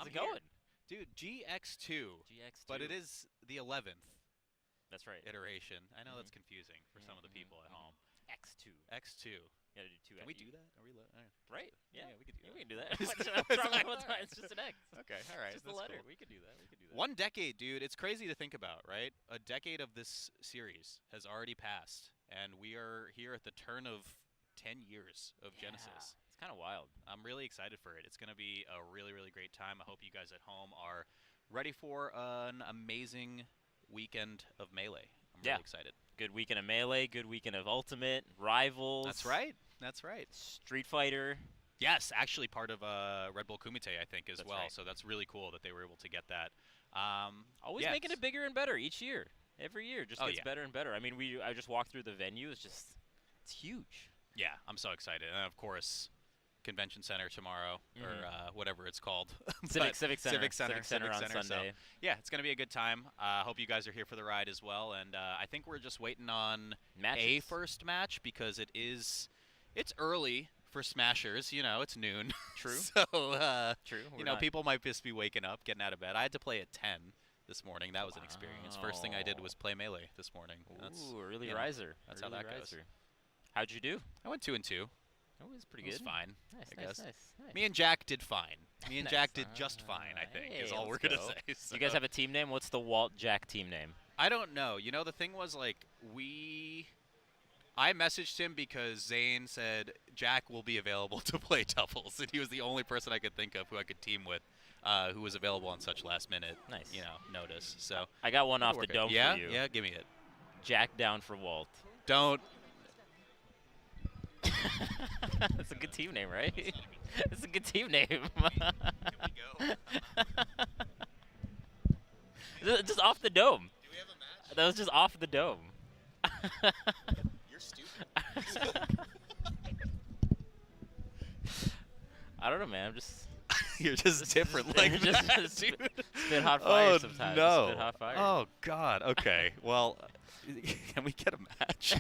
it going? Dude, GX2. GX2. But it is the 11th That's right. iteration. I know that's confusing for some of the people at home. X2. X2. You gotta do two. Can we do that? Are we Right? Yeah. Yeah, we could do that. We can do that. What's wrong with that? It's just an X. Okay, all right. Just a that's letter. cool. We could do that. We could do that. 1 decade, dude. It's crazy to think about, right? A decade of this series has already passed, and we are here at the turn of 10 years of Genesis. It's kind of wild. I'm really excited for it. It's going to be a really, really great time. I hope you guys at home are ready for an amazing weekend of Melee. I'm really excited. Good weekend of Melee. Good weekend of Ultimate. Rivals. That's right. That's right. Street Fighter. Yes, actually part of Red Bull Kumite, I think, as That's well. right. So that's really cool that they were able to get that. Always yes. making it bigger and better each year. Every year just gets yeah. better and better. I mean, I just walked through the venue. It's huge. Yeah, I'm so excited. And, of course, Convention Center tomorrow, or whatever it's called. Civic Center. Civic Center on Sunday. So, yeah, it's going to be a good time. I hope you guys are here for the ride as well. And I think we're just waiting on Matches. a first match because it's early for Smashers. You know, it's noon. True. So, True. people might just be waking up, getting out of bed. I had to play at 10 this morning. That was an experience. First thing I did was play Melee this morning. Ooh, early you know, riser. That's early how that riser. goes. How'd you do? I went 2 and 2. Oh, it was pretty It was good. fine, Nice, I guess. nice. Me and Jack did fine. Me and Nice. Jack did just fine, I think, is Hey, all we're let's going to go. say. So. You guys have a team name? What's the Walt Jack team name? I don't know. You know, the thing was, like, I messaged him because Zane said Jack will be available to play doubles, and he was the only person I could think of who I could team with who was available on such last-minute, Nice. notice. So I got one off the work it. dome Yeah? for you. Yeah, give me it. Jack down for Walt. Don't. That's a good team name, right? It's a good team name. Here we go. Just off the dome. Do we have a match? That was just off the dome. You're stupid. I don't know, man. I'm just You're just different like just that, spit dude. hot fire Oh, sometimes. no. Spit hot fire. Oh, God. Okay. Well, can we get a match?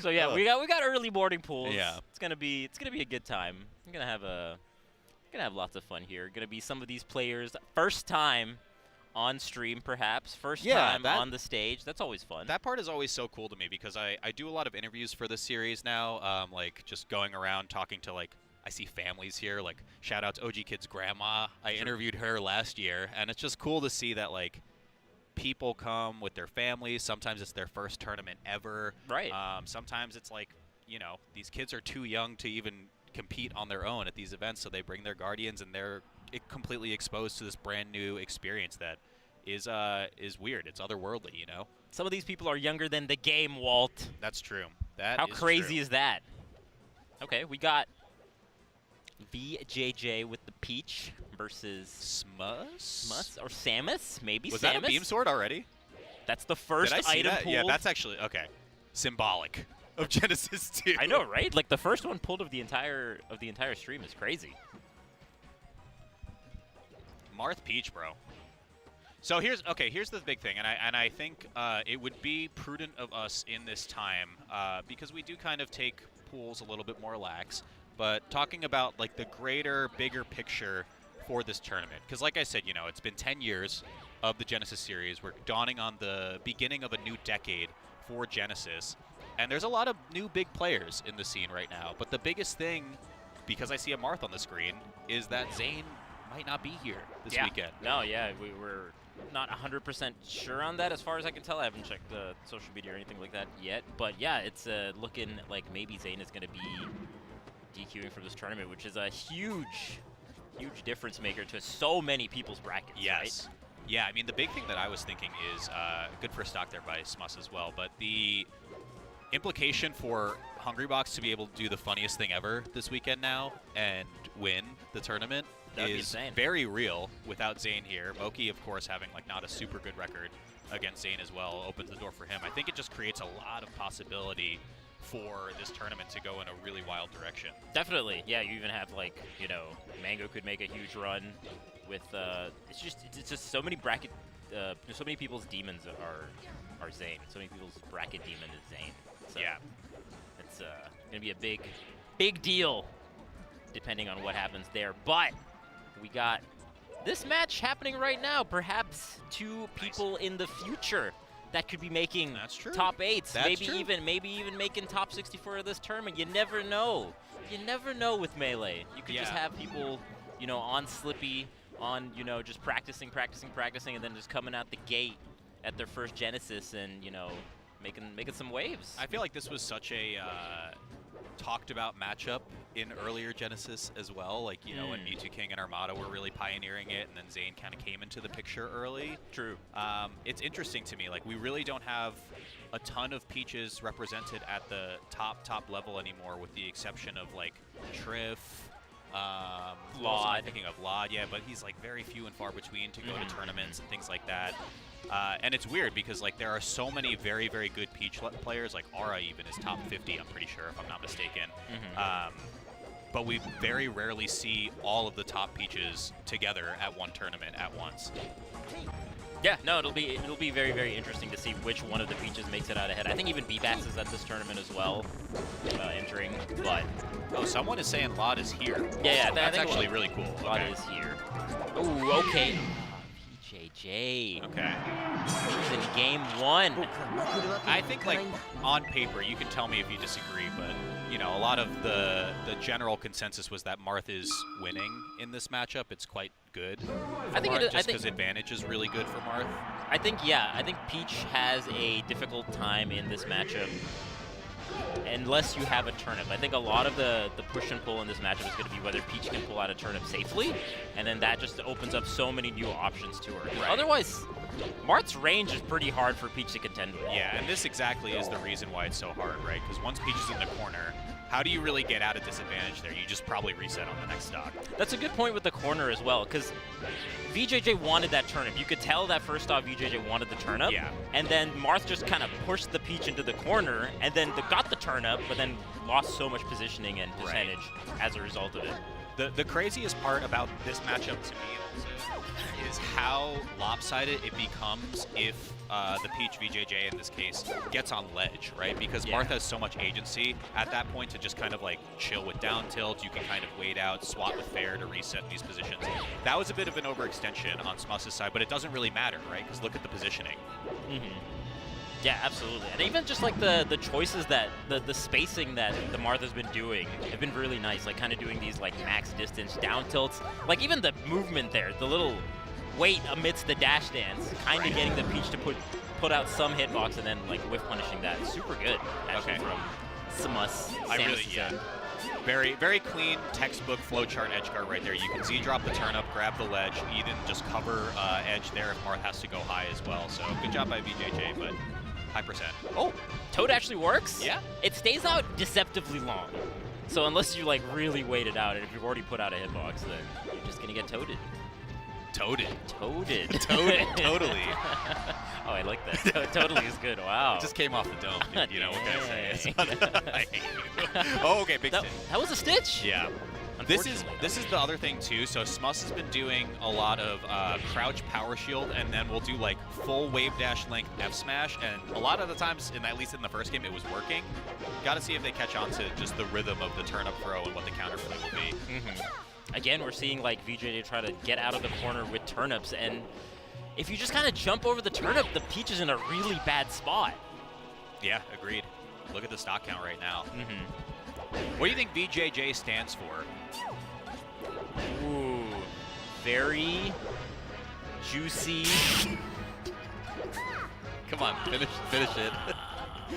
So yeah, we got early boarding pools. Yeah. It's gonna be a good time. I'm gonna have lots of fun here. Gonna be some of these players first time on stream, perhaps first time on the stage. That's always fun. That part is always so cool to me because I do a lot of interviews for this series now, like just going around talking to, like, I see families here, like shout out to OG Kid's grandma. I interviewed her last year, and it's just cool to see that, like, people come with their families. Sometimes it's their first tournament ever. Right. Sometimes it's like, these kids are too young to even compete on their own at these events, so they bring their guardians, and they're completely exposed to this brand new experience that is weird. It's otherworldly, Some of these people are younger than the game, Walt. That's true. That How is crazy true. is that? Okay, we got VJJ with the Peach versus Smus or Samus, maybe Was Samus. that a beam sword already? That's the first Did I see item that? pulled. Yeah, that's actually okay. Symbolic of Genesis 2. I know, right? Like the first one pulled of the entire stream is crazy. Marth Peach, bro. So here's the big thing, and I think it would be prudent of us in this time because we do kind of take pools a little bit more lax, but talking about, like, the greater, bigger picture for this tournament, because like I said, it's been 10 years of the Genesis series. We're dawning on the beginning of a new decade for Genesis, and there's a lot of new big players in the scene right now. But the biggest thing, because I see a Marth on the screen, is that Zane might not be here this weekend. No, yeah, we're not 100% sure on that as far as I can tell. I haven't checked social media or anything like that yet. But yeah, it's looking like maybe Zane is going to be DQing from this tournament, which is a huge difference maker to so many people's brackets. Yes. Right? Yeah, I mean, the big thing that I was thinking is good for stock there by Smus as well, but the implication for Hungrybox to be able to do the funniest thing ever this weekend now and win the tournament That'd be is insane. very real without Zane here. Moki, of course, having, like, not a super good record against Zane as well opens the door for him. I think it just creates a lot of possibility for this tournament to go in a really wild direction. Definitely. Yeah, you even have, like, Mango could make a huge run with it's just so many bracket so many people's demons are Zane. So many people's bracket demon is Zane. So Yeah. it's going to be a big deal depending on what happens there. But we got this match happening right now. Perhaps two people in the future that could be making That's true. top 8s, That's maybe true. even making top 64 of this tournament. You never know. You never know with Melee. You could just Yeah. have people, you know, on Slippy, on, you know, just practicing, and then just coming out the gate at their first Genesis and, you know, making some waves. I feel like this was such a talked about matchup in earlier Genesis as well. Like, you know, when Mewtwo King and Armada were really pioneering it, and then Zane kind of came into the picture early. True. It's interesting to me. Like, we really don't have a ton of Peaches represented at the top level anymore, with the exception of like Triff. Who else am I Lod. thinking of Lod, yeah, but he's like very few and far between to go to tournaments and things like that. And it's weird because like there are so many very, very good Peach players. Like Aura even is top 50, I'm pretty sure, if I'm not mistaken. But we very rarely see all of the top Peaches together at one tournament at once. Yeah, no, it'll be very, very interesting to see which one of the Peaches makes it out ahead. I think even B-Bats is at this tournament as well, entering. But oh, someone is saying Lod is here. yeah, That's I think actually really cool. Lod Okay. is here. Ooh, okay. VJJ. Okay. He's in game 1. I think, like, on paper, you can tell me if you disagree, but, you know, a lot of the general consensus was that Marth is winning in this matchup. It's quite good for I think Marth, it is, just because advantage is really good for Marth. I think Peach has a difficult time in this matchup unless you have a turnip. I think a lot of the push and pull in this matchup is going to be whether Peach can pull out a turnip safely, and then that just opens up so many new options to her. Right. Otherwise, Marth's range is pretty hard for Peach to contend with. Yeah, and this exactly is the reason why it's so hard, right? Because once Peach is in the corner, how do you really get out of disadvantage there? You just probably reset on the next stock. That's a good point with the corner as well, because VJJ wanted that turnip. You could tell that first off VJJ wanted the turnip. Yeah. And then Marth just kind of pushed the Peach into the corner, and then got the turnip, but then lost so much positioning and percentage as a result of it. The craziest part about this matchup to me also is how lopsided it becomes if the Peach VJJ in this case gets on ledge, right? Because Yeah. Marth has so much agency at that point to just kind of like chill with down tilt. You can kind of wait out, swat with fair to reset in these positions. That was a bit of an overextension on Smuss's side, but it doesn't really matter, right? Because look at the positioning. Yeah, absolutely. And even just like the choices that, the spacing that the Marth has been doing have been really nice. Like kind of doing these like max distance down tilts. Like even the movement there, the little wait amidst the dash dance, kind of getting the Peach to put out some hitbox and then like whiff punishing that. Super good, actually, Okay. from Samus. Yeah. Very, very clean textbook flowchart edge guard right there. You can Z-drop the turnip, grab the ledge, even just cover edge there if Marth has to go high as well. So good job by VJJ, but high percent. Oh, Toad actually works? Yeah. It stays out deceptively long. So unless you like really wait it out, and if you've already put out a hitbox, then you're just gonna get toaded. Toaded. Toaded. Totally. Oh, I like that. Totally is good. Wow. It just came off the dome, dude. You know, what can I say? Dang. I hate you. Oh, okay, big that, stitch. that was a stitch. Yeah. This is the other thing too. So Smuss has been doing a lot of crouch power shield, and then we'll do like full wave dash length F smash, and a lot of the times, at least in the first game, it was working. Got to see if they catch on to just the rhythm of the turnip throw and what the counterplay will be. Again, we're seeing like VJJ try to get out of the corner with turnips, and if you just kind of jump over the turnip, the Peach is in a really bad spot. Yeah, agreed. Look at the stock count right now. What do you think VJJ stands for? Ooh, very juicy. Come on, finish it.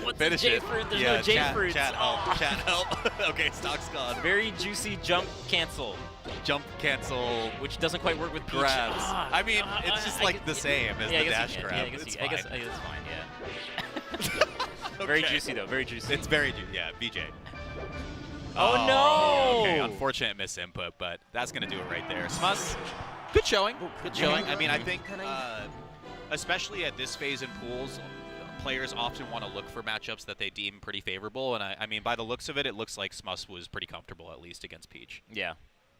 What's Finish J it. fruit? There's yeah, no J chat, fruits. Chat help. Chat help. Okay, stock's gone. Very juicy jump cancel, Jump, cancel, which doesn't quite work with Peach. grabs. Ah, I mean, it's just like the same as yeah, I the guess dash you can. grab. Yeah, I guess, It's I guess, fine. I guess it's fine, yeah. Very Okay. juicy, though. Very juicy. It's very juicy. Yeah, BJ. Oh, no! Okay, unfortunate misinput, but that's going to do it right there. Smuss, good showing. Good showing. I mean, I think, especially at this phase in pools, players often want to look for matchups that they deem pretty favorable, and I mean, by the looks of it, it looks like Smuss was pretty comfortable, at least against Peach. Yeah.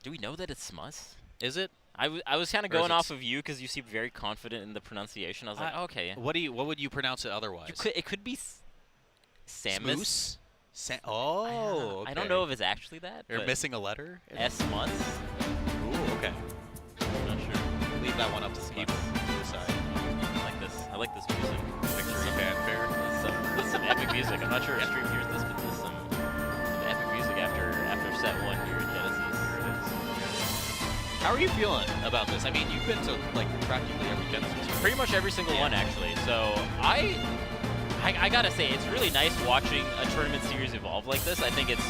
Do we know that it's Smuss? Is it? I was kind of Or is going it off of you because you seem very confident in the pronunciation. I was like, okay. What would you pronounce it otherwise? It could be Samus. Oh, okay. I don't know if it's actually that. You're but missing a letter? S months. Ooh, okay. that one up to Steve to the side. I like this. I like this music. Victory fanfare. This is some epic music. I'm not sure if stream hears this, but this is some epic music after set 1 here in Genesis. How are you feeling about this? I mean, you've been to like practically every Genesis. Right? Pretty much every single one, actually. So I gotta say, it's really nice watching a tournament series evolve like this. I think it's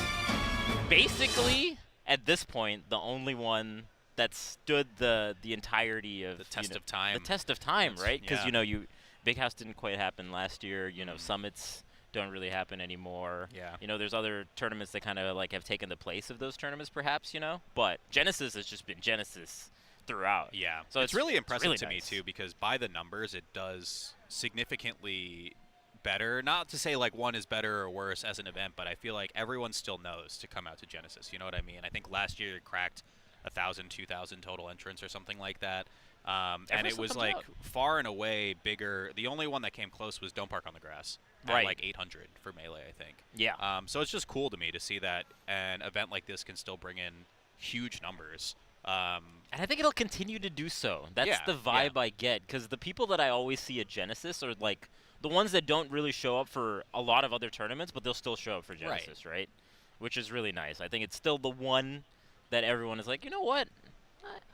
basically, at this point, the only one that stood the entirety of The test of time. The test of time, That's- right? Because yeah. Big House didn't quite happen last year. Summits don't really happen anymore. Yeah. There's other tournaments that kind of like have taken the place of those tournaments, perhaps. But Genesis has just been Genesis throughout. Yeah. So it's really impressive really to me nice. too, because by the numbers, it does significantly better. Not to say like one is better or worse as an event, but I feel like everyone still knows to come out to Genesis. You know what I mean? I think last year it cracked 1,000, 2,000 total entrants or something like that. And Everyone it still was comes like out. far and away bigger. The only one that came close was Don't Park on the Grass at Right. like 800 for Melee, I think. Yeah. So it's just cool to me to see that an event like this can still bring in huge numbers. And I think it'll continue to do so. That's Yeah, the vibe I get, because the people that I always see at Genesis are like the ones that don't really show up for a lot of other tournaments, but they'll still show up for Genesis, right? Which is really nice. I think it's still the one that everyone is like, you know what?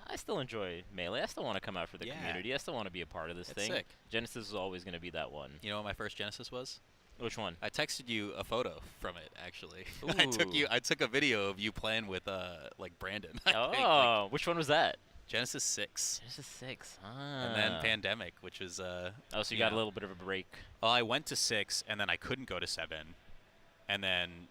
I still enjoy Melee. I still want to come out for the Yeah. community. I still want to be a part of this It's thing. sick. Genesis is always going to be that one. You know what my first Genesis was? Which one? I texted you a photo from it actually. Ooh. I took a video of you playing with like Brandon. I think, like, Oh, which one was that? Genesis 6. Genesis 6. And then Pandemic, which was Oh, so you you got a know. little bit of a break. Well, I went to 6, and then I couldn't go to 7, and then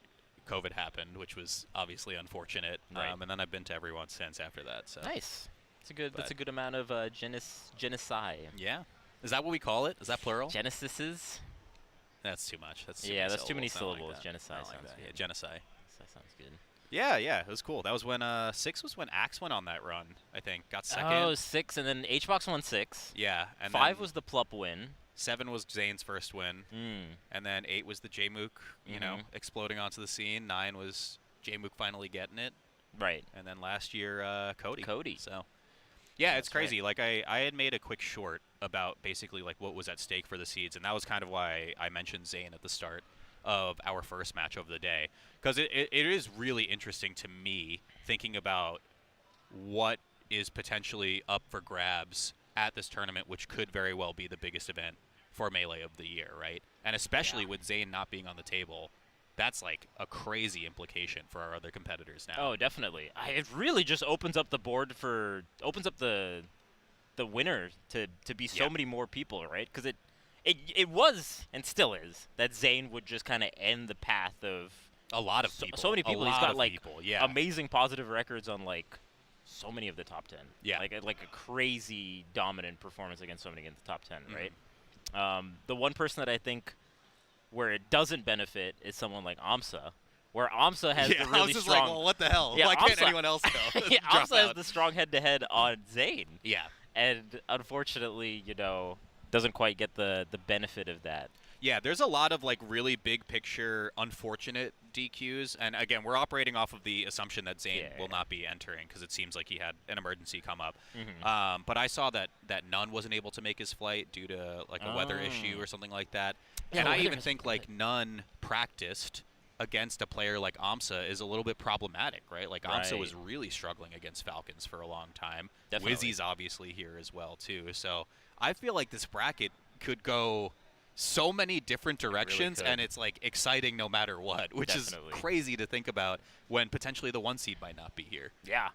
COVID happened, which was obviously unfortunate. Right. And then I've been to every one since after that. So Nice. That's a But- good amount of genocide. yeah. Is that what we call it? Is that plural? Genesises? That's too much. That's too Yeah, many that's too many syllables. I don't syllables. like that. Genocide I don't like sounds that. good. Yeah, genocide. That sounds good. yeah, it was cool. That was when 6 was when Axe went on that run. I think got second. Oh, 6, and then HBox won 6. Yeah, and 5 then was the Plup win. 7 was Zane's first win, and then 8 was the Jmook, you know, exploding onto the scene. 9 was Jmook finally getting it, Right. and then last year Cody. Cody. So. Yeah, it's That's right. crazy. Like I had made a quick short about basically like what was at stake for the seeds, and that was kind of why I mentioned Zane at the start of our first match of the day, because it is really interesting to me thinking about what is potentially up for grabs at this tournament, which could very well be the biggest event for Melee of the year, right? And especially with Zane not being on the table, that's like a crazy implication for our other competitors now. Oh, definitely. It really just opens up the board opens up the winner to be so Yeah. many more people, right? Because it was and still is that Zane would just kind of end the path of a lot of so, people. so many A people. He's lot got of like people, yeah. amazing positive records on like so many of the top 10. Yeah. like a crazy dominant performance against so many in the top 10, Mm-hmm. right? The one person that I think where it doesn't benefit is someone like Amsa, where Amsa has Yeah, the I really was just strong. like, well, what the hell? Yeah, Why can't Amsa- anyone else go? Yeah, Drop Amsa has out. the strong head-to-head on Zane, Yeah. and unfortunately, doesn't quite get the benefit of that. Yeah, there's a lot of like really big picture unfortunate DQs, and again, we're operating off of the assumption that Zane Yeah. will not be entering because it seems like he had an emergency come up. Mhm. But I saw that Nunn wasn't able to make his flight due to like a weather issue Oh. or something like that. Yeah, and I weather even is think bad. like Nunn practiced against a player like Amsa is a little bit problematic, right? Like Amsa Right. was really struggling against Falcons for a long time. Definitely. Wizzy's obviously here as well too. So I feel like this bracket could go so many different directions, could. and it's like exciting no matter what, which Definitely. is crazy to think about when potentially the 1 seed might not be here. Yeah.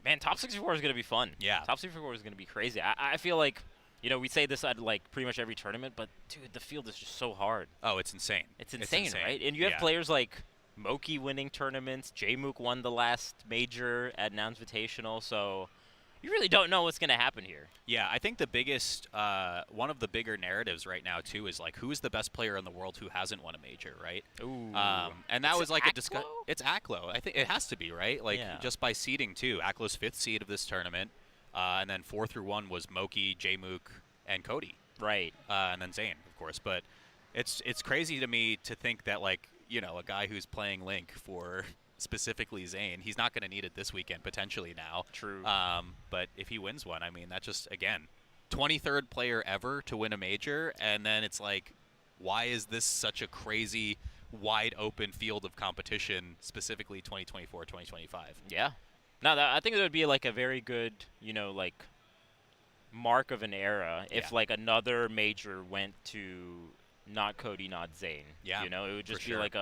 Man, top 64 is going to be fun. Yeah. Top 64 is going to be crazy. I feel like, we say this at like pretty much every tournament, but dude, the field is just so hard. Oh, it's insane. It's insane, right? And you have Yeah. players like Moki winning tournaments. Jmook won the last major at Noun Invitational, so you really don't know what's going to happen here. Yeah, I think the biggest, one of the bigger narratives right now too is like who's the best player in the world who hasn't won a major, right? Ooh. And that Is was it like a discussion. Aklo? It's Aklo. I think it has to be, right? Like Yeah. just by seeding too. Aklo's 5th seed of this tournament, and then 4 through 1 was Moki, Jmook, and Cody, Right. and then Zane, of course. But it's crazy to me to think that like a guy who's playing Link for specifically Zane. He's not going to need it this weekend, potentially now. True. But if he wins one, I mean, that just, again, 23rd player ever to win a major, and then it's like, why is this such a crazy, wide open field of competition, specifically 2024, 2025? Yeah. No, I think it would be like a very good, you know, like mark of an era if Yeah. like another major went to not Cody, not Zane. Yeah, You know, it would just for be sure. like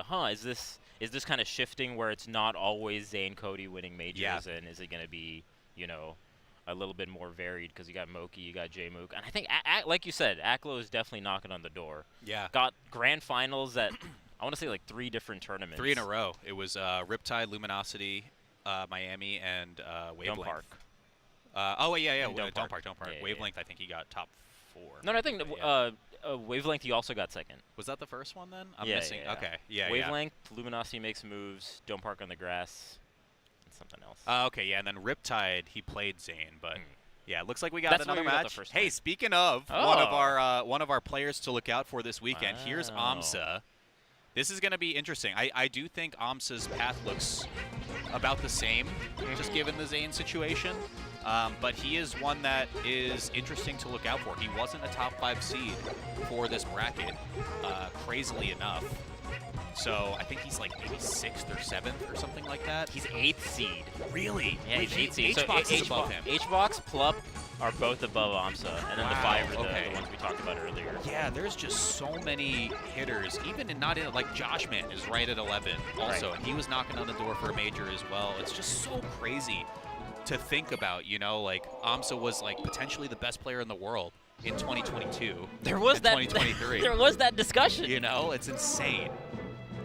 is this kind of shifting where it's not always Zane, Cody winning majors, Yeah. and is it going to be, you know, a little bit more varied because you got Moki, you got J-Mook, and I think like you said, Aklo is definitely knocking on the door. Yeah. Got grand finals at I want to say like 3 different tournaments. 3 in a row. It was Riptide, Luminosity, Miami, and Dome Wavelength. Park. Yeah. And Dome Don't Park. Park. Yeah, Wavelength, I think he got top 4. No, I think But yeah. Wavelength he also got second. Was that the first one then? I'm Yeah, missing. yeah. Okay. Yeah. Wavelength, Luminosity makes moves, Dome Park on the grass, and something else. Okay. Yeah. And then Riptide, he played Zane, but. Hmm. Yeah, it looks like we got That's another where we got the match. first Hey, one. speaking of one of our players to look out for this weekend, here's Wow. AMSA. This is going to be interesting. I do think AMSA's path looks about the same, just given the Zane situation. But he is one that is interesting to look out for. He wasn't a top 5 seed for this bracket, crazily enough. So I think he's like maybe 6th or 7th or something like that. He's 8th seed. Really? Yeah, he's 8th seed. HBox is above him. HBox, Plup are both above AMSA, and then the Wow, 5 are okay. the ones we talked about earlier. Yeah, there's just so many hitters. Even not in like Joshman is right at 11 also, Right. and he was knocking on the door for a major as well. It's just so crazy to think about, you know, like AMSA was like potentially the best player in the world in 2022. There was in that 2023. there was that discussion. You know, it's insane.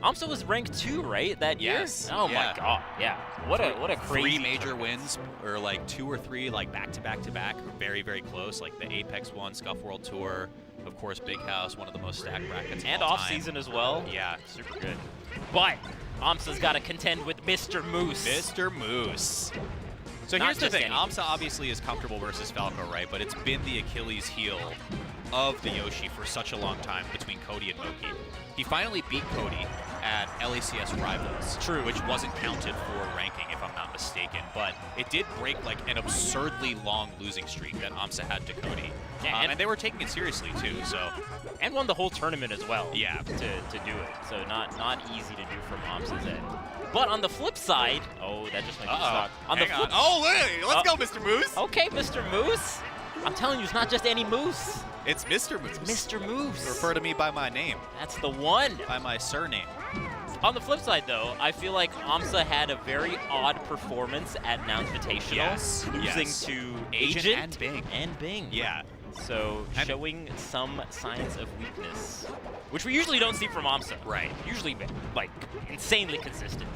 AMSA was ranked 2, right? That year? Yes, Oh yeah. my god. Yeah. What a crazy 3 major tournament. wins, or like 2 or 3 like back to back to back, very very close. Like the Apex one, Scuff World Tour, of course, Big House, one of the most stacked brackets. And of all off time. season as well. Yeah. Super good. But AMSA's got to contend with Mr. Moose. Mr. Moose. So Not here's the just thing. any AMSA obviously is comfortable versus Falco, right? But it's been the Achilles heel of the Yoshi for such a long time between Cody and Moki. He finally beat Cody at LACS Rivals, True. which wasn't counted for ranking, if I'm not mistaken. But it did break like an absurdly long losing streak that AMSA had to Cody. Yeah, And they were taking it seriously too. So And won the whole tournament as well. Yeah. To do it. So not easy to do from AMSA's end. But on the flip side, that just might be stock. On the flip Oh, hey, let's go, Mr. Moose. Okay, Mr. Moose. I'm telling you, it's not just any moose. It's Mr. Moose. Mr. Moose. Refer to me by my name, That's the one. by my surname. On the flip side, though, I feel like AMSA had a very odd performance at Nouns Invitational, Yes, losing yes. to Agent Agent and Bing. And Bing. Yeah. So And- showing some signs of weakness, which we usually don't see from AMSA. Right. Usually, like, insanely consistent.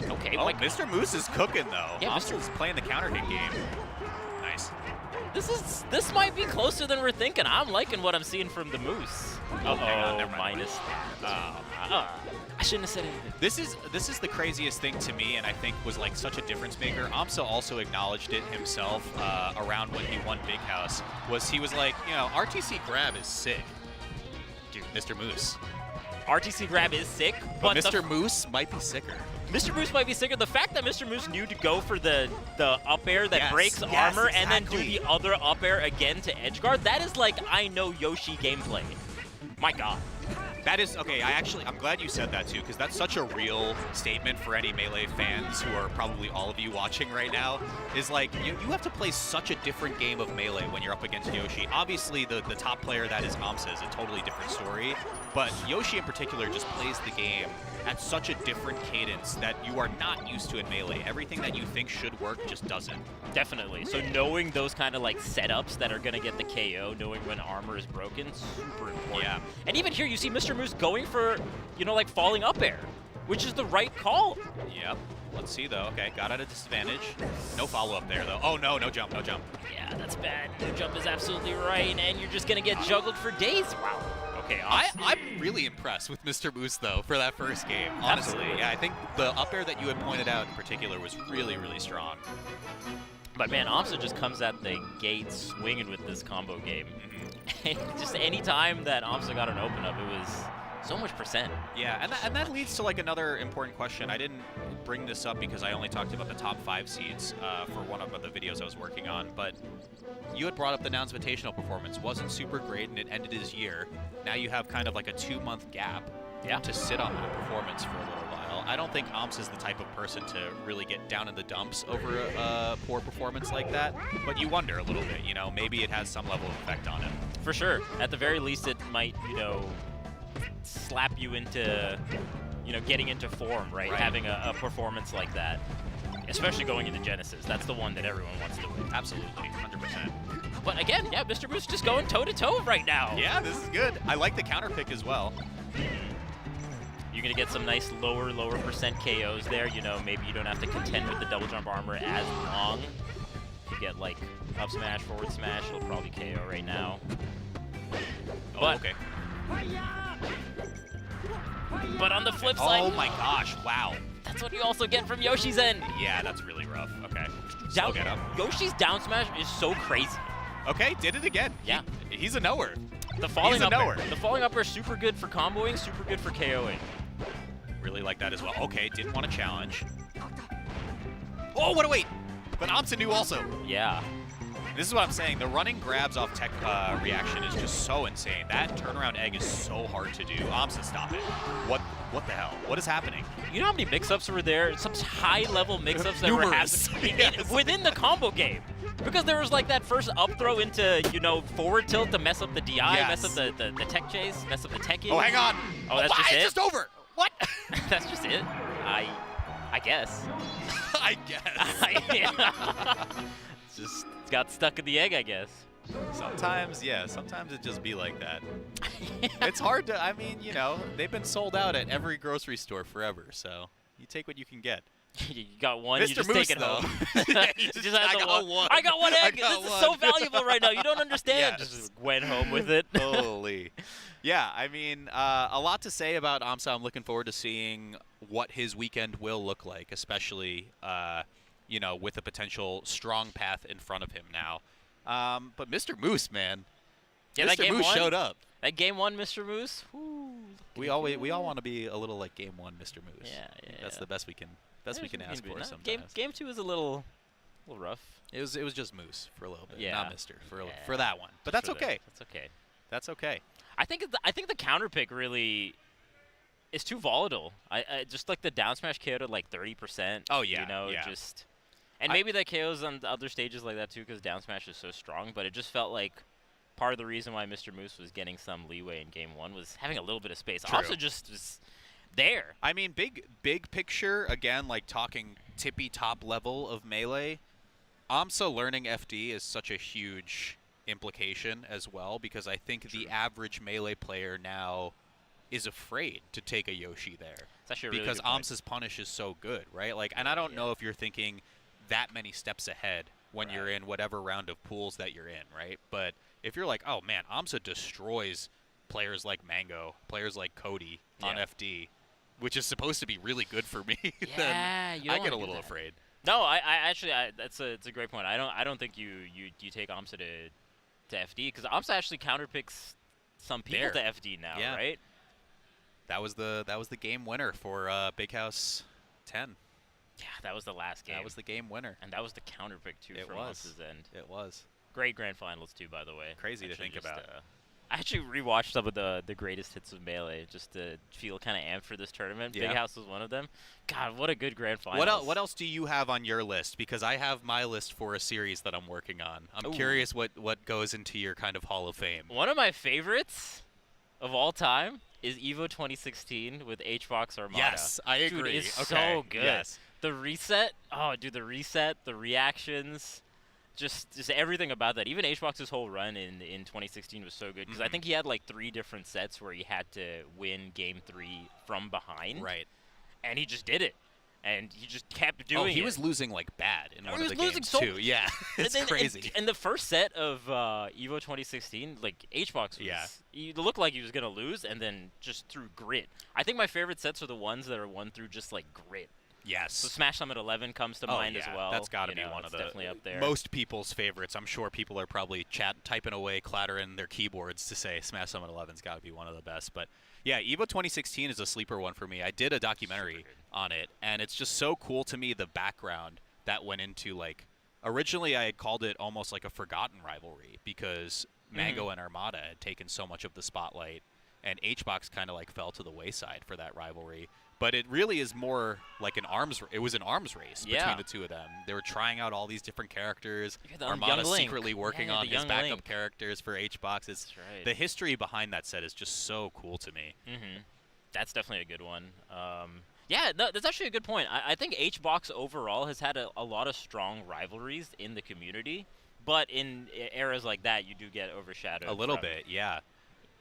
Okay, Oh, like, Mr. Moose is cooking though. Yeah, AMSA's playing the counter hit game. Nice. this might be closer than we're thinking. I'm liking what I'm seeing from the Moose. Oh, hang on, never mind. minus. Oh. I shouldn't have said anything. This is the craziest thing to me, and I think was like such a difference maker. AMSA also acknowledged it himself around when he won Big House. He was like, you know, RTC Grab is sick, dude. Mr. Moose, RTC Grab is sick, but but Mr. Moose might be sicker. Mr. Moose might be sicker. The fact that Mr. Moose knew to go for the up air that Yes, breaks yes, armor and then do exactly. the other up air again to edge guard, that is like I know Yoshi gameplay. My god. That is, okay, I'm glad you said that too, because that's such a real statement for any Melee fans who are probably all of you watching right now, is like, you have to play such a different game of Melee when you're up against Yoshi. Obviously, the top player that is AMSA is a totally different story, but Yoshi in particular just plays the game at such a different cadence that you are not used to in Melee. Everything that you think should work just doesn't. Definitely. So knowing those kind of like setups that are going to get the KO, knowing when armor is broken, super important. Yeah. And even here you see Mr. Moose going for, like falling up air, which is the right call. Yep. Let's see, though. Okay, got at a disadvantage. No follow-up there, though. Oh, no jump, no jump. Yeah, that's bad. No jump is absolutely right, and you're just going to get juggled for days. Wow. Okay, I'm really impressed with Mr. Moose, though, for that first game, honestly. Absolutely. Yeah, I think the up air that you had pointed out in particular was really, really strong. But man, AMSA just comes at the gate swinging with this combo game. Mm-hmm. Just any time that AMSA got an open up, it was So much percent. Yeah, and that leads to like another important question. I didn't bring this up because I only talked about the top 5 seeds for one of the videos I was working on, but you had brought up the Nouns Invitational performance. Wasn't super great, and it ended his year. Now you have kind of like a 2-month gap to sit on that performance for a little while. I don't think Omps is the type of person to really get down in the dumps over a poor performance like that, but you wonder a little bit, you know, maybe it has some level of effect on him. For sure. At the very least, it might, you know, slap you into, you know, getting into form, right? Having a performance like that, especially going into Genesis. That's the one that everyone wants to win. Absolutely, 100%. But again, yeah, Mr. Moose just going toe-to-toe right now. Yeah, this is good. I like the counter pick as well. You're going to get some nice lower percent KOs there. You know, maybe you don't have to contend with the double jump armor as long. If you get, like, up smash, forward smash, it'll probably KO right now. Oh, But, okay. But on the flip side... Oh my gosh, wow. That's what you also get from Yoshi's end. Yeah, that's really rough. Okay. Down, Still get up. Yoshi's down smash is so crazy. Okay, did it again. Yeah. He's a knower. The falling He's a knower. The falling upper is super good for comboing, super good for KOing. Really like that as well. Okay, didn't want to challenge. Oh, what a wait! But Amsa knew also. Yeah. This is what I'm saying. The running grabs off tech reaction is just so insane. That turnaround egg is so hard to do. Amsa, stop it. What the hell? What is happening? You know how many mix-ups were there? Some high-level mix-ups that were Numerous. happening Yes. within the combo game. Because there was like that first up throw into, you know, forward tilt to mess up the DI, Yes. mess up the tech chase, mess up the tech. Oh, hang on. Oh, that's just it's it? just over. What? That's just it? I guess. I guess. It's just got stuck in the egg, I guess. Sometimes, yeah, sometimes it just be like that. It's hard to, I mean, you know, they've been sold out at every grocery store forever, so you take what you can get. You got one, Mr. you just Moose, take it though. home. Yeah, You he just I had the got one. I got one I egg. got This is one. so valuable right now. You don't understand. Yes. Just went home with it. Holy. Yeah, I mean, a lot to say about Amsa. I'm looking forward to seeing what his weekend will look like, especially, you know, with a potential strong path in front of him now. But Mr. Moose, man. Yeah, that Mr. game Moose one, showed up. That game one, Mr. Moose. Woo, We all want to be a little like game one, Mr. Moose. Yeah, That's yeah. the best we can ask for No, sometimes. Game two is a little rough. It was just Moose for a little bit, Yeah. not Mister for Yeah. that one. But Just that's for that. okay. That's okay. That's okay. I think the counter pick really is too volatile. I just like the down smash KO to like 30%. Oh, yeah, You know, yeah. just and maybe that KOs on the other stages like that too because down smash is so strong. But it just felt like part of the reason why Mr. Moose was getting some leeway in game one was having a little bit of space. True. Also, just was there. I mean, big picture, again, like talking tippy top level of Melee, Amsa learning FD is such a huge implication as well because I think the average Melee player now is afraid to take a Yoshi there. It's actually a really because good point. Amsa's punish is so good, right? Like, and I don't know if you're thinking that many steps ahead when you're in whatever round of pools that you're in, right? But if you're like, oh man, Amsa destroys players like Mango, players like Cody on Yeah. FD, which is supposed to be really good for me, Yeah, then you I don't get a wanna do little that. afraid. No, I actually it's a great point. I don't think you take Amsa to FD because Amsa actually counterpicks some people There. to FD now, Yeah. right? That was the game winner for Big House 10. Yeah, that was the last game. That was the game winner. And that was the counter pick, too, It from was. Amsa's end. It was. Great grand finals, too, by the way. Crazy to Actually think just, about. I actually rewatched some of the greatest hits of Melee just to feel kind of amped for this tournament. Yeah. Big House was one of them. God, what a good grand finals. What else do you have on your list? Because I have my list for a series that I'm working on. I'm Ooh. curious what goes into your kind of Hall of Fame. One of my favorites of all time is EVO 2016 with HBox Armada. Yes, I Dude, agree. it's Okay, so good. yes. The reset, the reset, the reactions, just everything about that. Even HBox's whole run in 2016 was so good because I Mhm. think he had like 3 different sets where he had to win game 3 from behind. Right. And he just did it. And he just kept doing Oh, it. he was losing like bad in He one of was the losing games so- too. Yeah, And it's then- crazy. And the first set of EVO 2016, like HBox was, Yeah. he looked like he was gonna lose, and then just through grit. I think my favorite sets are the ones that are won through just like grit. Yes. So Smash Summit 11 comes to Oh, mind yeah. as well. That's got to You be know, one of it's the definitely up there. most people's favorites. I'm sure people are probably typing away, clattering their keyboards to say Smash Summit 11's got to be one of the best. But yeah, EVO 2016 is a sleeper one for me. I did a documentary on it, and it's just so cool to me, the background that went into, like, originally I had called it almost like a forgotten rivalry because Mango and Armada had taken so much of the spotlight, and HBox kind of like fell to the wayside for that rivalry. But it really is more like it was an arms race between the two of them. They were trying out all these different characters. Armada young Link. secretly working Yeah, on the his young backup Link. characters for HBox. That's right. The history behind that set is just so cool to me. That's definitely a good one. Yeah, no, that's actually a good point. I think HBox overall has had a lot of strong rivalries in the community, but in eras like that, you do get overshadowed. A little from- bit, yeah.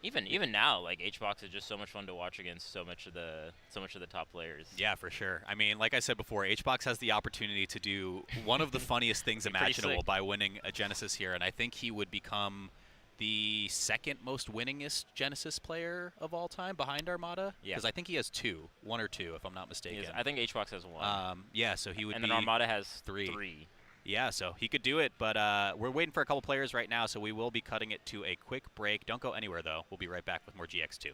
Even now, like HBox is just so much fun to watch against so much of the top players. Yeah, for sure. I mean, like I said before, HBox has the opportunity to do one of the funniest things Pretty imaginable sick. by winning a Genesis here, and I think he would become the second most winningest Genesis player of all time behind Armada. Yeah. Because I think he has one or two, if I'm not He mistaken. is- I think HBox has one, Yeah, so he would and be then Armada has three. three. Yeah, so he could do it, but we're waiting for a couple players right now, so we will be cutting it to a quick break. Don't go anywhere, though. We'll be right back with more GX2.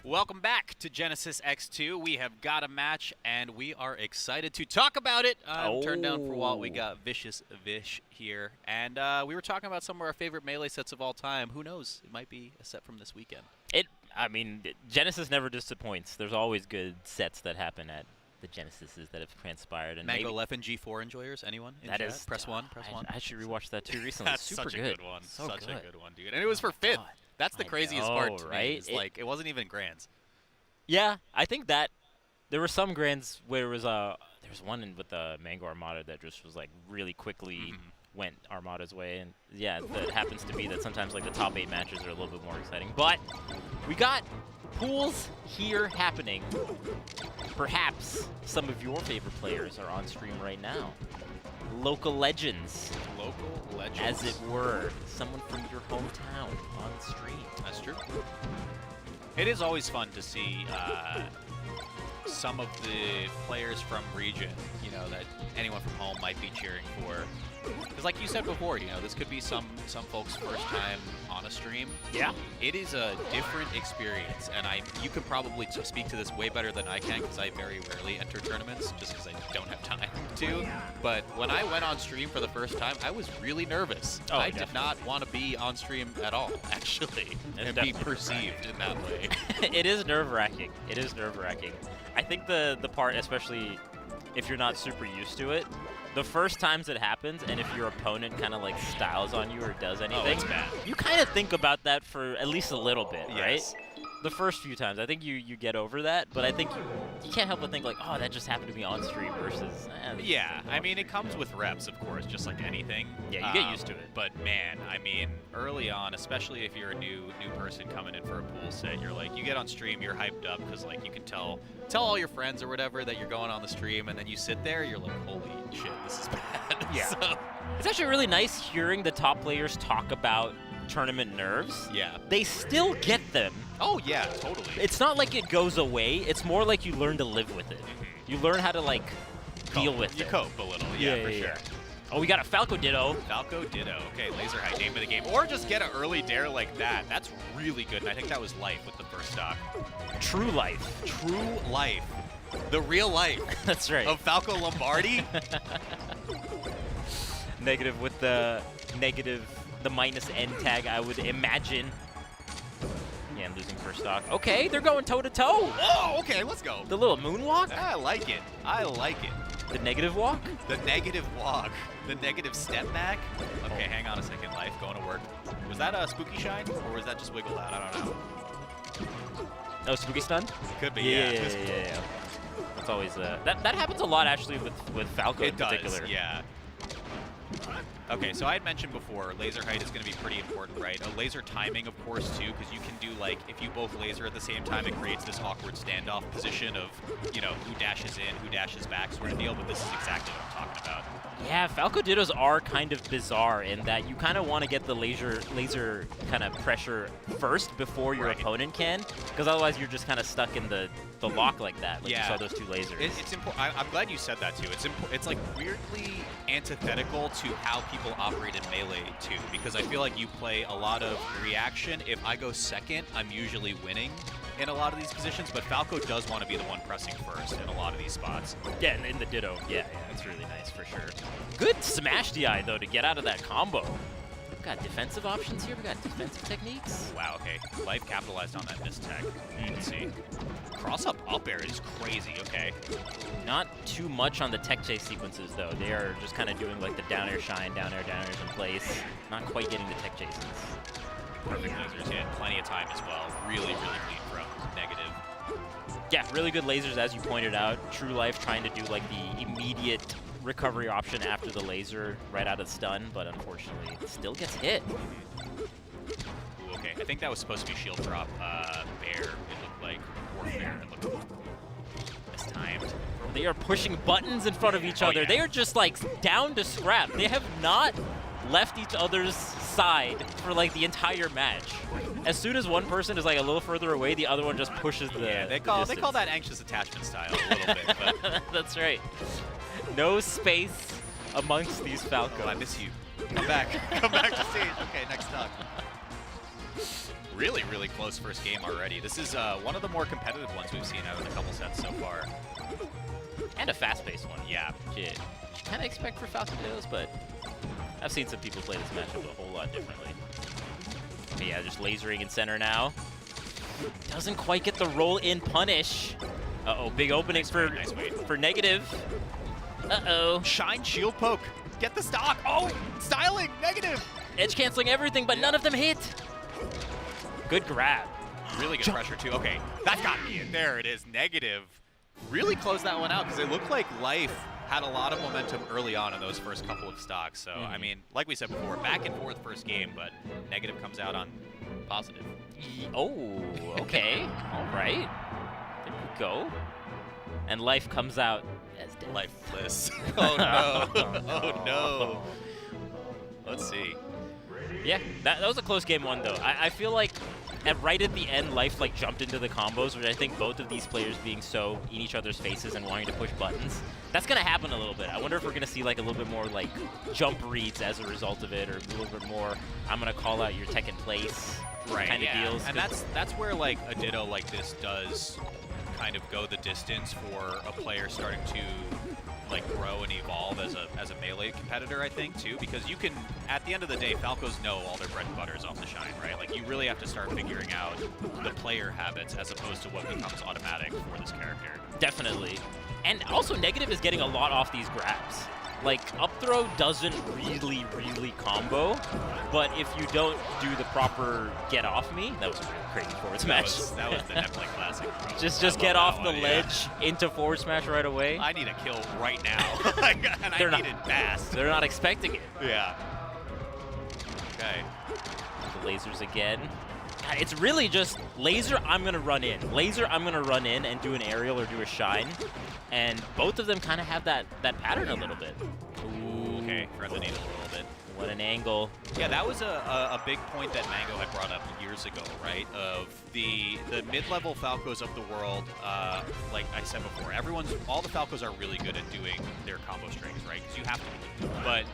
Welcome back to Genesis X2. We have got a match, and we are excited to talk about it. Turned down for a while. We got Vicious Vish here, and we were talking about some of our favorite Melee sets of all time. Who knows? It might be a set from this weekend. Genesis never disappoints. There's always good sets that happen at the Genesises that have transpired. And Mango Leffen G4 enjoyers, anyone? In that chat? is Press 1, press 1. I should rewatch that too recently. That's Super such a good one. So such good. a good one, dude. And it was for 5th. God. That's the I craziest know, part to me. right? Is, like, it wasn't even grands. Yeah, I think that there were some grands where it was there was one with the Mango Armada that just was like really quickly went Armada's way, and yeah, that happens to be that sometimes like the top 8 matches are a little bit more exciting. But we got pools here happening. Perhaps some of your favorite players are on stream right now. Local legends. Local legends. As it were. Someone from your hometown on stream. That's true. It is always fun to see some of the players from region, you know, that anyone from home might be cheering for. Because like you said before, you know, this could be some folks' first time on a stream. Yeah. It is a different experience, and you can probably speak to this way better than I can, because I very rarely enter tournaments, just because I don't have time to. But when I went on stream for the first time, I was really nervous. Oh, I did not want to be on stream at all, actually, and be perceived in that way. It is nerve-wracking. It is nerve-wracking. I think the part, especially if you're not super used to it, the first times it happens, and if your opponent kind of like styles on you or does anything, it's bad. you kind of think about that for at least a little bit, Yes. right? The first few times, I think you get over that, but I think you can't help but think like, oh, that just happened to me on stream versus. Yeah, I mean, it comes with reps, of course, just like anything. Yeah, you get used to it. But man, I mean, early on, especially if you're a new person coming in for a pool set, you're like, you get on stream, you're hyped up because like you can tell all your friends or whatever that you're going on the stream, and then you sit there, you're like, holy shit, this is bad. Yeah. So, It's actually really nice hearing the top players talk about tournament nerves. yeah. They still get them. Oh yeah, totally. It's not like it goes away. It's more like you learn to live with it. You learn how to like deal with you it. cope a little, yeah, for sure. Oh, we got a Falco Ditto. Falco Ditto. Okay, laser high name of the game. Or just get an early dare like that. That's really good, and I think that was Life with the first stock. True life. True Life. The real life That's right. of Falco Lombardi. Negative with the minus N tag, I would imagine. Yeah, I'm losing first stock. Okay, they're going toe-to-toe. Oh, okay, let's go. The little moonwalk. I like it. I like it. The negative walk. The negative walk. The negative step back. Okay, hang on a second, Life. Going to work. Was that a Spooky Shine, or was that just Wiggle Out? I don't know. Oh, Spooky Stun? Could be, Yeah. That's always, that happens a lot, actually, with Falco in particular. Does, yeah. Okay, so I had mentioned before, laser height is going to be pretty important, right? A laser timing, of course, too, because you can do, like, if you both laser at the same time, it creates this awkward standoff position of, you know, who dashes in, who dashes back sort of deal, but this is exactly what I'm talking about. Yeah, Falco Dittos are kind of bizarre in that you kind of want to get the laser kind of pressure first before your opponent can, because otherwise you're just kind of stuck in the lock like that. Like you saw those two lasers. It's important. I'm glad you said that too. It's like weirdly antithetical to how people operate in Melee too, because I feel like you play a lot of reaction. If I go second, I'm usually winning in a lot of these positions, but Falco does want to be the one pressing first in a lot of these spots. Yeah, and in the Ditto. Yeah, it's really nice for sure. Good smash DI though to get out of that combo. We've got defensive options here. We've got defensive techniques. Wow, okay. Life capitalized on that mistech. Let's see. Cross-up air is crazy, okay. Not too much on the tech chase sequences though. They are just kind of doing like the down air shine, down airs in place. Not quite getting the tech chases. Perfect lasers, yeah. Plenty of time as well. Really, really clean from negative. Yeah, really good lasers as you pointed out. True Life trying to do like the immediate recovery option after the laser right out of stun, but unfortunately it still gets hit. Ooh, okay, I think that was supposed to be shield drop bear. It looked like, or bear. It looked mistimed. They are pushing buttons in front of each other. Yeah. They are just like down to scrap. They have not left each other's side for like the entire match. As soon as one person is like a little further away, the other one just pushes the Yeah, they call that anxious attachment style a little bit. But That's right. No space amongst these Falcons. I miss you. Come back. Come back to stage. Okay, next stock. really, really close first game already. This is one of the more competitive ones we've seen out of the couple sets so far. And a fast-paced one. Yeah. Shit. You kind of expect for Falcon Dittos, but I've seen some people play this matchup a whole lot differently. But yeah, just lasering in center now. Doesn't quite get the roll-in punish. Uh-oh, big openings for negative. Uh-oh. Shine shield poke. Get the stock. Oh, styling, negative. Edge canceling everything, but none of them hit. Good grab. Really good pressure, too. Okay, that's got me in. There it is, negative. Really closed that one out because it looked like Life had a lot of momentum early on in those first couple of stocks. So, I mean, like we said before, back and forth first game, but negative comes out on positive. Oh, okay. All right. There we go. And Life comes out as dead. Lifeless. Oh, no. Oh, no. Let's see. Yeah, that was a close game one, though. I feel like right at the end, Life like jumped into the combos, which I think both of these players being so in each other's faces and wanting to push buttons, that's going to happen a little bit. I wonder if we're going to see like a little bit more like jump reads as a result of it, or a little bit more, I'm going to call out your tech in place kind of deals. And that's where like a Ditto like this does kind of go the distance for a player starting to like grow and evolve as a melee competitor, I think, too, because you can, at the end of the day, Falcos know all their bread and butter is off the Shine, right? Like, you really have to start figuring out the player habits as opposed to what becomes automatic for this character. Definitely. And also, negative is getting a lot off these grabs. Like, up throw doesn't really combo, but if you don't do the proper get off me, that was a really crazy forward smash. That was the Netflix classic. Bro. Just get off the ledge into forward smash right away. I need a kill right now, and I need it fast. They're not expecting it. Yeah. Okay. The lasers again. God, it's really just laser, I'm going to run in. Laser, I'm going to run in and do an aerial or do a shine. And both of them kind of have that pattern a little bit. Ooh. Okay, thread the needle a little bit. What an angle. Yeah, that was a big point that Mango had brought up years ago, right? Of the mid-level Falcos of the world, like I said before, all the Falcos are really good at doing their combo strings, right? Because you have to be. But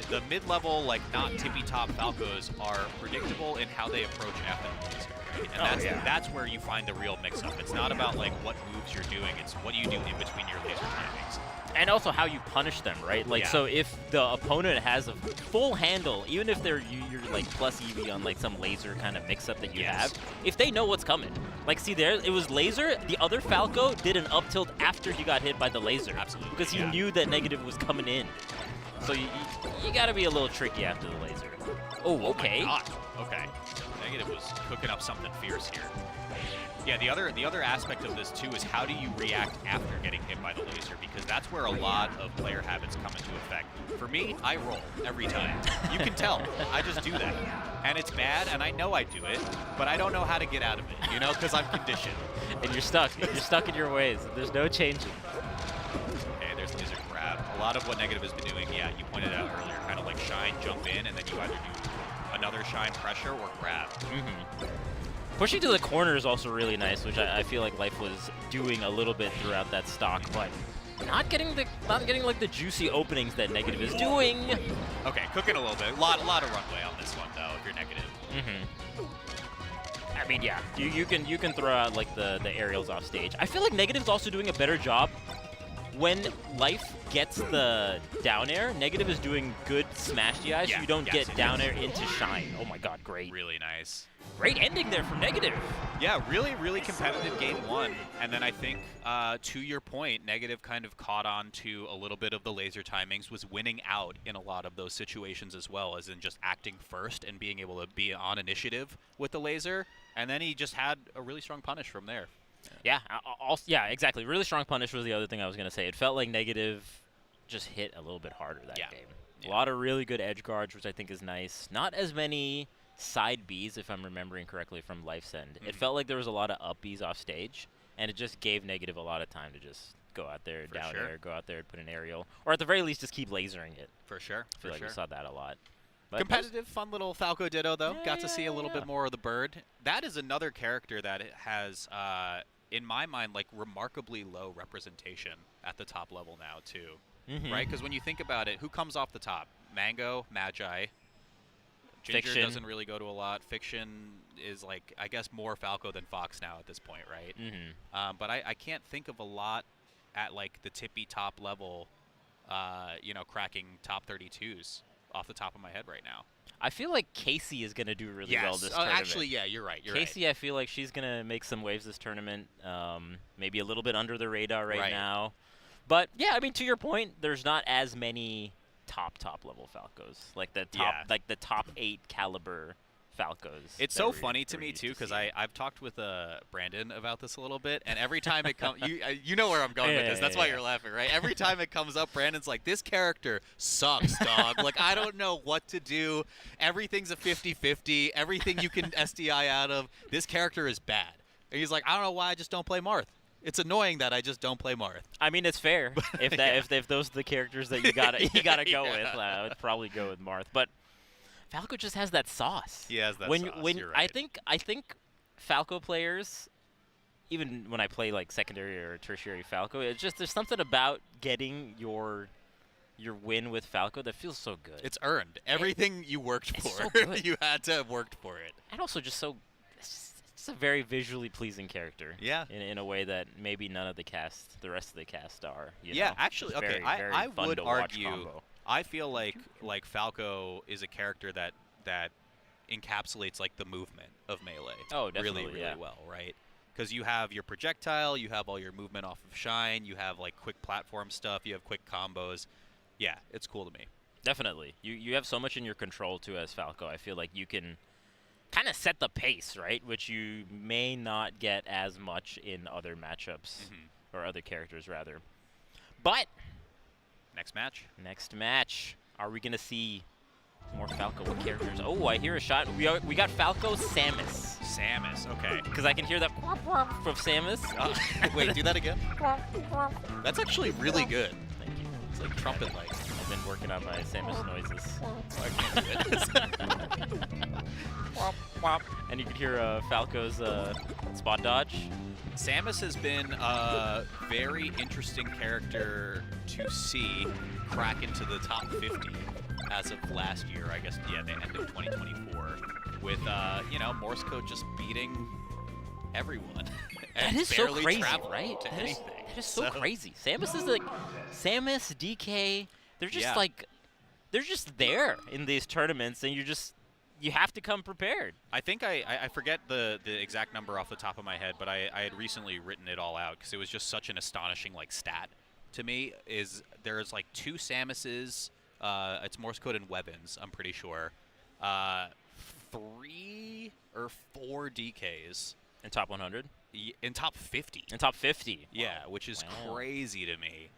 the mid-level, like not tippy-top Falcos are predictable in how they approach F and laser, right? And that's where you find the real mix-up. It's not about like what moves you're doing, it's what you do in between your laser timings. And also how you punish them, right? Like, so if the opponent has a full handle, even if you're like plus EV on like some laser kind of mix-up that you have, if they know what's coming. Like, see there, it was laser. The other Falco did an up tilt after he got hit by the laser. Absolutely. Because he knew that negative was coming in. So you got to be a little tricky after the laser. Oh, okay. Oh my God. Okay. Negative was cooking up something fierce here. Yeah, the other aspect of this too is how do you react after getting hit by the laser, because that's where a lot of player habits come into effect. For me, I roll every time. You can tell. I just do that. And it's bad, and I know I do it, but I don't know how to get out of it, you know, because I'm conditioned. And you're stuck. You're stuck in your ways. There's no changing. Okay, there's laser grab. A lot of what Negative has been doing, yeah, you pointed out earlier, kind of like shine, jump in, and then you either do another shine pressure or grab. Pushing to the corner is also really nice, which I feel like Life was doing a little bit throughout that stock, but not getting like the juicy openings that Negative is doing. Okay, cooking a little bit. A lot of runway on this one though, if you're Negative. I mean, yeah, you can throw out like the aerials off stage. I feel like Negative's also doing a better job when Life gets the down air. Negative is doing good smash DI, so you don't get down air into shine. Oh my God, great. Really nice. Great ending there from Negative. Yeah, really competitive game one. And then I think, to your point, Negative kind of caught on to a little bit of the laser timings, was winning out in a lot of those situations as well, as in just acting first and being able to be on initiative with the laser. And then he just had a really strong punish from there. Yeah, yeah, exactly. Really strong punish was the other thing I was going to say. It felt like Negative just hit a little bit harder that game. A lot of really good edge guards, which I think is nice. Not as many side Bs, if I'm remembering correctly, from Life's end. It felt like there was a lot of up Bs off stage, and it just gave Negative a lot of time to just go out there, down air, go out there and put an aerial, or at the very least just keep lasering it. For sure. I feel like we saw that a lot. But competitive, fun little Falco Ditto, though. Got to see a little bit more of the bird. That is another character that has, in my mind, like remarkably low representation at the top level now, too. Right? Because when you think about it, who comes off the top? Mango, Magi, Ginger Fiction. doesn't really go to a lot. Fiction is like, I guess, more Falco than Fox now at this point, right? Mm-hmm. But I can't think of a lot at like the tippy top level, you know, cracking top 32s off the top of my head right now. I feel like Casey is going to do really well this tournament. Actually, yeah, you're right. Casey, I feel like she's going to make some waves this tournament. Maybe a little bit under the radar right now. But, yeah, I mean, to your point, there's not as many top level Falcos. Like the top 8 caliber Falcos. It's so funny to me, too, because I've talked with Brandon about this a little bit, and every time it comes, you know where I'm going with this. That's why you're laughing, right? Every time it comes up, Brandon's like, this character sucks, dog. Like, I don't know what to do. Everything's a 50-50. Everything you can SDI out of. This character is bad. And he's like, I don't know why I just don't play Marth. It's annoying that I just don't play Marth. I mean, it's fair. If if those are the characters that you gotta go with, I would probably go with Marth. But Falco just has that sauce. He has that sauce. You're right. I think Falco players, even when I play like secondary or tertiary Falco, it's just there's something about getting your win with Falco that feels so good. It's earned. Everything you worked for, so good. you had to have worked for it. And also just so. It's a very visually pleasing character. Yeah. In a way that maybe none of the rest of the cast are. You yeah, know? actually, It's okay. very I fun would to watch argue. combo. I feel like Falco is a character that encapsulates like the movement of Melee. Oh, definitely, really yeah. well, right? Because you have your projectile, you have all your movement off of Shine, you have like quick platform stuff, you have quick combos. Yeah, it's cool to me. Definitely. You have so much in your control too as Falco. I feel like you can kind of set the pace, right? Which you may not get as much in other matchups or other characters rather. But Next match. Are we gonna see more Falco? What characters? Oh, I hear a shot. We got Falco Samus. Samus, okay. Because I can hear that from Samus. Wait, do that again. That's actually really good. Thank you. It's like trumpet-like. I've been working on my Samus noises. I can't do it. And you can hear Falco's spot dodge. Samus has been a very interesting character to see crack into the top 50 as of last year, I guess, yeah, the end of 2024, with, you know, Morse code just beating everyone. That is so crazy, right? That is so So- crazy. Samus is like, Samus, DK, they're just like, they're just there in these tournaments, and you have to come prepared. I think I forget the exact number off the top of my head, but I had recently written it all out because it was just such an astonishing like stat to me. Is there's like 2 Samuses, it's Morse code and Weapons, I'm pretty sure, 3 or 4 DKs In top 100? in top 50. In top 50? Yeah, which is Wow. crazy to me.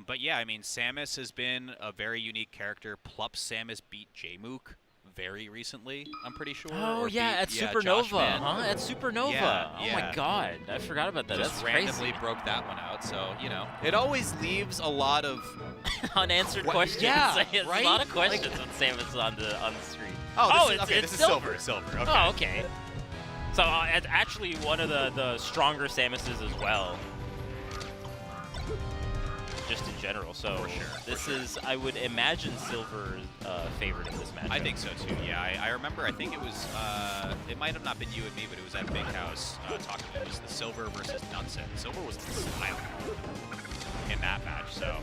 But yeah, I mean, Samus has been a very unique character. Plup Samus beat Jmook very recently, I'm pretty sure. Oh, or yeah, beat, at Josh Supernova, Man. huh? At Supernova. Yeah, Oh, yeah. my God. I forgot about that. Just That's randomly crazy. broke that one out, so, you know. It always leaves a lot of... Unanswered What- questions. yeah, There's right? a lot of Like- questions when Samus on the screen. this it's is silver. Silver, okay. Oh, okay. So it's actually one of the stronger Samuses as well. Just in general. So For sure, this is, I would imagine, Silver's favorite in this match. I think so, too. Yeah, I remember, I think it was, it might have not been you and me, but it was at Big House talking about it was the Silver versus Nunsen. Silver was wild in that match, so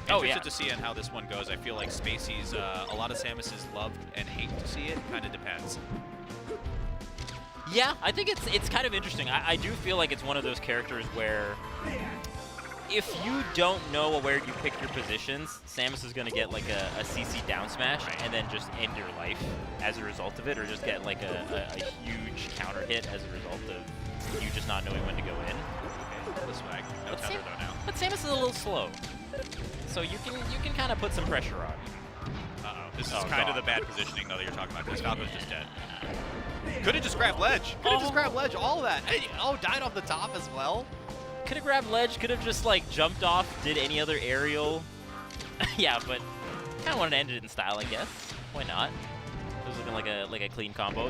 Oh, interested yeah. to see on how this one goes. I feel like Spacey's, a lot of Samus's love and hate to see it. Kind of depends. Yeah, I think it's kind of interesting. I do feel like it's one of those characters where if you don't know where you pick your positions, Samus is going to get like a CC down smash and then just end your life as a result of it, or just get like a huge counter hit as a result of you just not knowing when to go in. Okay, this way. No But tether though now. But Samus is a little slow, so you can kind of put some pressure on. Uh-oh. This is Oh, kind of God. the bad positioning, though, that you're talking about, because Falco's just dead. Could have just grabbed ledge. Could have just grabbed ledge. All of that. Hey, oh, died off the top as well. Could have grabbed ledge, could have just like jumped off, did any other aerial. Yeah, but kind of wanted to end it in style, I guess. Why not? It was looking like a clean combo.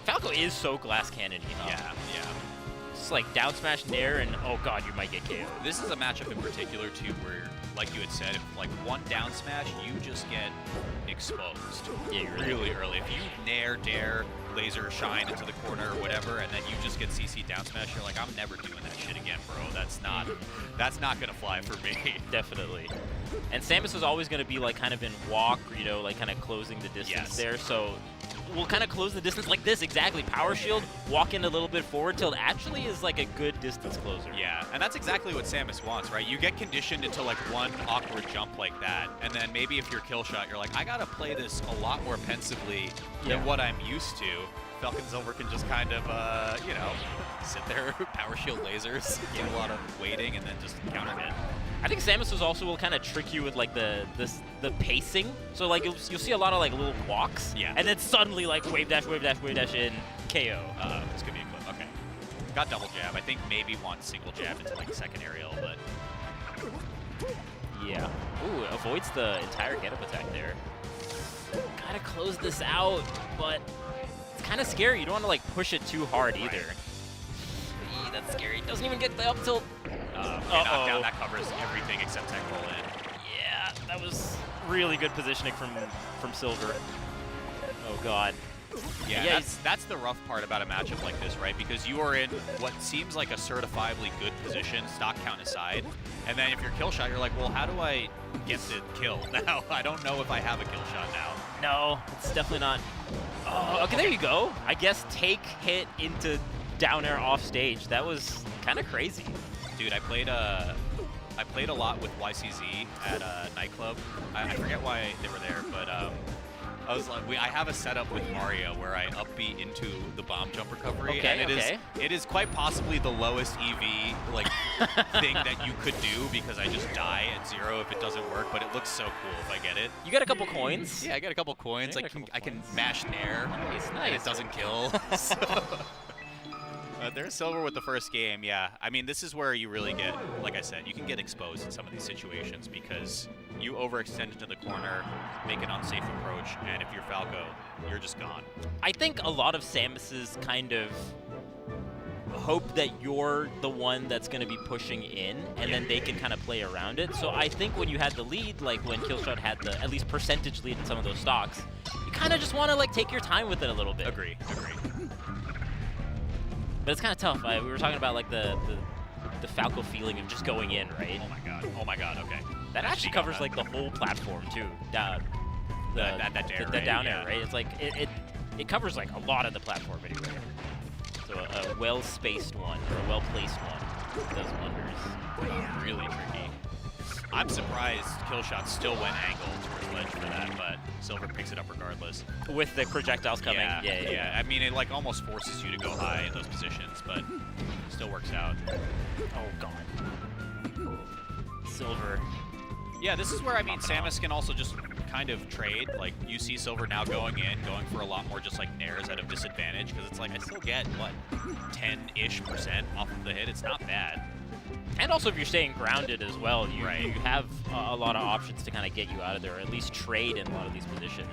Falco is so glass cannon-y, huh? Yeah. just like down smash nair, and oh god, you might get KO. This is a matchup in particular, too, where, like you had said, if like one down smash, you just get exposed Yeah, you're really early. If you nair, dare, laser, shine into the corner or whatever, and then you just get CC down smash, you're like, I'm never doing that shit again, bro. That's not gonna fly for me. Definitely. And Samus is always going to be like kind of in walk, you know, like kind of closing the distance Yes. there. So we'll kind of close the distance like this, exactly. Power shield, walk in a little bit forward till it actually is like a good distance closer. Yeah, and that's exactly what Samus wants, right? You get conditioned into like one awkward jump like that, and then maybe if you're kill shot, you're like, I gotta play this a lot more pensively Yeah. than what I'm used to. Falcon Silver can just kind of, you know, sit there, power shield lasers, do a lot of waiting, and then just counter hit. I think Samus was also will kind of trick you with like the pacing. So like you'll see a lot of like little walks, Yeah. and then suddenly like wave dash, wave dash, wave dash in KO. This could be a clip. Okay. Got double jab. I think maybe want single jab into like second aerial, but Yeah. Ooh, avoids the entire get up attack there. Gotta close this out, but it's kind of scary. You don't want to like push it too hard either. Eee, that's scary. Doesn't even get the up tilt. knockdown, that covers everything except tech roll in. Yeah, that was really good positioning from Silver. Oh god. Yeah, Yeah, that's the rough part about a matchup like this, right? Because you are in what seems like a certifiably good position, stock count aside, and then if you're kill shot, you're like, well, how do I get the kill now? I don't know if I have a kill shot now. No, it's definitely not. Oh, okay, there you go. I guess take hit into down air off stage. That was kind of crazy. Dude, I played a lot with YCZ at a nightclub. I forget why they were there, but I was like, I have a setup with Mario where I up B into the bomb jump recovery, Okay, and it is quite possibly the lowest EV like thing that you could do because I just die at 0 if it doesn't work. But it looks so cool if I get it. You got a couple coins. Yeah, I got a couple coins. Yeah, you got a couple I can coins. mash nair, Nice, and nice. it doesn't kill. So, there's Silver with the first game. Yeah, I mean, this is where you really get, like I said, you can get exposed in some of these situations because you overextend into the corner, make an unsafe approach, and if you're Falco, you're just gone. I think a lot of Samus's kind of hope that you're the one that's going to be pushing in, and then they can kind of play around it. So I think when you had the lead, like when Killshot had the at least percentage lead in some of those stocks, you kind of just want to like take your time with it a little bit. Agree. But it's kind of tough. We were talking about like the Falco feeling of just going in, right? Oh my god, okay. That actually covers like the whole platform too. That dare, the right? down air, Yeah. right? It's like it covers like a lot of the platform anyway. So a well-spaced one or a well-placed one does wonders. Really tricky. I'm surprised Killshot still went angle towards ledge for that, but Silver picks it up regardless. With the projectiles coming, Yeah. I mean, it like almost forces you to go high in those positions, but still works out. Oh god. Silver. Yeah, this is where, I mean, Samus can also just kind of trade. Like, you see Silver now going for a lot more just like nairs at a disadvantage, because it's like, I still get, what, 10-ish% off of the hit. It's not bad. And also, if you're staying grounded as well, you Right. you have a lot of options to kind of get you out of there, or at least trade in a lot of these positions.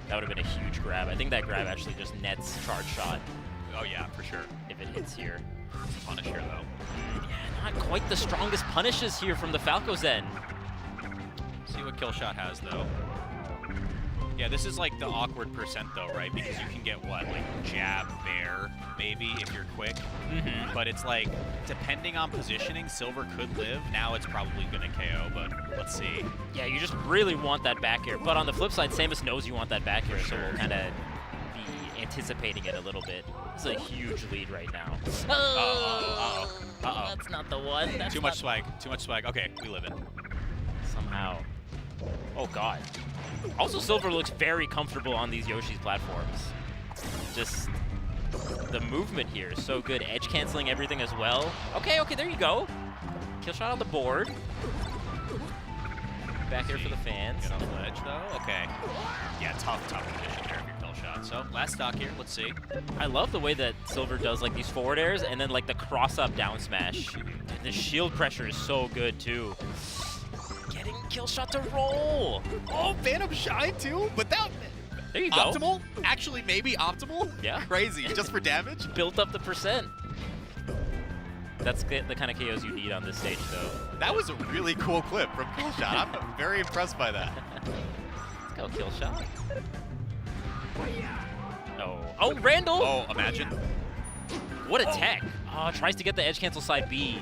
That would have been a huge grab. I think that grab actually just nets charge shot Oh, yeah, for sure. if it hits here. Punish here, though. Yeah, not quite the strongest punishes here from the Falco's end. See what Killshot has, though. Yeah, this is like the awkward percent, though, right? Because you can get, what, like jab there, maybe, if you're quick. Mm-hmm. But it's like, depending on positioning, Silver could live. Now it's probably going to KO, but let's see. Yeah, you just really want that back air. But on the flip side, Samus knows you want that back air, so we'll kind of be anticipating it a little bit. This is a huge lead right now. Uh-oh. That's not the one. That's Too much swag. Okay, we live it. Somehow. Oh, God. Also, Silver looks very comfortable on these Yoshi's platforms. Just the movement here is so good. Edge canceling everything as well. Okay, there you go. Kill shot on the board. Back here for the fans. Get off the edge, though. Okay. Yeah, tough position there if you're Killshot. So, last stock here. Let's see. I love the way that Silver does like these forward airs and then like the cross-up down smash. The shield pressure is so good too. Getting Killshot to roll. Oh, Phantom Shine, too? But that... There you go. Optimal? Actually, maybe optimal? Yeah. Crazy. Just for damage? Built up the percent. That's the kind of KOs you need on this stage, though. That was a really cool clip from Killshot. I'm very impressed by that. Let's go, Killshot. Oh, Randall! Oh, imagine. What a tech! Oh, tries to get the edge cancel side B.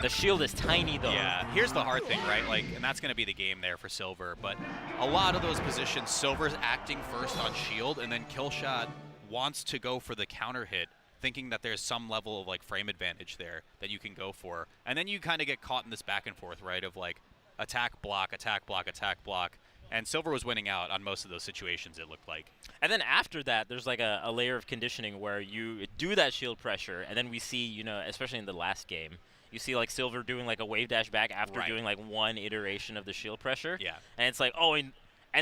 The shield is tiny, though. Yeah, here's the hard thing, right? Like, and that's going to be the game there for Silver. But a lot of those positions, Silver's acting first on shield, and then Killshot wants to go for the counter hit, thinking that there's some level of like frame advantage there that you can go for. And then you kind of get caught in this back and forth, right? Of like attack, block, attack, block, attack, block. And Silver was winning out on most of those situations, it looked like. And then after that, there's like a layer of conditioning where you do that shield pressure, and then we see, you know, especially in the last game, you see like Silver doing like a wave dash back after Right. doing like one iteration of the shield pressure. Yeah. And it's like, oh, and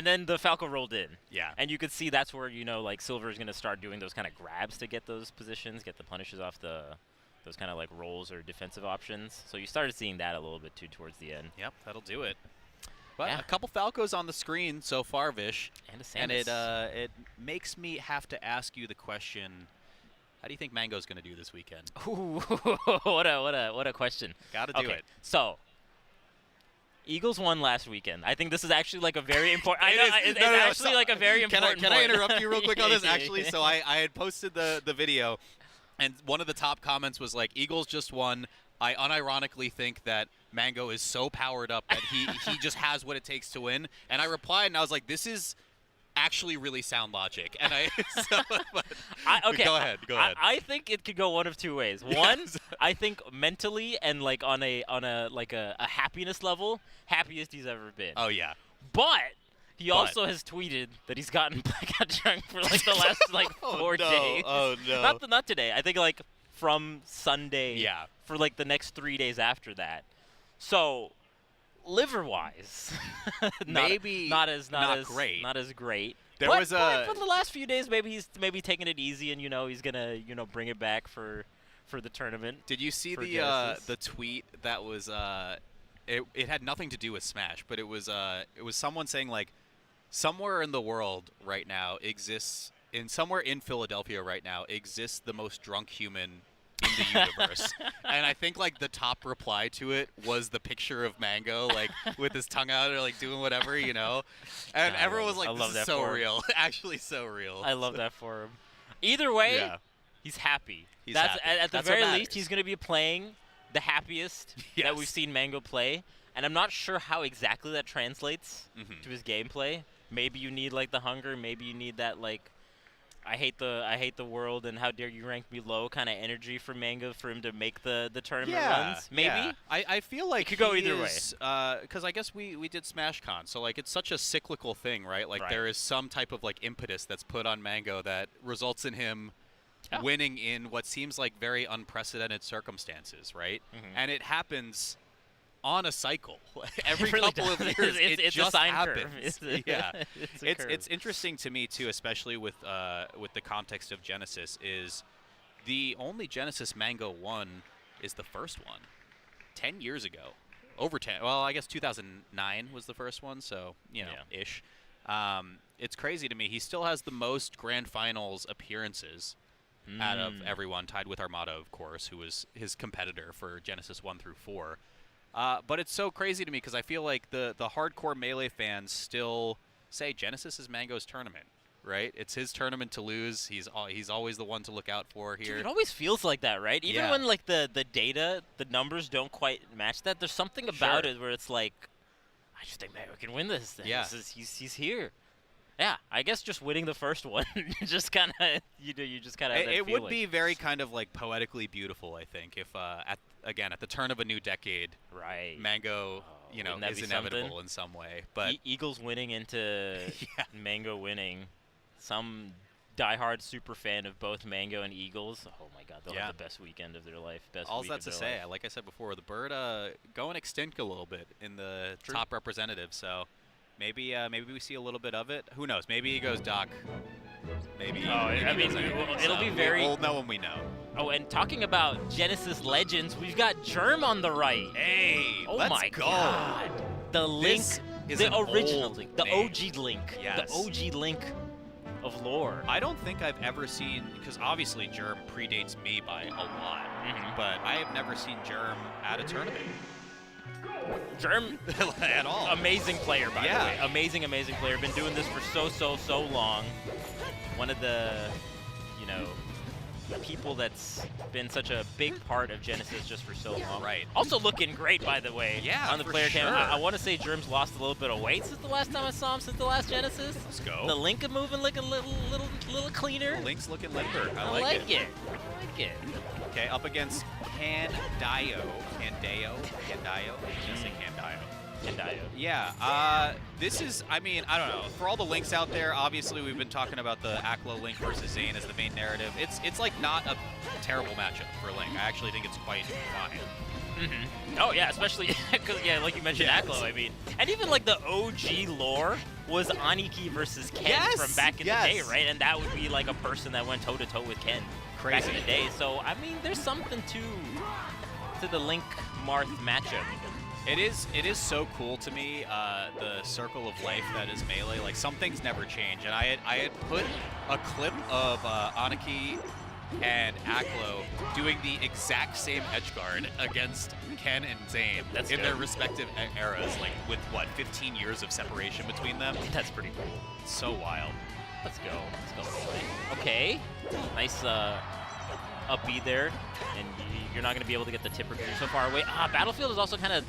then the Falco rolled in. Yeah. And you could see that's where, you know, like Silver is going to start doing those kind of grabs to get those positions, get the punishes off those kind of like rolls or defensive options. So you started seeing that a little bit too towards the end. Yep, that'll do it. But Yeah. a couple Falcos on the screen so far, Vish. And a And Samus. it makes me have to ask you the question, how do you think Mango's going to do this weekend? Ooh, what a question. Got to do Okay, it. so Eagles won last weekend. I think this is actually like a very important. I It know is- it's no, no, no, actually so- like a very important. Can I point. interrupt you real quick on this? Yeah, Actually, yeah. so I had posted the video, and one of the top comments was like, Eagles just won. I unironically think that Mango is so powered up that he just has what it takes to win. And I replied, and I was like, this is actually really sound logic. And go ahead. I think it could go one of two ways. One, I think mentally and like on a happiness level, happiest he's ever been. Oh yeah. But he also has tweeted that he's gotten blackout drunk for like the last like 4 days. Oh no. Not today. I think like from Sunday. Yeah. For like the next 3 days after that. So, liver-wise, Maybe not as great. Not as great. There but, was but for the last few days, maybe he's taking it easy, and he's gonna bring it back for the tournament. Did you see for the Genesis. tweet that was it had nothing to do with Smash, but it was someone saying like somewhere in the world right now somewhere in Philadelphia right now exists the most drunk human in the universe. And I think like the top reply to it was the picture of Mango like with his tongue out or like doing whatever, And God, everyone was I like, love this is that so for him. real. Actually so real. I love that for him. Either way, Yeah. he's happy. He's That's happy. at the That's what very least, matters. he's gonna be playing the happiest that we've Yes. seen Mango play, and I'm not sure how exactly that translates Mhm. to his gameplay. Maybe you need like the hunger. Maybe you need that like, I hate the world and how dare you rank me low kind of energy for Mango for him to make the tournament runs. Maybe. Yeah. I feel like could go he either way. is, because I guess we did SmashCon, so like it's such a cyclical thing, right? Like Right. there is some type of like impetus that's put on Mango that results in him Yeah. winning in what seems like very unprecedented circumstances, right? Mhm. And it happens on a cycle. Every It really couple of does. years, it's it just a sine happens. curve. It's a- Yeah. it's a curve. It's interesting to me too, especially with the context of Genesis, is the only Genesis Mango won is the first one 10 years ago. Over 10. Well, I guess 2009 was the first one, so, ish. It's crazy to me. He still has the most grand finals appearances out of everyone, tied with Armada, of course, who was his competitor for Genesis 1 through 4. But it's so crazy to me because I feel like the hardcore Melee fans still say Genesis is Mango's tournament, right? It's his tournament to lose. He's always the one to look out for here. Dude, it always feels like that, right? Even Yeah. when like the data, the numbers don't quite match that. There's something about Sure. it where it's like, I just think Mango can win this thing. Yeah. He's here. Yeah, I guess just winning the first one, just kind of you just kind of. It would be very kind of like poetically beautiful, I think, if at the turn of a new decade, right. Mango, wouldn't that is be inevitable something? in some way. But Eagles winning into Yeah. Mango winning. Some diehard super fan of both Mango and Eagles. Oh my God, they'll Yeah. have the best weekend of their life. Best all week that of to their say, life. like I said before, the bird going extinct a little bit in the True. top representative. So maybe we see a little bit of it. Who knows? Maybe he goes Doc. Maybe. Oh, maybe I he mean, doesn't. it'll be So very- We'll know when we know. Oh, and talking about Genesis Legends, we've got Germ on the right. Hey, Oh let's my go. God. The Link, This is the an original old Link, the name. OG Link. Yes. The OG Link. of lore. I don't think I've ever seen, because obviously Germ predates me by a lot, but I have never seen Germ at a tournament Germ, at all. amazing player, by the Yeah. way. Amazing, amazing player. Been doing this for so long. One of the, you know, people that's been such a big part of Genesis just for so long. Right. Also looking great, by the way. Yeah, on the for player cam. sure. I want to say Germ's lost a little bit of weight since the last time I saw him, since the last Genesis. Let's go. The Link is moving like a little cleaner. Link's looking limber. I I like it. I like it. Okay, up against Candayo. I'm gonna say Candayo. Kendayo. Yeah, this is, I mean, I don't know. For all the Links out there, obviously we've been talking about the Aklo Link versus Zane as the main narrative. It's like not a terrible matchup for Link. I actually think it's quite fine. Oh yeah, especially because yeah, like you mentioned, Yes. Aklo. I mean, and even like the OG lore was Aniki versus Ken Yes, from back in the yes. day, right? And that would be like a person that went toe to toe with Ken back in the day. So I mean, there's something to the Link Marth matchup. It is so cool to me, the circle of life that is Melee. Like, some things never change. And I had put a clip of Aniki and Aklo doing the exact same edge guard against Ken and Zane That's in good. their respective eras, like with what, 15 years of separation between them. That's pretty cool. It's so wild. Let's go. Okay, nice up B there, and you're not going to be able to get the tipper because you're so far away. Battlefield is also kind of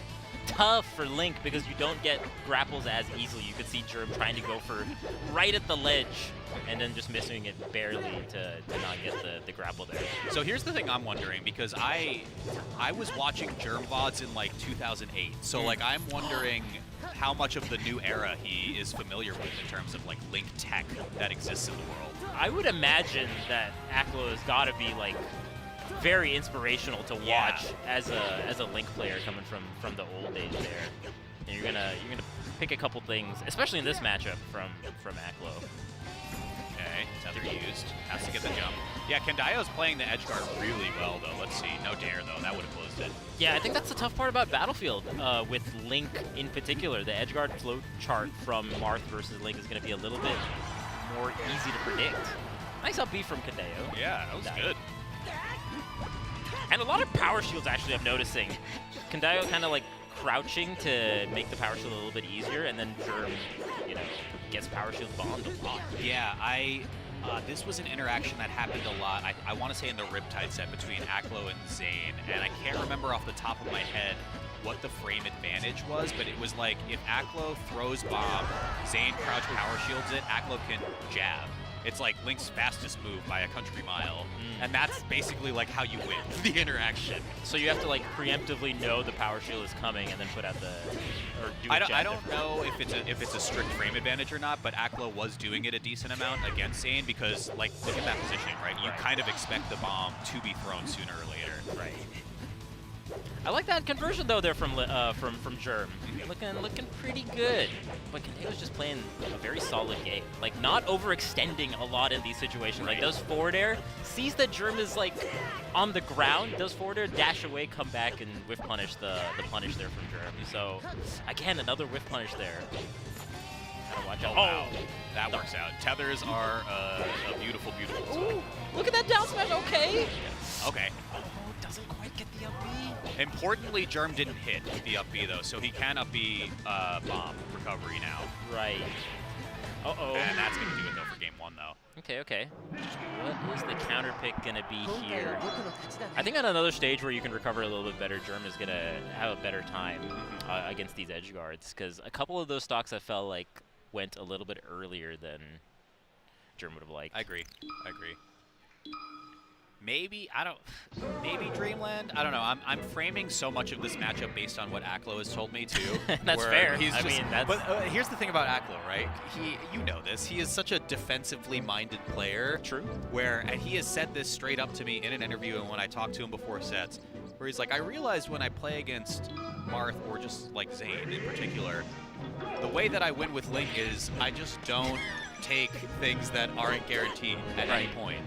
tough for Link because you don't get grapples as easily. You could see Germ trying to go for right at the ledge and then just missing it barely to not get the grapple there. So here's the thing I'm wondering, because I was watching Germ VODs in like 2008. So like I'm wondering how much of the new era he is familiar with in terms of like Link tech that exists in the world. I would imagine that Aklo has got to be like very inspirational to watch Yeah. as a Link player coming from the old days there. And you're gonna pick a couple things, especially in this matchup from Aklo. Okay, tether used. Has to get the jump. Yeah, Kendayo's playing the edge guard really well though. Let's see. No dare though. That would have closed it. Yeah, I think that's the tough part about Battlefield with Link in particular. The edge guard flow chart from Marth versus Link is going to be a little bit more easy to predict. Nice up B from Kendayo. Yeah, that was good. And a lot of power shields, actually, I'm noticing. Kendayo kind of like crouching to make the power shield a little bit easier, and then Germ, you know, gets power shield bombed a lot. Yeah, this was an interaction that happened a lot. I want to say in the Riptide set between Aklo and Zane, and I can't remember off the top of my head what the frame advantage was, but it was like if Aklo throws bomb, Zane crouch power shields it, Aklo can jab. It's like Link's fastest move by a country mile, and that's basically like how you win the interaction. So you have to like preemptively know the power shield is coming and then put out the or do. I don't know if it's a strict frame advantage or not, but Aklo was doing it a decent amount against Zane because like look at that positioning, right? You kind of expect the bomb to be thrown sooner or later. Right. I like that conversion though there from Germ. Looking pretty good. But Kendayo's just playing a very solid game. Like not overextending a lot in these situations. Like does forward air, sees that Germ is like on the ground, does forward air, dash away, come back and whiff punish the punish there from Germ. So again another whiff punish there. Gotta watch out. Oh, wow. That works out. Tethers are a beautiful, beautiful tool. Ooh, look at that down smash, okay. Okay. Oh, doesn't quite get the up B. Importantly, Germ didn't hit the up B though, so he can up B bomb recovery now. Right. Uh-oh. And that's gonna do it though for game one though. Okay. What is the counter pick gonna be here? I think on another stage where you can recover a little bit better, Germ is gonna have a better time against these edge guards, because a couple of those stocks I felt like went a little bit earlier than Germ would have liked. I agree. Maybe Dreamland. I don't know. I'm framing so much of this matchup based on what Aklo has told me too. That's where fair. He's I just, mean, that's... But here's the thing about Aklo, right? You know this. He is such a defensively minded player. True. And he has said this straight up to me in an interview and when I talked to him before sets, where he's like, I realized when I play against Marth or just like Zane in particular, the way that I win with Link is I just don't take things that aren't guaranteed at any point.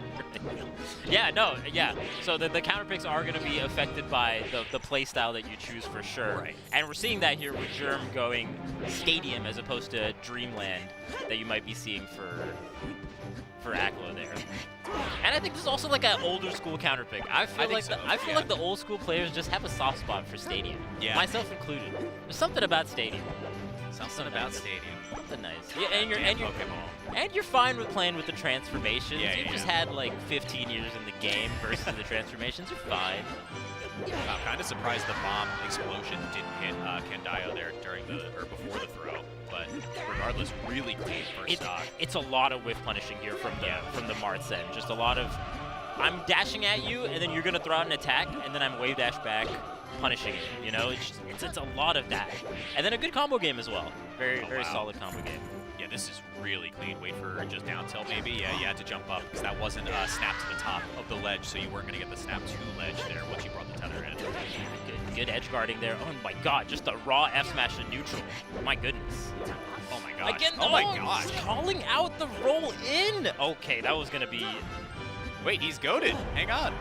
Yeah. So the counter picks are going to be affected by the play style that you choose for sure. Right. And we're seeing that here with Germ going Stadium as opposed to Dreamland that you might be seeing for And I think this is also like an older school counter pick. I feel think like so, I feel yeah. like the old school players just have a soft spot for Stadium. Yeah. Myself included. There's something about Stadium. Something about nice. Stadium. Something nice. Yeah, and you're Pokeball. and you're fine with playing with the transformations. Yeah, You've yeah, just yeah. had like 15 years in the game versus the transformations. You're fine. I'm kind of surprised the bomb explosion didn't hit Candayo there during or before the throw. But regardless, really clean first stock. It's a lot of whiff punishing here from the Marth's end. Just a lot of, I'm dashing at you, and then you're gonna throw out an attack, and then I'm wave dash back, punishing it. You know, it's a lot of that, and then a good combo game as well. Very wow. solid combo game. Yeah, this is really clean. Wait for just down tilt maybe. Yeah, you had to jump up because that wasn't a snap to the top of the ledge, so you weren't going to get the snap to ledge there once you brought the tether in. Good edge guarding there. Oh my god, just a raw F smash to neutral. My goodness. Oh my gosh. Again, oh my gosh. calling out the roll in. Okay, that was going to be. Wait, he's goated. Hang on.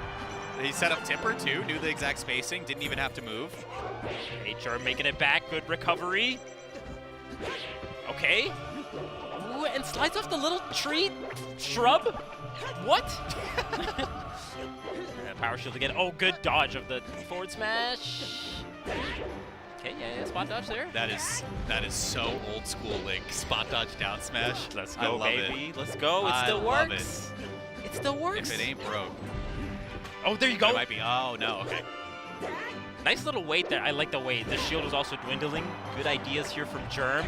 He set up Tipper too, knew the exact spacing, didn't even have to move. HR making it back. Good recovery. Okay. Ooh, and slides off the little tree shrub. What? Power shield again. Oh, good dodge of the forward smash. Okay, yeah, spot dodge there. That is so old school Link. Spot dodge down smash. Let's I go, love baby. It. Let's go. It I still love works. It still works. If it ain't broke. Oh, there you It go. might be. Oh no. Okay. Nice little weight there. I like the weight. The shield was also dwindling. Good ideas here from Germ.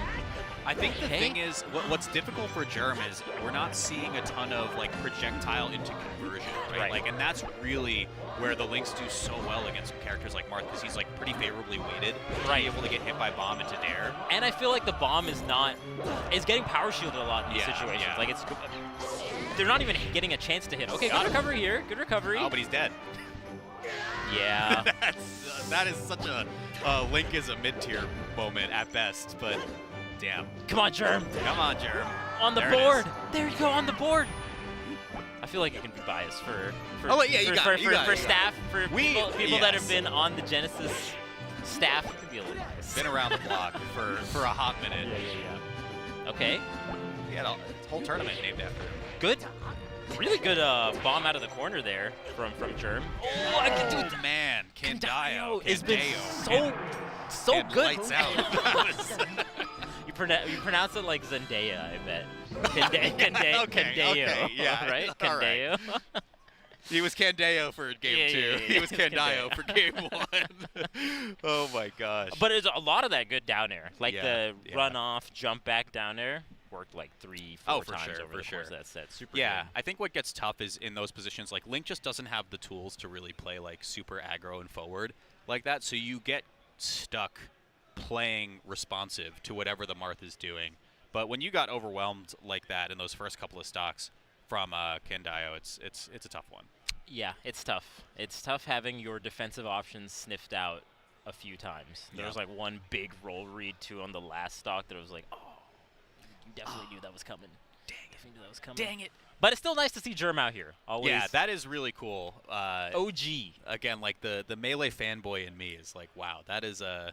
I think the Okay. thing is, what's difficult for Germ is we're not seeing a ton of like projectile into conversion, right? Right. Like, and that's really where the Lynx do so well against characters like Marth because he's like pretty favorably weighted, Right. able to get hit by bomb into dare. And I feel like the bomb is getting power shielded a lot in these Yeah, situations. yeah. Like they're not even getting a chance to hit. Okay, good recovery here. Good recovery. Oh, but he's dead. Yeah. that is such a Link is a mid-tier moment at best, but damn. Come on, Germ. Come on, Germ. On the There it board. is. There you go, on the board. I feel like it can be biased for Oh, yeah, you got it, you got it, you got staff, for people that have yes. been on the Genesis staff. It can be a little biased. Been around the block for a hot minute. Yeah. Okay. He had a whole tournament named after him. Good. Really good bomb out of the corner there from Germ. Oh, I can do Oh man, Candayo has been so and good. Lights out. You pronounce it like Zendaya, I bet. Candayo, okay, yeah, right? all right. Candayo. He was Candayo for game Yeah, 2. yeah, He yeah. was Candayo for game 1. Oh my gosh. But it's a lot of that good down air, like Yeah, the yeah. run off, jump back down air. Worked like 3-4 Oh, for times sure, over for the sure. course of that set. Super Yeah, good. I think what gets tough is in those positions, like Link just doesn't have the tools to really play like super aggro and forward like that, so you get stuck playing responsive to whatever the Marth is doing. But when you got overwhelmed like that in those first couple of stocks from Candayo, it's a tough one. Yeah, it's tough. It's tough having your defensive options sniffed out a few times. There Yeah. was like one big roll read too on the last stock that was like, oh, you definitely knew that was coming. Definitely knew that was coming. Dang it. But it's still nice to see Germ out here. Always. Yeah, that is really cool. OG. Again, like the Melee fanboy in me is like, wow, that is a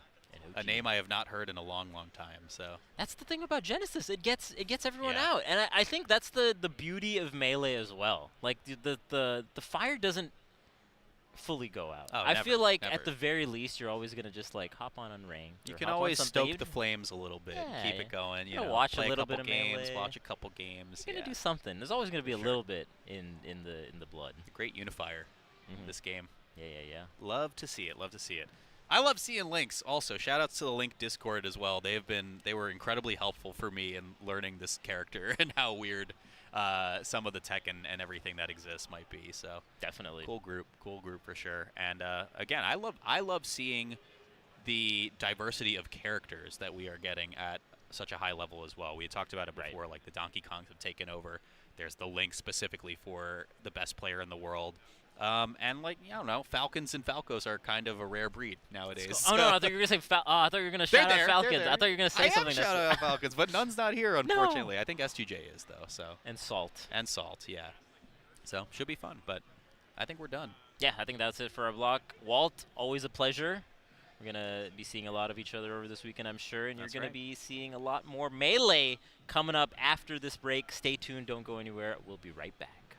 name I have not heard in a long time. So That's the thing about Genesis. It gets everyone Yeah. out, and I think that's the beauty of Melee as well. Like the fire doesn't fully go out. Oh, I never, feel like never. at the very least you're always gonna just like hop on Unranked. you or can hop on always something. stoke the flames a little bit, Yeah, keep yeah. it going. You Gotta know, watch a play little couple bit of games, Melee. watch a couple games. You're gonna Yeah. do something. There's always gonna be a sure. little bit in the blood. Great unifier, Mhm. this game. Yeah. Love to see it. Love to see it. I love seeing Lynx also. Shout outs to the Link Discord as well. They were incredibly helpful for me in learning this character and how weird some of the tech and everything that exists might be. So Definitely. cool group for sure. And again, I love seeing the diversity of characters that we are getting at such a high level as well. We had talked about it before, like the Donkey Kongs have taken over. There's the Link specifically for the best player in the world. And like, I don't know, Falcons and Falcos are kind of a rare breed nowadays. Oh no, I thought you were gonna say. I thought you were gonna shout out Falcons. I thought you were gonna say something. I am shout out Falcons, but none's not here, unfortunately. I think S2J is though. So And Salt. and Salt, yeah. So should be fun, but I think we're done. Yeah, I think that's it for our block. Walt, always a pleasure. We're going to be seeing a lot of each other over this weekend, I'm sure, and That's you're going right. to be seeing a lot more Melee coming up after this break. Stay tuned. Don't go anywhere. We'll be right back.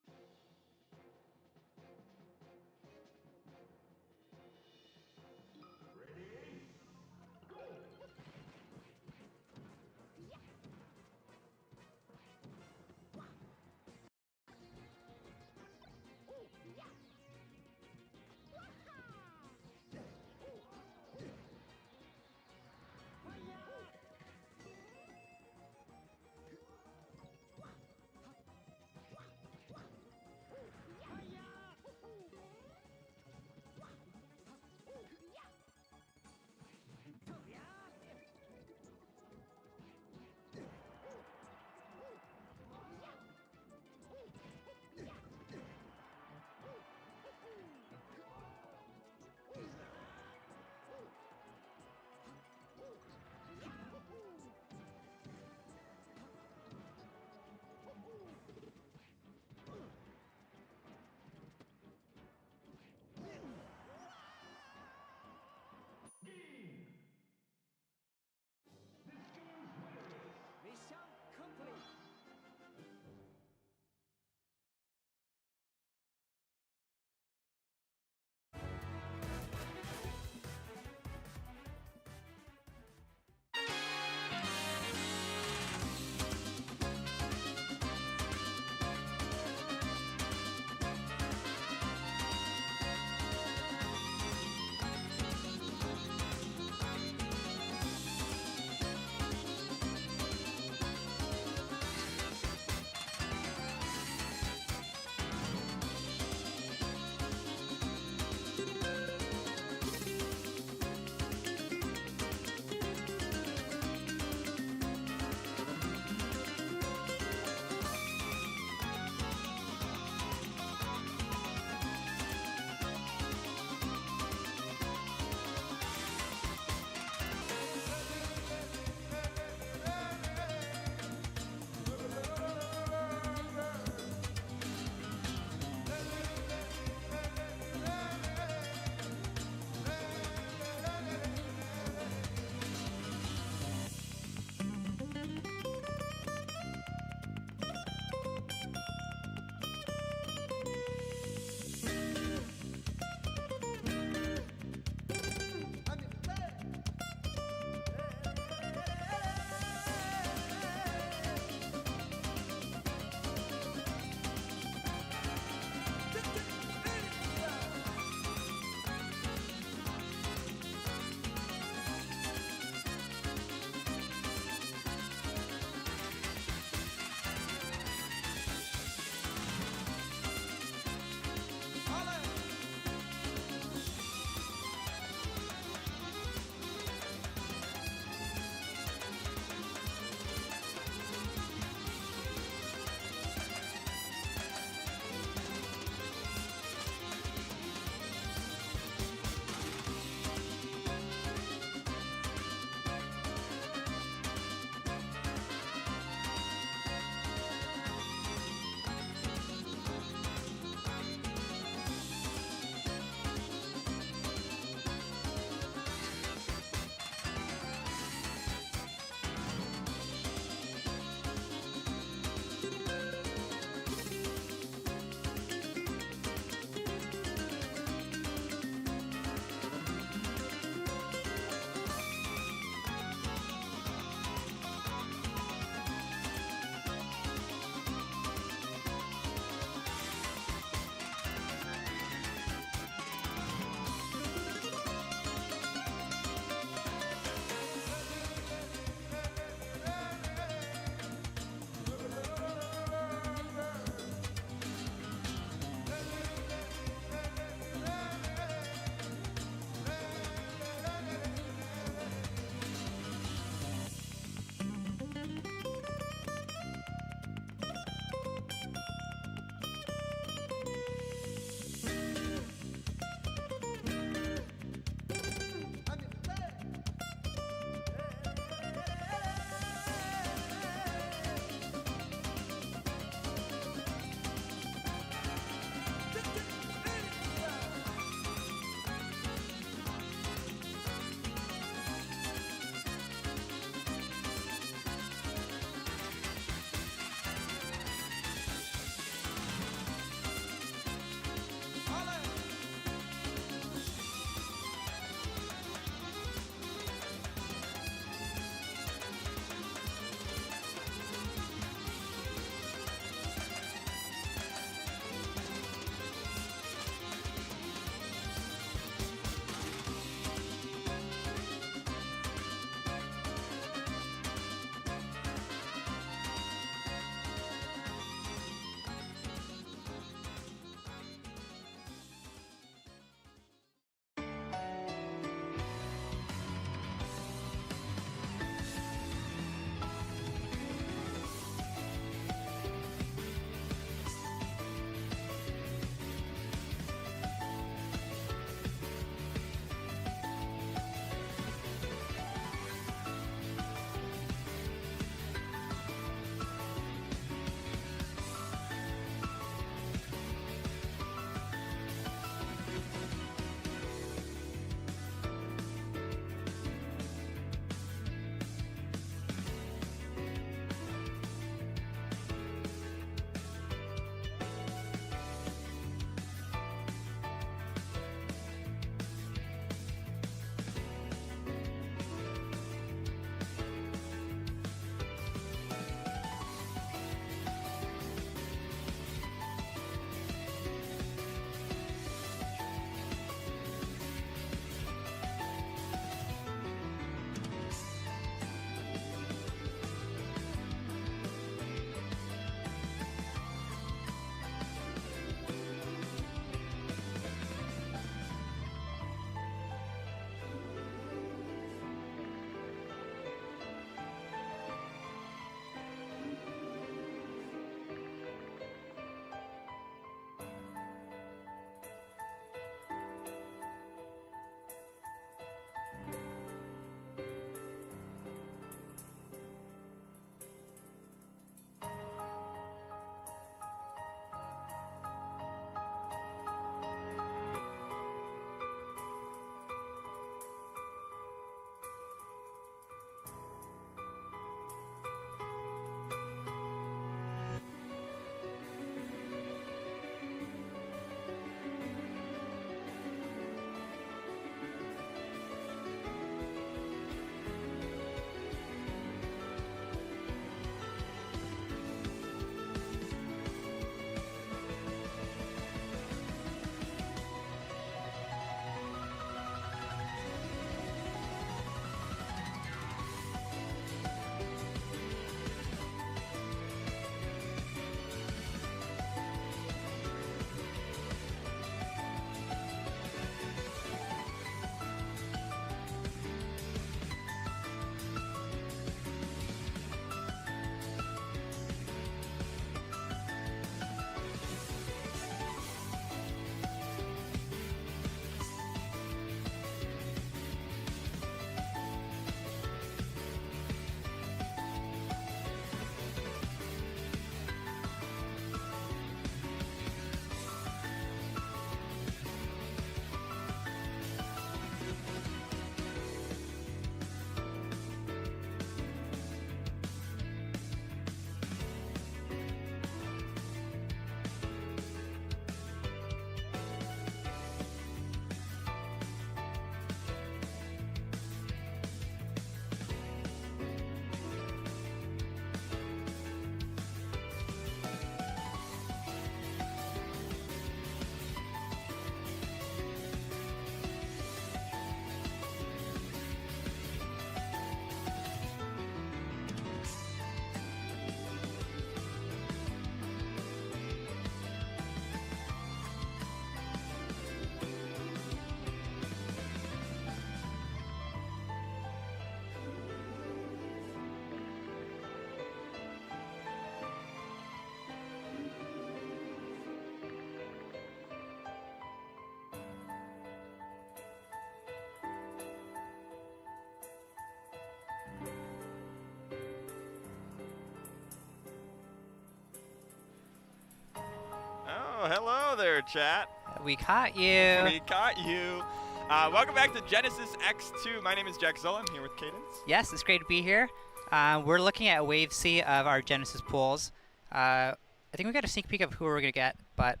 there, chat. We caught you. We caught you. Welcome back to Genesis X2. My name is Jack Zola. I'm here with Cadence. Yes, it's great to be here. We're looking at Wave C of our Genesis pools. I think we got a sneak peek of who we're gonna get, but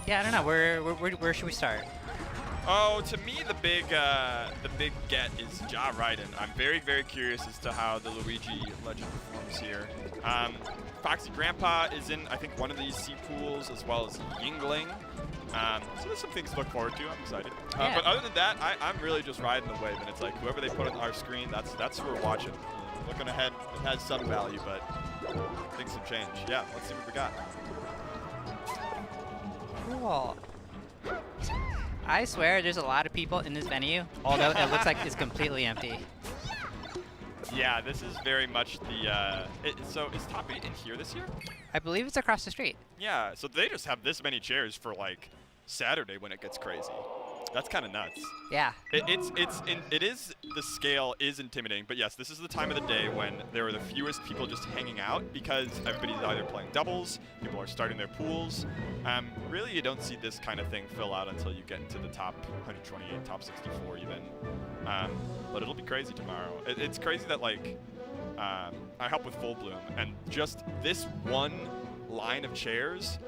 yeah, I don't know. Where should we start? Oh, to me, the big get is Ja Raiden. I'm very, very curious as to how the Luigi legend performs here. Foxy Grandpa is in, I think, one of these C pools, as well as Yingling. So there's some things to look forward to. I'm excited. Yeah. But other than that, I'm really just riding the wave, and it's like whoever they put on our screen, that's who we're watching. Looking ahead, it has some value, but things have changed. Yeah, let's see what we got. Cool. I swear there's a lot of people in this venue, although it looks like it's completely empty. Yeah, this is very much the. So is Top 8 in here this year? I believe it's across the street. Yeah, so they just have this many chairs for like Saturday when it gets crazy. That's kind of nuts. Yeah. The scale is intimidating, but yes, this is the time of the day when there are the fewest people just hanging out because everybody's either playing doubles, people are starting their pools. Really, you don't see this kind of thing fill out until you get into the top 128, top 64 even. But it'll be crazy tomorrow. It's crazy that like I help with Full Bloom, and just this one line of chairs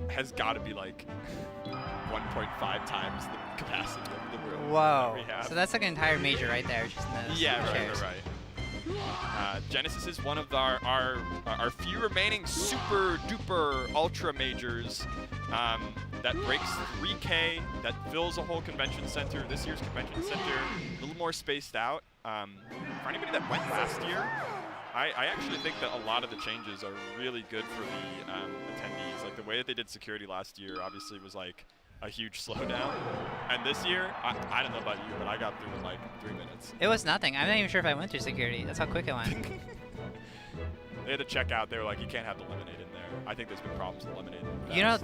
has got to be like 1.5 times the capacity of the room. Whoa. We have. So that's like an entire major right there, just in those Yeah, chairs. right. Genesis is one of our few remaining super duper ultra majors that breaks 3K, that fills a whole convention center. This year's convention center, a little more spaced out. For anybody that went last year, I actually think that a lot of the changes are really good for the attendees. Like the way that they did security last year obviously was like a huge slowdown. And this year, I don't know about you, but I got through in like 3 minutes. It was nothing. I'm not even sure if I went through security. That's how quick it went. They had to check out. They were like, you can't have the lemonade in there. I think there's been problems with lemonade. You know,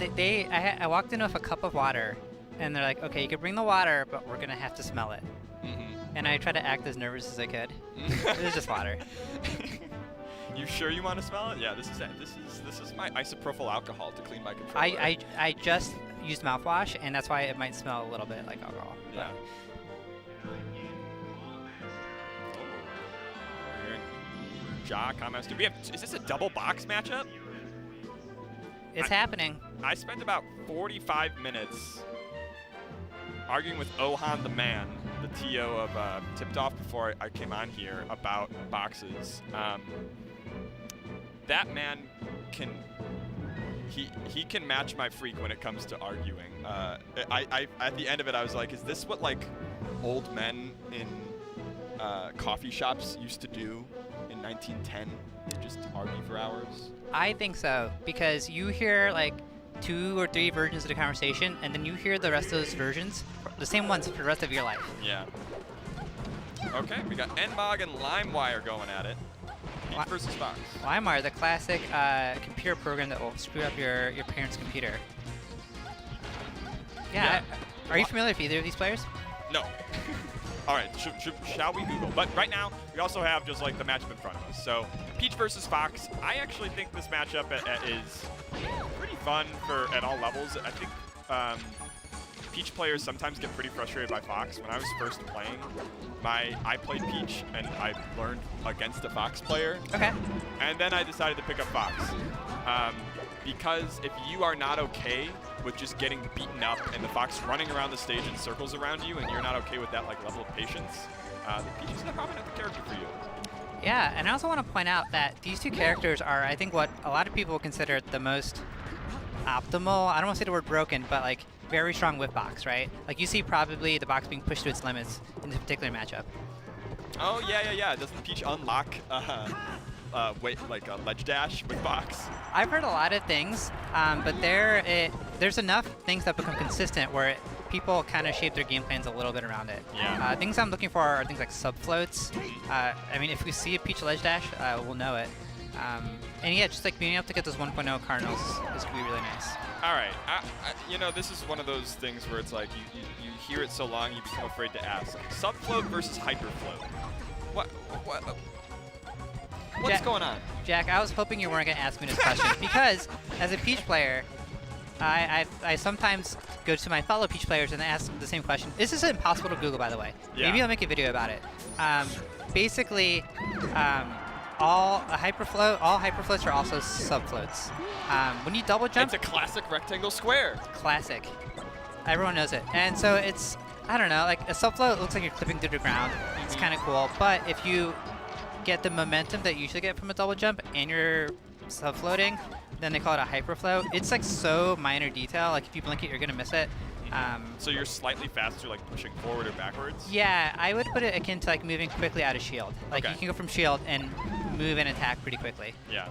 I walked in with a cup of water, and they're like, okay, you can bring the water, but we're gonna have to smell it. And I tried to act as nervous as I could. It was just water. You sure you want to smell it? Yeah, this is my isopropyl alcohol to clean my controller. I just used mouthwash, and that's why it might smell a little bit like alcohol. Yeah. Ja comments. Is this a double box matchup? It's happening. I spent about 45 minutes arguing with Ohan the man, the TO of Tipped Off before I came on here about boxes. That man he can match my freak when it comes to arguing. I at the end of it I was like, is this what like old men in coffee shops used to do in 1910? They just argue for hours? I think so, because you hear like 2 or 3 versions of the conversation, and then you hear the rest of those versions, the same ones for the rest of your life. Yeah. Okay, we got Nmog and LimeWire going at it. Peach versus Fox. LimeWire, the classic computer program that will screw up your parents' computer. Yeah. Are you familiar with either of these players? No. All right, shall we Google? But right now, we also have just like the matchup in front of us. So Peach versus Fox. I actually think this matchup is pretty fun at all levels. I think Peach players sometimes get pretty frustrated by Fox. When I was first playing, I played Peach and I learned against a Fox player. Okay. And then I decided to pick up Fox. Because if you are not okay with just getting beaten up and the Fox running around the stage in circles around you, and you're not okay with that like level of patience, then Peach is probably not the character for you. Yeah, and I also want to point out that these two characters are, I think, what a lot of people consider the most optimal. I don't want to say the word broken, but like very strong whip box, right? Like you see probably the box being pushed to its limits in this particular matchup. Oh yeah. Doesn't Peach unlock like a ledge dash with box? I've heard a lot of things, but there's enough things that become consistent where people kind of shape their game plans a little bit around it. Yeah. Things I'm looking for are things like sub floats. I mean, if we see a Peach ledge dash, we'll know it. And yeah, just like being able to get those 1.0 cardinals is going to be really nice. All right, you know, this is one of those things where it's like you hear it so long you become afraid to ask. Subfloat versus hyperfloat. What's going on? Jack, I was hoping you weren't going to ask me this question because as a Peach player, I sometimes go to my fellow Peach players and ask them the same question. This is impossible to Google, by the way. Yeah. Maybe I'll make a video about it. Basically, all hyperfloats are also subfloats. When you double jump, It's a classic rectangle square. classic. Everyone knows it. And so it's, I don't know, like a subfloat looks like you're clipping through the ground. It's kind of cool. But if you get the momentum that you usually get from a double jump and you're subfloating, then they call it a hyperfloat. It's like so minor detail. Like if you blink it, you're gonna miss it. So you're slightly faster, like pushing forward or backwards? Yeah, I would put it akin to like moving quickly out of shield. Like Okay. you can go from shield and move and attack pretty quickly. Yeah.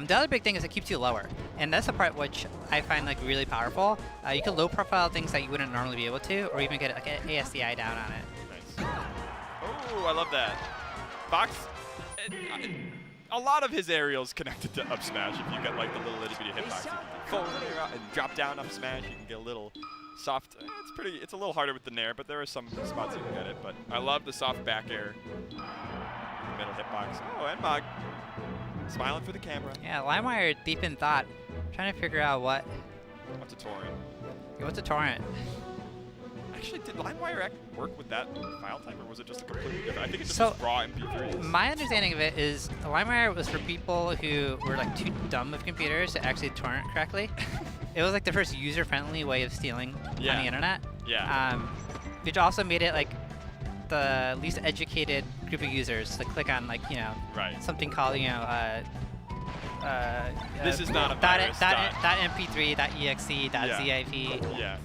The other big thing is it keeps you lower, and that's the part which I find like really powerful. You can low profile things that you wouldn't normally be able to, or even get like an ASDI down on it. Nice. Oh, I love that. Fox, a lot of his aerials connected to up smash. If you get like the little itty bitty hitbox, you can do forward and drop down up smash. You can get a little soft. It's a little harder with the nair, but there are some spots you can get it. But I love the soft back air, middle hitbox. Oh, and Mog smiling for the camera. Yeah, LimeWire deep in thought, trying to figure out what's What's a torrent? a torrent. Actually, did LimeWire work with that file type, or was it just a completely different? I think it's just So, raw MP3s. My understanding of it is LimeWire was for people who were like too dumb with computers to actually torrent correctly. It was like the first user-friendly way of stealing on Yeah. the internet. Yeah. Which also made it like the least educated group of users to click on like, you know, Right. something called, you know, This is not a dot, virus. dot, dot .mp3, dot .exe, dot Yeah. .zip. Yeah.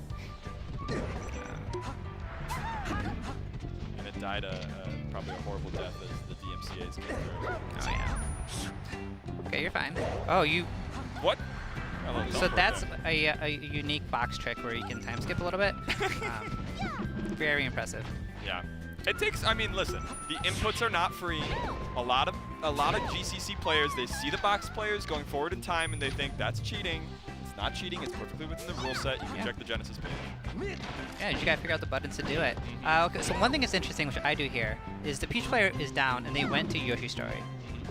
And it died probably a horrible death as the DMCA's came through. Oh yeah. Okay, you're fine. Oh, you. What? I love So teleport that's there. a unique box trick where you can time skip a little bit. Very impressive. Yeah. It takes. I mean, listen. The inputs are not free. A lot of GCC players, they see the box players going forward in time, and they think that's cheating. It's not cheating. It's perfectly within the rule set. You can Yeah. check the Genesis page. Yeah, you just gotta figure out the buttons to do it. Okay, so one thing that's interesting, which I do here, is the Peach player is down and they went to Yoshi Story,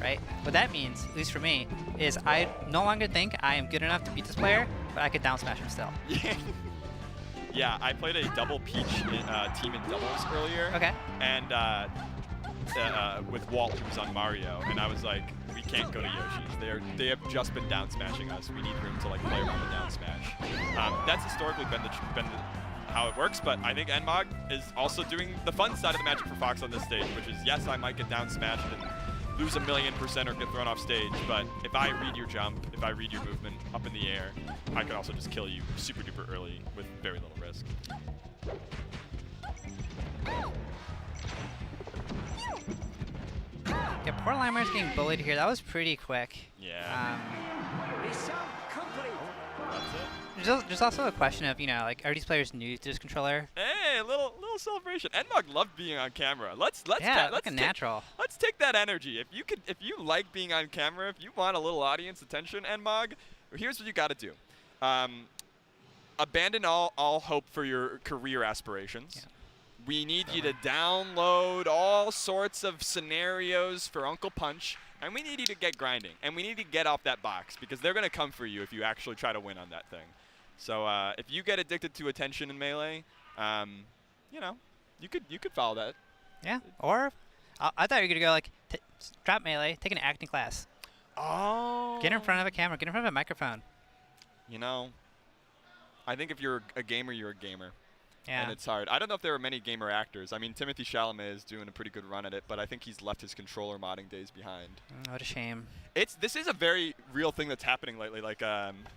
right? What that means, at least for me, is I no longer think I am good enough to beat this player, but I could down smash him still. Yeah, I played a double Peach team in doubles earlier. Okay. And with Walt, who was on Mario, and I was like, we can't go to Yoshi's. They have just been down smashing us. We need room to like play around the down smash. That's historically been how it works, but I think Nmog is also doing the fun side of the magic for Fox on this stage, which is yes, I might get down smashed and lose 1,000,000% or get thrown off stage, but if I read your jump, if I read your movement up in the air, I could also just kill you super duper early with very little risk. Yeah, poor Limer's getting bullied here. That was pretty quick. Yeah. That's it. There's also a question of, you know, like, are these players new to this controller? Hey, a little celebration. Nmog loved being on camera. Let's Yeah, let's like a take- natural. Let's take that energy. If you like being on camera, if you want a little audience attention, Nmog, here's what you got to do. Abandon all hope for your career aspirations. Yeah. We need you to download all sorts of scenarios for Uncle Punch, and we need you to get grinding, and we need to get off that box because they're gonna come for you if you actually try to win on that thing. So if you get addicted to attention in Melee, you know, you could follow that. Yeah. Or, I thought you were gonna go like, drop Melee, take an acting class, Oh. get in front of a camera, get in front of a microphone. You know, I think if you're a gamer, you're a gamer. Yeah. And it's hard. I don't know if there are many gamer actors. I mean, Timothy Chalamet is doing a pretty good run at it, but I think he's left his controller modding days behind. What a shame. This is a very real thing that's happening lately. Like,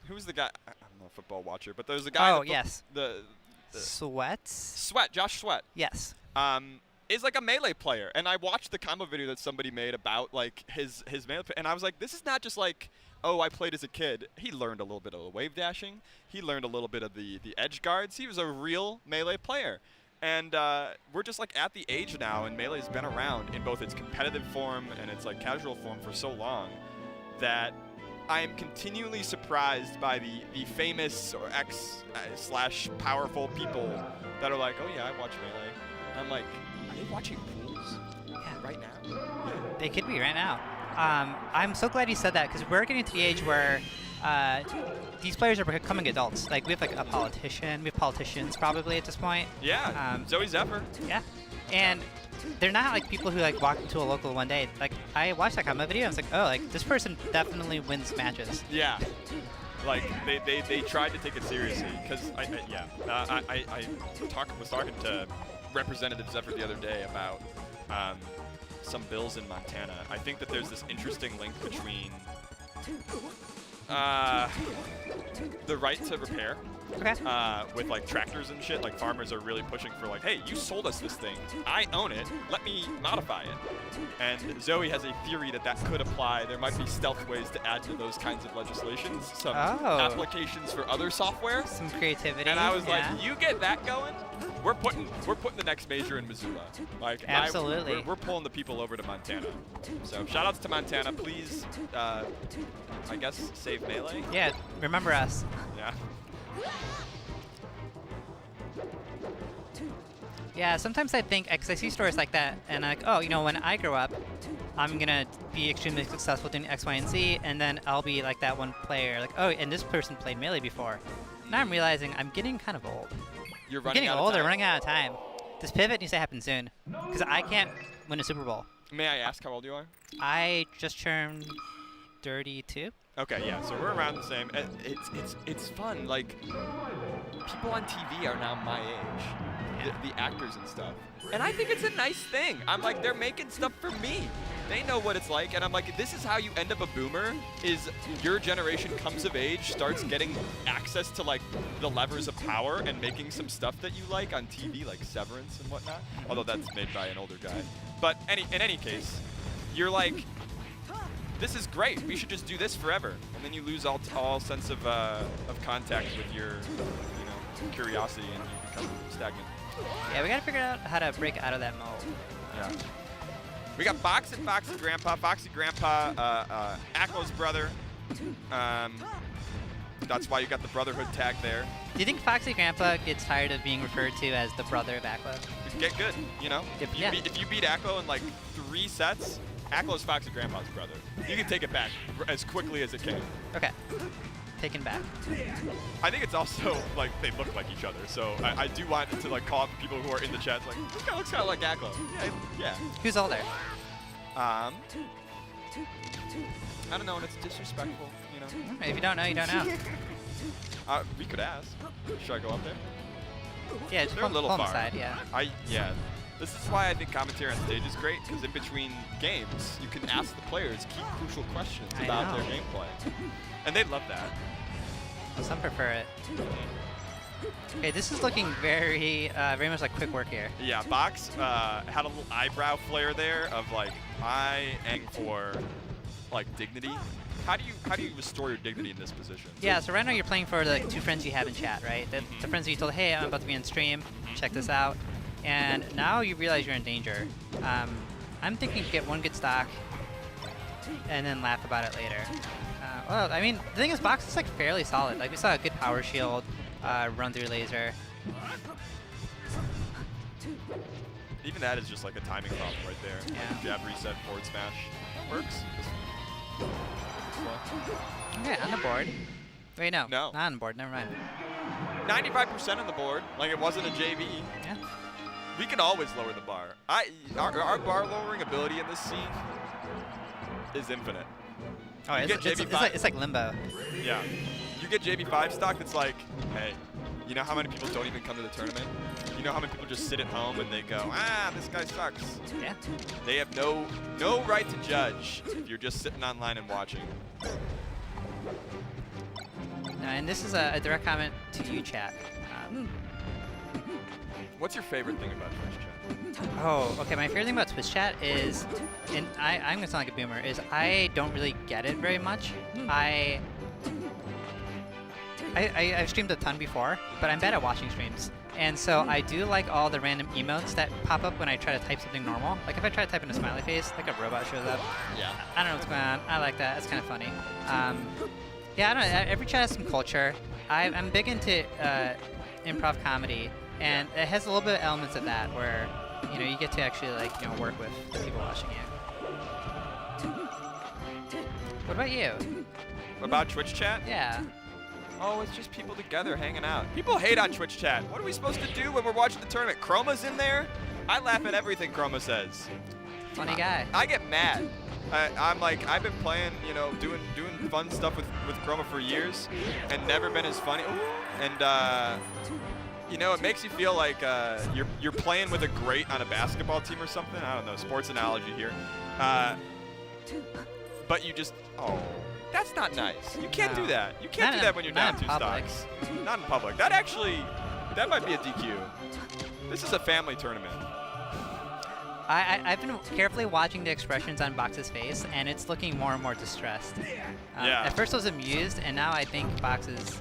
who's the guy? I'm not a football watcher, but there's a guy. Oh, yes. The Sweats? Sweat, Josh Sweat. Yes. Is like a Melee player, and I watched the combo video that somebody made about like his Melee, and I was like, this is not just like, oh, I played as a kid. He learned a little bit of the wave dashing. He learned a little bit of the edge guards. He was a real Melee player. And we're just like at the age now, and Melee's been around in both its competitive form and its like casual form for so long that I am continually surprised by the famous or /powerful people that are like, oh yeah, I watch Melee. And I'm like, are they watching pools right now? They could be right now. I'm so glad you said that because we're getting to the age where these players are becoming adults. Like we have like a politician, we have politicians probably at this point. Yeah, Zoe Zephyr. Yeah, and they're not like people who like walk into a local one day. Like I watched that comment video, and I was like, oh, like this person definitely wins matches. Yeah. Like they tried to take it seriously because I was talking to Representative Zephyr the other day about some bills in Montana. I think that there's this interesting link between the right to repair Okay. with like tractors and shit. Like farmers are really pushing for like, hey, you sold us this thing, I own it, let me modify it. And Zoe has a theory that that could apply. There might be stealth ways to add to those kinds of legislations, some applications for other software. Some creativity. And I was yeah. like, you get that going, we're putting the next major in Missoula. Like Absolutely. we're pulling the people over to Montana. So shout outs to Montana, please. I guess save Melee. Yeah, remember us. Yeah. Yeah, sometimes I think, because I see stories like that, and I'm like, oh, you know, when I grow up, I'm going to be extremely successful doing X, Y, and Z, and then I'll be like that one player, like, oh, and this person played Melee before. Now I'm realizing I'm getting kind of old. You're I'm running getting out of older, time. running out of time. This pivot needs to happen soon, because I can't win a Super Bowl. May I ask how old you are? I just turned 32. Okay, yeah, so we're around the same. It's fun. Like, people on TV are now my age, the actors and stuff. And I think it's a nice thing. I'm like, they're making stuff for me. They know what it's like, and I'm like, this is how you end up a boomer, is your generation comes of age, starts getting access to, like, the levers of power and making some stuff that you like on TV, like Severance and whatnot. Although that's made by an older guy. But in any case, you're like, this is great. We should just do this forever. And then you lose all sense of contact with your, curiosity, and you become stagnant. Yeah, we got to figure out how to break out of that mold. Yeah. We got Box and Foxy Grandpa. Foxy Grandpa, Aklo's brother. That's why you got the Brotherhood tag there. Do you think Foxy Grandpa gets tired of being referred to as the brother of Aklo? Get good, Yeah. If you beat Aklo in like 3 sets, Aklo's Foxy Grandpa's brother. You can take it back as quickly as it can. Okay. Taken back. I think it's also like they look like each other, so I do want to like call up people who are in the chat like, this guy looks kind of like Aklo. Yeah. Who's older? I don't know, and it's disrespectful, If you don't know, you don't know. We could ask. Should I go up there? Yeah, just They're pull, a little pull on the far. side, yeah. Yeah. This is why I think commentary on stage is great, because in between games, you can ask the players key crucial questions I about know. their gameplay. And they love that. Some prefer it. Okay, this is looking very much like quick work here. Yeah, Box had a little eyebrow flare there of like, I aim for like dignity. How do you restore your dignity in this position? Yeah, so right now you're playing for the 2 friends you have in chat, right? The friends that you told, hey, I'm about to be on stream, check this out. And now you realize you're in danger. I'm thinking get one good stock and then laugh about it later. Well, I mean, the thing is, Box is like fairly solid. Like we saw a good power shield, run through laser. Even that is just like a timing problem right there. Yeah. Jab reset, forward smash. Works. Okay, on the board. Wait, no. No. Not on the board, never mind. 95% on the board, like it wasn't a JV. Yeah. We can always lower the bar. Our bar lowering ability in this scene is infinite. Oh, You it's, get it's, JV5. it's like limbo. Yeah. You get JV5 stock that's like, hey, you know how many people don't even come to the tournament? You know how many people just sit at home and they go, this guy sucks. Yeah. They have no right to judge if you're just sitting online and watching. And this is a direct comment to you, chat. What's your favorite thing about Twitch chat? Oh, okay. My favorite thing about Twitch chat is, and I'm gonna sound like a boomer, is I don't really get it very much. I've streamed a ton before, but I'm bad at watching streams. And so I do like all the random emotes that pop up when I try to type something normal. Like if I try to type in a smiley face, like a robot shows up. Yeah. I don't know what's going on. I like that. It's kind of funny. Yeah, I don't know. Every chat has some culture. I'm big into improv comedy, and it has a little bit of elements of that where you get to actually work with the people watching you. What about you? about Twitch chat? Yeah. Oh, it's just people together hanging out. People hate on Twitch chat. What are we supposed to do when we're watching the tournament? Chroma's in there? I laugh at everything Chroma says. Funny guy. I get mad. I'm like, I've been playing, you know, doing fun stuff with Chroma for years and never been as funny. And, you know, it makes you feel like you're playing with a great on a basketball team or something. I don't know, sports analogy here. But you just, oh, that's not nice. You can't do that. You can't do that when you're down 2 stocks. Not in public. That might be a DQ. This is a family tournament. I've been carefully watching the expressions on Box's face, and it's looking more and more distressed. Yeah. At first I was amused, and now I think Box is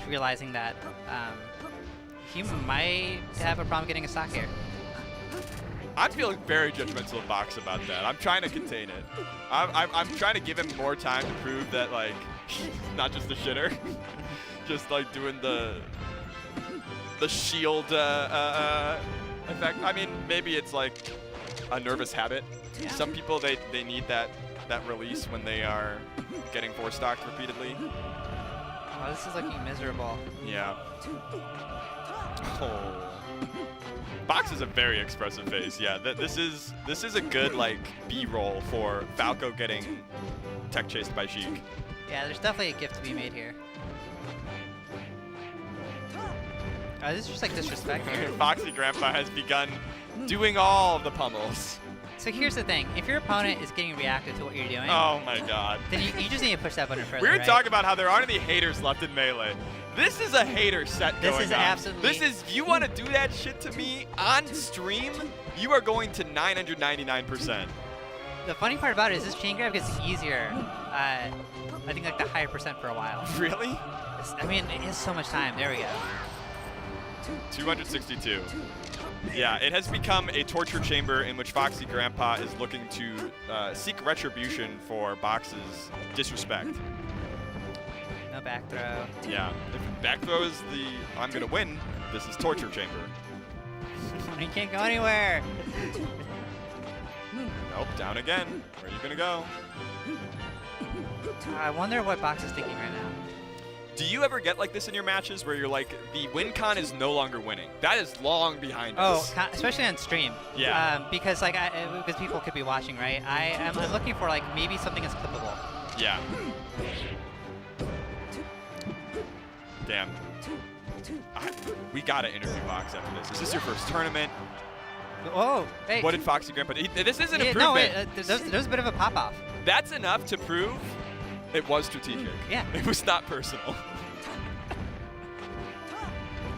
realizing that he might have a problem getting a stock here. I'm feeling very judgmental of Box about that. I'm trying to contain it. I'm trying to give him more time to prove that, like, he's not just a shitter. Just, like, doing the shield effect. I mean, maybe it's, like, a nervous habit. Yeah. Some people, they need that release when they are getting 4-stocked repeatedly. Oh, this is looking miserable. Yeah. Oh. Box is a very expressive face. Yeah, this is a good like B-roll for Falco getting tech chased by Sheik. Yeah, there's definitely a gift to be made here. This is just like disrespect here. Foxy Grandpa has begun doing all of the pummels. So here's the thing: if your opponent is getting reactive to what you're doing, Oh my God. then you just need to push that button further. We were right? talking about how there aren't any haters left in Melee. This is a hater set This going is on. absolutely- This is, you want to do that shit to me on stream, you are going to 999%. The funny part about it is this chain grab gets easier. I think like the higher percent for a while. Really? I mean, it is so much time. There we go. 262. Yeah, it has become a torture chamber in which Foxy Grandpa is looking to seek retribution for Box's disrespect. No back throw. Yeah, if back throw is the I'm gonna win, this is torture chamber. He can't go anywhere. Nope, down again. Where are you gonna go? I wonder what Box is thinking right now. Do you ever get like this in your matches where you're like, the win con is no longer winning? That is long behind us. Oh, especially on stream. Yeah. Because like because people could be watching, right? I'm looking for like maybe something is clippable. Yeah. Damn. We gotta interview Box after this. Is this your first tournament? Oh, hey. What did Foxy Grandpa do? This is an Yeah, improvement. no, wait. There's a bit of a pop off. That's enough to prove it was strategic. Yeah. It was not personal.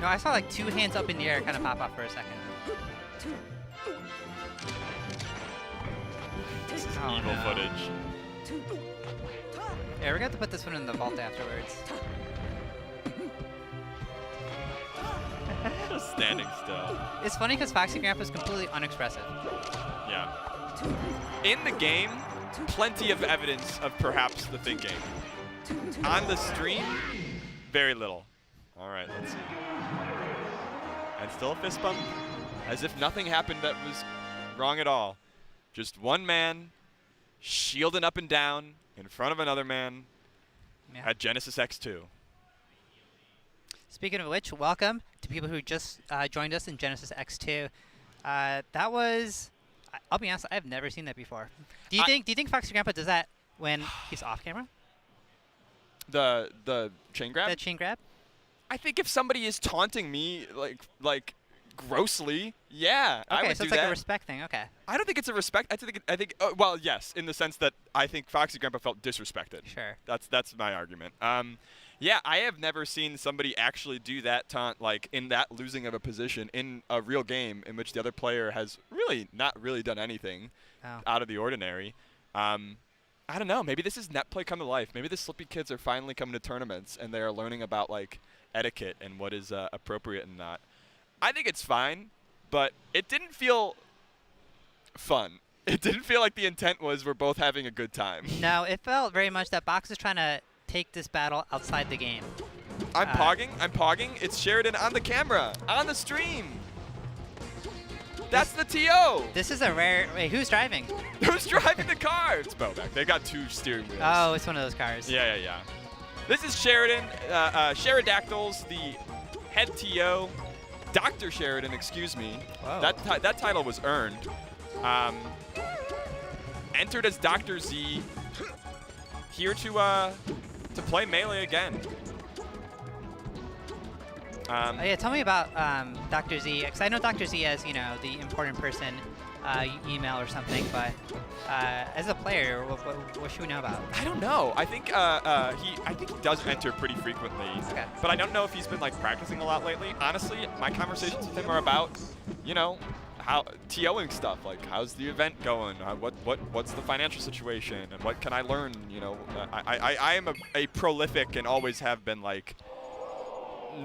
No, I saw like 2 hands up in the air kind of pop off for a second. This is Oh, evil no. footage. Yeah, we're gonna have to put this one in the vault afterwards. Just standing still. It's funny because Foxy Grandpa is completely unexpressive. Yeah. In the game, plenty of evidence of perhaps the thinking. On the stream, very little. All right, let's see. And still a fist bump, as if nothing happened that was wrong at all. Just one man shielding up and down in front of another man Yeah. at Genesis X2. Speaking of which, welcome to people who just joined us in Genesis X2. That was, I'll be honest, I've never seen that before. Do you think Foxy Grandpa does that when he's off camera? The chain grab? That chain grab? I think if somebody is taunting me like grossly, yeah, I Okay, would so do it's like that. a respect thing. Okay, I don't think it's a respect. I think. Well, yes, in the sense that I think Foxy Grandpa felt disrespected. sure. That's my argument. Yeah, I have never seen somebody actually do that taunt like in that losing of a position in a real game in which the other player has really not really done anything Oh. out of the ordinary. I don't know. Maybe this is net play come to life. Maybe the Slippy kids are finally coming to tournaments and they are learning about like etiquette and what is appropriate and not. I think it's fine, but it didn't feel fun. It didn't feel like the intent was we're both having a good time. No, it felt very much that Box is trying to take this battle outside the game. I'm pogging. It's Sheridan on the camera, on the stream. That's the TO. This is a rare. Wait, who's driving? Who's driving the car? It's Bobak. They got 2 steering wheels. Oh, it's one of those cars. Yeah. this is Sheridan, Sheridactyls, the head TO. Dr. Sheridan, excuse me. Whoa. That title was earned. Entered as Dr. Z. Here to play Melee again. Oh, yeah, tell me about Dr. Z, because I know Dr. Z as, you know, the important person email or something, but as a player, what should we know about? I don't know. I think he does enter pretty frequently. Okay. But I don't know if he's been like practicing a lot lately. Honestly, my conversations with him are about, you know, how TOing stuff. Like, how's the event going? What's the financial situation? And what can I learn? You know, I am a prolific and always have been like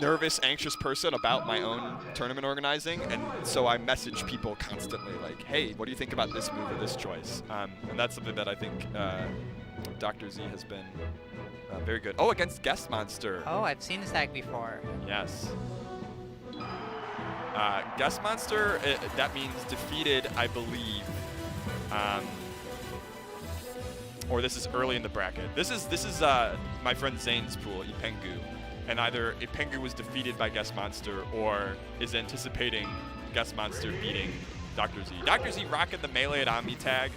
nervous, anxious person about my own tournament organizing, and so I message people constantly like, hey, what do you think about this move or this choice? And that's something that I think Dr. Z has been very good. Oh, against Guest Monster. Oh, I've seen this tag before. Yes. Guest Monster, that means defeated, I believe. Or this is early in the bracket. This is my friend Zane's pool, Ipengu. And either Ipengu was defeated by Guest Monster or is anticipating Guest Monster beating Dr. Z. Dr. Z rocking the Melee at Omni tag.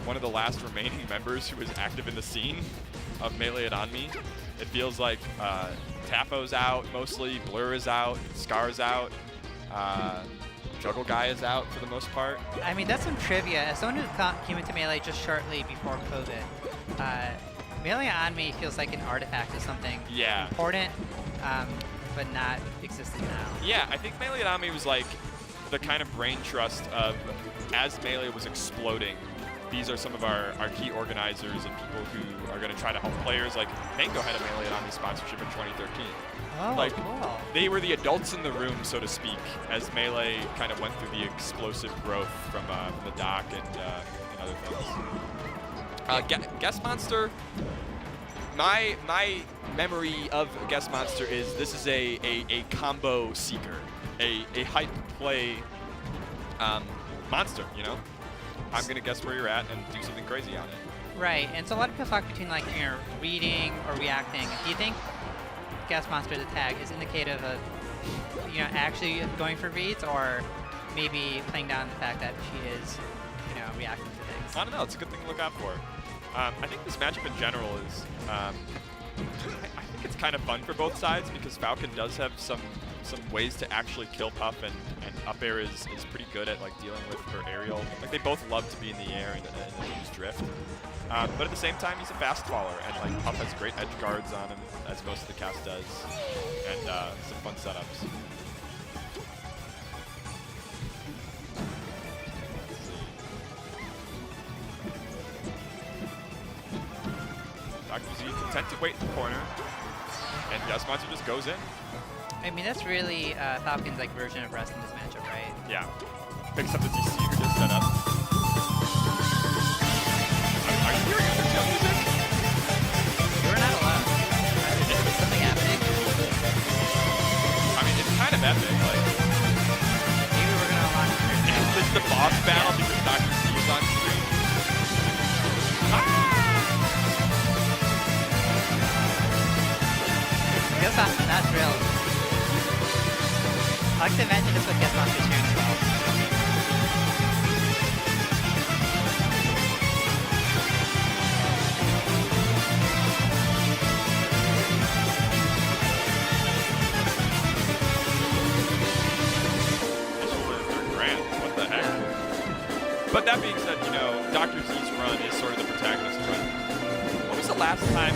One of the last remaining members who is active in the scene of Melee at Omni. It feels like Tafo's out mostly, Blur is out, Scar's out, Juggle Guy is out for the most part. I mean, that's some trivia. As someone who came into Melee just shortly before COVID, Melee on Me feels like an artifact of something important, but not existent now. Yeah, I think Melee on Me was like the kind of brain trust of, as Melee was exploding, these are some of our key organizers and people who are going to try to help players. Like, Mango had a Melee on Me sponsorship in 2013. Oh, like, cool. They were the adults in the room, so to speak, as Melee kind of went through the explosive growth from the dock and other things. Guest Monster, my memory of Guest Monster is this is a combo seeker, a hype play monster, you know? I'm going to guess where you're at and do something crazy on it. Right, and so a lot of people talk between like, you know, reading or reacting. Do you think Guest Monster, the tag, is indicative of, you know, actually going for reads, or maybe playing down the fact that she is, you know, reacting to things? I don't know. It's a good thing to look out for. I think this matchup in general is, I think it's kind of fun for both sides because Falcon does have some ways to actually kill Puff, and Up Air is pretty good at like dealing with her aerial. Like, they both love to be in the air and use drift. But at the same time, he's a fast faller, and like Puff has great edge guards on him, as most of the cast does, and some fun setups. Dr. Z content to wait in the corner, and Guest Monster just goes in. I mean, that's really Falcon's like version of Rust in this matchup, right? Yeah. Picks up the DC who just set up. Are you hearing Undertale music? We're not allowed. Is something happening? I mean, it's kind of epic. Like, Maybe we're gonna launch Undertale. is this the boss battle because Dr. Z is on screen? Guest Monster, not drilled. I like to imagine this with Guest Monster soon as well. What the heck? But that being said, you know, Dr. Z's run is sort of the protagonist run. When was the last time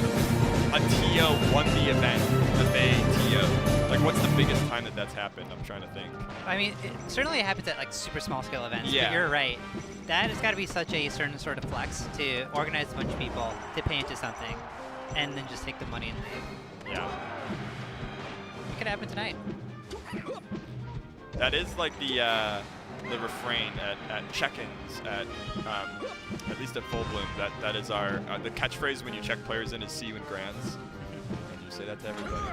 a TO won the event that they TO'd? Like, what's the biggest time that that's happened? I'm trying to think. I mean, it certainly happens at like super small scale events. Yeah. But you're right. That has got to be such a certain sort of flex to organize a bunch of people to pay into something, and then just take the money and leave. Yeah. It could happen tonight. That is like the refrain at check-ins at least at Full Bloom. That is our the catchphrase when you check players in is "See you in Grands." And you say that to everybody.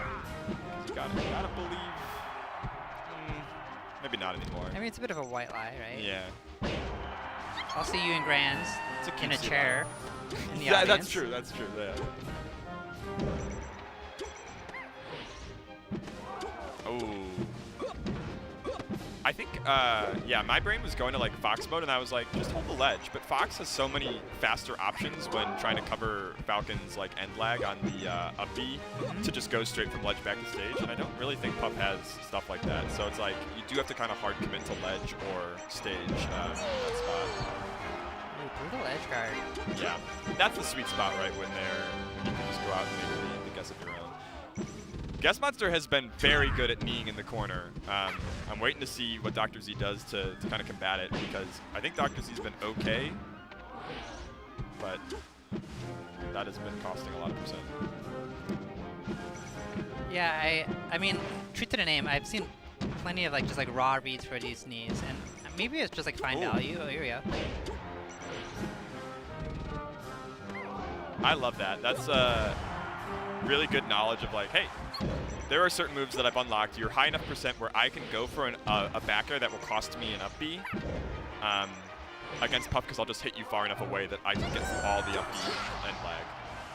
You gotta believe. Maybe not anymore. I mean, it's a bit of a white lie, right? Yeah. I'll see you in Grands It's a in a cutesy chair lie. in the Yeah, audience. that's true. That's true. Yeah. Oh. I think, yeah, my brain was going to like Fox mode, and I was like, just hold the ledge. But Fox has so many faster options when trying to cover Falcon's like end lag on the up B to just go straight from ledge back to stage. And I don't really think Puff has stuff like that. So it's like you do have to kind of hard commit to ledge or stage in that spot. Ooh, brutal edge guard. Yeah, that's the sweet spot, right? When you can just go out and make the guess of your own. Guess Monster has been very good at kneeing in the corner. I'm waiting to see what Dr. Z does to kind of combat it, because I think Dr. Z's been okay, but that has been costing a lot of percent. Yeah, I mean, truth to the name, I've seen plenty of like just like raw reads for these knees, and maybe it's just like fine Ooh. value. Oh, here we go. I love that. That's really good knowledge of like, hey, there are certain moves that I've unlocked. You're high enough percent where I can go for a backer that will cost me an up B against Puff, because I'll just hit you far enough away that I can get through all the up B and lag.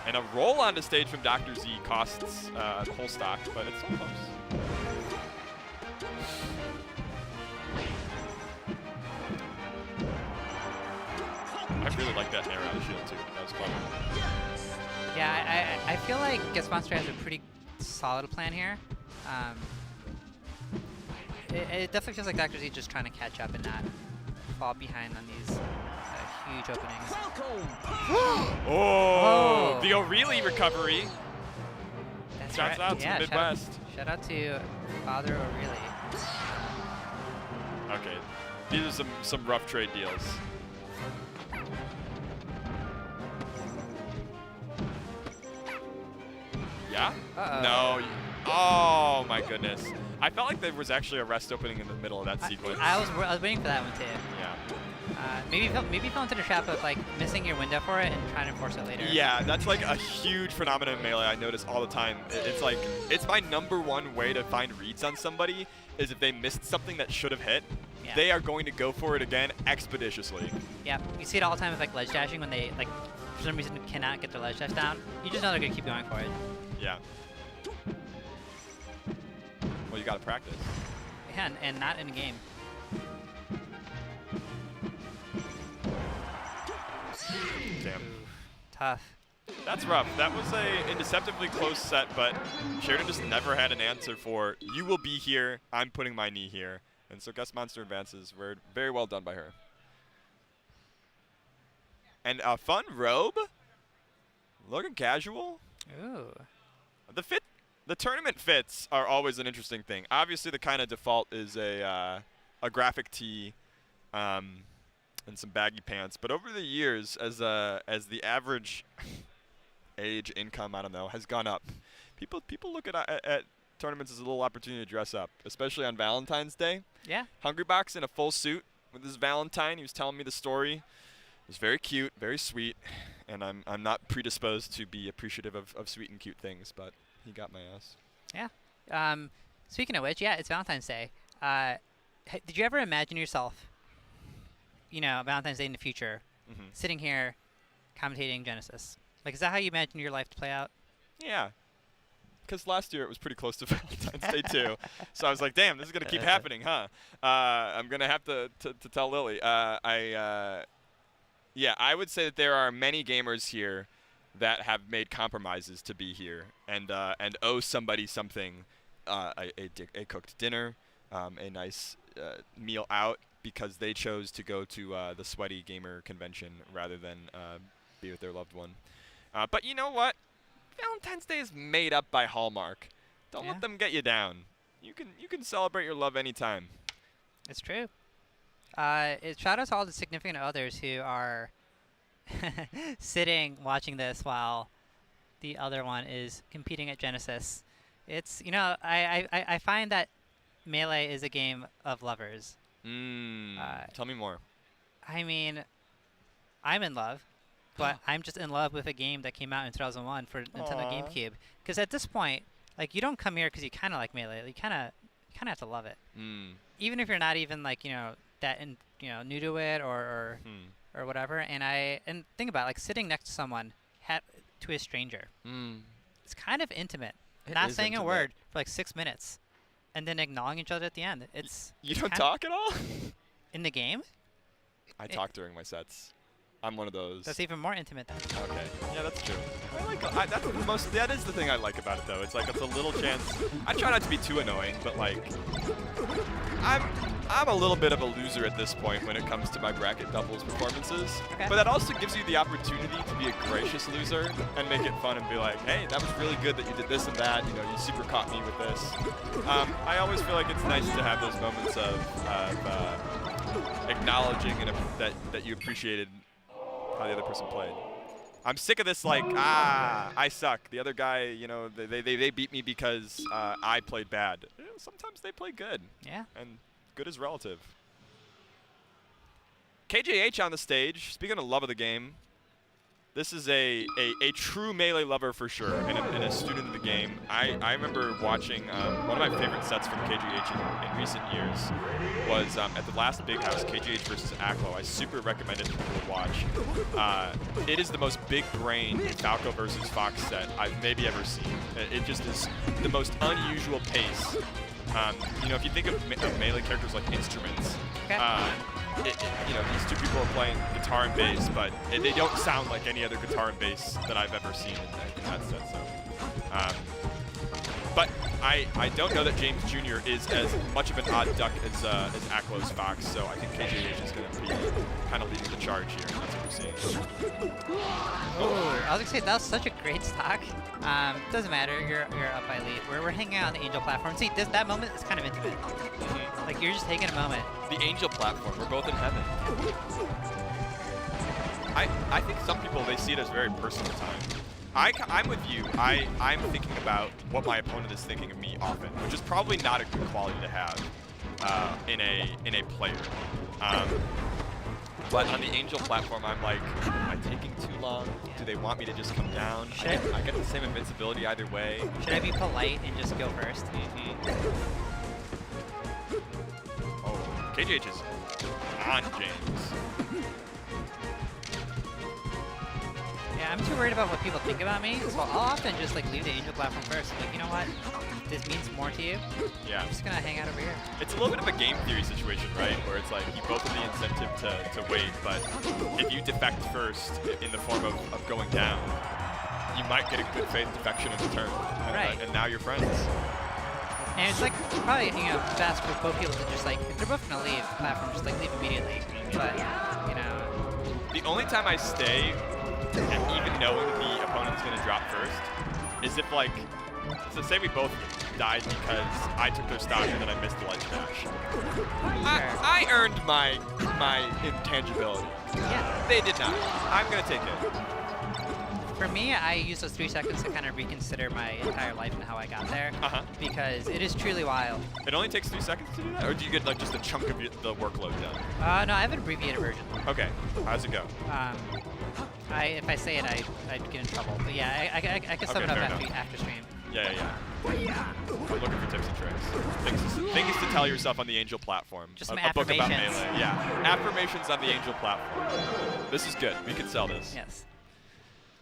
And a roll onto stage from Dr. Z costs whole stock, but it's so close. I really like that nair out of shield too. That was clever. Yeah, I feel like Guess Monster has a pretty solid plan here. It definitely feels like Dr. Z just trying to catch up and not fall behind on these huge openings. Oh, the O'Reilly recovery. That's Shouts out to the Midwest. Shout out to Father O'Reilly. Okay, these are some rough trade deals. Yeah? Uh-oh. No. Oh my goodness. I felt like there was actually a rest opening in the middle of that sequence. I was waiting for that one too. Yeah. Maybe fell into the trap of like missing your window for it and trying to force it later. Yeah, that's like a huge phenomenon in Melee I notice all the time. It's like, it's my #1 way to find reads on somebody is if they missed something that should have hit, Yeah. they are going to go for it again expeditiously. Yeah, you see it all the time with like ledge dashing when they like for some reason cannot get their ledge dash down. You just know they're gonna keep going for it. Yeah. Well, you gotta practice. Yeah, and not in a game. Damn. Tough. That's rough. That was a deceptively close set, but Sheridan just never had an answer for, you will be here, I'm putting my knee here. And so Guess Monster advances. Very well done by her. And a fun robe? Looking casual. Ooh. The tournament fits are always an interesting thing. Obviously, the kind of default is a graphic tee and some baggy pants. But over the years, as the average age, income, I don't know, has gone up, people look at tournaments as a little opportunity to dress up, especially on Valentine's Day. Yeah. Hungrybox in a full suit with his Valentine. He was telling me the story. It was very cute, very sweet, and I'm not predisposed to be appreciative of sweet and cute things, but he got my ass. Yeah. Speaking of which, yeah, it's Valentine's Day. Did you ever imagine yourself, Valentine's Day in the future, sitting here commentating Genesis? Like, is that how you imagine your life to play out? Yeah. Because last year it was pretty close to Valentine's Day too. So I was like, damn, this is going to keep happening, huh? I'm going to have to tell Lily. Yeah, I would say that there are many gamers here that have made compromises to be here and owe somebody something, a cooked dinner, a nice meal out, because they chose to go to the Sweaty Gamer Convention rather than be with their loved one. But you know what? Valentine's Day is made up by Hallmark. Don't Yeah. let them get you down. You can celebrate your love anytime. It's true. Shout out to all the significant others who are sitting watching this while the other one is competing at Genesis. It's, I find that Melee is a game of lovers. Tell me more. I mean, I'm in love, but I'm just in love with a game that came out in 2001 for Nintendo Aw. GameCube. Because at this point, like, you don't come here because you kind of like Melee. You kind of have to love it. Even if you're not even like new to it or whatever. And think about it, like sitting next to someone to a stranger. it's kind of intimate. It Not is saying a intimate. word for like 6 minutes, and then acknowledging each other at the end. It's You it's don't kind- talk at all? in the game. I talk during my sets. I'm one of those. That's even more intimate then. Okay. Yeah, that's true. That's the most. That is the thing I like about it, though. It's like it's a little chance. I try not to be too annoying, but like, I'm a little bit of a loser at this point when it comes to my bracket doubles performances. Okay. But that also gives you the opportunity to be a gracious loser and make it fun and be like, hey, that was really good that you did this and that. You know, you super caught me with this. I always feel like it's nice to have those moments of acknowledging and that you appreciated how the other person played. I'm sick of this, like, I suck. The other guy, you know, they beat me because I played bad. You know, sometimes they play good, Yeah. and good is relative. KJH on the stage. Speaking of love of the game, this is a true Melee lover for sure, and a student of the game. I remember watching one of my favorite sets from KJH in recent years was at the last Big House, KJH versus Aklo. I super recommend it to people to watch. It is the most big-brained Falco versus Fox set I've maybe ever seen. It just is the most unusual pace. You know, if you think of Melee characters like instruments, Okay. you know, these two people are playing guitar and bass, but they don't sound like any other guitar and bass that I've ever seen in that set. So, but I don't know that James Jr. is as much of an odd duck as Aklo's Fox, so I think KJH is going to be kind of leading the charge here. And that's what we're seeing. Oh, I was gonna say that was such a great stock. Doesn't matter. You're up by lead. We're hanging out on the Angel platform. See, that moment is kind of intimate. Like you're just taking a moment. The Angel platform. We're both in heaven. I think some people, they see it as very personal time. I'm with you. I'm thinking about what my opponent is thinking of me often, which is probably not a good quality to have in a player. But on the Angel platform, I'm like, am I taking too long? Do they want me to just come down? I get the same invincibility either way. Should I be polite and just go first? Oh, KJH is on James. Yeah, I'm too worried about what people think about me, so I'll often just like leave the Angel platform first. Like, you know what? This means more to you. Yeah. I'm just gonna hang out over here. It's a little bit of a game theory situation, right? Where it's like you both have the incentive to wait, but if you defect first in the form of going down, you might get a good faith defection in return. Right. And now you're friends. And it's like probably, you know, best for both people to just like, if they're both gonna leave the platform, just like leave immediately. But, you know, The only time I stay, and even knowing the opponent's going to drop first, is if, like, so say we both died because I took their stock and then I missed the ledge dash. I earned my intangibility. yeah. They did not. I'm going to take it. For me, I use those 3 seconds to kind of reconsider my entire life and how I got there. Uh-huh. Because it is truly wild. It only takes 3 seconds to do that? Or do you get, like, just a chunk of the workload done? No, I have an abbreviated version. Okay. How's it go? If I say it, I'd get in trouble. But yeah, I can sum Okay, it up fair after, enough. after stream. Yeah. I'm looking for tips and tricks. Things to tell yourself on the Angel platform. Just some a book about affirmations. Melee. Yeah. Affirmations on the Angel platform. This is good. We can sell this. Yes.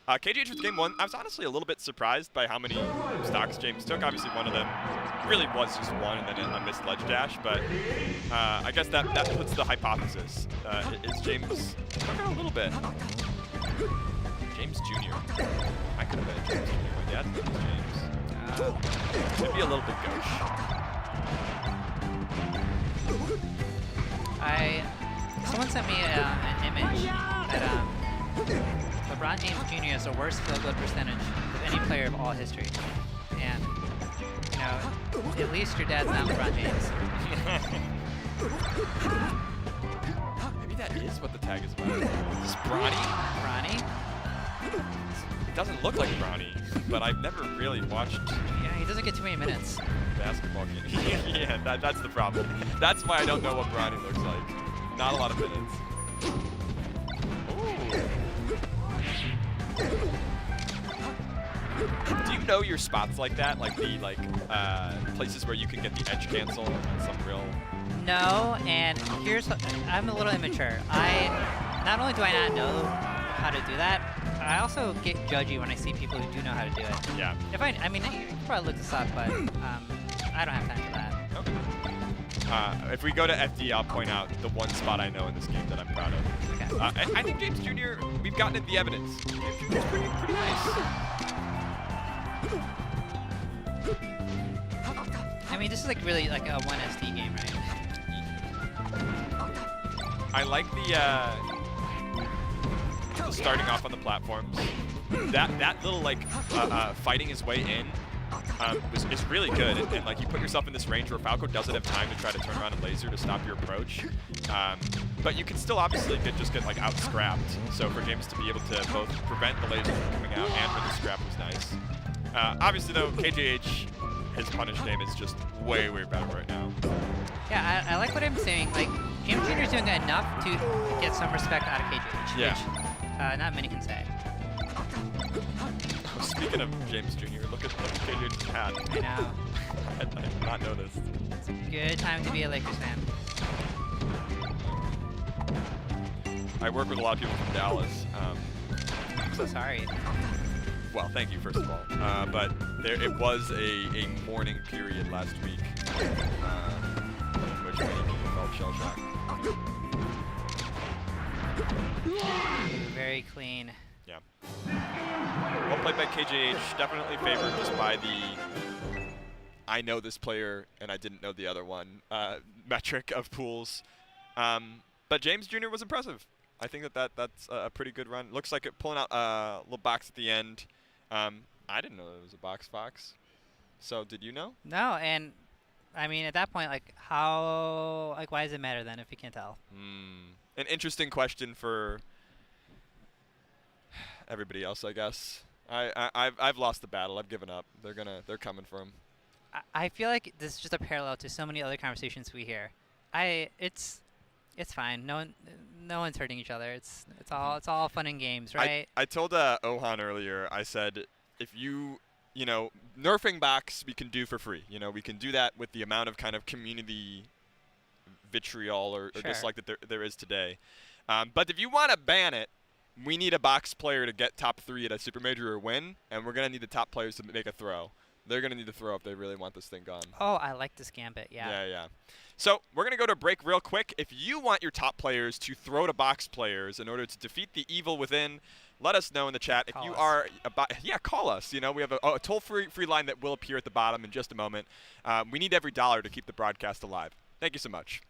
KJH with game 1, I was honestly a little bit surprised by how many stocks James took. Obviously, one of them really was just one and then a missed ledge dash, but I guess that puts the hypothesis. Is James took a little bit? James Jr. I could have been a James Jr. My dad's name is James. Could be a little bit gauche. Someone sent me an image that LeBron James Jr. has the worst field goal percentage of any player of all history. And, you know, at least your dad's not LeBron James. Maybe that is what the tag is about. Is this Bronny? Ronnie? It doesn't look like Bronny, but I've never really watched Yeah, he doesn't get too many minutes. basketball games. Yeah, that's the problem. That's why I don't know what Bronny looks like. Not a lot of minutes. Do you know your spots like that? Like the places where you can get the edge cancel on some real... No, and here's what, I'm a little immature. Not only do I not know how to do that, I also get judgy when I see people who do know how to do it. Yeah. I mean, you can probably look this up, but I don't have time for that. Okay. If we go to FD, I'll point out the one spot I know in this game that I'm proud of. Okay. I think James Jr., we've gotten into the evidence. James Jr. is pretty nice. I mean, this is like really like a 1SD game, right? I like the starting off on the platforms. That little like fighting his way in is really good. And like you put yourself in this range where Falco doesn't have time to try to turn around and laser to stop your approach. But you can still obviously just get like out scrapped. So for James to be able to both prevent the laser from coming out and win the scrap was nice. Obviously though, KJH, his punish game is just way better right now. Yeah, I like what I'm saying. Like, James Jr. is doing enough to get some respect out of KJH, Yeah. which not many can say. Speaking of James Jr., look at KJH's hat. I know. I did not know this. It's a good time to be a Lakers fan. I work with a lot of people from Dallas. I'm so sorry. Well, thank you, first of all. But it was a mourning period last week in which many people felt shell-shocked. Very clean. Yeah. Well played by KJH. Definitely favored just by the I know this player and I didn't know the other one metric of pools. But James Jr. was impressive. I think that's a pretty good run. Looks like it pulling out a little box at the end. I didn't know it was a box fox. So did you know? No, and I mean at that point, like why does it matter then if you can't tell? An interesting question for everybody else, I guess. I've lost the battle. I've given up. They're coming for him. I feel like this is just a parallel to so many other conversations we hear. It's fine. No one's hurting each other. It's all fun and games, right? I told Ohan earlier. I said if nerfing box we can do for free. We can do that with the amount of kind of community vitriol or Sure. dislike that there is today. But if you want to ban it, we need a box player to get top 3 at a super major or win, and we're gonna need the top players to make a throw. They're gonna need to throw if they really want this thing gone. Oh, I like this gambit. Yeah. Yeah. So we're going to go to a break real quick. If you want your top players to throw to box players in order to defeat the evil within, let us know in the chat. Call if you us. are, call us. We have a toll-free line that will appear at the bottom in just a moment. We need every dollar to keep the broadcast alive. Thank you so much.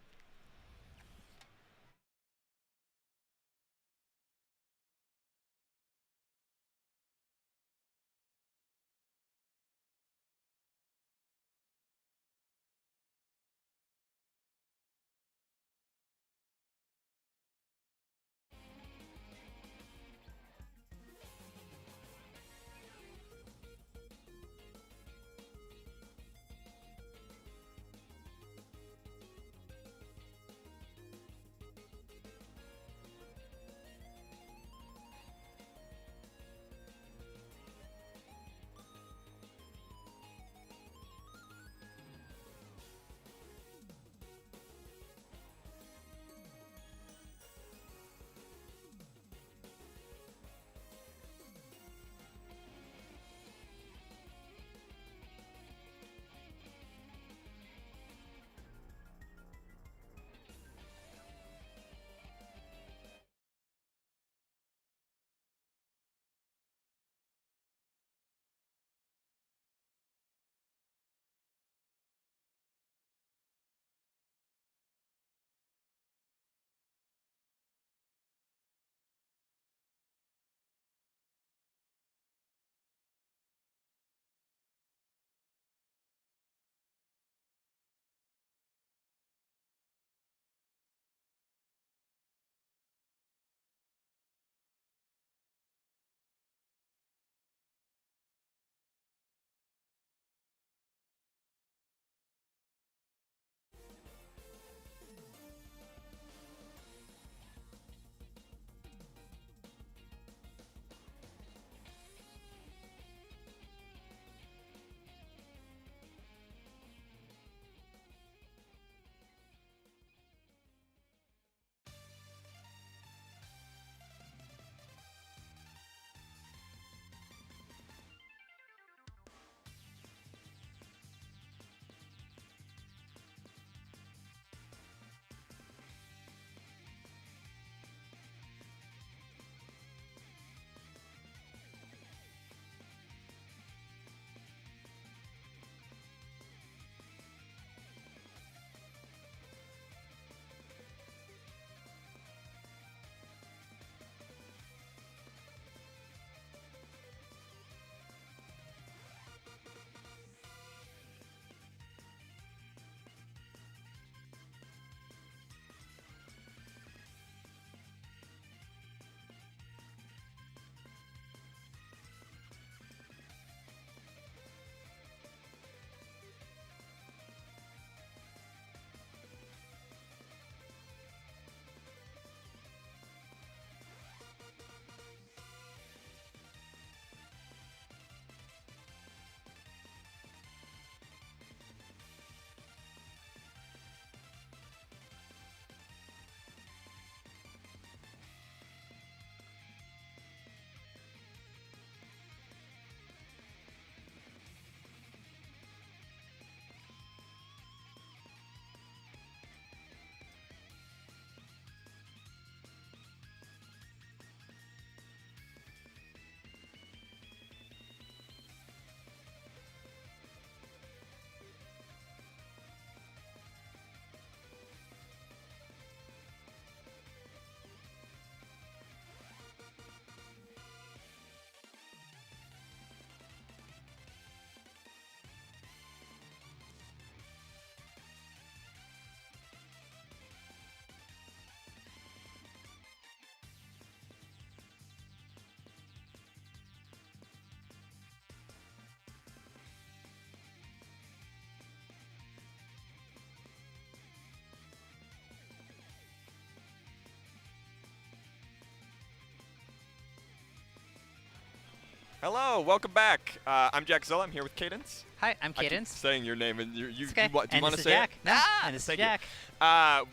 Hello, welcome back. I'm Jack Zilla. I'm here with Cadence. Hi, I'm I keep Cadence. saying your name, and you It's okay. do you And want this to is say Jack. it? No, and this is thank you. Jack.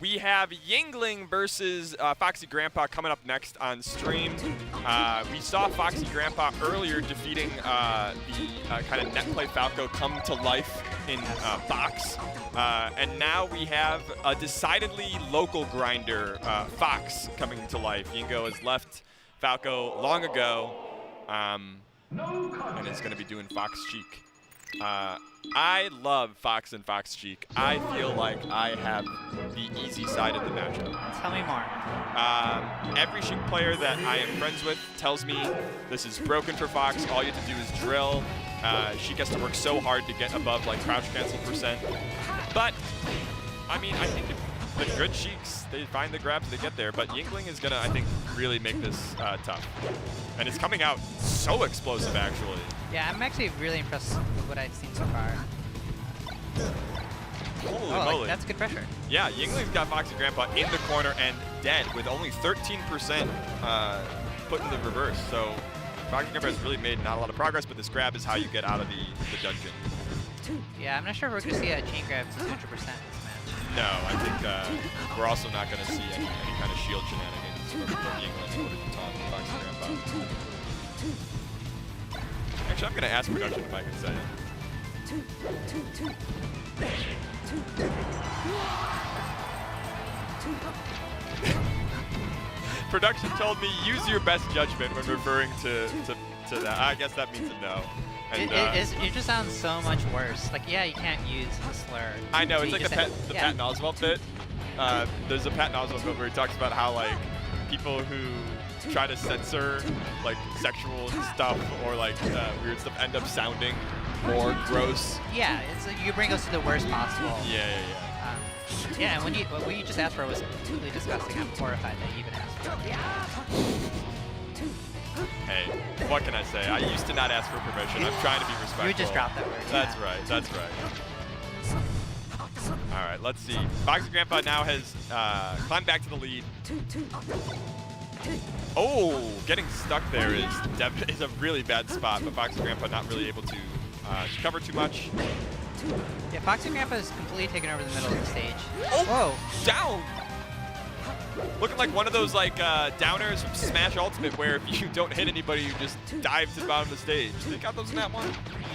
We have Yingling versus Foxy Grandpa coming up next on stream. We saw Foxy Grandpa earlier defeating the kind of net play Falco come to life in Fox. And now we have a decidedly local grinder, Fox, coming to life. Yingo has left Falco long ago, and it's going to be doing Fox Cheek. I love Fox and Fox Cheek. I feel like I have the easy side of the matchup. Tell me more. Every Sheik player that I am friends with tells me this is broken for Fox. All you have to do is drill. Sheik has to work so hard to get above like crouch cancel %. But, I mean, I think if the good Sheiks, they find the grabs, they get there. But Yingling is going to, I think, really make this tough. And it's coming out so explosive, actually. Yeah, I'm actually really impressed with what I've seen so far. Holy Oh, moly. like, that's good pressure. Yeah, Yingling's got Foxy Grandpa in the corner and dead with only 13% put in the reverse. So Foxy Grandpa has really made not a lot of progress, but this grab is how you get out of the dungeon. Yeah, I'm not sure if we're going to see a chain grab 100% in this match. No, I think we're also not going to see any kind of shield shenanigans from Yingling in order to taunt Foxy Grandpa. Actually, I'm going to ask production if I can say it. Production told me use your best judgment when referring to that. I guess that means a no. And, It just sounds so much worse. Like, yeah, you can't use the slur. I know, but it's you like just the yeah. Patton Oswalt bit. There's a Patton Oswalt bit where he talks about how like people who try to censor like sexual stuff or like weird stuff end up sounding more gross. Yeah, it's like you bring us to the worst possible. Yeah. Yeah, and what you just asked for was completely disgusting. I'm horrified that you even asked for it. Hey, what can I say? I used to not ask for permission. I'm trying to be respectful. You would just drop that word. That's right. That's right. All right, let's see. Foxy Grandpa now has climbed back to the lead. Oh, getting stuck there is a really bad spot, but Foxy Grandpa not really able to cover too much. Yeah, Foxy Grandpa is completely taken over the middle of the stage. Oh, Whoa. down! Looking like one of those like downers from Smash Ultimate where if you don't hit anybody, you just dive to the bottom of the stage. They got those in that one?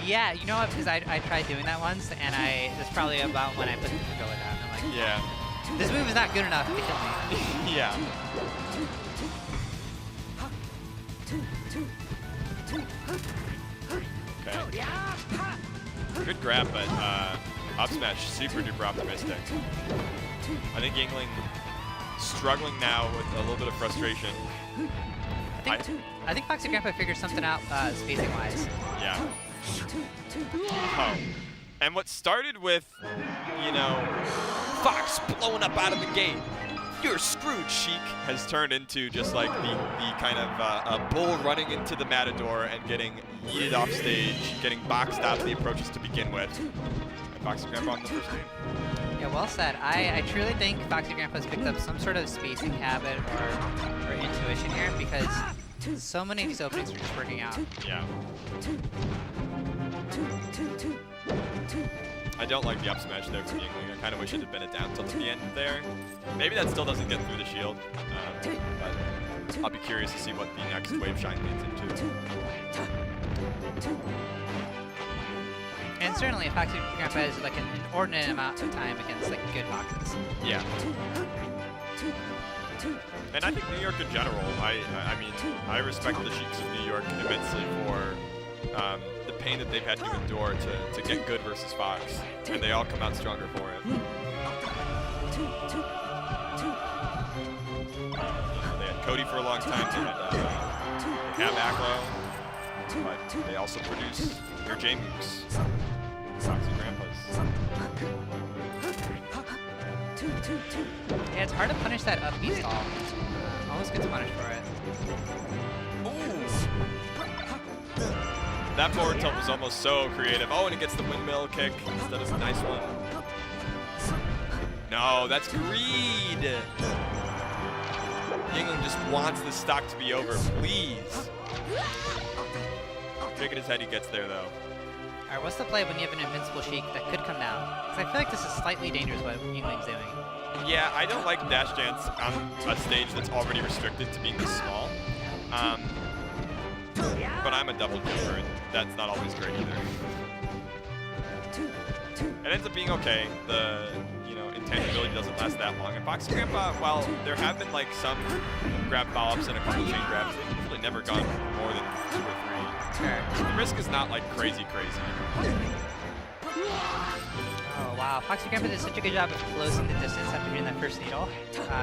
Yeah, you know what? Because I tried doing that once, and that's probably about when I put the controller down. I'm like, Yeah. this move is not good enough to kill me. Yeah. Okay. Good grab, but up smash super duper optimistic. I think Yingling struggling now with a little bit of frustration. I think Foxy Grandpa figured something out spacing wise. Yeah. Oh. And what started with, you know, Fox blowing up out of the gate, you're screwed, Sheik, has turned into just like the kind of a bull running into the Matador and getting yeeted off stage, getting boxed out of the approaches to begin with. And Foxy Grandpa on the first game. Yeah, well said. I truly think Foxy Grandpa's picked up some sort of spacing habit or intuition here because so many of these openings are just working out. Yeah. I don't like the up smash there from Yingling. I kind of wish it had been a down tilt at the end there. Maybe that still doesn't get through the shield, but I'll be curious to see what the next wave shine leads into. And certainly, Foxy Grandpa has like an inordinate amount of time against like good boxes. Yeah. And I think New York in general, I mean, I respect the Sheiks of New York immensely for the pain that they've had to endure to get good versus Fox, and they all come out stronger for it. They had Cody for a long time, they had Aklo, but they also produce their J-Mooks, Foxy Grandpas. Yeah, it's hard to punish that up B stall. Always gets punished for it. That forward tilt was almost so creative. Oh, and it gets the windmill kick instead of a nice one. No, that's greed. Yingling just wants the stock to be over, please. shaking his head he gets there, though. All right, what's the play when you have an invincible Sheik that could come down? Because I feel like this is slightly dangerous what Yingling's doing. Yeah, I don't like dash dance on a stage that's already restricted to being this small. But I'm a double jumper, and that's not always great either. It ends up being okay. The intangibility doesn't last that long. And Foxy Grandpa, while there have been like some grab follow-ups and a couple chain grabs, they've usually never gone more than 2 or 3. Sure. So the risk is not like crazy. Oh, wow. Foxy Grandpa did such a good job of closing the distance after getting that first needle,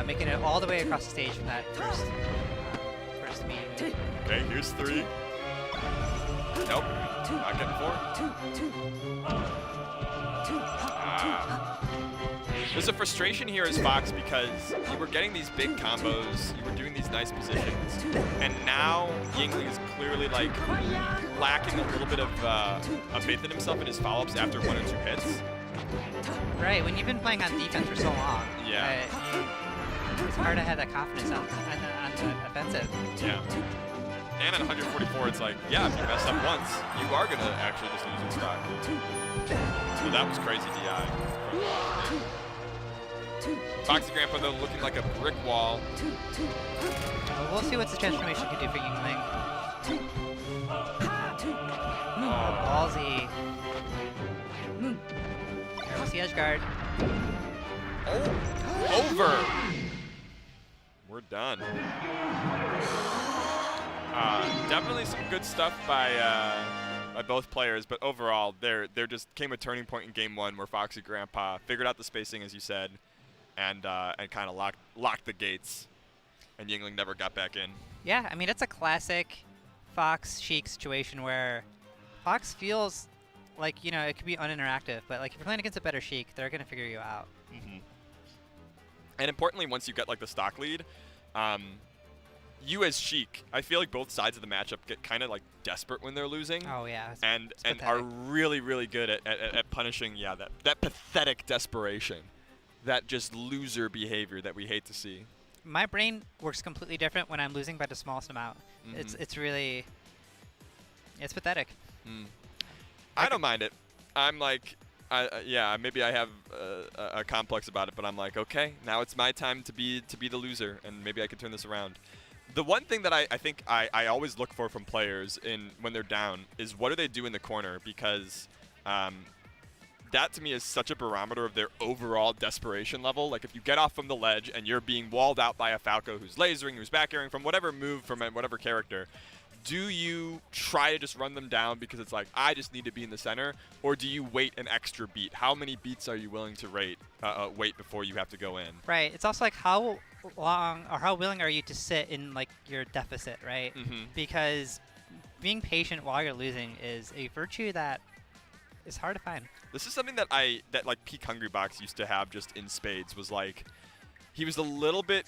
making it all the way across the stage from that first meet. Okay, here's 3. Nope, not getting 4. There's a frustration here as Fox because you were getting these big combos, you were doing these nice positions, and now Yingling is clearly like lacking a little bit of faith in himself in his follow-ups after 1 or 2 hits. Right, when you've been playing on defense for so long, Yeah. It's hard to have that confidence on the offensive. Yeah. And at 144, it's like, yeah, if you mess up once, you are going to actually just lose your stock. So that was crazy DI. Foxy Grandpa, though, looking like a brick wall. We'll see what the transformation can do for Yingling. Ballsy. There was the edge guard. Oh, over. We're done. Definitely some good stuff by both players, but overall, there just came a turning point in game 1 where Foxy Grandpa figured out the spacing, as you said, and kind of locked the gates, and Yingling never got back in. Yeah, I mean, it's a classic Fox Sheik situation where Fox feels like, it could be uninteractive, but like if you're playing against a better Sheik, they're going to figure you out. Mm-hmm. And importantly, once you get like the stock lead, you as Sheik, I feel like both sides of the matchup get kind of like desperate when they're losing. Oh yeah, and pathetic. Are really, really good at punishing, that pathetic desperation, that just loser behavior that we hate to see. My brain works completely different when I'm losing by the smallest amount. Mm-hmm. It's pathetic. I don't mind it. I'm like, maybe I have a complex about it, but I'm like, okay, now it's my time to be the loser, and maybe I can turn this around. The one thing that I think I always look for from players when they're down is what do they do in the corner, because that to me is such a barometer of their overall desperation level. Like if you get off from the ledge and you're being walled out by a Falco who's lasering, who's back airing from whatever move from whatever character, do you try to just run them down because it's like, I just need to be in the center, or do you wait an extra beat? How many beats are you willing to wait before you have to go in? Right. It's also like how long or how willing are you to sit in like your deficit, right? Mm-hmm. Because being patient while you're losing is a virtue that is hard to find. This is something that like Peak Hungrybox used to have just in spades, was like, he was a little bit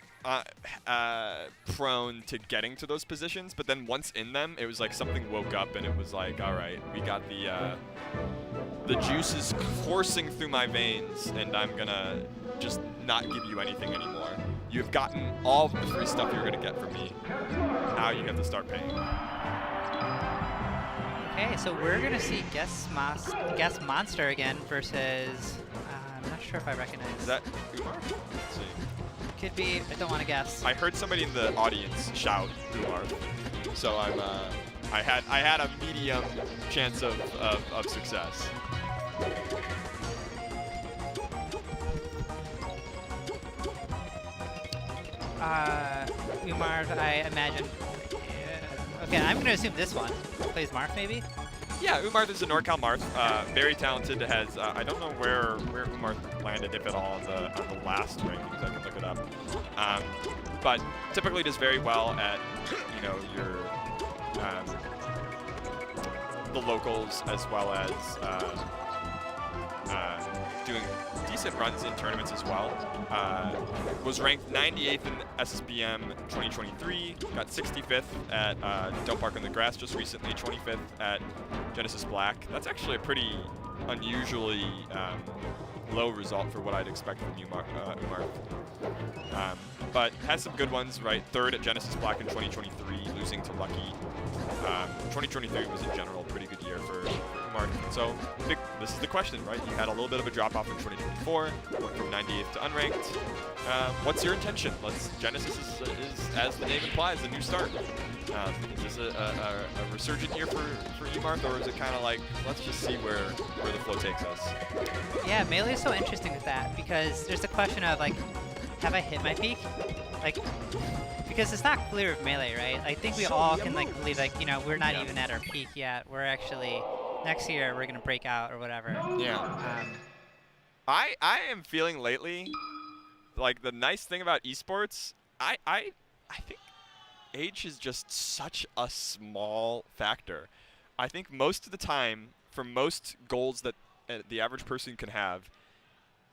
prone to getting to those positions, but then once in them, it was like something woke up and it was like, all right, we got the juices coursing through my veins, and I'm gonna just not give you anything anymore. You've gotten all of the free stuff you're gonna get from me. Now you have to start paying. Okay, so we're gonna see Guess Monster again versus. I'm not sure if I recognize. Is that Umar? Let's see. Could be. I don't want to guess. I heard somebody in the audience shout Umar, so I had a medium chance of success. Umar, I imagine. Okay, I'm gonna assume this one plays Marth, maybe. Yeah, Umarth is a NorCal Marth. Very talented. Has I don't know where Umarth landed, if at all, on the last rankings. I can look it up. But typically does very well at your the locals, as well as doing decent runs in tournaments as well. Was ranked 98th in SSBM 2023, got 65th at Don't Park on the Grass just recently, 25th at Genesis Black. That's actually a pretty unusually low result for what I'd expect from Umar. but has some good ones, right? Third at Genesis Black in 2023, losing to Lucky. 2023 was in general a pretty good year for Mark. So this is the question, right? You had a little bit of a drop off in 2024, went from 98th to unranked. What's your intention? Genesis is, as the name implies, a new start. Is this a resurgent year for you, Marth, or is it kind of like, let's just see where the flow takes us? Yeah, Melee is so interesting with that because there's the question of like, have I hit my peak? Like, because it's not clear of Melee, right? I think we all can like believe like, you know, we're not even at our peak yet. We're actually, next year we're gonna break out or whatever. Yeah. I am feeling lately, like the nice thing about esports, I think age is just such a small factor. I think most of the time, for most goals that the average person can have,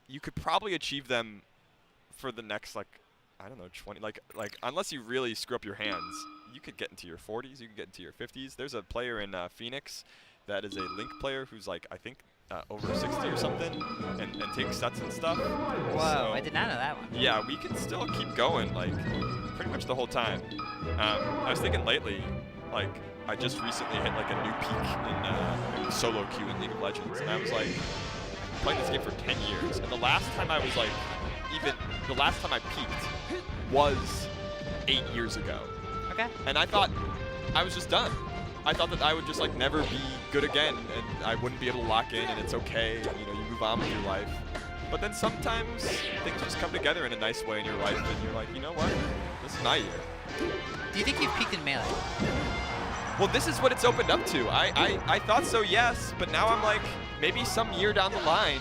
you could probably achieve them for the next, like, I don't know, 20, like unless you really screw up your hands, you could get into your 40s, you could get into your 50s. There's a player in Phoenix that is a Link player who's like, I think, over 60 or something, and takes sets and stuff. Whoa, So, I did not know that one. yeah, we can still keep going, like, pretty much the whole time. I was thinking lately, like, I just recently hit like a new peak in solo queue in League of Legends, and I was like, playing this game for 10 years, and the last time I was like, the last time I peaked was 8 years ago. Okay. And I thought I was just done. I thought that I would just like never be good again, and I wouldn't be able to lock in, and it's okay, and, you know, you move on with your life. But then sometimes things just come together in a nice way in your life, and you're like, you know what? This is my year. Do you think you've peaked in Melee? Well, this is what it's opened up to. I thought so, yes, but now I'm like, maybe some year down the line,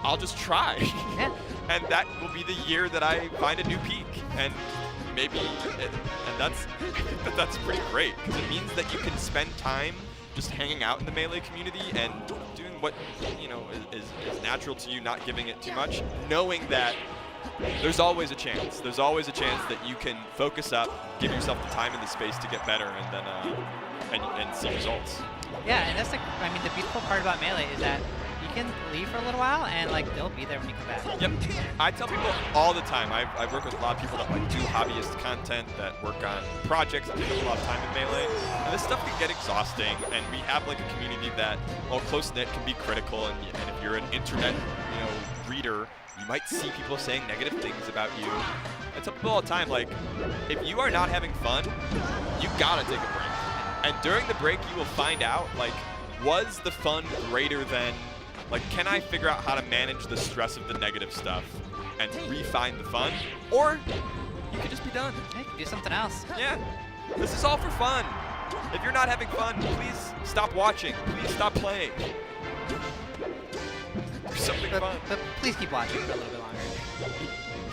I'll just try. Yeah. And that will be the year that I find a new peak. And maybe, I think that's pretty great, because it means that you can spend time just hanging out in the Melee community and doing what, you know, is natural to you, not giving it too much, knowing that there's always a chance. There's always a chance that you can focus up, give yourself the time and the space to get better, and then and see results. Yeah, and that's the, I mean, the beautiful part about Melee is that you can leave for a little while and like they'll be there when you come back. Yep. I tell people all the time, I've worked with a lot of people that like do hobbyist content, that work on projects that take up a lot of time in Melee. And this stuff can get exhausting, and we have like a community that, while close-knit, can be critical, and if you're an internet, you know, reader, you might see people saying negative things about you. I tell people all the time, like, if you are not having fun, you gotta take a break. And during the break, you will find out, like, was the fun greater than, like, can I figure out how to manage the stress of the negative stuff and refine the fun? Or you could just be done. Yeah, you can do something else. Yeah, this is all for fun. If you're not having fun, please stop watching. Please stop playing. Do something fun. But please keep watching for a little bit longer.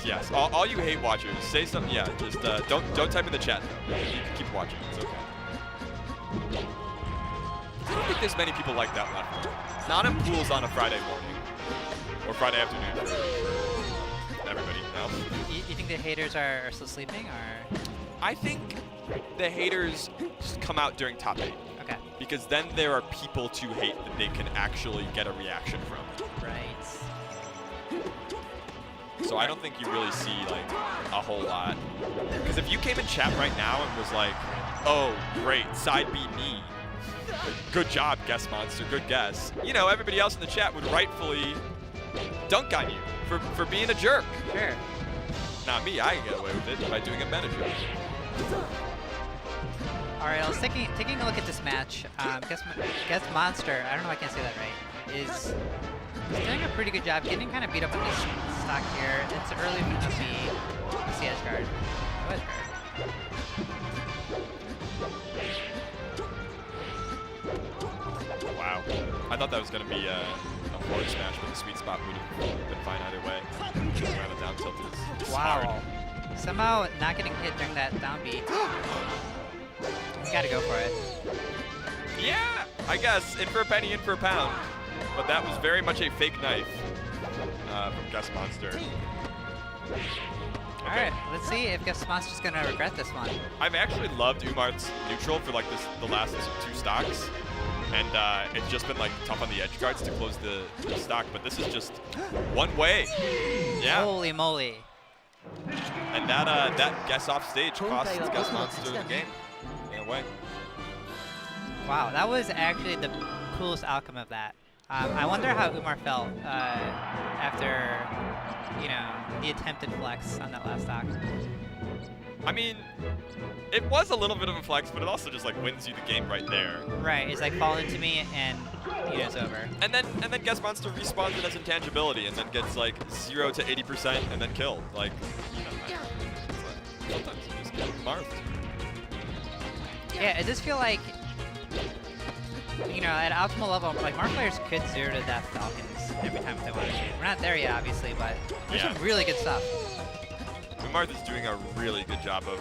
Yes, all you hate watchers, say something. Yeah, just don't type in the chat. You can keep watching. It's okay. I don't think there's many people like that left. Not in pools on a Friday morning or Friday afternoon for everybody. No. You think the haters are still sleeping, or? I think the haters just come out during top 8. Okay. Because then there are people to hate that they can actually get a reaction from. Right. So I don't think you really see like a whole lot. Because if you came in chat right now and was like, oh, great, side B me. Good job, Guest Monster, good guess. You know, everybody else in the chat would rightfully dunk on you for being a jerk. Sure. Not me, I can get away with it by doing a meta joke. All right, let's taking a look at this match. Guest Monster, I don't know if I can say that right, is doing a pretty good job getting kind of beat up on this stock here. It's early of the, let's see Edgeguard. Oh, Edgeguard. Wow. I thought that was going to be a forward smash, but the sweet spot would have been fine either way. The down tilt is hard. Wow. Somehow not getting hit during that down B. You gotta go for it. Yeah, I guess. In for a penny, in for a pound. But that was very much a fake knife from Guest Monster. Okay. Alright, let's see if Guest Monster's gonna regret this one. I've actually loved Umart's neutral for like the last 2 stocks. And it's just been like tough on the edge guards to close the stock, but this is just one way. Yeah. Holy moly. And that guess off stage costs Gus Monster the game in a way. Wow, that was actually the coolest outcome of that. I wonder how Umar felt after, you know, the attempted flex on that last stock. I mean, it was a little bit of a flex, but it also just like wins you the game right there. Right, it's like fall into me and you know, it's over. And then Guess Monster respawns it as intangibility and then gets like 0 to 80% and then killed. Like, you know, sometimes you just get marked. Yeah, it does feel like, you know, at optimal level, like Mark players could 0 to death Falcons every time if they wanted to. We're not there yet, obviously, but there's some really good stuff. Umarth is doing a really good job of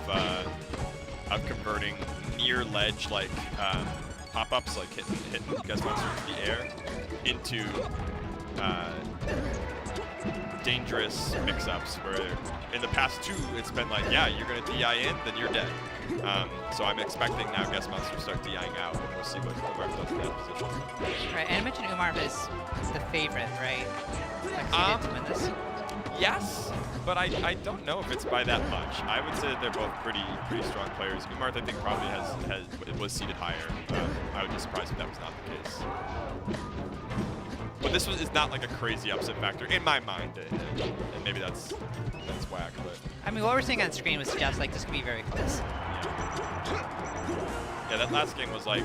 converting near ledge like pop-ups, like hitting Guess Monster into the air, into dangerous mix-ups where in the past 2 it's been like, yeah, you're gonna DI in, then you're dead. So I'm expecting now Guess Monster to start DIing out, and we'll see what Umarth does in that position. Right, and I mentioned Umar is the favorite, right? Like, to win this. Yes, but I don't know if it's by that much. I would say that they're both pretty strong players. Umarth, I think, probably was seeded higher. I would be surprised if that was not the case. But this is not like a crazy upset factor in my mind, and maybe that's whack. But I mean, what we're seeing on screen would suggest like this could be very close. yeah, that last game was like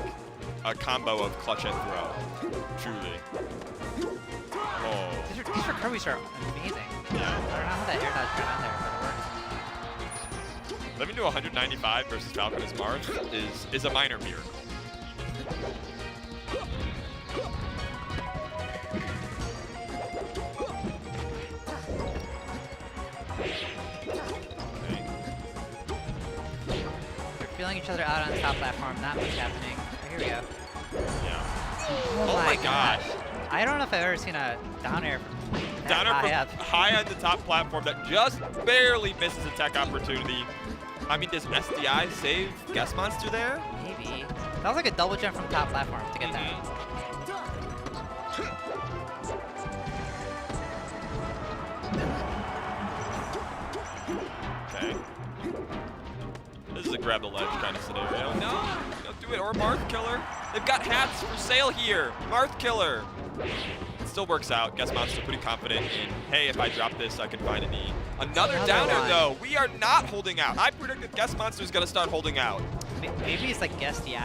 a combo of clutch and throw, truly. Oh. These recoveries are amazing. Yeah. I don't know how that air dodge got on there, but it worked. Living to 195 versus Falcon as Marth is a minor miracle. They're feeling each other out on the top platform. Not much happening. Oh, here we go. Yeah. Oh my gosh. I don't know if I've ever seen a down air from that Down high from up. high on the top platform that just barely misses a tech opportunity. I mean, does SDI save Guess Monster there? Maybe. That was like a double jump from top platform to get that. Okay. This is a grab the ledge kind of scenario. No, don't do it. Or Marth Killer. They've got hats for sale here. Marth Killer. It still works out. Guess Monster pretty confident in, hey, if I drop this, I can find a knee. Another downer, one. though. We are not holding out. I predicted Guess Monster is going to start holding out. Maybe it's like guess DI.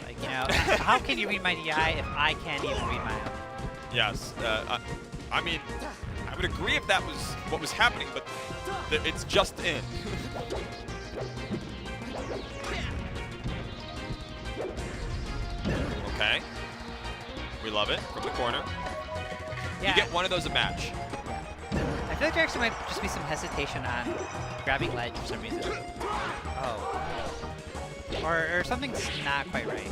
Like, you know, how can you read my DI if I can't even read my own? Yes. I mean, I would agree if that was what was happening, but it's just in. Okay. We love it from the corner. Yeah. You get one of those a match. I feel like there actually might just be some hesitation on grabbing ledge for some reason. Oh. Or something's not quite right.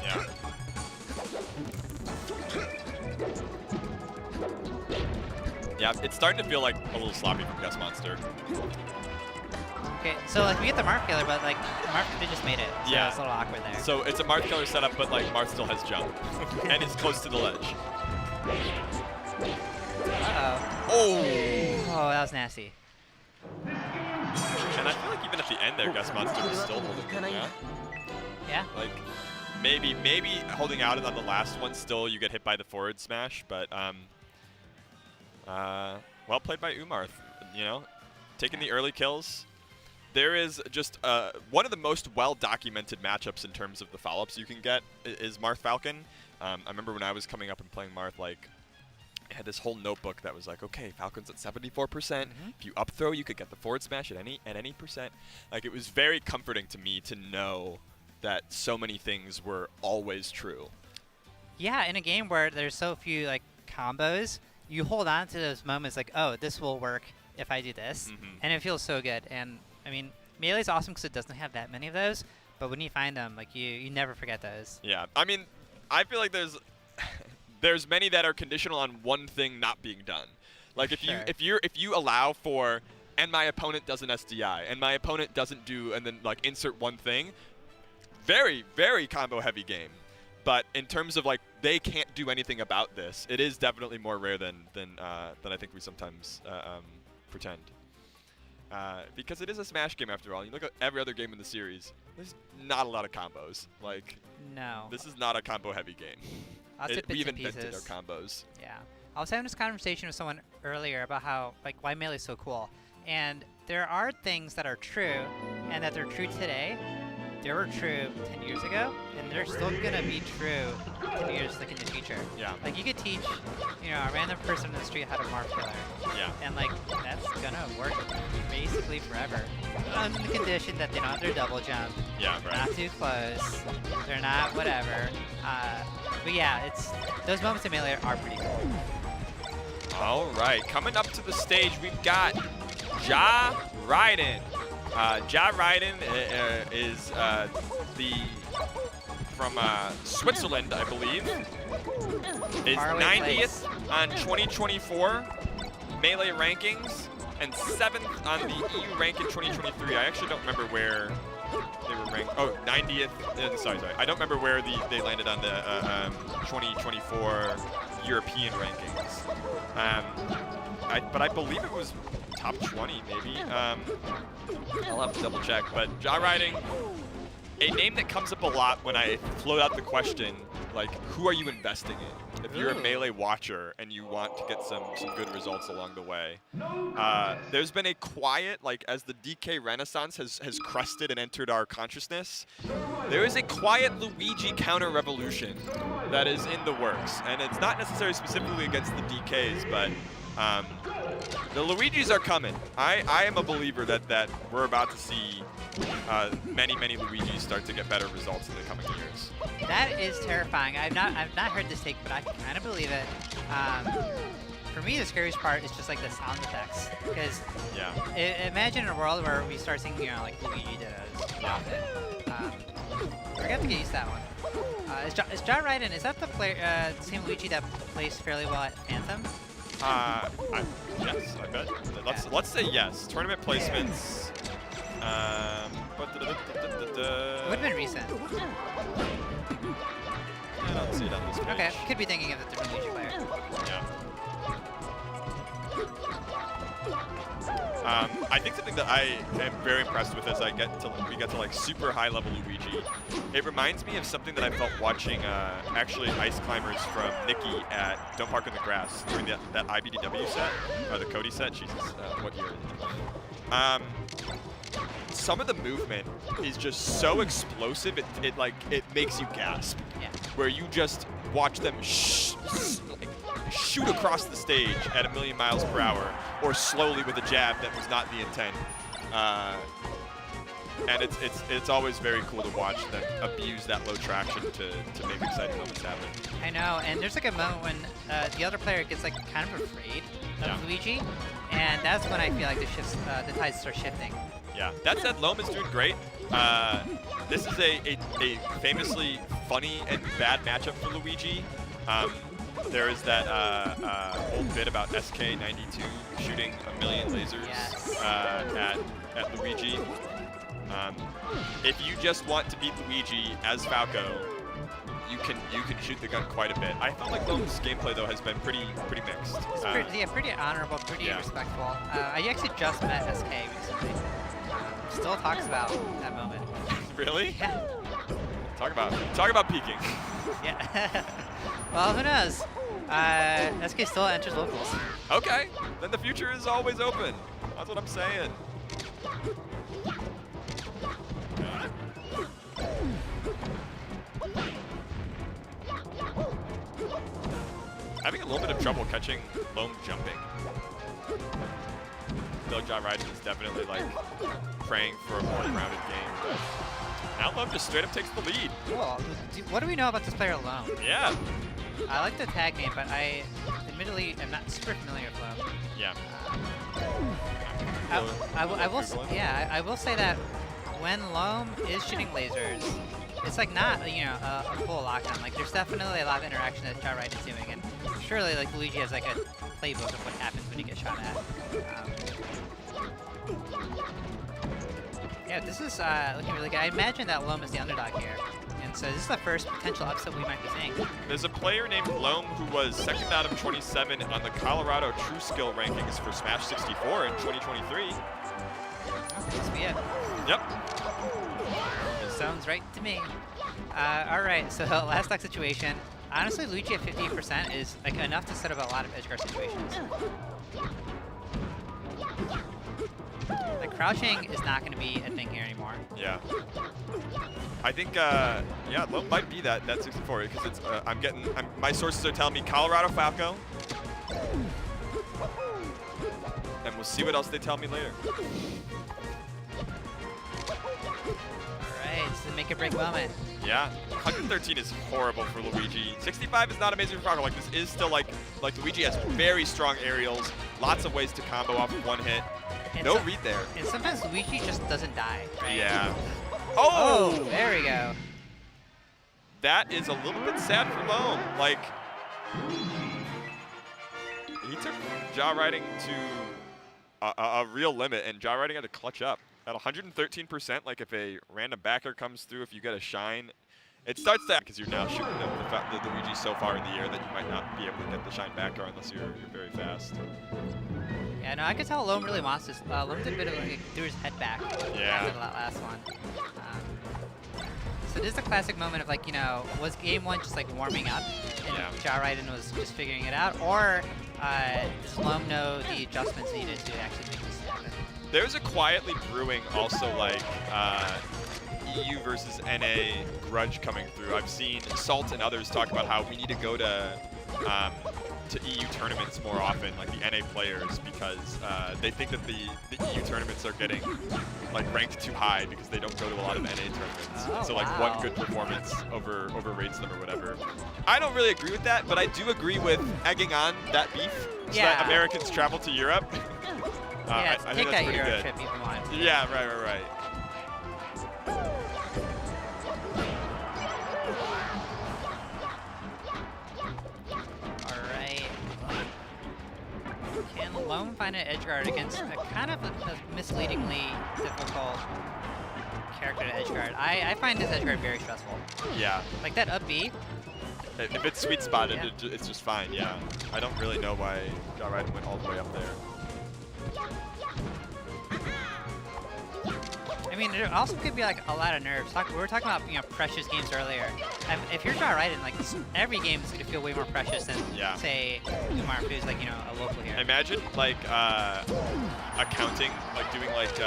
Yeah. Yeah, it's starting to feel like a little sloppy from Guess Monster. Okay, so like we get the Marth Killer, but like Marth just made it. So Yeah. it's a little awkward there. So it's a Marth Killer setup, but like Marth still has jump. And is close to the ledge. Uh-oh. Oh! Oh, that was nasty. And I feel like even at the end there, Guess Monster was still holding it, yeah? Yeah? Like, maybe holding out on the last one still you get hit by the forward smash, but well played by Umarth, you know, taking the early kills. There is just one of the most well-documented matchups in terms of the follow-ups you can get is Marth Falcon. I remember when I was coming up and playing Marth, like, I had this whole notebook that was like, okay, Falcon's at 74%. If you up throw, you could get the forward smash at any percent. Like, it was very comforting to me to know that so many things were always true. Yeah, in a game where there's so few like combos, you hold on to those moments like, oh, this will work if I do this. And it feels so good. And I mean, Melee's awesome because it doesn't have that many of those, but when you find them, like you never forget those. Yeah, I mean, I feel like there's many that are conditional on one thing not being done. Like if you allow for, and my opponent does an SDI, and my opponent doesn't do, and then like insert one thing, very, very combo heavy game. But in terms of like they can't do anything about this, it is definitely more rare than I think we sometimes pretend. because it is a Smash game after all. You look at every other game in the series, there's not a lot of combos. Like, No. this is not a combo-heavy game. Lots of bits We've and invented pieces. our combos. Yeah. I was having this conversation with someone earlier about how, like, why Melee is so cool. And there are things that are true, and that they're true today. They were true 10 years ago, and they're still gonna be true 10 years like in the future. Yeah. Like, you could teach, a random person in the street how to morph killer, Yeah. and like that's gonna work basically forever, on the condition that they don't have their double jump, Yeah, they're right. not too close, they're not whatever. But yeah, it's those moments in Melee are pretty cool. All right, coming up to the stage, we've got Ja Raiden. Ja Raiden is from Switzerland, I believe. Is Faraway 90th on 2024 Melee rankings and 7th on the EU rank in 2023. I actually don't remember where they were ranked. Oh, 90th. Sorry. I don't remember where they landed on the 2024 European rankings. But I believe it was top 20, maybe. I'll have to double check. But Ja Raiden, a name that comes up a lot when I float out the question, like, who are you investing in? If you're a Melee watcher and you want to get some good results along the way. There's been a quiet, like, as the DK renaissance has crested and entered our consciousness, there is a quiet Luigi counter-revolution that is in the works. And it's not necessarily specifically against the DKs, but the Luigis are coming. I am a believer that we're about to see many Luigis start to get better results in the coming years. That is terrifying. I've not heard this take, but I kind of believe it. For me, the scariest part is just like the sound effects, because Yeah. imagine a world where we start seeing like Luigi does often. We're gonna have to get used to that one. Is Ja Raiden? Is that the player, same Luigi that plays fairly well at Anthem? Yes, I bet. Let's say yes. Tournament placements. It would have been recent. I don't see it on this page. Okay, could be thinking of a different Luigi player. Yeah. I think something that I am very impressed with as we get to like super high level Luigi. It reminds me of something that I felt watching actually Ice Climbers from Nikki at Don't Park on the Grass during that IBDW set, or the Cody set. Jesus, what year is it? Some of the movement is just so explosive, it makes you gasp. Yeah. Where you just watch them shoot across the stage at 1,000,000 miles per hour, or slowly with a jab that was not the intent. And it's always very cool to watch them abuse that low traction to make exciting moments happen. I know, and there's like a moment when the other player gets like kind of afraid of Luigi, and that's when I feel like the tides start shifting. Yeah, that said, Loam is doing great. This is a famously funny and bad matchup for Luigi. There is that old bit about SK92 shooting 1,000,000 lasers at Luigi. If you just want to beat Luigi as Falco, you can shoot the gun quite a bit. I felt like Loam's gameplay though has been pretty mixed. It's pretty honorable, pretty respectful. I actually just met SK recently. Still talks about that moment. Really? Yeah. Talk about peaking. Yeah. Well, who knows? SK still enters locals. Okay, then the future is always open. That's what I'm saying. Having a little bit of trouble catching Loam jumping. Though Ja Raiden is definitely like praying for a more grounded game, but now Loam just straight up takes the lead. Cool. What do we know about this player alone? Yeah. I like the tag name, but I admittedly am not super familiar with Loam. Yeah. I will say that when Loam is shooting lasers, it's like not a full lockdown. Like there's definitely a lot of interaction that Ja Raiden is doing, and surely like Luigi has like a playbook of what happens when you get shot at. Yeah, this is looking really good. I imagine that Loam is the underdog here, and so this is the first potential upset we might be seeing. There's a player named Loam who was second out of 27 on the Colorado True Skill rankings for Smash 64 in 2023. This be it. Yep. Sounds right to me. All right, so last stock situation. Honestly, Luigi at 58% is like enough to set up a lot of edge guard situations. The crouching is not going to be a thing here anymore. Yeah. I think, yeah, Loam might be that 64 because it's. My sources are telling me Colorado Falco, and we'll see what else they tell me later. All right, it's the make or break moment. Yeah, 113 is horrible for Luigi. 65 is not amazing for Falco. Like this is still like Luigi has very strong aerials, lots of ways to combo off of one hit. And No read there. And sometimes Luigi just doesn't die, right? Yeah. Oh, Oh! there we go. That is a little bit sad for Loam. Like, he took jaw riding to a real limit, and jaw riding had to clutch up. At 113%, like if a random backer comes through, if you get a shine, it starts that because you're now shooting the Luigi so far in the air that you might not be able to get the shine backer unless you're very fast. Yeah, no, I could tell Loam really wants this. Loam did a bit of like threw his head back Yeah. after the last one. So this is a classic moment of like, you know, was game one just like warming up and Yeah. Ja Raiden was just figuring it out, or does Loam know the adjustments needed to actually make this happen? There's a quietly brewing also like EU versus NA grudge coming through. I've seen Salt and others talk about how we need to go to EU tournaments more often, like the NA players, because they think that the EU tournaments are getting like ranked too high because they don't go to a lot of NA tournaments. Oh, So like wow. one good performance overrates them or whatever. I don't really agree with that, but I do agree with egging on that beef so that Yeah. Americans travel to Europe. Yeah, I take think that that's pretty Euro good. trip even one. Yeah, right. Alright. Can Loam find an edge guard against a kind of a misleadingly difficult character to edge guard? I find this edge guard very stressful. Yeah. Like that up B, If it's sweet spotted, Yeah. it's just fine, yeah. I don't really know why Ja Raiden went all the way up there. I mean, there also could be like a lot of nerves. We were talking about, you know, precious games earlier. If you're Ja Raiden, like every game is gonna feel way more precious than Yeah. say Umar, who's like, you know, a local here. Imagine like accounting, like doing like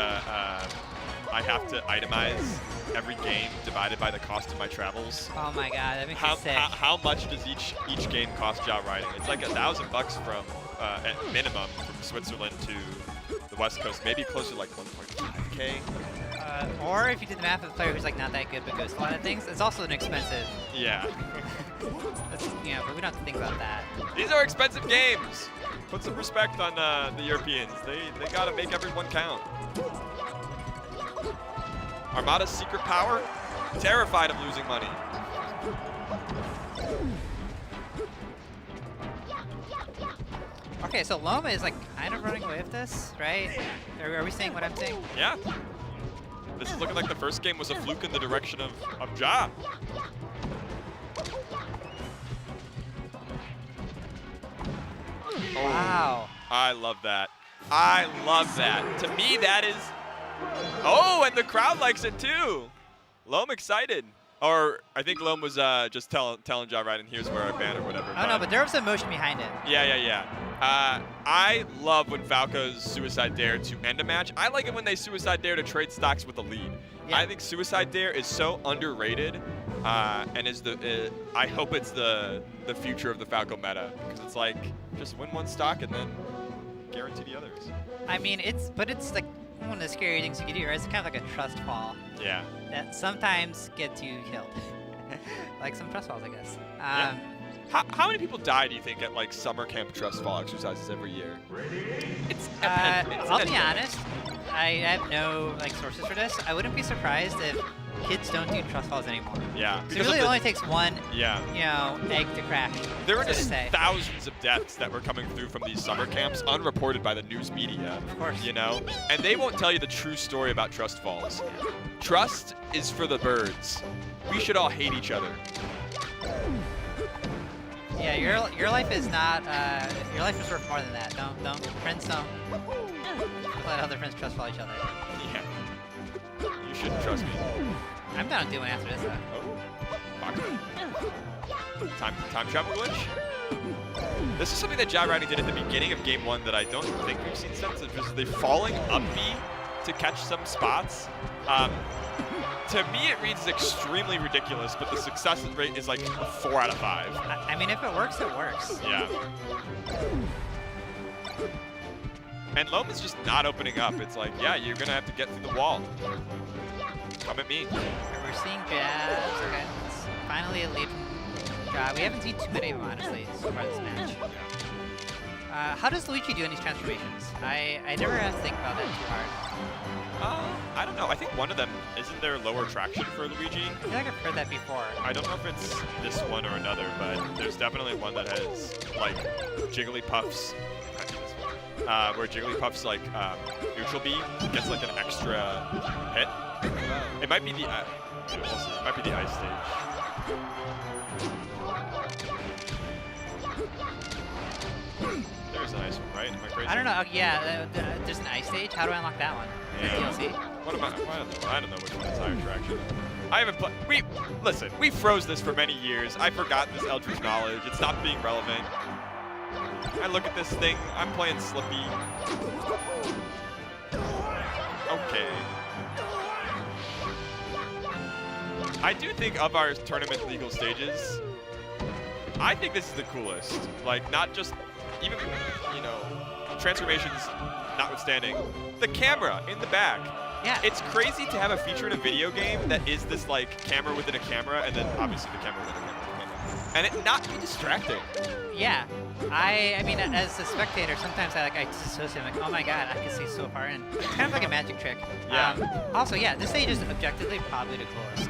I have to itemize every game divided by the cost of my travels. Oh my god, that makes How, me sick. how much does each game cost Ja Raiden? It's like $1,000 from at minimum from Switzerland to the West Coast, maybe closer to like 1.5K. Or if you did the math of a player who's like not that good but goes to a lot of things, it's also an expensive. Yeah. That's, you know, but we don't have to think about that. These are expensive games. Put some respect on the Europeans. They gotta make everyone count. Armada's secret power? Terrified of losing money. Okay, so Loma is like kind of running away with this, right? Are we saying what I'm saying? Yeah. This is looking like the first game was a fluke in the direction of Ja. Oh, Wow. I love that. I love that. To me, that is... Oh, and the crowd likes it too. Loam excited. Or I think Loam was just telling Ja Raiden, here's where I ban or whatever. Oh no, but there was emotion behind it. Yeah. I love when Falco's Suicide Dare to end a match. I like it when they Suicide Dare to trade stocks with the lead. Yeah. I think Suicide Dare is so underrated, and is I hope it's the future of the Falco meta, because it's like just win one stock and then guarantee the others. I mean, it's like one of the scary things you can do, right? It's kind of like a trust fall Yeah. that sometimes gets you killed. Like some trust falls, I guess. Yeah. How many people die, do you think, at like summer camp trust fall exercises every year? It's I'll be honest. I have no like sources for this. I wouldn't be surprised if kids don't do trust falls anymore. Yeah. So it because really of the- only takes one, Yeah. you know, egg to crash. There were so to just say. thousands of deaths that were coming through from these summer camps, unreported by the news media. Of course. You know? And they won't tell you the true story about trust falls. Trust is for the birds. We should all hate each other. Yeah, your life is not. Your life is worth more than that. Don't friends don't let other friends trust fall each other. Yeah. shouldn't trust me. I'm down to do one after this, though. Oh, time travel glitch. This is something that Jab Riding did at the beginning of game 1 that I don't think we've seen since. It's just they falling up B to catch some spots. To me, it reads extremely ridiculous, but the success rate is like 4 out of 5. I mean, if it works, it works. Yeah. And Loam is just not opening up. It's like, yeah, you're gonna have to get through the wall. Come at me. We're seeing jabs. Okay, it's finally a lead from Jab. We haven't seen too many of them, honestly, so far this match. How does Luigi do in these transformations? I never have to think about that too hard. I don't know. I think one of them, isn't there lower traction for Luigi? I feel like I've heard that before. I don't know if it's this one or another, but there's definitely one that has, like, Jigglypuff's, where Jigglypuff's, like, neutral B gets, like, an extra hit. It might be the, we'll see. It might be the ice stage. There's an ice one, right? Am I crazy? I don't know. Yeah, there's an ice stage. How do I unlock that one? Yeah. DLC? What am I don't know which one is higher traction. I haven't played. Listen, we froze this for many years. I forgot this Eldritch knowledge. It's not being relevant. I look at this thing. I'm playing Slippy. Okay. I do think of our tournament legal stages, I think this is the coolest. Like, not just even, you know, transformations notwithstanding, the camera in the back. Yeah. It's crazy to have a feature in a video game that is this, like, camera within a camera, and then obviously the camera within a camera. And it not be distracting. Yeah. I mean, as a spectator, sometimes I disassociate. I'm like, oh my god, I can see so far in. It's kind of like a magic trick. Yeah. Also, yeah, this stage is objectively probably the coolest.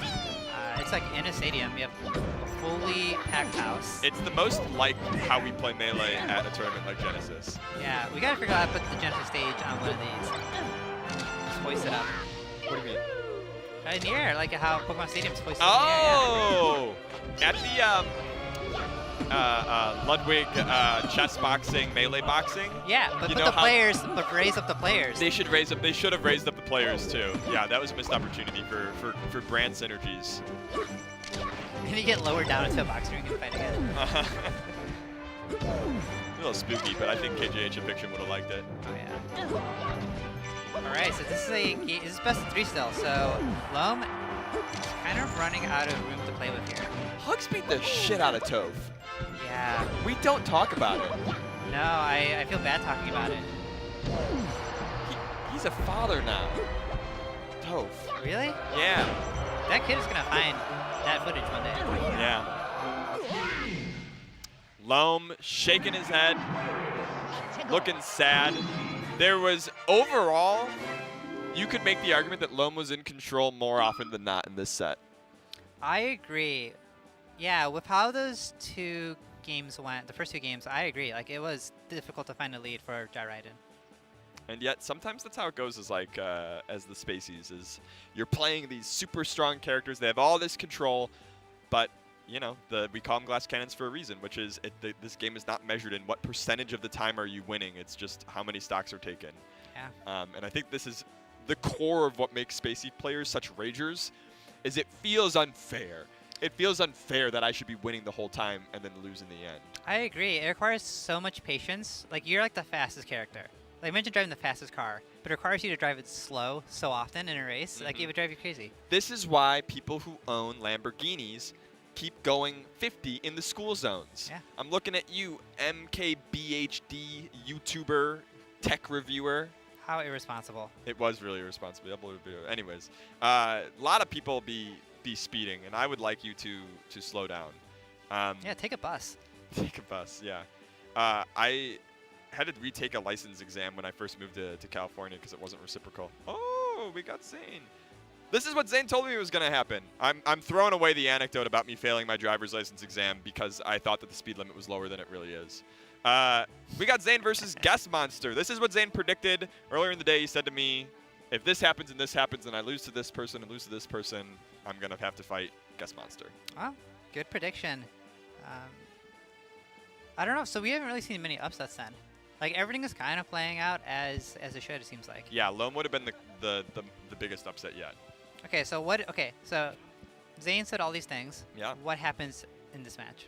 It's like in a stadium. You have a fully packed house. It's the most like how we play Melee at a tournament like Genesis. Yeah, we gotta figure out how to put the Genesis stage on one of these. Just hoist it up. What do you mean? In the air, like how Pokemon Stadium's hoisted Oh! At the Ludwig chess boxing, Melee boxing. Yeah, but You put know the how- players, but raise up the players. They should raise up. They should have raised up the players too. Yeah, that was a missed opportunity for brand synergies. And you get lowered down into a box ring and fight again. A little spooky, but I think KJH and Fiction would have liked it. Oh yeah. All right, so this is best of 3 still. So Loam is kind of running out of room to play with here. Hugs beat the shit out of Toph. Yeah. We don't talk about it. No, I feel bad talking about it. He's a father now. Toph. Really? Yeah. That kid is gonna find that footage one day. Yeah. Loam shaking his head, looking sad. There was overall, you could make the argument that Loam was in control more often than not in this set. I agree. Yeah, with how those 2 games went, the first 2 games, I agree. Like, it was difficult to find a lead for Gyraiden. And yet, sometimes that's how it goes. Is like as the Spaceys is, you're playing these super strong characters. They have all this control, but you know, we call them glass cannons for a reason, which is this game is not measured in what percentage of the time are you winning. It's just how many stocks are taken. Yeah. And I think this is the core of what makes Spacey players such ragers, is it feels unfair. It feels unfair that I should be winning the whole time and then lose in the end. I agree. It requires so much patience. Like, you're like the fastest character. Like, imagine driving the fastest car, but it requires you to drive it slow so often in a race. Like, it would drive you crazy. This is why people who own Lamborghinis keep going 50 in the school zones. Yeah. I'm looking at you, MKBHD, YouTuber, tech reviewer. How irresponsible. It was really irresponsible. I uploaded a video. Anyways, a lot of people be speeding, and I would like you to slow down. Yeah, take a bus. Take a bus, yeah. I had to retake a license exam when I first moved to California because it wasn't reciprocal. Oh, we got Zane. This is what Zane told me was going to happen. I'm throwing away the anecdote about me failing my driver's license exam because I thought that the speed limit was lower than it really is. We got Zane versus Guess Monster. This is what Zane predicted earlier in the day. He said to me, if this happens and this happens and I lose to this person and lose to this person, I'm going to have to fight Guess Monster. Well, good prediction. I don't know. So we haven't really seen many upsets then. Like, everything is kind of playing out as it should, it seems like. Yeah, Loam would have been the biggest upset yet. Okay, so what? Okay, so Zane said all these things. Yeah. What happens in this match?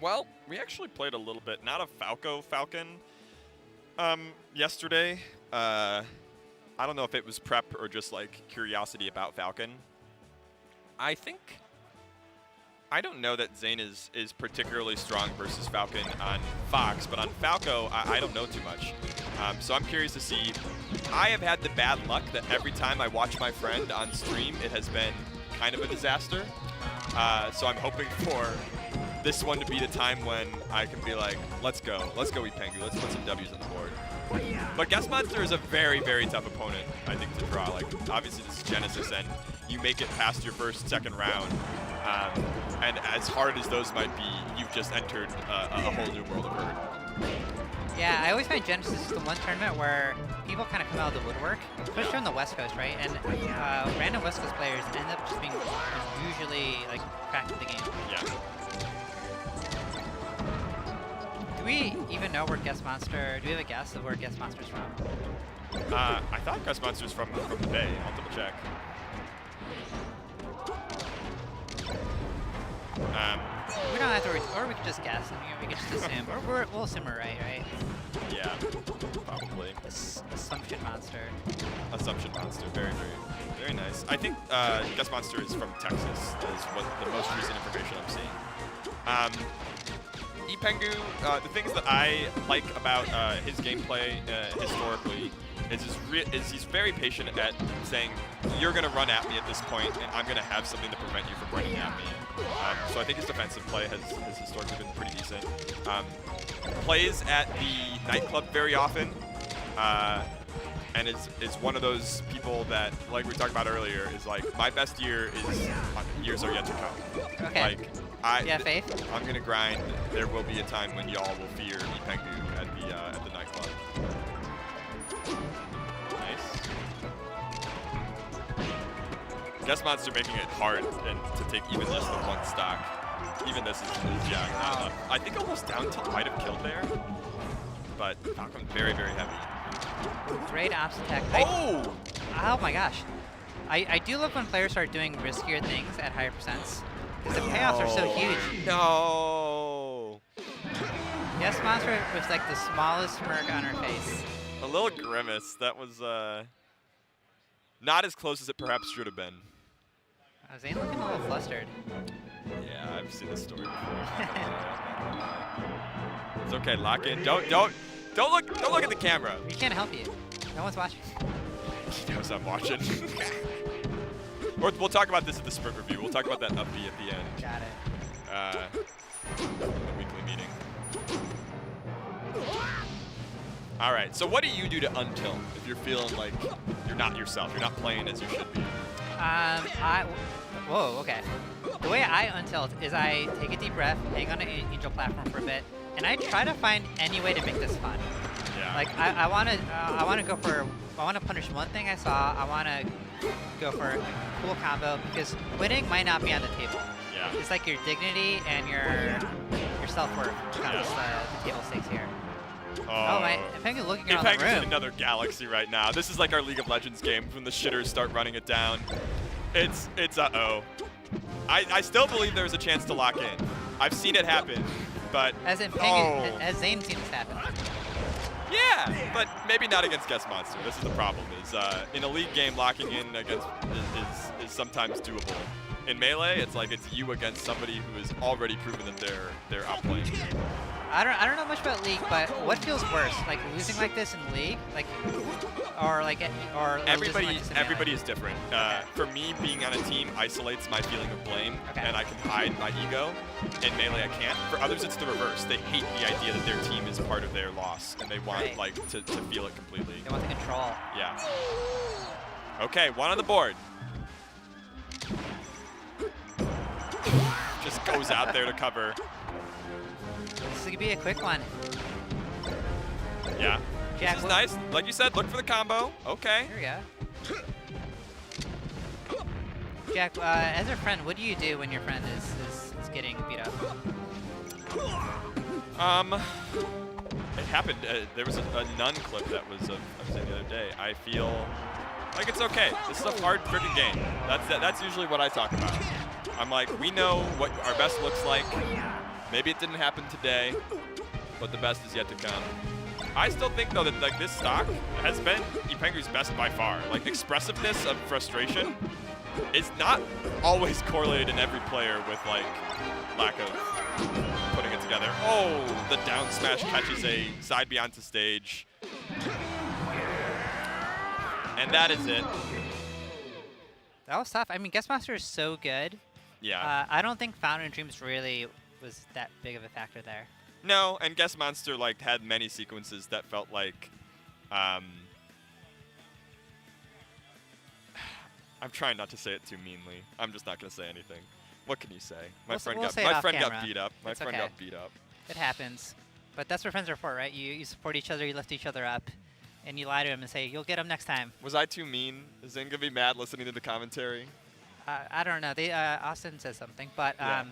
Well, we actually played a little bit, not of Falcon yesterday. I don't know if it was prep or just like curiosity about Falcon. I don't know that Zane is particularly strong versus Falcon on Fox, but on Falco, I don't know too much. So I'm curious to see. I have had the bad luck that every time I watch my friend on stream, it has been kind of a disaster. So I'm hoping for this one to be the time when I can be like, let's go Ipengu, let's put some W's on the board. But Guest Monster is a very, very tough opponent, I think, to draw. Like, obviously this is Genesis, and you make it past your first, second round. And as hard as those might be, you've just entered a whole new world of Herd. Yeah, I always find Genesis is the one tournament where people kind of come out of the woodwork, especially on the West Coast, right? And random West Coast players end up just being usually like cracking the game. Yeah. Do we even know where Guest Monster? Do we have a guess of where Guest Monster's from? I thought Guest Monster's from the Bay. I'll double check. We don't have to, or we could just guess. I mean, we could just assume, or we'll assume we're right? Yeah, probably. Assumption Monster. Assumption Monster, very, very, very nice. I think Guest Monster is from Texas. Is what the most recent information I'm seeing. Ipengu, the things that I like about his gameplay historically is he's very patient at saying, you're going to run at me at this point, and I'm going to have something to prevent you from running at me. So I think his defensive play has historically been pretty decent. Plays at the nightclub very often, and is one of those people that, like we talked about earlier, is like, my best years are yet to come. Okay. Like, You have faith? I'm going to grind. There will be a time when y'all will fear Ipengu at the nightclub. Nice. Guest Monster making it hard and to take even just the one stock. Even this is yeah, not enough. I think almost down tilt might have killed there. But Falcon very, very heavy. Great ops attack. Oh! Oh my gosh. I do love when players start doing riskier things at higher percents. Because the payoffs are so huge. No! Yes, Monster was like the smallest smirk on her face. A little grimace. That was not as close as it perhaps should have been. Zane looking a little flustered. Yeah, I've seen this story before. It's okay, lock in. Don't look at the camera. We can't help you. No one's watching. He knows I'm watching. Or we'll talk about this at the sprint review. We'll talk about that up B at the end. Got it. The weekly meeting. All right, so what do you do to untilt if you're feeling like you're not yourself, you're not playing as you should be? Whoa, okay. The way I untilt is I take a deep breath, hang on an angel platform for a bit, and I try to find any way to make this fun. Yeah. Like I want to punish one thing I saw. I want to go for a cool combo because winning might not be on the table. Yeah. It's like your dignity and your self-worth becomes the table stakes here. Oh my! Ipengu looking around the Ipengu's in room. another galaxy right now. This is like our League of Legends game when the shitters start running it down. It's uh-oh. I still believe there's a chance to lock in. I've seen it happen, but As Ipengu, as Zane seen this happen. yeah, but maybe not against Guest Monster. This is the problem. Is in a league game, locking in against is sometimes doable. In Melee, it's like it's you against somebody who has already proven that they're outplaying. I don't know much about League, but what feels worse, like losing like this in League, like, or losing Everybody like this in Melee? everybody is different. For me, being on a team isolates my feeling of blame, Okay. and I can hide my ego. In Melee, I can't. For others, it's the reverse. They hate the idea that their team is part of their loss, and they want Right. like to feel it completely. They want the control. Yeah. Okay, one on the board. Just goes out there to cover. This could be a quick one. Yeah. Jack, This is what- nice. Like you said, look for the combo. Okay. Here we go. Jack, as a friend, what do you do when your friend is getting beat up? It happened. There was a nun clip that was I've seen the other day. I feel Like, it's okay. This is a hard freaking game. That's usually what I talk about. I'm like, we know what our best looks like. Maybe it didn't happen today, but the best is yet to come. I still think, though, that like this stock has been Ipengu's best by far. Like, expressiveness of frustration is not always correlated in every player with, like, lack of putting it together. Oh, the down smash catches a side beyond to stage. And that is it. That was tough. I mean, Guest Master is so good. Yeah. I don't think Fountain of Dreams really was that big of a factor there. No, and Guest Monster like had many sequences that felt like I'm trying not to say it too meanly. I'm just not going to say anything. What can you say? My friend we'll got say it off got camera. beat up. My It's friend okay. got beat up. It happens. But that's what friends are for, right? You support each other, you lift each other up, and you lie to him and say, you'll get him next time. Was I too mean? Is Zane going to be mad listening to the commentary? I don't know. Austin says something, but Yeah.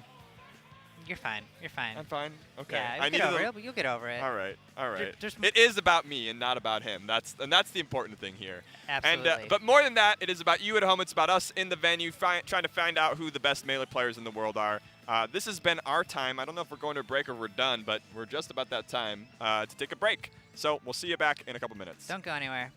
you're fine. You're fine. I'm fine. Okay. Yeah, I you'll get needed over a- it. But you'll get over it. All right. All right. There's It is about me and not about him. That's the important thing here. Absolutely. And but more than that, it is about you at home. It's about us in the venue trying to find out who the best Melee players in the world are. This has been our time. I don't know if we're going to a break or we're done, but we're just about that time to take a break. So we'll see you back in a couple minutes. Don't go anywhere.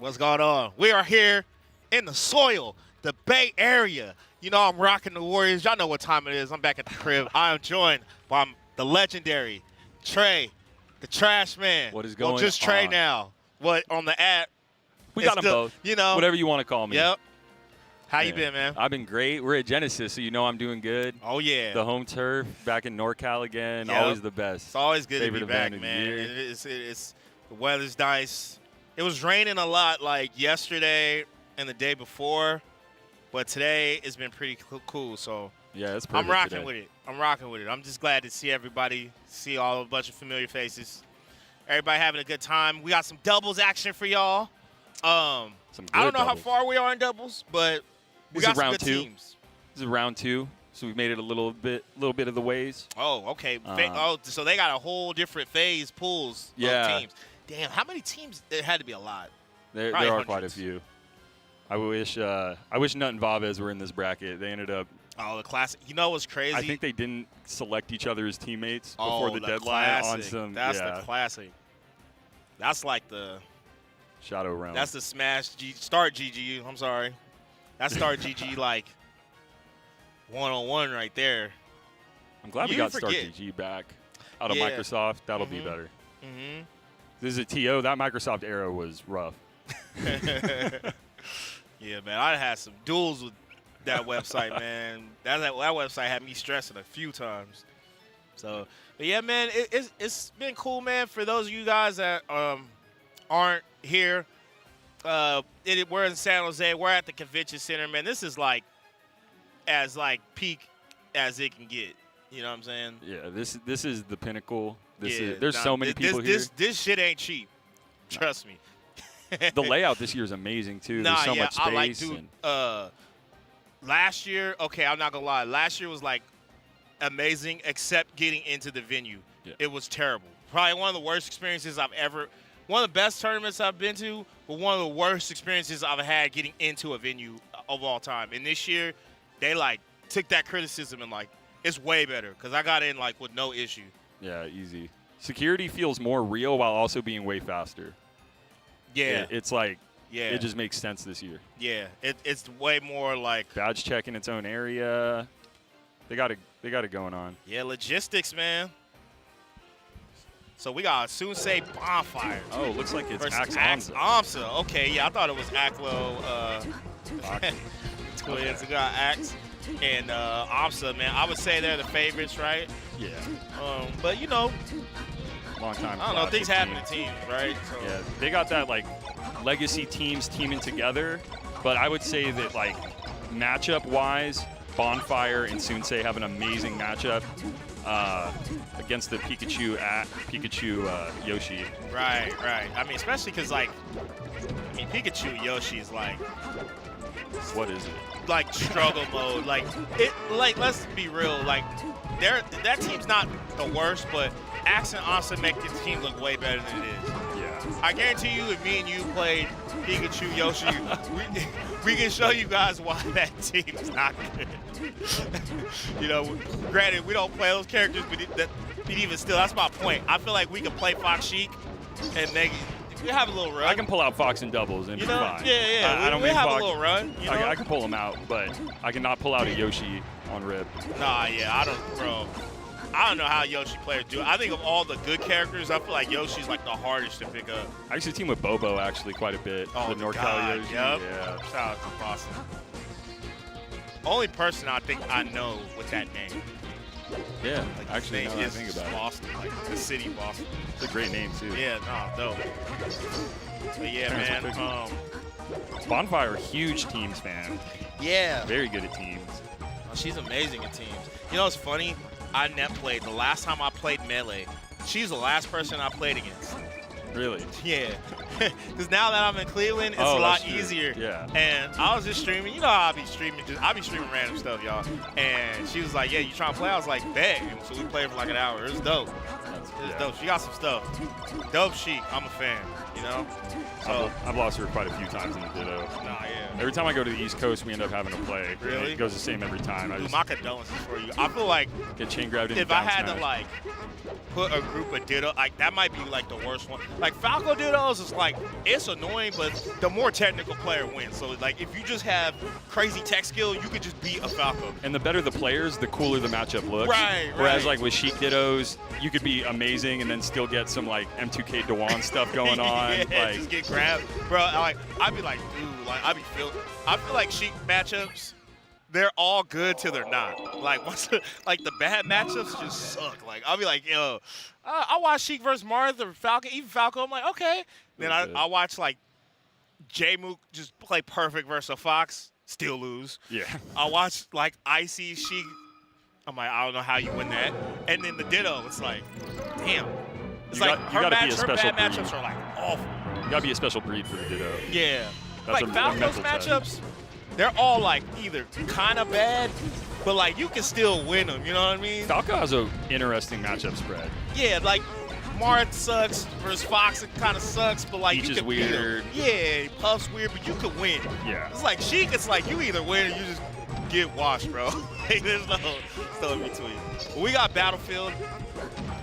What's going on? We are here in the soil, the Bay Area. You know I'm rocking the Warriors. Y'all know what time it is. I'm back at the crib. I am joined by the legendary Trey, the Trash Man. What is going Well, just Trey on? now. What on the app? We it's got them still- both. You know. Whatever you want to call me. Yep. How you Yeah. been, man? I've been great. We're at Genesis, so you know I'm doing good. Oh yeah. The home turf, back in NorCal again. Yep. Always the best. It's always good Favorite to be back, event of the man. year. It's the weather's nice. It was raining a lot like yesterday and the day before, but today it's been pretty cool. So Yeah, it's perfect I'm rocking today. with it. I'm rocking with it. I'm just glad to see everybody, see a bunch of familiar faces. Everybody having a good time. We got some doubles action for y'all. Some I don't good know how doubles. far we are in doubles, but we This got is some round good two. teams. This is round 2, so we've made it a little bit of the ways. Oh, okay. Uh, So they got a whole different phase pools Yeah. of teams. Damn, how many teams? There had to be a lot. There Probably are quite a hundreds. few. I wish Nut and Vavez were in this bracket. They ended up. Oh, the classic. You know what's crazy? I think they didn't select each other as teammates oh, before the deadline classic. on some. That's yeah, the classic. That's like the. Shadow Realm. That's the smash start GG. I'm sorry. That's start GG like 1-on-1 right there. I'm glad we you got forget. Start GG back out of Yeah. Microsoft. That'll be Mhm. better. Mm-hmm. This is a TO. That Microsoft era was rough. Yeah, man. I had some duels with that website, man. That website had me stressing a few times. So, but yeah, man, it's been cool, man. For those of you guys that aren't here, we're in San Jose. We're at the convention center, man. This is like as like peak as it can get. You know what I'm saying? Yeah, this is the pinnacle. Yeah, There's nah, so many people here. This shit ain't cheap. Trust me. The layout this year is amazing too. Nah, There's so yeah, much space. I like, dude. and Last year, okay, I'm not gonna lie. Last year was like amazing, except getting into the venue. Yeah. It was terrible. Probably one of the worst experiences I've ever. One of the best tournaments I've been to, but one of the worst experiences I've had getting into a venue of all time. And this year, they like took that criticism and like it's way better because I got in like with no issue. yeah, easy. Security feels more real while also being way faster. Yeah, It's like yeah, it just makes sense this year. yeah. It's way more like Badge check in its own area. They got it going on. yeah, logistics, man. So we got Sunsei Bonfire. Oh, looks like it's versus Axe Axe Amsa. Amsa. Okay, yeah, I thought it was Aklo twins. We got Axe and Amsa, man. I would say they're the favorites, right? Yeah, But you know, long time. I don't know, things classic happen team. to teams, right? So, Yeah, they got that like legacy teams teaming together, but I would say that like matchup wise, Bonfire and Sunsei have an amazing matchup against the Pikachu Yoshi. right. I mean, especially because like, Pikachu Yoshi is like What is it? struggle mode. Like let's be real. Like that team's not the worst, but Axe and Amsa make the team look way better than it is. Yeah. I guarantee you, if me and you played Pikachu Yoshi, we can show you guys why that team's not good. You know, granted, we don't play those characters, but even still, that's my point. I feel like we can play Fox Sheik and make we have a little run. I can pull out Fox and doubles and you be know, fine. yeah. I don't we mean have Fox. a little run. You know? I can pull him out, but I cannot pull out a Yoshi on rib. Nah, yeah, I don't know how Yoshi players do it. I think of all the good characters, I feel like Yoshi's like the hardest to pick up. I used to team with Bobo actually quite a bit. Oh, the NorCal God, Yoshi. yep. Yeah. Shout out to Boston. Only person I think I know with that name. Yeah. Like Actually, his now name that I is think about it, Boston, like the city Boston. it's a great name too. Yeah, dope. But yeah, Parents man. are Bonfire, huge teams, man. Yeah. Very good at teams. Oh, she's amazing at teams. You know what's funny? I net played. The last time I played Melee, she's the last person I played against. Really? Yeah. Because now that I'm in Cleveland, it's Oh, a lot that's true. easier. Yeah. And I was just streaming. You know how I be streaming. I be streaming random stuff, y'all. And she was like, yeah, you trying to play? I was like, bet. And so we played for like an hour. It was dope. It was dope. She got some stuff. Dope Sheik. I'm a fan. you know? I've, So, I've lost her quite a few times in the Ditto. nah, yeah. Every time I go to the East Coast, we end up having to play. Really? It goes the same every time. I Dude, just my condolences for you. I feel like get chain grabbed in. if I had to like put a group of Ditto, like that might be like the worst one. Like Falco Dittos is like, it's annoying, but the more technical player wins. So like if you just have crazy tech skill, you could just beat a Falco. And the better the players, the cooler the matchup looks. Right, Whereas right. like with Sheik Dittos, you could be amazing and then still get some like M2K Dewan stuff going on. Yeah, like, just get grabbed. Bro, like I'd be like, dude, like I feel like Sheik matchups, they're all good till they're not. Like once like the bad matchups just suck. Like I'll be like, yo, I watch Sheik versus Marth or Falco, even Falco. I'm like, okay. Then Really good. I watch like J-Mook just play perfect versus a Fox, still lose. yeah. I watch like Icy Sheik. I'm like, I don't know how you win that. And then the Ditto, it's like, damn. It's You like got- you her, gotta be a her special bad breed. matchups are like awful. You gotta be a special breed for the Ditto. Yeah. That's like a Falco's mental test. matchups, they're all like either kind of bad, but like you can still win them. You know what I mean? Falco has an interesting matchup spread. Yeah, like Marth sucks versus Fox. It kind of sucks, but like Peach you is can beat 'em. weird. Yeah, Puff's weird, but you can win. Yeah. It's like Sheik. It's like you either win or you just get washed, bro. Like, there's no in between. We got Battlefield.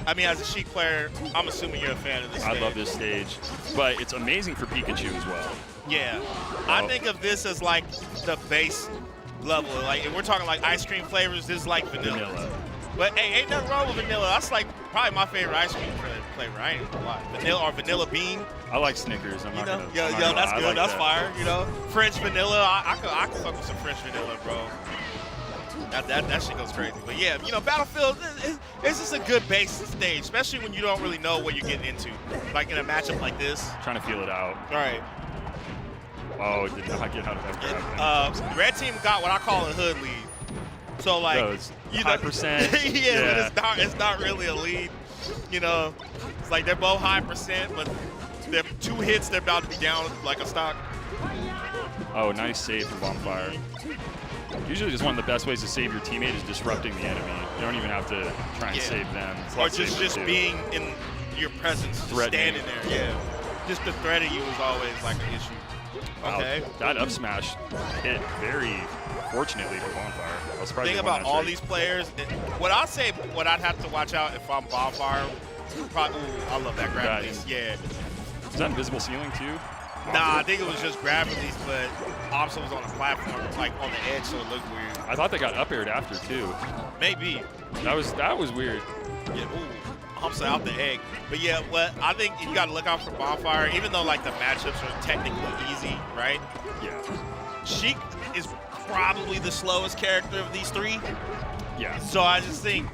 I mean, as a Sheik player, I'm assuming you're a fan of this. I stage. love this stage, but it's amazing for Pikachu as well. Yeah. I Oh. think of this as like the base level. Like if we're talking like ice cream flavors, this is like vanilla. But hey, ain't nothing wrong with vanilla. That's like probably my favorite ice cream flavor. I ain't gonna lie. Vanilla or vanilla bean. I like Snickers. I'm You not know? gonna. Yo, I'm not yo, gonna that's lie. I good. like That's that. fire. You know, French vanilla. I can fuck with some French vanilla, bro. That shit goes crazy. But yeah, you know, Battlefield it's just a good base stage, especially when you don't really know what you're getting into. Like in a matchup like this. Trying to feel it out. All right. Oh, did not get out of that grab. Red team got what I call a hood lead. So like, No, it's you high know, percent. yeah, but it's not really a lead. You know, it's like they're both high percent, but they're 2 hits, they're about to be down like a stock. Oh, nice save from Bonfire. Usually just one of the best ways to save your teammate is disrupting the enemy. You don't even have to try and Yeah. save them. It's a Or lot safer just to do. being in your presence, just Threatening. standing there. Yeah, just the threat of you is always like an issue. Wow, Okay. that up smash hit very fortunately for Bonfire. I was surprised Thing they won about that all trade. these players, what I'd have to watch out if I'm Bonfire. Probably, ooh, I love that grab That release. is- Yeah. Is that invisible ceiling too? Nah, I think it was just grab release, but Opsa was on the platform, like on the edge, so it looked weird. I thought they got up aired after too. Maybe. That was weird. Yeah, ooh, Opsa out the egg. But yeah, what I think you got to look out for Bonfire, even though like the matchups are technically easy, right? Yeah. Sheik is probably the slowest character of these 3. Yeah. So I just think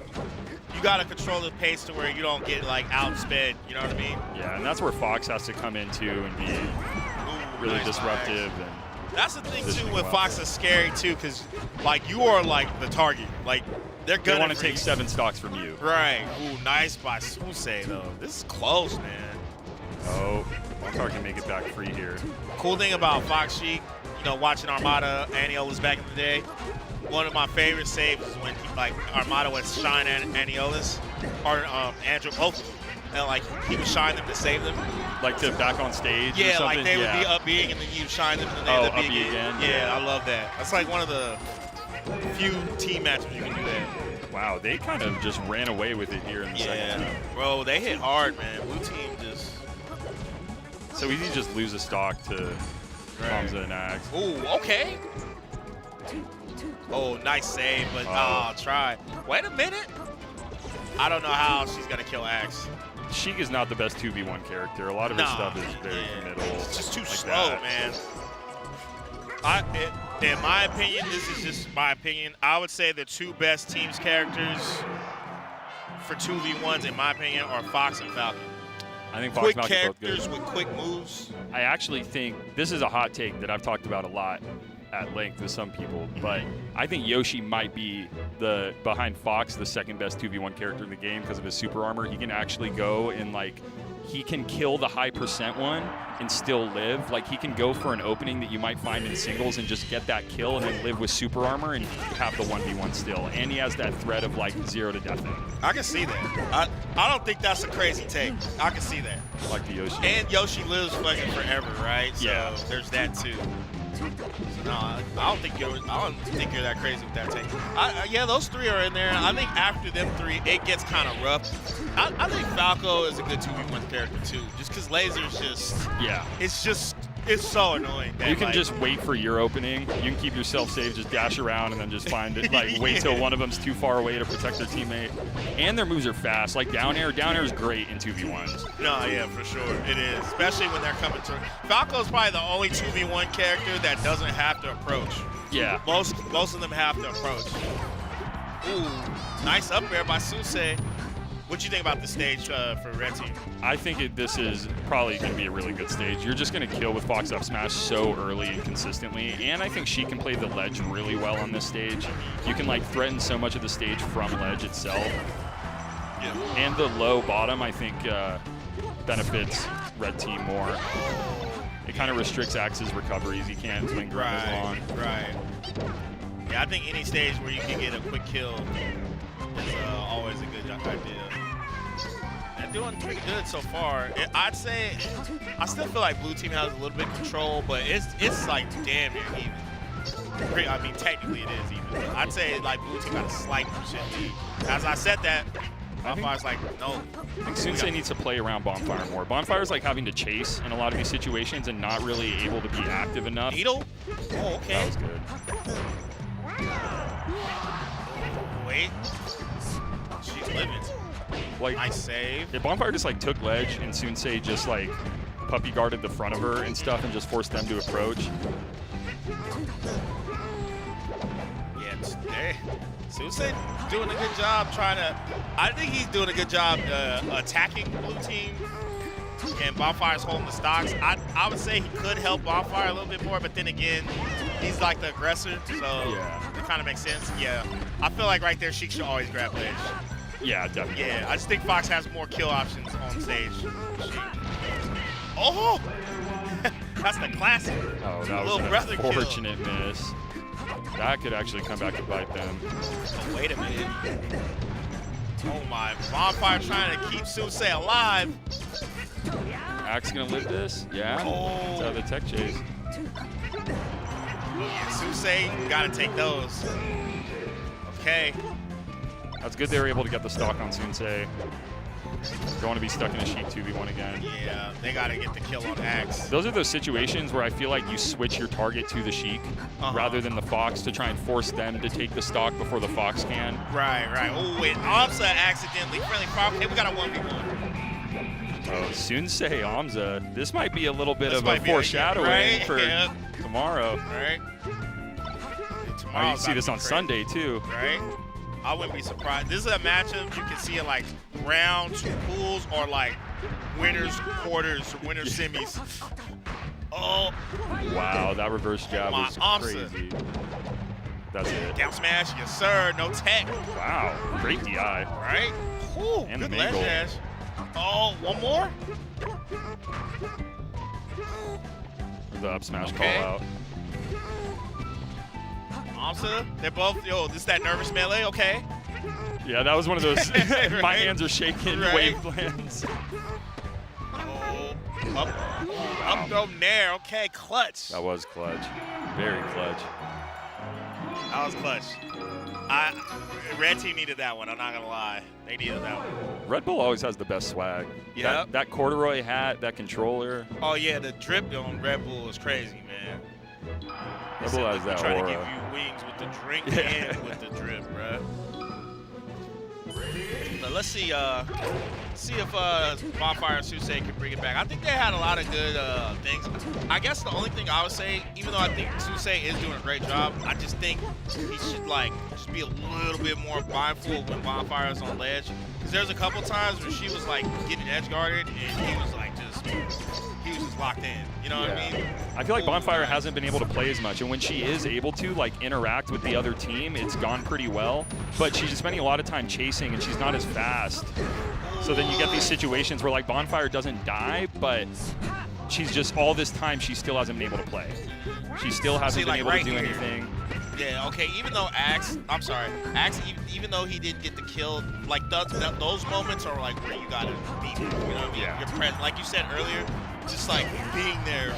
you got to control the pace to where you don't get like outsped, you know what I mean? Yeah, and that's where Fox has to come in too and be Ooh, really nice disruptive. fire. And That's the thing too Positioning with well. Fox is scary too, because like you are like the target. Like they're they gonna want to take 7 stocks from you. Right. Ooh, nice by Susei though. This is close, man. Oh, Bonfire can make it back free here. Cool thing about Fox Sheik, you know, watching Armada, Aniolas back in the day, one of my favorite saves is when he, like Armada would shine Aniolas or Andrew, both of them. And like he would shine them to save them. Like to back on stage or Yeah, something? like they would be Yeah. up big and then you shine them and then Oh, they'd up B again? Yeah, Yeah. I love that. That's like one of the few team matches you can do that. Wow, they kind of just ran away with it here in the second Yeah, half. bro, they hit hard, man. Blue team just. So easy to just lose a stock to Hamza and Axe. Ooh, okay. Oh, nice save, but Oh. try. Wait a minute. I don't know how she's gonna kill Axe. Sheik is not the best 2v1 character. A lot of his Nah, stuff is very yeah. committal. It's just too like slow, that. man. In my opinion, this is just my opinion. I would say the 2 best teams characters for 2v1s, in my opinion, are Fox and Falcon. I think Fox Quick and Falcon both good. characters with quick moves. I actually think this is a hot take that I've talked about a lot at length with some people, but I think Yoshi might be behind Fox the second best 2v1 character in the game because of his super armor. He can actually go and like he can kill the high percent one and still live. Like he can go for an opening that you might find in singles and just get that kill and then live with super armor and have the 1v1 still. And he has that threat of like 0 to death. I can see that. I don't think that's a crazy take. I can see that. Like the Yoshi. And Yoshi lives fucking forever, right? So Yeah. there's that too. So no, I don't think you're that crazy with that take. Yeah, those three are in there. I think after them three, it gets kind of rough. I think Falco is a good 2v1 character too, just because Laser's just, Yeah. it's so annoying. That, You can like, just wait for your opening. You can keep yourself safe, just dash around, and then just find it. Like wait till one of them's too far away to protect their teammate. And their moves are fast. Like down air is great in 2v1s. No, yeah, for sure. It is. Especially when they're coming to. Falco's probably the only 2v1 character that doesn't have to approach. Yeah. Most of them have to approach. Ooh, nice up air by Susei. What do you think about the stage for Red Team? I think this is probably going to be a really good stage. You're just going to kill with Fox up smash so early and consistently, and I think she can play the ledge really well on this stage. You can like threaten so much of the stage from ledge itself. Yeah. And the low bottom, I think, benefits Red Team more. It kind of restricts Axe's recoveries. He can't linger as long. Right. Yeah, I think any stage where you can get a quick kill is always a good idea. They're doing pretty good so far. I'd say, I still feel like Blue Team has a little bit of control, but it's like damn near even. I mean, technically it is even. I'd say like Blue Team got a slight % lead. As I said that, Bonfire's like, no. I think Sensei needs to play around Bonfire more. Bonfire's like having to chase in a lot of these situations and not really able to be active enough. Needle? Oh, okay. That was good. Wait. She's living. Like, Nice save. yeah, Bonfire just like took ledge and Sensei just like puppy guarded the front of her and stuff and just forced them to approach. Yeah, today, Susei doing a good job I think he's doing a good job attacking Blue Team. And Bonfire's holding the stocks. I would say he could help Bonfire a little bit more, but then again, he's like the aggressor, so Yeah. it kind of makes sense. Yeah, I feel like right there, Sheik should always grab ledge. Yeah, definitely. Yeah, I just think Fox has more kill options on stage. Oh! That's the classic. Oh, that was Little an brother kill. unfortunate miss. That could actually come back to bite them. Oh, wait a minute. Oh my, Bonfire trying to keep Susei alive. Axe gonna live this? Yeah. Oh. It's out of the tech chase. Yeah, Susei, gotta take those. Okay. That's good they were able to get the stock on Sensei. Don't want to be stuck in a Sheik 2v1 again. Yeah, they gotta get the kill on Axe. Those are those situations where I feel like you switch your target to the Sheik rather than the Fox to try and force them to take the stock before the Fox can. Right. Oh, wait, Amsa accidentally friendly fire. Okay, we got a 1v1. Oh, Sensei Amza. This might be a little bit This of a might be foreshadowing right? for Yeah. tomorrow. Right? Oh, Tomorrow's you see about this to be on crazy. Sunday too. Right? I wouldn't be surprised. This is a matchup you can see in like round 2 pools or like winners, quarters, winners, semis. Oh, Wow, that reverse jab my was Amsa. crazy. That's it. down smash, yes sir, no tech. Wow, great DI. Right? Ooh, And the good main ledge goal. dash. Oh, one more? The up smash Okay. call out. Amsa, they're both, this is that nervous melee, okay. Yeah, that was one of those. My Right. hands are shaking. Right. Wavelands. Oh, up throw nair, okay, clutch. That was clutch. Very clutch. That was clutch. Red Team needed that one, I'm not gonna lie. They needed that one. Red Bull always has the best swag. Yep. That corduroy hat, that controller. Oh yeah, the drip on Red Bull is crazy, man. Red Bull has that Trying to aura. give you wings with the drink Yeah. and with the drip, bruh. But let's see if Bonfire and Susei can bring it back. I think they had a lot of good things. I guess the only thing I would say, even though I think Susei is doing a great job, I just think he should just be a little bit more mindful when Bonfire is on ledge. Because there's a couple times where she was like getting edge guarded and he was just locked in. You know what I mean? I feel like Bonfire hasn't been able to play as much, and when she is able to like interact with the other team, it's gone pretty well. But she's spending a lot of time chasing, and she's not as fast. So then you get these situations where like Bonfire doesn't die, but she's just all this time she still hasn't been able to play. She still hasn't been like able right to do here. anything. Yeah, okay, even though Axe, even though he didn't get the kill, like those moments are like where you gotta beat him, you know what I mean? Yeah. Your presence, like you said earlier, just like being there,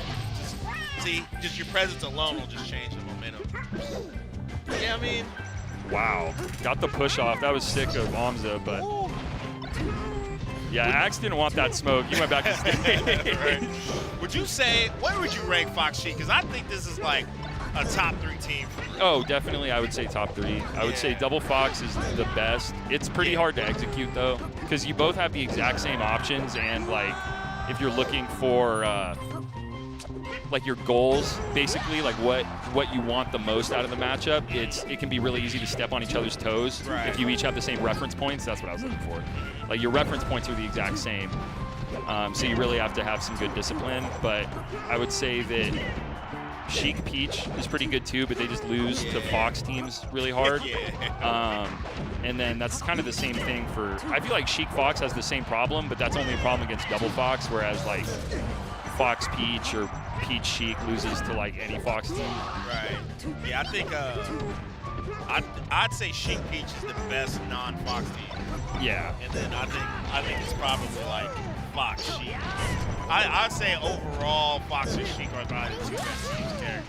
just your presence alone will just change the momentum. Yeah, I mean, Wow. Got the push off. That was sick of Amza, but yeah, Axe didn't want that smoke. He went back to stage. right. Would you say, where would you rank Fox Sheik? Because I think this is like a top 3 team. Oh, definitely, I would say top 3. I would say Yeah. Double Fox is the best. It's pretty Yeah. hard to execute, though, because you both have the exact same options, and, like, if you're looking for, like, your goals, basically, like, what you want the most out of the matchup, it can be really easy to step on each other's toes. Right. If you each have the same reference points, that's what I was looking for. Like, your reference points are the exact same, so you really have to have some good discipline, but I would say that Sheik Peach is pretty good too, but they just lose to Fox teams really hard. Yeah. And then that's kind of the same thing for, I feel like Sheik Fox has the same problem, but that's only a problem against Double Fox, whereas like Fox Peach or Peach Sheik loses to like any Fox team. Right. Yeah, I think I'd say Sheik Peach is the best non-Fox team, Yeah. and then I think it's probably like Fox Sheik. I'd say overall Fox and Sheik are probably the 2 best teams characters.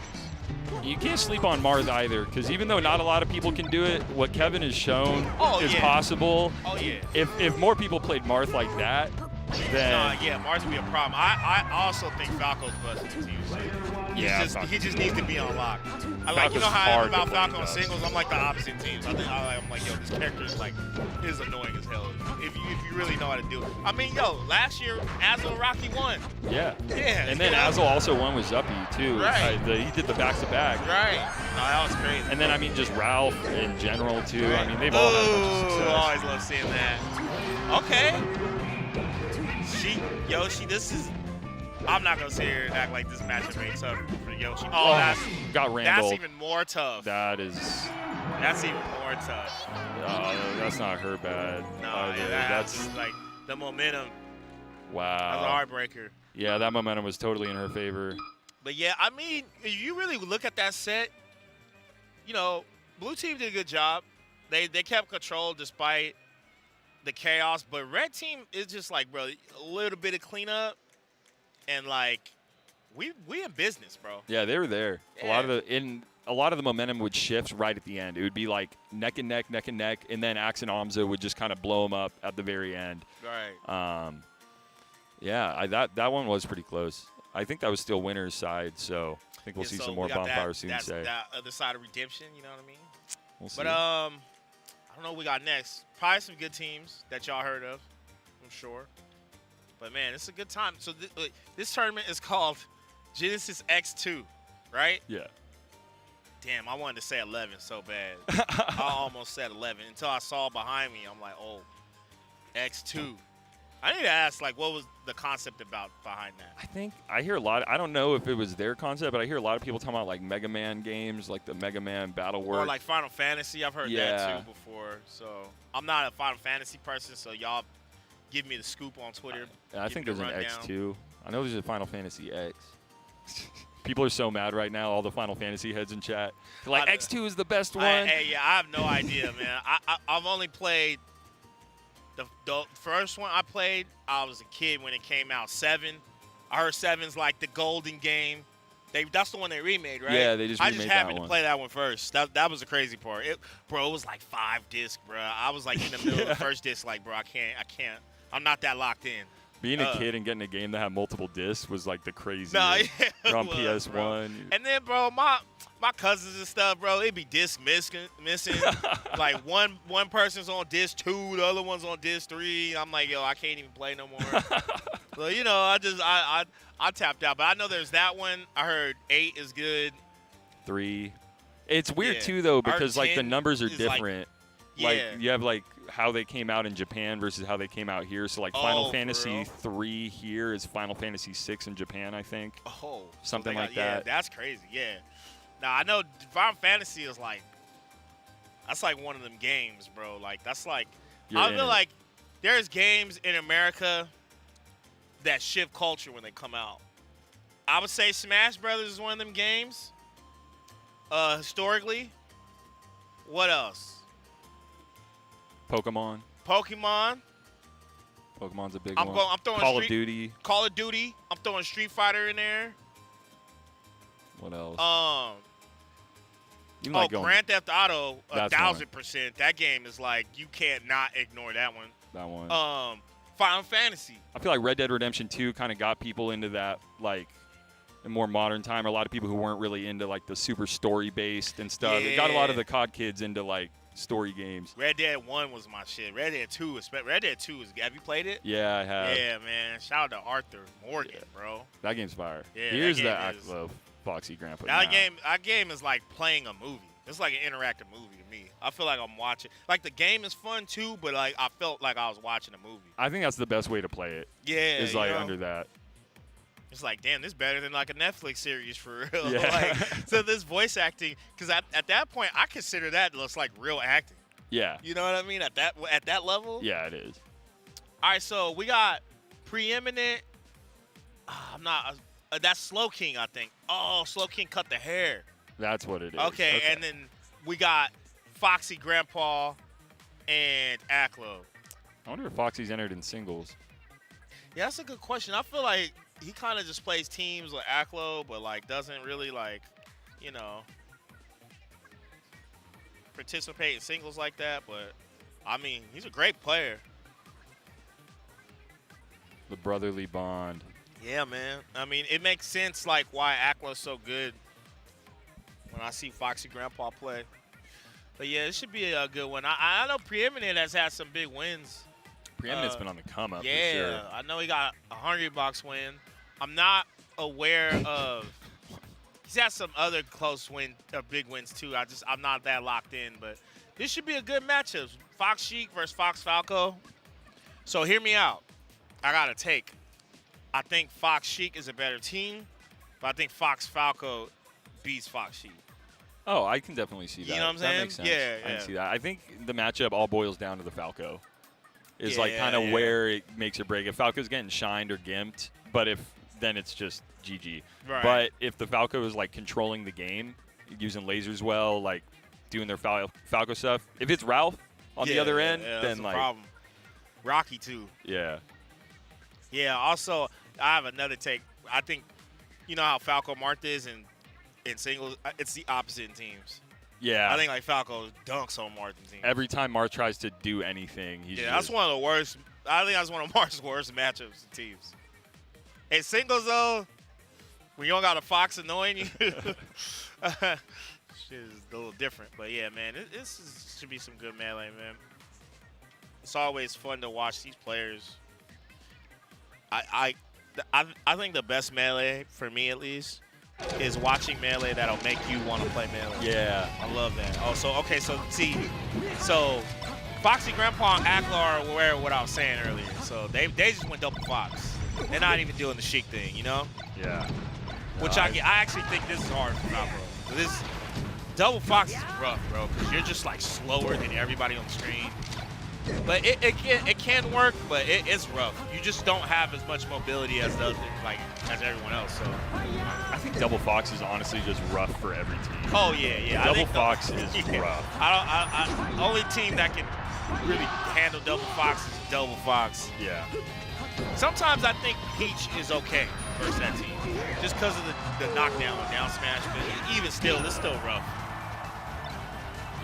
You can't sleep on Marth either, because even though not a lot of people can do it, what Kevin has shown is yeah. possible. Oh yeah. If more people played Marth like that, then Yeah, Mars would be a problem. I also think Falco's busting the team. Yeah, he just needs to be on lock. I like, you Falco's know how I am hard to about play Falco on against. singles. I'm like the opposite teams. I'm like, yo, this character is like is annoying as hell. If you really know how to do it. I mean, yo, last year Azul Rocky won. yeah. Yeah. And then Azul also won with Zuppy too. Right. He did the back-to-back. Right. No, that was crazy. And then I mean just Ralph in general too. I mean they've all had a bunch of Ooh, success. always love seeing that. Okay. Yoshi, this is. I'm not gonna sit here and act like this matchup ain't tough for Yoshi. Oh, got Randall. that's even more tough. That is, That's even more tough. that's not her bad. No, either. that's just like the momentum. That's a Wow. heartbreaker. Yeah, that momentum was totally in her favor. But yeah, I mean, if you really look at that set, you know, blue team did a good job. They kept control despite the chaos, but red team is just like, bro, a little bit of cleanup, and like, we in business, bro. Yeah, they were there. Yeah. A lot of the momentum would shift right at the end. It would be like neck and neck, and then Axe and Amza would just kind of blow them up at the very end. Right. Yeah, that one was pretty close. I think that was still winner's side, so I think we'll see so some more we got bonfire that, soon. that's Say that other side of redemption, you know what I mean? we'll see. But I don't know what we got next. Probably some good teams that y'all heard of, I'm sure. But man, it's a good time. So this tournament is called Genesis X2, right? Yeah. Damn, I wanted to say 11 so bad. I almost said 11 until I saw behind me. I'm like, oh, X2. I need to ask, like, what was the concept behind that? I think I hear a lot. I don't know if it was their concept, but I hear a lot of people talking about like Mega Man games, like the Mega Man Battle World. Or like Final Fantasy. I've heard Yeah. that too before. So I'm not a Final Fantasy person, so y'all give me the scoop on Twitter. And I Give think me there's the an rundown. X2. I know there's a Final Fantasy X. People are so mad right now, all the Final Fantasy heads in chat. They're like, X2 is the best one. Hey, yeah, I have no idea, man. I've only played the first one I played. I was a kid when it came out. 7. I heard 7's like the golden game. That's the one they remade, right? Yeah, they just I remade just that happened one. to play that one first. That was the crazy part. It was like 5 discs, bro. I was like in the middle of the first disc, like, bro, I can't. I'm not that locked in. Being a kid and getting a game that had multiple discs was like the craziest. No, yeah, it You're on was, PS1. bro. And then, bro, my cousins and stuff, bro, it'd be disc missing. Like one person's on disc 2, the other one's on disc 3. I'm like, yo, I can't even play no more. So you know, I tapped out. But I know there's that one. I heard 8 is good. 3. It's weird Yeah. too though Our because like the 10 numbers are is, like- different. Yeah. Like you have like how they came out in Japan versus how they came out here. So like Final for Fantasy real? 3 here is Final Fantasy 6 in Japan, I think. Oh, so Something they like yeah, that. that's crazy. Yeah. Now I know Final Fantasy is like, that's like one of them games, bro. Like that's like, You're I in feel it. like there's games in America that shift culture when they come out. I would say Smash Brothers is one of them games. Historically, what else? Pokemon. Pokemon. Pokemon's a big I'm one. going. I'm throwing Call of Duty. Call of Duty. I'm throwing Street Fighter in there. What else? You Oh, like going Grand Theft Auto, That's 1000%. That game is like you can't not ignore that one. that one. Final Fantasy. I feel like Red Dead Redemption 2 kind of got people into that, like, in more modern time. A lot of people who weren't really into, like, the super story-based and stuff. It got a lot of Yeah. the COD kids into, like, story games. Red Dead 1 was my shit. Red Dead 2 is. Red Dead 2 is. Have you played it? Yeah, I have. Yeah, man. Shout out to Arthur Morgan, bro. That game's fire. Yeah, Here's that the game is- Aklo Foxy Grandpa. That now. game is like playing a movie. It's like an interactive movie to me. I feel like I'm watching. Like the game is fun too, but like I felt like I was watching a movie. I think that's the best way to play it. Yeah, Is you like know? under that. It's like, damn, this is better than like a Netflix series for real. Yeah. Like, so this voice acting, because at that point I consider that looks like real acting. Yeah. You know what I mean? At that level. Yeah, it is. All right, so we got Preeminent. I'm not. That's Slow King, I think. Oh, Slow King cut the hair. That's what it is. Okay, and then we got Foxy Grandpa and Aklo. I wonder if Foxy's entered in singles. Yeah, that's a good question. I feel like he kind of just plays teams with Aklo, but like doesn't really like, you know, participate in singles like that. But I mean, he's a great player. The brotherly bond. Yeah, man. I mean, it makes sense like why Aklo's so good when I see Foxy Grandpa play. But yeah, it should be a good one. I know Preeminent has had some big wins. Preeminent's been on the come up Yeah, for sure. I know he got a $100 win. I'm not aware of. He's had some other close big wins too. I'm not that locked in, but this should be a good matchup. Fox Sheik versus Fox Falco. So hear me out. I got a take. I think Fox Sheik is a better team, but I think Fox Falco beats Fox Sheik. Oh, I can definitely see that. You know what I'm That saying? makes sense. Yeah, I yeah. can see that. I think the matchup all boils down to the Falco. Is like Yeah, kind of yeah. where it makes or break. If Falco's getting shined or gimped, but then it's just GG. Right. But if the Falco is like controlling the game, using lasers well, like doing their Falco stuff. If it's Ralph on the other end, that's then the like problem. Rocky too. yeah. Yeah. Also, I have another take. I think you know how Falco Marth is in singles. It's the opposite in teams. Yeah. I think like Falco dunks on Marth in teams. every time Marth tries to do anything, he's Yeah, that's just, one of the worst. I think that's one of Marth's worst matchups in teams. In singles though, when you don't got a Fox annoying you, shit is a little different. But yeah, man, should be some good melee, man. It's always fun to watch these players. I think the best melee for me at least is watching melee that'll make you want to play melee. yeah. I love that. Oh, so okay, so Foxy Grandpa and Aklo are aware of what I was saying earlier. So they just went double Fox. They're not even doing the Sheik thing, you know? Yeah. Which I actually think this is hard for Falco. This double Fox is rough, bro, because you're just like slower than everybody on the screen. But it can work, but it's rough. You just don't have as much mobility as as everyone else. So. I think Double Fox is honestly just rough for every team. Oh yeah. I Double think Fox is yeah. rough. I only team that can really handle Double Fox is Double Fox. Yeah. Sometimes I think Peach is okay versus that team, just because of the knockdown and down smash. But even still, it's still rough.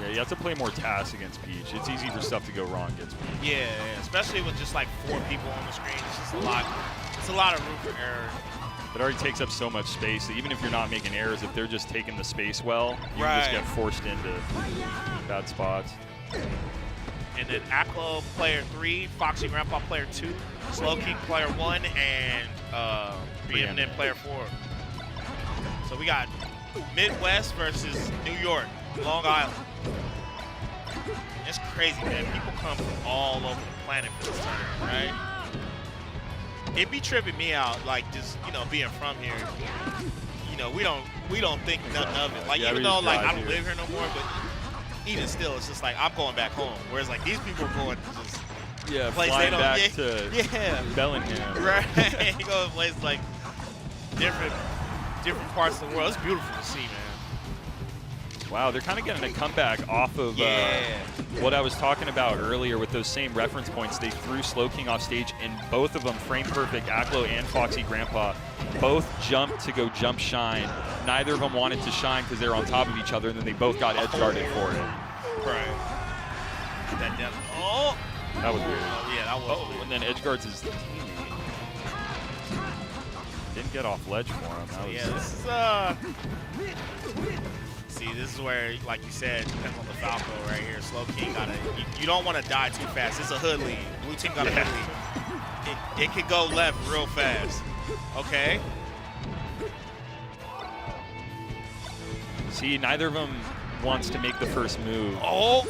Yeah, you have to play more tasks against Peach. It's easy for stuff to go wrong against Peach. Yeah, especially with just like 4 people on the screen. It's just a lot. It's a lot of room for error. It already takes up so much space that even if you're not making errors, if they're just taking the space well, you can just Right. get forced into bad spots. And then Aklo player 3, Foxy Grandpa player 2, Slow King player 1, and Preeminent player 4. So we got Midwest versus New York, Long Island. It's crazy, man. People come from all over the planet for this tournament, right? It be tripping me out, like just being from here. We don't think nothing of it. Like Yeah, even we though just like I drive don't here. live here no more, but even still, it's just like I'm going back home. Whereas like these people are going to just Yeah, place flying they don't. back Yeah, to yeah. Bellingham. Right. You go to places like different parts of the world. It's beautiful to see, man. Wow, they're kind of getting a comeback off of Yeah. what I was talking about earlier with those same reference points. They threw Slow King off stage, and both of them, Frame Perfect, Aklo, and Foxy Grandpa, both jumped to go jump shine. Neither of them wanted to shine because they were on top of each other, and then they both got edge guarded for it. Right. That down. Oh. That was weird. Oh, yeah, that was. Oh, and then edge guards his teammate. Didn't get off ledge for him. That was, Yeah, this is See, this is where, like you said, that's on the Falco right here. Slow King gotta. You don't want to die too fast. It's a hood lead. Blue team got a hood lead. It could go left real fast. Okay. See, neither of them wants to make the first move. Oh.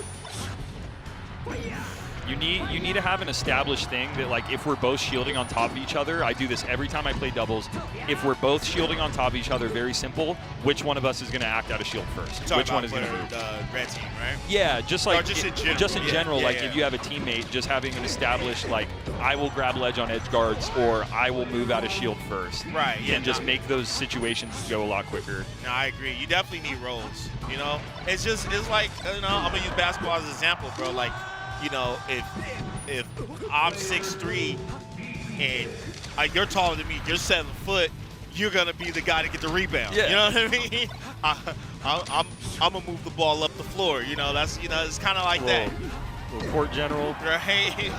You need to have an established thing that, like, if we're both shielding on top of each other, I do this every time I play doubles. If we're both shielding on top of each other, very simple, which one of us is going to act out a shield first? Which one is going to move? The red team, right? Yeah, just like just in general. just in Yeah, general, yeah, like yeah. if you have a teammate, just having an established, like, I will grab ledge on edge guards or I will move out a shield first. Right, yeah, And just nah. make those situations go a lot quicker. No, I agree. You definitely need roles. You know, it's like, you know, I'm gonna use basketball as an example, bro. Like, you know, if I'm 6'3" and you're taller than me, you're 7 foot, you're gonna be the guy to get the rebound. Yeah. You know what I mean? I'm gonna move the ball up the floor. You know, that's, you know, it's kind of like that. Little court general. Right.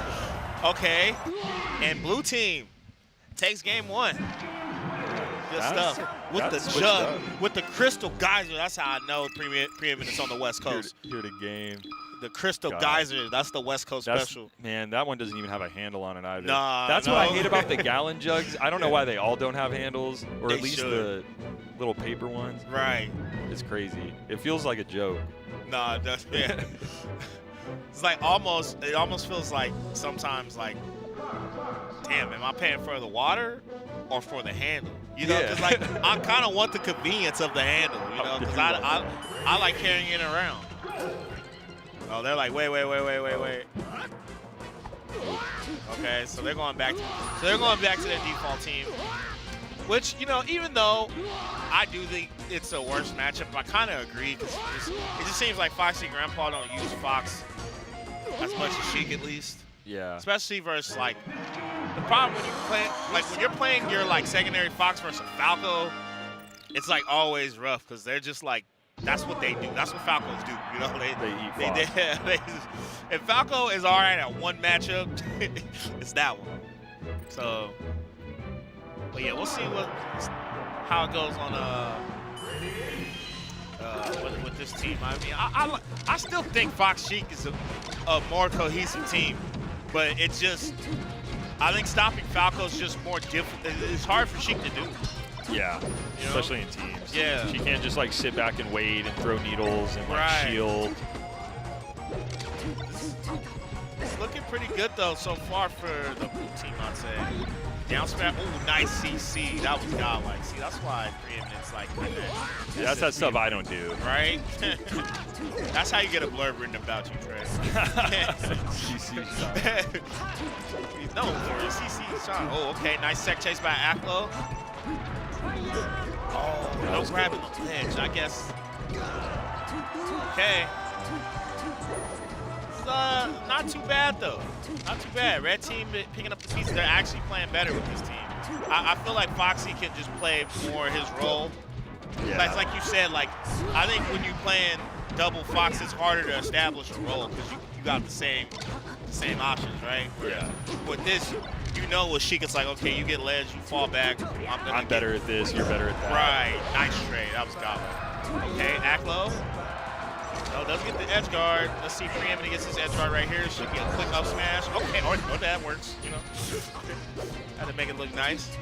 Okay. And blue team takes game 1. Good That's- stuff. With that's the switched jug, up. with the Crystal Geyser, that's how I know preeminence on the West Coast. Here to game. The Crystal God. Geyser, that's the West Coast That's, special. man, that one doesn't even have a handle on it either. Nah, That's what I no. hate about the gallon jugs. I don't know why they all don't have handles, or They at least should. the little paper ones. Right. It's crazy. It feels like a joke. Nah, that's, yeah. It's like it almost feels like sometimes like, damn, am I paying for the water or for the handle? You know, Yeah. because like I kind of want the convenience of the handle, you know, because I like carrying it around. Oh, they're like, wait. Okay, so they're going back to their default team, which, you know, even though I do think it's a worse matchup, I kind of agree, because it just seems like Foxy Grandpa don't use Fox as much as Sheik, at least. Yeah. Especially versus, like, the problem when you play, like, when you're playing your, like, secondary Fox versus a Falco, it's, like, always rough, because they're just, like, that's what they do. That's what Falcons do. You know, they eat Fox. if Falco is all right at one matchup, it's that one. So, but yeah, we'll see how it goes on with this team. I mean, I still think Fox Sheik is a more cohesive team, but it's just, I think stopping Falco is just more difficult. It's hard for Sheik to do. Yeah, You know? especially in teams. Yeah. She can't just, like, sit back and wait and throw needles and, like, Right. shield. It's looking pretty good, though, so far for the blue team, I'd say. Down smash. Ooh, nice CC. That was godlike. See, that's why preeminence, like, Yeah, that's that stuff I don't do. right? That's how you get a blurb written about you, Trey. CC shot. No, for a CC shot. Oh, okay. Nice sec chase by Aklo. Oh, no grabbing the ledge, I guess. Okay. It's, not too bad, though. Not too bad. Red team picking up the pieces. They're actually playing better with this team. I feel like Foxy can just play more his role. Yeah. It's like you said, like, I think when you're playing double Fox, it's harder to establish a role because you got the same options, right? Yeah. With this, you know with Sheik, it's like, okay, you get ledge, you fall back. I'm better at this, you're better at that. Right. Nice trade. That was godlike. Okay, Aklo. No, doesn't get the edge guard. Let's see, Preeminent gets his edge guard right here. Should get a quick up smash. Okay, or that works, you know. Had to make it look nice.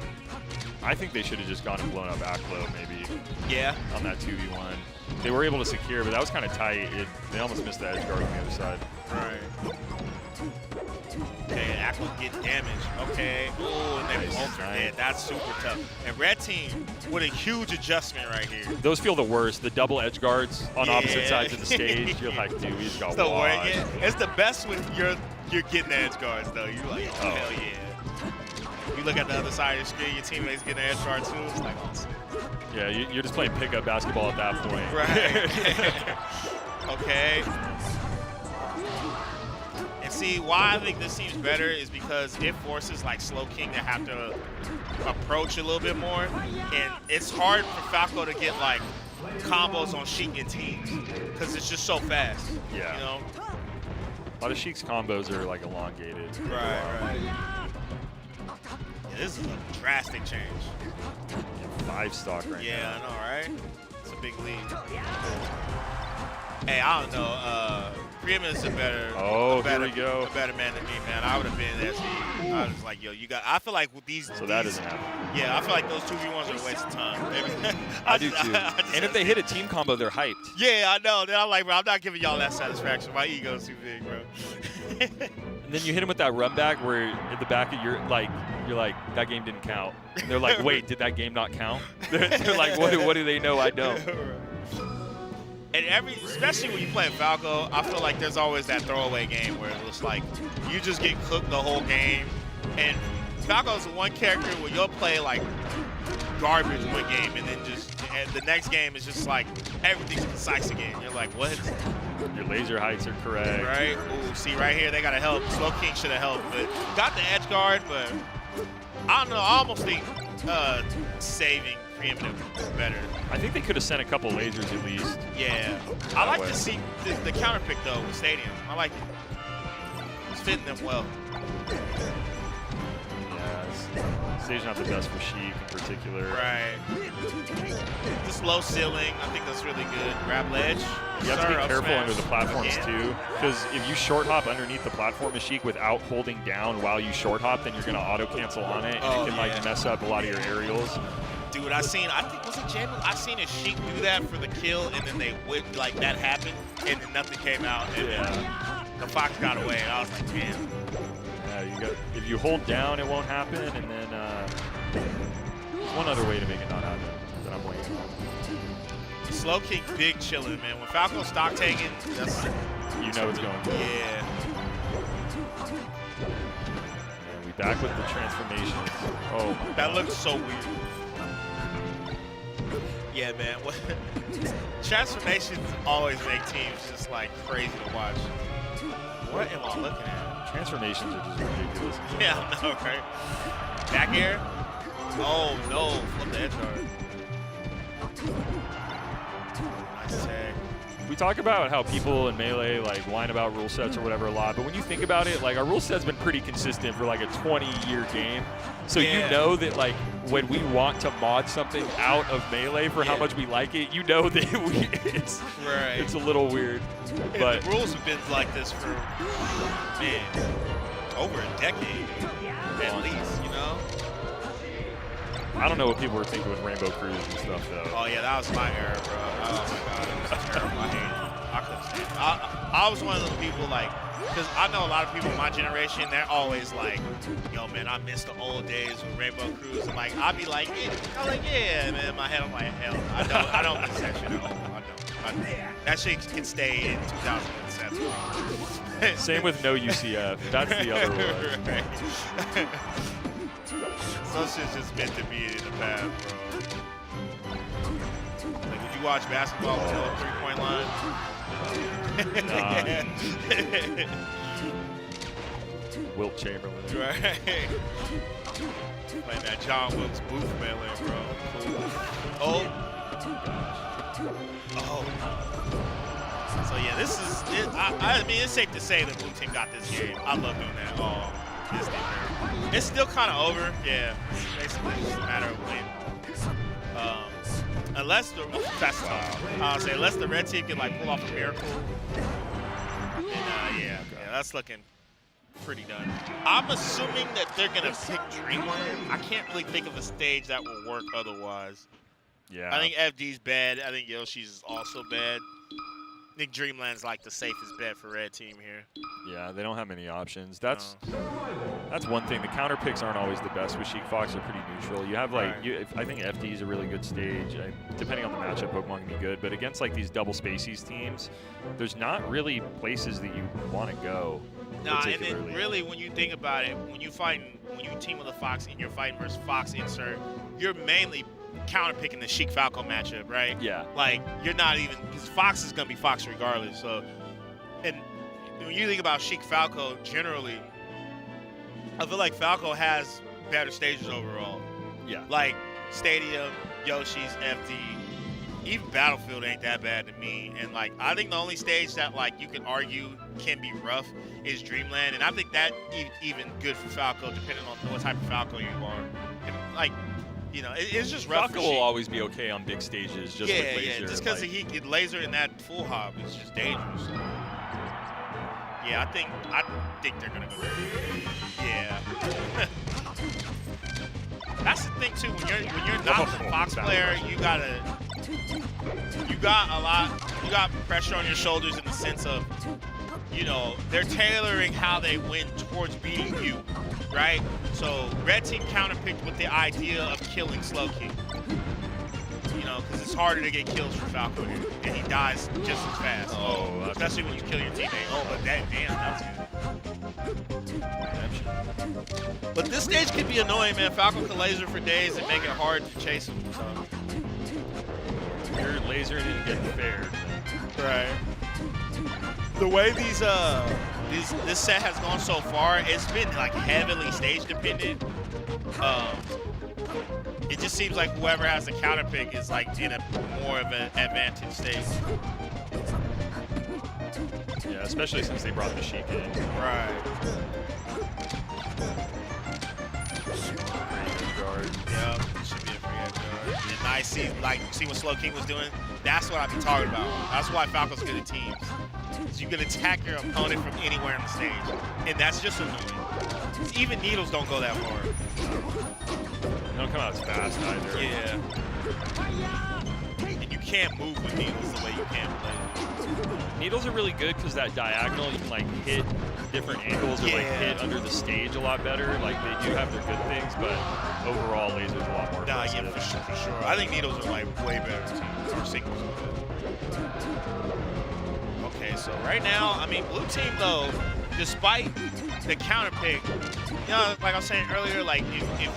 I think they should have just gone and blown up Aklo maybe Yeah. on that 2v1. They were able to secure, but that was kind of tight. They almost missed the edge guard on the other side. Right. Okay, Aklo get damaged. Okay. Ooh, and then Nice, alternate. nice. That's super tough. And red team with a huge adjustment right here. Those feel the worst. The double edge guards on opposite Yeah. sides of the stage. You're like, dude, we just got So washed. it's the best when you're getting the edge guards though. You're like, oh, Oh. hell yeah. You look at the other side of the screen, your teammates getting an edge guard too. It's like, oh, Yeah, you're just playing pickup basketball at that point. right. Okay. And see, why I think this seems better is because it forces like Slowking to have to approach a little bit more, and it's hard for Falco to get like combos on Sheik and teams because it's just so fast. Yeah. You know. A lot of Sheik's combos are like elongated. Right. Yeah, this is a drastic change. 5-stock right Yeah, I know, right? It's a big lead. Hey, I don't know. Freeman is a better, here we go. a better man than me, man. I would have been there. I was like, yo, you got. I feel like with these. now. So that doesn't happen. Yeah, I feel like those 2v1s are a waste of time. I do too. And if they hit a team combo, they're hyped. Yeah, I know. Then I'm like, bro, I'm not giving y'all that satisfaction. My ego's too big, bro. And then you hit them with that run back where at the back of you're like, that game didn't count. And they're like, wait, did that game not count? They're like, what do they know I don't? And especially when you play Falco, I feel like there's always that throwaway game where it looks like you just get cooked the whole game. And Falco's the one character where you'll play like garbage one game and then and the next game is just like everything's concise again. You're like, what? Your laser heights are correct. Right? Ooh, see right here, they gotta help. Slowking should have helped, but got the edge guard, but I don't know. I almost think saving Preeminent is better. I think they could have sent a couple lasers at least. Yeah. I like to see the counter pick though with Stadium. I like it. It's fitting them well. Yeah, stage not the best for Sheik in particular. Right. This low ceiling, I think that's really good. Grab ledge. You have to be Up careful smash. under the platforms Yeah. too, because if you short hop underneath the platform as Sheik without holding down while you short hop, then you're gonna auto cancel on it, and Oh, it can like yeah. mess up a lot of your aerials. Dude, I think, was it Jamie? I seen a Sheik do that for the kill, and then they whipped, like, that happened, and then nothing came out, and then the Fox got away, and I was like, damn. Yeah, if you hold down, it won't happen, and then there's one other way to make it not happen that I'm waiting on. Slowking big chilling, man. When Falco's stock taking, that's, You know it's going good. yeah. And we back with the transformations. Oh my That God. looks so weird. Yeah, man. Transformations always make teams just like crazy to watch. What am I looking at? Transformations are just ridiculous. Yeah, I know, right? Back air? Oh no, flip the edge guard. Nice tag. We talk about how people in Melee like whine about rule sets or whatever a lot, but when you think about it, like our rule set's been pretty consistent for like a 20-year game. So Yeah. you know that like when we want to mod something out of Melee for how Yeah. much we like it, you know that it's Right. a little weird. And But the rules have been like this for, man, over a decade at least, you know? I don't know what people were thinking with Rainbow Cruise and stuff though. Oh yeah, that was my era, bro. Oh my god, it was terrible. I hated it. I couldn't stand it. I was one of those people like, because I know a lot of people in my generation, they're always like, yo man, I miss the old days with Rainbow Cruise. And like, I'd be like, yeah, man. In my head, I'm like, hell, I don't miss that shit at all. I don't. That shit can stay in 2007. Same with no UCF. That's the other one. Right. Some shit's just meant to be in the past, bro. Like, would you watch basketball until a 3-point line? Wilt Chamberlain. Right. Playing that John Wilkes Booth melee, bro. Oh. Oh. So yeah, this is. I mean, it's safe to say the blue team got this game. I love doing that. Oh, this game. It's still kind of over. Yeah. It's basically just a matter of waiting. Unless the unless the red team can like pull off a miracle. And yeah, that's looking pretty done. I'm assuming that they're gonna pick Dreamland. I can't really think of a stage that will work otherwise. Yeah. I think FD's bad. I think Yoshi's also bad. I think Dreamland's like the safest bet for red team here. Yeah, they don't have many options. That's one thing. The counter picks aren't always the best with Sheik Fox. They're pretty neutral. You have like, Right. I think FD is a really good stage. Depending on the matchup, Pokemon can be good. But against like these double Spacies teams, there's not really places that you want to go. Nah, and then particularly. really, when you think about it, when you team with a Fox and you're fighting versus Fox insert, you're mainly counterpicking the Sheik Falco matchup, right? Yeah. Like, you're not even, because Fox is going to be Fox regardless. So, and when you think about Sheik Falco generally, I feel like Falco has better stages overall. Yeah. Like Stadium, Yoshi's, FD, even Battlefield ain't that bad to me. And like, I think the only stage that like you could argue can be rough is Dreamland, and I think that even good for Falco, depending on what type of Falco you are. And like, you know, it's just rough. Falco for will Sheik. always be okay on big stages, just with laser. Yeah, just because like, he get laser in that full hop is just dangerous. So, yeah, I think they're gonna go. Yeah. That's the thing too. When you're not the Fox player, you got pressure on your shoulders in the sense of, you know, they're tailoring how they win towards beating you, right? So red team counterpicked with the idea of killing Slow King. You know, because it's harder to get kills for Falco here, and he dies just as fast. Oh, especially when you kill your teammate. Oh, but damn, that was good. But this stage can be annoying, man. Falco can laser for days and make it hard to chase him. So. you're lasering and getting fared. Right. The way this set has gone so far, it's been like heavily stage dependent. It just seems like whoever has the counter pick is like in a more of an advantage stage. Yeah, especially since they brought the Sheik in. Right. Guard. Yep. Should be a free edge guard. And I see what Slow King was doing. That's what I be talking about. That's why Falco's good at teams. You can attack your opponent from anywhere on the stage, and that's just annoying. Even needles don't go that far. They don't come out as fast either. Yeah. And you can't move with needles the way you can with lasers. Needles are really good because that diagonal, you can like hit different angles or like hit under the stage a lot better. Like they do have their good things, but overall lasers a lot more Nah, aggressive. yeah, for sure. I think needles are like way better too. Or singles are good. Okay, so right now, I mean, blue team though, despite the counter pick, you know, like I was saying earlier, like if you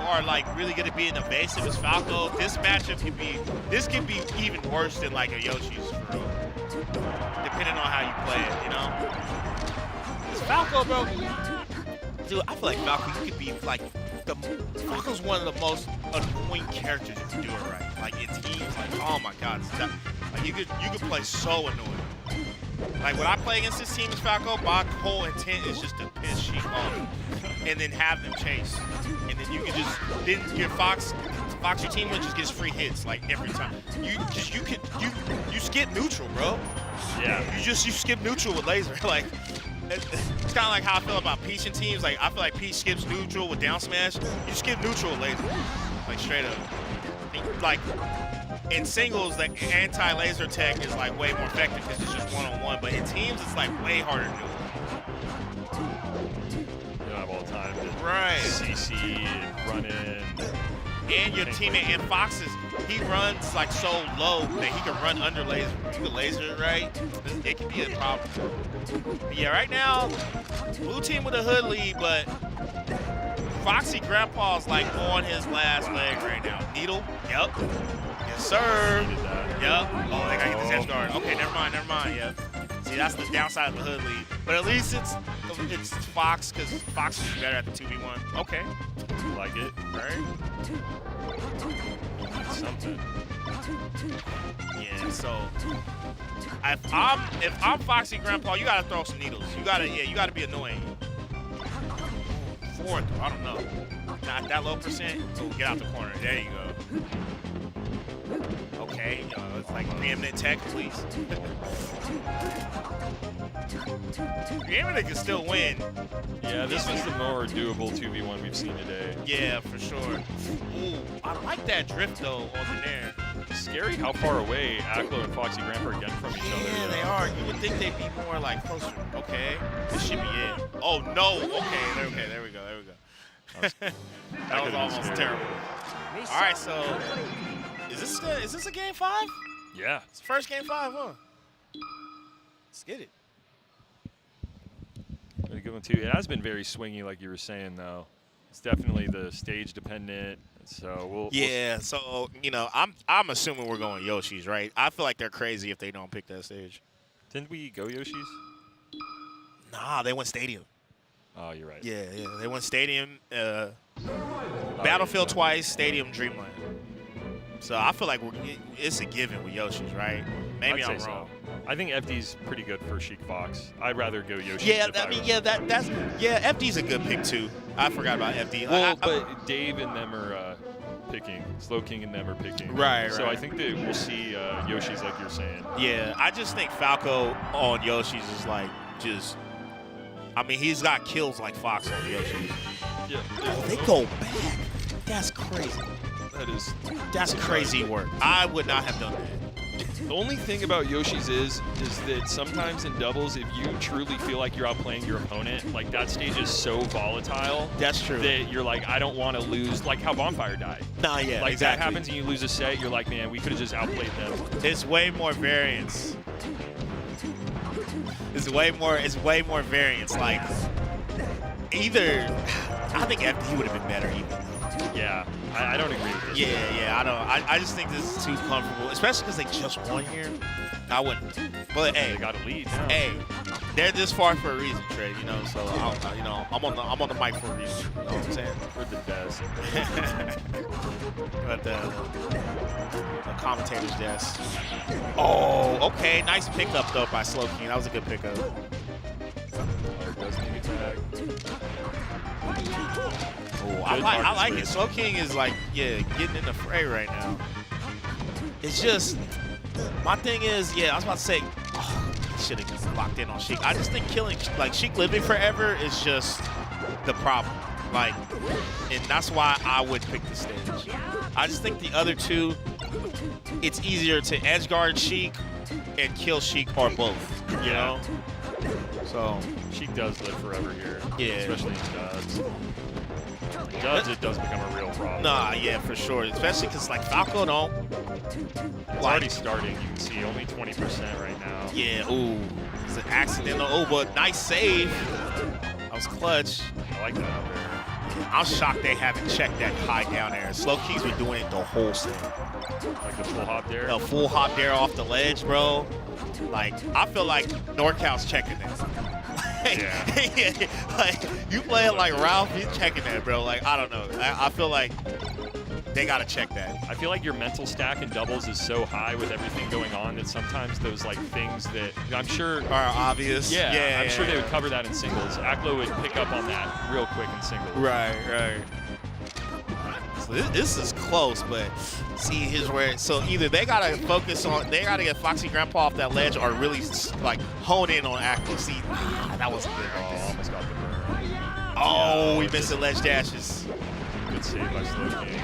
are like really good at being evasive as Falco, this matchup can be even worse than like a Yoshi's for real. Depending on how you play it, you know? It's Falco, bro. Dude, I feel like Falco, you could be like Falco's one of the most annoying characters if you do it right. Like in teams, like oh my god, like you could play so annoying. Like when I play against this team as Falco, my whole intent is just to piss Sheik off and then have them chase. And then you can then your Fox your team just gets free hits like every time. You skip neutral, bro. Yeah. You skip neutral with laser. Like it's kind of like how I feel about Peach and teams. Like I feel like Peach skips neutral with down smash. You skip neutral with laser, like straight up. Like in singles, the anti-laser tech is like way more effective because it's just one-on-one. But in teams, it's like way harder to do. You don't have all the time to Right. CC and run in. And your teammate and Fox's, he runs like so low that he can run under laser. You can laser it right, it can be a problem. But yeah, right now, blue team with a hood lead, but Foxy Grandpa's like on his last leg right now. Needle, yep. Yes, sir. Yep. Oh, they gotta get this edge guard. Okay, never mind, yep. See, that's the downside of the hood lead. But at least it's Fox, because Fox is better at the 2v1. Okay. Like it. Right? Something. Yeah, so if I'm Foxy Grandpa, you gotta throw some needles. You gotta be annoying. Fourth, I don't know. Not that low percent. Oh, get out the corner. There you go. Okay, it's like preeminent tech, please. Preeminent can still win. Yeah, this was the more doable 2v1 we've seen today. Yeah, for sure. Ooh, I like that drift though on there. Scary how far away Aklo and Foxy Grandpa are getting from each other. Yeah, they are. You would think they'd be more like closer. Okay, this should be it. Oh no. Okay, there we go. That was almost terrible. All right, so is this a game 5? Yeah. It's the first game 5, huh? Let's get it. good one too. It has been very swingy, like you were saying, though. It's definitely the stage dependent. So we'll Yeah, so you know, I'm assuming we're going Yoshi's, right? I feel like they're crazy if they don't pick that stage. Didn't we go Yoshi's? Nah, they went Stadium. Oh, you're right. Yeah, they went Stadium, Oh, Battlefield yeah, twice, Stadium, Dreamland. So I feel like it's a given with Yoshi's, right? Maybe I'd I'm say wrong. So. I think FD's pretty good for Sheik Fox. I'd rather go Yoshi's. Yeah, if I were- FD's a good pick too. I forgot about FD. Well, but Dave and them are picking. Slow King and them are picking. Right, So right. I think that we'll see Yoshi's like you're saying. Yeah, I just think Falco on Yoshi's is like just. I mean, he's got kills like Fox on Yoshi's. Yeah. Oh, they go back. That's crazy. That is. That's crazy work. I would not have done that. The only thing about Yoshi's is that sometimes in doubles, if you truly feel like you're outplaying your opponent, like that stage is so volatile That's true. that you're like, I don't want to lose, like how Bonfire died. Nah, yeah, Like exactly. that happens and you lose a set, you're like, man, we could have just outplayed them. It's way more variance. It's way more variance. Like either, I think FD would have been better even. Yeah, I don't agree with this. Yeah, I don't. I just think this is too comfortable, especially because they just won here. I wouldn't. But hey, They got a lead now. hey, they're this far for a reason, Trey. You know, so I'm on the mic for a reason. You know what I'm saying? We're the best. But the commentator's desk. Oh, okay, nice pickup though by Slow King. That was a good pickup. Oh, does need attack. Oh, I Good like Marcus it. Slow King is like, yeah, getting in the fray right now. It's just, my thing is, yeah, I was about to say, oh, should have locked in on Sheik. I just think killing, like, Sheik living forever is just the problem. Like, and that's why I would pick the stage. I just think the other two, it's easier to edge guard Sheik and kill Sheik or both, you know? So, Sheik does live forever here. Yeah. Especially in Duds. Duds, it does become a real problem. nah, yeah, for sure. Especially because, like, Falco don't. It's already starting. You can see only 20% right now. Yeah, ooh. It's an accidental. Oh, but nice save. That was clutch. I like that out there. I'm shocked they haven't checked that high down there. Slow King's been doing it the whole set. Like the full hop there. A full hop there off the ledge, bro. Like, I feel like NorCal's checking that. Yeah. Like, you play it like Ralph, he's checking that, bro. Like, I don't know. I feel like they got to check that. I feel like your mental stack in doubles is so high with everything going on that sometimes those like things that I'm sure Are obvious. I'm sure they would cover that in singles. Aklo would pick up on that real quick in singles. Right. So this is close, but see, here's where. So either they gotta focus on, they gotta get Foxy Grandpa off that ledge, or really like hone in on Aklo. See, that wasn't good. Oh, Right there. almost got the burn. Oh, we Yeah, missed the ledge dashes. Good save by Slow King.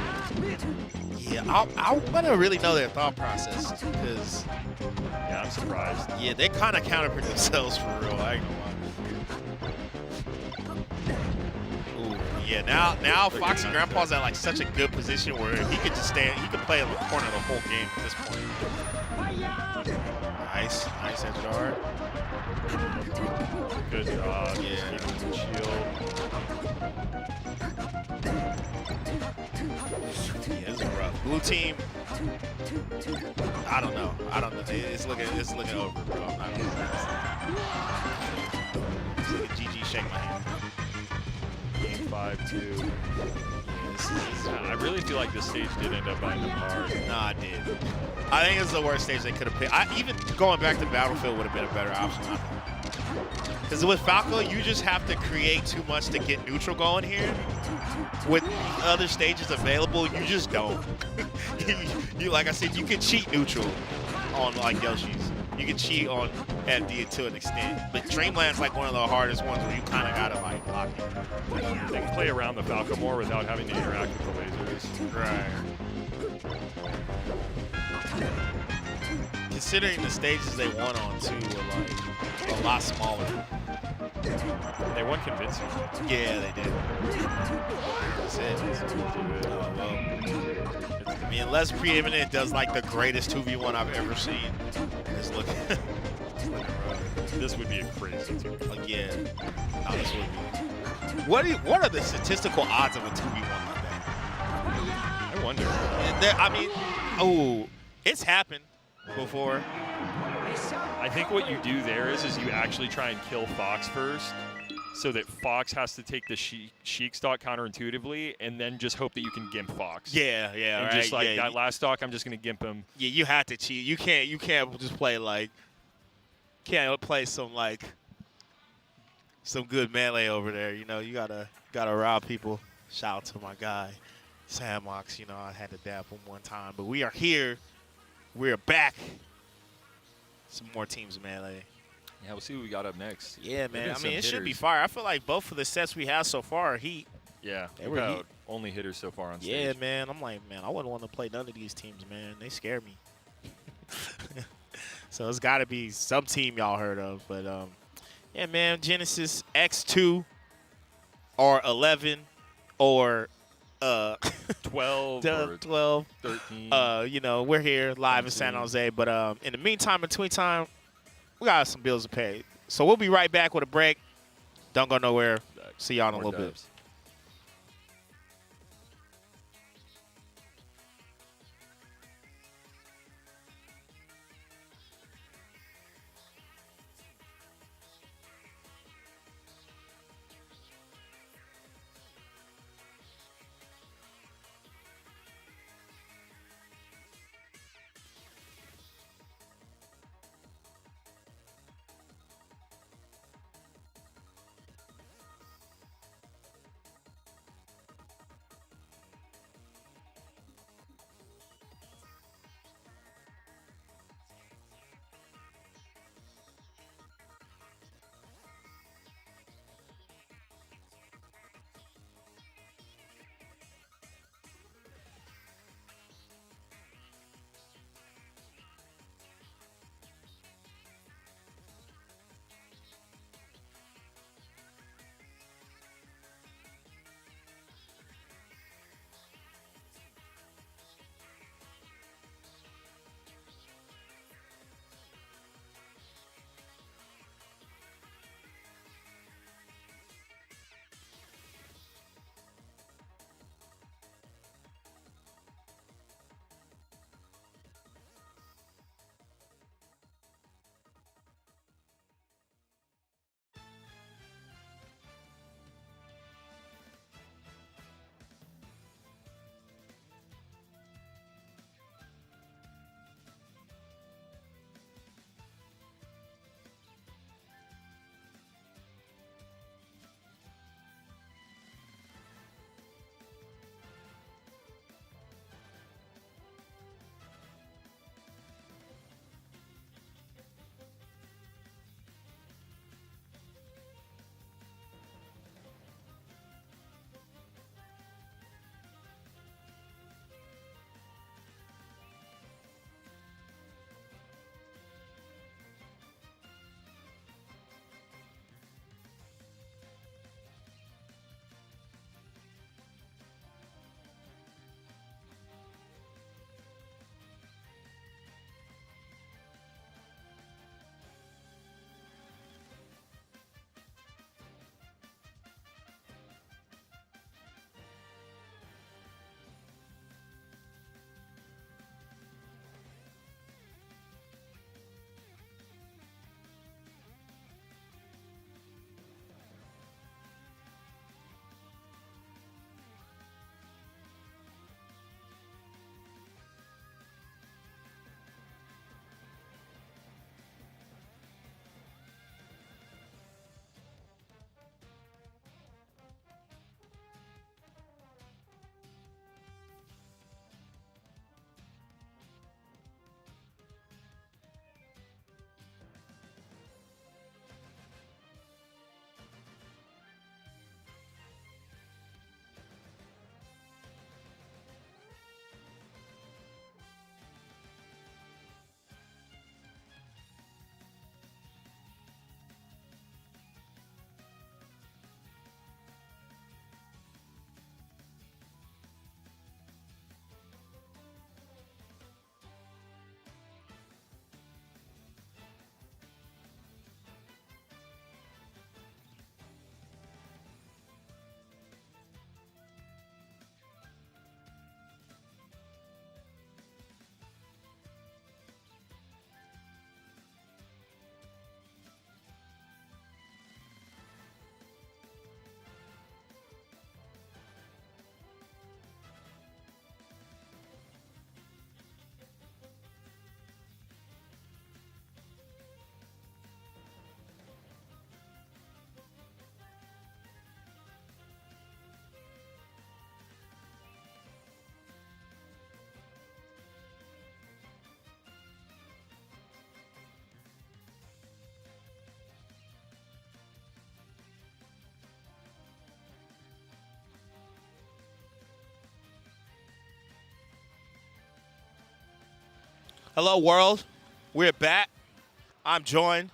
Yeah, I want to really know their thought process, because Yeah, I'm surprised. yeah, they kind of counterproduce themselves for real. I ain't gonna lie. Ooh, yeah, now Foxy Grandpa's at like such a good position where he could just stand, he could play in the corner the whole game at this point. Nice edge guard. Good job. Yeah. Just keeping the shield. Yeah, this is rough. Blue team, I don't know. It's looking over, bro. I'm not gonna lie. It's like a GG shake my hand. Game 5-2. Yeah, this is, I really feel like this stage did end up buying them hard. nah, I did. I think it's the worst stage they could have picked. Even going back to Battlefield would have been a better option. Because with Falco, you just have to create too much to get neutral going here. With other stages available, you just don't. you like I said, you can cheat neutral on like Yoshi's. You can cheat on FD to an extent. But Dreamland's like one of the hardest ones where you kind of gotta like lock it. They can play around the Falco more without having to interact with the lasers. Right. Considering the stages they won on too were like a lot smaller. They won convincing. Yeah, they did. That's it. Oh, well. I mean, unless Preeminent does like the greatest 2v1 I've ever seen. It's looking, it's looking rough. this would be a crazy team. Again, no, this would be. What are the statistical odds of a 2v1 like that? I wonder. I mean, oh, it's happened before. I think what you do there is you actually try and kill Fox first, so that Fox has to take the Sheik stock counterintuitively, and then just hope that you can gimp Fox. Yeah, And right. just like yeah, that last stock, I'm just gonna gimp him. yeah, you have to cheat. You can't just play like. Can't play some good melee over there. You know, you gotta rob people. Shout out to my guy, Samox. You know, I had to dap him one time, but we are here. We're back. Some more teams melee. Yeah, we'll see what we got up next. Yeah, Maybe man. I some mean, it should be hitters. fire. I feel like both of the sets we have so far are heat. Yeah, They we're were about heat. only hitters so far on stage. Yeah, man. I'm like, man, I wouldn't want to play none of these teams, man. They scare me. So it's got to be some team y'all heard of. But, yeah, man, Genesis X2 or 11 or 12 or 12. 13. You know, we're here live in San 17. Jose. But in the meantime, between time, we got some bills to pay. So we'll be right back with a break. Don't go nowhere. See y'all in a More little bit. dubs. Hello, world. We're back. I'm joined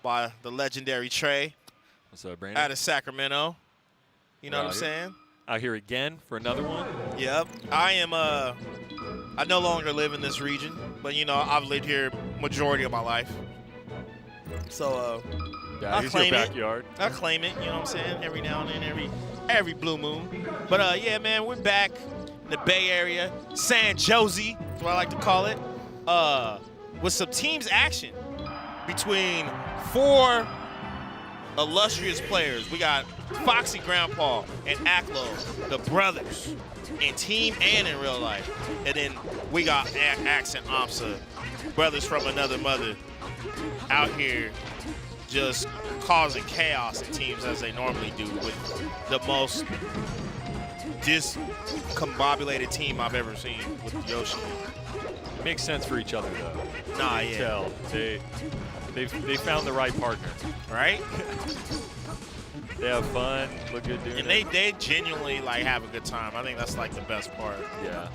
by the legendary Trey What's up, Brandon? out of Sacramento. You know We're what I'm out here. saying? Out here again for another one. Yep. I am, I no longer live in this region, but, you know, I've lived here majority of my life. So, Yeah, I here's your claim it. backyard. I claim it, you know what I'm saying? Every now and then, every blue moon. But, yeah, man, we're back in the Bay Area. San Jose, is what I like to call it. With some teams action between 4 illustrious players. We got Foxy Grandpa and Aklo, the brothers, in team and in real life. And then we got Axe and Amsa, brothers from another mother, out here just causing chaos in teams as they normally do with the most discombobulated team I've ever seen with Yoshi. It makes sense for each other though. Nah, You can yeah. tell they found the right partner. Right? They have fun, look good doing And it. they genuinely like have a good time. I think that's like the best part. Yeah.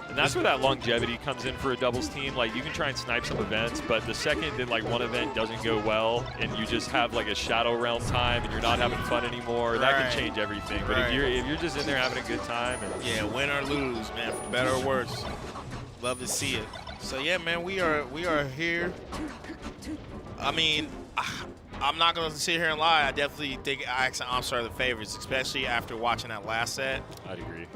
And that's where that longevity comes in for a doubles team. Like, you can try and snipe some events, but the second that, like, one event doesn't go well and you just have, like, a Shadow Realm time and you're not having fun anymore, that Right. can change everything. But Right. if you're just in there having a good time and Yeah, win or lose, man, for better or worse. Love to see it. So yeah, man, we are here. I mean, I'm not gonna sit here and lie. I definitely think Axe and Amsa are the favorites, especially after watching that last set. I'd agree.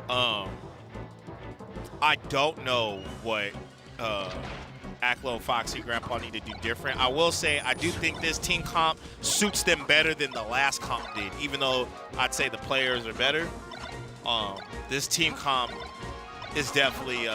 I don't know what Aklo and Foxy Grandpa need to do different. I will say I do think this team comp suits them better than the last comp did, even though I'd say the players are better. This team comp is definitely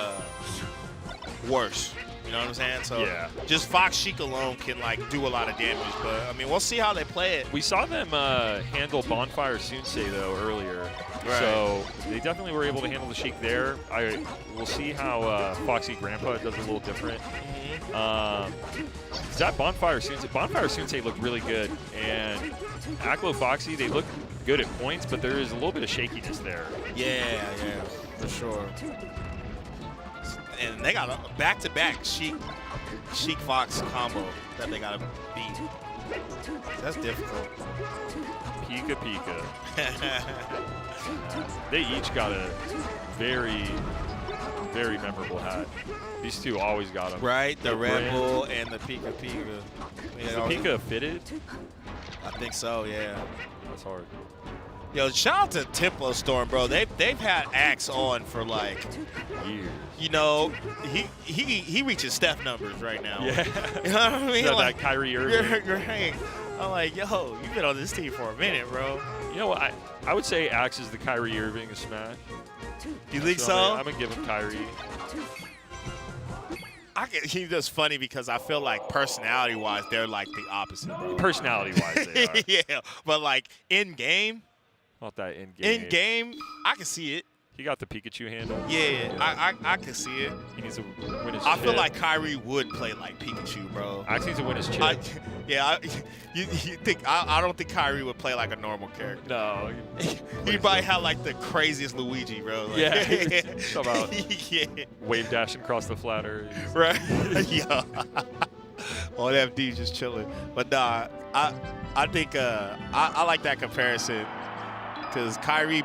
worse. You know what I'm saying? So Yeah. just Fox Sheik alone can like do a lot of damage, but I mean we'll see how they play it. We saw them handle Bonfire Sunsei though earlier, Right. so they definitely were able to handle the Sheik there. We'll see how Foxy Grandpa does a little different. Is that Bonfire Sunsei? Bonfire Sunsei looked really good, and Aklo Foxy, they look good at points, but there is a little bit of shakiness there. Yeah, for sure. And they got a back-to-back Sheik Fox combo that they gotta beat. That's difficult. Pika Pika. They each got a very, very memorable hat. These two always got them. Right, the Red brand. Bull and the Pika Pika. Is the Pika fitted? I think so, yeah. That's hard. Yo, shout out to Tempo Storm, bro. They've had Axe on for like, Years. you know, he reaches Steph numbers right now. Yeah. You know what I mean? That Like, Kyrie Irving. you're right. I'm like, yo, you've been on this team for a minute, bro. You know what? I would say Axe is the Kyrie Irving of Smash. You think so? I'm gonna give him Kyrie. He's just funny because I feel like personality-wise, they're like the opposite, bro. Personality-wise, they are. Yeah, but like in game, Not that in game. I can see it. He got the Pikachu handle. Yeah, I can see it. He needs to win his I chip. feel like Kyrie would play like Pikachu, bro. Axe needs to win his chip. You think I don't think Kyrie would play like a normal character. No. He probably have like the craziest Luigi, bro. Like, Yeah. Talk about yeah. wave dashing across the flat earth. Right. Yeah. All that D just chilling. But nah, I think I like that comparison because Kyrie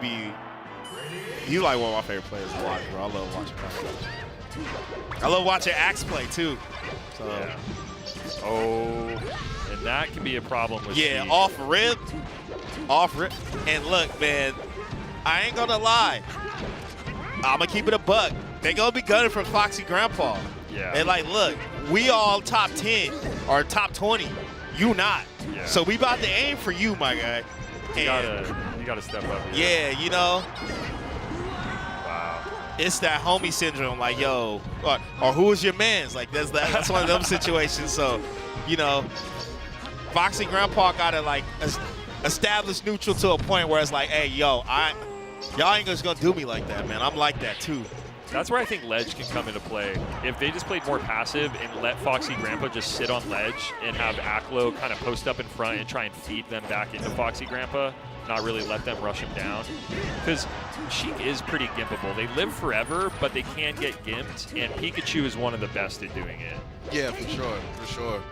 he's like one of my favorite players to watch, bro. I love watching Kyrie. I love watching Axe play too. So Yeah. Oh, and that can be a problem with yeah, speed. off rip. And look, man, I ain't gonna lie. I'm gonna keep it a buck. They gonna be gunning for Foxy Grandpa. Yeah. And like, look, we all top 10 or top 20. You not. Yeah. So we about to aim for you, my guy. You gotta step up here. Yeah, you know, Wow. it's that homie syndrome. Like, yo, or who is your man's? Like, that's one of them situations. So, you know, Foxy Grandpa gotta like establish neutral to a point where it's like, hey, yo, y'all ain't just gonna do me like that, man. I'm like that too. That's where I think ledge can come into play. If they just played more passive and let Foxy Grandpa just sit on ledge and have Aklo kind of post up in front and try and feed them back into Foxy Grandpa, not really let them rush him down. Because Sheik is pretty gimpable. They live forever, but they can get gimped, and Pikachu is one of the best at doing it. Yeah, for sure.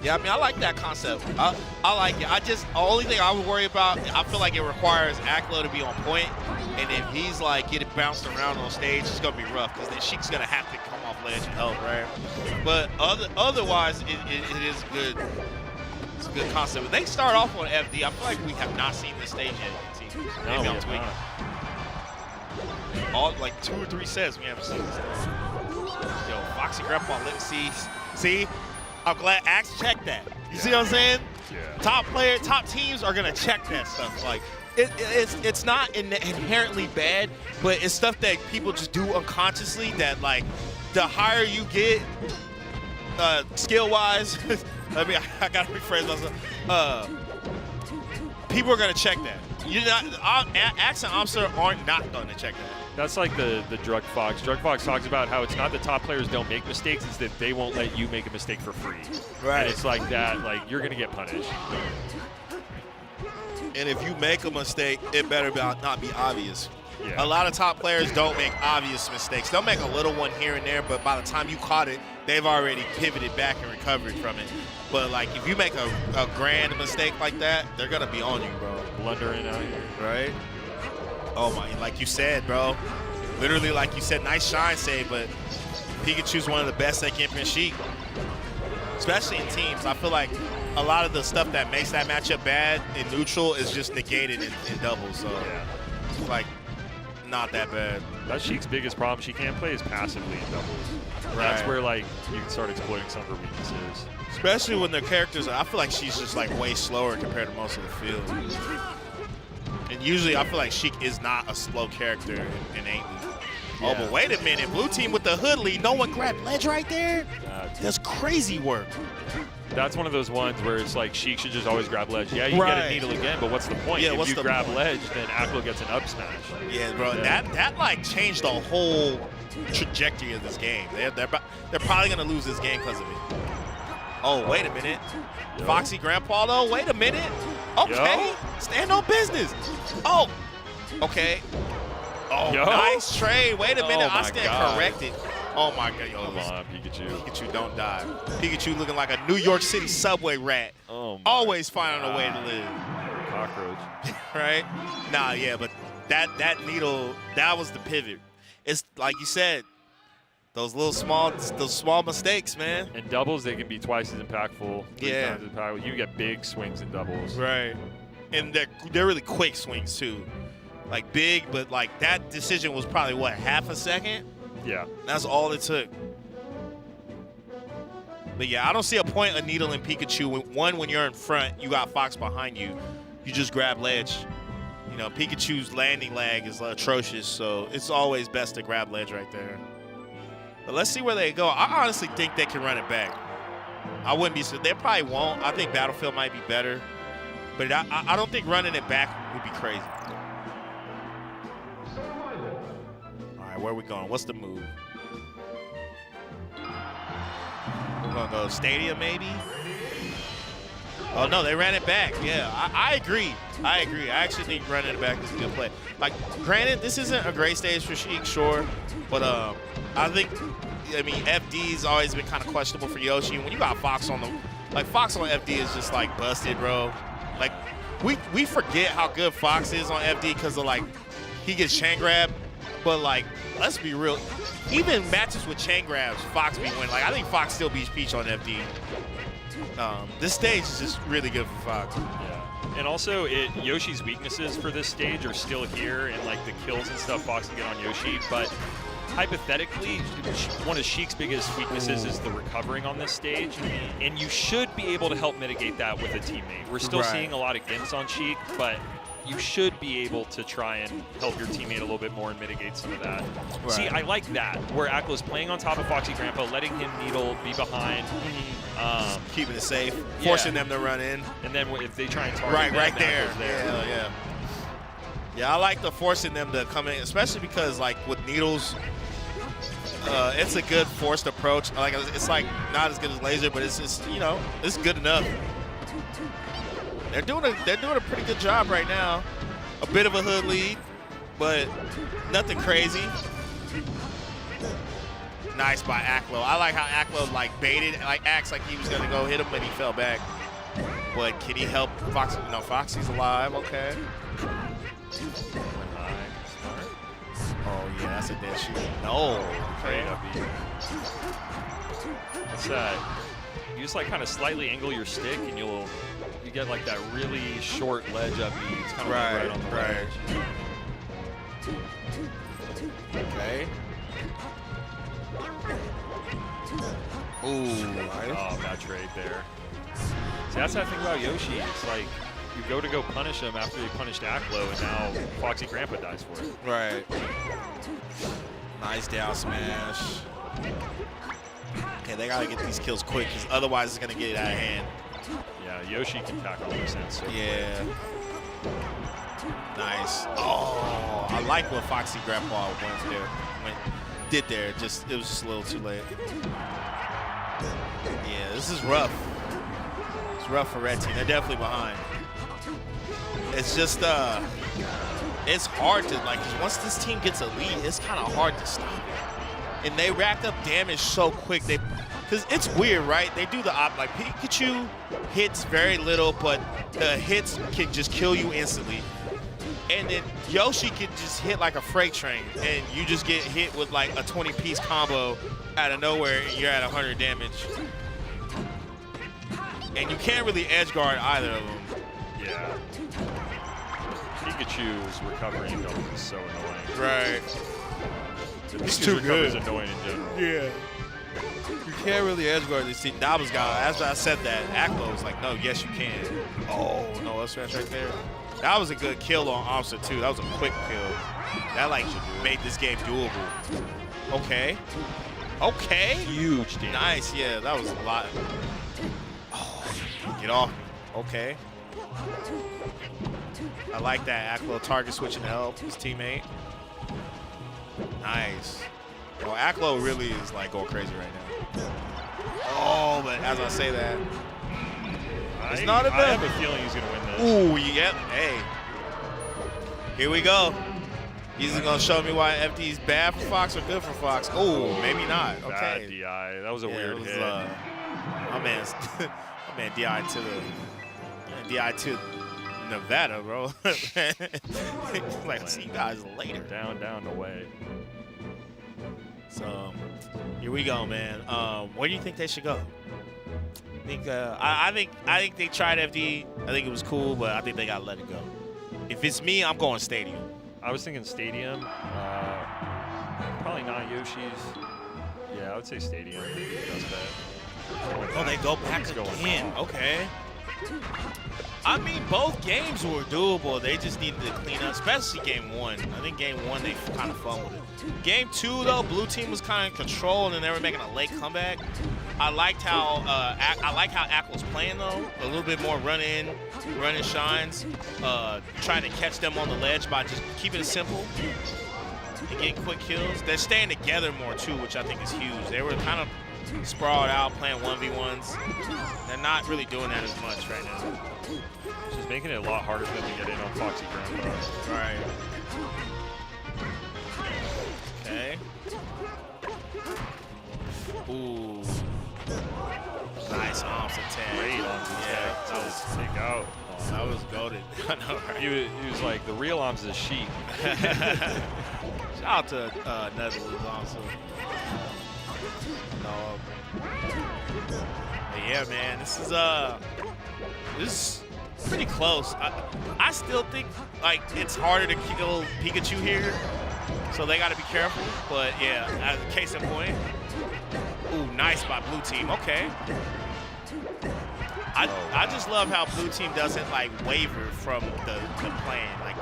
Yeah, I mean, I like that concept. I like it. The only thing I would worry about, I feel like it requires Aklo to be on point, and if he's like getting bounced around on stage, it's gonna be rough because then Sheik's gonna have to come off ledge and help, right? But otherwise, it is good. It's a good concept. But they start off on FD. I feel like we have not seen this stage yet. No, Maybe we I'm tweaking. All like 2 or 3 sets we haven't seen this stage. Yo, Foxy Grandpa, let me see. I'm glad Axe checked that. You see what I'm saying? Yeah. Top teams are gonna check that stuff. Like it's not inherently bad, but it's stuff that people just do unconsciously. That like the higher you get, skill-wise, I gotta rephrase myself. People are gonna check that. Axe and Amsa aren't not gonna check that. That's like the Drug Fox. Drug Fox talks about how it's not that top players don't make mistakes, it's that they won't let you make a mistake for free. Right. And it's like that, like you're gonna get punished. And if you make a mistake, it better not be obvious. Yeah. A lot of top players don't make obvious mistakes. They'll make a little one here and there, but by the time you caught it, they've already pivoted back and recovered from it. But like if you make a grand mistake like that, they're gonna be on you, bro. Blundering out here. Right? Oh my, like you said, bro. Literally, like you said, nice shine save, but Pikachu's one of the best at Gimping Sheik. Especially in teams. I feel like a lot of the stuff that makes that matchup bad in neutral is just negated in doubles. So, Yeah. like, not that bad. That's Sheik's biggest problem. She can't play as passively in doubles. That's Right. where like you can start exploiting some of her weaknesses. Especially when their characters, I feel like she's just like way slower compared to most of the field. And usually I feel like Sheik is not a slow character in Aintley. Oh, but wait a minute. Blue team with the hood lead. No one grabbed ledge right there? That's crazy work. That's one of those ones where it's like Sheik should just always grab ledge. Yeah, you get a Right. needle again, but what's the point? Yeah, if what's you the grab point? ledge, then Aklo gets an up smash. Yeah, bro. Yeah. That like changed the whole trajectory of this game. They're probably gonna lose this game because of it. Oh, wait a minute. Yo. Foxy Grandpa though. Wait a minute. Okay, stand on business. Oh, okay. Oh, Yo. nice trade. Wait a minute. Oh I my stand God. corrected. Oh my God, yo. Come on, Pikachu. Pikachu don't die. Pikachu looking like a New York City subway rat. Oh my Always finding a way to God. live. Cockroach. Right? Nah, yeah, but that needle, that was the pivot. It's like you said, those small mistakes, man. In doubles, they can be twice as impactful. 3 Yeah. times as impactful. You get big swings in doubles. Right. And they're really quick swings too. Like big, but like that decision was probably what, half a second? Yeah. That's all it took. But yeah, I don't see a point of needle in Pikachu. When you're in front, you got Fox behind you. You just grab ledge. You know, Pikachu's landing lag is atrocious, so it's always best to grab ledge right there. But let's see where they go. I honestly think they can run it back. I wouldn't be so. They probably won't. I think Battlefield might be better. But I don't think running it back would be crazy. All right, where are we going? What's the move? We're going to go Stadium maybe? Oh, no, they ran it back. Yeah, I agree. I actually think running it back is a good play. Like, granted, this isn't a great stage for Sheik, sure. But I think, I mean, FD's always been kind of questionable for Yoshi. When you got Fox on them, like, Fox on FD is just, like, busted, bro. Like, we forget how good Fox is on FD because of, like, he gets chain grab. But, like, let's be real. Even matches with chain grabs, Fox be winning. Like, I think Fox still beats Peach on FD. This stage is just really good for Fox. Yeah. And also, Yoshi's weaknesses for this stage are still here, and like the kills and stuff Fox can get on Yoshi. But hypothetically, one of Sheik's biggest weaknesses is the recovering on this stage, and you should be able to help mitigate that with a teammate. We're still Right. seeing a lot of gimps on Sheik, but you should be able to try and help your teammate a little bit more and mitigate some of that. Right. See, I like that, where Aklo's playing on top of Foxy Grandpa, letting him needle, be behind. Keeping it safe, forcing Yeah. them to run in. And then if they try and target them, Right there. Aklo's Yeah. Yeah, I like the forcing them to come in, especially because, like, with needles, it's a good forced approach. Like, it's like not as good as laser, but it's just, you know, it's good enough. They're doing a pretty good job right now. A bit of a hood lead, but nothing crazy. Nice by Aklo. I like how Aklo like baited, like acts like he was gonna go hit him, but he fell back. But can he help Foxy? No, Foxy's alive. Okay. Oh yeah, that's a dead shoot. No. Great up B. What's that? You just like kind of slightly angle your stick, and you get like that really short ledge up B. It's kind of like right on the ledge. Okay. Ooh, Oh, bad trade there. See, that's the thing about Yoshi. It's like you go to punish him after they punished Aklo, and now Foxy Grandpa dies for it. Right. Nice down smash. Okay, they gotta get these kills quick, because otherwise it's gonna get out of hand. Yeah, Yoshi can tackle this and so Yeah. Nice. Oh, I like what Foxy Grandpa did there. It was just a little too late. Yeah, this is rough. It's rough for Red Team. They're definitely behind. It's just it's hard to like, 'cause once this team gets a lead, it's kind of hard to stop it. And they racked up damage so quick. Because it's weird, right? They do the like Pikachu hits very little, but the hits can just kill you instantly. And then Yoshi can just hit like a freight train, and you just get hit with like a 20-piece combo out of nowhere, and you're at 100 damage. And you can't really edge guard either of them. yeah. Pikachu's recovery double is so annoying. Right. Pikachu's too recovery is good. annoying in general. Yeah. You can't really edge guard this team. That was God. As I said that, Aklo was like, no, yes you can. Oh, no, that's right there. That was a good kill on Officer too. That was a quick kill. That like made this game doable. Okay. Okay. Huge damage. Nice, yeah, that was a lot. Oh, get off me. Okay. I like that. Aklo target switching to help his teammate. Nice. Well, Aklo really is like going crazy right now. Oh, but as I say that, it's not enough. I have a feeling he's going to win this. Ooh, yep. Hey. Here we go. He's going to show me why FD is bad for Fox or good for Fox. Oh, maybe not. Bad Okay. DI. That was a weird hit. My man DI to Nevada, bro. Like, I'll see you guys later. Down, away. So, here we go, man. Where do you think they should go? I think they tried FD. I think it was cool, but I think they gotta let it go. If it's me, I'm going Stadium. I was thinking Stadium. Probably not Yoshi's. Yeah, I would say Stadium. Does that. Oh, they go back again. Okay. I mean, both games were doable. They just needed to clean up, especially game one. I think game one, they kind of fumbled it. Game two, though, blue team was kind of in control, and they were making a late comeback. I liked how Aklo's playing, though. A little bit more run in shines, trying to catch them on the ledge by just keeping it simple and getting quick kills. They're staying together more, too, which I think is huge. They were kind of sprawled out, playing 1v1s. They're not really doing that as much right now. Just making it a lot harder for them to get in on Foxy Grandpa. Right. Okay. Ooh. Nice arms attack. Great arms attack. That was Take out. that was goated. I know, right? He was like, the real arms is a sheep. Shout out to Netherlands also. No. But yeah, man, this is pretty close. I still think like it's harder to kill Pikachu here, so they got to be careful. But yeah, as a case in point. Ooh, nice by blue team. Okay. I just love how blue team doesn't like waver from the plan. Like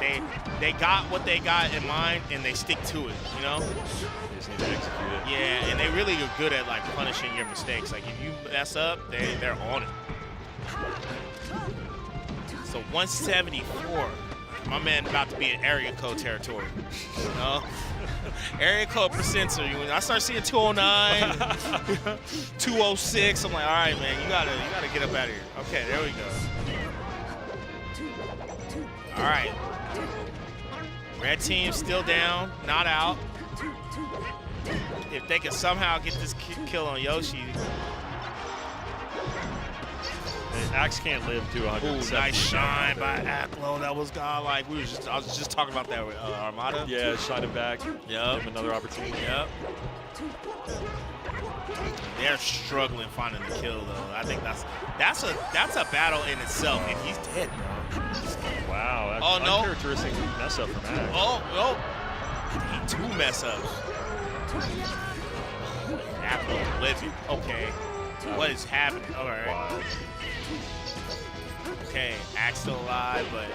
they got what they got in mind and they stick to it, you know? They just need to execute it. Yeah, and they really are good at like punishing your mistakes. Like if you mess up, they're on it. So 174. My man about to be in area code territory. You know? Area code percenter. When I start seeing 209, 206, I'm like, all right, man, you gotta get up out of here. Okay, there we go. All right. Red team still down, not out. If they can somehow get this kill on Yoshi. And Axe can't live to 170. Ooh, nice shine by Aklo. That was godlike. I was just talking about that with Armada. Yeah, shine him back. Yep. Give him another opportunity. Yep. They're struggling finding the kill though. I think that's a battle in itself. And he's dead, bro. Wow, that's Oh, no. uncharacteristic mess up from Axe. Oh. He 2 mess ups. Aklo living. Okay. What is happening? All right. Wow. Okay, Axe still alive, but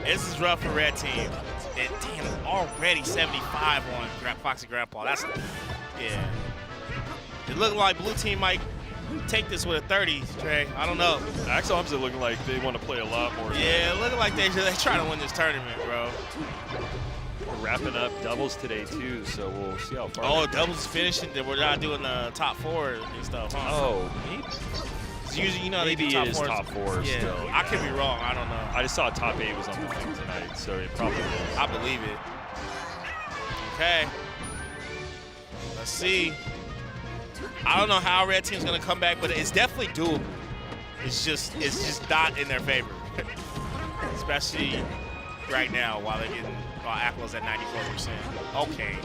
this is rough for Red Team. And damn, already 75 on Foxy Grandpa. That's, yeah. It looked like Blue Team might take this with a 30, Trey. I don't know. Axe Arms are looking like they want to play a lot more. Yeah, looking like they trying to win this tournament, bro. We're wrapping up doubles today too, so we'll see how far. Oh, doubles is finishing. We're not doing the top 4 and stuff, huh? Oh, maybe. 'Cause usually, you know, Maybe they do top it is 4s. top 4 Yeah, still. I could be wrong. I don't know. I just saw top 8 was on the thing tonight, so it probably is. I believe it. Okay. Let's see. I don't know how Red Team's gonna come back, but it's definitely doable. It's just not in their favor, especially right now while Aklo's at 94%. Okay.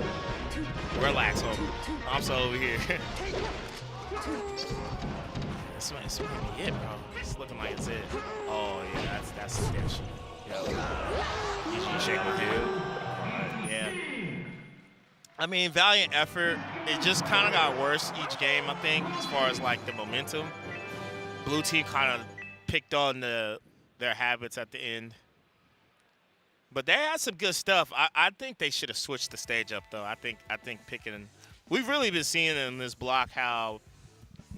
Relax, homie. I'm so over here. This might be it, bro. It's looking like it's it. Oh yeah, that's some damn shit. Yeah. GG shake my dude. Yeah. I mean, valiant effort. It just kind of got worse each game, I think, as far as like the momentum. Blue team kind of picked on their habits at the end. But they had some good stuff. I think they should have switched the stage up, though. I think picking. We've really been seeing in this block how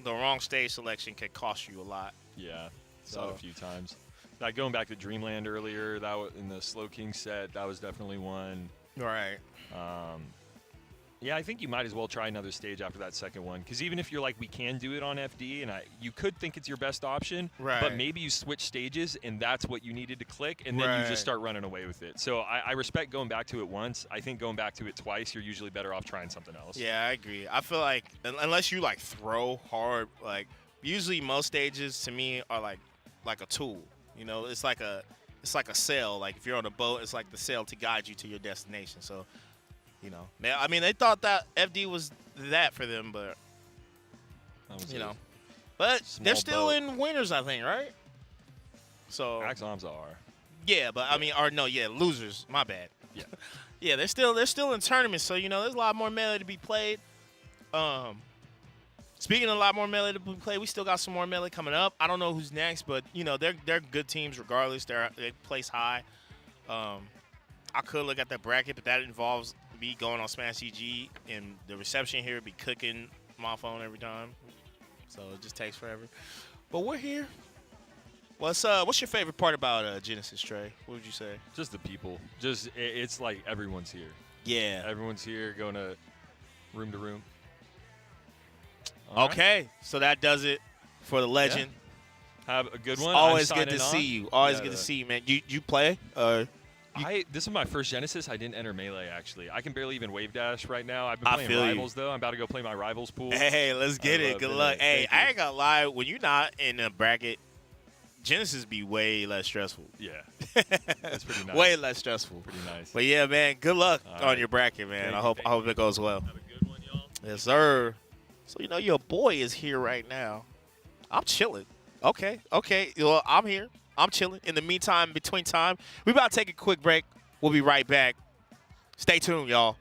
the wrong stage selection can cost you a lot. Yeah, saw it a few times. Like going back to Dreamland earlier, that was in the Slow King set, that was definitely one. Right. Yeah, I think you might as well try another stage after that second one, because even if you're like, we can do it on FD, and you could think it's your best option, Right. but maybe you switch stages, and that's what you needed to click, and then you Right. just start running away with it. So I respect going back to it once. I think going back to it twice, you're usually better off trying something else. Yeah, I agree. I feel like unless you like throw hard, like usually most stages to me are like a tool. You know, it's like a sail. Like if you're on a boat, it's like the sail to guide you to your destination. So, you know, I mean, they thought that FD was that for them, but That was you it. know, but they're Small still boat. in winners, I think, right? So Axe Arms are. yeah, but I mean, losers. My bad. Yeah. Yeah, they're still in tournaments, so you know there's a lot more melee to be played. Speaking of a lot more melee to be played, we still got some more melee coming up. I don't know who's next, but you know they're good teams regardless. They place high. I could look at that bracket, but that involves me going on Smash GG, and the reception here would be cooking my phone every time, so it just takes forever. But we're here. What's your favorite part about Genesis, Trey? What would you say? Just the people. Just it's like everyone's here. Yeah. Everyone's here, going to room. All right. Okay, so that does it for the legend. Have a good It's one. always I'm good to signing see on. you. Always Yeah, good to see you, man. You play? This is my first Genesis. I didn't enter Melee, actually. I can barely even wave dash right now. I've been I playing feel you. Rivals, though. I'm about to go play my Rivals pool. Hey, let's get it. love Good it. luck. Hey, Thank you. I ain't gonna lie. When you're not in a bracket, Genesis be way less stressful. Yeah. That's pretty nice. Way less stressful. Pretty nice. But yeah, man. Good luck All on right. your bracket, man. Thank I you, hope thank it goes well. Have a good one, y'all. Yes, sir. So you know your boy is here right now. I'm chilling. Okay. Well, I'm here. I'm chilling. In the meantime, between time, we about to take a quick break. We'll be right back. Stay tuned, y'all.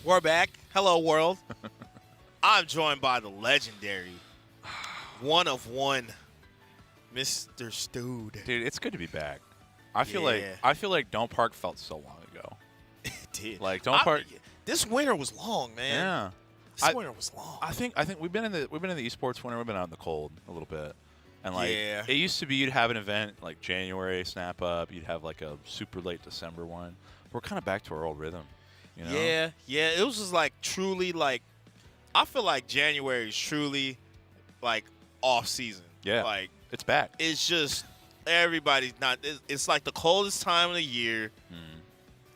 We're back. Hello, world. I'm joined by the legendary, one of one, Mr. Stude. Dude, it's good to be back. I feel Yeah. like Don't Park felt so long ago. It did. Like Don't Park. This winter was long, man. Yeah. This winter was long. I think we've been in the esports winter. We've been out in the cold a little bit, and like Yeah. it used to be, you'd have an event like January snap up. You'd have like a super late December one. We're kind of back to our old rhythm. You know? Yeah. It was just like truly like, I feel like January is truly like off season. Yeah. Like It's back. it's just everybody's not. It's like the coldest time of the year,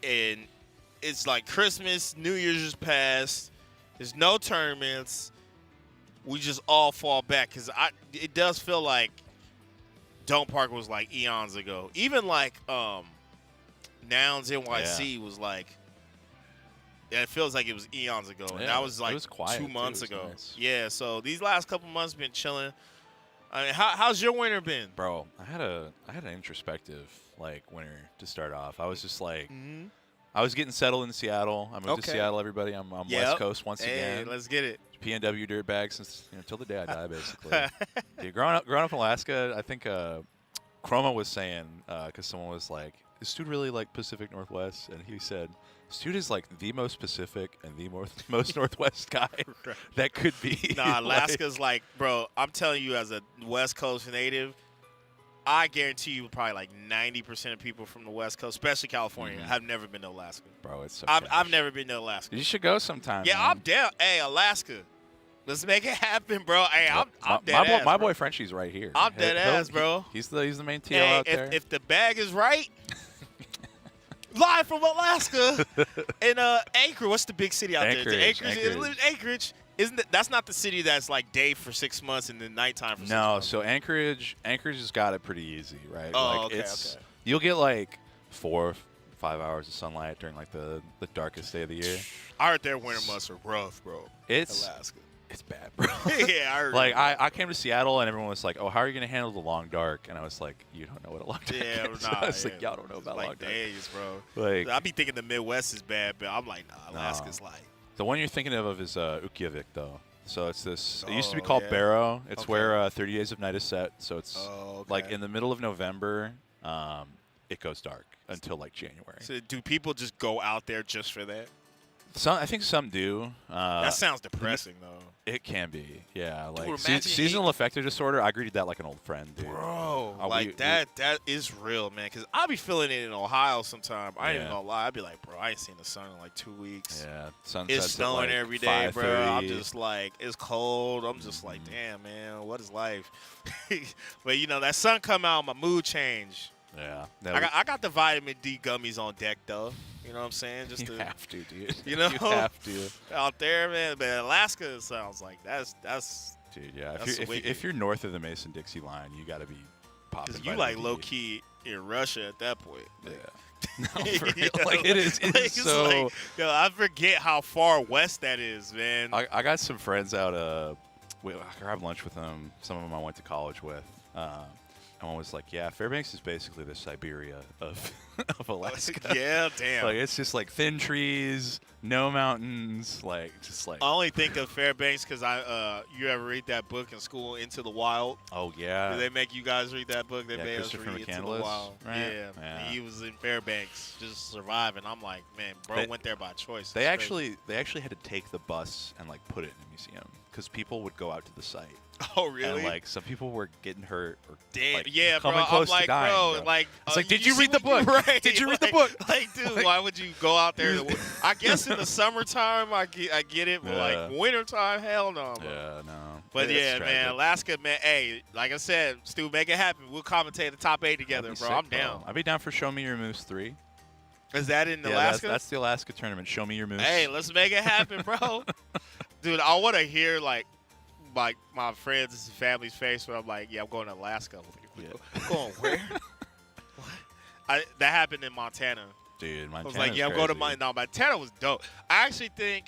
and it's like Christmas, New Year's just passed. There's no tournaments. We just all fall back because it does feel like Don't Park was like eons ago. Even like Nouns NYC was like. Yeah, it feels like it was eons ago. And Yeah, that was it like was quiet, 2 too. months It was ago. nice. Yeah, so these last couple months been chilling. I mean, how's your winter been? Bro, I had an introspective like winter to start off. I was just like, I was getting settled in Seattle. I moved to Okay. Seattle. Everybody, I'm Yep. West Coast once Hey, again. let's get it. PNW dirtbag since till the day I die, basically. Dude, growing up in Alaska, I think Chroma was saying because someone was like, "Is Stude really like Pacific Northwest?" And he said, "Stude is like the most Pacific and the most Northwest guy that could be." Nah, Alaska's like, bro, I'm telling you as a West Coast native, I guarantee you probably like 90% of people from the West Coast, especially California, have never been to Alaska. Bro, it's so. I've trash. never been to Alaska. You should go sometime. Yeah, man. I'm down. Hey, Alaska. Let's make it happen, bro. Hey, I'm my, dead my boy, ass, my bro. boy Frenchie's right here. I'm dead ass, bro. He's the main TL Hey, out there. if the bag is right, live from Alaska in Anchorage. What's the big city out there? Anchorage. Anchorage. Isn't it, that's not the city that's like day for 6 months and then nighttime for 6 No, months? so Anchorage has got it pretty easy, right? Oh, like okay, it's, okay. You'll get like 4 or 5 hours of sunlight during like the darkest day of the year. I heard their winter months are rough, bro. It's Alaska. it's bad, bro. Yeah, I heard. Like I came to Seattle and everyone was like, "Oh, how are you gonna handle the long dark?" And I was like, "You don't know what a long dark Yeah, is." nah, I was yeah. like, "Y'all don't know about like long dark." days, bro. Like I be thinking the Midwest is bad, but I'm like, nah, Alaska's like. The one you're thinking of is Ukjavik, though. So it's this. It used to be Oh, called yeah. Barrow. It's Okay. where 30 Days of Night is set. So it's Oh, like okay. in the middle of November. It goes dark until like January. So do people just go out there just for that? I think some do. That sounds depressing, though. It can be, yeah. Like imagine seasonal affective disorder. I greeted that like an old friend, dude. Bro, we- that is real, man. Because I be feeling it in Ohio sometime. I ain't even Yeah. gonna lie. I be like, bro, I ain't seen the sun in like 2 weeks. Yeah, sunsets It's at, snowing like, every day, bro. I'm 5:30. just like, it's cold. I'm just like, damn, man, what is life? But you know, that sun come out, my mood change. Yeah, no, I got the vitamin D gummies on deck though. You know what I'm saying? Just you to, have to, dude. you know? you have to, out there, man. But Alaska sounds like that's dude. Yeah, That's if you're north of the Mason-Dixie line, you got to be popping. because you vitamin like D. low key in Russia at that point. Like, Yeah. No, for you real. know? Like it is. It Like, is it's so. like, yo, I forget how far west that is, man. I got some friends out. I grabbed lunch with them. Some of them I went to college with. And one was like, "Yeah, Fairbanks is basically the Siberia of of Alaska. Yeah, damn. Like it's just like thin trees, no mountains, like just like I only think of Fairbanks because you ever read that book in school, Into the Wild? oh yeah, Did they make you guys read that book? They Yeah, made us Christopher read Into the McCandless, Wild. right? Yeah. Yeah. He was in Fairbanks just surviving. I'm like, man, bro They- went there by choice. They It's crazy. actually had to take the bus and like put it in a museum because people would go out to the site Oh, really? and like some people were getting hurt or Damn, like, yeah, bro. coming I'm close like, to dying. bro, like, It's like, did you see read the what book? Right. Did you read the Like- book? Like, dude, why would you go out there? I guess in the summertime, I get it, but Yeah. like wintertime, hell no. Bro. Yeah, no. But It's yeah, man, tragic. Alaska, man. Hey, like I said, Stu, make it happen. We'll commentate the top 8 together, That'd bro. be I'm sick, down. I'd be down for Show Me Your Moose 3. Is that in Yeah, Alaska? that's the Alaska tournament. Show Me Your Moose. Hey, let's make it happen, bro. Dude, I want to hear like my friends and family's face when I'm like, yeah, I'm going to Alaska. I'm like, going where? What? That happened in Montana. Dude, I Montana's was like, yeah, I'm going to crazy. No, Montana was dope. I actually think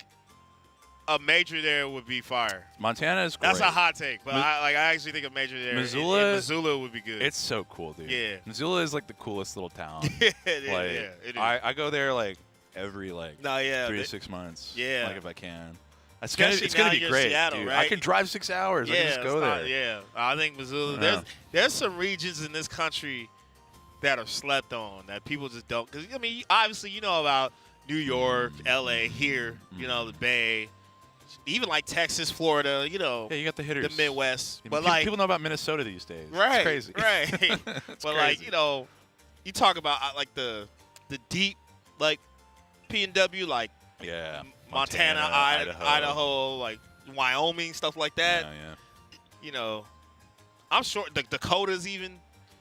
a major there would be fire. Montana is great. That's a hot take, but Mi- I actually think a major there Missoula- in Missoula would be good. It's so cool, dude. Yeah. Missoula is like the coolest little town. yeah, like, it is. I go there like every like No, yeah. 3 to 6 months. Yeah. Like if I can. Especially It's gonna now be you're in great, Seattle, dude. I right? can drive 6 hours. I can just it's go not- there. Yeah, I think Missoula. Yeah. There's some regions in this country that are slept on that people just don't. Because I mean, obviously you know about New York, L.A. here, you know the Bay, even like Texas, Florida. You know, Yeah, you got the hitters. the Midwest. People, But like, people know about Minnesota these days. right, It's crazy. right. It's but like crazy. you know, you talk about like the deep like P&W like Yeah. Montana, Idaho, like Wyoming, stuff like that. Yeah. You know, I'm sure the Dakotas even.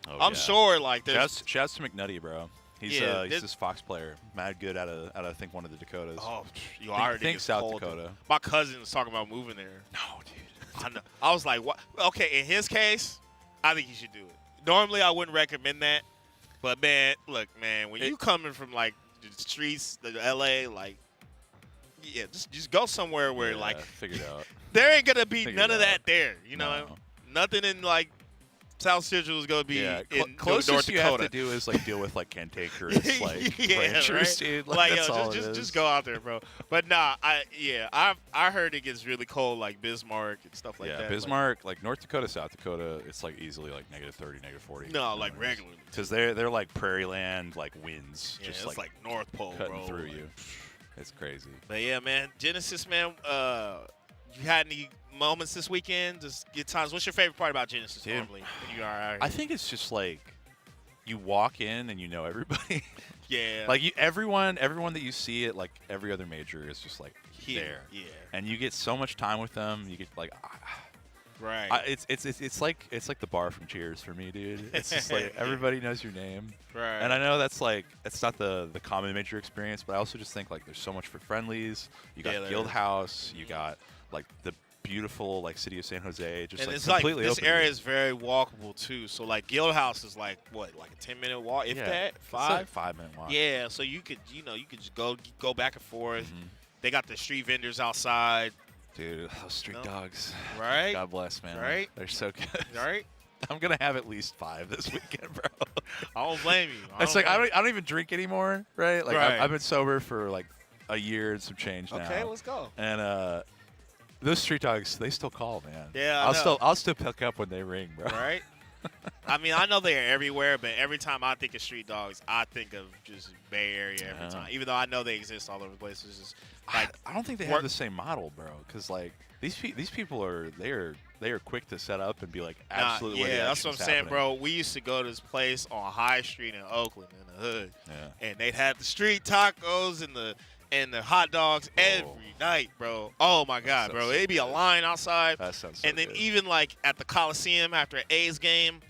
Oh, I'm yeah. sure like there's. Shouts to McNutty, bro. He's Yeah, he's there's- this Fox player, mad good out of I think one of the Dakotas. Oh, you I already think it's South cold. Dakota. My cousin was talking about moving there. No, dude. I know. I was like, what? Okay, in his case, I think he should do it. Normally, I wouldn't recommend that, but man, look, man, when you coming from like the streets, the LA, like, yeah, just go somewhere where Yeah, like figured out. there ain't gonna be Figured none it of out. that there. You know, No. nothing in like South Central is gonna be Yeah, in closest North you have Dakota. to do is like deal with like cantankerous like Yeah, ranchers, right? dude. Like, that's yo, all it just is. go out there, bro. But nah, I heard it gets really cold, like Bismarck and stuff like yeah, that. Bismarck, like North Dakota, South Dakota, it's like easily like -30, -40. No, like regularly. Because they're like prairie land, like winds, Yeah, just it's like North Pole, cutting bro. through Like, you. It's crazy. But yeah, man, Genesis, man. You had any moments this weekend? Just good times. What's your favorite part about Genesis Dude, normally? When you are out I here? think it's just like you walk in and you know everybody. Yeah. Like everyone that you see at like every other major is just like Here, there, yeah. and you get so much time with them. You get like, Right. it's like the bar from Cheers for me, dude. It's just like everybody knows your name, right. and I know that's like it's not the common major experience, but I also just think like there's so much for friendlies. You got Yeah, there Guild is. House, you got like the beautiful like city of San Jose, just and like it's like completely this open to area you. is very walkable too. So like Guild House is like what, like a 10-minute walk, if Yeah, that, it's 5. like a 5-minute walk. Yeah. So you could just go back and forth. Mhm. They got the street vendors outside, Dude, those street No. dogs. right? God bless, man. Right? They're so good. Right? I'm gonna have at least 5 this weekend, bro. I don't blame you. It's like I don't even drink anymore, right? Like Right. I've been sober for like a year and some change now. Okay, let's go. And those street dogs, they still call, man. Yeah, I I'll still pick up when they ring, bro. Right? I mean, I know they are everywhere, but every time I think of street dogs, I think of just Bay Area every Yeah. time. Even though I know they exist all over the place, it's just like I don't think they work- have the same model, bro. Because like these people are they are quick to set up and be like absolutely. Nah, where the yeah, that's what I'm action's saying, happening. bro. We used to go to this place on High Street in Oakland in the hood, Yeah. and they'd have the street tacos and the hot dogs every night, bro. Oh my God, sounds bro. so It'd be a good. line outside. That sounds so And then good. even like at the Coliseum after an A's game,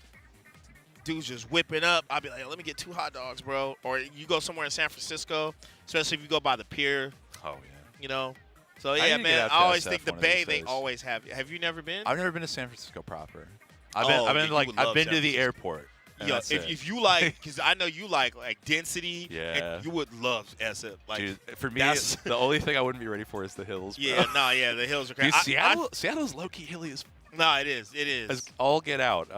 dudes just whipping up. I'd be like, let me get 2 hot dogs, bro. Or you go somewhere in San Francisco, especially if you go by the pier, Oh yeah. you know. So I yeah, need to get man. out I to always SF think the one of these Bay, they days. always have. Have you never been? I've never been to San Francisco proper. I've Oh, been yeah, you like would I've love been San to the Francisco. airport. and Yo, that's it. if you like, because I know you like density, Yeah. and you would love SF. Like, Dude, for me, that's- the only thing I wouldn't be ready for is the hills. Bro. yeah, no, yeah, the hills are Dude, crazy. Seattle's low key hilly as No, it is. It is. as all get out.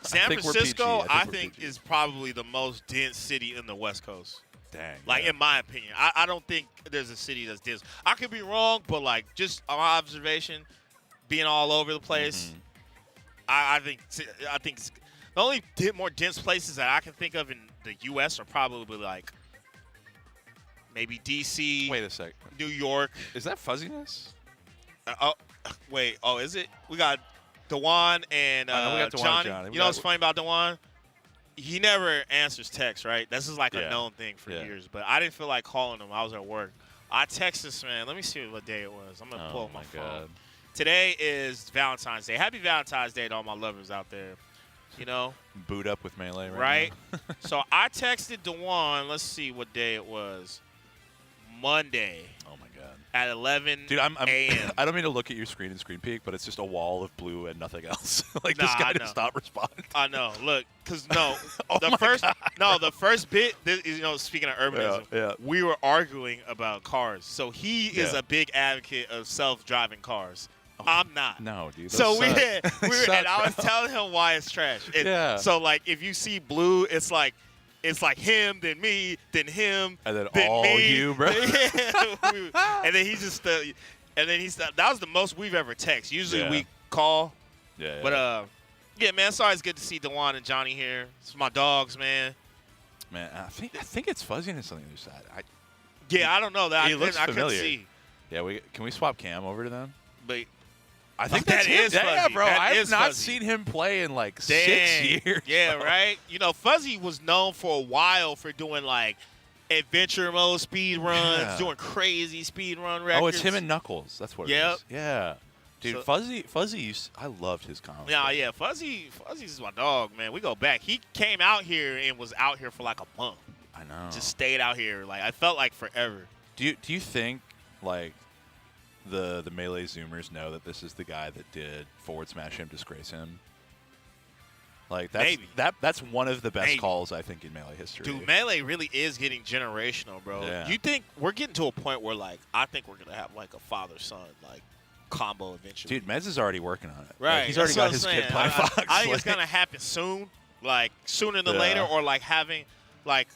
San think we're Francisco, PG. I we're think, PG. is probably the most dense city in the West Coast. Dang. Like, yeah. in my opinion, I don't think there's a city that's dense. I could be wrong, but like just on my observation, being all over the place, Mhm. I think it's, the only more dense places that I can think of in the U.S. are probably like maybe D.C., Wait a sec. New York. Is that fuzziness? Wait, is it? We got Dewan and I know we got Dewan and Johnny. Johnny. You We know got- what's funny about Dewan? He never answers text, right? This is like a Yeah. known thing for Yeah. years. But I didn't feel like calling him. I was at work. I texted this man. Let me see what day it was. I'm gonna pull Oh up my my phone. god. Today is Valentine's Day. Happy Valentine's Day to all my lovers out there. You know, Boot up with melee right? now. So I texted Dewan. Let's see what day it was. Monday Oh my god. at 11 Dude, I'm a.m. I don't mean to look at your screen and screen peek, but it's just a wall of blue and nothing else. Like this Nah, guy I did know. not stop responding. I know. Look, because no, Oh the my first God. the first bit. This is, speaking of urbanism, Yeah, yeah. we were arguing about cars. So he is Yeah. a big advocate of self-driving cars. I'm not. No, dude. So those suck. we They were, suck, and I was bro. telling him why it's trash. And Yeah. So like, if you see blue, it's like it's like him, then me, then him, And then then all me. you, bro. And then he's just that was the most we've ever texted. Usually Yeah. we call, Yeah. but yeah, man. It's always good to see Dewan and Johnny here. It's my dogs, man. man, I think it's fuzziness on the other side. Yeah, I don't know that. He looks I couldn't familiar. see, Yeah, can we swap Cam over to them? but I think that that's him. is Yeah, fuzzy. bro. That I have is not fuzzy. seen him play in like dang. 6 years. Yeah, bro. right. You know, Fuzzy was known for a while for doing like adventure mode speed runs, Yeah. doing crazy speed run records. Oh, it's him and Knuckles. That's what Yep. it is. Yeah. Dude, So- Fuzzy, I loved his combo. Yeah, Fuzzy's my dog, man. We go back. He came out here and was out here for like a month. I know. Just stayed out here. Like I felt like forever. Do you think like the Melee Zoomers know that this is the guy that did forward smash him, disgrace him? Like that's Maybe. that's one of the best Maybe. calls I think in Melee history. Dude, Melee really is getting generational, bro. Yeah. You think we're getting to a point where like I think we're gonna have like a father-son like combo eventually. Dude, Mez is already working on it. Right. Like, he's already That's what got I'm his saying. kid playing I Fox. think it's Like- gonna happen soon, like sooner than Yeah. later, or like having like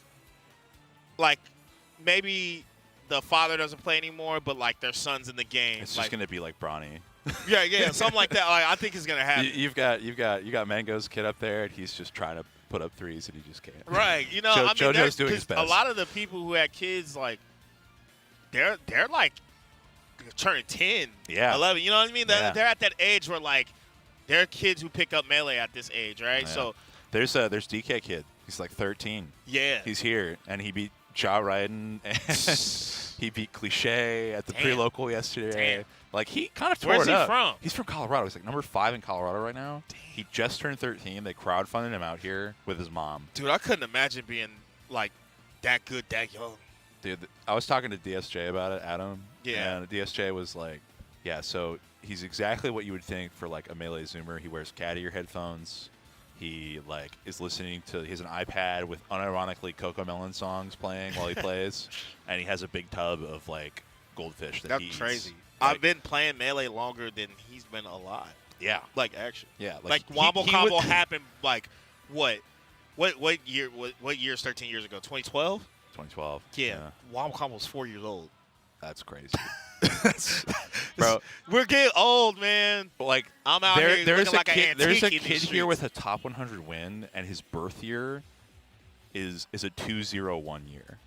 maybe the father doesn't play anymore, but like their son's in the game. It's like, just gonna be like Bronny. yeah, something like that. Like I think it's gonna happen. You got Mango's kid up there, and he's just trying to put up threes, and he just can't. Right, you know, Jo- I mean, JoJo's there's- doing his 'cause best. A lot of the people who had kids, like, they're like turning 10, Yeah. 11. You know what I mean? They're, Yeah. they're at that age where like they're kids who pick up Melee at this age, right? Yeah. So There's DK kid. He's like 13. yeah, He's here, and he beat Ja Ryden, and he beat Cliche at the Damn. pre-local yesterday. Damn. Like, he kind of tore Where's it he up. from? He's from Colorado. He's like number 5 in Colorado right now. He just turned 13. They crowdfunded him out here with his mom. dude, I couldn't imagine being like that good that young. Dude, I was talking to DSJ about it, Adam. Yeah. And DSJ was like, yeah, so he's exactly what you would think for like a Melee Zoomer. He wears cat ear headphones. He like is listening to, he has an iPad with unironically Coco Melon songs playing while he plays. And he has a big tub of like goldfish that That's he eats. crazy. Like, I've been playing Melee longer than he's been alive. yeah. Like actually, Yeah. like he- Wombo he Combo would- happened like what year? What year is 13 years ago? 2012. 2012. Yeah. Wombo Combo was 4 years old. That's crazy. Bro, We're getting old, man. but like I'm out here there's looking like a kid, an there's a antique in kid these here with streets. a top 100 win, and his birth year is a 201 year.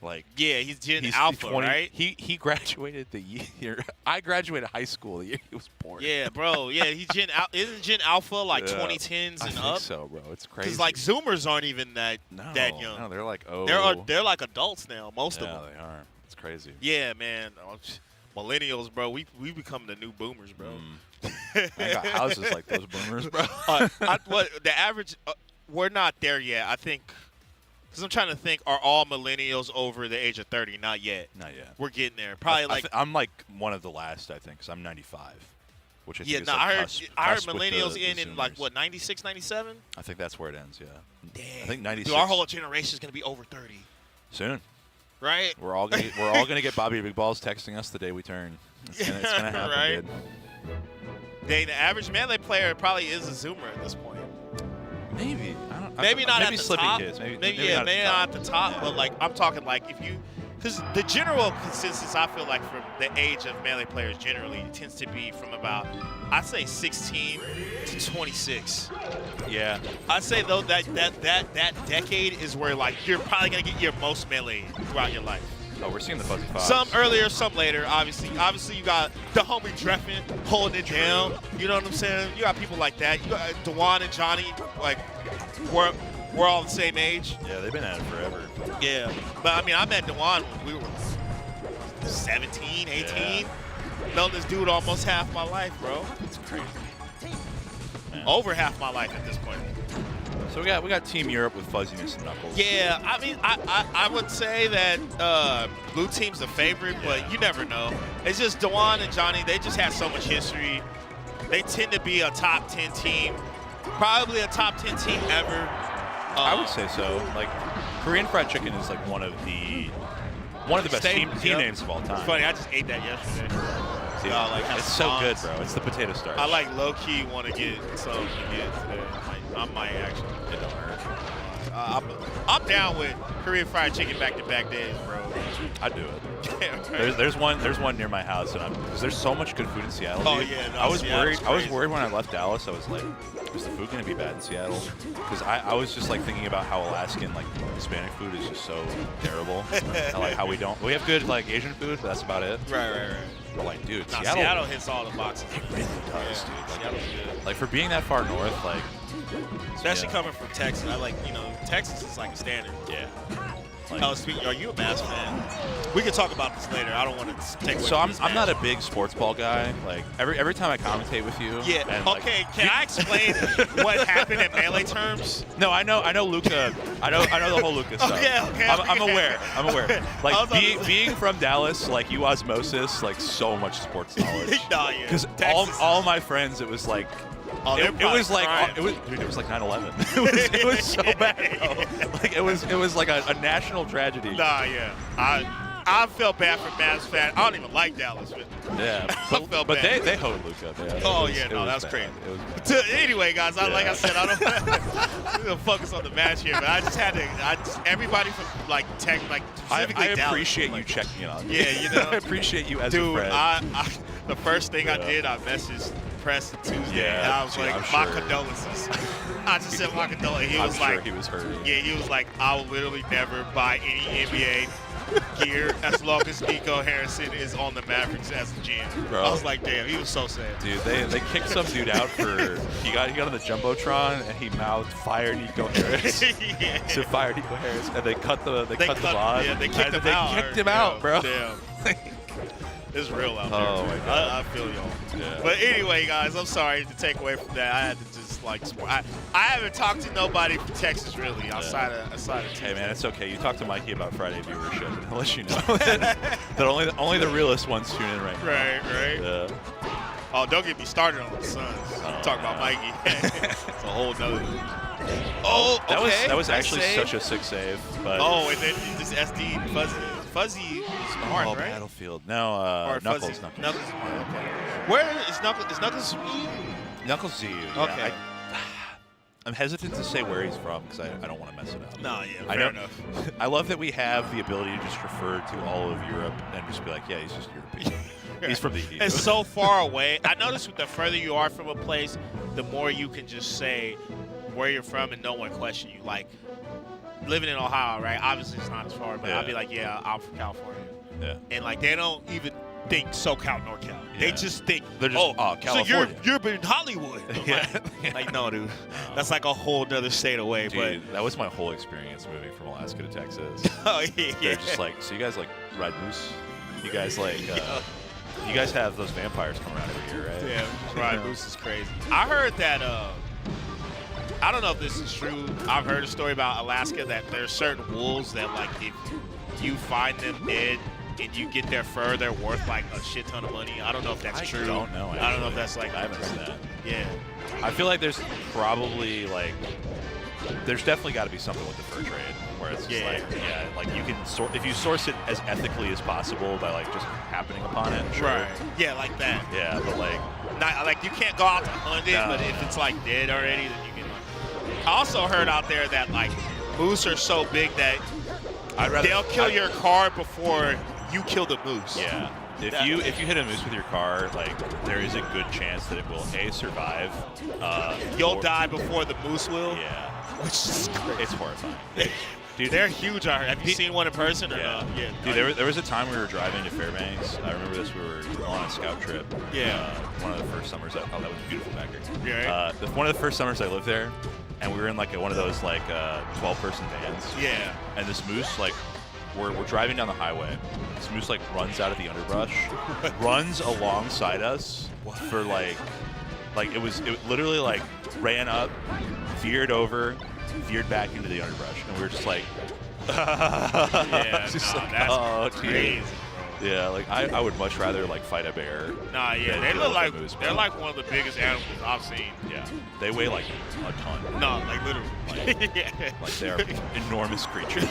Like Yeah, he's Gen he's Alpha, 20 right? He graduated the year. I graduated high school the year he was born. Yeah, bro. Yeah, he's Isn't Gen Alpha like Yeah. 2010s I and think up? so, bro. It's crazy. Because like Zoomers aren't even that no, young. No, they're like They're like adults now, most yeah, of them. they are. It's crazy. Yeah, man. Millennials, bro. We become the new boomers, bro. I got houses like those boomers, bro. The average, we're not there yet. I think, because I'm trying to think, are all millennials over the age of 30? Not yet. Not yet. We're getting there. Probably I'm like one of the last, I think, because I'm 95. Which I think yeah, is no, like I heard cusp with millennials the in like Zoomers. what, 96, 97? I think that's where it ends. Yeah. Damn. I think 96. Dude, our whole generation is gonna be over 30, Soon. right? We're all gonna get Bobby Big Balls texting us the day we turn. It's gonna happen, Right. dude. Dang, the average Melee player probably is a Zoomer at this point. Maybe. I don't. Maybe not maybe at the Slippy top. Kids. Maybe Maybe not not at the top. Yeah. But like I'm talking like if you, because the general consensus I feel like from the age of Melee players generally tends to be from about I'd say 16 to 26. Yeah. I'd say though that decade is where like you're probably gonna get your most Melee throughout your life. Oh, we're seeing the Fuzzy Fox. Some earlier, some later. Obviously you got the homie Dreffin holding it down. You know what I'm saying? You got people like that. You got Dewan and Johnny. Like we're all the same age. Yeah, they've been at it forever. Yeah, but I mean, I met Dewan when we were 17, 18. Yeah. Known this dude almost half my life, bro. It's crazy. Man. Over half my life at this point. So we got Team Europe with Fuzziness and Knuckles. Yeah, I mean, I would say that blue team's the favorite, but you never know. It's just Dewan and Johnny. They just have so much history. They tend to be a top 10 team, probably a top 10 team ever. I would say so. Like Korean Fried Chicken is like one of the best team Yep. names of all time. It's funny, I just ate that yesterday. See, like it's so good, spawns. bro. It's the potato starch. I like low-key want to get something to get today. I might actually. It don't hurt. I'm down with Korean fried chicken back-to-back days, bro. I'd do it. Yeah, right. There's one near my house, and because there's so much good food in Seattle. Oh, dude. yeah, no, I was Seattle's worried. I was crazy. worried when I left Dallas. I was like, is the food gonna be bad in Seattle? Because I was just like thinking about how Alaskan like Hispanic food is just so terrible. And, like how we have good like Asian food, but that's about it. Right. But like, dude, Nah, Seattle, Seattle hits all the boxes. it really does, dude. Like, Seattle's good. like for being that far north, like Especially yeah. coming from Texas. I like, Texas is like a standard. yeah. Like, Oh, speaking, are you a Mavs fan? We can talk about this later. I don't want to take away so from I'm these not a Mavs. big sports ball guy. Like every time I commentate with you. Yeah. And, like, Okay. Can I explain what happened in melee terms? No, I know Luca. I know the whole Luca stuff. Okay, I'm okay. aware. I'm aware. I Like was about to- being from Dallas, like you osmosis, like so much sports knowledge. Nah, yeah. Because Texas all my friends, it was like. Oh, they're It probably was like crying. it was like 9/11. it was so bad. Bro. Like it was like a national tragedy. Nah, yeah. I felt bad for Mavs fan. I don't even like Dallas, but Yeah, I felt but bad. they hoed Luca. Yeah, Oh, it was- yeah, it no, was that's bad. crazy. It was bad. Anyway, guys, like Yeah. I said, I don't. I'm gonna focus on the match here, but I just had to. Everybody from like Tech, like specifically I Dallas, appreciate like, you checking in on me. Yeah, I appreciate you as a Dude, friend. the first thing I Yeah. did, I messaged Press Tuesday, Yeah, and I was dude, like, I'm my sure. condolences. I just said my condolences. He I'm was sure like, he was hurting. yeah, he was like, I will literally never buy any NBA gear as long as Nico Harrison is on the Mavericks as the GM. Bro. I was like, damn, he was so sad. Dude, they kicked some dude out for he got on the jumbotron and he mouthed "Fire Nico Harris." Yeah. So fire Nico Harris, and they cut the They cut the VOD. Yeah, they kicked and him they out. kicked him out, bro. Damn. It's real out there. Oh, my God. I feel y'all. Yeah. But anyway, guys, I'm sorry to take away from that. I had to just like, I haven't talked to nobody from Texas really outside of Texas. Hey man, it's okay. You talked to Mikey about Friday viewership, and he'll let you know that only the realest ones tune in right now. Right. Yeah. Oh, don't get me started on the Suns. Talk about Mikey. It's a whole nother. Oh, okay. That was Nice actually save. such a sick save. But Oh, and then this SD Fuzzy is hard, oh, right? Battlefield. No, Or Knuckles. Fuzzy. Knuckles. Knuckles. Okay. Where is Knuckles? Is Knuckles? Knuckles ZU. Yeah, Okay. I'm hesitant to say where he's from because I don't want to mess it up. No, yeah, I fair know. enough. I love that we have the ability to just refer to all of Europe and just be like, yeah, he's just European. He's from the EU. It's so far away. I noticed the further you are from a place, the more you can just say where you're from and no one question you. Like, living in Ohio, right? Obviously, it's not as far, but Yeah. I'll be like, yeah, I'm from California. Yeah. And, like, they don't even think SoCal, NorCal. They Yeah. just think, They're just, oh, California. So you're in Hollywood. I'm Yeah. like, no, dude. That's like a whole nother state away. Dude, that was my whole experience moving from Alaska to Texas. But, oh, yeah. They're just like, so you guys like ride moose? You guys like, you guys have those vampires come around every year, right? Yeah, Ryan Moose is crazy. I heard that, I don't know if this is true. I've heard a story about Alaska that there's certain wolves that, like, if you find them dead and you get their fur, they're worth, like, a shit ton of money. I don't know if that's I true. don't know, I don't know if actually. that's, like, I haven't seen that. Yeah. I feel like there's probably like, there's definitely got to be something with the fur trade where it's just like you can if you source it as ethically as possible by like just happening upon it. Sure. Right. Yeah, like that. Yeah, but like, Not like you can't go out to hunt it, No. but if it's like dead already, then you can. Like, I also heard out there that like moose are so big that I'd rather they'll kill your car before you kill the moose. Yeah. If you hit a moose with your car, like there is a good chance that it will survive. You'll or- die before the moose will. Yeah. Which is crazy. It's horrifying. Dude, They're huge out here. Have you seen one in person or yeah. not? Yeah. Dude, there was a time we were driving to Fairbanks. I remember this. We were on a scout trip. Yeah. One of the first summers. Oh, that was beautiful back here. Yeah, right? One of the first summers I lived there, and we were in like one of those like 12-person vans. Yeah. And this moose, like, we're driving down the highway. This moose like runs out of the underbrush, runs alongside us for like it literally like ran up, veered over, veered back into the underbrush, and we were just like, Yeah, just nah, like, that's oh, dude. crazy, Yeah, like I would much rather like fight a bear. Nah, yeah, than they deal look with like a moose, they're bro. like one of the biggest animals I've seen. Yeah, they weigh like a ton. No, like literally. Yeah. Like they are enormous creatures,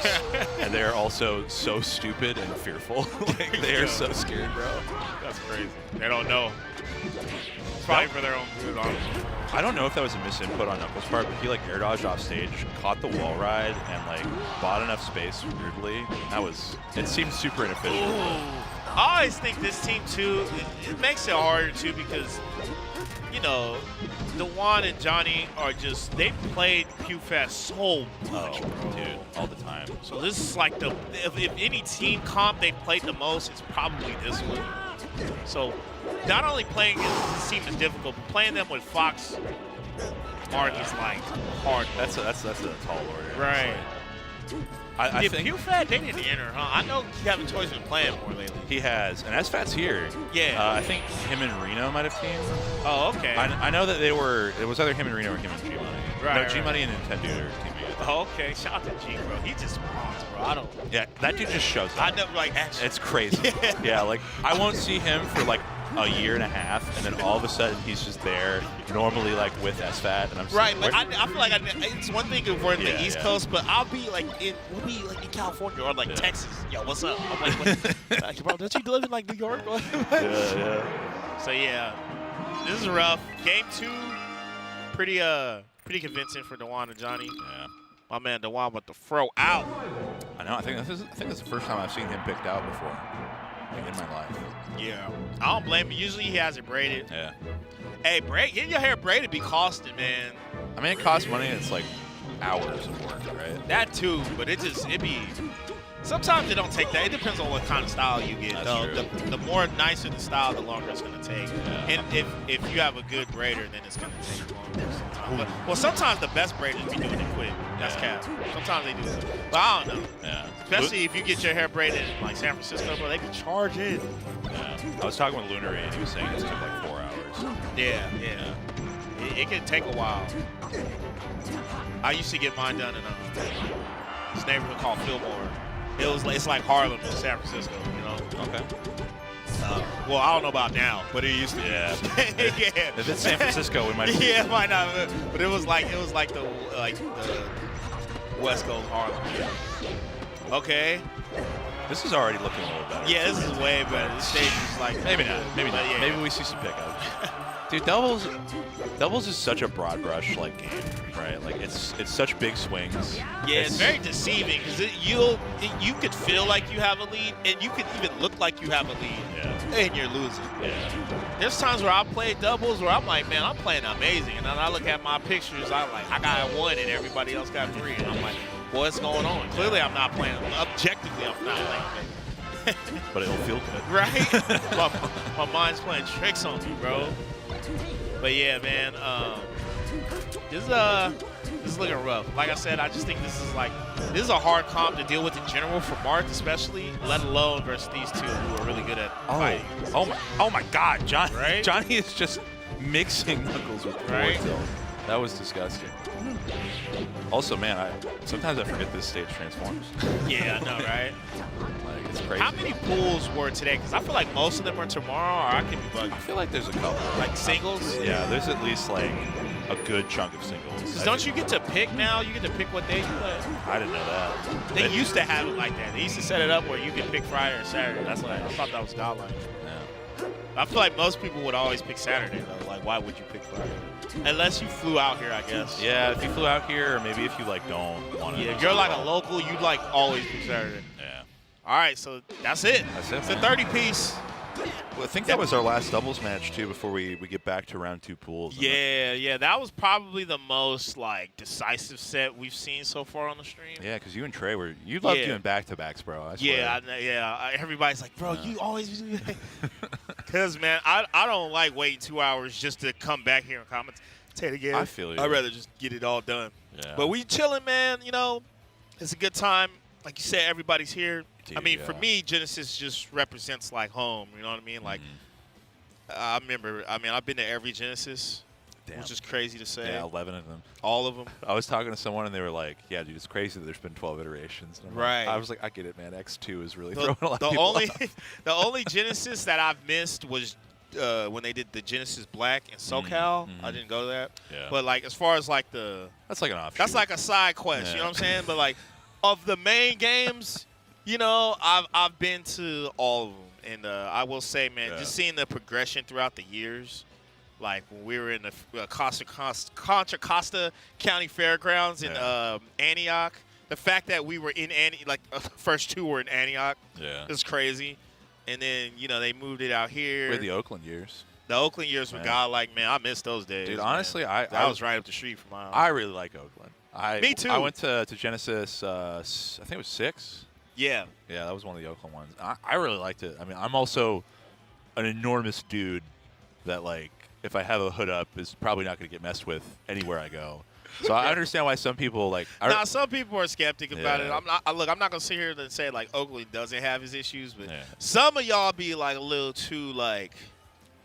and they are also so stupid and fearful. Like they are so scary, bro. That's crazy. They don't know. It's probably for their own good, honestly. I don't know if that was a misinput on Knuckles' part, but he like air dodged off stage, caught the wall ride, and like bought enough space weirdly. It seemed super inefficient. I always think this team too, it makes it harder too because, you know, Dewan and Johnny are just, they played PewFest so much, bro. Dude, all the time. So this is like if any team comp they played the most, it's probably this one. So not only playing against this team is difficult, but playing them with Fox Mark is like hard. That's a tall order. Right. I Did think PewFat, they didn't enter, huh? I know Kevin Toy's been playing more lately. he has, and SFAT's here. Yeah. I think him and Reno might have teamed. Oh, okay. I know that it was either him and Reno or him and G Money. Right, No, right. G Money and Nintendo are teaming. Oh, okay. Shout out to G, bro. He just bronze, bro. I don't. Yeah, that dude just shows up. I never like actually. It's crazy. Yeah, like I won't see him for like a year and a half, and then all of a sudden he's just there, normally like with SFAT, and I'm just Right, like, like I feel like it's one thing if we're in the Yeah, East yeah. Coast, but we'll be like in California or like Yeah. Texas. Yo, what's up? I'm like, what? Like, bro, don't you live in like New York? yeah. So yeah, this is rough. Game 2, pretty convincing for Dewan and Johnny. Yeah. My man Dewan with the throw out. I know. I think this is the first time I've seen him picked out before, like in my life. Yeah, I don't blame him. Usually he has it braided. Yeah. Hey, getting your hair braided be costing, man. I mean, it costs money. It's like hours of work, right? That too, but it be. Sometimes it don't take that. It depends on what kind of style you get. That's Though. true. The more nicer the style, the longer it's gonna take. Yeah. And if you have a good braider, then it's gonna take longer. Sometimes. Well, sometimes the best braiders be doing it quick. That's Yeah. cap. Sometimes they do it, but I don't know. Yeah. Especially if you get your hair braided in like San Francisco, bro, they be charging. Yeah. I was talking with Lunary, and he was saying this took like 4 hours. Yeah. It can take a while. I used to get mine done in this neighborhood called Fillmore. It's like Harlem in San Francisco, you know. Okay. Well, I don't know about now, but it used to. Yeah. Yeah. If it's San Francisco, we might. Yeah, it might not. But it was like the West Coast Harlem. Okay. This is already looking a little better. Yeah, this is way better. This stage is like Maybe not. Maybe not. Yeah. Maybe we see some pickup. Dude, doubles is such a broad brush like game, right? Like it's such big swings. Yeah, it's very deceiving because you could feel like you have a lead, and you could even look like you have a lead, Yeah. and you're losing. Yeah. There's times where I play doubles where I'm like, man, I'm playing amazing, and then I look at my pictures, I'm like, I got 1 and everybody else got 3, and I'm like, what's going on? Clearly, I'm not playing. Objectively, I'm not playing. But it'll feel good. Right? my mind's playing tricks on me, bro. But yeah, man, this is looking rough. Like I said, I just think this is a hard comp to deal with in general for Mark, especially, let alone versus these two who are really good at fighting. Oh my God, Right? Johnny is just mixing Knuckles with forward Right? tilt. That was disgusting. Also, man, sometimes I forget this stage transforms. Yeah, I know, right? Like it's crazy. How many pools were today? Because I feel like most of them are tomorrow, or I could be bugging. I feel like there's a couple. Like singles? Yeah, there's at least like a good chunk of singles. 'Cause don't you get to pick now? You get to pick what day you play. I didn't know that. They used to have it like that. They used to set it up where you could pick Friday or Saturday. That's what I thought that was godlike. Yeah. I feel like most people would always pick Saturday though. Like, why would you pick Friday? Unless you flew out here, I guess. Yeah, if you flew out here, or maybe if you like don't want to. Yeah, if you're like a local, you'd like always pick Saturday. Yeah. All right, so that's it. That's it, It's a man. 30 piece. Well, I think that was our last doubles match too before we get back to round 2 pools. Yeah, that was probably the most like decisive set we've seen so far on the stream. Yeah, because you and Trey you love Yeah. doing back-to-backs, bro. I swear. Yeah. Everybody's like, bro, Yeah. you always do that. Because, man, I don't like waiting 2 hours just to come back here and commentate again. I feel you. I'd rather just get it all done. Yeah. But we chilling, man. You know, it's a good time. Like you said, everybody's here. I Dude, mean, for yeah. me, Genesis just represents like home. You know what I mean? Like, Mm-hmm. I remember. I mean, I've been to every Genesis. Damn. which is crazy to say. Yeah, 11 of them. All of them. I was talking to someone and they were like, "Yeah, dude, it's crazy that there's been 12 iterations." And I'm like- Right. I was like, "I get it, man. X2 is really The, throwing a lot the of people only off." the only Genesis that I've missed was when they did the Genesis Black in SoCal. I didn't go to that. Yeah. But like as far as like the That's like an offshoot. that's like a side quest. Yeah. You know what I'm saying? But like of the main games, you know, I've been to all of them, and I will say, man, Yeah. just seeing the progression throughout the years. Like when we were in the Contra Costa County Fairgrounds in Antioch, the fact that we were in the first two were in Antioch Yeah. is crazy. And then, you know, they moved it out here. We're the Oakland years. The Oakland years were Man. godlike, man. I miss those days. Dude, man. honestly, that I was right up the street from my house. I really like Oakland. Me too. I went to Genesis, I think it was 6. Yeah. Yeah, that was one of the Oakland ones. I really liked it. I mean, I'm also an enormous dude that, like, if I have a hood up, is probably not going to get messed with anywhere I go. So I understand why some people, like... Now, some people are skeptic about it. Yeah. I'm not going to sit here and say, like, Oakland doesn't have his issues, but Yeah. some of y'all be, like, a little too, like...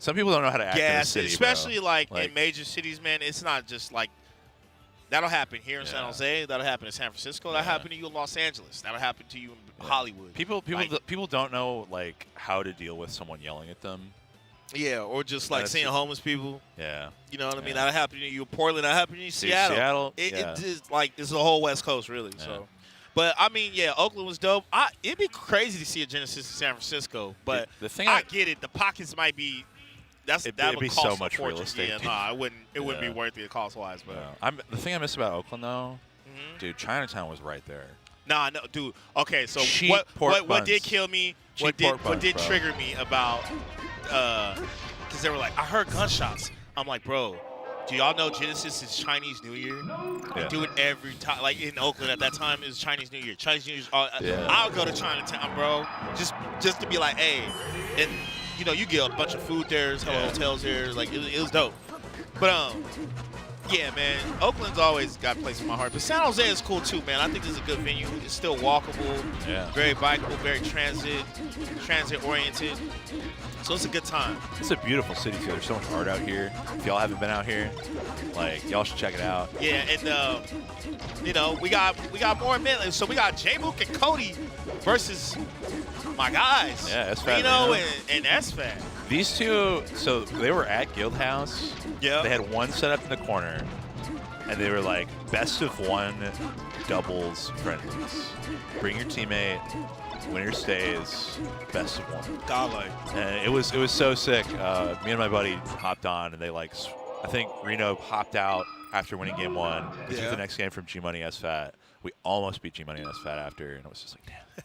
Some people don't know how to act in the gas, city, especially, bro. like, in major cities, man. It's not just, like... That'll happen here in San Yeah. Jose. That'll happen in San Francisco. That'll Yeah. happen to you in Los Angeles. That'll happen to you in Hollywood. People Like- people don't know, like, how to deal with someone yelling at them. Yeah, or just, like, That's seeing it. homeless people. Yeah. You know what I mean? Yeah. That'll happen to you in Portland. That'll happen to you in Seattle. It yeah. is like it's the whole West Coast, really. Yeah. So, but I mean, yeah, Oakland was dope. It'd be crazy to see a Genesis in San Francisco, but The thing I get it. The pockets might be. It'd That would be cost so a much real fortune. estate. Yeah, nah, it wouldn't be Yeah. worth it cost wise. But The thing I miss about Oakland, though, Mhm. dude, Chinatown was right there. nah, no, dude. Okay, so Cheap what pork what did buns. kill me? Cheap What pork buns, did bro. trigger me about? Because they were like, I heard gunshots. I'm like, bro. Do y'all know Genesis is Chinese New Year? They Yeah. do it every time. Like in Oakland at that time, it was Chinese New Year. Chinese New Year's. Yeah. I'll go to Chinatown, bro, just to be like, hey, and you know, you get a bunch of food there, there's Yeah. hotels there. Like it was dope. But yeah, man, Oakland's always got a place in my heart. But San Jose is cool too, man. I think this is a good venue. It's still walkable, Yeah. very bikeable, very transit oriented. So it's a good time. It's a beautiful city, too. There's so much art out here. If y'all haven't been out here, like, y'all should check it out. Yeah, and you know, we got more men. So we got J-Mook and Cody versus my guys. Yeah, SFAT, Reno Reno. and SFAT. These two, so they were at Guild House. Yeah. They had one set up in the corner, and they were like, best of one doubles friendlies. Bring your teammate, winner stays, best of one. Godlike. And it was so sick. Me and my buddy hopped on, and they I think Reno hopped out after winning game 1. They took Yeah. the next game from G Money and SFAT. We almost beat G Money and SFAT after, and it was just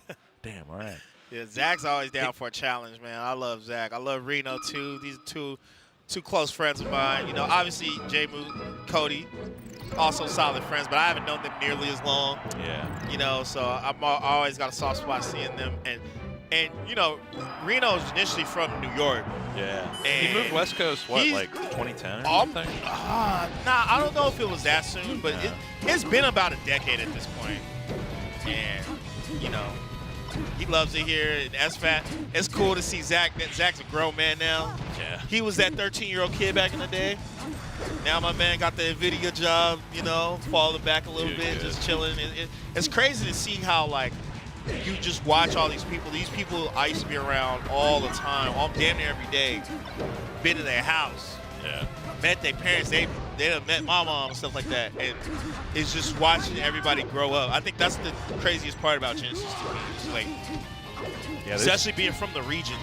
like, damn, all right. Yeah, Zach's always down for a challenge, man. I love Zach. I love Reno too. These are two close friends of mine. You know, obviously J-Mook, Cody, also solid friends, but I haven't known them nearly as long. Yeah. You know, so I always got a soft spot seeing them. And you know, Reno's initially from New York. Yeah. And He moved West Coast, what, he's- like 2010 or something? Nah, I don't know if it was that soon, but Yeah. it's been about a decade at this point. And, you know, he loves it here. And SFAT, it's cool to see Zach. Zach's a grown man now. Yeah. He was that 13-year-old kid back in the day. Now my man got the NVIDIA job, you know, falling back a little Dude, bit, good. just chilling. It's crazy to see how, like, you just watch all these people. These people I used to be around all the time. I'm damn near every day. Been to their house. Yeah. Met their parents. They done met my mom and stuff like that. And it's just watching everybody grow up. I think that's the craziest part about Genesis to me. It's like, Yeah, there's- especially being from the region,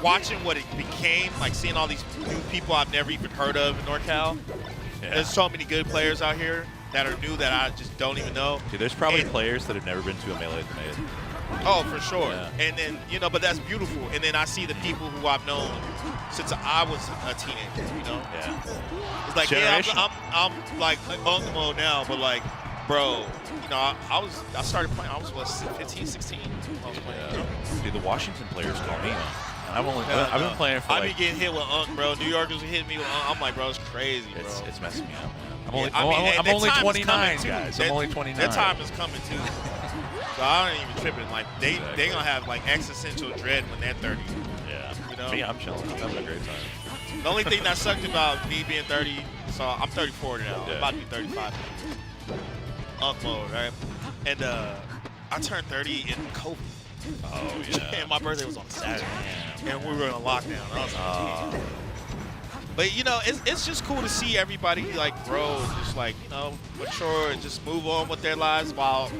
watching what it became, like seeing all these new people I've never even heard of in NorCal. yeah. There's so many good players out here that are new that I just don't even know. Dude, there's probably And- players that have never been to a Melee at the Made. Oh, for sure. Yeah. And then, you know, but that's beautiful. And then I see the people who I've known since I was a teenager, you know? Yeah. It's like, yeah, Generational. I'm like unk mode now, but like, bro, you know, I started playing, I was, what, 15, 16? I was playing, you know? Dude, the Washington players call me. And I've No. been playing for I like be getting hit with unk, bro. New Yorkers are hitting me with unk. I'm like, bro, it's crazy, bro. it's messing me up, man. I'm Yeah, only, I mean, and I'm that only time is 29, coming, too. guys. That- I'm only 29. That time is coming too. So I ain't even tripping. Like they Exactly. gonna have like existential dread when they're 30. Yeah. You know? Me, I'm chilling. I'm having a great time. The only thing that sucked about me being 30, so I'm 34 now. Yeah. I'm about to be 35. Unk mode, right? And I turned 30 in COVID. Oh yeah. And my birthday was on Saturday. And we were in a lockdown. I was like, "Geez." But you know, it's just cool to see everybody like grow, and just like, you know, mature and just move on with their lives while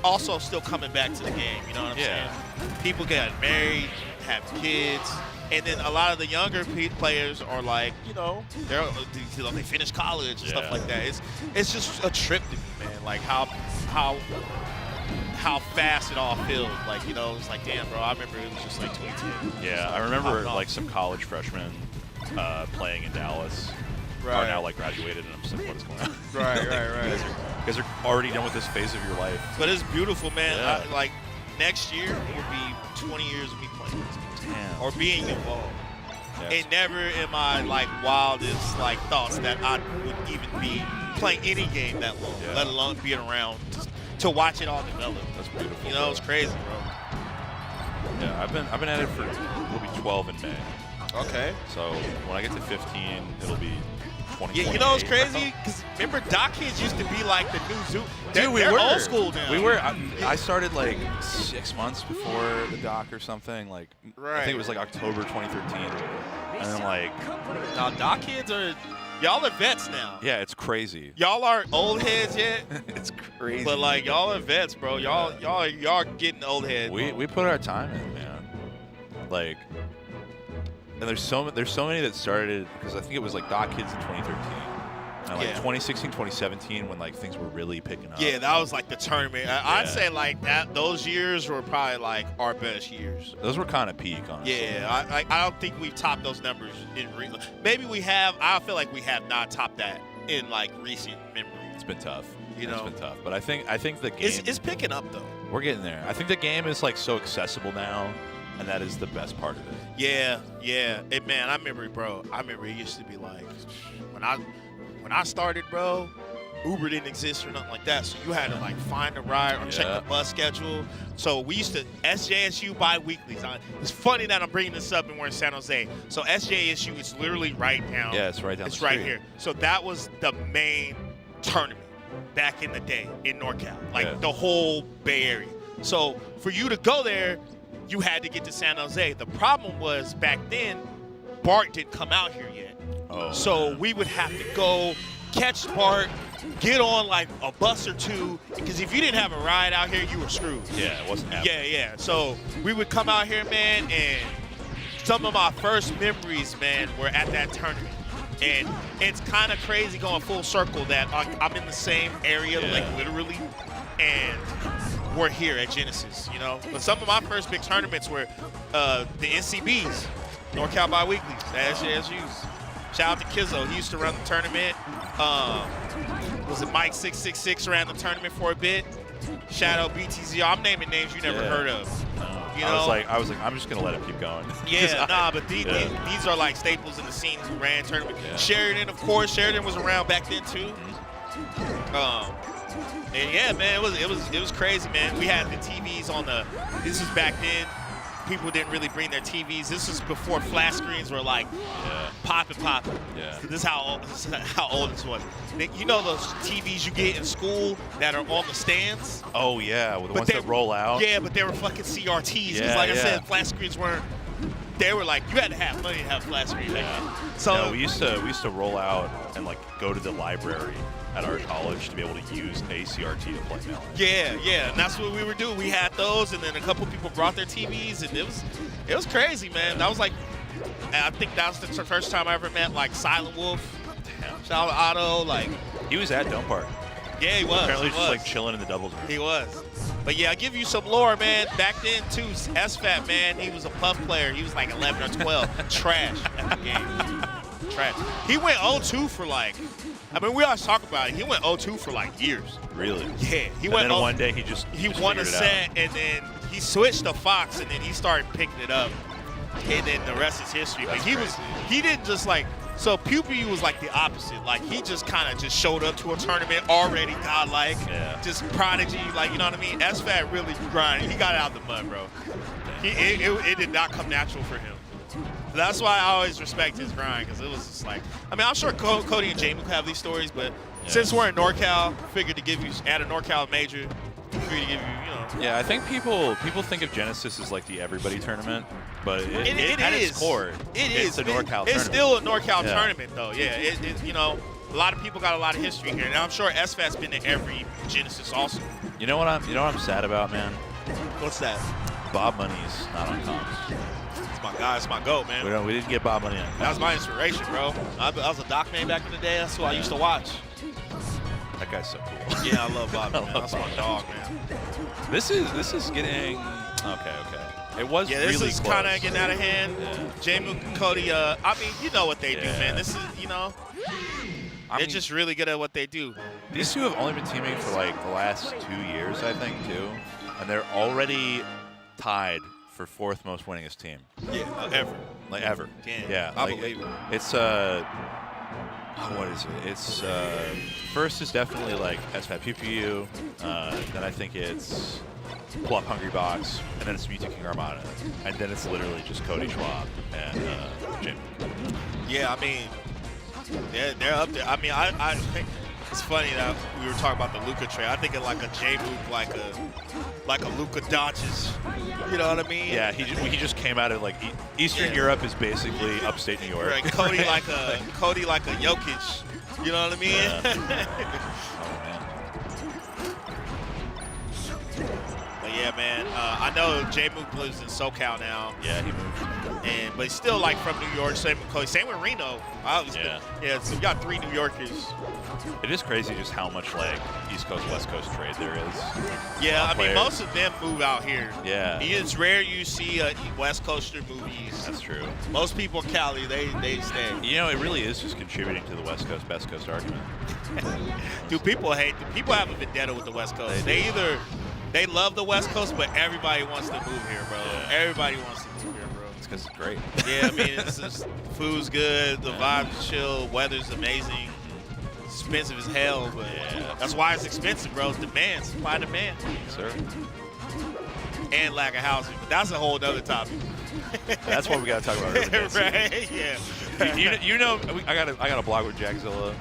also still coming back to the game. You know what I'm saying? People get married, have kids, and then a lot of the younger players are like, you know, they finish college and stuff like that. It's just a trip to me, man. Like how fast it all feels. Like, you know, it's like, damn, bro, I remember it was just like 2010. Yeah, I remember like some college freshmen playing in Dallas are now like graduated, and I'm just like, what is going on? Right. You guys are already done with this phase of your life. But it's beautiful, man. Yeah. Like, next year will be 20 years of me playing this game. Damn. Or being involved. Yeah, And never in my like wildest like thoughts that I would even be playing any game that long, let alone being around to watch it all develop. that's beautiful. You know, it's crazy, bro. Yeah, I've been at it for it'll be 12 in May. Okay. So when I get to 15, it'll be 20. Yeah, you know what's crazy? Because remember, Doc Kids used to be like the new Zoo. They're old school now. We were. I started like 6 months before the doc or something. Like I think it was like October 2013, and then like Now, Doc Kids y'all are vets now. yeah, it's crazy. Y'all aren't old heads yet, It's crazy. but like y'all are vets, bro. Y'all are getting old heads. we put our time in, man. Like, and there's so many that started because I think it was like Doc Kids in 2013. And like 2016, 2017, when like things were really picking up. Yeah, that was like the tournament. I'd say like that. Those years were probably like our best years. Those were kind of peak, honestly. Yeah, I don't think we've topped those numbers in maybe we have. I feel like we have not topped that in like recent memory. It's been tough. You know, it's been tough. But I think the game it's picking up though. We're getting there. I think the game is like so accessible now, and that is the best part of it. Yeah. And man, I remember it used to be like when I started, bro, Uber didn't exist or nothing like that. So you had to like find a ride or check the bus schedule. So we used to SJSU bi-weeklies. It's funny that I'm bringing this up and we're in San Jose. So SJSU is literally right down. Yeah, it's right down. It's the right street. here. So that was the main tournament back in the day in NorCal, like the whole Bay Area. So for you to go there, you had to get to San Jose. The problem was back then, BART didn't come out here yet. Oh, So man. we would have to go catch BART, get on like a bus or two, because if you didn't have a ride out here, you were screwed. Yeah, it wasn't happening. Yeah. So we would come out here, man, and some of my first memories, man, were at that tournament. And it's kind of crazy going full circle that I'm in the same area, like literally, and we're here at Genesis, you know? But some of my first big tournaments were the NCBs, NorCal Bi-Weeklies, the SJSUs. Shout out to Kizzo. He used to run the tournament. Was it Mike 666 ran the tournament for a bit? Shadow BTZ. I'm naming names you never heard of. You know? I was like, I'm just gonna let it keep going. Yeah, but these are like staples in the scene who ran tournament. Sheridan, of course. Sheridan was around back then too. And yeah, man, it was crazy, man. We had the TVs on the. This was back then. People didn't really bring their TVs. This was before flat screens were like popping. Yeah. So this is how old this was. You know those TVs you get in school that are on the stands? Oh yeah, with the ones that roll out. Yeah, but they were fucking CRTs. Because like I said, flat screens weren't. They were like, you had to have money to have flat screen. So no, we used to roll out and like go to the library at our college to be able to use a CRT to play Melee. Yeah, and that's what we were doing. We had those, and then a couple people brought their TVs, and it was crazy, man. That was like, I think that was the first time I ever met like Silent Wolf. Shout out to Otto, like he was at Dome Park. Yeah, he was. Apparently, he just was. like chilling in the doubles room. He was. But yeah, I'll give you some lore, man. Back then, too, SFAT, man, he was a puff player. He was like 11 or 12. Trash at the game. Trash. He went 0-2 for like, I mean, we always talk about it. He went 0-2 for like years. Really? Yeah. He went. Then one day he won a set, and then he switched to Fox, and then he started picking it up, and then the rest is history. But he didn't just like. So Pew Pew was like the opposite. Like he just kind of just showed up to a tournament already godlike, just prodigy. Like you know what I mean? SFAT really grinded. He got out of the mud, bro. It did not come natural for him. That's why I always respect his grind, because it was just like, I mean, I'm sure Cody and Jamie have these stories, but since we're in NorCal, figured to give you, at a NorCal major, figured to give you, you know. Yeah, I think people think of Genesis as like the everybody tournament, but it at is. its core, it's a NorCal tournament. It's still a NorCal tournament, though. Yeah, you know, a lot of people got a lot of history here, and I'm sure SFAT's been to every Genesis also. You know what I'm sad about, man? What's that? Bob Money's not on comms. It's my guy. It's my GOAT, man. We didn't get Bob Money on comms. That was my inspiration, bro. I was a doc man back in the day. That's what I used to watch. That guy's so cool. Yeah, I love Bobby, man. That's my dog, man. This is getting okay. It was this really is close. kind of getting out of hand. J-Mook and Cody, I mean, you know what they do, man. This is, you know, they're just really good at what they do. These two have only been teaming for like the last 2 years, I think, too, and they're already tied for 4th most winningest team. Yeah, ever. Like ever. Damn. Yeah, I like, believe it. It's what is it? It's first is definitely like SFAT PPU. Then I think it's Plump Hungry Box, and then it's Mewtwo King Armada, and then it's literally just Cody Schwab and Jim. Yeah, I mean, they're up there. I mean, I think it's funny that we were talking about the Luka trade. I think of like a J-Mook, like a Luka Doncic. You know what I mean? Yeah, he just came out of like Eastern Europe is basically upstate New York. Right, Cody like a Jokic. You know what I mean? Yeah. Oh man. But yeah, man. I know J-Mook lives in SoCal now. Yeah, he moved. But he's still like from New York. Same with Cody. Same with Reno. So we got 3 New Yorkers. It is crazy just how much like East Coast West Coast trade there is. Yeah, I mean players. most of them move out here. Yeah. It's rare you see a West Coaster move east. That's true. Most people in Cali, they stay. You know, it really is just contributing to the West Coast Best Coast argument. Dude, people have a vendetta with the West Coast. They love the West Coast, but everybody wants to move here, bro. Yeah. Everybody wants to move here, bro. It's because it's great. Yeah, I mean, it's just, food's good, the vibe's chill, weather's amazing. It's expensive as hell, but that's why it's expensive, bro. It's demand, supply and demand. Sir. And lack of housing, but that's a whole other topic. That's what we got to talk about. Right? Yeah. You know, I got a blog with Jackzilla.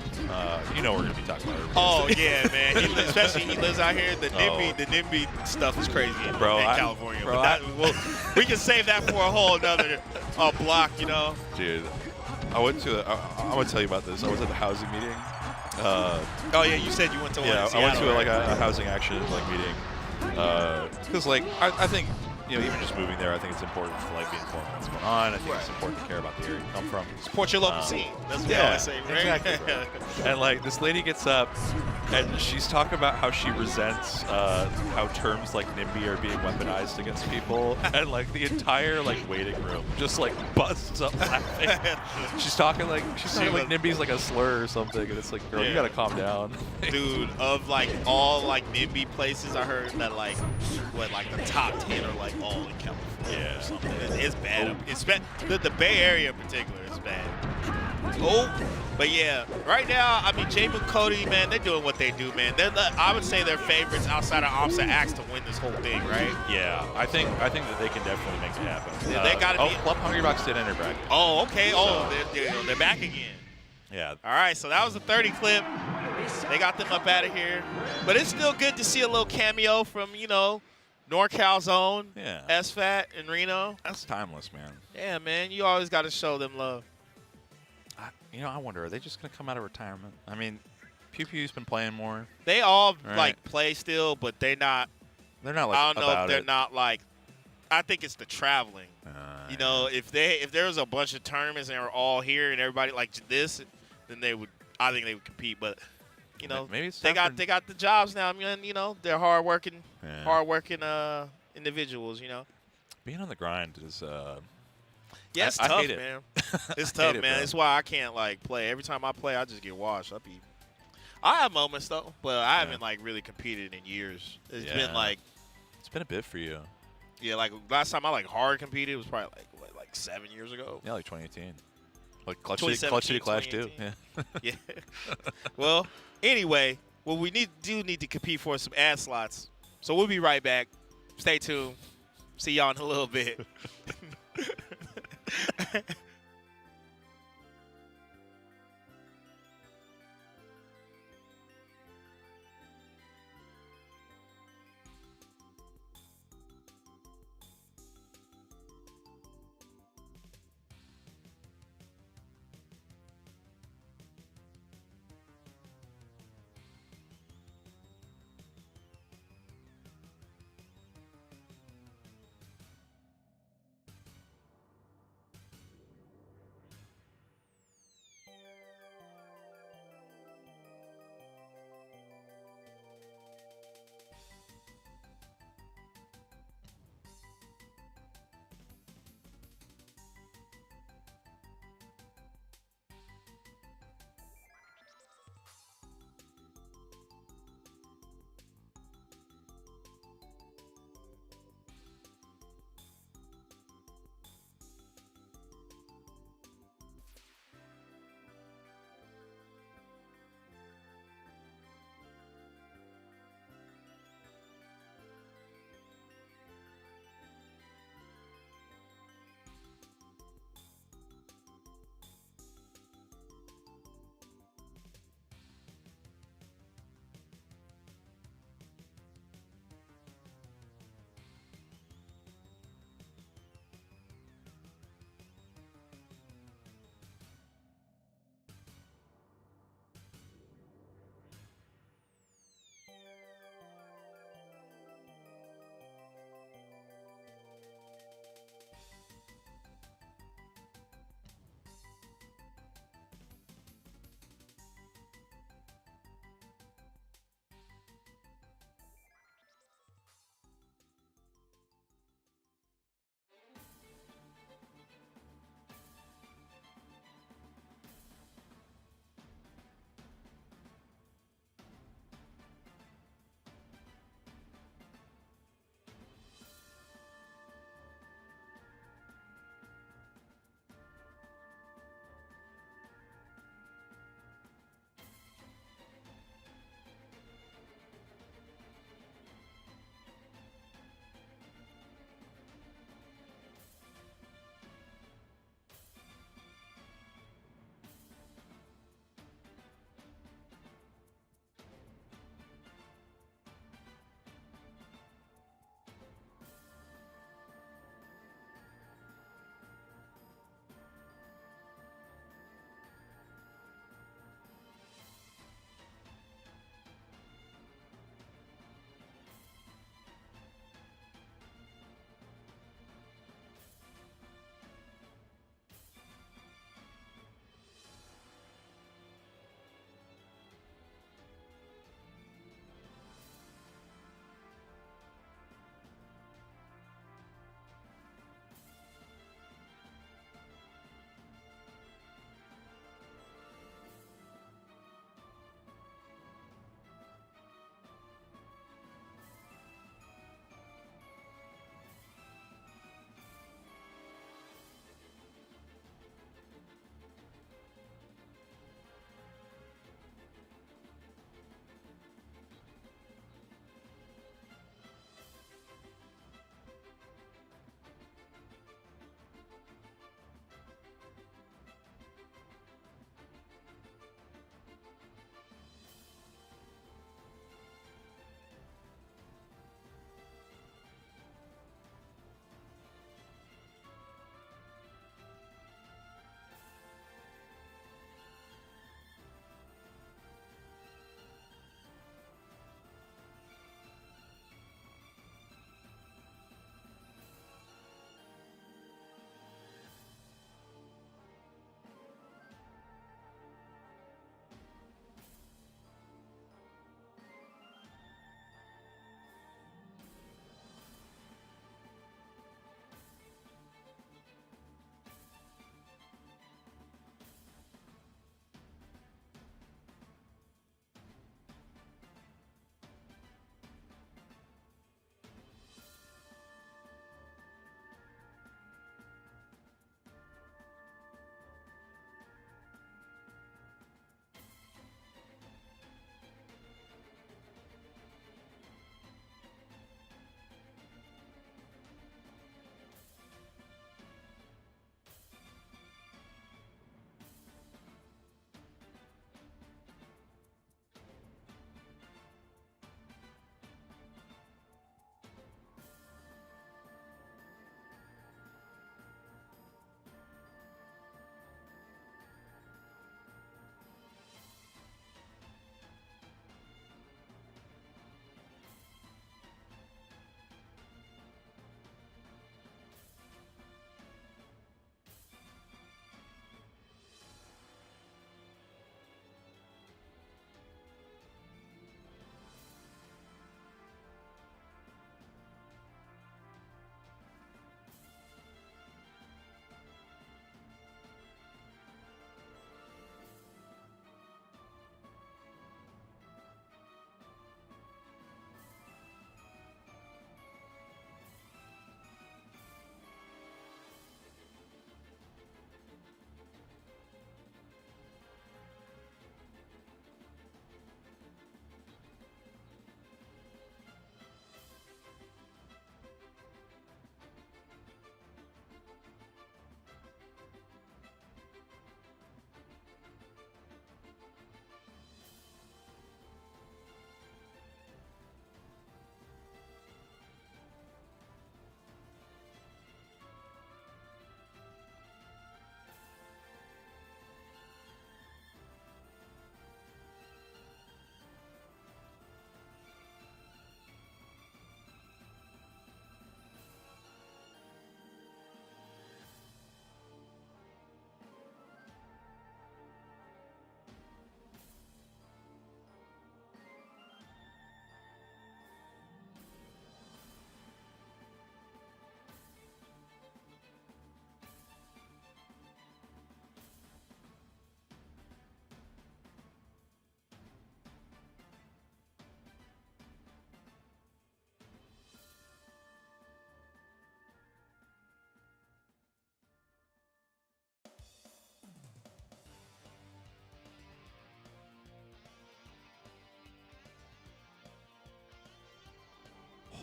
You know we're gonna be talking about it. Oh yeah, man. Especially he lives out here. The NIMBY stuff is crazy in California. Bro, we can save that for a whole another block, you know. Dude, I went to. I want to tell you about this. I was at the housing meeting. Oh yeah, you said you went to one. Yeah, I went to like a housing action like meeting. Because like I think, you know, even just moving there, I think it's important to like be informed what's going on. I think it's important to care about the area you come from. Support your local scene. That's what I say, right? Exactly. And like this lady gets up and she's talking about how she resents how terms like NIMBY are being weaponized against people, and like the entire like waiting room just like busts up laughing. she's talking like NIMBY's like a slur or something, and it's like, girl, you gotta calm down. Dude, of like all like NIMBY places, I heard that like the top 10 are like all in California or something. It's bad. It's bad. The Bay Area in particular is bad. But yeah, right now, I mean, J-Mook and Cody, man, they're doing what they do, man. I would say they're favorites outside of Opposite Axe to win this whole thing, right? Yeah, I think that they can definitely make it happen. Yeah, they gotta be. Plump Hungry Box did enter bracket. Oh, okay. They're back again. Yeah. All right, so that was a 30 clip. They got them up out of here. But it's still good to see a little cameo from, you know, NorCal's own, SFAT and Reno. That's timeless, man. Yeah, man. You always got to show them love. I wonder, are they just going to come out of retirement? I mean, Pew Pew's been playing more. They all, like, play still, but they're not like, I don't know about if they're it. not, like, I think it's the traveling. You know, if there was a bunch of tournaments and they were all here and everybody like this, then I think they would compete. But, you know, maybe they got the jobs now. I mean, you know, they're hardworking individuals, you know. Being on the grind is yeah, it's I tough, hate it. man. It's tough, man. Bro. It's why I can't like play. Every time I play, I just get washed. I have moments though, but I haven't like really competed in years. It's been like a bit for you. Yeah, like last time I like hard competed was probably like 7 years ago. Yeah, like 2018. Like Clutch City Clash 2. Yeah. Yeah. Well, anyway, we need to compete for some ad slots. So we'll be right back. Stay tuned. See y'all in a little bit.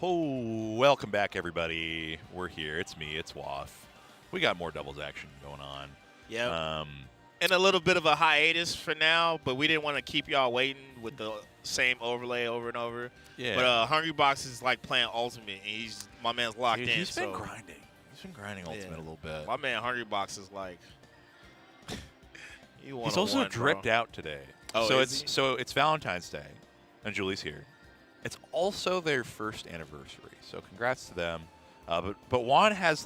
Oh, welcome back, everybody. We're here. It's me. It's Waff. We got more doubles action going on. Yeah. And a little bit of a hiatus for now, but we didn't want to keep y'all waiting with the same overlay over and over. Yeah. But Hungrybox is like playing Ultimate, and my man's locked Dude, in. he's been so grinding. He's been grinding Ultimate a little bit. my man Hungrybox is like. He's also dripped out today. Oh, so is it's Valentine's Day, and Julie's here. It's also their first anniversary, so congrats to them. But Juan has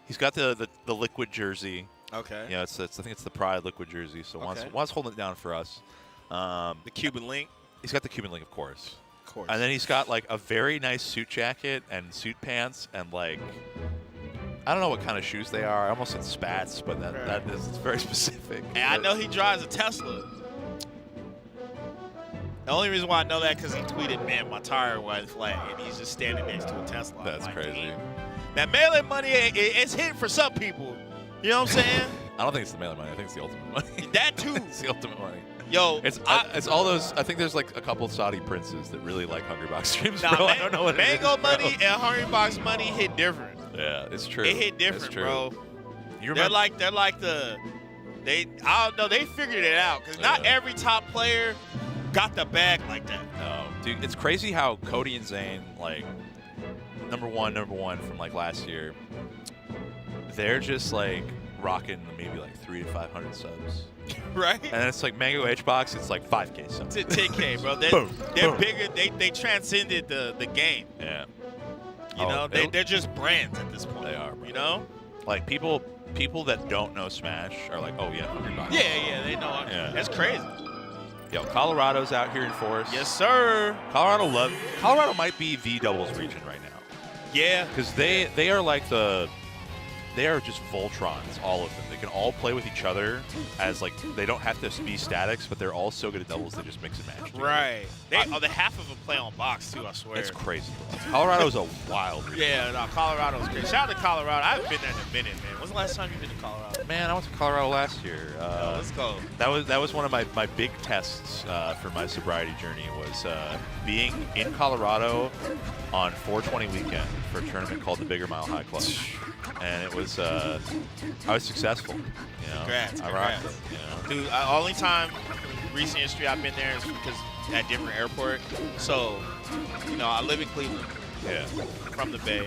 he's got the liquid jersey. Okay. Yeah, I think it's the Pride liquid jersey. So Okay. Juan's holding it down for us. The Cuban link. He's got the Cuban link, of course. Of course. And then he's got a very nice suit jacket and suit pants and I don't know what kind of shoes they are. I almost said spats, but it's very specific. And I know he drives a Tesla. The only reason why I know that because he tweeted, "Man, my tire was flat," and he's just standing next to a Tesla. That's crazy. That Melee money, it's hitting for some people. You know what I'm saying? I don't think it's the Melee money. I think it's the Ultimate money. That too. It's the Ultimate money. Yo, It's all those. I think there's a couple Saudi princes that really like Hungrybox streams, nah, bro. I don't know what Mango it is, bro. money and Hungrybox money hit different. Yeah, it's true. It hit It's different, true. bro. You They're remember? like I don't know. They figured it out because not every top player got the bag like that. No, dude, it's crazy how Cody and Zayn, number one from last year, they're just rocking maybe 300 to 500 subs. Right? And then it's Mango HBox, it's 5K subs. To 10K, bro. They're Boom. bigger. They transcended the game. Yeah. You know, they're just brands at this point. They are, bro. You know? People that don't know Smash are oh yeah, Hungrybox. Yeah, they know. Yeah. That's crazy. Yo, Colorado's out here in force. Yes, sir. Colorado might be the doubles region right now. Yeah. Because they are they are just Voltrons, all of them. They can all play with each other as they don't have to be statics, but they're all so good at doubles they just mix and match. Together. Right. The half of them play on box too, I swear. It's crazy. Colorado's a wild region. Yeah, no, Colorado's great. Shout out to Colorado. I haven't been there in a minute, man. When's the last time you've been to Colorado? Man, I went to Colorado last year. Let's go. That was one of my big tests for my sobriety journey was being in Colorado on 420 weekend for a tournament called the Bigger Mile High Club. And it was, I was successful. You know, Congrats, I rocked congrats. it. You know? Dude, only time in recent history I've been there is because at different airport. So, I live in Cleveland. Yeah. From the Bay.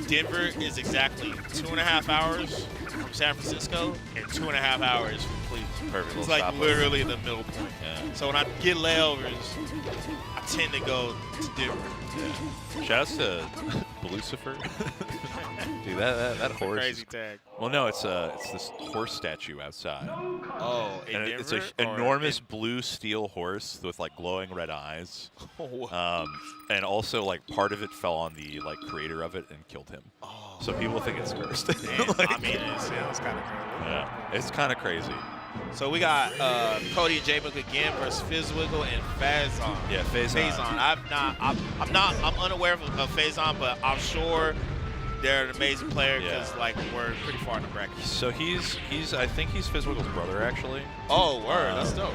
Denver is exactly 2.5 hours from San Francisco and 2.5 hours from Cleveland. Perfect. It's little stopover. literally the middle point. Yeah. So when I get layovers, I tend to go to Denver. Yeah. Shouts to Lucifer. Dude, that horse. Crazy is, tag. Well, no, it's this horse statue outside. Oh, in And Denver? it's an or enormous in- blue steel horse with glowing red eyes. Oh, And also part of it fell on the creator of it and killed him. oh, So people think it's cursed. man. I mean, it's kind of crazy. Yeah, it's kind of crazy. So we got Cody and J-Book again versus Fizzwiggle and Phazon. Yeah, Phazon. I'm unaware of Phazon, but I'm sure they're an amazing player because we're pretty far in the bracket. So I think he's Fizzwiggle's brother actually, Oh, word, that's dope.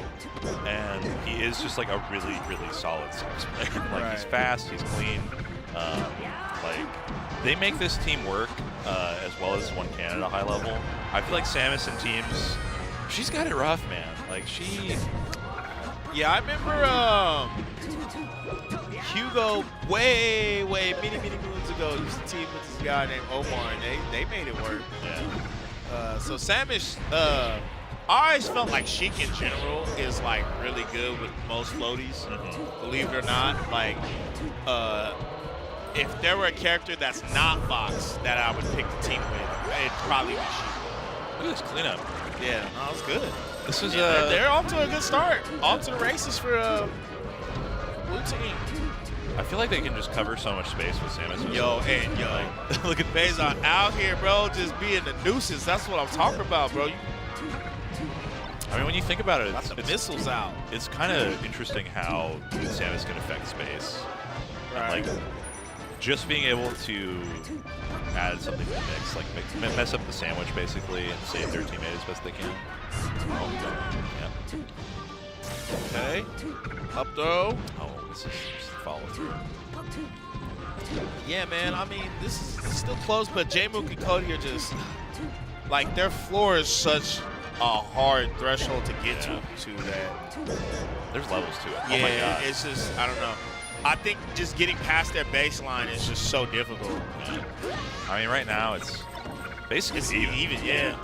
and he is just a really really solid Sims player. He's Right. fast, he's clean. They make this team work as well as one can at a high level. I feel like Samus and teams, she's got it rough, man. Yeah, I remember Hugo many moons ago used to team with this guy named Omar, and they made it work. Yeah. So Samus, I always felt like Sheik in general is really good with most floaties. Believe it or not, if there were a character that's not Fox that I would pick the team with, it'd probably be Sheik. Look at this cleanup. Yeah, no, it's good. This is They're off to a good start. Off to the races for blue team. I feel like they can just cover so much space with Samus. Look at Phazon out here, bro, just being the nuisance. That's what I'm talking about, bro. I mean, when you think about it, Got the missiles out. It's kind of interesting how Samus can affect space. Right. And, just being able to add something to the mix, mess up the sandwich basically and save their teammate as best they can. Yeah. Okay. Up throw. Oh, this is just follow through. Yeah, man. I mean, this is still close, but J-Mook and Cody are just like their floor is such a hard threshold to get to that. There's levels to it. Yeah, Oh my God. it's just I don't know. I think just getting past their baseline is just so difficult. I mean, right now it's basically It's even. even, yeah.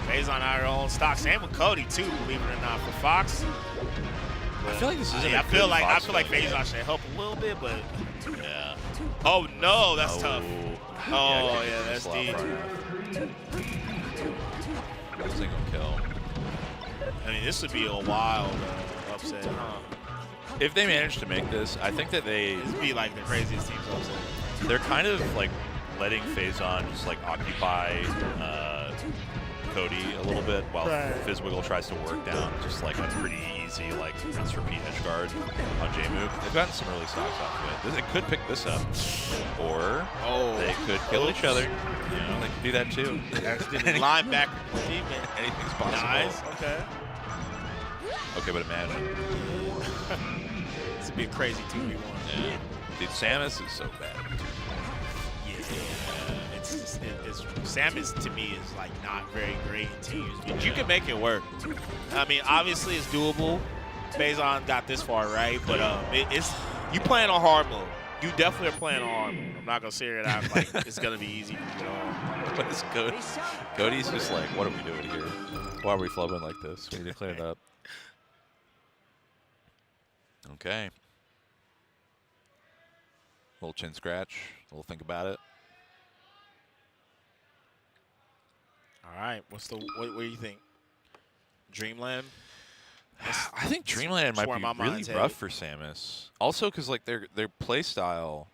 Phase on our own stock. Same with Cody too, believe it or not. For Fox, I feel like this isn't. I a feel good like Fox Phase game. on should help a little bit, but Yeah. oh no, that's tough. Oh, yeah, that's deep. This ain't gonna kill. I mean, this would be a wild upset, huh? If they manage to make this, I think that This would be like the craziest team's upset. they're kind of like letting Phazon just like occupy Cody a little bit while Fizzwiggle tries to work down just like a pretty easy like rinse repeat edge guard on J-Mook. They've gotten some early stocks off of it. It could pick this up, or they could kill each other. You know, they could do that too. Linebacker defense. Anything's possible. Nice. Okay. Okay, but imagine. This would be a crazy 2v1. Yeah. Dude, Samus is so bad. Yeah, it's Samus to me is like not very great in teams, but you can make it work. I mean, obviously it's doable. Phazon got this far, right? But it's you playing on hard mode. You definitely are playing on hard mode. I'm not gonna say it out like it's gonna be easy for you at all. What is Cody? Cody's just like, what are we doing here? Why are we flubbing like this? We need to clean it up. Okay. Little chin scratch. A little think about it. All right, what do you think? Dreamland? I think Dreamland might where my be really mind's rough headed. for Samus. Also, because like their play style,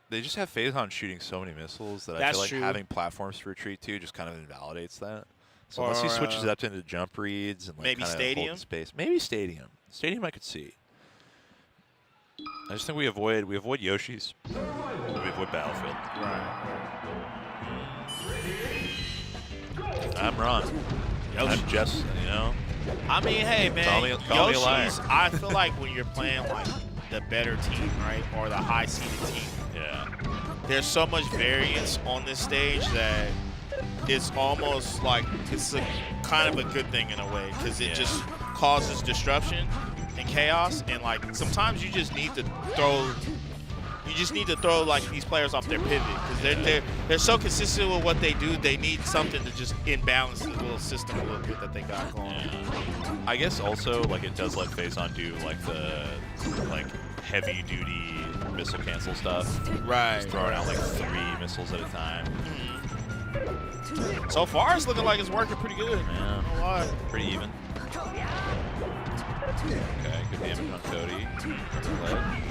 they just have Phazon shooting so many missiles that I That's feel like true. having platforms to retreat to just kind of invalidates that. So unless he Or, switches up into jump reads and like maybe kind of Stadium? hold space, maybe Stadium. Stadium I could see. I just think we avoid Yoshi's. We avoid Battlefield. I'm wrong. I'm just, you know. I mean, hey, man, Call me a liar. Yoshi's, I feel like when you're playing like the better team, right, or the high-seeded team, Yeah. there's so much variance on this stage that it's almost like it's a kind of a good thing in a way because it just causes disruption and chaos. And like sometimes you just need to throw like these players off their pivot because they're so consistent with what they do. They need something to just imbalance the little system a little bit that they got going. I guess also like it does let Phazon do like the heavy duty missile cancel stuff. Right. Just throwing out like 3 missiles at a time. So far, it's looking like it's working pretty good. Yeah. Not gonna lie. Pretty even. Okay, good damage on Cody. Ledge.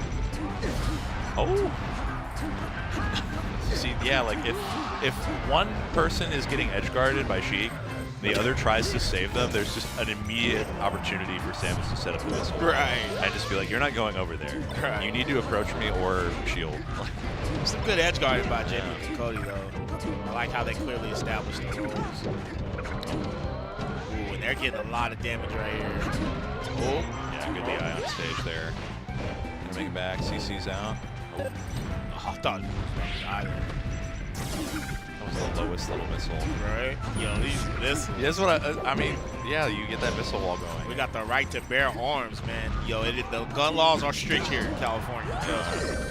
Oh. See, yeah, like if one person is getting edge guarded by Sheik, the other tries to save them, there's just an immediate opportunity for Samus to set up the missile. Right. And just be like, you're not going over there. Right. You need to approach me or shield. Some good edge guarding by Jamie and Cody, though. I like how they clearly established the roles. Ooh, and they're getting a lot of damage right here. Oh, yeah, good DI on stage there. Gonna make it back. CC's out. Oh, I thought it was either. That was the lowest level missile. Right? Yo, these missiles. Yeah, that's what I mean. Yeah, you get that missile wall going. We got the right to bear arms, man. Yo, the gun laws are strict here in California. Trust me.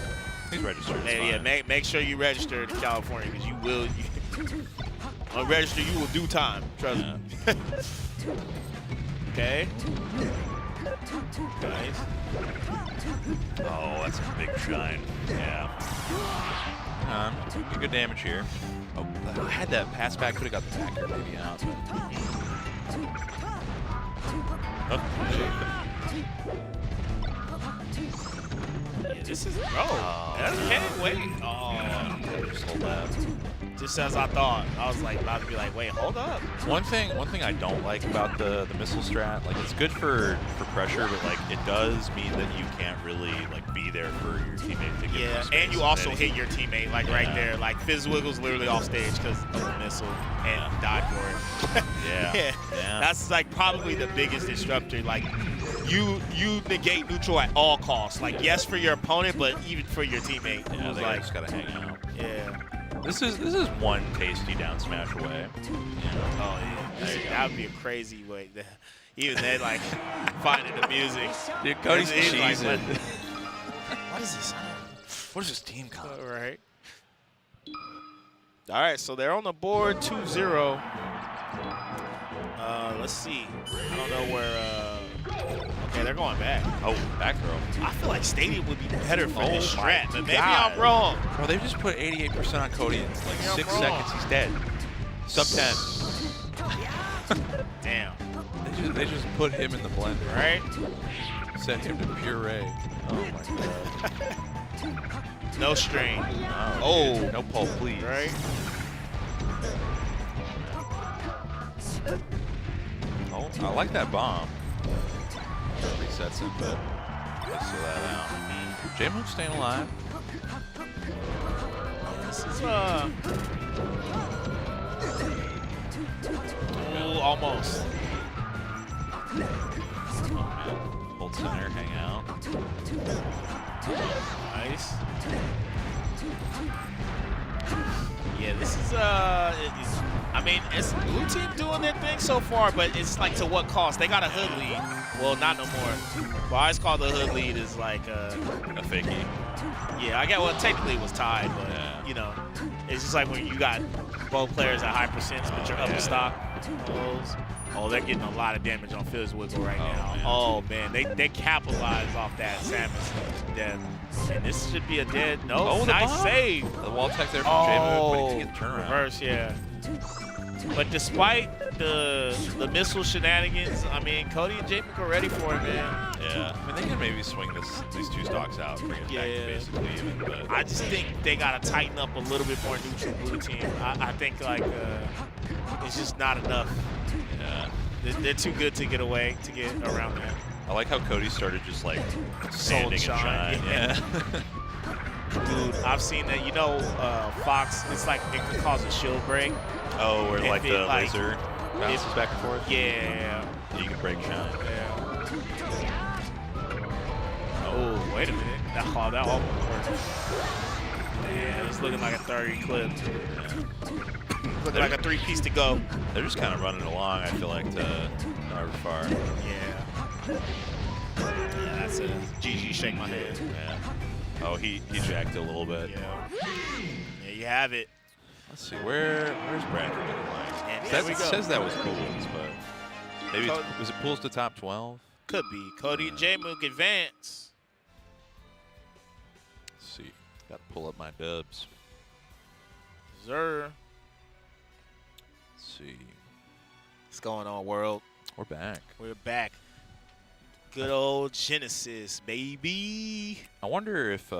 He's registered. it's Hey, yeah, fine. make sure you register in California because you will. Unregistered, you will do time. Trust me. Okay. Nice. Oh, that's a big shine. Yeah. Good damage here. Oh, I had that pass back. Could have got the back here maybe out. But... Yeah, this is. Can't wait. Oh, Just hold that. just as I thought. I was like about to be like, wait, hold up. One thing I don't like about the missile strat, like it's good for pressure, but like it does mean that you can't really like be there for your teammate to get Yeah, more space and you also then hit your teammate like right there. Like Fizzwiggle's literally off stage because of the missile and died for it. Yeah. Yeah. That's like probably the biggest disruptor. Like you negate neutral at all costs. Like, yes, for your opponent, but even for your teammate. Yeah, who's they like, just gotta hang out. yeah. This is one tasty down smash away. Oh, yeah. That would be a crazy way. Even they, like, finding the music. Dude, Cody's He's like, cheesing. what is this? What is this team comp? All right. All right, so they're on the board 2-0. Let's see. I don't know where. Okay, they're going back. Oh, back throw. I feel like Stadium would be better for Oh this my strat, but maybe God. I'm wrong. Bro, they just put 88% on Cody in like I'm 6 wrong. seconds. He's dead. Sub 10. Damn. They just put him in the blender. Right? Set him to puree. Oh my god. No string. Oh, no pole, please. Right? Oh, I like that bomb. Resets him, but let's see that out. J-Move's staying alive. This is ooh, almost. Hold center, hang out. Nice. Yeah, this is I mean, it's blue team doing their thing so far, but it's like to what cost? They got a hood lead. Well, not no more. Well, I always call the hood lead is like A fakie. yeah, I get well technically it was tied, but Yeah. you know, it's just like when you got both players at high percents, but you're up in stock. Oh, they're getting a lot of damage on Phil's Wiggle right now. man. Oh man, they capitalize off that Samus death. And this should be a dead. No, Oh, the nice bomb. save. The wall tech there from J-Move, but he Oh, didn't get the turnaround. reverse, yeah. But despite the missile shenanigans, I mean, Cody and J-Move are ready for it, man. Yeah. I mean, they can maybe swing these 2 stocks out, bring it back Yeah. to basically even, but I just think they got to tighten up a little bit more neutral blue team. I think, like, it's just not enough. yeah. They're too good to get away, to get around that. I like how Cody started just like Soul standing and shine, shine. yeah. Dude, I've seen that. You know, Fox, it's like it could cause a shield break. Oh, where If like it, the like, laser bounces back and forth? Yeah. You can break shine. Yeah. Oh, wait a minute. That almost worked. Yeah, it's looking like a 30 clip. Looking like a 3-piece to go. They're just kind of running along, I feel like, to however far. Yeah. Yeah, that's a GG shake my head. Yeah. Oh, he jacked it a little bit. Yeah. There you have it. Let's see, where's Bradford looking like? And That there we go. says that was pools, but maybe was it pools to top 12? Could be. Cody and J-Mook advance. Let's see. Got to pull up my dubs. Zer. Let's see. What's going on, world? We're back. We're back. Good old Genesis, baby. I wonder if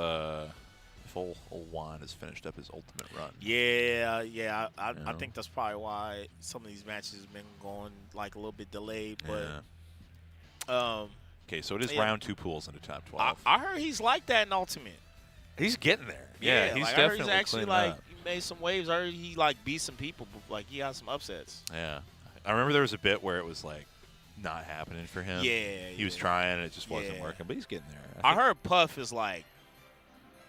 old Juan has finished up his ultimate run. Yeah. I Yeah. think that's probably why some of these matches have been going like a little bit delayed. But Okay, so it is Yeah. round 2 pools into top 12. I heard he's like that in Ultimate. He's getting there. Yeah, he's like, definitely I heard he's actually cleaning like up. he made some waves. I heard he like beat some people, but like he had some upsets. Yeah. I remember there was a bit where it was like not happening for him. Yeah, He was yeah. trying and it just wasn't Yeah. working, but he's getting there. I think- heard Puff is like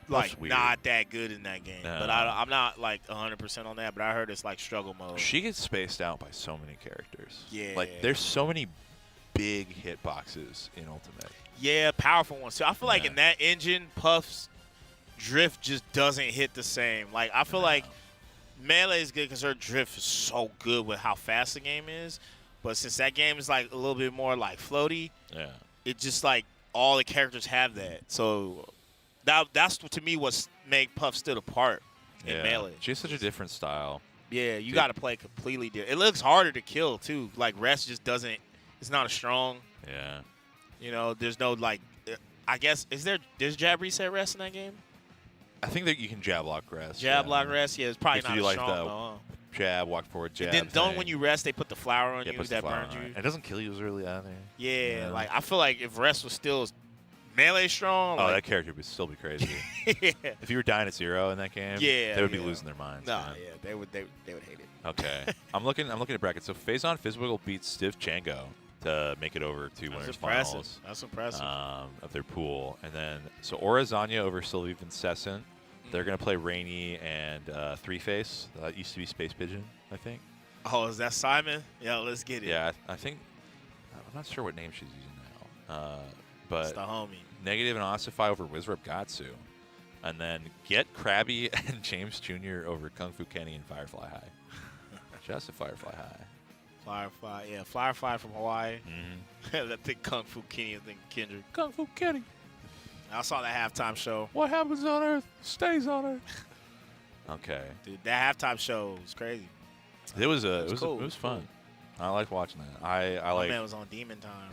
Puff's weird. not that good in that game, but No. I'm not like 100% on that. But I heard it's like struggle mode. She gets spaced out by so many characters. Yeah. Like there's so many big hitboxes in Ultimate. Yeah, powerful ones too. I feel like Yeah. in that engine, Puff's drift just doesn't hit the same. Like I feel like Melee is good because her drift is so good with how fast the game is. But since that game is like a little bit more like floaty, Yeah. it just like all the characters have that. So that's to me what's make Puff stood apart in Yeah. Melee. She has such a different style. Yeah, you got to play completely different. It looks harder to kill too. Like Rest just doesn't. It's not as strong. Yeah. You know, there's no like. I guess there's jab reset Rest in that game. I think that you can jab lock rest. Jab yeah. lock Rest. Yeah, it's probably If not you as like strong the though. Huh? Jab, walk forward, jab. Then don't thing. when you rest, they put the flower on Yeah, you puts the that flower burns on you. it. It doesn't kill you as early either. Yeah, Yeah. like I feel like if Rest was still Melee strong, Oh, that like, character would still be crazy. yeah. If you were dying at 0 in that game, Yeah, they would be yeah. losing their minds. Nah, man. yeah, they would hate it. Okay. I'm looking at brackets. So Phazon Fizzwiggle beats Stiff Django. to make it over to That's winners impressive. finals That's impressive. of their pool. And then, so Orizanya over Sylvie Vincessant. They're going to play Rainy and Three Face. That used to be Space Pigeon, I think. Oh, is that Simon? Yeah, let's get it. Yeah, I think. I'm not sure what name she's using now. But It's the homie. Negative and Ossify over Wizrub Gatsu. And then Get Krabby and James Jr. over Kung Fu Kenny and Firefly High. Just a Firefly High. Firefly, yeah, Firefly from Hawaii. Mm-hmm. I think Kung Fu Kenny, I think Kendrick. Kung Fu Kenny. I saw that halftime show. What happens on Earth stays on Earth. Okay. Dude, that halftime show was crazy. It was cool. it was fun. I like watching that. I My like man was on Demon Time.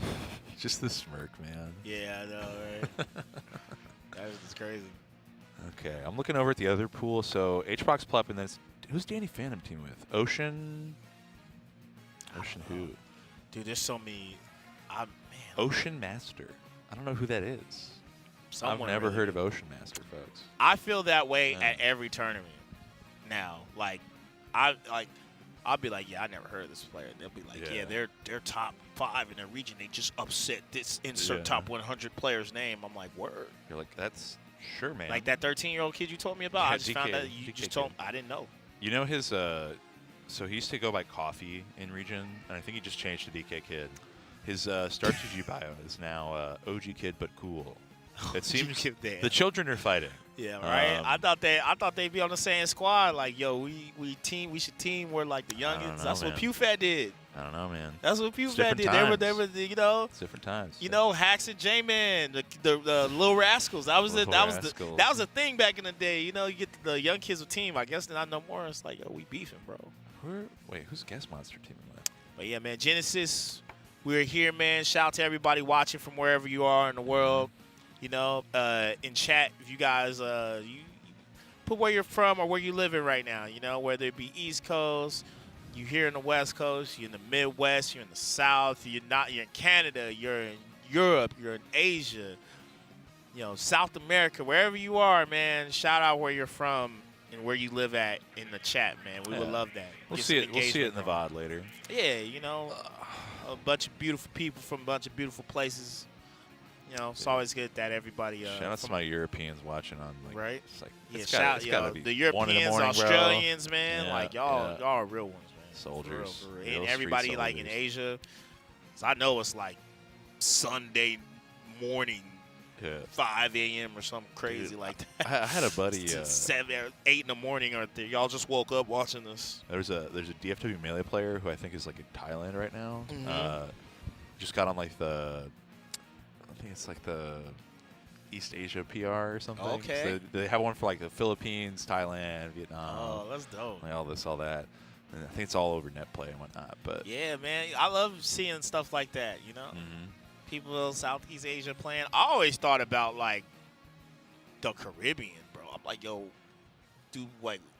just the smirk, man. Yeah, I know, right? That was just crazy. Okay, I'm looking over at the other pool. So HBox Plep, and then who's Danny Phantom team with? Ocean who? Dude, there's so many. Man, Ocean Master. I don't know who that is. someone I've never really- heard of Ocean Master, folks. I feel that way Yeah. at every tournament now. I'll be like, yeah, I never heard of this player. They'll be like, Yeah. yeah, they're top 5 in their region. They just upset this insert Yeah. top 100 player's name. I'm like, word. You're like, that's sure, man. Like that 13-year-old kid you told me about. Yeah, I just found DK out you just kid. told. I didn't know. You know his so he used to go by Coffee in region, and I think he just changed to DK Kid. His Star 2G bio is now OG Kid but cool. It seems Damn. the children are fighting. Yeah, right. Um, I thought they'd be on the same squad. Like, yo, we should team. We're like the I don't youngins. know, That's man. what PewFat did. I don't know, man. That's what It's PewFat different did. They were, times. you know, It's different times. you know, Hacks and J-Man, the Little Rascals. That was Little that was Rascals. that was a thing back in the day. You know, you get the young kids with team. I guess not no more. It's like, yo, we beefing, bro. Wait, who's Guest Monster teaming with? But yeah, man, Genesis, we're here, man. Shout out to everybody watching from wherever you are in the world. You know, in chat, if you guys you put where you're from or where you living right now. You know, whether it be East Coast, you here in the West Coast, you're in the Midwest, you're in the South, you're in Canada, you're in Europe, you're in Asia, you know, South America, wherever you are, man. Shout out where you're from and where you live at in the chat, man. We would Yeah. love that. We'll Get see some it. We'll see it in the engagement VOD later. going. Yeah, you know, a bunch of beautiful people from a bunch of beautiful places. You know, it's always good that everybody. Shout out to from- my Europeans watching on. Like, Right? It's like Yeah, it's shout gotta, out it's gotta yo, be the 1 in Europeans, the morning, bro. Australians, man. Yeah, like y'all, yeah. y'all are real ones, man. Soldiers, For real. real And street everybody like in soldiers. Asia. 'Cause I know it's like Sunday morning, Yeah. 5 a.m. or something crazy Dude, like that. I had a buddy. It's 7 or 8 in the morning, or y'all just woke up watching this. There's a DFW Melee player who I think is like in Thailand right now. Mhm. Just got on like I think it's like the East Asia PR or something. Okay. So they have one for like the Philippines, Thailand, Vietnam, Oh, that's dope. like all this, all that. And I think it's all over net play and whatnot. But Yeah, man. I love seeing stuff like that, you know? mhm. People in Southeast Asia playing. I always thought about like the Caribbean, bro. I'm like, yo,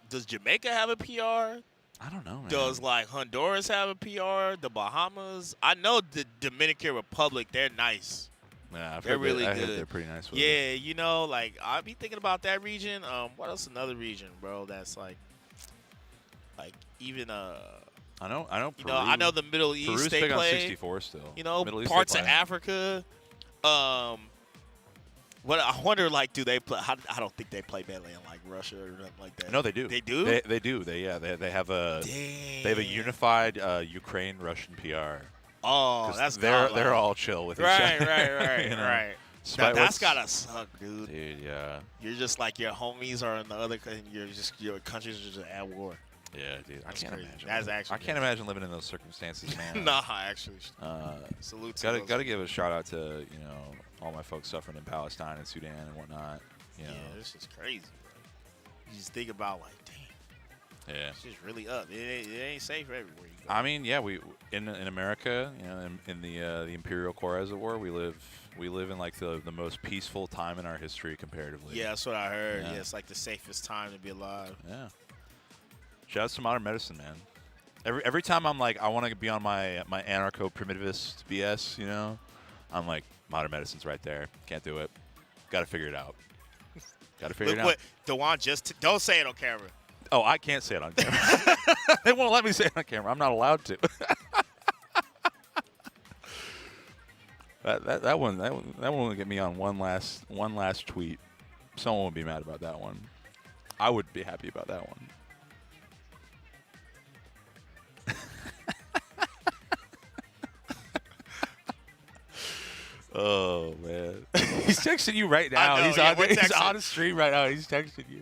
does Jamaica have a PR? I don't know, man. Does like Honduras have a PR? The Bahamas? I know the Dominican Republic, they're nice. Yeah, I've they're heard really I heard good. they're pretty nice with it. Yeah, you know, like I be thinking about that region. What else? Another region, bro. That's like even I know. you know, I know the Middle East. Peru's they big on play. 64 still. You know, Middle East, they parts of play. Africa. What I wonder, like, do they play? I don't think they play badly in like Russia or nothing like that. No, they do. They do. They do. They have a Damn. they have a unified Ukraine Russian PR. Oh, 'Cause that's they're godlike. all chill with right, each other. right, you know? right. Despite That's what's- gotta suck, dude. Dude, yeah. You're just like your homies are in the other, and your countries are just at war. Yeah, dude. I That's can't crazy. imagine. That's actually I can't imagine living in those circumstances, man. Nah, actually. Salute. to those- Gotta give a shout out to all my folks suffering in Palestine and Sudan and whatnot. You know, Yeah, this is crazy, bro. You just think about like, damn, yeah. it's just really up. It ain't safe everywhere you go. I mean, yeah, we in America, in the Imperial Core, as it were, we live in like the most peaceful time in our history comparatively. Yeah, that's what I heard. Yeah. Yeah, it's like the safest time to be alive. Yeah. Shout out to modern medicine, man. Every time I'm like, I want to be on my anarcho primitivist BS, I'm like, modern medicine's right there. Can't do it. Got to figure it out. Got to figure Look it out. what Dewan just don't say it on camera. Oh, I can't say it on camera. They won't let me say it on camera. I'm not allowed to. That one will get me on one last tweet. Someone would be mad about that one. I would be happy about that one. Oh man, he's texting you right now. I know, He's yeah, on the stream right now. He's texting you.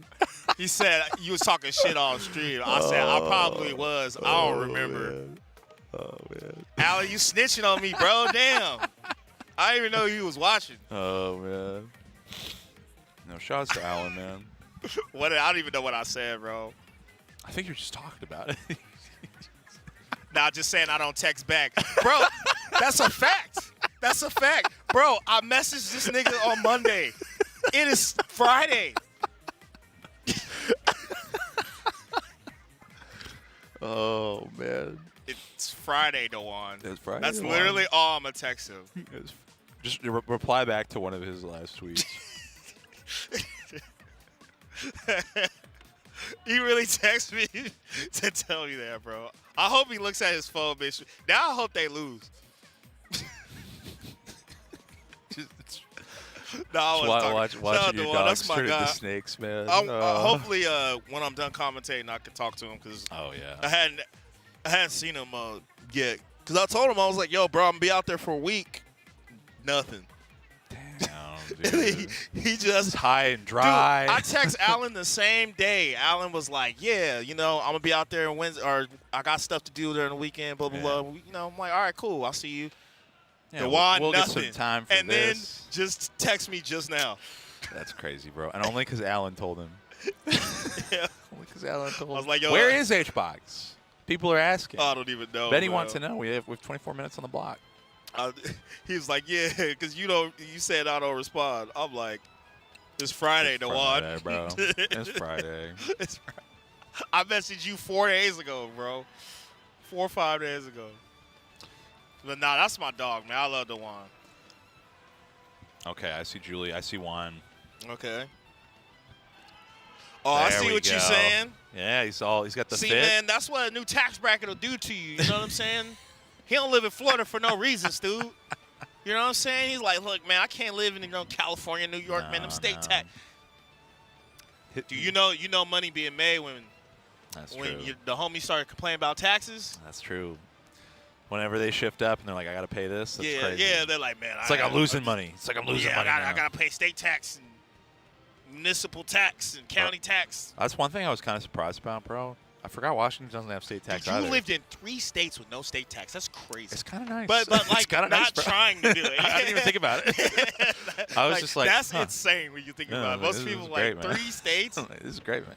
He said you was talking shit on stream. I said I probably was. I don't remember. Man. Oh man. Alan, you snitching on me, bro. Damn. I didn't even know you was watching. Oh man. No, shouts to Alan, man. I don't even know what I said, bro. I think you're just talking about it. Nah, just saying I don't text back. Bro, that's a fact. That's a fact. Bro, I messaged this nigga on Monday. It is Friday. Oh man. It's Friday, Dewan. It's Friday. That's Dewan. literally all I'm going to text him. Just reply back to one of his last tweets. He really texted me to tell me that, bro. I hope he looks at his phone, bitch. Now I hope they lose. No, I Watching your dogs turn into snakes, man. Hopefully, when I'm done commentating, I can talk to him because Oh yeah. I hadn't seen him yet. Because I told him, I was like, yo, bro, I'm going to be out there for a week. Nothing. Damn, dude. he just high and dry. Dude, I text Alan the same day. Alan was like, yeah, I'm going to be out there on Wednesday, or I got stuff to do during the weekend, blah, blah, blah. I'm like, all right, cool. I'll see you. Yeah, Dewan, we'll get nothing. some time for and this. then just text me just now. That's crazy, bro. And only because Alan told him. Yeah. Only because Alan told him. I was like, yo, where is HBox? People are asking. I don't even know. Benny bro. wants to know. We have 24 minutes on the block. He was like, yeah, because you said I don't respond. I'm like, it's Friday, Dewan. Friday, bro. It's Friday. It's Friday. I messaged you 4 days ago, bro. 4 or 5 days ago. But nah, that's my dog, man. I love Dewan. Okay, I see Julie. I see Juan. Okay. Oh, I There see we what you're go. saying. Yeah, he's got the See, fit. man, that's what a new tax bracket will do to you. You know what I'm saying? He don't live in Florida for no reasons, dude. You know what I'm saying? He's like, look, man, I can't live in California, New York, man. Them state tax. Do you know money being made when That's when true. the homies started complaining about taxes? That's true. Whenever they shift up and they're like, I got to pay this, that's crazy. Yeah, they're like, man, It's like I'm losing money. It's like I'm losing money I now. got to pay state tax and municipal tax and county tax. That's one thing I was kind of surprised about, bro. I forgot Washington doesn't have state tax Dude, you either. lived in 3 states with no state tax. That's crazy. It's kind of nice. But It's like kinda not nice, bro. trying to do it. I didn't even think about it. I was just like, that's huh. insane when you think Yeah, about it. man, Most this people is like great, man. 3 states. This is great, man.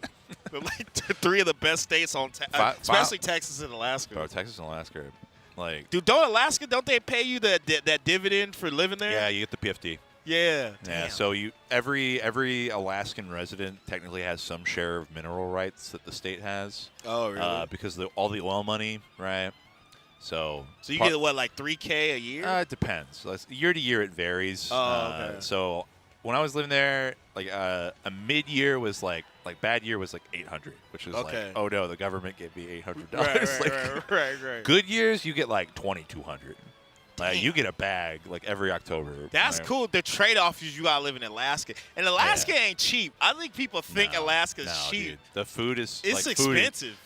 They're like 3 of the best states on especially Texas and Alaska. Bro, Texas and Alaska, like, Dude, don't they pay you that dividend for living there? yeah, you get the PFD. Yeah. Yeah, Damn. so every Alaskan resident technically has some share of mineral rights that the state has. Oh, really? Because all the oil money, right? So you get what, like $3K a year? It depends. Year to year, it varies. Oh, okay. So when I was living there, like a mid-year was like bad year was like 800, which was Okay. like, oh no, the government gave me $800. Right. Good years, you get like 2,200. Like you get a bag like every October. That's right? cool. The trade-off is you gotta live in Alaska, and Alaska ain't cheap. I think people think No, Alaska's no, cheap. Dude. The food is It's like, food is- expensive.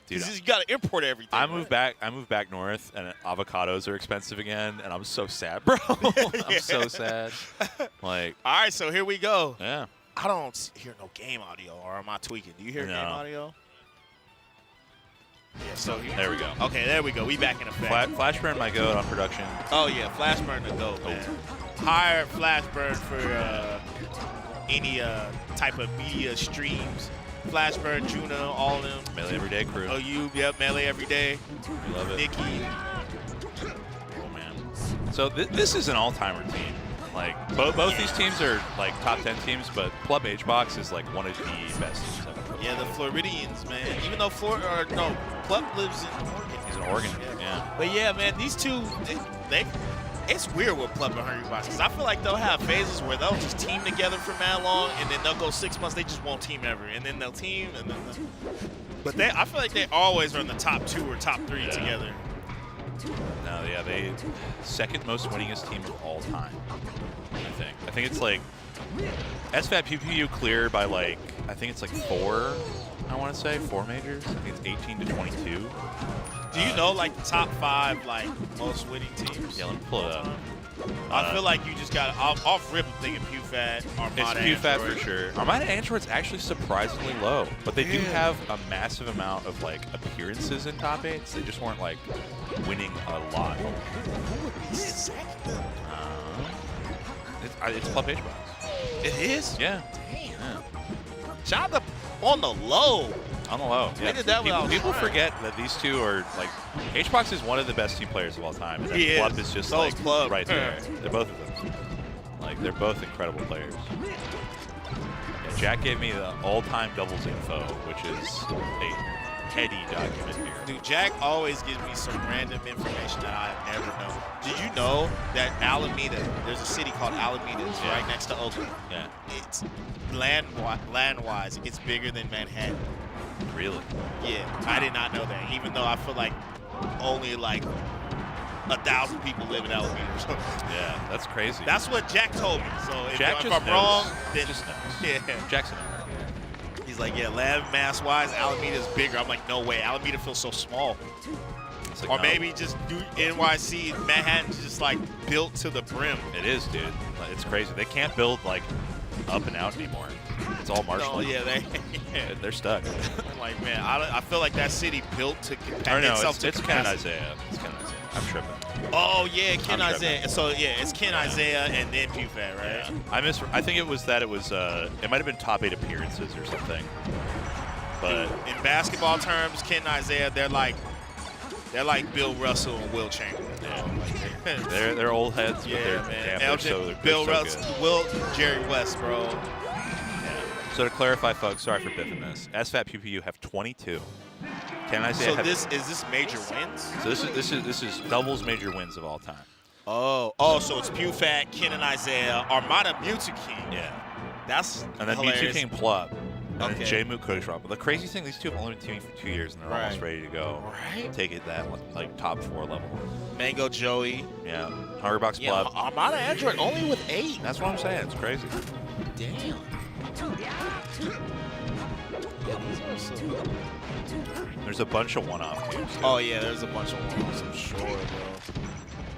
Dude, Because you gotta import everything. I moved back north, and avocados are expensive again, and I'm so sad, bro. I'm so sad. Like, All right, so here we go. yeah. I don't hear no game audio, or am I tweaking? Do you hear No. game audio? Yeah, so There we go. Okay, there we go. We back in effect. Flashburn my goat on production. Oh yeah, Flashburn to go, man. Hire Flashburn for any type of media streams. Flashburn, Juno, all of them. Melee Everyday crew. Oh, you, yep, Melee every day. We love it. Nikki. Oh man. So this is an all-timer team. Like both these teams are like top 10 teams, but Club HBox is like one of the best teams I've ever played. Yeah, the Floridians, man. Even though Club lives in Oregon. He's an Oregon. Yeah. But yeah, man, these two, they it's weird with Pleb and Hungry Box because I feel like they'll have phases where they'll just team together for mad long, and then they'll go 6 months, they just won't team ever, and then they'll team, and then. But I feel like they always are in the top 2 or top 3 together. No, yeah, they second most winningest team of all time. I think it's like SFAT PPU clear by like I think it's like 4. I want to say 4 majors. I think it's 18 to 22. Do you know like the top 5 like most winning teams? Yeah, let me pull it up. I feel like you just got off rip. I'm thinking PewFat, Armada, It's PewFat Android. for sure. Armada Android's actually surprisingly low, but they do have a massive amount of like appearances in top 8s. They just weren't like winning a lot. It's Club HBox. It is? Yeah. Damn. Shout out on the low. On the low. They Yeah. did that without People trying. forget that these two are like HBox is one of the best team players of all time. And then He Club is. is just So is like Club. right there. They're both of them. Like they're both incredible players. Yeah, Jack gave me the all-time doubles info, which is a heady document here. Dude, Jack always gives me some random information that I have never known. Did you know that Alameda, there's a city called Alameda, it's Yeah. right next to Oakland. Yeah. It's land-wise, it's bigger than Manhattan. Really? Yeah, I did not know that, even though I feel like only like 1,000 people live in Alameda. So Yeah, that's crazy. that's what Jack told me. So if, Jack if just I'm knows. wrong, then Just knows. yeah. Jackson. He's like, yeah, land mass wise, Alameda's bigger. I'm like, no way. Alameda feels so small. It's like, Or no, maybe just NYC, Manhattan's just like built to the brim. it is, dude. Like, it's crazy. They can't build like up and out anymore. It's all marshland. No, yeah, They're stuck. I'm like, man, I feel like that city built to Or compact no, itself to it's Ken capacity. Isaiah. It's Ken Isaiah. I'm tripping. Oh yeah, Ken I'm Isaiah. tripping. So yeah, it's Ken Isaiah and then PewFat, right? Yeah. I think it was that it was. It might have been top 8 appearances or something. But In basketball terms, Ken Isaiah, they're like Bill Russell and Will Chamberlain. yeah, they're old heads. But Yeah, they're, man. Damn, LJ, Bill so Russell, good. Will, Jerry West, bro. Yeah. So to clarify, folks, sorry for biffing this. SFAT PPU have 22. Ken Isaiah So have, is this major wins? So this is doubles major wins of all time. Oh, so it's PewFat, Ken and Isaiah, Armada Beauty King. Yeah. That's And then hilarious. Mewtwo King Plub. And Okay. then J-Moot Kushrob. But the crazy thing, these two have only been teaming for 2 years and they're almost Right. ready to go. Right. Take it that like top 4 level. Mango Joey. Yeah. Hungrybox Yeah, Plub. Armada Android only with 8. That's what I'm saying. It's crazy. Damn. There's a bunch of one-off teams. too. Oh yeah, there's a bunch of ones, I'm sure, bro.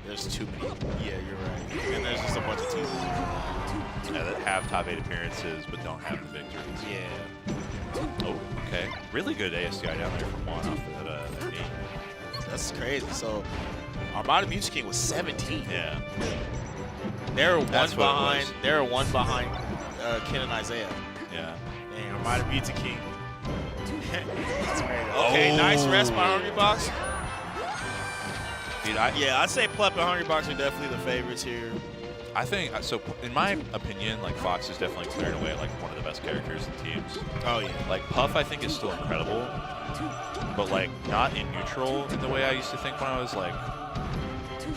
There's too many. Yeah, you're right. And there's just a bunch of teams. Yeah, that have top 8 appearances but don't have the victories. Yeah. Oh, okay. Really good ASCI down there from one-off at 8. That's crazy. So Armada Beauty King was 17. Yeah. They're one That's what it behind. was. They're one behind Ken and Isaiah. Yeah. Dang, Armada Beauty King. That's crazy. Okay, Oh. nice rest by Hungrybox. Dude, Yeah, I'd say Plep and Hungrybox are definitely the favorites here. I think, so in my opinion, like Fox is definitely clearing away like one of the best characters in teams. Oh yeah. Like Puff, I think is still incredible, but like not in neutral in the way I used to think when I was like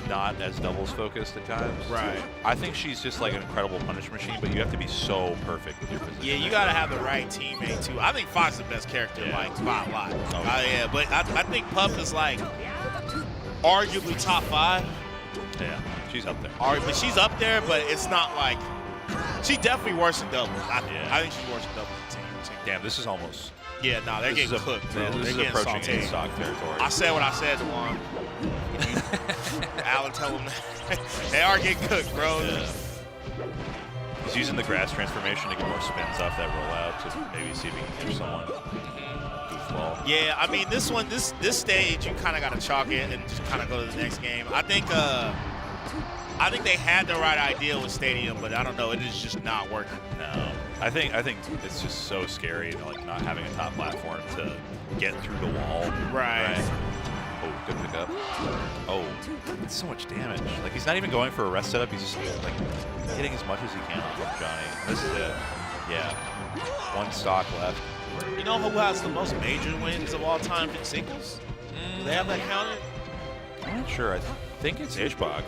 not as doubles focused at times. Right. I think she's just like an incredible punish machine, but you have to be so perfect with your position. Yeah, you gotta have the right teammate too. I think Fox is the best character, Yeah. like by a lot. Oh. Yeah, but I think Puff is like arguably top 5. Yeah, she's up there. But she's up there, but it's not like she's definitely worse than doubles. I think she's worse than doubles than team. Damn, this is almost. Yeah, no, they're This getting is a- cooked, bro. This They're is getting approaching sauteed. in-stock territory. I said what I said to Juan. Alan, tell them they are getting cooked, bro. Yeah. He's using the grass transformation to get more spins off that rollout to maybe see if he can catch someone. Goofball. Yeah, I mean this stage you kind of got to chalk it and just kind of go to the next game. I think they had the right idea with Stadium, but I don't know, it is just not working. No, I think it's just so scary, like not having a top platform to get through the wall. Right. Oh, good pickup. Oh, it's so much damage. Like he's not even going for a rest setup. He's just like hitting as much as he can off of Johnny. This is it. Yeah. One stock left. You know who has the most major wins of all time in singles? Do they have that counted? I'm not sure. I think it's HBox.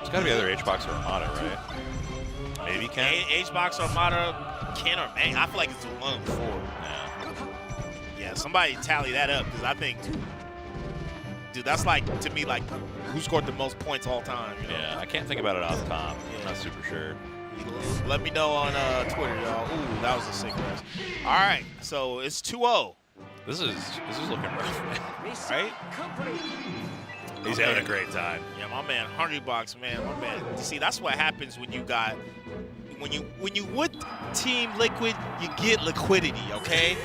It's got to be either HBox or Armada, right? Maybe Ken. H-Box, Armada, Ken, or May. I feel like it's one of the 4. Yeah. Yeah, somebody tally that up because I think dude, that's like, to me, like, who scored the most points all time, you know? Yeah, I can't think about it off the top. I'm not super sure. Let me know on Twitter, y'all. Ooh, that was a sick rest. All right, so it's 2-0, This is looking rough, man. right? He's having a great time. Yeah, my man, Hungry Box, man, my man. See, that's what happens when you got, when you with Team Liquid, you get liquidity, okay?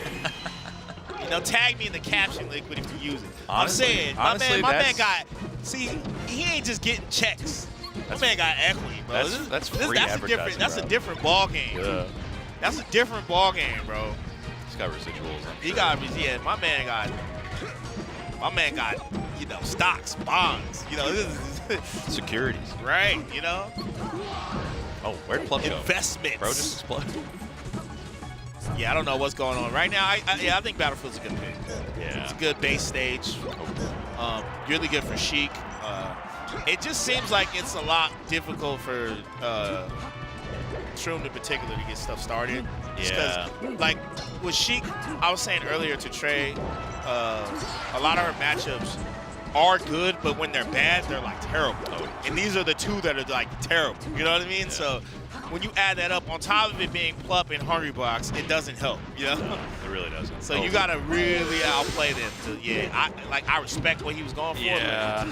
You know, tag me in the caption, Liquid, if you use it. Honestly- I'm saying, honestly, my man that's- got, see, he ain't just getting checks. My man got equity, bro. That's free advertising, That's a bro. different ball game. Yeah. That's a different ball game, bro. He's got residuals. I'm He sure. got, yeah, my man got, you know, stocks, bonds, you know, this is securities. right, you know, Oh, where'd Plum go? investments. Bro just exploded. Yeah, I don't know what's going on right now. I think Battlefield's a good pick. Yeah. It's a good base stage. Really good for Sheik. It just seems like it's a lot difficult for Shroom in particular to get stuff started. Just 'cause, like with Sheik, I was saying earlier to Trey, a lot of her matchups are good, but when they're bad, they're like terrible. And these are the two that are like terrible. You know what I mean? Yeah. So when you add that up, on top of it being Plup and Hungry Box, it doesn't help. You know? No, it really doesn't. So you gotta really outplay them. I respect what he was going for. Yeah.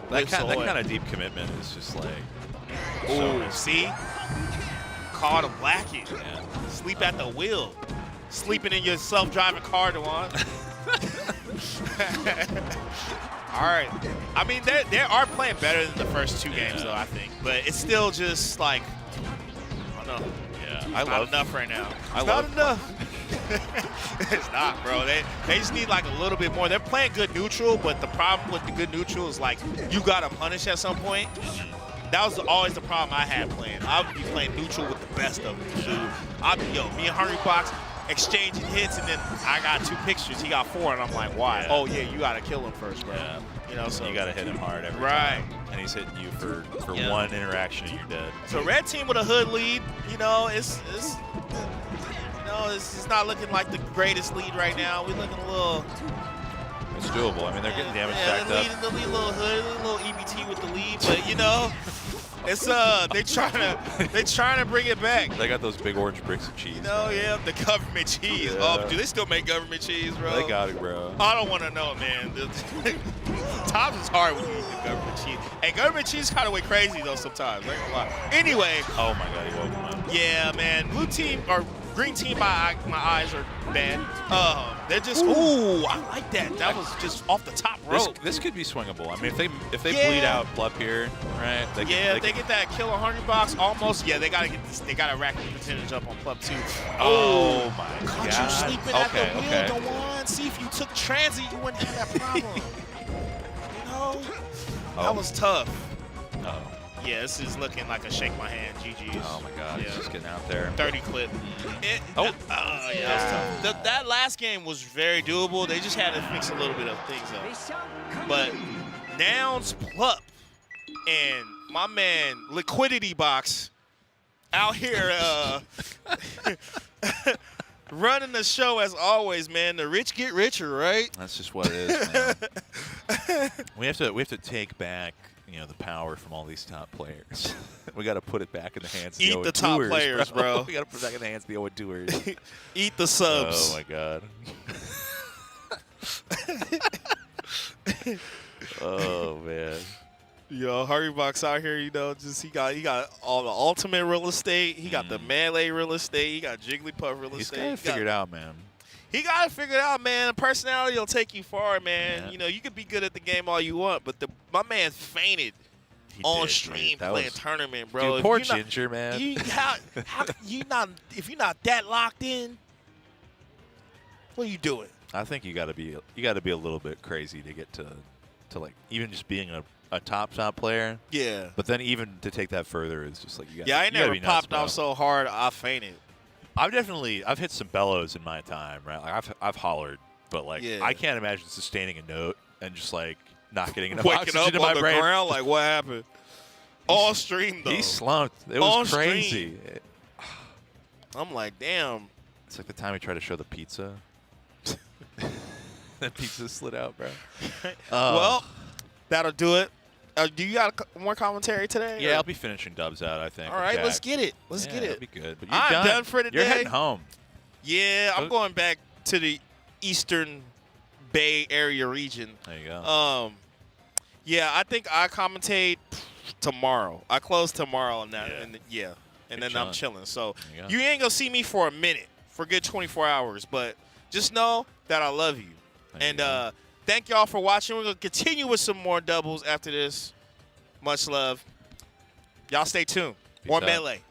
But it just That whips kind away. of deep commitment is just like. Ooh, see? Call to blacken. Yeah. Sleep at the wheel. Sleeping in your self-driving car, Dewan. All right. I mean, they are playing better than the first two games, though, I think. But it's still just like, I don't know. Yeah. It's not enough right now. I It's love- not enough. It's not, bro. They just need like a little bit more. They're playing good neutral, but the problem with the good neutral is like you gotta punish at some point. That was always the problem I had playing. I would be playing neutral with the best of them. So I'd be, me and Hungry Box exchanging hits, and then I got 2 pictures. He got 4, and I'm like, why? Yeah. Oh yeah, you gotta kill him first, bro. Yeah. You know, so You got to hit him hard every Right. time. And he's hitting you for Yeah. one interaction and you're dead. So red team with a hood lead, you know, it's not looking like the greatest lead right now. We're looking a little. It's doable. I mean, they're getting damage Yeah, stacked the up. lead, a little hood, a little EBT with the lead, but you know, it's they trying to bring it back. They got those big orange bricks of cheese. You know, yeah, the government cheese. Yeah. Oh, do they still make government cheese, bro? They got it, bro. I don't want to know, man. Times is hard when you eat the government cheese. Hey, government cheese kind of went crazy though sometimes. I ain't gonna lie. Anyway, Oh my god, he woke him up. yeah, man. Blue team or green team, my eyes are bad. They're just ooh, I like that. That was just off the top rope. This could be swingable. I mean, if they Yeah. bleed out Plup here, right? They They can, get that kill 100 box almost. Yeah, they gotta get this. They gotta rack the percentage up on Plup too. Oh my Caught god. you sleeping at Okay, the wheel, okay. Dewan. See, if you took transit, you wouldn't have that problem. You know, Oh. that was tough. Oh. Yeah, this is looking like a shake my hand. GG's. Oh my god, Yeah. he's just getting out there. 30 clip. Oh. Yeah, that was tough. That last game was very doable. They just had to fix a little bit of things up. But Nouns Plup and my man Liquidity Box out here running the show as always, man. The rich get richer, right? That's just what it is, man. we have to take back, the power from all these top players. We got to put it back in the hands of Eat the top doers, players, bro. We got to put it back in the hands of the old doers. Eat the subs. Oh my god. Oh man. Yo, Hurrybox out here, he got all the ultimate real estate. He got the melee real estate. He got Jigglypuff real He's estate. got it figured out, man. He got it figured out, man. Personality will take you far, man. Yeah. You could be good at the game all you want, but my man fainted He on did, stream dude. That playing was- tournament, bro. Dude, If poor you're not- Ginger, man. If you're not that locked in, what are you doing? I think you got to be a little bit crazy to get to like even just being a top player. Yeah. But then even to take that further is just like you got. Yeah, I ain't never popped off so hard I fainted. I've hit some bellows in my time, right? Like I've hollered, but like Yeah. I can't imagine sustaining a note and just like not getting enough Waking oxygen up in on my the brain. ground, like what happened? All stream though. He slumped. It On was crazy. I'm like, damn. It's like the time he tried to show the pizza. That pizza slid out, bro. Well, that'll do it. Do you got more commentary today? Yeah, or- I'll be finishing dubs out, I think. All with right, let's Jack. get it. Let's Yeah, get that'll it. be good. But you're I'm done. done for the You're day. heading home. Yeah, I'm Oh. going back to the Eastern Bay Area region. There you go. Yeah, I think I commentate tomorrow. I close tomorrow on that, Yeah. and You're then I'm chilling. chilling. So There you go. you ain't gonna see me for a minute, for a good 24 hours. But just know that I love you, There you and go. thank y'all for watching. We're gonna continue with some more doubles after this. Much love. Y'all stay tuned. Peace More out. Melee.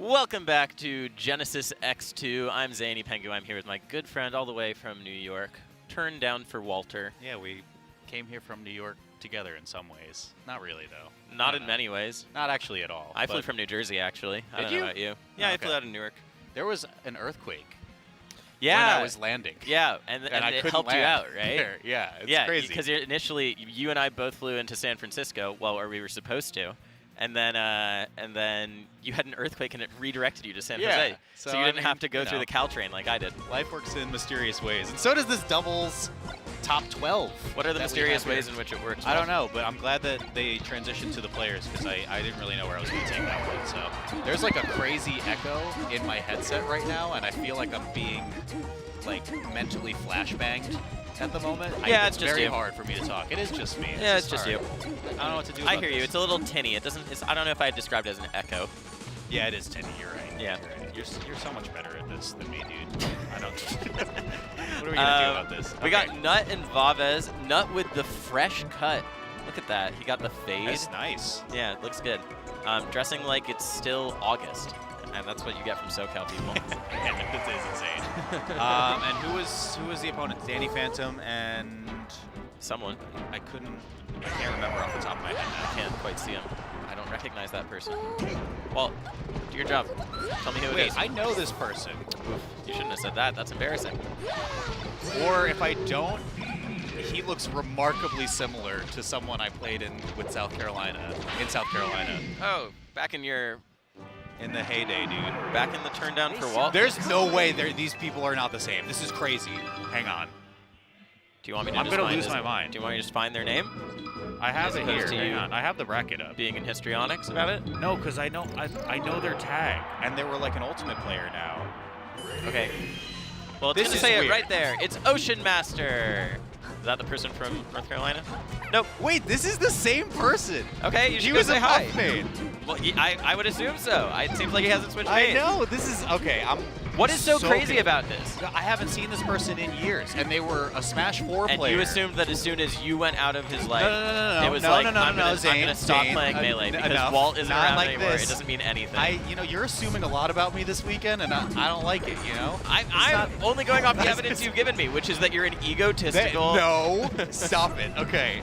Welcome back to Genesis X2. I'm Zany Pengu. I'm here with my good friend all the way from New York. Turned down for Walter. Yeah, we came here from New York together in some ways. Not really, though. Not in many ways. Not actually at all. I flew but from New Jersey, actually. I Did don't you? know about you. Yeah, I Okay. flew out of Newark. There was an earthquake Yeah. when I was landing. Yeah, and I it couldn't helped you land out, right? there. Yeah, it's yeah, crazy. because initially you and I both flew into San Francisco, well, or we were supposed to, and then you had an earthquake and it redirected you to San Yeah, Jose, so you I didn't mean, have to go you through know. the Caltrain like I did. Life works in mysterious ways, and so does this doubles top 12. What are the that we mysterious have here. ways in which it works? I don't know, but I'm glad that they transitioned to the players because I didn't really know where I was going to take that one. So there's like a crazy echo in my headset right now, and I feel like I'm being like mentally flashbanged at the moment. Yeah, it's it's just very you. hard for me to talk. It is just me. Yeah, it's just you. I don't know what to do. I about hear you. this. It's a little tinny. It doesn't. I don't know if I'd describe it as an echo. Yeah, it is tinny. You're right. Yeah. You're right. You're so much better at this than me, dude. I don't. What are we gonna do about this? We Okay. got Nut and Vavez. Nut with the fresh cut. Look at that. He got the fade. That's nice. Yeah, it looks good. Dressing like it's still August, and that's what you get from SoCal people. Yeah, this is insane. And who was the opponent? Danny Phantom and Someone. I can't remember off the top of my head now. I can't quite see him. I don't recognize that person. Well, do your job. Tell me who it Wait, is. I know this person. You shouldn't have said that. That's embarrassing. Or if I don't, he looks remarkably similar to someone I played with South Carolina, in South Carolina, Oh, back in your in the heyday, dude. back in the turn down for Walt. There's no way these people are not the same. This is crazy. Hang on. Do you want me to? I'm just gonna find lose his- my mind. Do you want me to just find their name? I have As it here. opposed to Hang you on. I have the bracket up. Being in histrionics about it? No, because I know their tag, and they were like an ultimate player now. Okay. Well, it's This gonna is say it weird. right there. It's Ocean Master. Is that the person from North Carolina? Nope. Wait, this is the same person. Okay, you should He go was say a hi. Puff main. Well, I would assume so. It seems like he hasn't switched I names. know. This is okay. What is so crazy good. about this? I haven't seen this person in years, and they were a Smash 4 And player. you assumed that as soon as you went out of his life, No, it was like, I'm gonna Zane, stop Zane, playing Melee because enough. Walt isn't Not around like anymore. this. It doesn't mean anything. You're assuming a lot about me this weekend, and I don't like it. You know. I'm only going off the evidence you've given me, which is that you're an egotistical. No, stop it. Okay.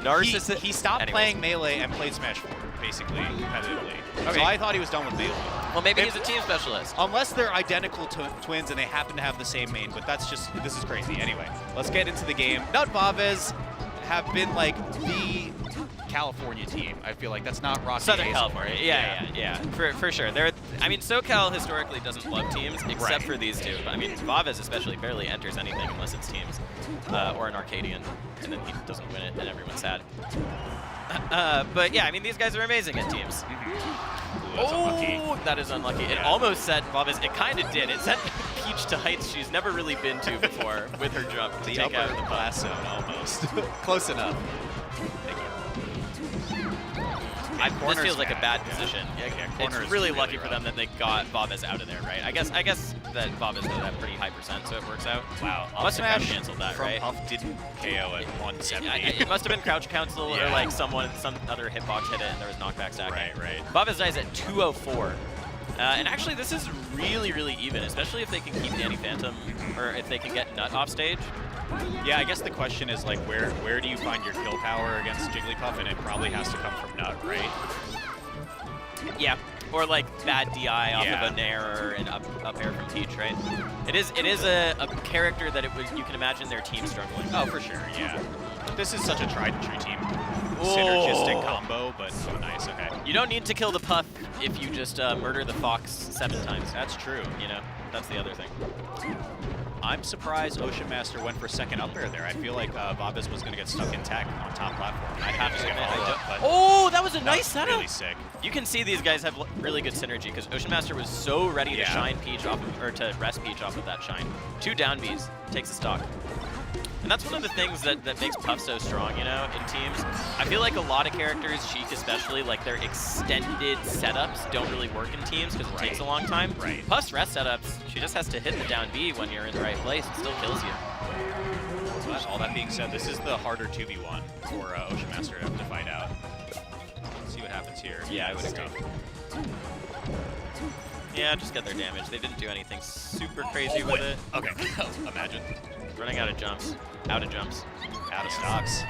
Narcissist- He stopped Anyways. playing Melee and played Smash 4, basically, competitively. Okay. So I thought he was done with Melee. Well, maybe If- he's a team specialist. Unless they're identical twins and they happen to have the same main, but this is crazy. Anyway, let's get into the game. Nut Vavez have been like the California team. I feel like that's not Rocky Southern Hayes. California, yeah, for sure. I mean, SoCal historically doesn't love teams except Right. for these two. I mean, Vavez especially barely enters anything unless it's teams or an Arcadian, and then he doesn't win it, and everyone's sad. But yeah, I mean, these guys are amazing at teams. Ooh, that's unlucky. That is unlucky. It Yeah. almost sent Vavez. It kind of did. It sent Peach to heights she's never really been to before with her jump to The take out upper the ball. glass zone, almost. Close enough. Thank you. This corner's feels like a bad yeah. position. Yeah, It's corner is really really lucky for rough. them that they got Vavez out of there, right? I guess that Vavez does have pretty high percent, so it works out. Wow. Must have Smash canceled that, from right? Puff didn't KO at 170. It must have been crouch cancel or Yeah. like some other hitbox hit it and there was knockback stacking. Right. Vavez dies at 204. And actually, this is really, really even, especially if they can keep Danny Phantom, or if they can get Nut off stage. Yeah, I guess the question is like where do you find your kill power against Jigglypuff, and it probably has to come from Nut, right? Yeah, or like bad DI off Yeah. of a Nair or an up air from Peach, right? It is a character that you can imagine their team struggling. Oh, for sure, yeah. This is such a tried and true team. Synergistic combo, but so nice, okay. You don't need to kill the Puff if you just murder the Fox 7 times. That's true. You know, that's the other thing. I'm surprised Ocean Master went for second up air there. I feel like Vavez was going to get stuck in tech on top platform. I have to get admit, followed up, but oh, that was a that nice was setup. really sick. You can see these guys have really good synergy because Ocean Master was so ready to Yeah. shine Peach off of, or to rest Peach off of that shine. 2 down Bs, takes a stock. And that's one of the things that makes Puff so strong, you know, in teams. I feel like a lot of characters, Sheik especially, like their extended setups don't really work in teams because it takes a long time. Right. Puff's rest setups, she just has to hit the down B when you're in the right place. It still kills you. But all that being said, this is the harder 2v1 for Ocean Master to fight out. Let's see what happens here. Yeah, I would it's agree. tough. Yeah, just get their damage. They didn't do anything super crazy with it. Okay. Imagine. Running out of jumps. Out of jumps. Out of stocks.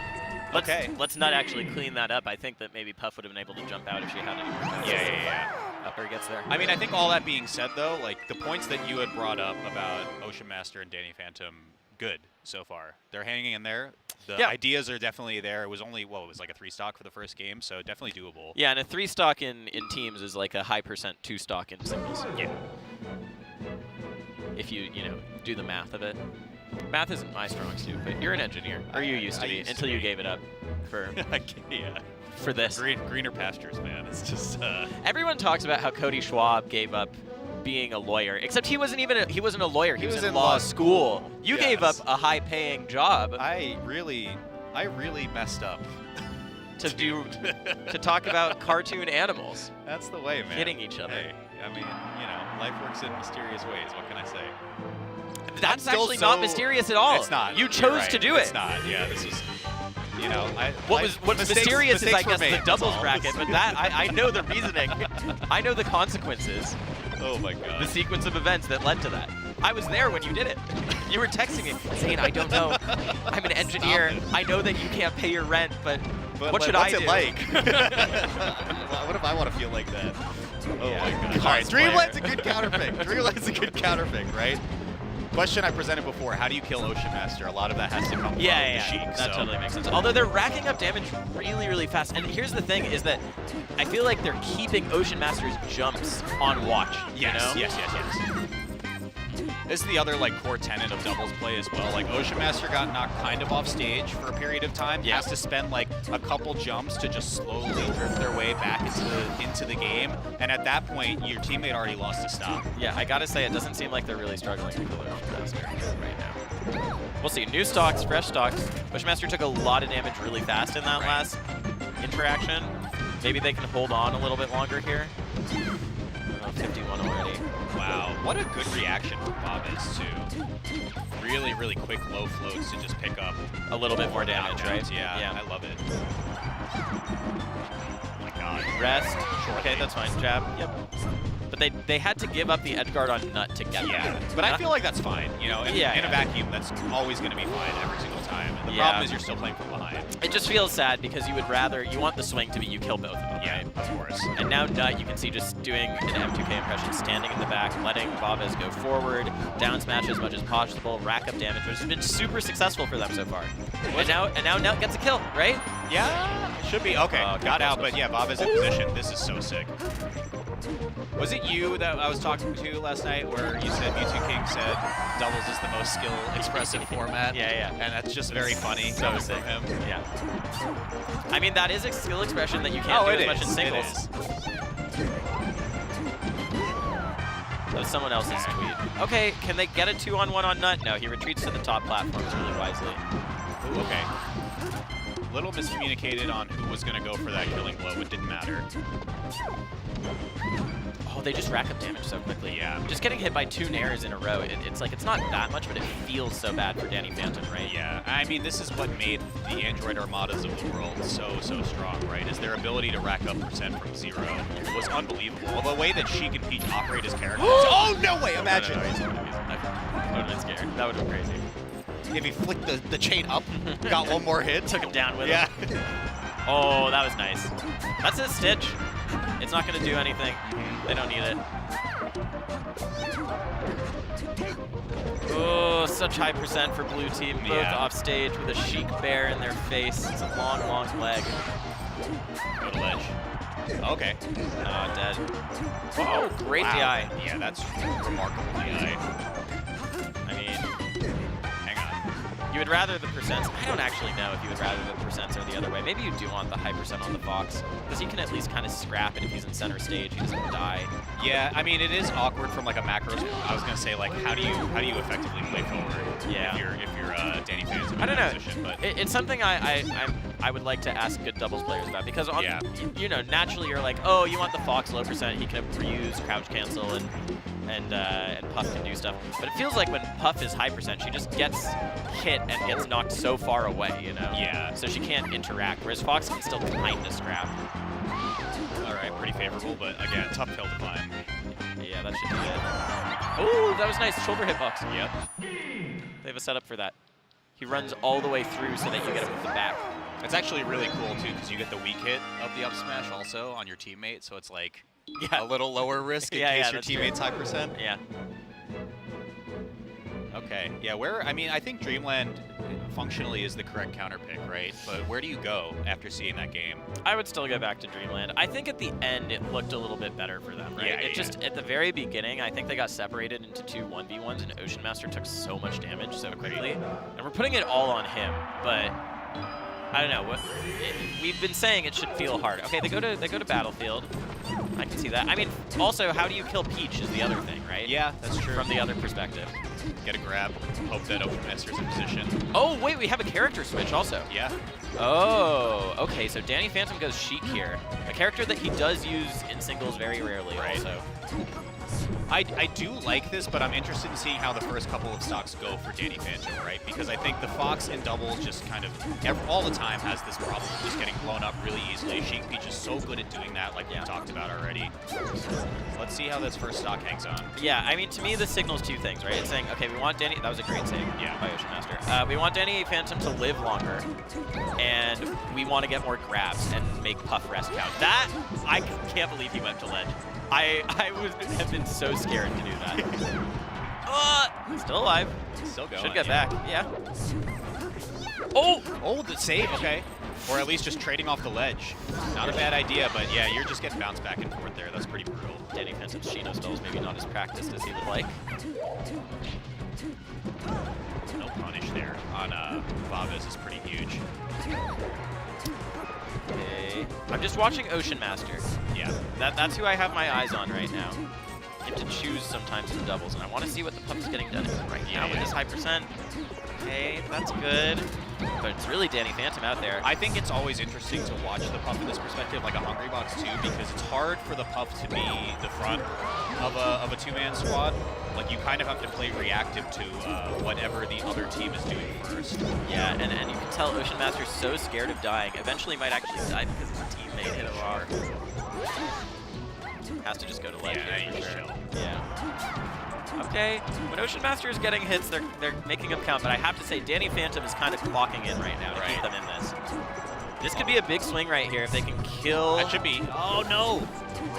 Let's not actually clean that up. I think that maybe Puff would have been able to jump out if she had any. Yeah. Upper gets there. I mean, I think all that being said, though, like the points that you had brought up about Ocean Master and Danny Phantom, good so far. They're hanging in there. The ideas are definitely there. It was only, well, it was like a 3-stock for the first game, so definitely doable. Yeah, and a 3-stock in teams is like a high percent 2-stock in singles. Yeah. If you do the math of it. Math isn't my strong suit, but you're an engineer, or you used to be, until you gave it up for for this. Greener pastures, man. It's just. Everyone talks about how Cody Schwab gave up being a lawyer, except he wasn't a lawyer. He was in law school. You gave up a high-paying job. I really messed up. to talk about cartoon animals. That's the way, man. Hitting each other. Hey, I mean, life works in mysterious ways. What can I say? That's actually not mysterious at all. It's not. You chose to do it. It's not. Yeah, this is. What's mysterious is, I guess, the doubles bracket, but that I know the reasoning. I know the consequences. Oh my god. The sequence of events that led to that. I was there when you did it. You were texting me saying, I don't know. I'm an engineer. I know that you can't pay your rent, but what should I do? What's it like? What if I want to feel like that? Oh my god. All right, Dreamlight's a good counterpick, right? Question I presented before, how do you kill Ocean Master? A lot of that has to come from the Sheik. That totally makes sense. Although they're racking up damage really, really fast. And here's the thing, is that I feel like they're keeping Ocean Master's jumps on watch. Yes. This is the other core tenet of doubles play as well. Like Ocean Master got knocked kind of off stage for a period of time. Yeah. Has to spend a couple jumps to just slowly drift their way back into the game. And at that point, your teammate already lost a stock. Yeah, I gotta say, it doesn't seem like they're really struggling to kill Ocean Master right now. We'll see. New stocks, fresh stocks. Ocean Master took a lot of damage really fast in that last interaction. Maybe they can hold on a little bit longer here. 51 already. Wow, what a good reaction from Bobbis too. Really, really quick low floats to just pick up a little bit more damage, right? Yeah, I love it. Oh my god. Rest. Okay, that's fine. Jab. Yep. But they had to give up the edge guard on Nut to get that. But I feel like that's fine. In a vacuum, that's always going to be fine every single time. And the problem is you're still playing from behind. It just feels sad because you want the swing to be you kill both of them, right? Of course. And now Nut, you can see just doing an M2K impression, standing in the back, letting Bobbis go forward, down smash as much as possible, rack up damage, which has been super successful for them so far. And now Nut gets a kill, right? Yeah, it should be. Okay, got out, but yeah, Bobbis in position. This is so sick. Was it you that I was talking to last night where you said Mewtwo King said doubles is the most skill-expressive format? Yeah. And that's just very funny. So sick. Him. Yeah. I mean, that is a skill expression that you can't do as much in singles. That was someone else's tweet. Okay, can they get a 2-on-1 on Nut? No, he retreats to the top platforms really wisely. Ooh, okay. Little miscommunicated on who was going to go for that killing blow. It didn't matter. Oh, they just rack up damage so quickly. Yeah. Just getting hit by 2 nairs in a row, it's not that much, but it feels so bad for Danny Phantom, right? Yeah. I mean, this is what made the Android Armadas of the world so strong, right? Is their ability to rack up percent from 0 was unbelievable. The way that Sheik and Peach operate as characters. Oh, no way! Imagine! I would have been scared. That would have been crazy. If he flicked the chain up, got one more hit. Took him down with him. Oh, that was nice. That's a Stitch. It's not going to do anything. They don't need it. Oh, such high percent for blue team. Both off stage with a Sheik bear in their face. It's a long, long leg. Go to ledge. Okay. Dead. Oh, great DI. Yeah, that's remarkable DI. I mean, you would rather the percents. I don't actually know if you would rather the percents or the other way. Maybe you do want the high percent on the Fox, because you can at least kind of scrap it if he's in center stage. He doesn't die. Yeah, I mean, it is awkward from a macro. I was gonna say how do you effectively play forward? Yeah. If you're Danny Phantom. I don't know. Position, but it's something I would like to ask good doubles players about, because naturally you're like, oh, you want the Fox low percent. He can reuse, crouch cancel, and Puff can do stuff. But it feels like when Puff is high percent, she just gets hit and gets knocked so far away, Yeah. So she can't interact, whereas Fox can still kind of scrap. All right, pretty favorable, but again, tough hill to climb. Yeah. that should be it. Oh, that was nice. Shoulder hitbox. Yep. They have a setup for that. He runs all the way through so that you get him with the back. It's actually really cool, too, because you get the weak hit of the up smash also on your teammate, so it's like a little lower risk in case your teammate's high percent. Yeah. Okay. Yeah, I think Dreamland functionally is the correct counter pick, right? But where do you go after seeing that game? I would still go back to Dreamland. I think at the end it looked a little bit better for them, right? Yeah, Just at the very beginning, I think they got separated into 2 1v1s, and Ocean Master took so much damage so quickly. And we're putting it all on him, but I don't know. We've been saying it should feel hard. Okay, they go to Battlefield. I can see that. I mean, also, how do you kill Peach is the other thing, right? Yeah, that's true. From the other perspective. Get a grab, hope that Open Master's in position. Oh, wait, we have a character switch also. Yeah. Oh, okay, so Danny Phantom goes Sheik here. A character that he does use in singles very rarely also. I do like this, but I'm interested in seeing how the first couple of stocks go for Danny Phantom, right? Because I think the Fox in doubles just kind of all the time has this problem of just getting blown up really easily. Sheik Peach is so good at doing that, like we talked about already. So let's see how this first stock hangs on. Yeah, I mean, to me, this signals 2 things, right? It's saying, okay, we want Danny, that was a great save by Ocean Master. We want Danny Phantom to live longer, and we want to get more grabs and make Puff rest count. That, I can't believe he went to ledge. I would have been so scared to do that. Still alive. Still going. Should get back. Yeah. Oh, the save. Okay. Or at least just trading off the ledge. Not a bad idea, but yeah, you're just getting bounced back and forth there. That's pretty brutal. Danny Phantom's Shino stalls maybe not as practiced as he would like. No punish there on Vaves is pretty huge. Okay. I'm just watching Ocean Master. Yeah. That's who I have my eyes on right now. Get to choose sometimes in doubles, and I want to see what the Puff is getting done right now with this high percent. Okay, that's good. But it's really Danny Phantom out there. I think it's always interesting to watch the Puff in this perspective, like a Hungry Box too, because it's hard for the Puff to be the front of a 2-man squad. Like, you kind of have to play reactive to whatever the other team is doing first. Yeah, and you can tell Ocean Master's so scared of dying. Eventually might actually die because his teammate hit him hard. Has to just go to ledge here for sure. Yeah. Okay, when Ocean Master is getting hits, they're making them count, but I have to say Danny Phantom is kind of clocking in right now to keep them in this. This could be a big swing right here if they can kill. That should be. Oh, no.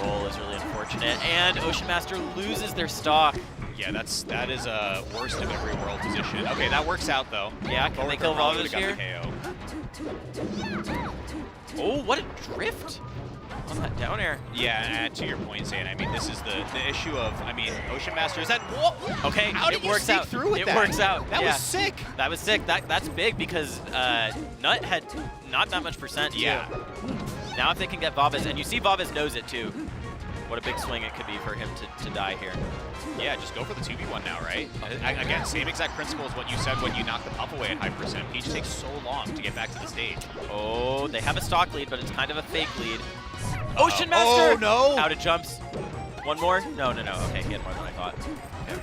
Roll is really unfortunate, and Ocean Master loses their stock. Yeah, that is a worst of every world position. Okay, that works out though. Yeah, can they kill Vaves here? KO. Oh, what a drift on that down air. Yeah, and to your point, Zane, I mean, this is the issue of, I mean, Ocean Master is that. Whoa! Okay, how did it works out. Through with it that? Works out. That was sick. That was sick. That's big because Nut had not that much percent. Yeah. Too. Now if they can get Vaves, and you see Vaves knows it too. What a big swing it could be for him to die here. Yeah, just go for the 2v1 now, right? Again, same exact principle as what you said when you knock the Puff away at high percent. Peach takes so long to get back to the stage. Oh, they have a stock lead, but it's kind of a fake lead. Ocean Master! Oh, no! Out of jumps. One more? No. Okay, he had more than I thought. Okay.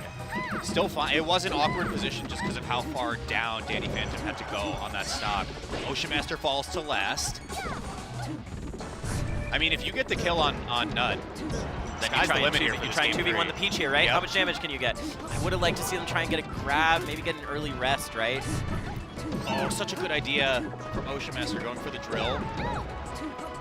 Still fine. It was an awkward position just because of how far down Danny Phantom had to go on that stock. Ocean Master falls to last. I mean, if you get the kill on Nut, then sky's the limit here. You're trying 2v1 the Peach here, right? Yep. How much damage can you get? I would have liked to see them try and get a grab, maybe get an early rest, right? Oh, such a good idea from Ocean Master going for the drill.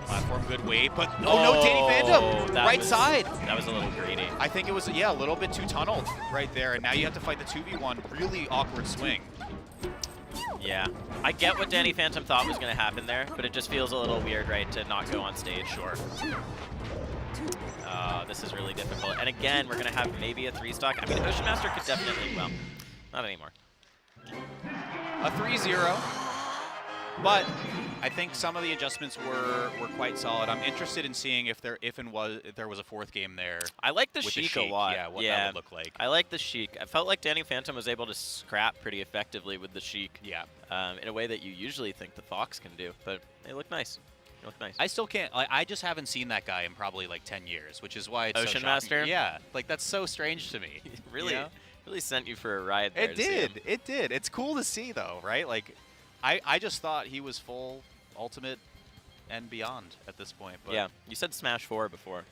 Platform good weight, but no, Danny Phantom, right side. That was a little greedy. I think it was, yeah, a little bit too tunneled right there, and now you have to fight the 2v1, really awkward swing. Yeah, I get what Danny Phantom thought was going to happen there, but it just feels a little weird, right, to not go on stage. Sure. This is really difficult. And again, we're going to have maybe a 3-stock. I mean, Ocean Master could definitely, well, not anymore. A 3-0, but I think some of the adjustments were quite solid. I'm interested in seeing if there was a 4th game there. I like the Sheik a lot. Yeah, what that would look like. I like the Sheik. I felt like Danny Phantom was able to scrap pretty effectively with the Sheik. Yeah. In a way that you usually think the Fox can do, but they look nice. They look nice. I still can't. I just haven't seen that guy in probably like 10 years, which is why it's Ocean so shocking. Master? Yeah, like that's so strange to me. Really, you know? really sent you for a ride there. It did. It did. It's cool to see though, right? Like, I just thought he was full Ultimate and beyond at this point. But yeah, you said Smash 4 before.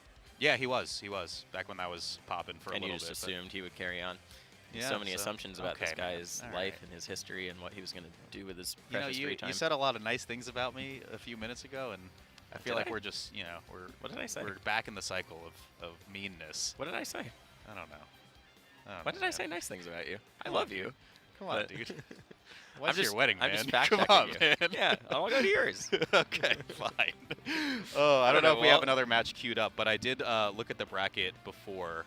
Yeah, he was. He was back when that was popping for a And little you bit. just but- assumed he would carry on. Yeah, So many assumptions about this okay, man. guy's All life right. and his history and what he was going to do with his You know, precious free time. you said a lot of nice things about me a few minutes ago, and I feel Did like I? we're just, you know, What did I say? we're back in the cycle of meanness. What did I say? I don't know. Why did I man. say nice things about you? I Come on, love you. Come on, but- dude. I'm What's just, your wedding, I'm man? just fact Come checking on, you. man. Yeah, I'll go to yours. Okay, fine. Oh, I don't know if we well- have another match queued up, but I did look at the bracket before.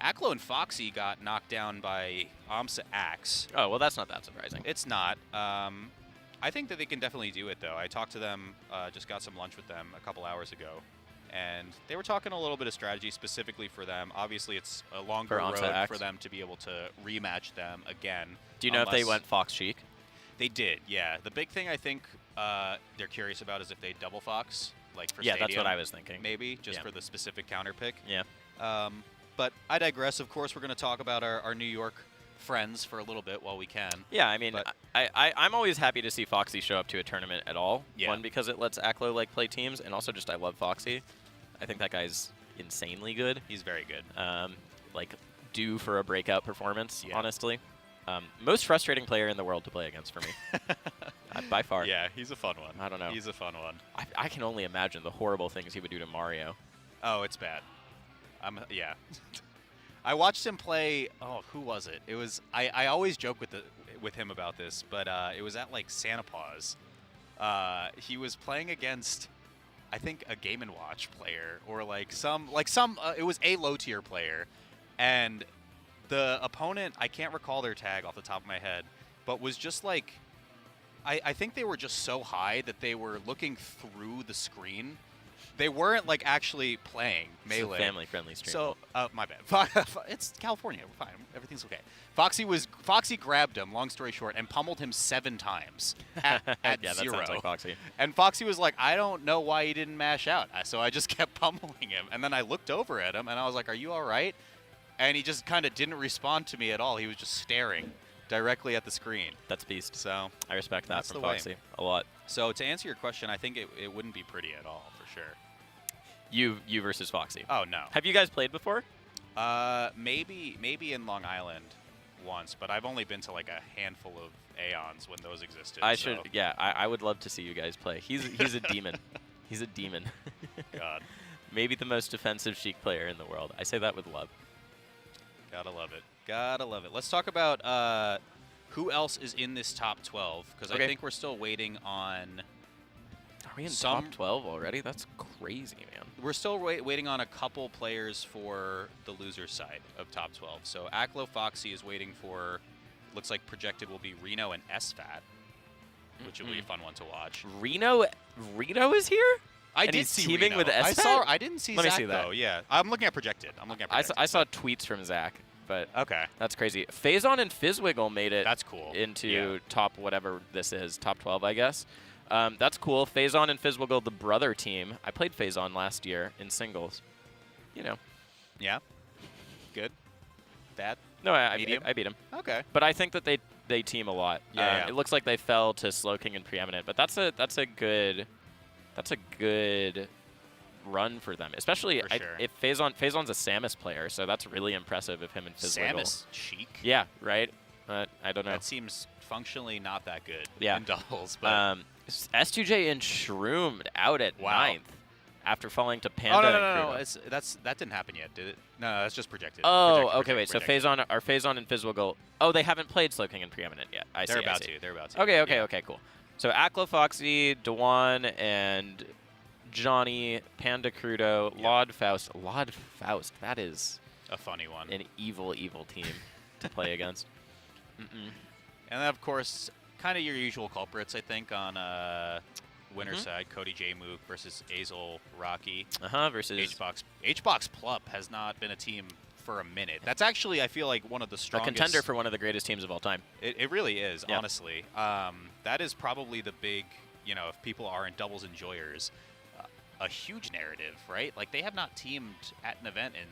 Aklo and Foxy got knocked down by Amsa Axe. Oh, well, that's not that surprising. It's not. I think that they can definitely do it, though. I talked to them, just got some lunch with them a couple hours ago, and they were talking a little bit of strategy specifically for them. Obviously, it's a longer road Amsa Axe? for them to be able to rematch them again. Do you know if they unless- went Fox Sheik? They did, yeah. The big thing I think they're curious about is if they double Fox, like for Yeah, that's what Stadium, I was thinking. maybe, just Yeah. for the specific counter pick. Yeah. But I digress. Of course, we're going to talk about our New York friends for a little bit while we can. Yeah, I mean, But- I'm always happy to see Foxy show up to a tournament at all. Yeah. One, because it lets Aklo like play teams, and also just I love Foxy. I think that guy's insanely good. He's very good. Like, due for a breakout performance, Yeah. honestly. Most frustrating player in the world to play against for me. By far. Yeah, he's a fun one. I don't know. He's a fun one. I can only imagine the horrible things he would do to Mario. Oh, it's bad. Yeah. I watched him play. Oh, who was it? It was. I always joke with him about this, but it was at like Santa Paws. He was playing against, I think, a Game & Watch player or some. It was a low tier player, and the opponent, I can't recall their tag off the top of my head, but was just like, I think they were just so high that they were looking through the screen. They weren't like actually playing Melee. It's a family-friendly stream. So, my bad. It's California. We're fine. Everything's okay. Foxy grabbed him, long story short, and pummeled him 7 times at yeah, that 0. sounds like Foxy. And Foxy was like, I don't know why he didn't mash out. So I just kept pummeling him. And then I looked over at him, and I was like, are you all right? And he just kind of didn't respond to me at all. He was just staring directly at the screen. That's beast. So I respect that That's from the way. Foxy a lot. So to answer your question, I think it wouldn't be pretty at all, for sure. You versus Foxy. Oh, no. Have you guys played before? Maybe in Long Island once, but I've only been to like a handful of Aeons when those existed. I so- should. Yeah, I would love to see you guys play. He's a demon. He's a demon. God, Maybe the most defensive Sheik player in the world. I say that with love. gotta love it. Gotta love it. Let's talk about who else is in this top 12, because Okay. I think we're still waiting on. Are we in Some- top 12 already? That's crazy, man. We're still waiting on a couple players for the loser side of top 12. So Aklo Foxy is waiting for. Looks like projected will be Reno and SFAT, which will be a fun one to watch. Reno is here? I And did he's see teaming Reno. with I SFAT? saw. I didn't see Let me Zach see that. though. Yeah, I'm looking at projected. I saw tweets from Zach, but Okay, that's crazy. Phazon and Fizzwiggle made it that's cool. into Yeah. top whatever this is, top 12, I guess. That's cool. Phazon and Fizzwiggle, the brother team. I played Phazon last year in singles. You know. Yeah. Good. Bad. No, I Medium? beat him. Okay. But I think that they team a lot. Yeah. It looks like they fell to Slowking and Preeminent, but that's a good run for them. Especially For sure. if Phazon's a Samus player, so that's really impressive of him and Fizzwiggle. Samus Sheik. Yeah, right. I don't know. That seems functionally not that good. Yeah. In doubles, but S2J and Shroomed out at Wow. 9th after falling to Panda. oh no, and Krudo. that didn't happen yet, did it? No, that's just projected. Oh, Projected, okay, wait. projected. So Phazon and Fizzwiggle. Oh, they haven't played Slowking and Preeminent yet. I see. They're I about see. to. They're about to. Okay, Yeah. okay, cool. So Aklo Foxy, Dewan, and Johnny, Panda Crudo, Laud Faust. That is A funny one. an evil team to play against. And then, of course, kind of your usual culprits, I think, on winner side. Cody J. Mook versus Azel Rocky. Versus HBox Plup has not been a team for a minute. That's actually, I feel like, one of the a strongest. contender for one of the greatest teams of all time. It really is, Yeah. honestly. That is probably the big, if people aren't doubles enjoyers, a huge narrative, right? Like, they have not teamed at an event in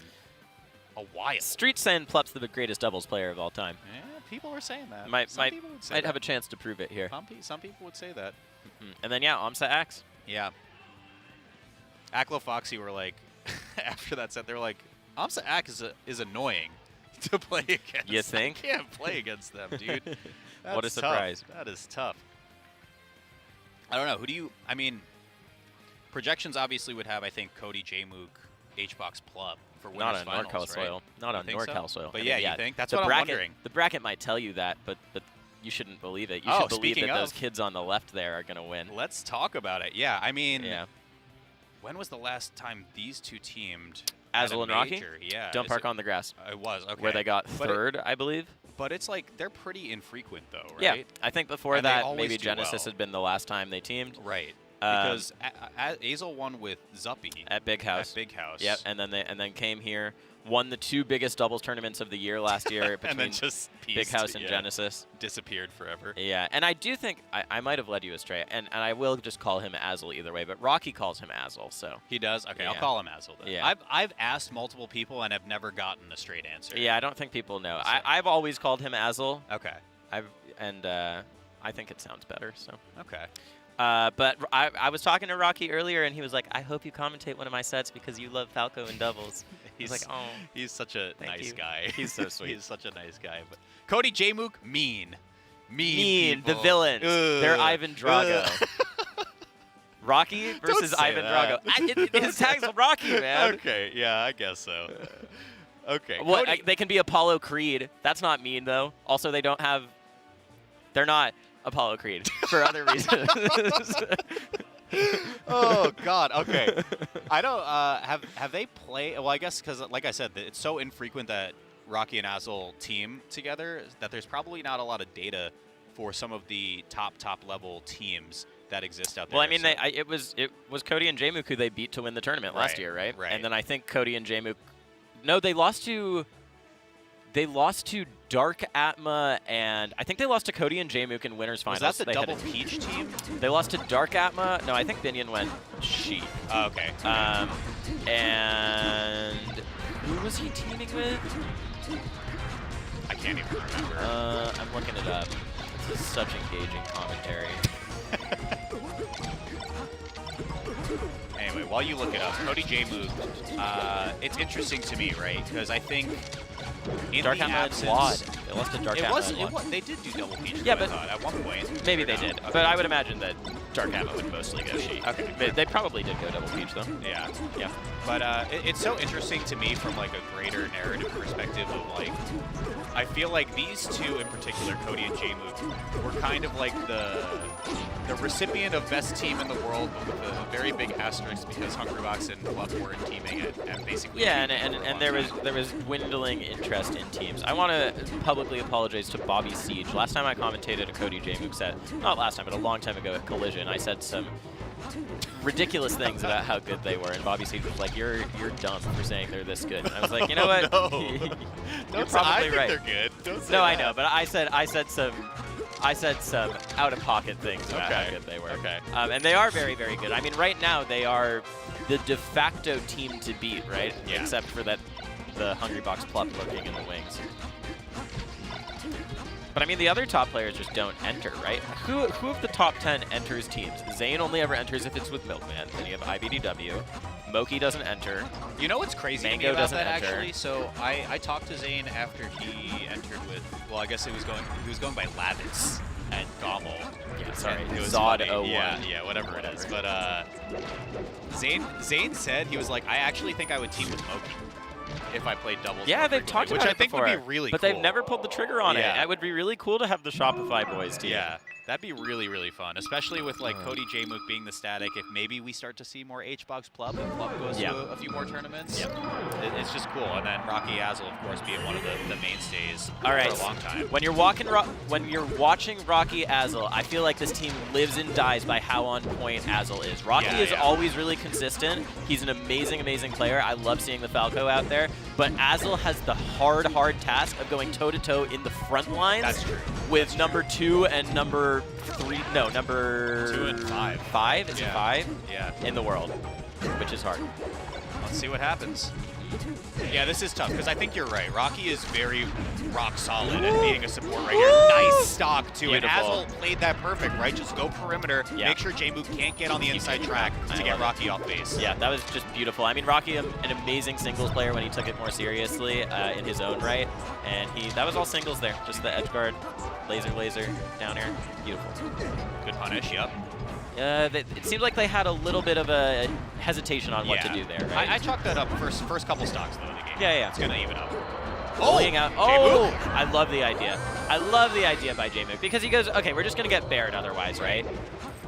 a while. Street saying Plup's the greatest doubles player of all time. Yeah, people are saying that. Might Some people would say have a that. chance to prove it here. Some people would say that. And then Amsa Axe. Yeah. Aklo Foxy were like, after that set, they're like, Amsa Ak is annoying to play against. You think? I can't play against them, dude. What a That's surprise. Tough. That is tough. I don't know. Who do you? I mean, projections obviously would have, I think, Cody J-Mook, HBox Plub for winners Not on finals, NorCal right? soil. Not on think NorCal so? soil. But I yeah, mean, you think? That's the what bracket, I'm wondering. The bracket might tell you that, but you shouldn't believe it. You Oh, should believe speaking that those of- kids on the left there are going to win. Let's talk about it. Yeah, I mean, Yeah. when was the last time these two teamed? at a Azul and Rocky? major? Yeah. Don't is park it- on the grass. It was, okay. Where they got But it- third, I believe. But it's like, they're pretty infrequent, though, right? Yeah, I think before And they that, always maybe do Genesis well. had been the last time they teamed. Right. Um, Because Azel won with Zuppy. At Big House. At Big House. Yep, and then came here, won the 2 biggest doubles tournaments of the year last year between and then just Big pieced, House and yeah, Genesis. disappeared forever. Yeah, and I do think I might have led you astray, and I will just call him Azul either way, but Rocky calls him Azul, so. He does? Okay, I'll Yeah. call him Azel then. Yeah. I've asked multiple people and have never gotten a straight answer. Yeah, I don't think people know. So- I've always called him Azul, Okay. I think it sounds better, so. Okay. But I was talking to Rocky earlier, and he was like, I hope you commentate one of my sets because you love Falco and doubles. He's like, oh. He's such a Thank nice you. guy. He's so sweet. He's such a nice guy. But Cody J-Mook, mean. Mean, the people. villains. They're Ugh. Ivan Drago. Ugh. Rocky versus say Ivan that. Drago. His tag's Rocky, man. Okay, yeah, I guess so. Okay. What, Cody, they can be Apollo Creed. That's not mean, though. Also, they're not Apollo Creed for other reasons. oh God. Okay. I don't. Have they played? Well, I guess because, like I said, it's so infrequent that Rocky and Azul team together that there's probably not a lot of data for some of the top level teams that exist out there. Well, I mean, so- it was Cody and J-Mook who they beat to win the tournament last Right, year, right? right. And then I think Cody and J-Mook. No, they lost to Dark Atma, and I think they lost to Cody and J-Mook in winners was finals. that the They had double peach team? They lost to Dark Atma. No, I think Binion went sheet. Oh, okay. And who was he teaming with? I can't even remember. I'm looking it up. This is such engaging commentary. Anyway, while you look it up, Cody J-Mook, it's interesting to me, right? Because I think in Dark the Atma and absence, Wad. They lost to Dark it Atma was, and it Wad. was, they did do double peach. Yeah, I but thought, at one point. Maybe or they not. did, Okay. but I would imagine that Dark Atma would mostly go sheet. Okay. They probably did go double peach though. Yeah. Yeah. But it's so interesting to me from like a greater narrative perspective of like, I feel like these two in particular, Cody and J-Mook, were kind of like the recipient of best team in the world, but with a very big asterisk because Hungrybox and Club weren't teaming at basically. Yeah, two for a long and time. there was dwindling interest in teams. I want to publicly apologize to Bobby Siege. Last time I commentated a Cody J-Mook set, not last time, but a long time ago at Collision, I said some ridiculous things about how good they were, and Bobby Siege was like, "You're dumb for saying they're this good." And I was like, "You know what? No. You're Don't say- I probably think right." they're good. Don't say No, I that. know, but I said some out-of-pocket things about how Okay. good they were. Okay. And they are very, very good. I mean, right now they are the de facto team to beat, right? Yeah. Except for the Hungrybox Plup lurking in the wings. But I mean, the other top players just don't enter, right? Who of the top 10 enters teams? Zane only ever enters if it's with Milkman. Then you have IBDW. Moki doesn't enter. You know what's crazy to me Mango about doesn't that enter. actually? So I talked to Zane after he entered with, well, I guess he was going by Lavitz and Gommel. Yeah, sorry. And it was Zod funny. 01. Yeah, whatever it is. But Zane said, he was like, I actually think I would team with Moki if I played doubles. Yeah, more they've frequently, talked which about I it think before, would be really but cool. they've never pulled the trigger on Yeah. it. It would be really cool to have the Shopify boys team. Yeah, that'd be really, really fun, especially with like Cody J-Mook being the static. If maybe we start to see more HBox Plub and Plub goes Yeah. to a few more tournaments, Yep. it's just cool. And then Rocky Azul, of course, being one of the mainstays All right. for a long time. When you're watching Rocky Azul, I feel like this team lives and dies by how on point Azul is. Rocky Yeah, is yeah. always really consistent. He's an amazing, amazing player. I love seeing the Falco out there. But Azul has the hard task of going toe-to-toe in the front lines That's true. with number 2 and number 3. No, number 2 and 5. 5? Is it Yeah. 5? Yeah. In the world, which is hard. Let's see what happens. Yeah, this is tough because I think you're right. Rocky is very rock solid at being a support right here. Nice stock too. Beautiful. And Azul played that perfect, right? Just go perimeter, Yeah. make sure Jmook can't get on the inside track to get Rocky off base. Yeah, that was just beautiful. I mean, Rocky, an amazing singles player when he took it more seriously in his own right, and that was all singles there. Just the edge guard, laser, down air, beautiful. Good punish, yep. It seemed like they had a little bit of a hesitation on what to do there, right? I chalked that up first couple stocks though in the game. Yeah. It's gonna even up. Bullying out. Jmook. Oh, I love the idea. I love the idea by Jmook because he goes, okay, we're just gonna get bared otherwise, right?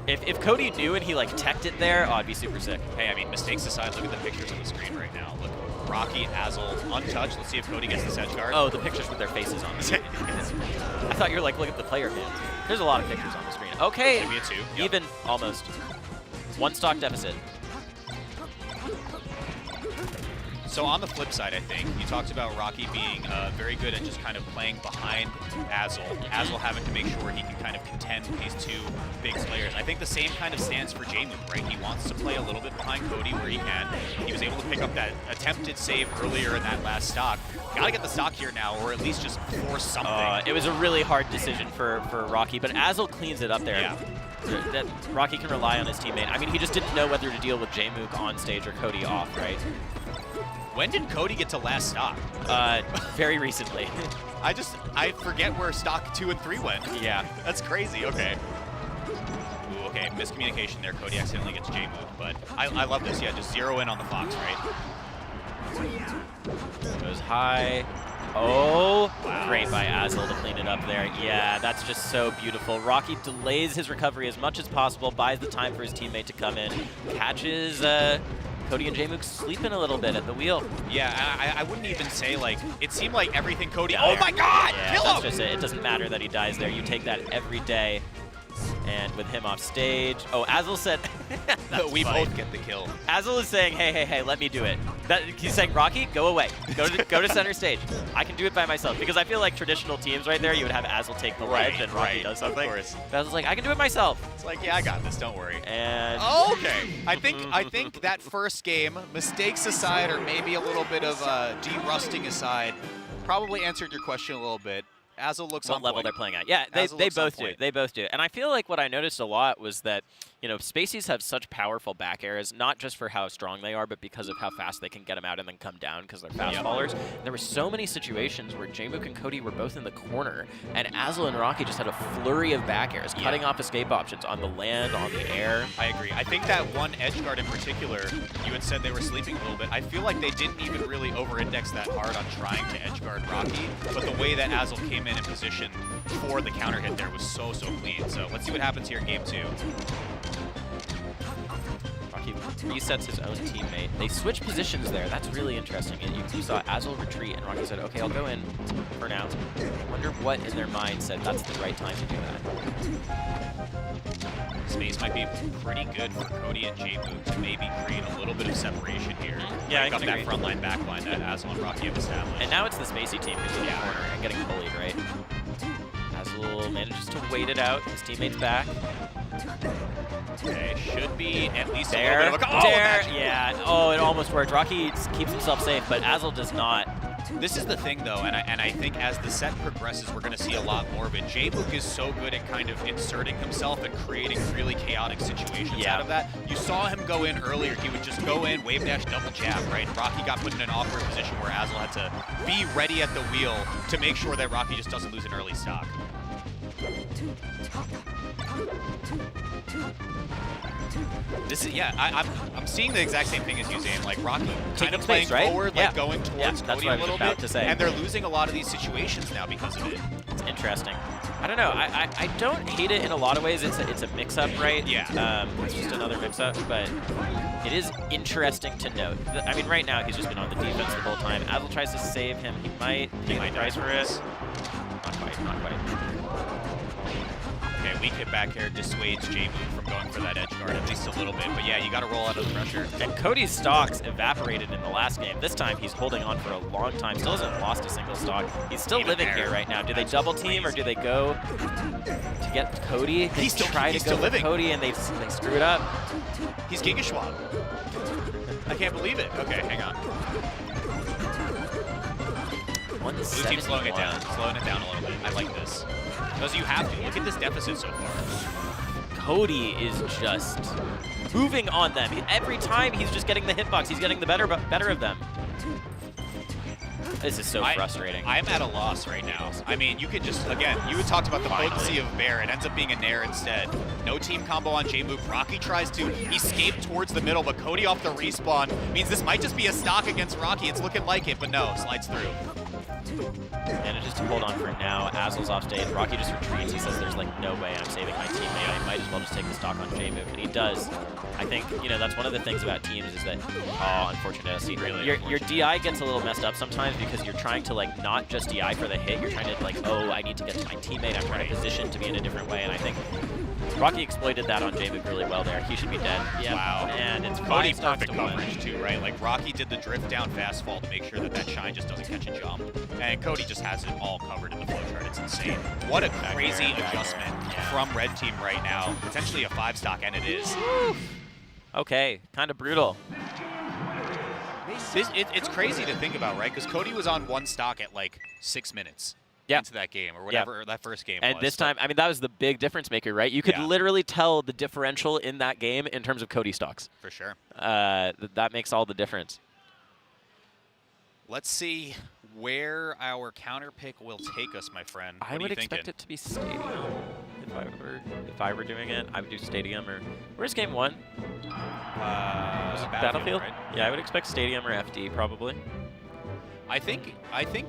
If Cody knew and he like teched it there, oh, I'd be super sick. Hey, I mean, mistakes aside, look at the pictures on the screen right now. Look, Rocky, Azul, untouched. Let's see if Cody gets this edge guard. Oh, the pictures with their faces on the screen. I thought you were like, look at the player cams. There's a lot of pictures on the screen. Okay, Maybe a 2. Yep. even, almost. 1 stock deficit. So on the flip side, I think, you talked about Rocky being very good at just kind of playing behind Azul. Azul having to make sure he can kind of contend with these two big players. I think the same kind of stands for Jmook, right? He wants to play a little bit behind Cody where he can. He was able to pick up that attempted save earlier in that last stock. Gotta get the stock here now, or at least just force something. It was a really hard decision for Rocky, but Azul cleans it up there. Yeah. That Rocky can rely on his teammate. I mean, he just didn't know whether to deal with Jmook on stage or Cody off, right? When did Cody get to last stock? Very recently. I forget where stock 2 and 3 went. Yeah. That's crazy. Okay. Ooh, okay, miscommunication there. Cody accidentally gets Jmook, but I love this. Yeah, just zero in on the Fox, right? Goes high. Oh, Wow. great by Azul to clean it up there. Yeah, that's just so beautiful. Rocky delays his recovery as much as possible, buys the time for his teammate to come in, catches Cody and Jmook sleeping a little bit at the wheel. Yeah, I wouldn't even say, like, it seemed like everything Cody... Down Oh there. my god! Yeah, Kill that's him! just it. It doesn't matter that he dies there. You take that every day. And with him off stage... Oh, Azul said... We both get the kill. Azul is saying, hey, let me do it. He's saying, Rocky, go away. Go to center stage. I can do it by myself. Because I feel like traditional teams right there, you would have Azul take the ledge and Rocky does something. Of course. But Azul's like, I can do it myself. It's like, yeah, I got this, don't worry. And... Oh, okay. I think that first game, mistakes aside, or maybe a little bit of de-rusting aside, probably answered your question a little bit. Azul looks on what level point. they're playing at. Yeah, they Azul looks on both do. point. They both do. And I feel like what I noticed a lot was that, you know, Spaceys have such powerful back airs, not just for how strong they are, but because of how fast they can get them out and then come down because they're fast fallers. There were so many situations where Jmook and Cody were both in the corner, and Azul and Rocky just had a flurry of back airs, cutting off escape options on the land, on the air. I agree. I think that one edge guard in particular, you had said they were sleeping a little bit. I feel like they didn't even really over-index that hard on trying to edge guard Rocky, but the way that Azul came in position for the counter hit there was so clean. So let's see what happens here in game 2. Rocky resets his own teammate. They switch positions there. That's really interesting. And you saw Azul retreat, and Rocky said, okay, I'll go in for now. I wonder what in their mind said that's the right time to do that. Space might be pretty good for Cody and Jmook to maybe create a little bit of separation here. Yeah, I Break up can that agree. front line, back line that Azul and Rocky have established. And now it's the Spacey team who's in the corner and getting bullied, right? Azul manages to wait it out. His teammate's back. Okay, should be at least There, a little bit of a... there, imagine. yeah. Oh, it almost worked. Rocky keeps himself safe, but Azul does not. This is the thing, though, and I think as the set progresses, we're going to see a lot more of it. Jmook is so good at kind of inserting himself and creating really chaotic situations out of that. You saw him go in earlier. He would just go in, wave dash, double jab, right? Rocky got put in an awkward position where Azul had to be ready at the wheel to make sure that Rocky just doesn't lose an early stock. This is, yeah, I'm seeing the exact same thing as you, Zane. Like, Rocky kind Taking of playing space, right? forward, Yeah. like going towards that's Cody what I a was little about bit. to say. And they're losing a lot of these situations now because of it. It's interesting. I don't know. I don't hate it in a lot of ways. It's a mix-up, right? Yeah. It's just another mix-up, but it is interesting to note. I mean, right now he's just been on the defense the whole time. Azul tries to save him. He might pay the price for it. Not quite. Not quite. Okay, weak hit back here dissuades Jmook from going for that edge guard at least a little bit. But yeah, you got to roll out of the pressure. And Cody's stocks evaporated in the last game. This time he's holding on for a long time. Still hasn't lost a single stock. He's still Even living there. here right now. Do they That's double team or do they go to get Cody? They He's still- try he's to go still for living. Cody and they screw it up. He's Giga Schwab. I can't believe it. Okay, hang on. Blue team slowing it down a little bit. I like this. Because you have to. Look at this deficit so far. Cody is just moving on them. Every time he's just getting the hitbox, he's getting the better of them. This is so frustrating. I'm at a loss right now. I mean, you could just, again, you had talked about the potency of Bear. It ends up being a Nair instead. No team combo on Jmook. Rocky tries to escape towards the middle, but Cody off the respawn means this might just be a stock against Rocky. It's looking like it, but no, slides through. Manages to hold on for now. Azel's off stage. Rocky just retreats. He says there's like no way I'm saving my teammate. I might as well just take the stock on Jmook. And he does. I think, you know, that's one of the things about teams is that, oh, unfortunate. Really your DI gets a little messed up sometimes because you're trying to like not just DI for the hit. You're trying to like, oh, I need to get to my teammate. I'm trying to position to be in a different way. And I think Rocky exploited that on Jmook really well there. He should be dead. Yeah. Wow. And it's Cody 5 stocks perfect to coverage win. too, right? Like Rocky did the drift down fast fall to make sure that that shine just doesn't catch a jump. And Cody just has it all covered in the flowchart. It's insane. What a crazy adjustment from Red Team right now. Potentially a 5 stock, and it is. Okay, kind of brutal. It's crazy to think about, right? Because Cody was on 1 stock at like 6 minutes into that game, or whatever that first game and was. this time, I mean, that was the big difference maker, right? You could literally tell the differential in that game in terms of Cody stocks. For sure. That makes all the difference. Let's see where our counter pick will take us, my friend. What I are would you expect thinking? it to be Stadium. If I were doing it, I would do Stadium or where's game 1? Battlefield? Right? Yeah, I would expect Stadium or FD probably. I think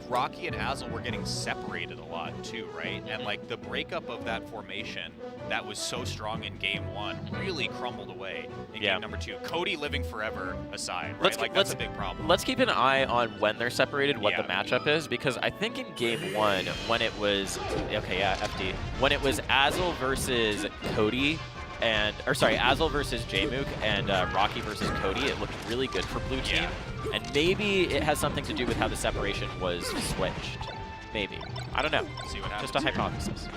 Rocky and Azel were getting separated a lot too, right? And like the breakup of that formation that was so strong in game 1 really crumbled away in game number 2. Cody living forever aside, right? That's a big problem. Let's keep an eye on when they're separated, what the matchup is, because I think in game 1 when it was FD, when it was Azel versus Cody Azel versus Jmook and Rocky versus Cody, it looked really good for blue team. And maybe it has something to do with how the separation was switched. Maybe. I don't know. See what happens. Just a hypothesis.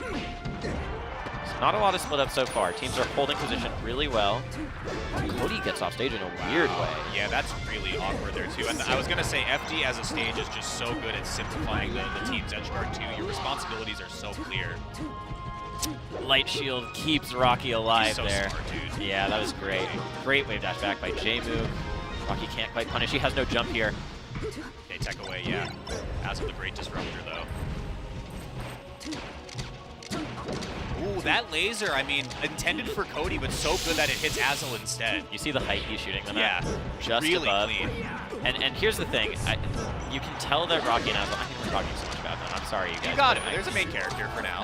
So not a lot of split up so far. Teams are holding position really well. Cody gets off stage in a weird way. Yeah, that's really awkward there too. And I was going to say FD as a stage is just so good at simplifying the team's edge guard too. Your responsibilities are so clear. Light shield keeps Rocky alive so there. Smart, dude. Yeah, that was great. Great wave dash back by Jmook. Rocky can't quite punish. He has no jump here. Okay, tech away, yeah. Azel the great disruptor, though. Ooh, that laser, I mean, intended for Cody, but so good that it hits Azel instead. You see the height he's shooting them at? Yeah, just really above. clean. And here's the thing. You can tell that Rocky and Azel, I mean, we're talking so much about them. I'm sorry, you guys. You got it. There's a main character for now.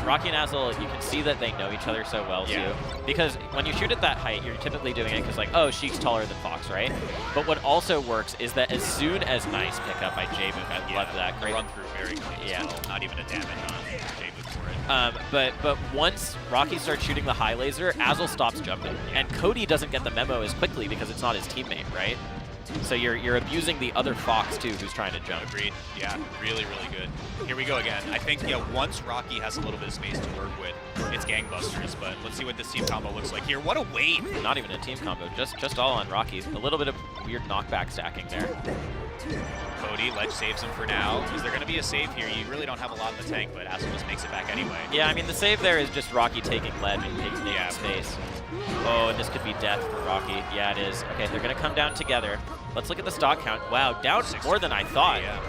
Rocky and Azel, you can see that they know each other so well, too. Because when you shoot at that height, you're typically doing it because, like, oh, Sheik's taller than Fox, right? But what also works is that as soon as nice pickup by Jmook, I love that. Great run through very clean. Yeah. Well. Not even a damage on Jmook for it. But once Rocky starts shooting the high laser, Azel stops jumping. And Cody doesn't get the memo as quickly because it's not his teammate, right? So you're abusing the other Fox, too, who's trying to jump. Agreed. Yeah, really, really good. Here we go again. I think, once Rocky has a little bit of space to work with, it's gangbusters, but let's see what this team combo looks like here. What a wave! Not even a team combo, just all on Rocky. A little bit of weird knockback stacking there. Cody, ledge saves him for now. Is there going to be a save here? You really don't have a lot in the tank, but Azel just makes it back anyway. Yeah, I mean, the save there is just Rocky taking ledge and taking space. Oh, and this could be death for Rocky. Yeah, it is. Okay, they're going to come down together. Let's look at the stock count. Wow, down more than I thought. Yeah.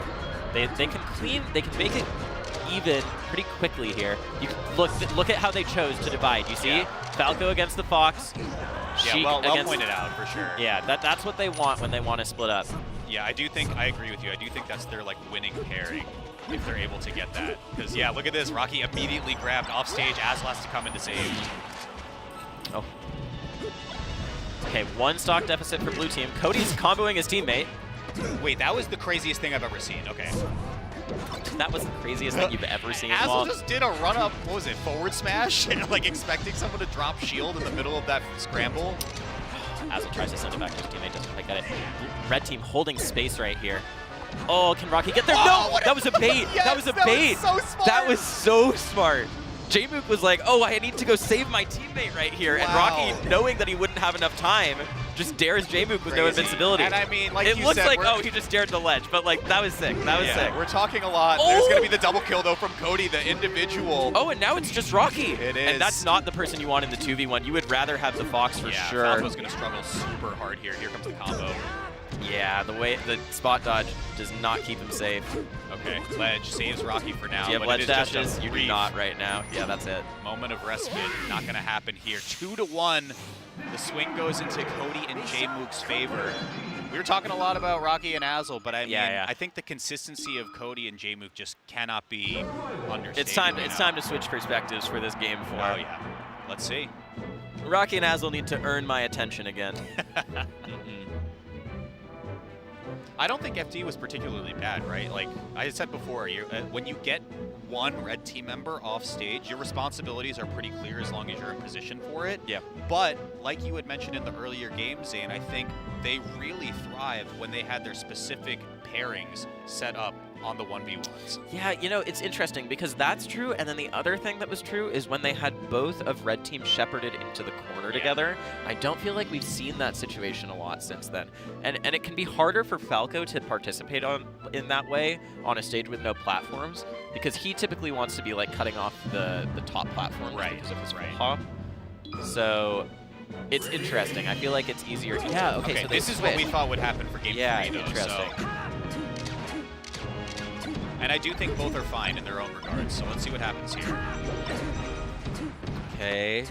They can make it even pretty quickly here. You can look at how they chose to divide. You see? Falco against the Fox. Yeah, well pointed out for sure. Yeah, that's what they want when they want to split up. Yeah, I agree with you. I do think that's their like winning pairing if they're able to get that. Because yeah, look at this. Rocky immediately grabbed off stage. Azel has to come in to save. Oh. Okay, 1 stock deficit for blue team. Cody's comboing his teammate. Wait, that was the craziest thing I've ever seen. Okay. That was the craziest thing you've ever seen. Azel just did a run-up, what was it, forward smash? Like expecting someone to drop shield in the middle of that scramble. Azel tries to send it back to his teammate, doesn't quite get it. Red team holding space right here. Oh, can Rocky get there? Oh, no! That was a bait! Yes, that was a bait! Was so smart. That was so smart! Jmook was like, oh, I need to go save my teammate right here. And Rocky, knowing that he wouldn't have enough time, just dares Jmook with no invincibility. And I mean, like it you looks said, like, oh, he just dared the ledge, but like, that was sick. That was sick. We're talking a lot. Oh! There's going to be the double kill, though, from Cody, the individual. Oh, and now it's just Rocky. It is. And that's not the person you want in the 2v1. You would rather have the Fox for sure. Falco's going to struggle super hard here. Here comes the combo. Yeah, the way the spot dodge does not keep him safe. Okay, ledge saves Rocky for now. Do you have but ledge it is just a dashes? You do brief not right now. Yeah, that's it. Moment of respite. Not going to happen here. 2-1. The swing goes into Cody and Jmook's favor. We were talking a lot about Rocky and Azel, but I mean, I think the consistency of Cody and Jmook just cannot be understated. It's time. right It's now. time to switch perspectives for this game for. Oh yeah. Let's see. Rocky and Azel need to earn my attention again. I don't think FD was particularly bad, right? Like I said before, when you get one red team member off stage, your responsibilities are pretty clear as long as you're in position for it. Yeah. But like you had mentioned in the earlier games, Zane, I think they really thrived when they had their specific pairings set up on the 1v1s. Yeah, you know, it's interesting because that's true, and then the other thing that was true is when they had both of Red Team shepherded into the corner together, I don't feel like we've seen that situation a lot since then. And it can be harder for Falco to participate in that way on a stage with no platforms, because he typically wants to be like cutting off the top platform because of his hop. So it's interesting. I feel like it's easier. Yeah, okay, so this is what we thought would happen for game 3, though. Interesting. So. And I do think both are fine in their own regards, so let's see what happens here. Okay.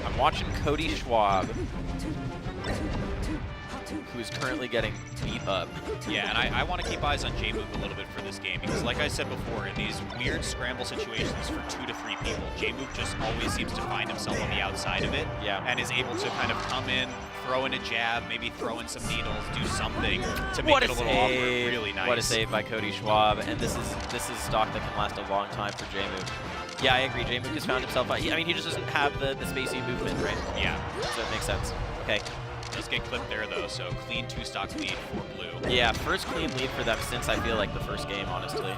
I'm watching Cody Schwab, who is currently getting beat up. Yeah, and I want to keep eyes on Jmook a little bit for this game, because like I said before, in these weird scramble situations for 2 to 3 people, Jmook just always seems to find himself on the outside of it, and is able to kind of come in, throw in a jab, maybe throw in some needles, do something to make it a little awkward. Really nice. What a save by Cody Schwab, and this is stock that can last a long time for Jmook. Yeah, I agree. Jmook has found himself. I mean, he just doesn't have the spacey movement, right? Yeah. So it makes sense. Okay. Does get clipped there though, so clean 2-stock lead for blue. Yeah, first clean lead for them since I feel like the first game, honestly.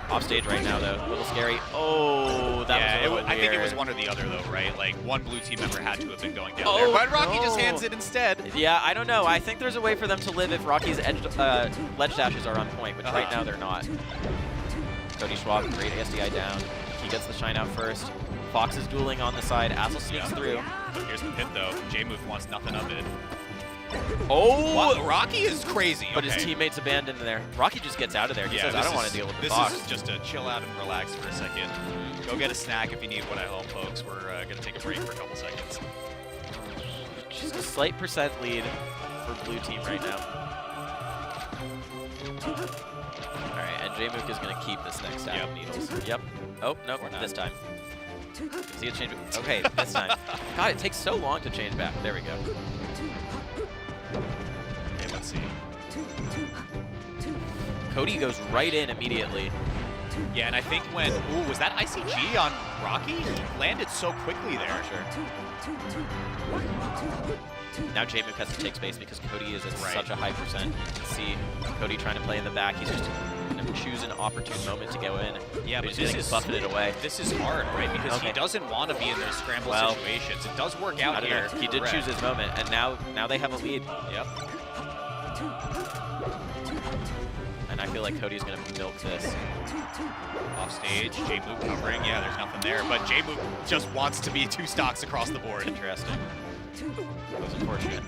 Off stage right now though, a little scary. Oh, that was a little I think it was weird. one or the other though, right? Like one blue team member had to have been going down Oh, there. But Rocky just hands it instead. Yeah, I don't know. I think there's a way for them to live if Rocky's ledge dashes are on point, but right now they're not. Cody Schwab, great SDI down. He gets the shine out first. Fox is dueling on the side. Azel sneaks through. Here's the pit though. Jmook wants nothing of it. Oh! What? Rocky is crazy. But his teammates abandoned there. Rocky just gets out of there. He says, I don't want to deal with the Fox. This is just to chill out and relax for a second. Go get a snack if you need one at home, folks. We're going to take a break for a couple seconds. Just a slight percent lead for blue team right now. All right, and Jmook is going to keep this next stack of needles. Yep. Oh, nope, this time. See it change? Okay, this time. God, it takes so long to change back. There we go. Okay, let's see. Cody goes right in immediately. Yeah, and I think when, was that ICG on Rocky? He landed so quickly there. Sure. Now Jmook has to take space because Cody is at such a high percent. You can see Cody trying to play in the back. He's just going to choose an opportune moment to go in. Yeah, but this is buffeted away. This is hard, right? Because he doesn't want to be in those scramble situations. It does work out here. He did choose his moment, and now they have a lead. Yep. And I feel like Cody's going to milk this. Off stage, Jmook covering. Yeah, there's nothing there. But Jmook just wants to be 2 stocks across the board. Interesting. That was unfortunate.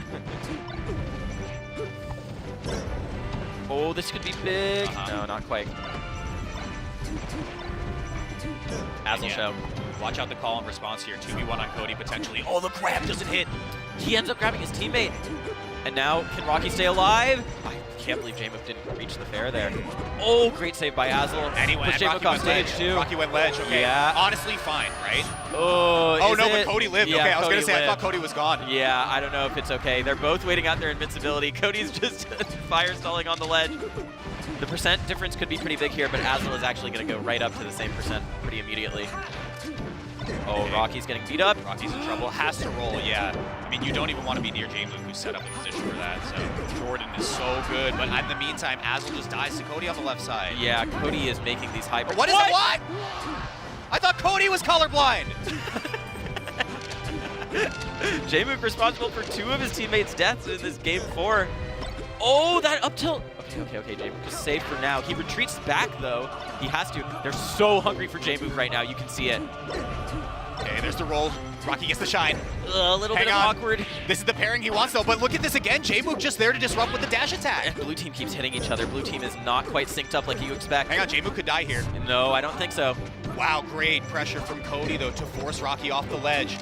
Oh, this could be big. No, not quite. Azel show. Watch out the call and response here. 2v1 on Cody potentially. Oh, the grab doesn't hit. He ends up grabbing his teammate. And now, can Rocky stay alive? I can't believe Jmook didn't reach the fair there. Oh, great save by Azel. Anyway, push Jmook off stage too. Rocky went ledge, okay. Yeah. Honestly, fine, right? Oh, no, but Cody lived. Yeah, okay, I was going to say, lived. I thought Cody was gone. Yeah, I don't know if it's okay. They're both waiting out their invincibility. Cody's just fire stalling on the ledge. The percent difference could be pretty big here, but Azel is actually going to go right up to the same percent pretty immediately. Oh, Rocky's getting beat up. Rocky's in trouble. Has to roll, yeah. I mean, you don't even want to be near Jmook, who's set up in position for that. So Jordan is so good. But in the meantime, Azel just dies to Cody on the left side. Yeah, Cody is making these high... What is it? What? I thought Cody was colorblind. Jmook responsible for 2 of his teammates' deaths in this game 4. Oh, that up tilt. Okay, Jmook just safe for now. He retreats back, though. He has to. They're so hungry for Jmook right now. You can see it. Okay, there's the roll. Rocky gets the shine. A little Hang bit of on. awkward. This is the pairing he wants, though. But look at this again. Jmook just there to disrupt with the dash attack. Blue team keeps hitting each other. Blue team is not quite synced up like you expect. Hang on, Jmook could die here. No, I don't think so. Wow, great pressure from Cody, though, to force Rocky off the ledge.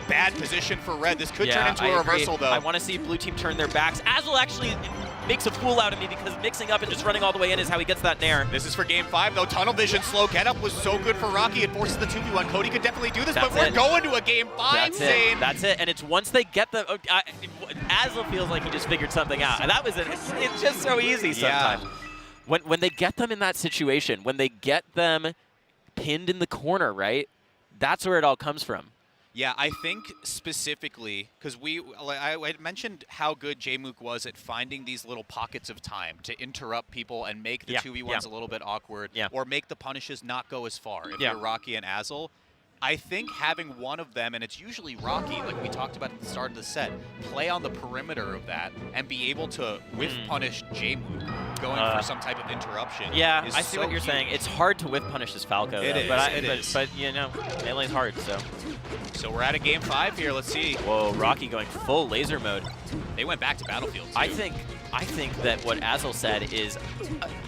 Bad position for Red. This could turn into a reversal, though. I want to see Blue team turn their backs. Azul actually makes a fool out of me because mixing up and just running all the way in is how he gets that nair. This is for game 5, though. Tunnel vision slow get up was so good for Rocky. It forces the 2v1. Cody could definitely do this, That's but we're it. going to a game 5, That's Zane. it. That's it. And it's once they get the... Azul feels like he just figured something out. And that was it. It's just so easy sometimes. Yeah. When they get them in that situation, when they get them pinned in the corner, right? That's where it all comes from. Yeah, I think specifically, because I mentioned how good Jmook was at finding these little pockets of time to interrupt people and make the 2v1s a little bit awkward, or make the punishes not go as far if you're Rocky and Azul. I think having one of them, and it's usually Rocky, like we talked about at the start of the set, play on the perimeter of that and be able to whiff punish Jmook going for some type of interruption. Yeah, is I see so what you're huge. saying. It's hard to whip punish this Falco, It though. is, But you know, Melee's hard, so. So we're at a game 5 here. Let's see. Whoa, Rocky going full laser mode. They went back to Battlefield, too. I think that what Azul said is,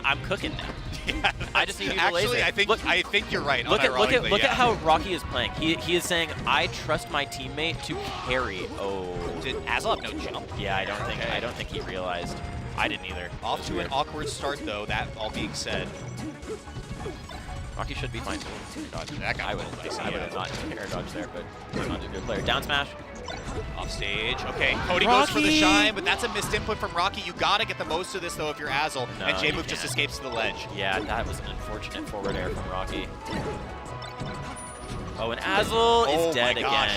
I'm cooking now. I just need you to Actually, laser. I think you're right. Look unironically, at how Rocky is playing. He is saying, I trust my teammate to carry. Oh. Did Azul have no jump? Yeah, I don't think he realized. I didn't either. Off to an awkward start, though. That all being said, Rocky should be fine. That got I would have not air dodge there, but he's not a good player. Down smash. off stage. Okay, Cody goes for the shine, but that's a missed input from Rocky. You gotta get the most of this, though, if you're Azul. No, and you Jmook just can't. escapes to the ledge. Yeah, that was an unfortunate forward air from Rocky. Oh, and Azul is dead again.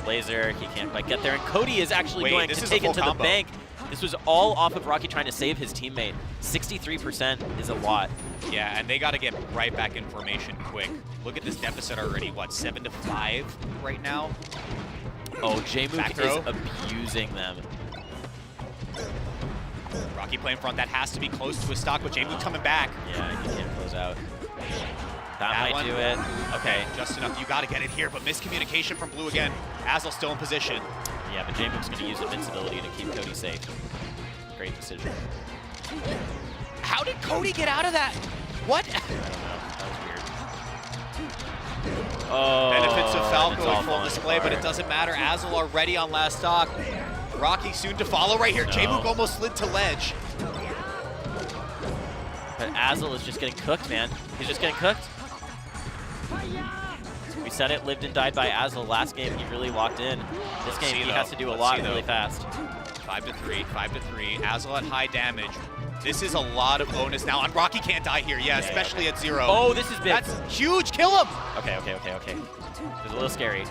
Laser, he can't quite get there. And Cody is actually going to take it to the bank. This was all off of Rocky trying to save his teammate. 63% is a lot. Yeah, and they got to get right back in formation quick. Look at this deficit already, what, 7-5 right now? Oh, Jmook is abusing them. Rocky playing front, that has to be close to his stock, but Jmook coming back. Yeah, he can't close out. That might one. do it. Okay. Just enough. You got to get it here, but miscommunication from Blue again. Azul still in position. Yeah, but Jmook's going to use invincibility to keep Cody safe. Great decision. How did Cody get out of that? What? I don't know. That was weird. Oh, Benefits of and it's Falco all in full falling display, but it apart. doesn't matter. Azul already on last stock. Rocky soon to follow right here. No. Jmook almost slid to ledge. But Azul is just getting cooked, man. He's just getting cooked. We said it, lived and died by Azul. Last game, he really locked in. This game, he has to do a lot really fast. 5-3, 5-3. Azul at high damage. This is a lot of onus now on Rocky. Can't die here, especially at 0. Oh, this is big. That's huge. Kill him. Okay. It's a little scary.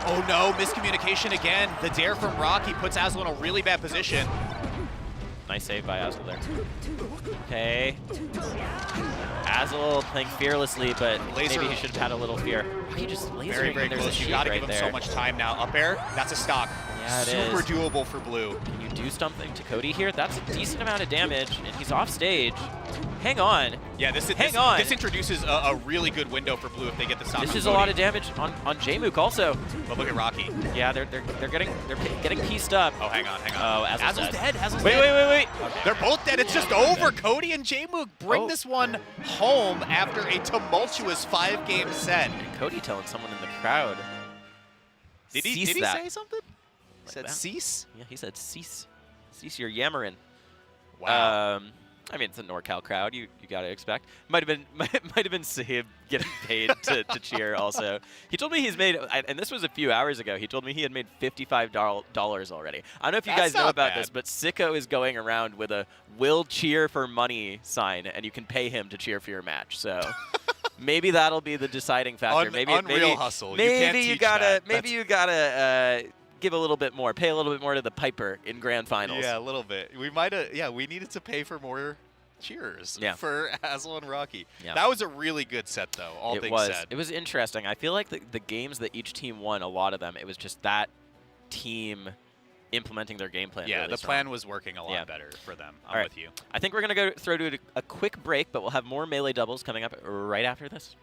Oh no, miscommunication again. The dare from Rocky puts Azul in a really bad position. Nice save by Azul there. Okay. Azul playing fearlessly, but Laser. maybe he should have had a little fear. He just lasering Very, very when there's close. a You shield got to right give him there. so much time now. Up air, that's a stock. Yeah, it Super is. doable for Blue. Can you do something to Cody here? That's a decent amount of damage, and he's off stage. Hang on. Yeah, this introduces a really good window for Blue if they get the stock. This on is a Cody. lot of damage on Jmook also. But look at Rocky. Yeah, they're getting pieced up. Oh, hang on. Oh, Azul's dead. Azul's Wait. dead. Okay. They're both dead. It's just over. Cody and Jmook bring this one home after a tumultuous 5-game set. And Cody telling someone in the crowd. Did he say something? He said cease? Yeah, he said cease. Cease your yammering. Wow. I mean, it's a NorCal crowd. You gotta expect. Might have been Sahib getting paid to cheer. Also, he told me he's made, and this was a few hours ago. He told me he had made $55 already. I don't know if you guys know about this, but Sicko is going around with a "will cheer for money" sign, and you can pay him to cheer for your match. So. Maybe that'll be the deciding factor. Unreal hustle. Maybe you can't teach that. you gotta give a little bit more, pay a little bit more to the Piper in grand finals. Yeah, a little bit. We might have. Yeah, we needed to pay for more cheers Yeah. for Hazel and Rocky. Yeah. That was a really good set, though, all things said. It was interesting. I feel like the games that each team won, a lot of them, it was just that team implementing their game plan. Yeah, really the strong. plan was working a lot Yeah. better for them. All I'm right. with you. I think we're going to go throw to a quick break, but we'll have more Melee doubles coming up right after this.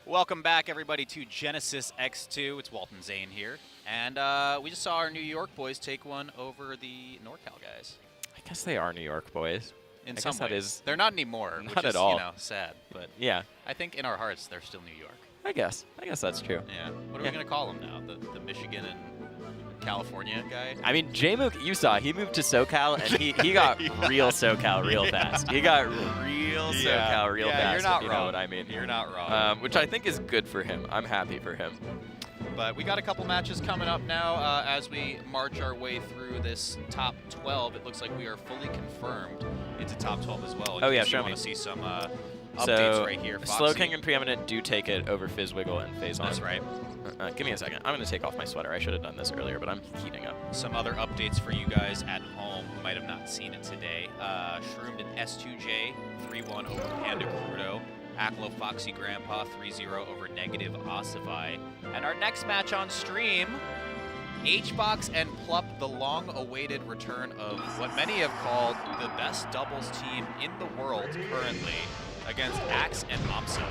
Welcome back, everybody, to Genesis X2. It's Walton Zane here. And we just saw our New York boys take one over the NorCal guys. I guess they are New York boys. In I some guess that ways. is They're not anymore, not which at is, all. you know, sad. But Yeah, I think in our hearts, they're still New York. I guess that's true. Yeah. What are Yeah. we going to call them now? The Michigan and California guy? I mean, J-Mook, you saw, he moved to SoCal, and he got real SoCal real fast. He got real SoCal real fast, you're not if you wrong. know what I mean. You're not wrong. Which I think is good for him. I'm happy for him. But we got a couple matches coming up now as we march our way through this top 12. It looks like we are fully confirmed into top 12 as well. Oh, yeah, if you show want me. to see some updates So, right here. Slow Foxy. King and Preeminent do take it over Physwiggle and Phazon. That's right. Give me a second. I'm going to take off my sweater. I should have done this earlier, but I'm heating up. Some other updates for you guys at home who might have not seen it today. Shroomed and S2J 3-1 over Panda Crudo. Aklo Foxy Grandpa 3-0 over Negative Ossify. And our next match on stream, HBox and Plup, the long-awaited return of what many have called the best doubles team in the world currently, against Axe and Amsa.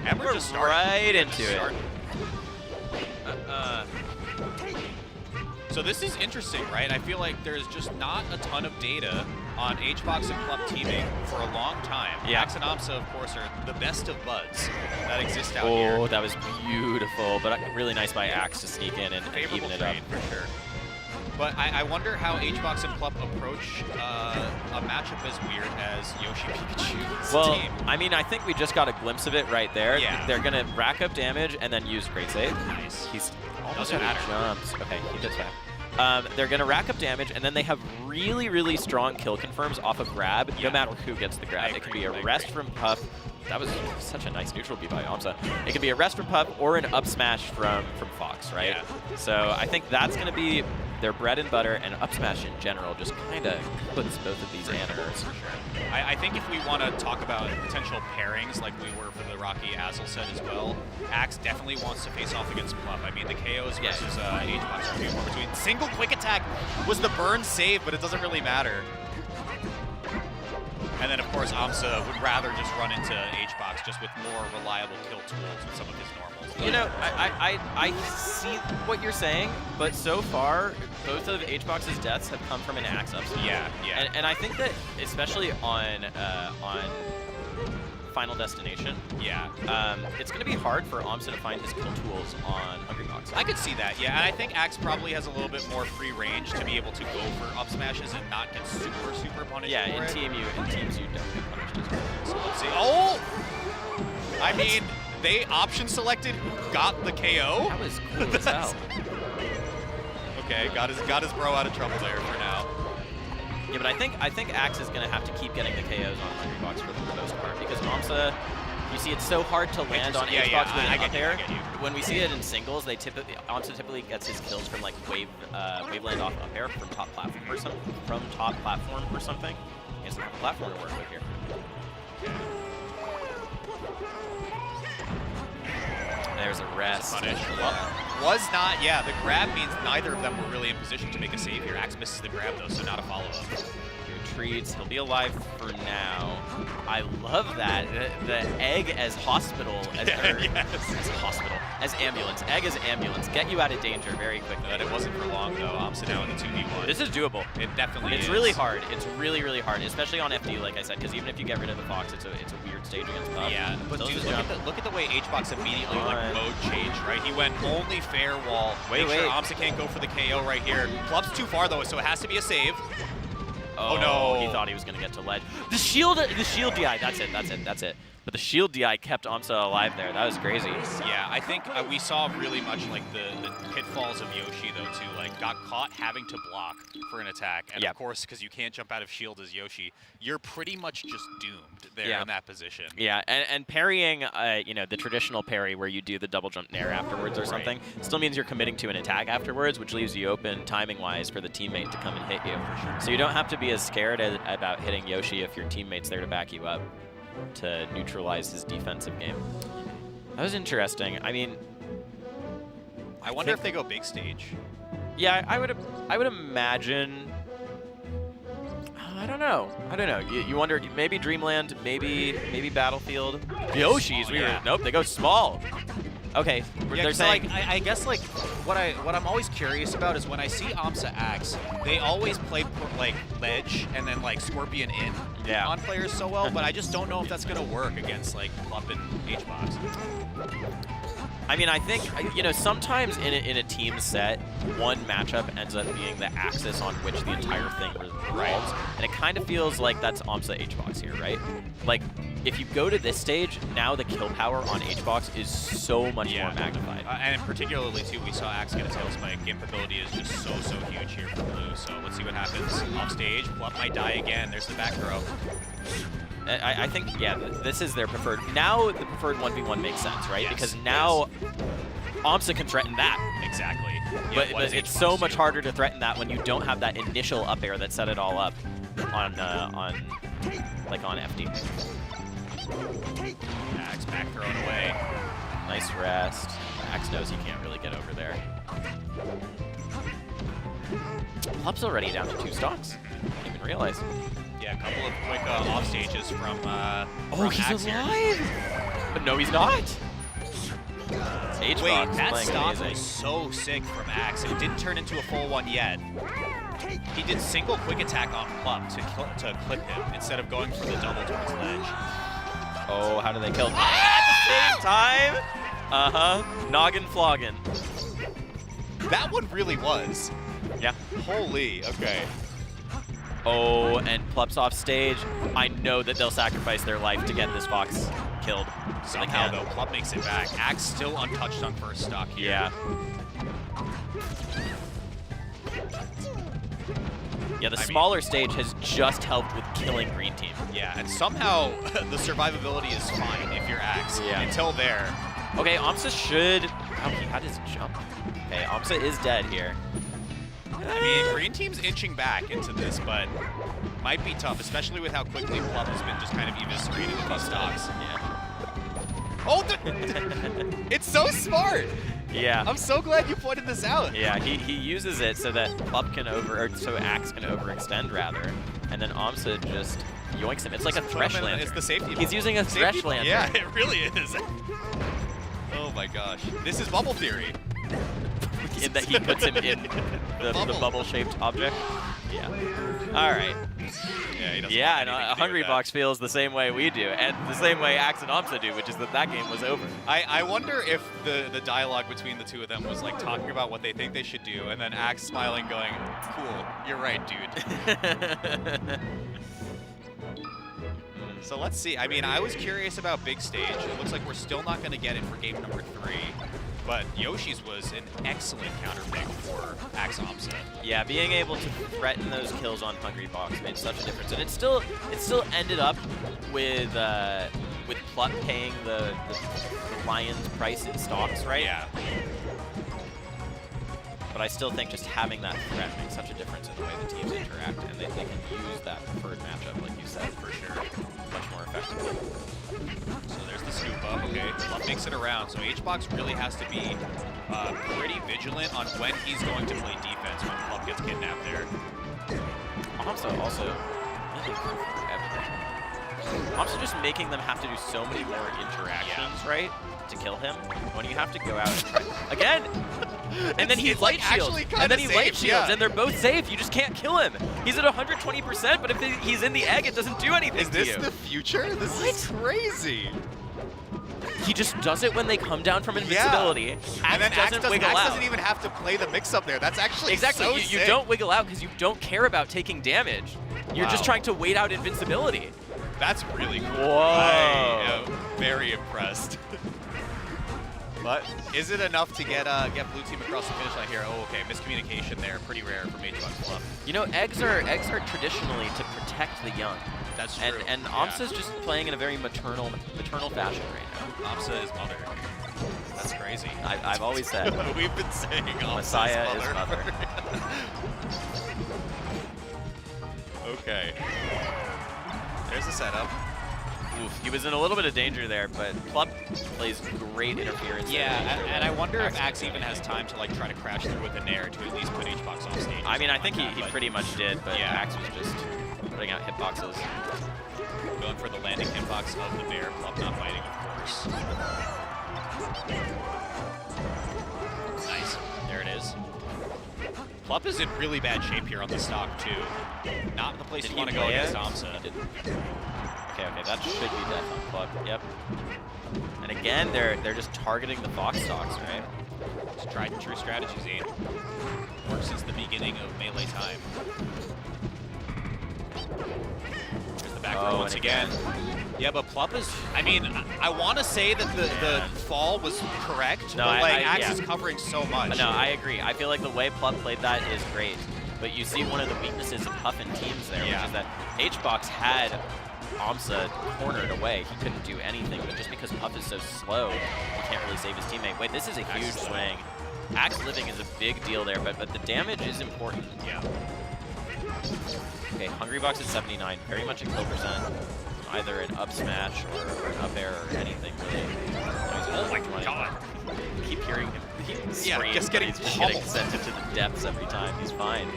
And we're just right into it. So this is interesting, right? I feel like there's just not a ton of data on HBox and Plup teaming for a long time. Yeah. Axe and Amsa, of course, are the best of buds that exist out here. Oh, that was beautiful, but really nice by Axe to sneak in and Favorable even it up. trade, for sure. But I wonder how HBox and Plup approach a matchup as weird as Yoshi Pikachu's Well, team. I mean, I think we just got a glimpse of it right there. Yeah. They're going to rack up damage and then use Great Save. Nice. He's almost Doesn't out of matter. jumps. Okay, he gets back. They're going to rack up damage, and then they have really, really strong kill confirms off of grab, no matter who gets the grab. It can be a rest from Puff. That was such a nice neutral B by Amsa. It can be a rest from Puff or an up smash from Fox, right? Yeah. So I think that's going to be their bread and butter, and up smash in general just kind of puts both of these anners. I think if we want to talk about potential pairings like we were for the Rocky Azel set as well, Axe definitely wants to face off against Plup. I mean, the KOs versus HBox are few more between. Single quick attack was the burn save, but it doesn't really matter. And then, of course, Amsa would rather just run into HBox just with more reliable kill tools with some of his normals. You know, I see what you're saying, but so far, both of HBox's deaths have come from an Axe up smash. Yeah. And I think that, especially on Final Destination, it's going to be hard for Amsa to find his kill tools on Hungrybox. I could see that, yeah. And I think Axe probably has a little bit more free range to be able to go for up smashes and not get super punished Yeah, for in it. teams you don't get punished as well. So let's see. Oh! I mean, they option selected who got the KO. That was cool as hell. Okay, got his bro out of trouble there for now. Yeah, but I think Axe is going to have to keep getting the KOs on Hungrybox for the most part, because Amsa, you see it's so hard to land on HBox with an up air. When we see it in singles, Amsa typically gets his kills from like waveland off up air from top platform or something. He doesn't have a platform to work with here. There's a rest. Punish. Was not, the grab means neither of them were really in position to make a save here. Axe misses the grab though, so not a follow-up. He retreats, he'll be alive for now. I love that. The egg as hospital, as hospital, as ambulance. Egg as ambulance. Get you out of danger very quickly. But it wasn't for long though. Amsa now in the 2v1. This is doable. It definitely is. It's really hard. It's really, really hard, especially on FD, like I said, because even if you get rid of the Fox, it's a weird stage against Puff. Yeah, but So dude, this is look at the way HBox immediately mode changed, right? He went only fair wall. Make sure Amsa can't go for the KO right here. Plup's too far though, so it has to be a save. Oh no! He thought he was gonna get to ledge. The shield DI. That's it. But the shield DI kept Amsa alive there. That was crazy. Yeah, I think we saw really much like the pitfalls of Yoshi though too. Like got caught having to block for an attack, and of course because you can't jump out of shield as Yoshi, you're pretty much just doomed there in that position. Yeah, and parrying, the traditional parry where you do the double jump nair afterwards or something, still means you're committing to an attack afterwards, which leaves you open timing-wise for the teammate to come and hit you. So you don't have to be as scared about hitting Yoshi if your teammate's there to back you up to neutralize his defensive game. That was interesting. I mean, I wonder if they go big stage. Yeah, I would imagine. I don't know. You wonder, maybe Dreamland, maybe Battlefield. Yoshi's. Nope, they go small. Okay, they're saying. Like, I guess like what I'm always curious about is when I see Amsa Axe, they always play like ledge and then like Scorpion in on players so well, but I just don't know if that's gonna work against like Plup and HBox. I mean, I think, sometimes in a team set, one matchup ends up being the axis on which the entire thing revolves, and it kind of feels like that's Amsa HBox here, right? Like, if you go to this stage, now the kill power on HBox is so much more magnified. And particularly, too, we saw Axe get a tail spike. Gimp ability is just so huge here for Blue, so let's see what happens. Off stage, Plup might die again. There's the back throw. I think, yeah, this is their preferred. Now the preferred 1v1 makes sense, right? Yes, Because now Amsa can threaten that. Exactly. Yeah, But, what but does it's H-Box so do? much harder to threaten that when you don't have that initial up air that set it all up on FD. Axe back thrown away. Nice rest. Axe knows he can't really get over there. Plup's already down to 2 stocks. Didn't even realize. Yeah, a couple of quick off stages from he's Axe alive! But no, he's not. H-Box Wait, that playing stock amazing. was so sick from Axe. It didn't turn into a full one yet. He did single quick attack on Plup to clip him instead of going for the double towards ledge. Oh, how do they kill? At the same time? Uh-huh. Noggin flogging. That one really was. Yeah. Holy, okay. Oh, and Plup's off stage. I know that they'll sacrifice their life to get this Fox killed. So they Somehow, can. though, Plup makes it back. Axe still untouched on first stock here. Yeah. Yeah, the smaller stage has just helped with killing Green Team. Yeah, and somehow the survivability is fine if you're Axe. Yeah. Until there. Okay, Amsa should... Oh, he had his jump. Okay, Amsa is dead here. I mean, Green Team's inching back into this, but might be tough, especially with how quickly Plup has been just kind of eviscerated with these stocks. Yeah. Oh, it's so smart! Yeah. I'm so glad you pointed this out. Yeah, he uses it so that Plup can so Axe can overextend rather, and then Amsa just yoinks him. It's like a Thresh Lantern. It's the safety. He's using a Thresh safety. Lantern. Yeah, it really is. Oh my gosh. This is bubble theory. In that he puts him in the bubble-shaped object. Yeah. All right. Yeah, he doesn't Yeah, want and anything to do Hungry with Box feels the same way we do, and the same way Axe and Amsa do, which is that game was over. I wonder if the dialogue between the two of them was like talking about what they think they should do, and then Axe smiling going, cool, you're right, dude. So let's see. I mean, I was curious about big stage. It looks like we're still not going to get it for game number 3. But Yoshi's was an excellent counter pick for Axe Amsa. Yeah, being able to threaten those kills on Hungry Box made such a difference, and it still ended up with Plup paying the Lion's price in stocks, right? Yeah. But I still think just having that threat makes such a difference in the way the teams interact, and they can use that preferred matchup, like you said, for sure, much more effectively. So there's the scoop up. Okay, Plup makes it around. So H-Box really has to be pretty vigilant on when he's going to play defense when Plup gets kidnapped there. Also just making them have to do so many more interactions, right, to kill him. When you have to go out and try again, and then he it's light like shields, actually and kinda then he light safe, shields, yeah. and they're both safe. You just can't kill him. He's at 120%, but if he's in the egg, it doesn't do anything Is to this you. the future? This is crazy. He just does it when they come down from invincibility. And then Axe doesn't wiggle out. doesn't even have to play the mix-up there. That's actually Exactly. so You sick. don't wiggle out because you don't care about taking damage. You're just Wow. trying to wait out invincibility. That's really cool. Whoa. I am very impressed. But is it enough to get Blue Team across the finish line here? Oh, okay. Miscommunication there. Pretty rare from H-Box Plup. You know, eggs are traditionally to protect the young. That's true. And Amsa's just playing in a very maternal fashion right now. Amsa is mother. That's crazy. I've always said. We've been saying Amsa Messiah is is mother. mother. Okay. There's the setup. Oof, he was in a little bit of danger there, but Plup plays great interference. Yeah, there. and I wonder if Axe even has time to like try to crash through with a Nair to at least put H-Box off stage. I mean, I think Something he like that, pretty much did, but Yeah. Axe was just putting out hitboxes. going for the landing hitbox of the bear. Plup not fighting, of course. Nice. There it is. Plup is in really bad shape here on the stock, too. Not the place Did you he want to go lay against it? Amsa. Okay, that should be death on Plup. Yep. And again, they're just targeting the Fox stocks, right? It's a tried and true strategy, Zane. Worked since the beginning of Melee time. There's the back row once and again. Yeah, but Plup is... I mean, I want to say that the fall was correct, No, but like, I- Axe yeah. is covering so much. But no, I agree. I feel like the way Plup played that is great. But you see one of the weaknesses of Puffin teams there, Yeah. which is that H-Box had Amsa cornered away, he couldn't do anything, but just because Puff is so slow, he can't really save his teammate. Wait, this is a huge swing. Axe living is a big deal there, but the damage is important. Yeah. Okay, Hungry Box at 79, very much a kill percent. Either an up smash or an up air or anything really. Oh my god. Keep hearing him. Yeah, Scream, just but getting he's just getting pummeled. sent into the depths every time. He's fine.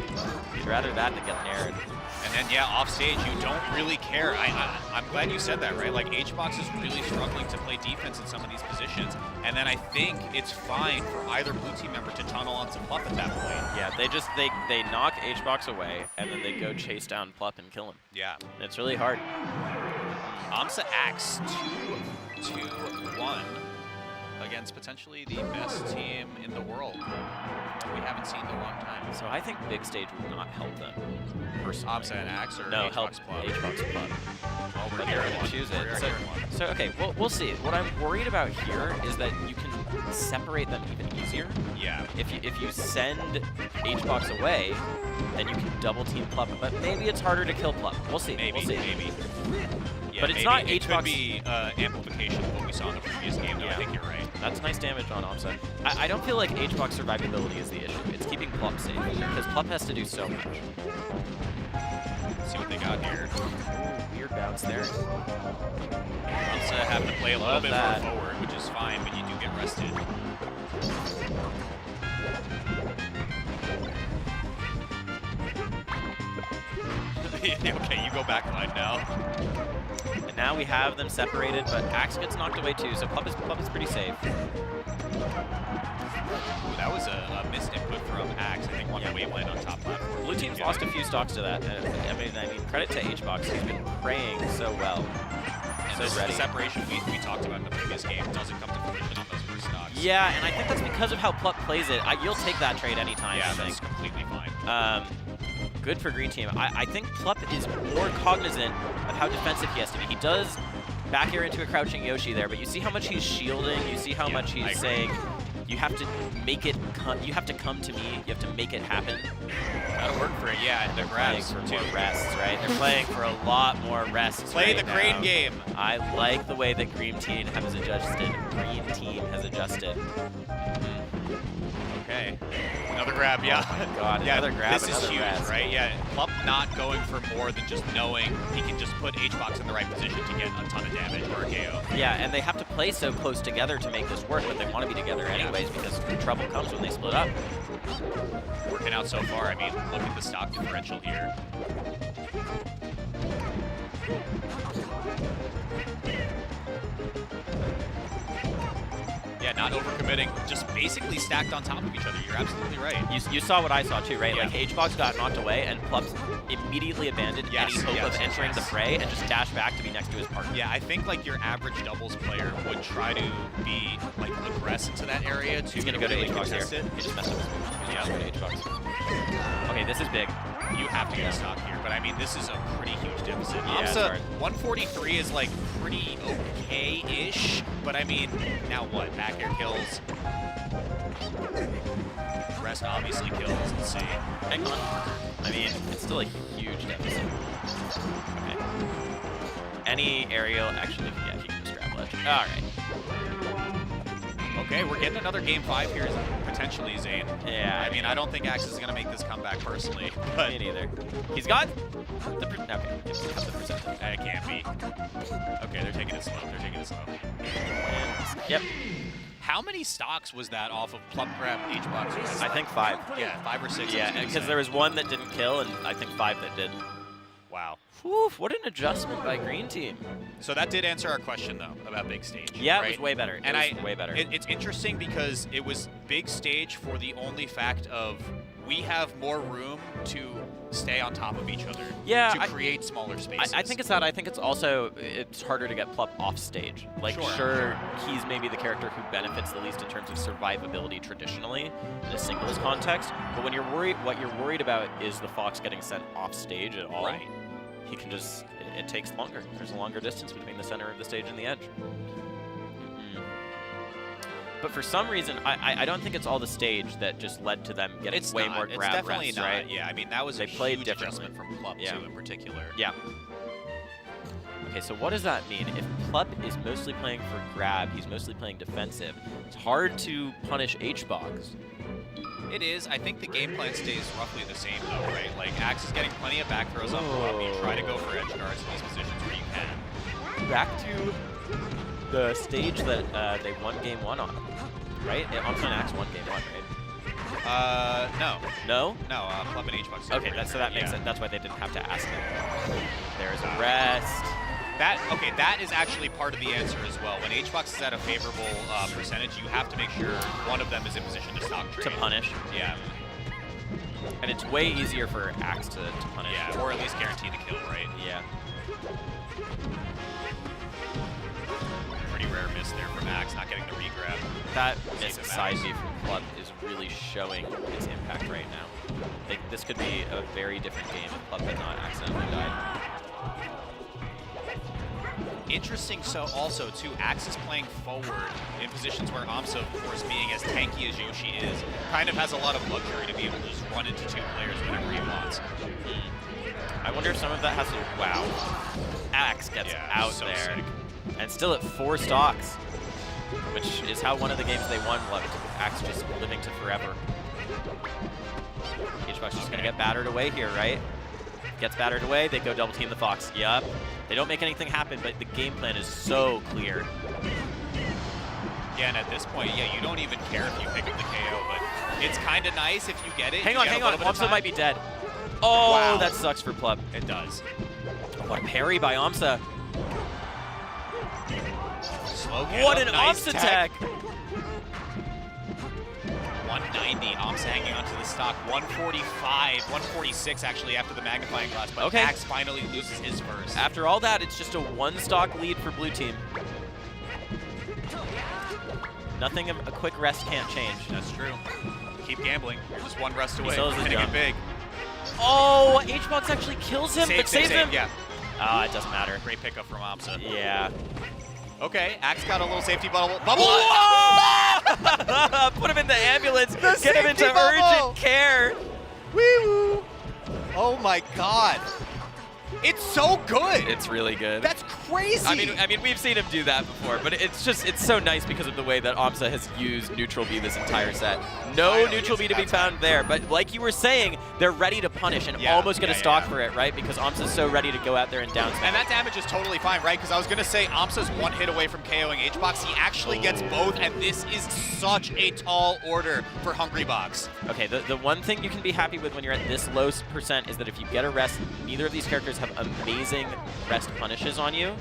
He'd rather that than get nared. And then, yeah, off stage, you don't really care. I'm glad you said that, right? Like, HBox is really struggling to play defense in some of these positions. And then I think it's fine for either blue team member to tunnel onto Plup at that point. Yeah, they knock HBox away, and then they go chase down Plup and kill him. Yeah. It's really hard. Amsa Axe 2-1 against potentially the best team in the world that we haven't seen in a long time. So I think big stage would not help them. Personally. Amsa and Axe or No, HBox help Plup? HBox Plup. Well, we're But here they're at going one. to choose We're it. here at one. So okay, we'll see. What I'm worried about here is that you can separate them even easier. Yeah. If you send HBox away, then you can double team Plup. But maybe it's harder to kill Plup. We'll see. Maybe, we'll see. maybe. Yeah, But it's maybe. not It HBox. could be amplification of what we saw in the previous game, though. Yeah. I think you're right. That's nice damage on Amsa. I don't feel like HBox survivability is the issue. It's keeping Plup safe, because Plup has to do so much. Let's see what they got here. Ooh, weird bounce there. Amsa having to play a little Love bit that. more forward, which is fine, but you do get rested. Okay, you go back line now. And now we have them separated, but Axe gets knocked away too, so Plup is pretty safe. Ooh, that was a missed input from Axe. I think one wave land on top platform. Blue team's lost a few stocks to that. I mean, credit to HBox. He's been praying so well. And So this is ready. the separation we talked about in the previous game. Doesn't come to fruition on those first stocks. Yeah, and I think that's because of how Plup plays it. You'll take that trade anytime, Yeah, I think. that's completely fine. Good for Green Team. I think Plup is more cognizant of how defensive he has to be. He does back air into a crouching Yoshi there, but you see how much he's shielding. You see how much I he's agree. saying, you have to make it come. You have to come to me. You have to make it happen. That'll work for it. Yeah, and the Playing grabs for too. more rests, right? They're playing for a lot more rests. Play right the crane now. game. I like the way that Green Team has adjusted. Okay. Another grab, yeah. Oh my God, yeah, another grab, this is another huge, rest. right? Yeah, Plup not going for more than just knowing he can just put HBox in the right position to get a ton of damage or a KO. Yeah, and they have to play so close together to make this work, but they want to be together anyways because trouble comes when they split up. Working out so far. I mean, look at the stock differential here. Yeah, not overcommitting, just basically stacked on top of each other. You're absolutely right. You saw what I saw too, right? Yeah. Like HBox got knocked away and Plup immediately abandoned Yes, any hope yes, of entering yes. the fray and just dashed back to be next to his partner. Yeah, I think like your average doubles player would try to be like aggressive into that area to He's gonna go to really HBox contest here. it. He just messed up his move. He's gonna go to HBox. Okay, this is big. You have to get a stock here, but I mean, this is a pretty huge deficit. Yeah, it's Amsa, hard. 143 is like pretty okay-ish, but I mean, now what? Back air kills. Rest obviously kills. Let's see. Hang on. I mean, it's still a huge deficit. Okay. Any aerial, actually, yeah, he can just grab ledge. All right. Okay, we're getting another game 5 here, potentially, Zane. Yeah. I mean, I don't think Axe is going to make this comeback personally, but Me neither. He's got the okay. He's got the percentage. it can't be. Okay, they're taking it slow. They're taking it slow. And, yep. How many stocks was that off of Plup Grab HBox? I think 5. Yeah, 5 or 6. Yeah, because there was one that didn't kill, and I think 5 that did. Wow. Whew, what an adjustment by Green Team. So that did answer our question, though, about big stage. Yeah, right? it was way better. And it was way better. It's interesting because it was big stage for the only fact of we have more room to stay on top of each other. Yeah, To create smaller spaces. I think it's that. I think it's also it's harder to get Plup off stage. Like, sure, he's maybe the character who benefits the least in terms of survivability traditionally in a singles context. But when you're worried, what you're worried about is the Fox getting sent off stage at all. Right. He can just. It takes longer. There's a longer distance between the center of the stage and the edge. But for some reason, I don't think it's all the stage that just led to them getting It's way not. more It's grab definitely rests, not. right? Yeah, I mean, that was They a played huge differently. adjustment from Plup, Yeah. too, in particular. Yeah. Okay, so what does that mean? If Plup is mostly playing for grab, he's mostly playing defensive, it's hard to punish HBox. It is. I think the game plan stays roughly the same, though, right? Like, Axe is getting plenty of back throws on Plup. You try to go for edge guards in these positions where you can. Back to the stage that they won game 1 on, right? I'm saying Axe won game 1, right? No. No? No, Plup and HBox. Okay, so that makes sense. That's why they didn't have to ask him. There's a rest. That is actually part of the answer as well. When HBox is at a favorable percentage, you have to make sure one of them is in position to stop trade. To punish. Yeah. And it's way easier for Axe to punish. Yeah, or at least guarantee the kill, right? Yeah. Pretty rare miss there from Axe, not getting the regrab. That missed side B from Plup is really showing its impact right now. This could be a very different game if Plup had not accidentally died. Interesting, so also, too, Axe is playing forward in positions where Amsa, of course, being as tanky as Yoshi is, kind of has a lot of luxury to be able to just run into 2 players whenever he wants. I wonder if some of that has to... Wow. Axe gets out so there. sick. And still at 4 stocks, which is how one of the games they won looked. Axe just living to forever. HBox just going to get battered away here, right? Gets battered away, they go double team the Fox. Yup. They don't make anything happen, but the game plan is so clear. Yeah, and at this point, yeah, you don't even care if you pick up the KO, but it's kind of nice if you get it. Hang you on, get hang a on. little bit of Amsa time. might be dead. Oh, Wow. that sucks for Plup. It does. What a parry by Amsa. Slow get What up, an nice Amsa tech. 190, Amsa hanging onto the stock. 145, 146 actually after the magnifying glass, but Okay. Axe finally loses his first. After all that, it's just a 1-stock lead for blue team. Nothing a quick rest can't change. That's true. Keep gambling. You're just 1 rest away. still has Hitting the it jump. big. Oh, HBox actually kills him, but saves him. Yeah. Ah, it doesn't matter. Great pickup from Amsa. Yeah. Okay, Axe got a little safety bubble. Whoa! Put him in the ambulance. Get him into safety bubble. urgent care. Woo! Oh my god. It's so good. It's really good. That's crazy. I mean, we've seen him do that before, but it's so nice because of the way that Amsa has used neutral B this entire set. No Finally neutral B gets to be it that found there, but like you were saying, they're ready to punish and Yeah, almost get yeah, a stock yeah. for it, right? Because Amsa's so ready to go out there and down smash. And that damage is totally fine, right? Because I was going to say Amsa's 1 hit away from KOing HBox. He actually gets both, and this is such a tall order for Hungrybox. Okay, the one thing you can be happy with when you're at this low percent is that if you get a rest, neither of these characters have amazing rest punishes on you.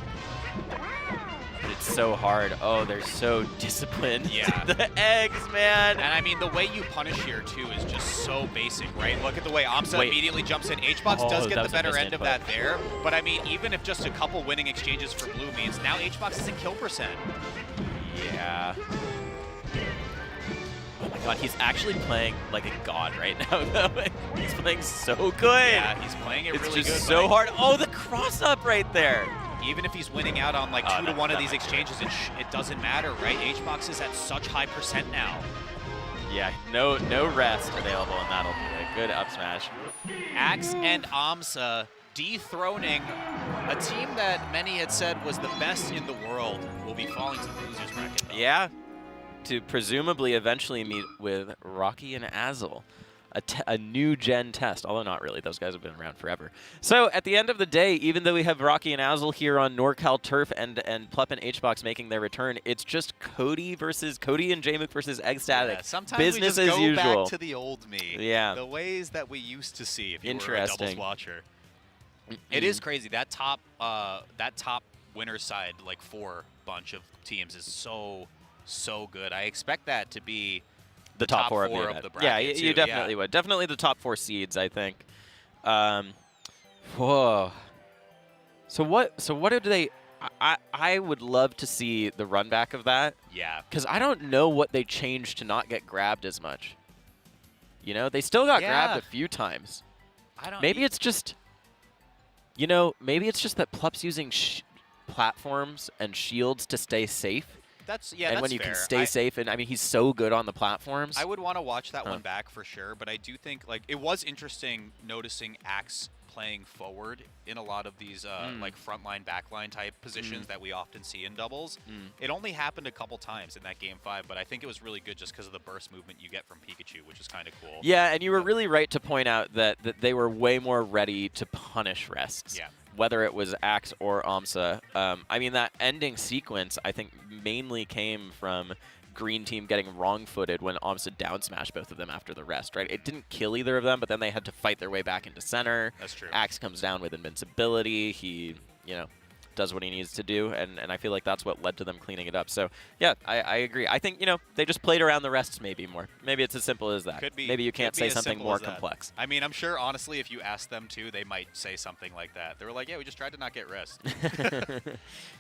But it's so hard. Oh, they're so disciplined. Yeah. The eggs, man. And I mean, the way you punish here, too, is just so basic, right? Look at the way Amsa Wait. immediately jumps in. HBox Oh, does that get the was a better missed end of input. that there. But I mean, even if just a couple winning exchanges for blue means now HBox is in kill percent. Yeah. Oh my god, he's actually playing like a god right now, though. He's playing so good. Yeah, he's playing it It's really just good. so but hard. Oh, the cross-up right there. even if he's winning out on like 2 to 1 of these that might exchanges, it doesn't matter, right? HBox is at such high percent now. Yeah, no rest available, and that'll be a good up smash. Axe and Amsa dethroning a team that many had said was the best in the world will be falling to the losers bracket. though. Yeah, to presumably eventually meet with Rocky and Azel. A new gen test, although not really. Those guys have been around forever. So at the end of the day, even though we have Rocky and Azel here on NorCal Turf and Plup and HBox making their return, it's just Cody and Jmook versus Eggstatic. Yeah, sometimes Business we just as go usual. back to the old me. Yeah. The ways that we used to see if you were a Interesting. doubles watcher. It is crazy. That top winner's side, like 4 bunch of teams is so good. I expect that to be the top four of the event. bracket. Yeah, you too, definitely would. Definitely the top 4 seeds, I think. Whoa. So what do they? I would love to see the run back of that. Yeah. Because I don't know what they changed to not get grabbed as much. You know, they still got grabbed a few times. I don't. Maybe it's just, you know, maybe it's just that Plup's using platforms and shields to stay safe. That's And when you can stay safe, and I mean, he's so good on the platforms. I would want to watch that one back for sure, but I do think like it was interesting noticing Axe playing forward in a lot of these like frontline, backline type positions that we often see in doubles. It only happened a couple times in that game 5, but I think it was really good just because of the burst movement you get from Pikachu, which is kind of cool. Yeah, and you were really right to point out that they were way more ready to punish rests. Yeah. Whether it was Axe or AMSA. I mean, that ending sequence, I think, mainly came from Green Team getting wrong-footed when AMSA down smashed both of them after the rest, right? It didn't kill either of them, but then they had to fight their way back into center. That's true. Axe comes down with invincibility. He, you know, does what he needs to do, and I feel like that's what led to them cleaning it up. So, yeah, I agree. I think, you know, they just played around the rests maybe more. Maybe it's as simple as that. Could be. Maybe you can't could be say as something simple more as that. complex. I mean, I'm sure, honestly, if you ask them to, they might say something like that. They were like, yeah, we just tried to not get rest.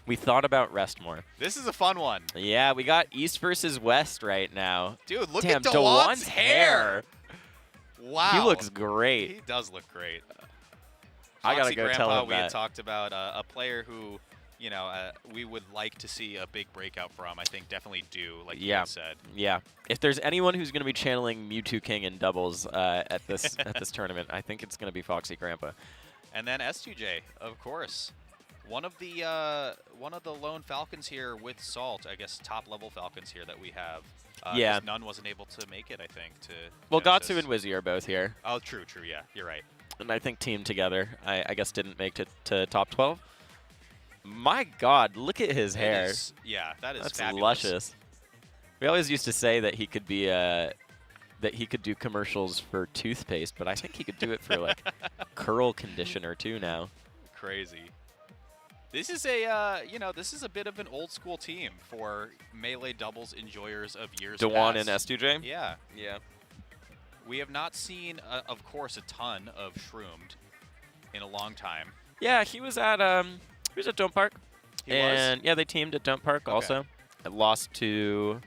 We thought about rest more. This is a fun one. Yeah, we got East versus West right now. Dude, look Damn, at Dewan's hair. Wow. He looks great. He does look great. I gotta Foxy go Grandpa, tell him we had that. talked about a player who, you know, we would like to see a big breakout from. I think definitely do, like you had said. Yeah. If there's anyone who's going to be channeling Mewtwo King in doubles at this tournament, I think it's going to be Foxy Grandpa. And then S2J, of course. One of the lone Falcons here with Salt, I guess top level Falcons here that we have. 'Cause none wasn't able to make it, I think, to Well, Genesis. Gatsu and Wizzy are both here. Oh, true, yeah, you're right. And I think team together, I guess, didn't make it to top 12. My God, look at his hair. Yeah, that is That's fabulous. luscious. We always used to say that he could be that he could do commercials for toothpaste, but I think he could do it for like curl conditioner too now. Crazy. This is a you know, this is a bit of an old school team for Melee doubles enjoyers of years Dewan past. and S2J? Yeah. Yeah. We have not seen, of course, a ton of Shroomed in a long time. Yeah, he was at Don't Park. He and yeah, they teamed at Don't Park also. It lost to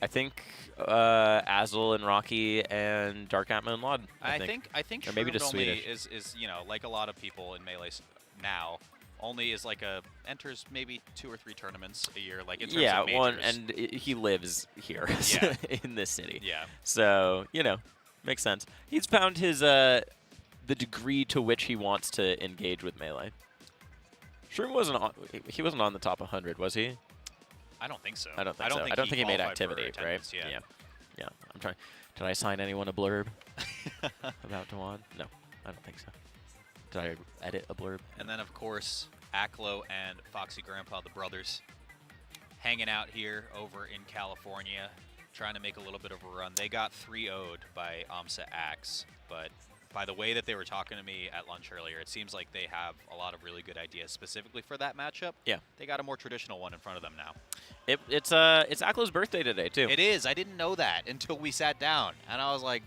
I think Azel and Rocky and Dark Atma and Laud. I think think or maybe Shroomed just only Swedish. is you know, like a lot of people in Melee now, only is like enters maybe 2 or 3 tournaments a year, like in terms of majors. one, and he lives here Yeah. in this city. Yeah. So, you know, makes sense. He's found his the degree to which he wants to engage with Melee. Shroom wasn't on, he wasn't on the top 100, was he? I don't think so. I don't think so. I don't think he made qualified for activity, right? attendance, Yeah. Yeah. I'm trying. Did I assign anyone a blurb about Dewan? No, I don't think so. Did I edit a blurb? And then, of course, Aklo and Foxy Grandpa, the brothers, hanging out here over in California, trying to make a little bit of a run. They got 3-0'd by AMSA Axe, but by the way that they were talking to me at lunch earlier, it seems like they have a lot of really good ideas specifically for that matchup. Yeah. They got a more traditional one in front of them now. It's Aklo's birthday today, too. It is. I didn't know that until we sat down, and I was like,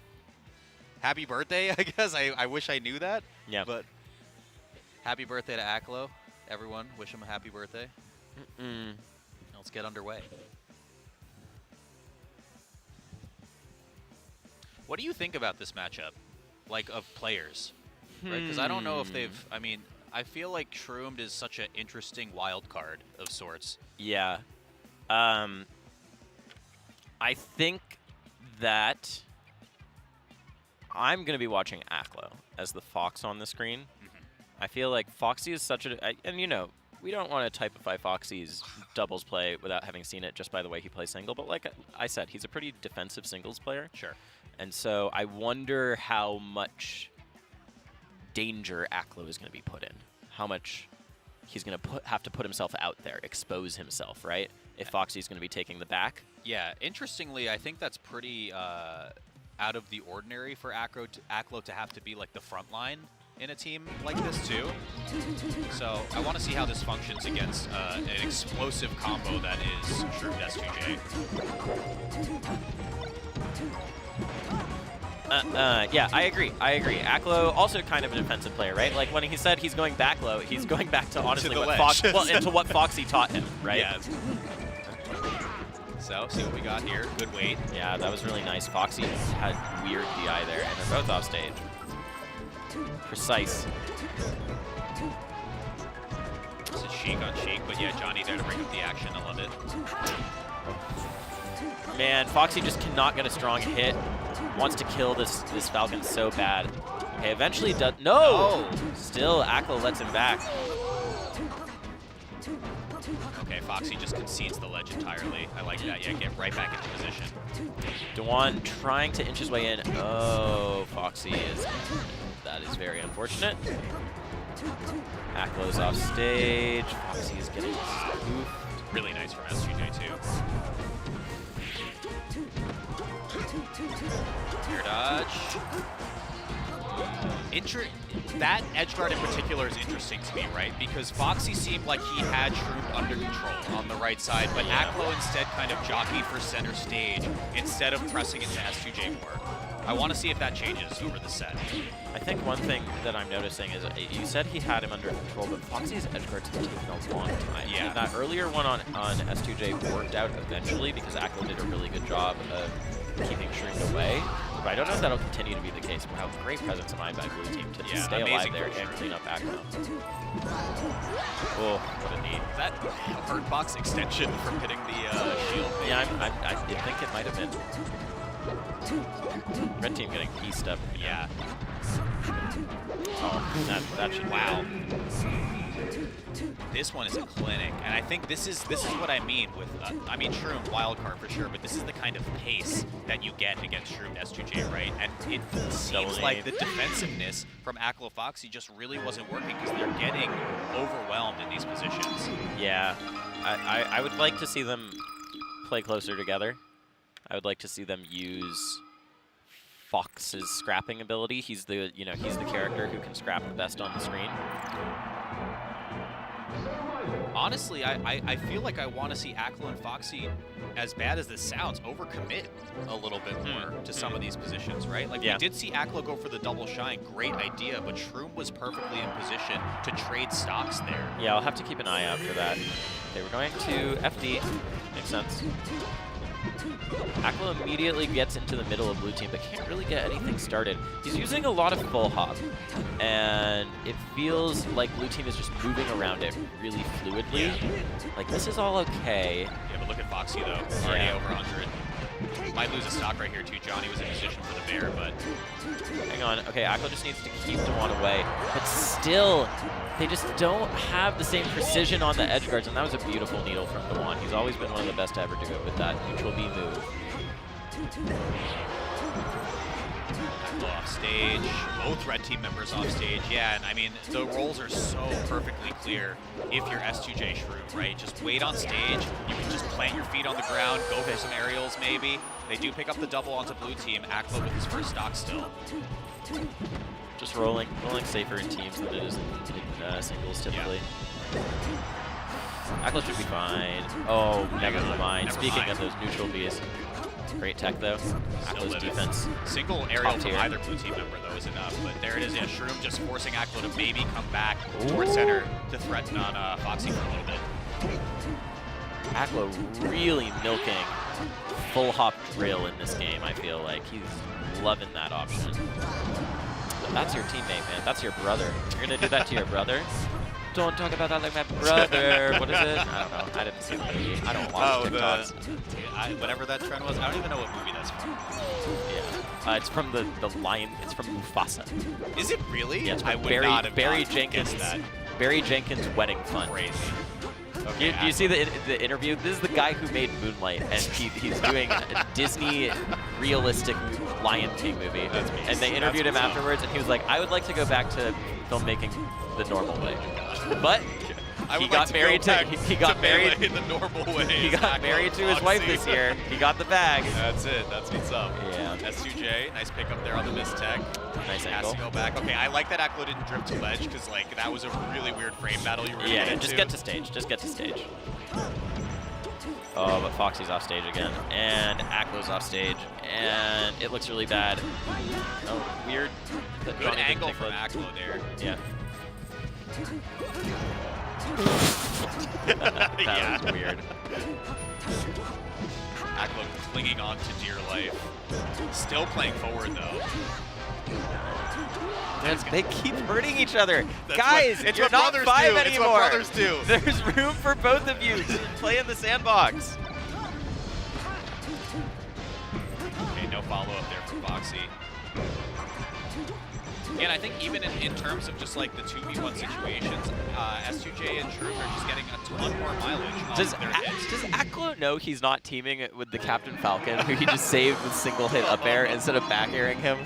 happy birthday, I guess. I wish I knew that. Yeah. But happy birthday to Aklo. Everyone, wish him a happy birthday. Let's get underway. What do you think about this matchup, like, of players? Right? Because I don't know if they've, I mean, I feel like Shroomed is such an interesting wild card of sorts. Yeah. I think that I'm going to be watching Aklo as the Fox on the screen. I feel like Foxy is such a, and you know, we don't want to typify Foxy's doubles play without having seen it just by the way he plays single, but like I said, he's a pretty defensive singles player. Sure. And so I wonder how much danger Aklo is going to be put in. How much he's going to have to put himself out there, expose himself, right? If Foxy's going to be taking the back. Yeah, interestingly, I think that's pretty out of the ordinary for Aklo to have to be like the front line in a team like this too. So I want to see how this functions against an explosive combo that is Shroomed S2J. Yeah, I agree. Aklo also kind of a defensive player, right? Like when he said he's going back low, he's going back to honestly the what ledge. into what Foxy taught him, right? Yeah. So, see what we got here. Good weight. Yeah, that was really nice. Foxy had weird DI there, and they're both off stage. Precise. This is Sheik on Sheik, but yeah, Johnny there to bring up the action. I love it. Man, Foxy just cannot get a strong hit. Wants to kill this Falcon so bad. Okay, eventually does. No! Still, Aklo lets him back. Okay, Foxy just concedes the ledge entirely. I like that. Yeah, get right back into position. Dewan trying to inch his way in. Oh, Foxy is. That is very unfortunate. Aklo's off stage. Foxy is getting spoofed. Really nice from S2J too. Air dodge. That edge guard in particular is interesting to me, right? Because Foxy seemed like he had Shroom under control on the right side, but Aklo instead kind of jockeyed for center stage instead of pressing into S2J more. I want to see if that changes over the set. I think one thing that I'm noticing is you said he had him under control, but Foxy's edge guards have taken a long time. Yeah. That earlier one on S2J worked out eventually because Aklo did a really good job of keeping Shroom away. But I don't know if that'll continue to be the case. But how great presence of my bad blue team to stay alive there and clean up Aklo. Oh, what a need. Is that hurt box extension from hitting the shield? Yeah, I did think it might have been. Red team getting pieced up. Yeah. Oh, that should. Wow. This one is a clinic, and I think this is what I mean with, I mean Shroom wildcard for sure, but this is the kind of pace that you get against Shroom S2J, right? And it seems like the defensiveness from Aklo Foxy just really wasn't working because they're getting overwhelmed in these positions. Yeah, I would like to see them play closer together. I would like to see them use Fox's scrapping ability. He's the he's the character who can scrap the best on the screen. Honestly, I feel like I want to see Aklo and Foxy, as bad as this sounds, overcommit a little bit more to some of these positions, right? Like, we did see Aklo go for the double shine. Great idea, but Shroom was perfectly in position to trade stocks there. Yeah, I'll have to keep an eye out for that. Okay, we're going to FD. Makes sense. Aklo immediately gets into the middle of blue team, but can't really get anything started. He's using a lot of full hop, and it feels like blue team is just moving around it really fluidly. Like, this is all okay. Yeah, but look at Foxy, though. Already over 100. Might lose a stock right here, too. Johnny was in position for the bear, but... Hang on. Okay, Aklo just needs to keep Dewan away. But still, they just don't have the same precision on the edge guards, and that was a beautiful needle from Dewan. He's always been one of the best to ever do it with that neutral B move. Aklo off stage. Both red team members off stage. Yeah, and I mean, the roles are so perfectly clear if you're S2J Shroom, right? Just wait on stage. You can just plant your feet on the ground, go for some aerials maybe. They do pick up the double onto blue team. Aklo with his first stock still. Just rolling safer in teams than it is in singles typically. Aklo should be fine. Oh, never mind. Speaking of those neutral Bs. Great tech though. Aklo's defense. Single aerial from either blue team member though is enough, but there it is. Yeah, Shroom just forcing Aklo to maybe come back towards center to threaten on Foxy for a little bit. Aklo really milking full hop drill in this game. I feel like he's loving that option. But that's your teammate, man. That's your brother. You're gonna do that to your brother? Don't talk about that like my brother. What is it? I don't know. I didn't see the movie. I don't watch TikToks. Whatever that trend was, I don't even know what movie that's from. Yeah, it's from the Lion. It's from Mufasa. Is it really? Yeah, it's from I would not have Barry Jenkins. That. Barry Jenkins' wedding fun. Crazy. Okay, you see the interview? This is the guy who made Moonlight, and he's doing a Disney realistic Lion King movie. And they interviewed him afterwards, and he was like, "I would like to go back to filmmaking the normal way." But he got married to he got married the normal way. He got married to his wife this year. He got the bag. That's it. That's what's up. Yeah. S2J, nice pickup there on the miss tech. Nice Has angle. to go back. Okay, I like that Aklo didn't drift to ledge because like that was a really weird frame battle you were Yeah, into. just get to stage. Just get to stage. Oh, but Foxy's off stage again, and Aklo's off stage, and it looks really bad. Oh, weird. Good angle from Aklo there. Yeah. that Yeah. was weird. Aklo clinging on to dear life. Still playing forward though. They keep hurting each other. That's Guys, what, it's you're what not brothers 5 do. anymore. It's what brothers do. There's room for both of you to play in the sandbox. Okay, no follow-up there from Foxy. And I think even in terms of just like the 2v1 situations, S2J and Shroom are just getting a ton more mileage Does on their hits. does Aklo know he's not teaming with the Captain Falcon, who he just saved with single hit up air instead of back airing him?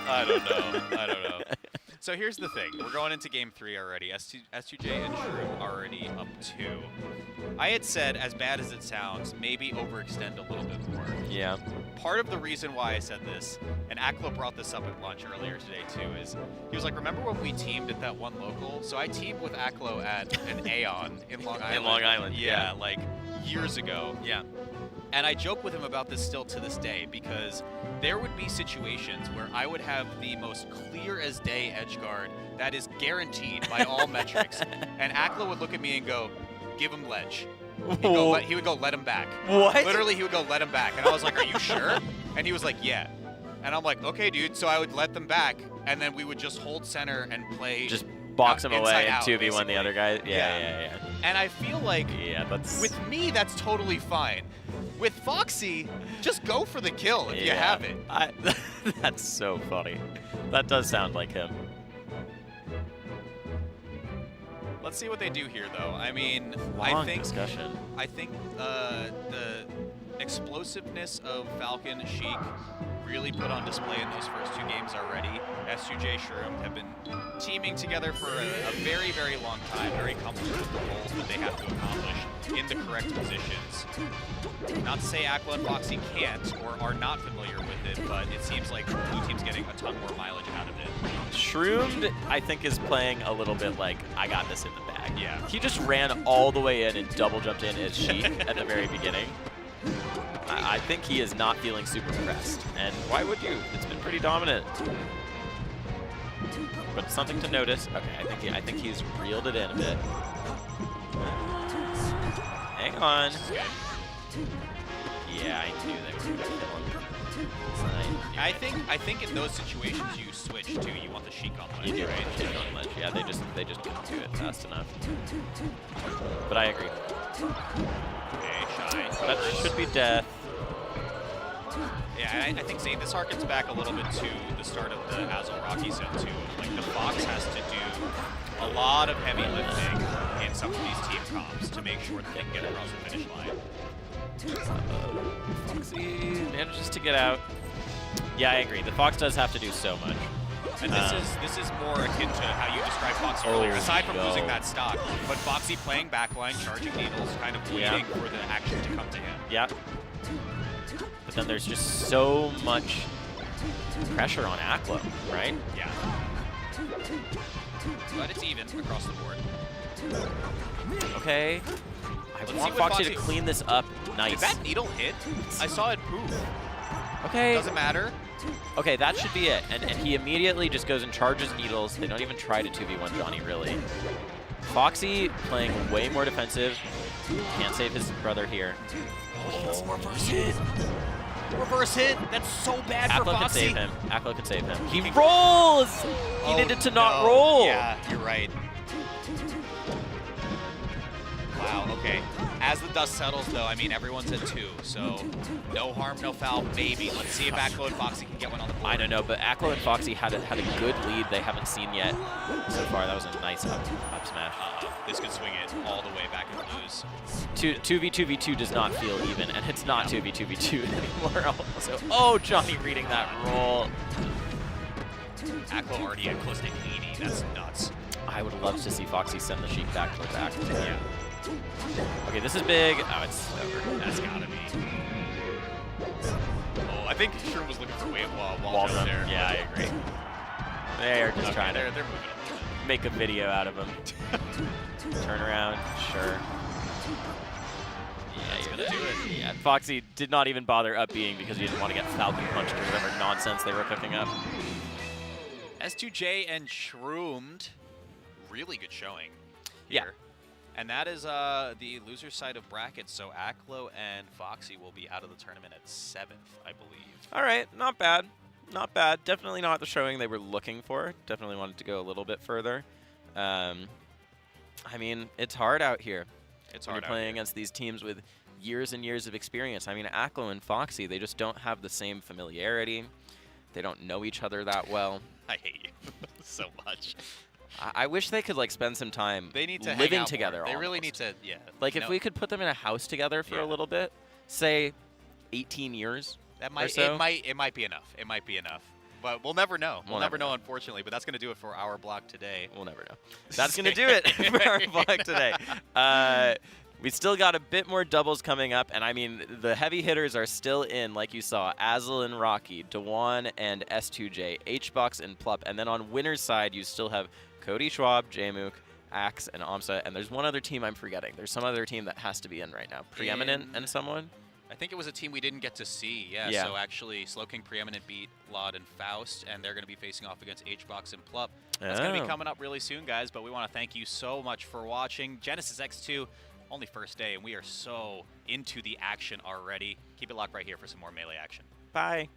I don't know. I don't know. So here's the thing. We're going into game 3 already. S2J and Shroom already up 2. I had said, as bad as it sounds, maybe overextend a little bit more. Yeah. Part of the reason why I said this, and Aklo brought this up at lunch earlier today too, is he was like, remember when we teamed at that one local? So I teamed with Aklo at an Aeon in Long Island. In Long Island, Yeah, like years ago. Yeah. And I joke with him about this still to this day because there would be situations where I would have the most clear as day edge guard that is guaranteed by all metrics. And Aklo would look at me and go, give him ledge. He would go, let him back. What? Literally, he would go, let him back. And I was like, are you sure? And he was like, yeah. And I'm like, okay, dude. So I would let them back, and then we would just hold center and play. Just box him away and out, 2v1 basically. the other guy. Yeah. And I feel like Yeah, that's... with me, that's totally fine. With Foxy, just go for the kill if you have it. That's so funny. That does sound like him. Let's see what they do here, though. I mean, Long I think discussion. the explosiveness of Falcon Sheik really put on display in those first 2 games already. S2J Shroom have been teaming together for a very, very long time, very comfortable with the roles that they have to accomplish in the correct positions. Not to say Aklo and Foxy can't or are not familiar with it, but it seems like the blue team's getting a ton more mileage out of it. Shroomed, I think, is playing a little bit like, I got this in the bag. Yeah. He just ran all the way in and double jumped in as Sheik at the very beginning. I think he is not feeling super pressed. And why would you? It's been pretty dominant. But something to notice. Okay, I think he's reeled it in a bit. Hang on. Yeah, I knew they were going to kill him. I think in those situations you switch to you want the Sheik on ledge, You do right? Sheik on ledge. Yeah, they just didn't do it fast enough. But I agree. Okay, Shy. That should be death. Yeah, I think Zane, this harkens back a little bit to the start of the Azul Rocky set too. Like the Fox has to do a lot of heavy lifting in some of these team comps to make sure that they can get across the finish line. Foxy manages to get out. Yeah, I agree. The Fox does have to do so much. And this is more akin to how you described Foxy earlier, aside from losing that stock. But Foxy playing backline, charging needles, kind of waiting for the action to come to him. Yeah. But then there's just so much pressure on Aklo, right? Yeah. But it's even across the board. Okay. Let's I see want what Foxy to Foxy- clean this up nice. Did that needle hit? I saw it poof. Okay. Doesn't matter. Okay, that should be it. And he immediately just goes and charges needles. They don't even try to 2v1 Johnny, really. Foxy playing way more defensive. Can't save his brother here. Oh, reverse hit. Reverse hit. That's so bad for Aklo can Foxy. save him. Aklo can save him. He rolls! He Oh, needed to not no. roll. Yeah, you're right. Wow, okay. As the dust settles, though, I mean, everyone's at 2, so no harm, no foul, maybe. Let's see if Aklo and Foxy can get one on the board. I don't know, but Aklo and Foxy had a good lead they haven't seen yet so far. That was a nice up smash. This could swing it all the way back and lose. 2v2v2 does not feel even, and it's not 2v2v2 anymore also. Oh, Johnny reading that roll. Aklo already at close to 80. That's nuts. I would love to see Foxy send the Sheik back towards Aklo. Yeah. Okay, this is big. Oh, it's over. That's gotta be. Oh, I think Shroom was looking for wall Wall jump jump. there. Yeah, I agree. They're just trying they're to moving it. make a video out of him. Turn around, sure. Yeah, you're gonna do it. Yeah, Foxy did not even bother up being because he didn't want to get Falcon punched or whatever nonsense they were cooking up. S2J and Shroomed, really good showing Yeah. here. And that is the loser side of brackets, so Aklo and Foxy will be out of the tournament at 7th, I believe. All right, not bad. Not bad. Definitely not the showing they were looking for. Definitely wanted to go a little bit further. I mean, it's hard out here. It's When hard you're playing against these teams with years and years of experience. I mean, Aklo and Foxy, they just don't have the same familiarity. They don't know each other that well. I hate you so much. I wish they could like spend some time They need to hang living out together. more. They really need almost. to, yeah. Like if we could put them in a house together for a little bit, say 18 years. That might so. it might be enough. It might be enough. But we'll never know. We'll never know, unfortunately. But that's going to do it for our block today. We'll never know. That's going to do it for our block today. We still got a bit more doubles coming up, and I mean, the heavy hitters are still in, like you saw, Azel and Rocky, Dewan and S2J, HBox and Plup, and then on winner's side, you still have Cody Schwab, Jmook, Axe, and Amsa, and there's one other team I'm forgetting. There's some other team that has to be in right now. Preeminent and someone? I think it was a team we didn't get to see. Yeah. So actually, Slowking Preeminent beat Laud and Faust, and they're going to be facing off against HBox and Plup. That's going to be coming up really soon, guys, but we want to thank you so much for watching. Genesis X2, only first day, and we are so into the action already. Keep it locked right here for some more Melee action. Bye.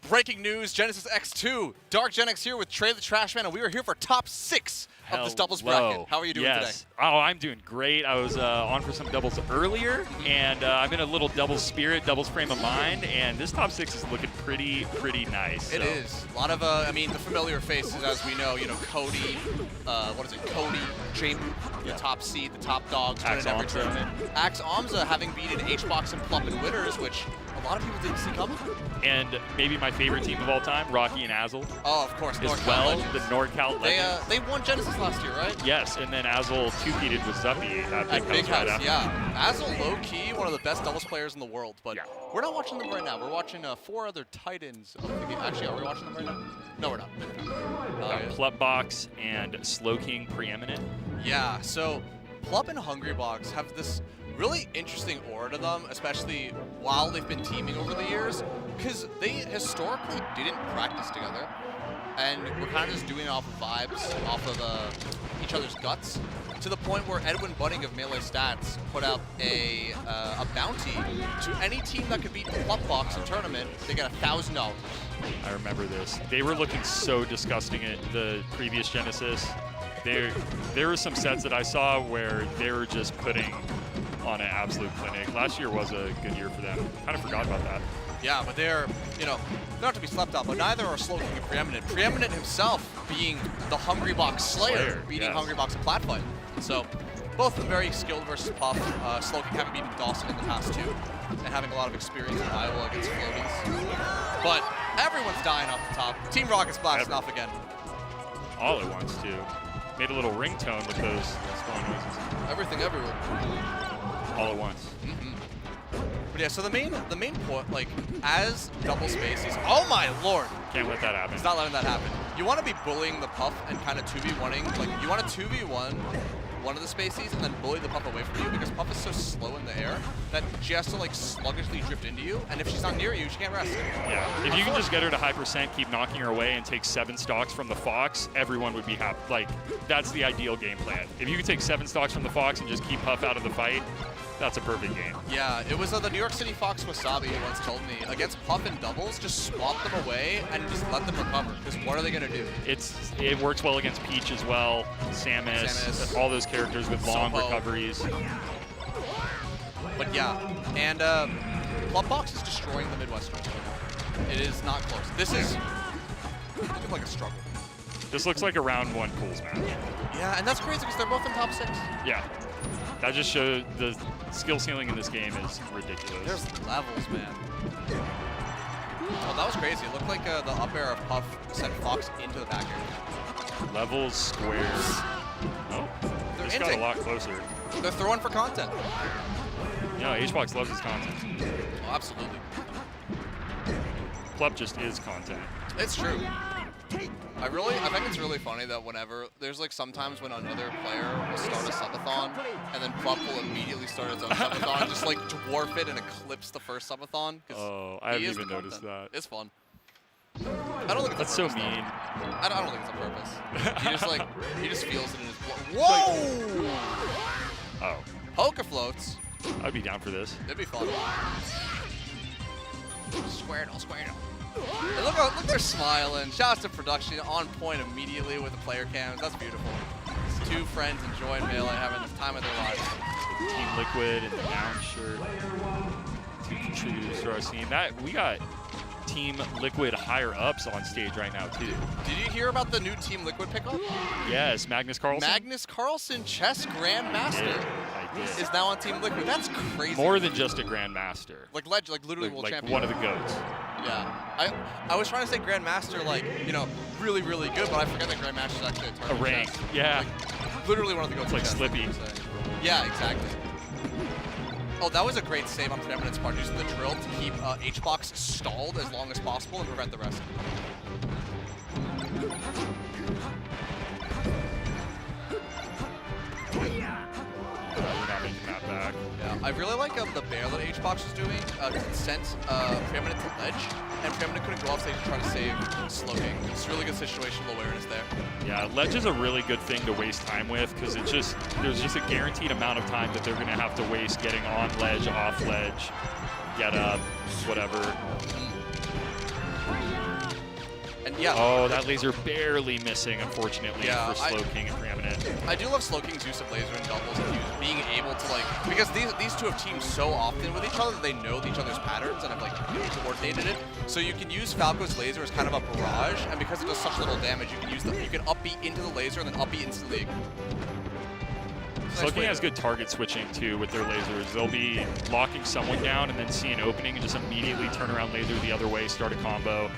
Breaking news, Genesis X2. Dark Gen X here with Trey the Trash Man, and we are here for top 6 of this doubles bracket. How are you doing today? Oh, I'm doing great. I was on for some doubles earlier, and I'm in a little doubles spirit, doubles frame of mind, and this top 6 is looking pretty nice. It is. A lot of, I mean, the familiar faces, as we know, Cody, Cody, Jamie, the top seed, the top dogs, winning every tournament. Axe Amza having beaten HBox and Plup and Winners, which a lot of people didn't see coming. And maybe my favorite team of all time, Rocky and Azel. Oh, of course, as well, the NorCal Legends. They won Genesis last year, right? Yes, and then Azel two-peated with Zuppy at Big House. Right yeah. Azel, low-key, one of the best doubles players in the world, but we're not watching them right now. We're watching 4 other titans of the game. Actually, are we watching them right now? No, we're not. Plupbox and Slowking preeminent. Yeah, so Plup and Hungrybox have this really interesting aura to them, especially while they've been teaming over the years, because they historically didn't practice together, and we're kind of just doing it off of vibes, off of each other's guts, to the point where Edwin Bunning of Melee Stats put out a bounty to any team that could beat Plupbox in tournament. They get $1,000. I remember this. They were looking so disgusting at the previous Genesis. There were some sets that I saw where they were just putting on an absolute clinic. Last year was a good year for them. Kind of forgot about that. Yeah, but they're, not to be slept on, but neither are Slowking and Preeminent. Preeminent himself being the Hungrybox Slayer, beating Hungrybox in Plat Fight. So, both of them very skilled versus Puff. Slowking having beaten Dawson in the past too, and having a lot of experience in Iowa against floaties. But everyone's dying off the top. Team Rocket's blasting off again. All at once too. Made a little ringtone with those spawn noises. Everything everywhere. All at once. But yeah, so the main point, like, as double spacies, oh my lord! Can't let that happen. He's not letting that happen. You want to be bullying the Puff and kind of 2v1ing, like, you want to 2v1 one of the spacies and then bully the Puff away from you, because Puff is so slow in the air that she has to, like, sluggishly drift into you, and if she's not near you, she can't rest. Yeah, if you can just get her to high percent, keep knocking her away, and take 7 stocks from the Fox, everyone would be happy. Like, that's the ideal game plan. If you could take 7 stocks from the Fox and just keep Puff out of the fight, that's a perfect game. Yeah, it was the New York City Fox Wasabi who once told me, against Puff and doubles, just swap them away and just let them recover, because what are they going to do? It works well against Peach as well, Samus, all those characters with long recoveries. But yeah, and Plupbox is destroying the Midwestern. It is not close. This is looking like a struggle. This looks like a round 1 pools match. Yeah, and that's crazy because they're both in top 6. Yeah. That just shows the skill ceiling in this game is ridiculous. There's levels, man. Oh, that was crazy. It looked like the up air of Puff sent Fox into the back air. Levels, squares. Oh, this got a lot closer. They're throwing for content. Yeah, HBox loves his content. Oh, absolutely. Plup just is content. It's true. I think it's really funny that whenever there's like sometimes when another player will start a subathon and then Plup will immediately start its own subathon, just like dwarf it and eclipse the first subathon. Oh, I haven't even noticed that. It's fun. I don't think it's That's so mean. I don't think it's on purpose. He just feels it in his blood. Whoa! Oh. Poker floats. I'd be down for this. It'd be fun. Squirtle, Squirtle. Hey, look, they're smiling. Shouts to production, on point immediately with the player cams. That's beautiful. It's 2 friends enjoying Melee, having the time of their lives. Team Liquid and the down shirt. 2 contributors to our scene. We got Team Liquid higher ups on stage right now too. Did you hear about the new Team Liquid pickup? Yes, Magnus Carlsen. Magnus Carlsen, chess grandmaster, is now on Team Liquid. That's crazy. More than just a grandmaster. Like literally world champion. One of the goats. Yeah, I was trying to say grandmaster, like, really, really good, but I forget that grandmaster is actually a rank. Yeah. Like, literally one of the goats. It's like Slippy. Yeah, exactly. Oh, that was a great save on Preeminent's part, using the drill to keep HBox stalled as long as possible and prevent the rest. We're not making that back. Yeah, I really like the bear that HBox is doing, because it sent Preeminent to ledge, and Preeminent couldn't go off stage and try to save Slowking. It's a really good situational awareness there. Yeah, ledge is a really good thing to waste time with, because there's just a guaranteed amount of time that they're going to have to waste getting on ledge, off ledge, get up, whatever. Yeah. Oh, that laser barely missing, unfortunately, Yeah, for Slowking and Preeminent. I do love Slowking's use of laser and doubles and being able to because these two have teamed so often with each other that they know each other's patterns and have coordinated it. So you can use Falco's laser as kind of a barrage, and because it does such little damage, you can up B into the laser and then up B instantly. Slowking has good target switching too with their lasers. They'll be locking someone down and then see an opening and just immediately turn around laser the other way, start a combo.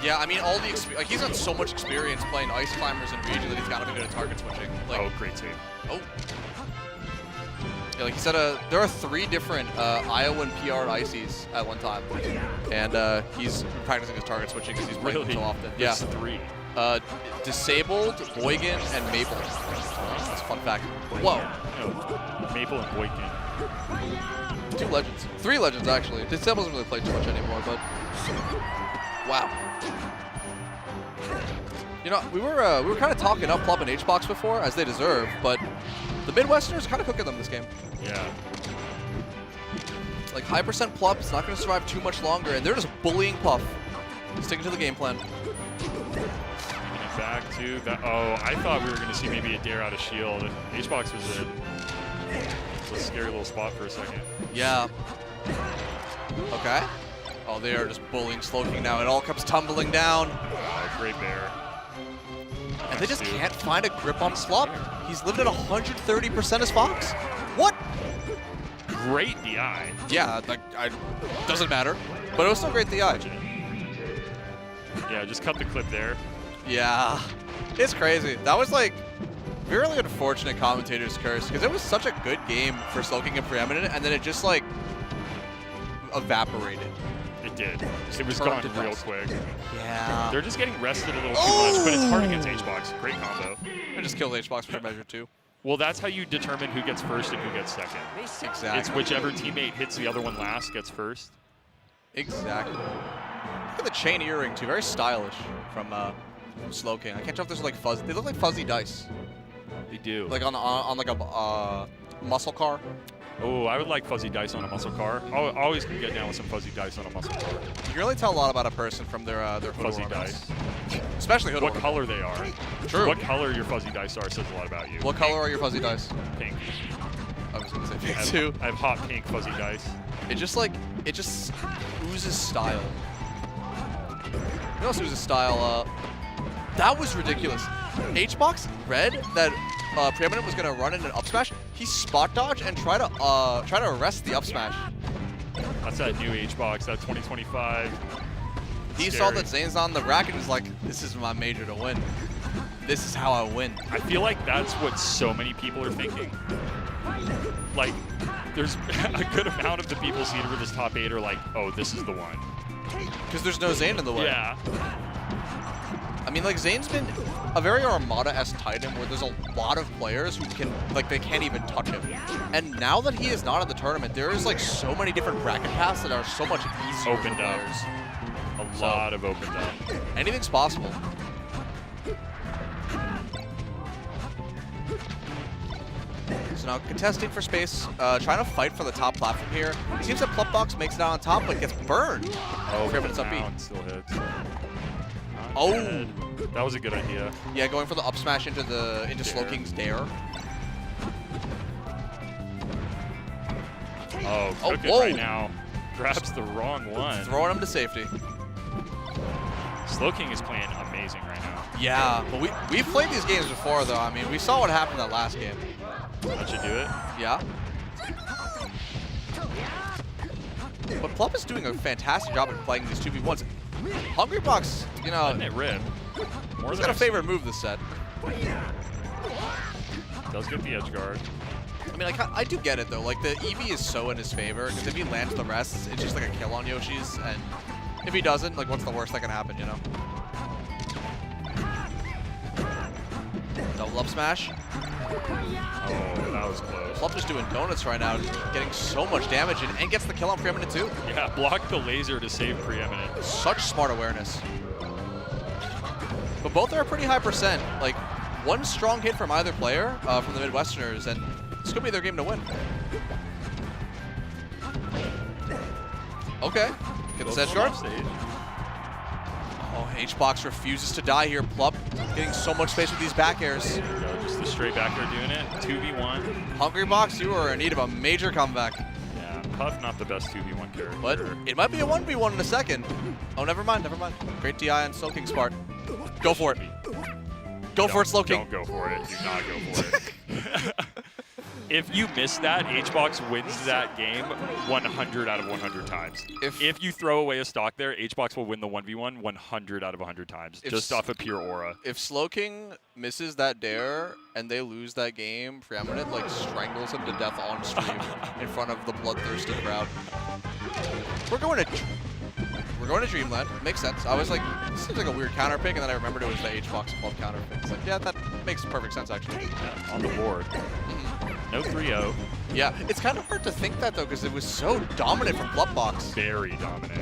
Yeah, I mean, all the he's got so much experience playing Ice Climbers in region that he's got to be good at target switching. Oh, great save. Oh. Yeah, like he said, there are 3 different Iowa and PR ICs at one time, and he's practicing his target switching because he's playing them so often. There's 3. Disabled, Boygan, and Maple. That's a fun fact. Whoa. No, Maple and Boykin. 2 legends. 3 legends, actually. Disable doesn't really play too much anymore, but... Wow. You know, we were kind of talking up Plup and HBox before, as they deserve, but the Midwesterners kind of cooking them this game. Yeah. Like, high percent Plup is not going to survive too much longer, and they're just bullying Puff. Sticking to the game plan. Back to that. Oh, I thought we were going to see maybe a dare out of shield. HBox was a scary little spot for a second. Yeah. Okay. Oh, they are just bullying Slowking now. It all comes tumbling down. Oh, great bear. And they just can't find a grip on Plup. He's lived at 130% as Fox. What? Great DI. Yeah, doesn't matter. But it was still great DI. Yeah, just cut the clip there. Yeah, it's crazy. That was like really unfortunate commentator's curse because it was such a good game for Slowking and Preeminent, and then it just like evaporated. It did. It was gone real quick. Yeah. They're just getting rested a little too much, but it's hard against HBox. Great combo. I just killed HBox for measure 2. Well, that's how you determine who gets first and who gets second. Exactly. It's whichever teammate hits the other one last gets first. Exactly. Look at the chain earring too. Very stylish from Slowking. I can't tell if there's like fuzzy. They look like fuzzy dice. They do. Like on like a muscle car. Oh, I would like fuzzy dice on a muscle car. I'll always can get down with some fuzzy dice on a muscle car. You can really tell a lot about a person from their hood fuzzy ornaments. dice. Especially hood What ornaments. color they are. True. What color your fuzzy dice are says a lot about you. What color are your fuzzy dice? Pink. I was gonna say I pink have, too. I have hot pink fuzzy dice. It just oozes style. It also oozes style. That was ridiculous. HBox read that Preeminent was gonna run in an up smash. He spot dodge and try to arrest the up smash. That's that new HBox, that 2025. He saw that Zane's on the rack and was like, "This is my major to win. This is how I win." I feel like that's what so many people are thinking. Like, there's a good amount of the people seated for this top 8 are like, "Oh, this is the one." Because there's no Zane in the way. Yeah. I mean, like, Zane's been a very Armada-esque Titan where there's a lot of players who can, like, they can't even touch him. And now that he is not in the tournament, there is, like, so many different bracket paths that are so much easier Opened for up. players. A lot of opened up. Anything's possible. So now contesting for space, trying to fight for the top platform here. It seems that Plupbox makes it out on top, but gets burned. Oh, Preeminent's up B. down, still hits. Not Oh. bad. That was a good idea. Yeah, going for the up smash into Slowking's dare. Oh, Oh, Cook it whoa. right now. Grabs the wrong one. Throwing him to safety. Slowking is playing amazing right now. Yeah, but we've played these games before, though. I mean, we saw what happened that last game. That should do it. Yeah. But Plup is doing a fantastic job at playing these 2v1s. Hungrybox, you know, Letting it rip. More he's than got a I've favorite move this set. Does get the edge guard. I mean, I do get it, though. Like, the EV is so in his favor, because if he lands the rest, it's just like a kill on Yoshi's, and if he doesn't, like, what's the worst that can happen, you know? Double up smash. Oh, that was close. Plup is doing donuts right now, getting so much damage, and gets the kill on Preeminent, too. Yeah, block the laser to save Preeminent. Such smart awareness. But both are a pretty high percent. Like, one strong hit from either player, from the Midwesterners, and this could be their game to win. Okay. Get the edge guard. Stage. Oh, HBox refuses to die here. Plup getting so much space with these back airs. There you go, just the straight back air doing it. 2v1. Hungrybox, you are in need of a major comeback. Yeah, Puff not the best 2v1 character. But it might be a 1v1 in a second. Oh, never mind, never mind. Great DI on Slowking Smart. Go for it. Go for it, Slowking. Don't go for it. Do not go for it. If you miss that, HBox wins that game 100 out of 100 times. If you throw away a stock there, HBox will win the 1v1 100 out of 100 times, just off of pure aura. If Slowking misses that dare and they lose that game, Preeminent like strangles him to death on stream in front of the bloodthirsty crowd. We're going to Dreamland. Makes sense. I was like, this seems like a weird counter pick, and then I remembered it was the HBox Plup counter pick. It's like, yeah, that makes perfect sense actually. Yeah, on the board. No 3-0. Yeah, it's kind of hard to think that though, because it was so dominant from Plupbox. Very dominant.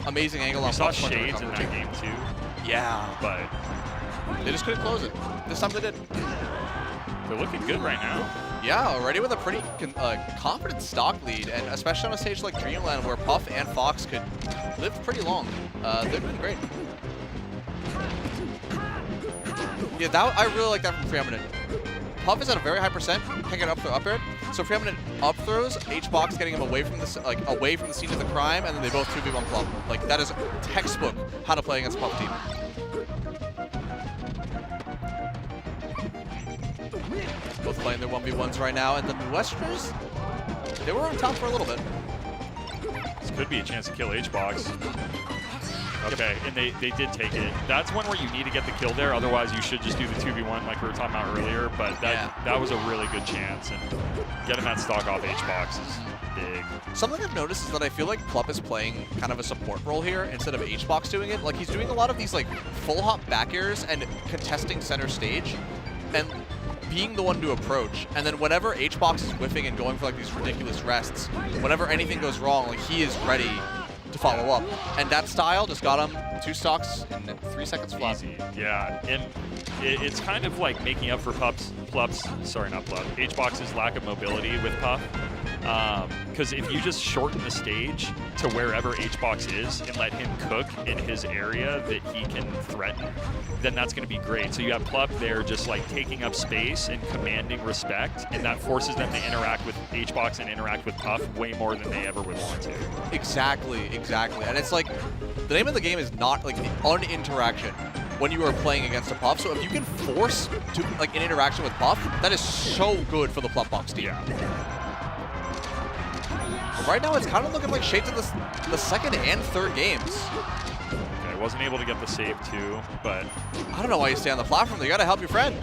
Amazing angle on We saw Plup's Shades in that game too. Yeah. But they just couldn't close it. This time they did. They're looking good right now. Yeah, already with a pretty confident stock lead, and especially on a stage like Dreamland where Puff and Fox could live pretty long. They're doing great. Yeah, I really like that from Preeminent. Puff is at a very high percent, can't get up throw up air. So Preeminent up throws, HBox getting him away from the away from the scene of the crime, and then they both 2v1 Plup. Like that is textbook how to play against Puff team. Both playing their 1v1s right now, and the Midwesterners, they were on top for a little bit. This could be a chance to kill HBox. Okay, and they did take it. That's one where you need to get the kill there, otherwise you should just do the 2v1 like we were talking about earlier, but that was a really good chance, and getting that stock off HBox is big. Something I've noticed is that I feel like Plup is playing kind of a support role here instead of HBox doing it. Like he's doing a lot of these like full hop back airs and contesting center stage, and being the one to approach, and then whenever HBox is whiffing and going for like these ridiculous rests, whenever anything goes wrong, like he is ready to follow up. And that style just got him 2 stocks in 3 seconds flat. Easy. Yeah, and it's kind of like making up for HBox's lack of mobility with Puff. Because if you just shorten the stage to wherever HBox is and let him cook in his area that he can threaten, then that's going to be great. So you have Plup there just like taking up space and commanding respect, and that forces them to interact with HBox and interact with Puff way more than they ever would want to. Exactly. And it's like, the name of the game is not like the uninteraction when you are playing against a Puff. So if you can force like an interaction with Puff, that is so good for the Plupbox team. Yeah. Right now, it's kind of looking like Shades of the second and third games. Okay, wasn't able to get the save too, but I don't know why you stay on the platform. You got to help your friend.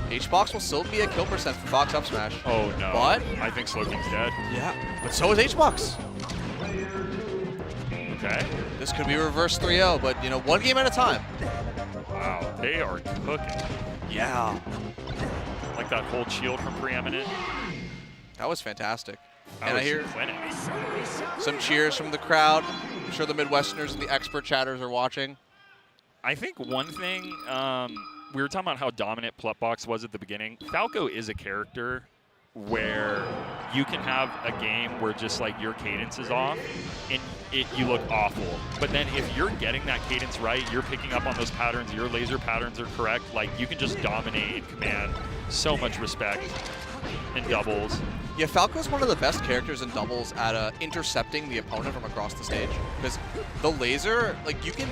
HBox will still be a kill percent for Fox up smash. Oh no! But I think Slowking's dead. Yeah, but so is HBox. Okay. This could be a reverse 3-0, but you know, one game at a time. Wow, they are cooking. Yeah. Like that whole shield from Preeminent. That was fantastic. That and was I hear clinic. some cheers from the crowd. I'm sure the Midwesterners and the expert chatters are watching. I think one thing, we were talking about how dominant Plupbox was at the beginning. Falco is a character where you can have a game where just like your cadence is off and you look awful. But then if you're getting that cadence right, you're picking up on those patterns, your laser patterns are correct, like you can just dominate and command so much respect in doubles. Yeah, Falco's one of the best characters in doubles at intercepting the opponent from across the stage. Because the laser, like you can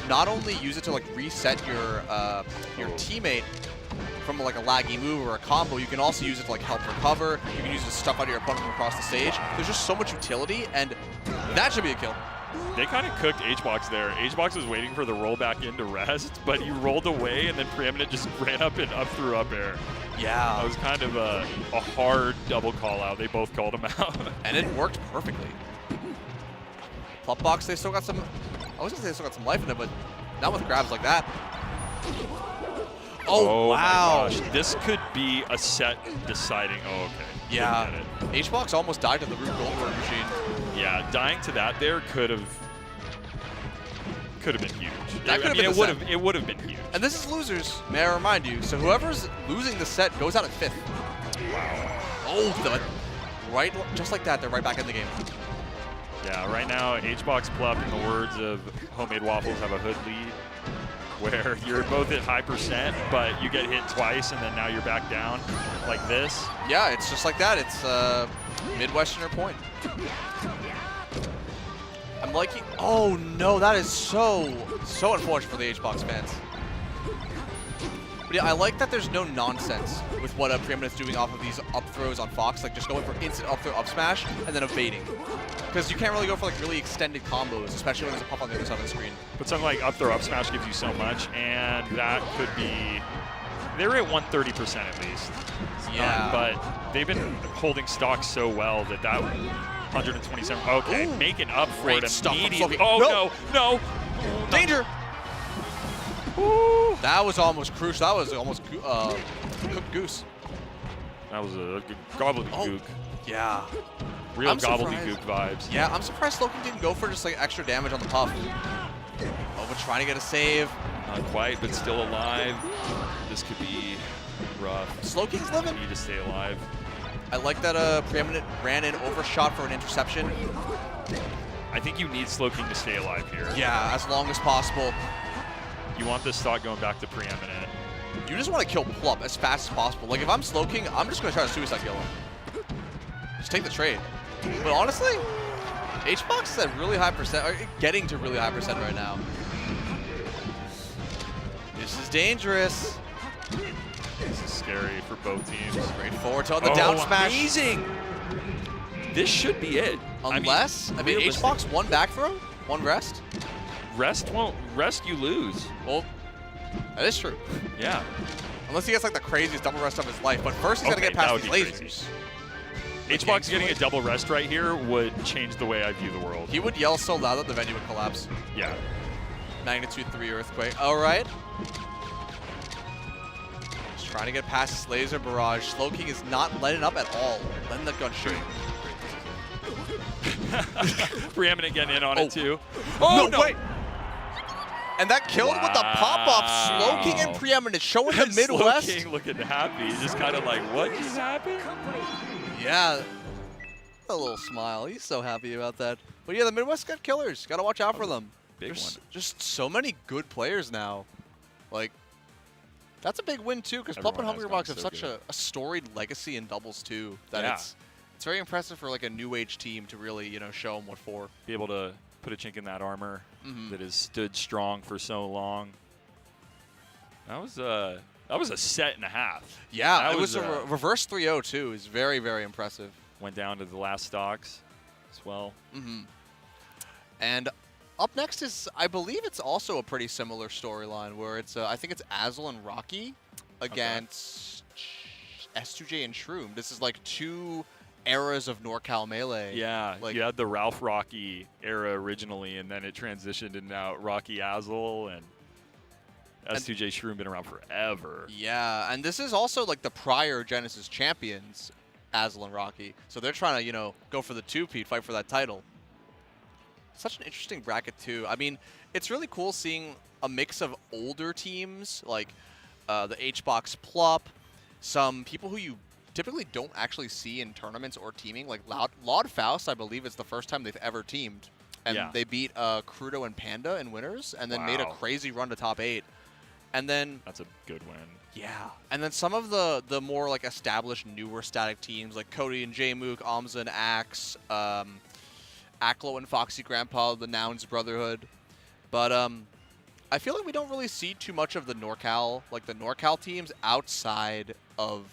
not only use it to like reset your teammate from like a laggy move or a combo, you can also use it to like help recover. You can use it to stuff out your opponent from across the stage. There's just so much utility, and that should be a kill. They kind of cooked HBox there. HBox was waiting for the roll back into rest, but he rolled away and then Preeminent just ran up and up through up air. Yeah. That was kind of a hard double call out. They both called him out. And it worked perfectly. Plupbox, they still got some, I was gonna say they still got some life in it, but not with grabs like that. Oh, wow. My gosh. This could be a set deciding. Oh, okay. Yeah. HBox almost died to the Rube Goldberg machine. Yeah, dying to that there could have been huge. That could have been it would have been huge. And this is losers, may I remind you. So whoever's losing the set goes out at 5th. Wow. Oh, right, just like that, they're right back in the game. Yeah, right now, HBox Plup, in the words of Homemade Waffles, have a hood lead where you're both at high percent, but you get hit twice, and then now you're back down like this. Yeah, it's just like that. It's Midwesterner point. I'm liking. Oh no, that is so unfortunate for the HBox fans. But yeah, I like that there's no nonsense with what Preeminent's doing off of these up throws on Fox, like just going for instant up throw, up smash, and then evading. Because you can't really go for like really extended combos, especially when there's a pop on the other side of the screen. But something like up throw, up smash gives you so much, and that could be. They're at 130% at least. Yeah. But they've been holding stock so well that 127. Okay, Ooh. making up for Great it stuff from immediately. Slowking. Oh no! Danger! Ooh. That was almost crucial. That was almost cooked goose. That was a gobbledygook. Yeah. Real I'm gobbledygook vibes. Yeah, I'm surprised Slowking didn't go for just like extra damage on the puff. Oh, but trying to get a save. Not quite, but still alive. This could be rough. Slowking's living. Need to stay alive. I like that Preeminent ran in, overshot for an interception. I think you need Slowking to stay alive here. Yeah, as long as possible. You want this stock going back to Preeminent. You just want to kill Plup as fast as possible. Like, if I'm Slowking, I'm just going to try to suicide kill him. Just take the trade. But honestly, HBox is at really high percent, or getting to really high percent right now. This is dangerous. This is scary for both teams. Straight forward to the down smash. Amazing! This should be it. Unless, I mean HBox one back throw, one rest. Rest you lose. Well, that is true. Yeah. Unless he gets like the craziest double rest of his life. But first he's got to get past these lasers. HBox getting a double rest right here would change the way I view the world. He would yell so loud that the venue would collapse. Yeah. Magnitude 3 earthquake. All right. Just trying to get past this laser barrage. Slowking is not letting up at all. Letting the gun shoot. Preeminent getting in on it too. Oh, no, wait. And that killed with the pop-off. Slowking and Preeminent showing the Midwest. Slowking looking happy. Just kind of like, what just happened? Yeah. A little smile. He's so happy about that. But yeah, the Midwest got killers. Got to watch out for them. Big There's one. just so many good players now. Like, that's a big win too, because Plup and Hungrybox have such a storied legacy in doubles too. That it's very impressive for like a new age team to really, you know, show them what for. Be able to put a chink in that armor that has stood strong for so long. That was a set and a half. Yeah, that it was a reverse 3-0 too. It's very, very impressive. Went down to the last stocks as well. And up next is, I believe it's also a pretty similar storyline where it's, I think it's Azel and Rocky against S2J and Shroom. This is like two eras of NorCal Melee. Yeah, like, you had the Ralph Rocky era originally, and then it transitioned into now Rocky Azel and S2J Shroom been around forever. Yeah, and this is also like the prior Genesis champions, Azel and Rocky. So they're trying to, you know, go for the two-peat, fight for that title. Such an interesting bracket too. I mean, it's really cool seeing a mix of older teams like the HBox Plup, some people who you typically don't actually see in tournaments or teaming, like Laud Faust, I believe it's the first time they've ever teamed. And they beat Crudo and Panda in winners, and then made a crazy run to top 8. And then that's a good win. Yeah. And then some of the more like established newer static teams like Cody and J-Mook, Amza and Axe, Aklo and Foxy Grandpa, the Nouns Brotherhood. But I feel like we don't really see too much of the NorCal teams outside of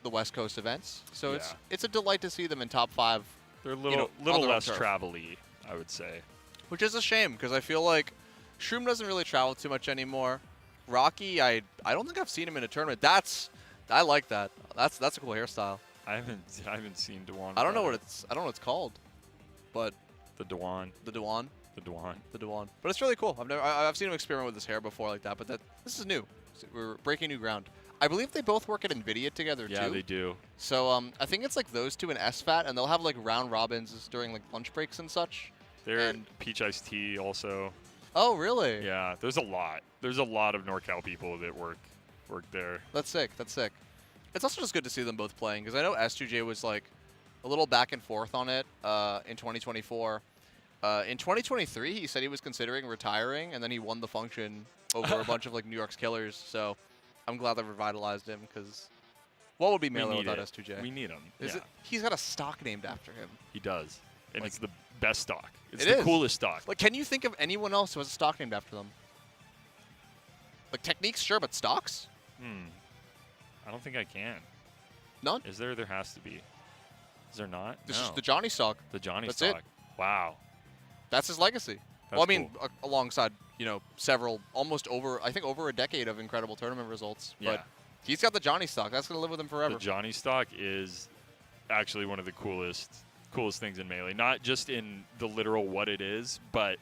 the West Coast events. So it's a delight to see them in top 5. They're a little less travel-y, I would say. Which is a shame, because I feel like Shroom doesn't really travel too much anymore. Rocky, I don't think I've seen him in a tournament. I like that. That's a cool hairstyle. I haven't seen Dewan. I don't know what it's called, but the Dewan. The Dewan. The Dewan. The Dewan. But it's really cool. I've seen him experiment with his hair before like that, but this is new. We're breaking new ground. I believe they both work at NVIDIA together too. Yeah, they do. So I think it's like those two and SFAT, and they'll have like round robins during like lunch breaks and such. They're Peach Iced Tea also. Oh, really? Yeah, there's a lot. There's a lot of NorCal people that work there. That's sick. That's sick. It's also just good to see them both playing, because I know S2J was like a little back and forth on it in 2024. In 2023, he said he was considering retiring, and then he won the function over a bunch of like New York's killers. So I'm glad that revitalized him, because what would be We Melee need without it. S2J? We need him. Is Yeah. it? He's got a stock named after him. He does. And Like- it's the best stock. It's It the is. coolest stock. Like, can you think of anyone else who has a stock named after them? Like techniques, sure, but stocks? I don't think I can. None. Is there? There has to be. Is there not? This is No. the Johnny stock. The Johnny That's it. stock. Wow. That's his legacy. That's Well, I mean, cool. alongside, several, almost over a decade of incredible tournament results. Yeah. But he's got the Johnny stock. That's going to live with him forever. The Johnny stock is actually one of the coolest things in Melee. Not just in the literal what it is, but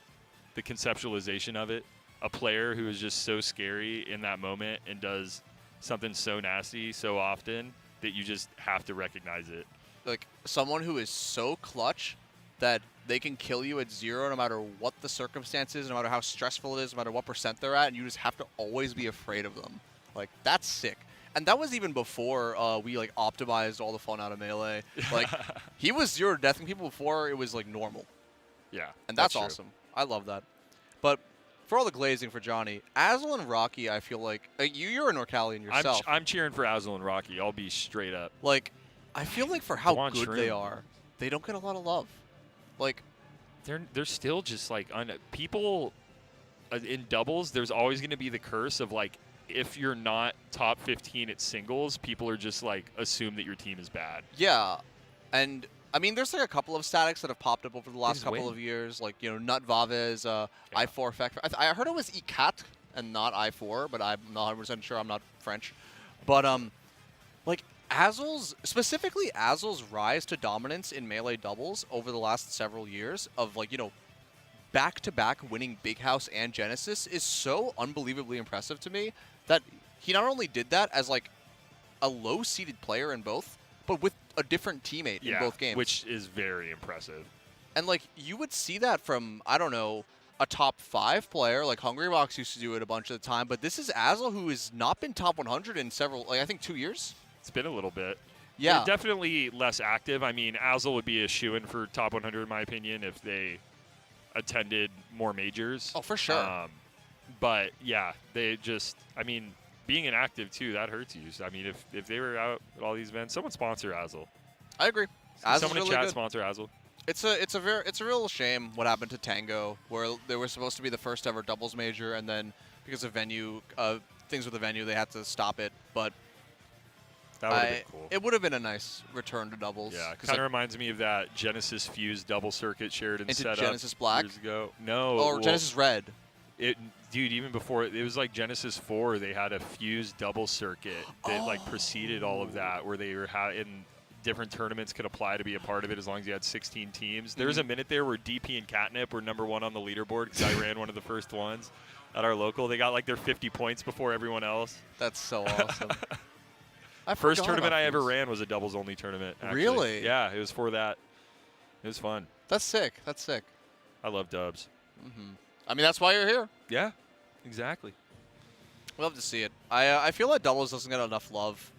the conceptualization of it. A player who is just so scary in that moment and does something so nasty so often that you just have to recognize it. Like, someone who is so clutch that they can kill you at 0 no matter what the circumstances, no matter how stressful it is, no matter what percent they're at, and you just have to always be afraid of them. Like, that's sick. And that was even before we, like, optimized all the fun out of Melee. Like, he was 0 deathing people before it was, like, normal. Yeah. And that's true. awesome. I love that. But for all the glazing for Johnny, Azel and Rocky, I feel like you're a Norcalian yourself. I'm cheering for Azel and Rocky. I'll be straight up. Like, I feel like for how Go on, good they Shroom. are, they don't get a lot of love. Like, They're still just like people in doubles. There's always going to be the curse of like if you're not top 15 at singles, people are just like assume that your team is bad. yeah, and I mean, there's like a couple of statics that have popped up over the last just couple win. of years, like Nut Vavez, I4 effect. I heard it was ICAT and not I4, but I'm not 100% sure. I'm not French, but like specifically Azel's rise to dominance in Melee doubles over the last several years of like back-to-back winning Big House and Genesis is so unbelievably impressive to me that he not only did that as like a low-seeded player in both, but with a different teammate in both games. which is very impressive. And like you would see that from, I don't know, a top 5 player, like Hungrybox used to do it a bunch of the time, but this is Azel who has not been top 100 in several, like I think 2 years? It's been a little bit. Yeah. They're definitely less active. I mean, Azel would be a shoo-in for top 100 in my opinion if they attended more majors. Oh, for sure. But yeah, they just, I mean, being inactive too, that hurts you. So, I mean, if they were out at all these events, someone sponsor Azel. I agree. Azel's Someone in really chat good. sponsor Azel. It's a real shame what happened to Tango, where they were supposed to be the first ever doubles major, and then because of venue things with the venue, they had to stop it. But That would have been cool. it would have been a nice return to doubles. Yeah, 'cause, kind of like, reminds me of that Genesis Fuse double circuit Sheridan Into setup Genesis Black? years ago. No, or well, Genesis Red. Dude, even before it was like Genesis 4, they had a Fuse double circuit that like preceded all of that, where they were in different tournaments could apply to be a part of it as long as you had 16 teams. There was a minute there where DP and Catnip were #1 on the leaderboard because I ran one of the first ones at our local. They got like their 50 points before everyone else. That's so awesome. I First forgot tournament about I ever Fuse. ran was a doubles only tournament. Actually. Really? Yeah, it was for that. It was fun. That's sick. That's sick. I love dubs. I mean, that's why you're here. Yeah, exactly. We love to see it. I feel like doubles doesn't get enough love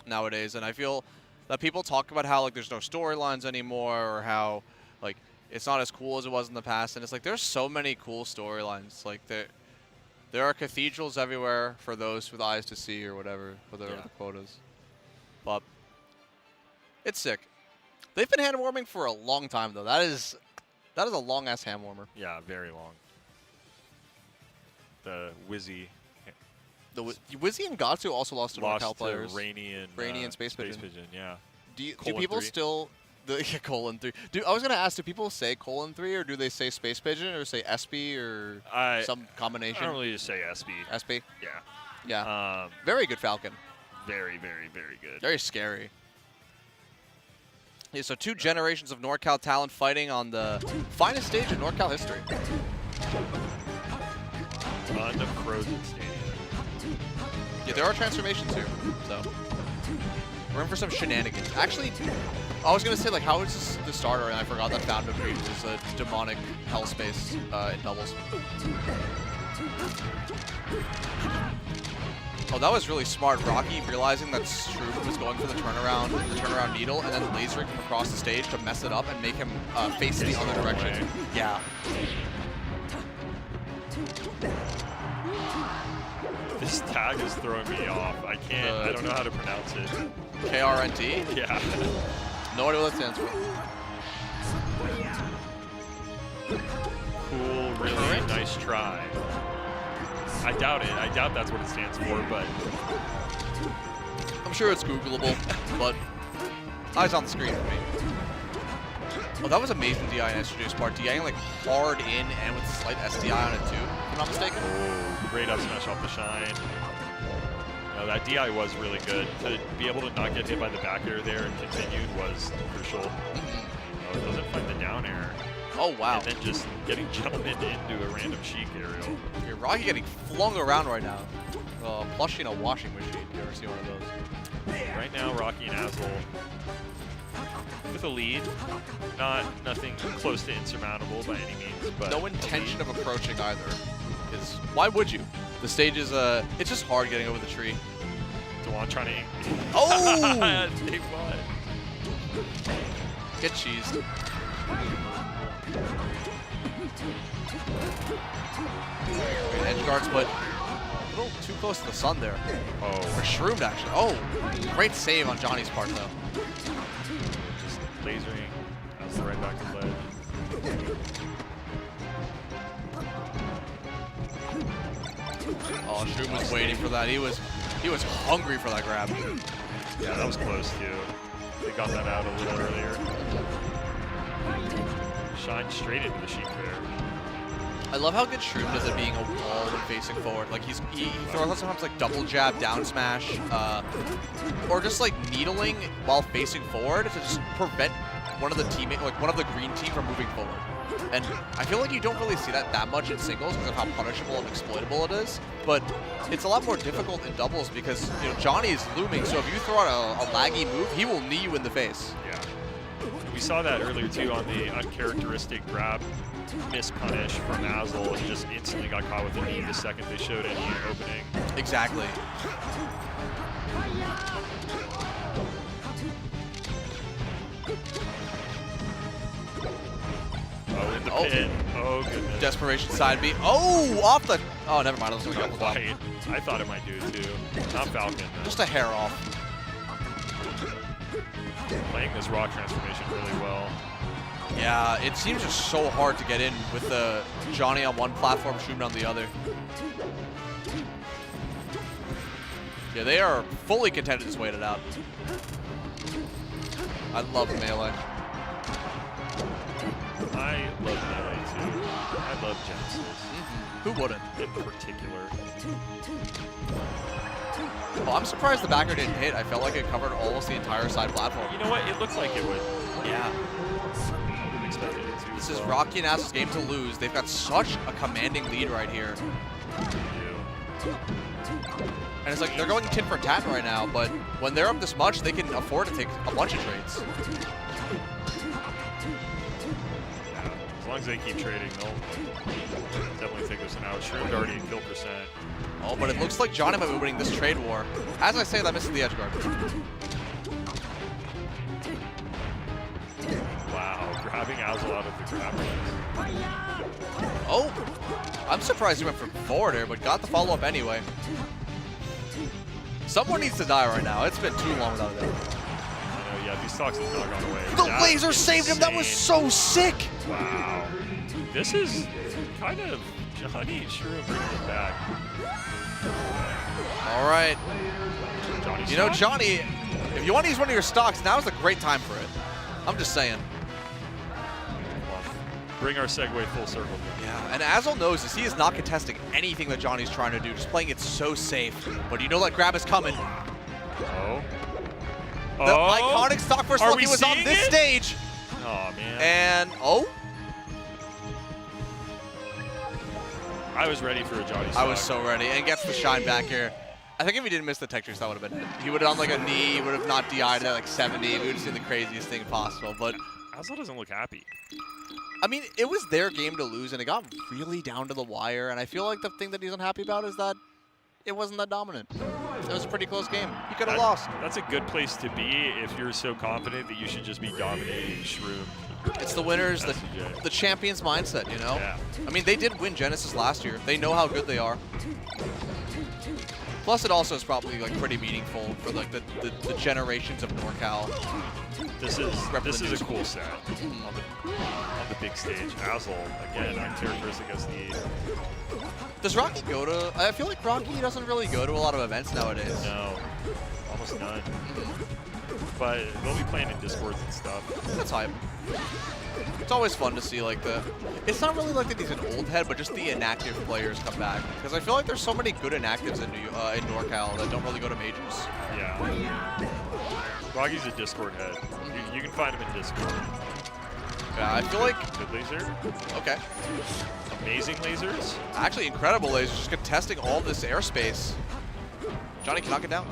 nowadays, and I feel that people talk about how like there's no storylines anymore, or how like it's not as cool as it was in the past. And it's like there's so many cool storylines. Like there are cathedrals everywhere for those with eyes to see, or whatever the quote is. But it's sick. They've been hand warming for a long time though. That is a long ass hand warmer. Yeah, very long. The Wizzy The Wizzy and Gatsu also lost to NorCal players. Rainy and Space Pigeon. Yeah. Do Colon people 3. still colon 3? I was gonna ask, do people say colon 3 or do they say Space Pigeon or say SB or some combination? I don't really just say SB. SB. Yeah. Yeah. Very good Falcon. Very, very, very good. Very scary. Yeah, so 2 generations of NorCal talent fighting on the finest stage in NorCal history. Unfrozen Stadium. Yeah, there are transformations here, so we're in for some shenanigans. Actually, I was gonna say like, how is this the starter? And I forgot that Fountain of Dreams is a demonic hell space in doubles. Oh, that was really smart. Rocky realizing that Shroom was going for the turnaround needle, and then lasering him across the stage to mess it up and make him face the other direction. Yeah. This tag is throwing me off. I don't know how to pronounce it. KRNT? Yeah. No idea what that stands for. Cool, really nice try. I doubt it. I doubt that's what it stands for, but I'm sure it's Googleable, but eyes on the screen for me. Oh, that was amazing DI and SJ's part. DIing like hard in and with slight SDI on it too, if I'm not mistaken. oh, great up smash off the shine. No, that DI was really good. To be able to not get hit by the back air there and continued was crucial. Oh, it doesn't find the down air. Oh, wow. And then just getting jumped into a random Sheik aerial. Your Rocky getting flung around right now. Plushing a washing machine. You ever see one of those? Right now, Rocky and Azel with a lead. Nothing close to insurmountable by any means, but no intention of approaching either. Because why would you? The stage is it's just hard getting over the tree. Dewan trying to. Oh! They won. Get cheesed. Great edge guards, but a little too close to the sun there. Oh. Or shroomed actually. Oh, great save on Johnny's part though. Just lasering. That's right back to ledge. Oh, Shroom was waiting for that. He was hungry for that grab. Yeah, that was close too. They got that out a little earlier. Shine straight into the Sheik there. I love how good Shroom does at being a wall when facing forward. Like he throws sometimes like double jab, down smash, or just like needling while facing forward to just prevent one of the green team from moving forward. And I feel like you don't really see that much in singles because of how punishable and exploitable it is. But it's a lot more difficult in doubles because Johnny is looming. So if you throw out a laggy move, he will knee you in the face. Yeah. We saw that earlier too on the uncharacteristic grab miss punish from Azel and just instantly got caught with a knee the second they showed any opening. Exactly. Oh, in the pin. Oh, goodness. Desperation side B. Oh, off the... Oh, never mind. I was going to go Right. I thought it might do it too. Not Falcon, though. Just a hair off. Playing this raw transformation really well. Yeah, it seems just so hard to get in with the Johnny on one platform, Shroom on the other. Yeah, they are fully content to just wait it out. I love Melee. I love Melee too. I love Genesis. Who wouldn't? In particular. Well, I'm surprised the backer didn't hit. I felt like it covered almost the entire side platform. You know what? It looked like it would. Yeah. I would have expected it to. This is Rocky and Azel's game to lose. They've got such a commanding lead right here. And it's like they're going tit for tat right now, but when they're up this much, they can afford to take a bunch of trades. Yeah, as long as they keep trading, they'll definitely take this an out. Shroom's already in kill percent. Oh, but it looks like Johnny might be winning this trade war. As I say, that misses the edge guard. Wow, grabbing Azel out of the grab. Oh, I'm surprised he went for forward here, but got the follow-up anyway. Someone needs to die right now. It's been too long without a doubt. I know, yeah, these stocks have not gone away. The That's laser saved him. That was so sick. Wow. This is kind of Johnny Shroom bringing it back. All right. Johnny You know, stock? Johnny, if you want to use one of your stocks, now is a great time for it. I'm just saying. Bring our segue full circle. Yeah, and Azel knows this. He is not contesting anything that Johnny's trying to do, just playing it so safe. But you know that grab is coming. Oh. The iconic stock first look, he was on this stage. Oh, man. And, oh. I was ready for a Johnny stock. I was so ready. And gets the shine back here. I think if he didn't miss the tech tricks, that would have been it. He would have done like a knee, he would have not DI'd at like 70. We would have seen the craziest thing possible. But Azel doesn't look happy. I mean, it was their game to lose, and it got really down to the wire. And I feel like the thing that he's unhappy about is that it wasn't that dominant. It was a pretty close game. He could have lost. That's a good place to be if you're so confident that you should just be dominating Shroom. It's the winners, SCJ. the champions mindset, you know? Yeah. I mean, they did win Genesis last year. They know how good they are. Plus, it also is probably like pretty meaningful for like the generations of NorCal. This is a cool set on the big stage. Azel again, uncharacteristic as the. Does Rocky go to? I feel like Rocky doesn't really go to a lot of events nowadays. No, almost none. But they'll be playing in Discords and stuff. That's hype. It's always fun to see like it's not really like that he's an old head, but just the inactive players come back. Because I feel like there's so many good inactives in NorCal that don't really go to majors. Yeah. Rocky's a Discord head. You can find him in Discord. Yeah, I feel like Good laser. okay. Amazing lasers. Actually, incredible lasers, just contesting all this airspace. Johnny can knock it down.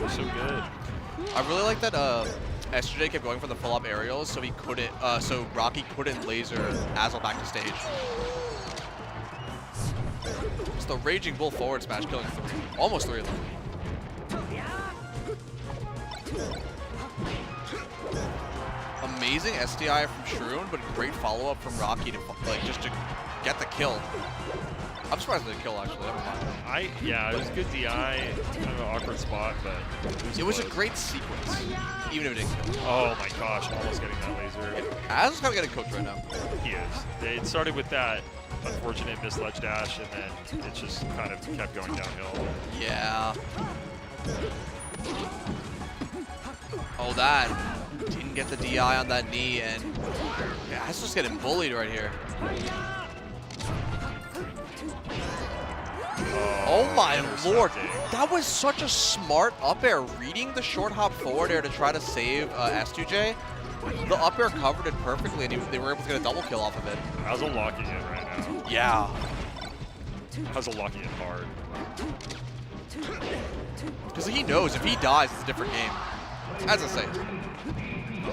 So good. I really like that SJ kept going for the full-up aerials, so he couldn't. So Rocky couldn't laser Azel back to stage. It's the Raging Bull forward smash, killing almost 3 of them. Amazing SDI from Shroom, but great follow-up from Rocky to like just to get the kill. I'm surprised they didn't kill actually. Never mind. Yeah, it was good DI. Kind of an awkward spot, but It was a close. great sequence, even if it didn't kill. Oh my gosh, almost getting that laser. Azel's kind of getting cooked right now. He is. It started with that unfortunate missed ledge dash, and then it just kind of kept going downhill. Yeah. Oh, that didn't get the DI on that knee, and yeah, Azel's just getting bullied right here. Oh my lord, that was such a smart up air, reading the short hop forward air to try to save S2J. The up air covered it perfectly, and they were able to get a double kill off of it. Azel locking it right now. Yeah. Azel locking it hard. Because he knows if he dies, it's a different game. As I say,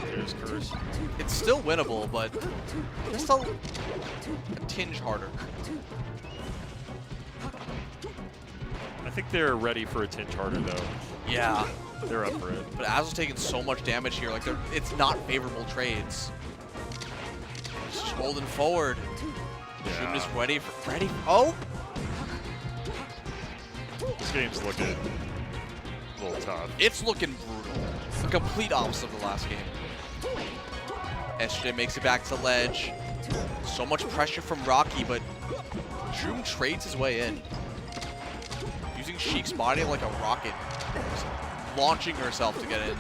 There's Curse. it's still winnable, but just a tinge harder. I think they're ready for a tinge harder though. Yeah. They're up for it. But Azel's taking so much damage here, like it's not favorable trades. Just holding forward. Shroom is ready for oh! This game's looking a little tough. It's looking brutal. The complete opposite of the last game. SJ makes it back to ledge. So much pressure from Rocky, but Shroom trades his way in. Using Sheik's body like a rocket. Just launching herself to get in.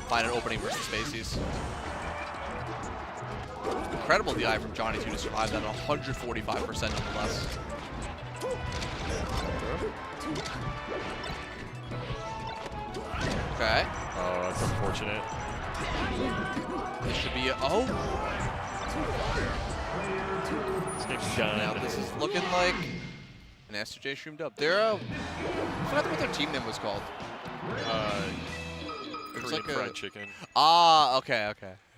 Find an opening versus Spaceys. Incredible DI from Johnny too to survive that 145% nonetheless. Okay. Oh, that's unfortunate. This should be oh. This game's done. Now this is looking like an S2J Shroom dub. They're I forgot what their team name was called. Korean like Fried Chicken. Ah, okay.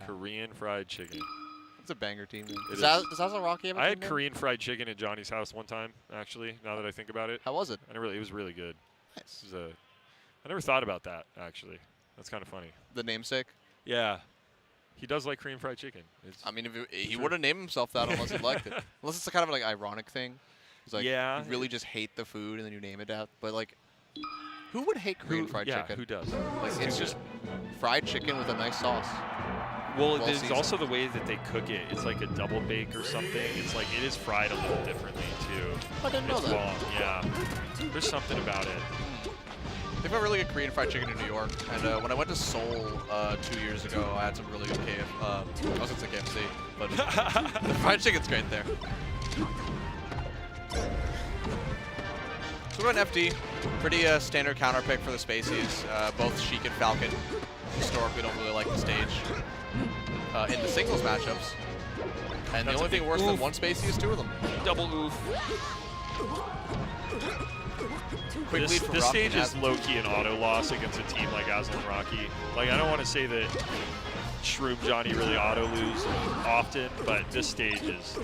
Korean Fried Chicken. It's a banger team name. It Does is. Azel Rocky have a I team had name? Korean Fried Chicken at Johnny's house one time, actually, now that I think about it. How was it? And it was really good. Nice. It was I never thought about that, actually. That's kind of funny. The namesake? Yeah. He does like Korean Fried Chicken. I mean, if he would have named himself that unless he liked it. Unless it's a kind of like ironic thing. It's like Yeah. you really just hate the food and then you name it that. But like, who would hate Korean fried chicken? Who does? Like it's just fried chicken with a nice sauce. Well, Well there's seasoned. also the way that they cook it. It's like a double bake or something. It's like it is fried a little differently too. I didn't know It's that. long, yeah. There's something about it. They have a really good Korean fried chicken in New York. And when I went to Seoul 2 years ago, I had some really good I was gonna say KFC, but the fried chicken's great there. So we're on FD. Pretty standard counter pick for the Spaceys. Both Sheik and Falcon historically don't really like the stage in the singles matchups. And the only thing worse than one Spacey is two of them. Double oof. Quick lead This from Rocky stage and is low-key an auto loss against a team like Azel and Rocky. Like, I don't want to say that Shroom Johnny really auto-lose often, but this stage is,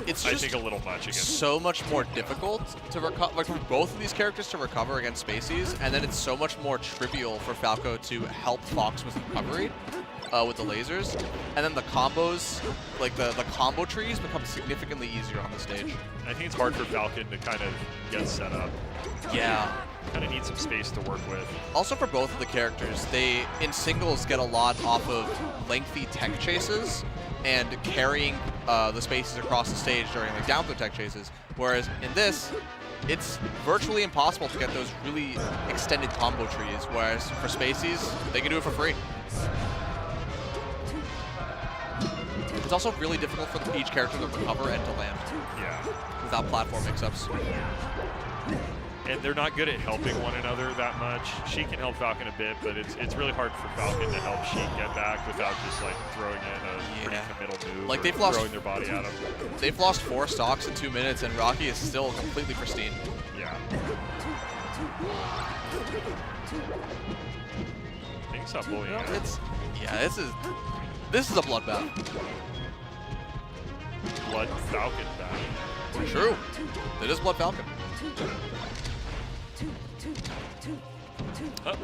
It's I just think, a little much against. so much more difficult to recover, like for both of these characters to recover against Spaceys, and then it's so much more trivial for Falco to help Fox with recovery with the lasers, and then the combos, like the combo trees, become significantly easier on the stage. I think it's hard for Falcon to kind of get set up. Yeah. Kind of need some space to work with. Also for both of the characters, they in singles get a lot off of lengthy tech chases and carrying the spaces across the stage during like down throw tech chases. Whereas in this, it's virtually impossible to get those really extended combo trees. Whereas for Spaceys, they can do it for free. It's also really difficult for each character to recover and to land. Yeah. Without platform mix-ups. And they're not good at helping one another that much. Sheik can help Falcon a bit, but it's really hard for Falcon to help Sheik get back without just like throwing in a pretty committal move, Like or they've lost, throwing their body at him. They've lost 4 stocks in 2 minutes, and Rocky is still completely pristine. Yeah. I think it's not bullying. No, this is a bloodbath. Blood Falcon back. True. It is Blood Falcon. Oh.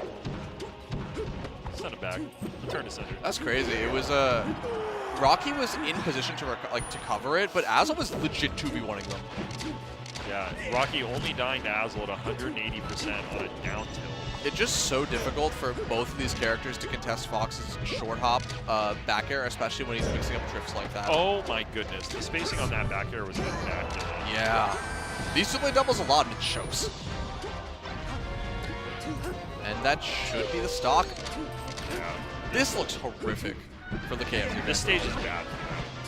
Send it back. Return to center. That's crazy. It was Rocky was in position to to cover it, but Azel was legit 2v1ing them. Yeah, Rocky only dying to Azel at 180% on a down tilt. It's just so difficult for both of these characters to contest Fox's short hop back air, especially when he's mixing up drifts like that. Oh my goodness, the spacing on that back air was immaculate. Yeah. These two play doubles a lot and it shows. And that should be the stock. Yeah. This looks horrific for the KFC. This stage is bad.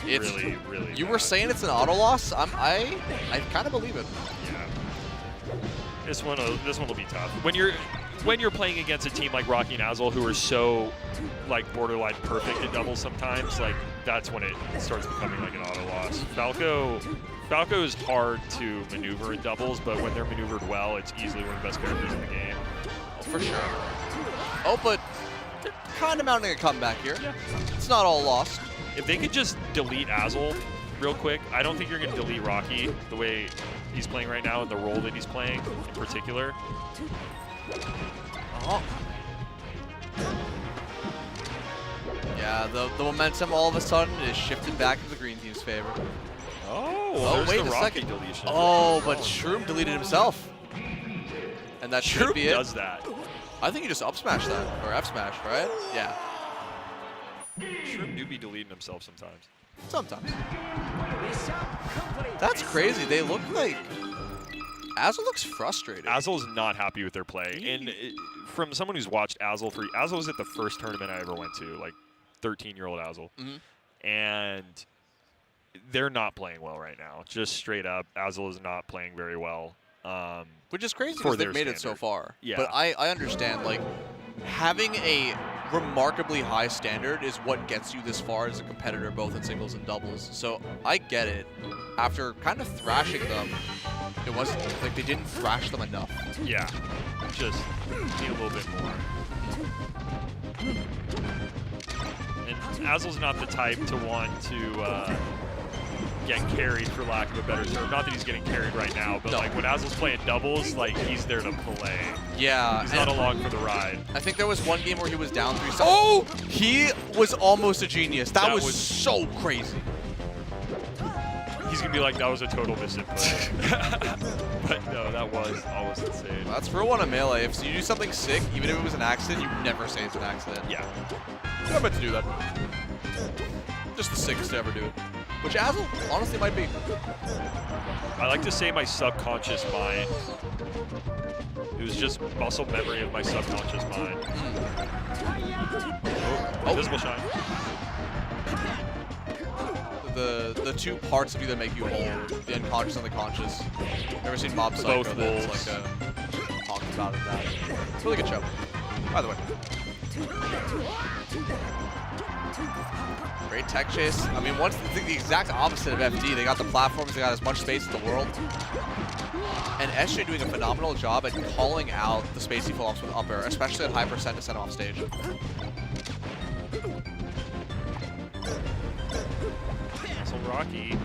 It's really, really You bad. were saying it's an auto loss? I kind of believe it. Yeah. This one will be tough. When you're playing against a team like Rocky and Azel, who are so like borderline perfect at doubles sometimes, like that's when it starts becoming like an auto loss. Falco is hard to maneuver in doubles, but when they're maneuvered well, it's easily one of the best characters in the game. Oh, for sure. Oh, but they're kind of mounting a comeback here. Yeah. It's not all lost. If they could just delete Azel real quick, I don't think you're going to delete Rocky the way he's playing right now and the role that he's playing in particular. Oh. Yeah, the momentum all of a sudden is shifted back to the green team's favor. Oh, wait the a Rocky second. deletion. Oh, but Shroom deleted himself. And that should Shroom be it. does that. I think you just up smash that, or F smash, right? Yeah. Shroom do be deleting himself sometimes. Sometimes. That's crazy. They look like Azel looks frustrated. Azel's not happy with their play. And from someone who's watched Azel Azel was at the first tournament I ever went to, like 13-year-old Azel. And they're not playing well right now. Just straight up, Azel is not playing very well. Which is crazy because they've made it so far. Yeah. But I understand, like, having a remarkably high standard is what gets you this far as a competitor, both in singles and doubles. So I get it. After kind of thrashing them, it wasn't like they didn't thrash them enough. Yeah. Just need a little bit more. And Azel's not the type to want to get carried, for lack of a better term. Not that he's getting carried right now, but like when Azel's playing doubles, like he's there to play. Yeah. He's not along for the ride. I think there was one game where he was down 3-7. Oh! He was almost a genius. That was so crazy. He's going to be like, that was a total missing play. But no, that was almost insane. Well, that's rule one of Melee. If you do something sick, even if it was an accident, you never say it's an accident. Yeah. You're not meant to do that. Just the sickest to ever do it. Which Azel honestly might be. I like to say my subconscious mind. It was just muscle memory of my subconscious mind. Oh, invisible shine. The two parts of you that make you whole, the unconscious and the conscious. Ever seen Mob Psycho? Both That's wolves. like talked about in that. It's a really good show. By the way. Great tech chase. I mean, once the exact opposite of FD. They got the platforms, they got as much space in the world. And SJ doing a phenomenal job at calling out the spacey fall-offs with up air, especially at high percent to send off stage. Rocky a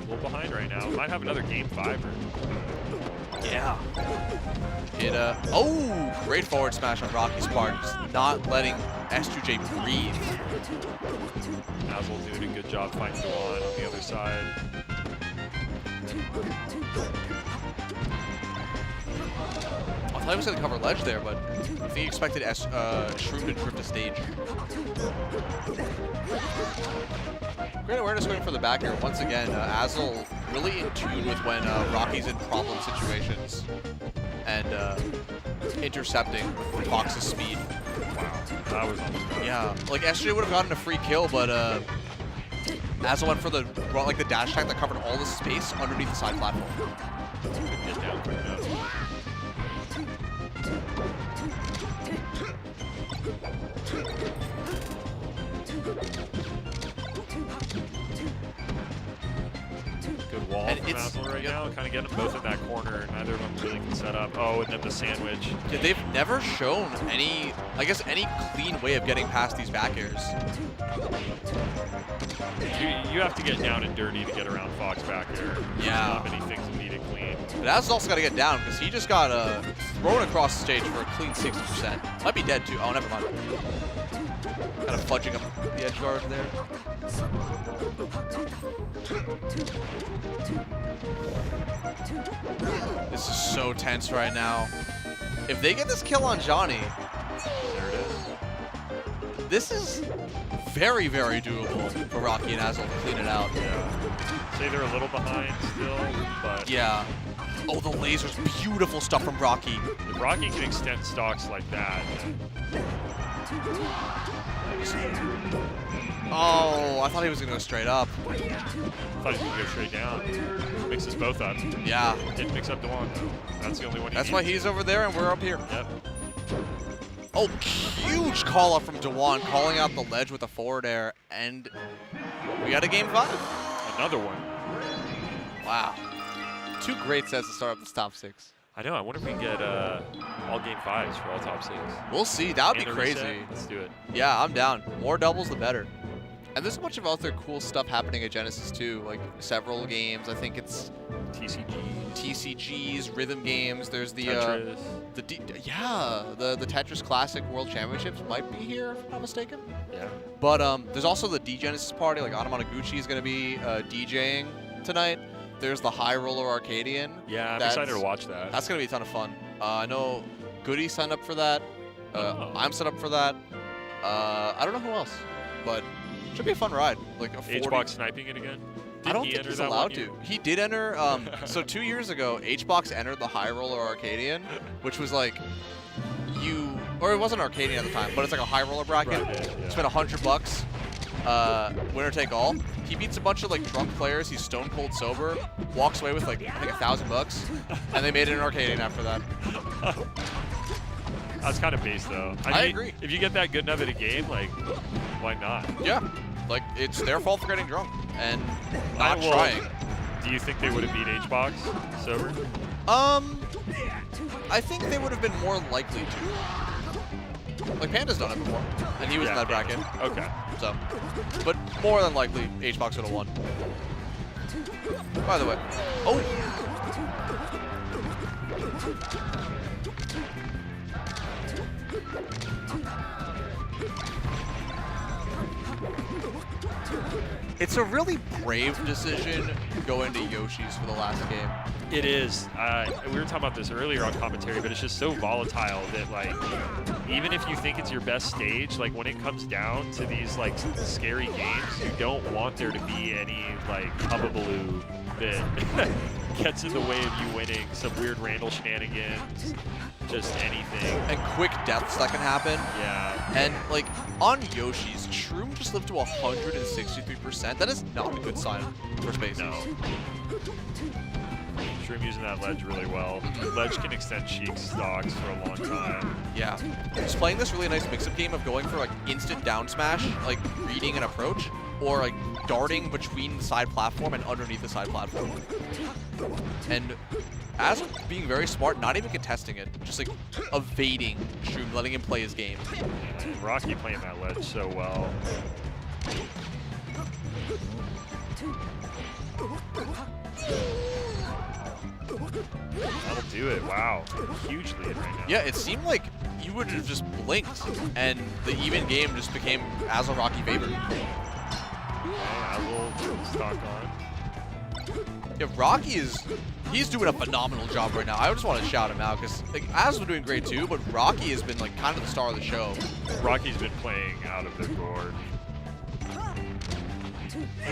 little behind right now. Might have another game 5. Yeah. Oh, great forward smash on Rocky's part. Just not letting S2J breathe. Azul doing a good job fighting Dewan on the other side. I thought he was going to cover ledge there, but I think he expected Shroom to drift the stage. Great awareness going for the back here. Once again, Azul really in tune with when Rocky's in problem situations and intercepting with Fox's speed. Wow, that was almost bad. Yeah, like SJ would have gotten a free kill, but Azul went for the dash attack that covered all the space underneath the side platform. Couldn't get down quick enough. Good wall And from it's- Azul right yep. now, kind of getting them both in that corner. Neither of them really can set up. Oh, and then the sandwich. Yeah, they've never shown any clean way of getting past these back airs. You have to get down and dirty to get around Fox back there. Yeah. There's not many things that need it clean. But Azul's also got to get down because he just got thrown across the stage for a clean 60%. Might be dead too. Oh, never mind. Kind of fudging up the edge guard there. This is so tense right now. If they get this kill on Johnny, There it is. this is very, very doable for Rocky and Azul to clean it out. Yeah. Say they're a little behind still, but Yeah. Oh, the lasers. Beautiful stuff from Rocky. if Rocky can extend stocks like that, then Oh, I thought he was going to go straight up. I thought he could go straight down. Mixes both up. Yeah. Didn't mix up Dewan though. That's the only one he That's why he's over there and we're up here. Yep. Oh, huge call up from Dewan, calling out the ledge with a forward air, and we got a game 5. Another one. Wow. 2 great sets to start up this top 6. I know. I wonder if we can get all game 5s for all top 6. We'll see. That would be And a crazy. reset. Let's do it. Yeah, I'm down. More doubles, the better. And there's a bunch of other cool stuff happening at Genesis too, like several games. I think it's TCGs, rhythm games. There's the Tetris. the Tetris Classic World Championships might be here if I'm not mistaken. Yeah. But there's also the D-Genesis party, like Anamanaguchi is going to be DJing tonight. There's the High Roller Arcadian. Yeah, I'm That's- excited to watch that. That's going to be a ton of fun. I know Goody signed up for that. I'm set up for that. I don't know who else, but should be a fun ride. Like a 40. HBox sniping it again? I don't he think enter he's that allowed one year? to. He did enter. So 2 years ago, HBox entered the High Roller Arcadian, which was like or it wasn't Arcadian at the time, but it's like a high roller bracket. Right, yeah. Spent $100. Winner take all. He beats a bunch of like drunk players. He's stone cold sober. Walks away with like I think $1,000, and they made it an Arcadian after that. That's kind of base though. I mean, agree. If you get that good enough at a game, like, why not? Yeah, like it's their fault for getting drunk and not Well, trying. Do you think they would have beat HBox sober? I think they would have been more likely to. Like Panda's done it before, and he was in that bracket. Okay. So, but more than likely, HBox would have won. By the way, oh. It's a really brave decision going to Yoshi's for the last game. It is. We were talking about this earlier on commentary, but it's just so volatile that, like, even if you think it's your best stage, like, when it comes down to these, like, scary games, you don't want there to be any, like, hubbubaloo that gets in the way of you winning. Some weird Randall shenanigans, just anything. And quick deaths that can happen. Yeah. And, like, on Yoshi's, Shroom just lived to 163%. That is not a good sign for Spaces. No. Shroom using that ledge really well. Ledge can extend Sheik's stocks for a long time. Yeah. He's playing this really nice mix-up game of going for, like, instant down smash, like, reading an approach, or, like, darting between the side platform and underneath the side platform. And as being very smart, not even contesting it, just, like, evading Shroom, letting him play his game. And Rocky playing that ledge so well. do it. Wow. Huge lead right now. Yeah, it seemed like you would have just blinked and the even game just became Azul Rocky favored. Azul stock on. Yeah, Rocky he's doing a phenomenal job right now. I just want to shout him out because like Azul's doing great too, but Rocky has been like kind of the star of the show. Rocky's been playing out of their gourd.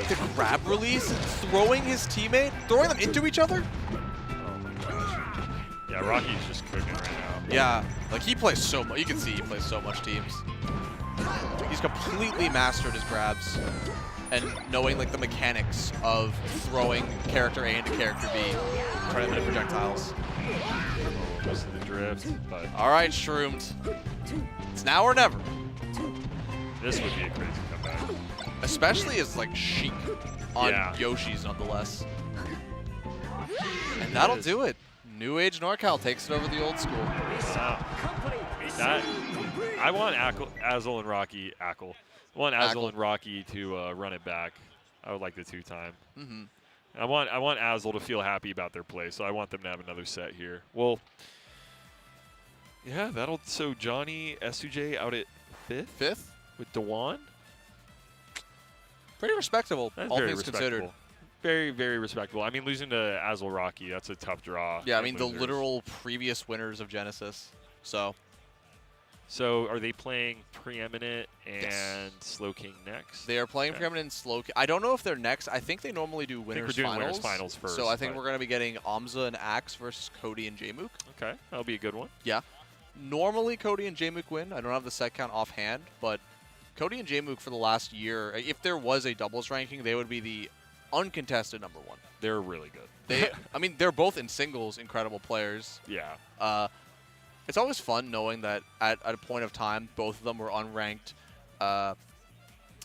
The grab release, throwing his teammate, throwing them into each other. Oh my gosh. Yeah, Rocky's just cooking right now. Yeah, like he plays so much. You can see he plays so much teams. He's completely mastered his grabs and knowing like the mechanics of throwing character A into character B, turning them into projectiles. Most of the drift, but All right, Shroomed. It's now or never. this would be a crazy comeback. Especially as like Sheik on Yeah. Yoshi's nonetheless. And that'll do it. New Age NorCal takes it over the old school. I want Azul and Rocky. I want Azul and Rocky to run it back. I would like the 2-time. Mm-hmm. I want Azul to feel happy about their play, so I want them to have another set here. Well, yeah, so Johnny SUJ out at 5th? Fifth? With Dewan? Pretty respectable, That's all very things considered. respectable. Very, very respectable. I mean, losing to Azul Rocky, that's a tough draw. Yeah, I mean, the Losers. literal previous winners of Genesis. So are they playing Preeminent and Yes. Slow King next? They are playing Okay. Preeminent and Slow. I don't know if they're next. I think they normally do I think winners we're doing finals. winners finals first. So I think but- we're going to be getting Amza and Axe versus Cody and Jmook. Okay, that'll be a good one. Yeah. Normally, Cody and Jmook win. I don't have the set count offhand, but Cody and Jmook for the last year, if there was a doubles ranking, they would be the uncontested #1. They're really good. I mean, they're both in singles incredible players. Yeah. It's always fun knowing that at a point of time, both of them were unranked,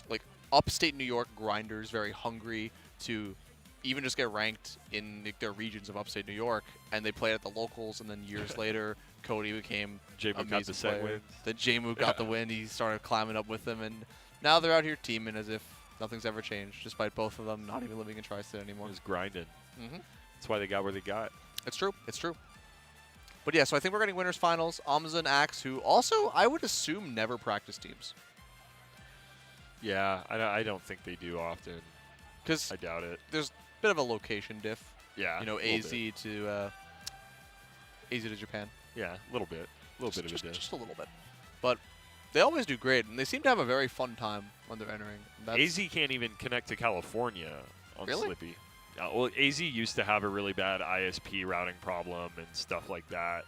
like upstate New York grinders, very hungry to even just get ranked in like, their regions of upstate New York, and they played at the locals, and then years later, Cody became Jmook got the amazing set player. wins. Then Jmook got the win. He started climbing up with them, and now they're out here teaming as if nothing's ever changed, despite both of them not even living in Tri-State anymore. Just grinding. Mm-hmm. That's why they got where they got. It's true. It's true. But yeah, so I think we're getting winners finals. Amza and Axe, who also I would assume never practice teams, Yeah, I don't think they do often. because I doubt it. there's a bit of a location diff. Yeah. You know, a little AZ bit. to Japan. Yeah, a little bit. A little bit of a diff. Just a little bit. But they always do great, and they seem to have a very fun time when they're entering. AZ can't even connect to California on Really? Slippy. Well, AZ used to have a really bad ISP routing problem and stuff like that.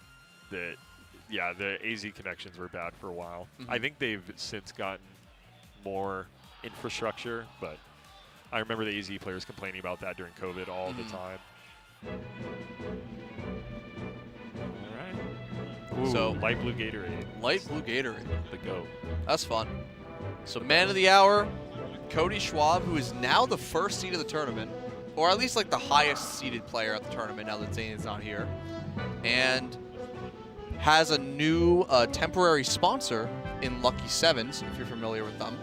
Yeah, the AZ connections were bad for a while. I Mhm. think they've since gotten more infrastructure, but I remember the AZ players complaining about that during COVID all the time. All right. Ooh, So- light blue Gatorade. Light blue Gatorade. The go. That's fun. So man of the hour, Cody Schwab, who is now the first seed of the tournament, or at least like the highest seeded player at the tournament now that Zane is not here, and has a new temporary sponsor in Lucky Sevens, if you're familiar with them.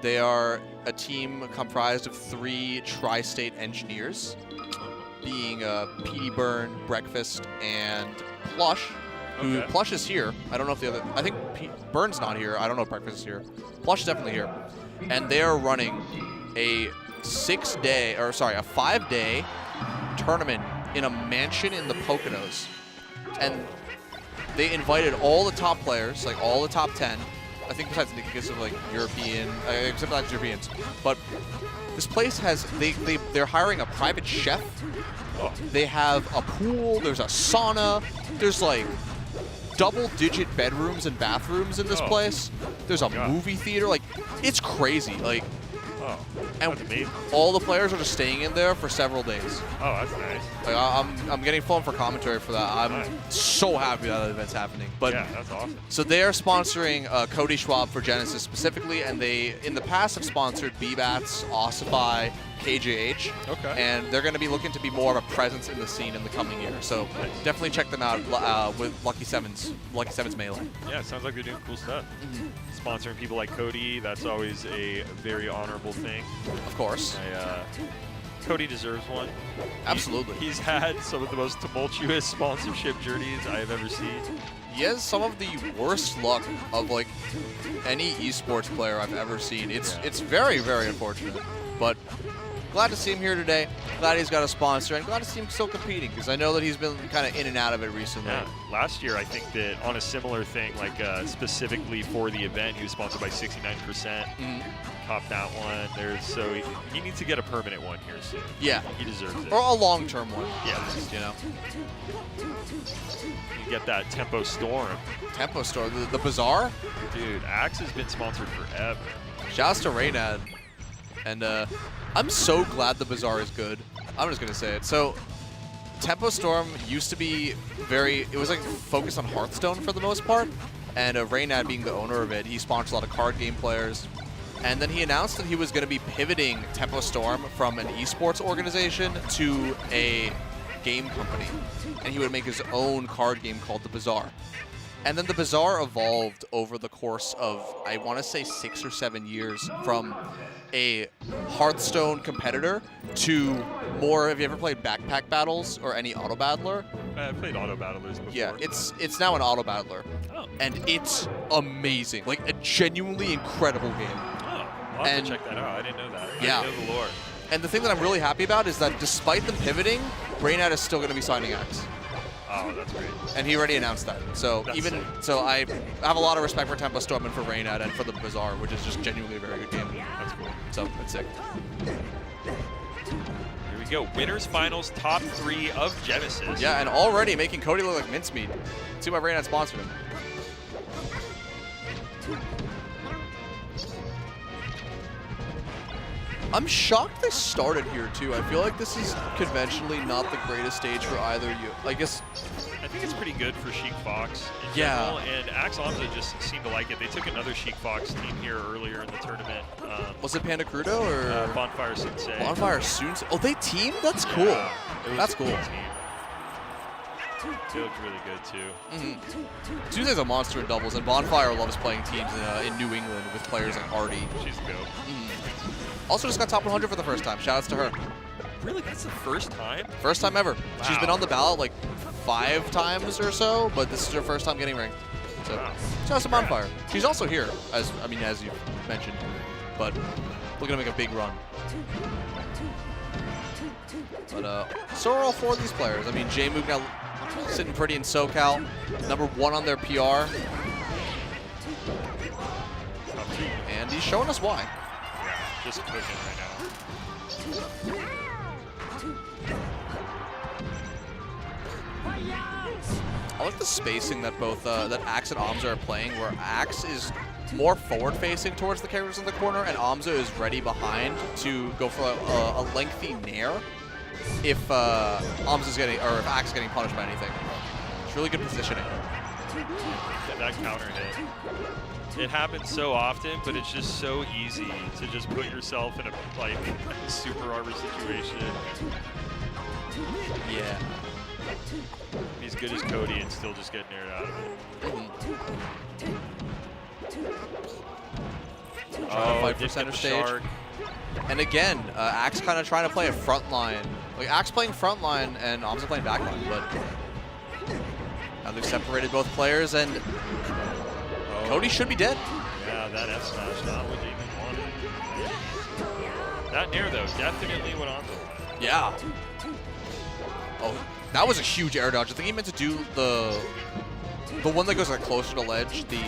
They are a team comprised of 3 tri-state engineers, being Petey Byrne, Breakfast, and Plush. Who Okay. Plush is here. I don't know if the other. I think Byrne's not here. I don't know if Breakfast is here. Plush is definitely here, and they are running a 5-day tournament in a mansion in the Poconos, and they invited all the top players, like all the top 10. I think besides Nick because of like European, except for Europeans, but this place has they're hiring a private chef. They have a pool. There's a sauna. There's like double-digit bedrooms and bathrooms in this Oh. place. There's a God. movie theater. Like it's crazy. Like Oh, and that's amazing. all the players are just staying in there for several days. Oh, that's nice. Like I'm getting phone for commentary for that. I'm Nice. so happy that event's happening. But Yeah, that's awesome. so they are sponsoring Cody Schwab for Genesis specifically, and they in the past have sponsored BBATS, Ossify, KJH. Okay. And they're going to be looking to be more of a presence in the scene in the coming year. So definitely check them out with Lucky Sevens Melee. Yeah, it sounds like they're doing cool stuff. Sponsoring people like Cody, that's always a very honorable thing. Of course. Cody deserves one. Absolutely. He's had some of the most tumultuous sponsorship journeys I have ever seen. He has some of the worst luck of like any esports player I've ever seen. It's very, very unfortunate. But glad to see him here today. Glad he's got a sponsor, and glad to see him still competing, because I know that he's been kind of in and out of it recently. Yeah. Last year, I think that on a similar thing, like specifically for the event, he was sponsored by 69%. Copped that one. So he needs to get a permanent one here soon. Yeah. He deserves it. Or a long-term one. Yeah. At least, you know. You get that Tempo Storm. Tempo Storm, the Bazaar? Dude, Axe has been sponsored forever. Shouts to Reynad. And I'm so glad the Bazaar is good. I'm just going to say it. So, Tempo Storm used to be it was like focused on Hearthstone for the most part. And Reynad being the owner of it, he sponsored a lot of card game players. And then he announced that he was going to be pivoting Tempo Storm from an esports organization to a game company. And he would make his own card game called the Bazaar. And then the Bazaar evolved over the course of, I want to say, 6 or 7 years, from a Hearthstone competitor to more. Have you ever played Backpack Battles or any Auto Battler? I've played Auto Battlers before. Yeah, it's now an Auto Battler. Oh. And it's amazing. Like, a genuinely incredible game. Oh, I'll have to check that out. I didn't know that. Yeah. I didn't know the lore. And the thing that I'm really happy about is that despite them pivoting, Reynad is still going to be signing Axe. Oh, that's great. And he already announced that. So That's even sick. so, I have a lot of respect for Tempo Storm and for Reynad and for the Bazaar, which is just genuinely a very good game. That's cool. So it's sick. Here we go. Winners finals, top 3 of Genesis. Yeah, and already making Cody look like mincemeat. See why Reynad sponsored him. I'm shocked they started here too. I feel like this is conventionally not the greatest stage for either you. I guess. I think it's pretty good for Sheik Fox in Yeah. general, and Axe Amza just seemed to like it. They took another Sheik Fox team here earlier in the tournament. Was it Panda Crudo or Bonfire Sensei? Bonfire Sensei? Oh, they teamed? That's cool. Yeah, it was That's a cool. team. They looked really good too. Sensei's a monster in doubles, and Bonfire loves playing teams in New England with players like Hardy. She's a go. Also just got top 100 for the first time. Shoutouts to her. Really? That's the first time? First time ever. She's been Wow. on the ballot like 5 times or so, but this is her first time getting ranked. So, shoutouts to Bonfire. She's also here, as you mentioned, but looking to make a big run. But so are all 4 of these players. I mean, J-Moog now sitting pretty in SoCal, #1 on their PR, and he's showing us why. Yeah, just cooking right now. I like the spacing that both that Axe and Amza are playing, where Axe is more forward-facing towards the characters in the corner, and Amza is ready behind to go for a lengthy nair if Amza's getting, or if Axe is getting punished by anything. It's really good positioning. That counter hit. It happens so often, but it's just so easy to just put yourself in a like super arbor situation. Yeah. He's good as Cody and still just get nared out of it. Trying to fight for did center get the stage. shark. And again, Axe kind of trying to play a front line. Like, Axe playing front line and Amza playing back line, but now they've separated both players, and Cody should be dead. Yeah, that F smash, not what Demon wanted. That nair, though, definitely what Amza wanted. Yeah. Oh, that was a huge air dodge. I think he meant to do the one that goes like closer to ledge, the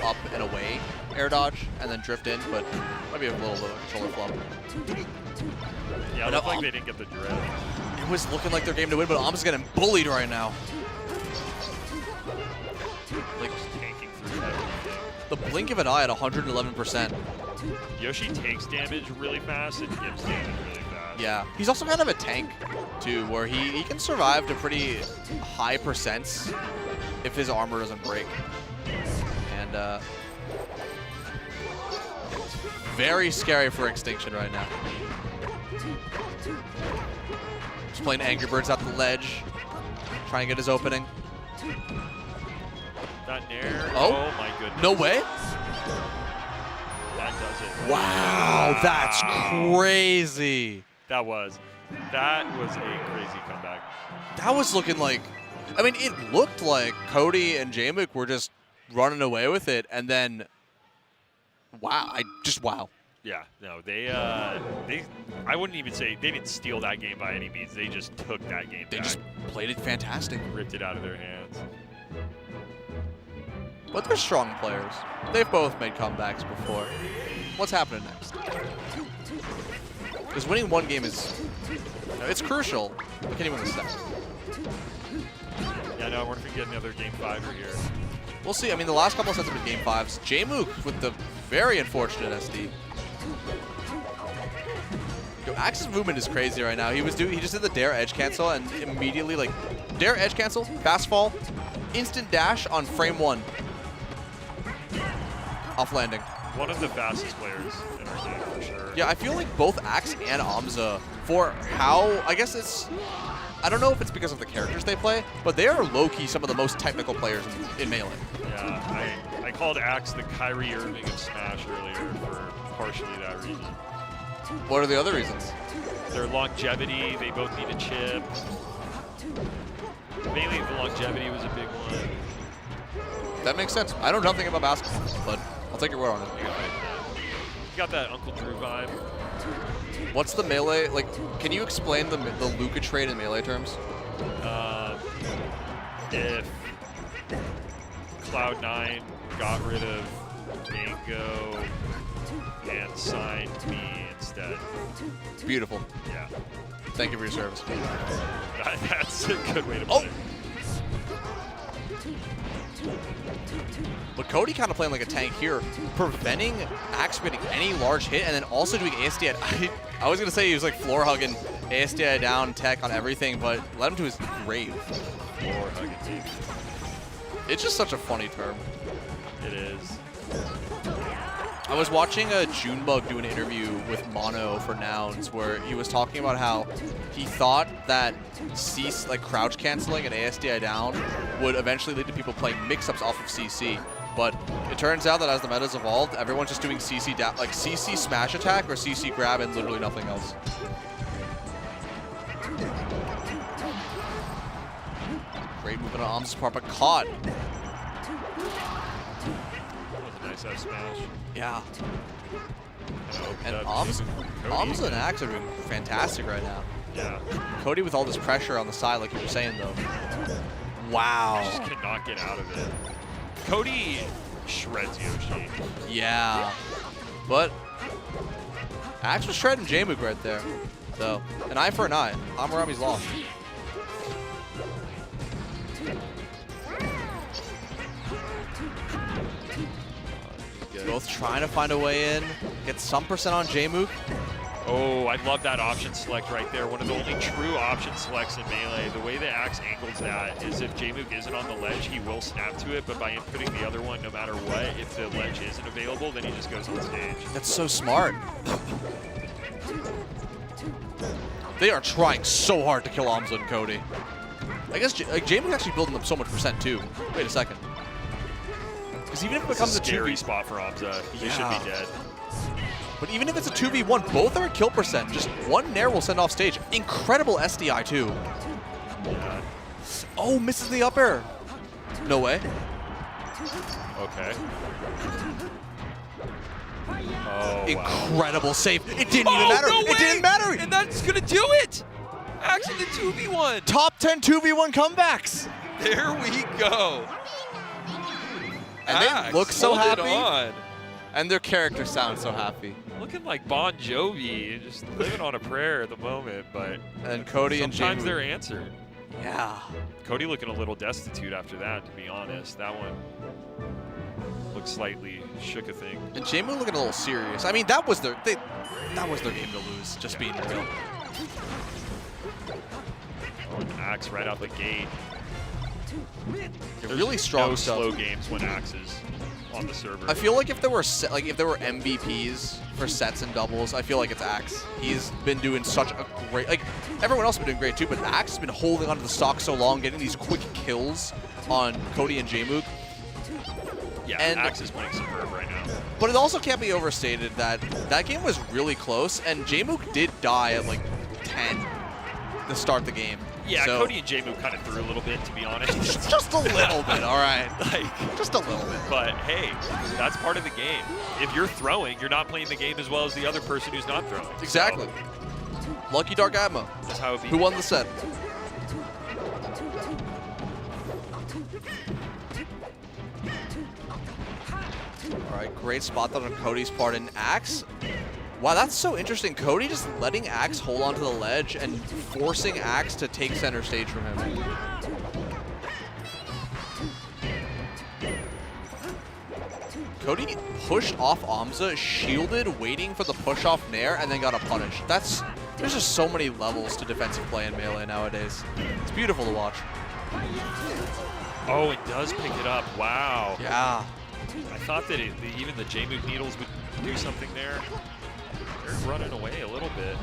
up and away air dodge, and then drift in, but maybe a little bit of controller flub. Yeah, it looked like they didn't get the dread. It was looking like their game to win, but Amza's getting bullied right now. Like just tanking through everything. The blink of an eye at 111%. Yoshi takes damage really fast and gives damage really fast. Yeah, he's also kind of a tank, too, where he can survive to pretty high percents if his armor doesn't break. And very scary for Extinction right now. Just playing Angry Birds at the ledge, trying to get his opening. That nair. Oh, my goodness. No way. That does it. Wow, that's crazy. That was a crazy comeback. That was looking like, I mean, it looked like Cody and Jmook were just running away with it, and then, wow, wow. Yeah, no, I wouldn't even say they didn't steal that game by any means. They just took that game They back, just played it fantastic. ripped it out of their hands. But they're strong players. They've both made comebacks before. What's happening next? Because winning one game is, it's crucial. But can you win the second? Yeah, no, I wonder if we can get another Game 5er here. We'll see. I mean, the last couple of sets have been Game 5s. Jmook with the very unfortunate SD. Yo, Axe's movement is crazy right now. He just did the dare edge cancel and immediately, like, dare edge cancel, fast fall, instant dash on frame 1. Off landing. One of the fastest players in our game, for sure. Yeah, I feel like both Axe and Amza, for how, I guess it's, I don't know if it's because of the characters they play, but they are low-key some of the most technical players in Melee. Yeah, I called Axe the Kyrie Irving of Smash earlier for partially that reason. What are the other reasons? Their longevity, they both need a chip. Mainly the longevity was a big one. That makes sense. I know nothing about basketball, but I'll take your word on it. You got that Uncle Drew vibe. What's the Melee, like, can you explain the Luka trade in Melee terms? If Cloud9 got rid of Mango and signed me instead. Beautiful. Yeah. Thank you for your service. That's a good way to put it. But Cody kind of playing like a tank here, preventing Axe getting any large hit, and then also doing ASDI. I was going to say he was like floor hugging ASDI down tech on everything, but led him to his grave. Floor hugging. It's just such a funny term. It is. I was watching a Junebug do an interview with Mono for Nouns where he was talking about how he thought that like crouch canceling and ASDI down would eventually lead to people playing mix-ups off of CC. But it turns out that as the meta's evolved, everyone's just doing CC down, like CC smash attack or CC grab and literally nothing else. Great movement on Amza's part, but caught. Nice F smash. Yeah. And Cody. Amza and Axe are doing fantastic right now. Yeah. Cody with all this pressure on the side, like you were saying, though. Wow. Just cannot get out of it. Cody shreds Yoshi. Yeah. But Axe was shredding Jmook right there. So, an eye for an eye. Hammurabi's lost. Both trying to find a way in, get some percent on Jmook. Oh, I love that option select right there. One of the only true option selects in Melee. The way that Axe angles that is if Jmook isn't on the ledge, he will snap to it, but by inputting the other one, no matter what, if the ledge isn't available, then he just goes on stage. That's so smart. They are trying so hard to kill Amza and Cody. I guess Jmook actually building them so much percent too. Wait a second. Because even if it becomes a scary spot for Amza, he should be dead. But even if it's a 2v1, both are at kill percent. Just one Nair will send off stage. Incredible SDI too. Yeah. Oh, misses the up air. No way. Okay. Oh, incredible save. It didn't even matter. No it didn't matter. And that's going to do it. Actually, the 2v1. Top 10 2v1 comebacks. There we go. And they look so happy. On. And their characters sound so happy. Looking like Bon Jovi, just living on a prayer at the moment, but and Cody and sometimes Jmook. they're answered. Yeah. Cody looking a little destitute after that, to be honest. That one looked slightly shook a thing. And Jmook looking a little serious. I mean, that was their game to lose, just being real. Oh, and Axe right out the gate. There's really strong no stuff. slow games when Axe is on the server. I feel like if there were MVPs for sets and doubles, I feel like it's Axe. He's been doing such a great, like everyone else has been doing great too, but Axe has been holding onto the stock so long, getting these quick kills on Cody and Jmook. Yeah, and Axe is playing superb right now. But it also can't be overstated that that game was really close, and Jmook did die at like 10 to start the game. Yeah, so, Cody and Jmu kind of threw a little bit, to be honest. just a little bit, all right. Like, just a little bit. But hey, that's part of the game. If you're throwing, you're not playing the game as well as the other person who's not throwing. Exactly. So, Lucky Dark Atmo. that's how it be. Who won the set? All right, great spot on Cody's part in Axe. Wow, that's so interesting. Cody just letting Axe hold onto the ledge and forcing Axe to take center stage from him. Cody pushed off Amza, shielded, waiting for the push-off nair, and then got a punish. There's just so many levels to defensive play in Melee nowadays. It's beautiful to watch. Oh, it does pick it up. Wow. Yeah. I thought that even the Jmu needles would do something there. They're running away a little bit.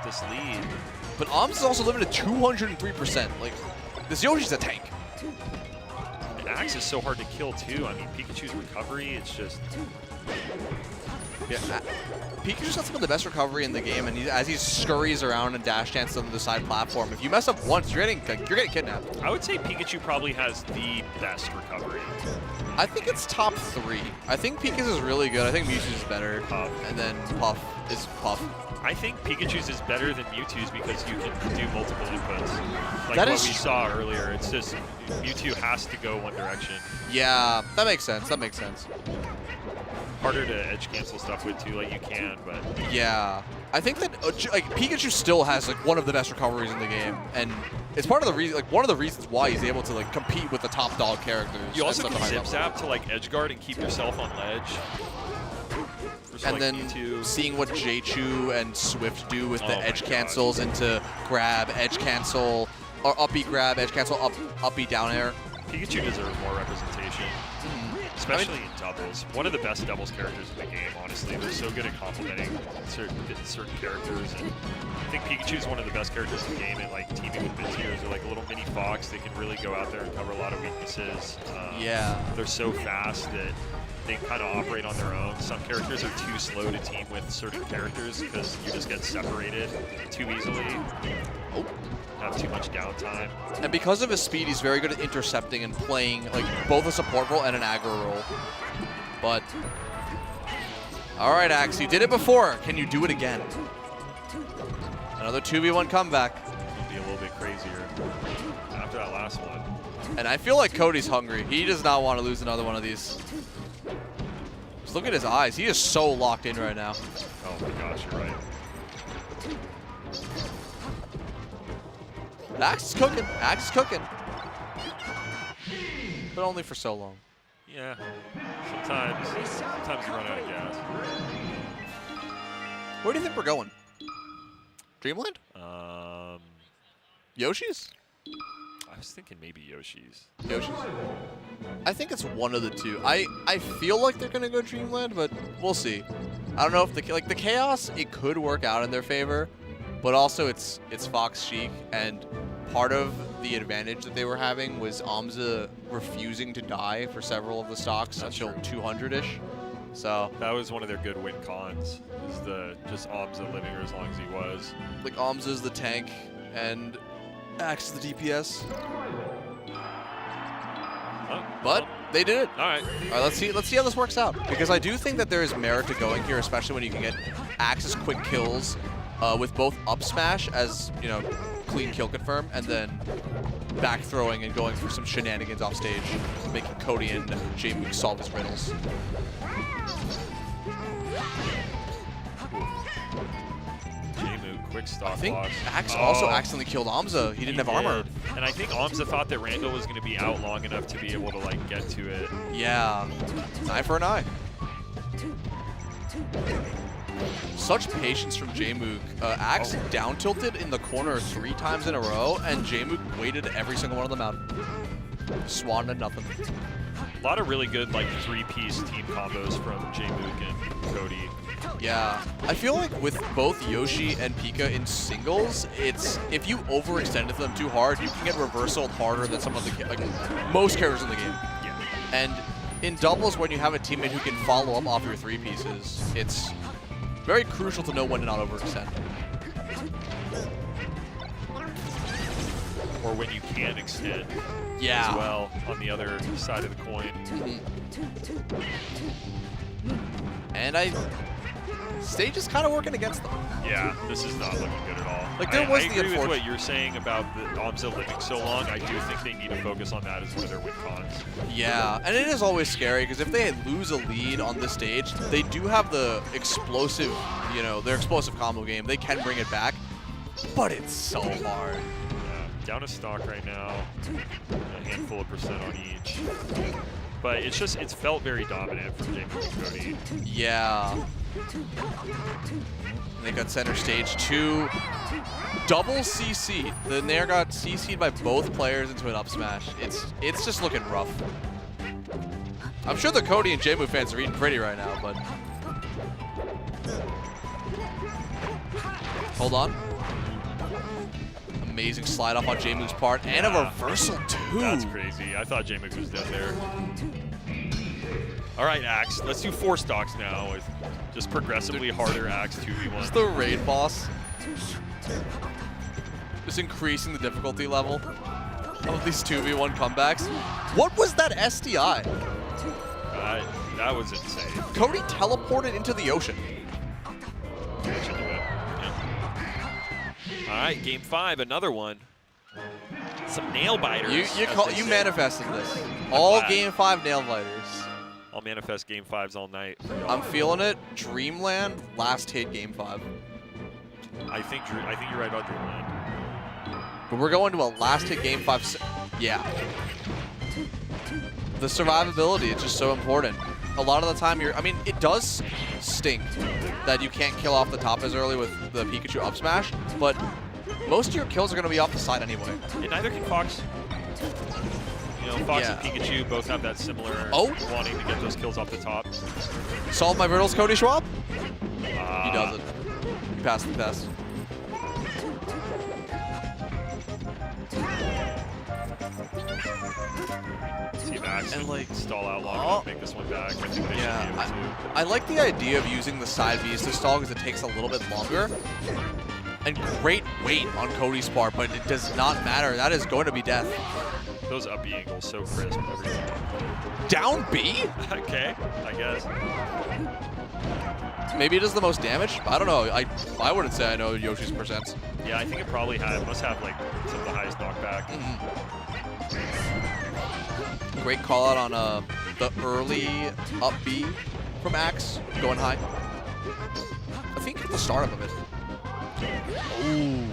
This lead. But Amza's also living at 203%. Like, this Yoshi's a tank. And Axe is so hard to kill, too. I mean, Pikachu's recovery, it's just... Yeah, Pikachu's got some of the best recovery in the game, and as he scurries around and dash dances on the side platform, if you mess up once, you're getting kidnapped. I would say Pikachu probably has the best recovery. I think it's top 3. I think Pikachu's is really good. I think Mewtwo's is better. Puff. And then Puff is Puff. I think Pikachu's is better than Mewtwo's because you can do multiple inputs. Like That what is we saw earlier. It's just Mewtwo has to go one direction. Yeah, that makes sense. That makes sense. Harder to edge cancel stuff with too, like you can, but Yeah, I think that like Pikachu still has like one of the best recoveries in the game, and it's part of the reason, like one of the reasons why he's able to like compete with the top dog characters. you at also such a can high zip level. zap to like edge guard and keep yourself on ledge. And like then Mewtwo. seeing what J-Chu and Swift do with the Oh my edge God. cancels into grab, edge cancel, or up B grab, edge cancel, up B down air. Pikachu deserves more representation, especially in doubles. One of the best doubles characters in the game, honestly. They're so good at complementing certain characters, and I think Pikachu is one of the best characters in the game at like teaming with mid tiers. They're like a little mini Fox. They can really go out there and cover a lot of weaknesses. Yeah. They're so fast that they kind of operate on their own. Some characters are too slow to team with certain characters because you just get separated too easily. Oh. Have too much downtime. And because of his speed, he's very good at intercepting and playing like both a support role and an aggro role. But all right, Axe, you did it before. Can you do it again? Another 2v1 comeback. It'll be a little bit crazier after that last one. And I feel like Cody's hungry. He does not want to lose another one of these. Just look at his eyes. He is so locked in right now. Oh my gosh, you're right. Axe is cooking. Axe is cooking. But only for so long. Yeah. Sometimes you run out of gas. Where do you think we're going? Dreamland? Yoshi's? I was thinking maybe Yoshi's. Yoshi's? I think it's one of the two. I feel like they're gonna go Dreamland, but we'll see. I don't know if the chaos, it could work out in their favor, but also it's Fox Sheik, and part of the advantage that they were having was Amza refusing to die for several of the stocks until 200-ish. So that was one of their good win cons, is the just Amza living as long as he was. like Amza's the tank and Axe is the DPS. Oh, But they did it. all right. All right, let's see how this works out, because I do think that there is merit to going here, especially when you can get Axe's quick kills with both up smash as, you know, clean kill confirm, and then back throwing and going for some shenanigans off stage, making Cody and J-Mook solve his riddles. Jmu, quick stop I think loss. Axe also accidentally killed Amza. He didn't have armor. did. And I think Amza thought that Randall was going to be out long enough to be able to like get to it. Yeah, eye for an eye. Such patience from J-Mook. Axe down tilted in the corner 3 times in a row, and J-Mook waited every single one of them out. Swan and nothing. A lot of really good like 3-piece team combos from J-Mook and Cody. Yeah, I feel like with both Yoshi and Pika in singles, it's if you overextended them too hard, you can get reversaled harder than some of the most characters in the game. Yeah. And in doubles, when you have a teammate who can follow up off your 3 pieces, it's very crucial to know when to not overextend. Or when you can extend Yeah. as well on the other side of the coin. And stage is kind of working against them. Yeah, this is not looking good at all. Like, there was I the agree with what unfortunate- you're saying about the Amza living so long. I do think they need to focus on that as one of their win cons. Yeah, and it is always scary because if they lose a lead on this stage, they do have the explosive, you know, their explosive combo game. They can bring it back, but it's so hard. Yeah, down a stock right now, a handful of percent on each. But it's felt very dominant from James and Cody. Yeah. They got center stage 2. Double CC. The Nair got CC'd by both players into an up smash. It's just looking rough. I'm sure the Cody and Jmu fans are eating pretty right now, but hold on. Amazing slide off on Jmu's part and a reversal too. That's crazy. I thought J-Mug was dead there. All right, Axe. Let's do 4 stocks now with just progressively harder Axe 2v1. Just the raid boss. Just increasing the difficulty level of these 2v1 comebacks. What was that SDI? That was insane. Cody teleported into the ocean. All right, game 5, another one. Some nail biters. You manifested this. All game 5 nail biters. I'll manifest game 5s all night. I'm feeling it. Dreamland last hit game 5. I think you're right about Dreamland. But we're going to a last hit game 5. Yeah. The survivability is just so important. A lot of the time I mean, it does stink that you can't kill off the top as early with the Pikachu up smash, but most of your kills are going to be off the side anyway. And neither can Fox. You know, Fox and Pikachu both have that similar wanting to get those kills off the top. Solve my riddles, Cody Schwab? He He doesn't. He passed the test. See if Axe can stall out long enough, make this one back. I think they should be able to. I like the idea of using the side Vs to stall because it takes a little bit longer. And great weight on Cody's part, but it does not matter. That is going to be death. Those up B angles so crisp. Everything. Down B? Okay, I guess. Maybe it does the most damage? I don't know. I wouldn't say I know Yoshi's percents. Yeah, I think it probably must have like some of the highest knockback. Great call out on the early up B from Axe, going high. I think at the startup of it. Ooh.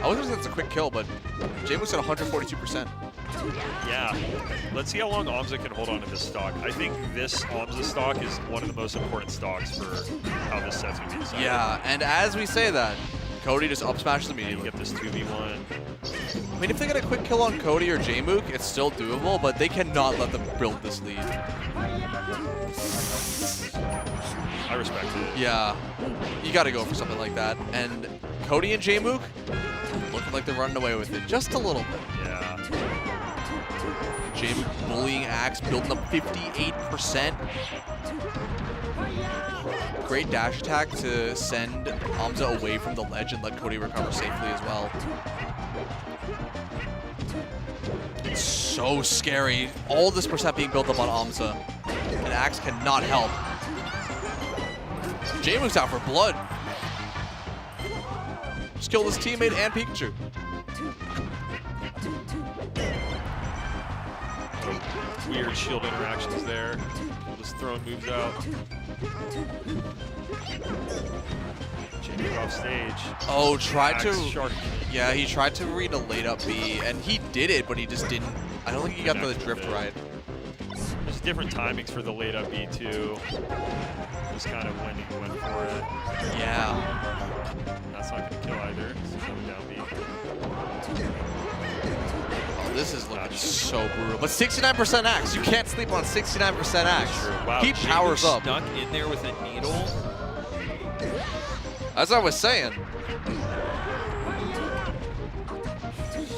I was thinking it's a quick kill, but James at 142%. Yeah. Let's see how long Amza can hold on to this stock. I think this Amza stock is one of the most important stocks for how this set's going to be decided. Yeah, and as we say that, Cody just up smashes immediately. You get this 2v1. I mean, if they get a quick kill on Cody or Jmook, it's still doable, but they cannot let them build this lead. I respect it. Yeah, you got to go for something like that. And Cody and Jmook looking like they're running away with it just a little bit. Yeah. Jmook bullying Axe, building up 58%. Great dash attack to send Amza away from the ledge and let Cody recover safely as well. It's so scary. All this percent being built up on Amza. And Axe cannot help. Jmook's out for blood. Just killed his teammate and Pikachu. Weird shield interactions there. Just throwing moves out. Jmook off stage. Oh, tried to. Axe shark. Yeah, he tried to read a late up B, and he did it, but he just didn't. I don't think he got the drift right. There's different timings for the late up B too. Just kind of when he went for it. Yeah. That's not going to kill either. It's another down B. Oh, this is looking so brutal. But 69% Axe. You can't sleep on 69% Axe. Wow, He powers up. Snuck in there with a needle. As I was saying.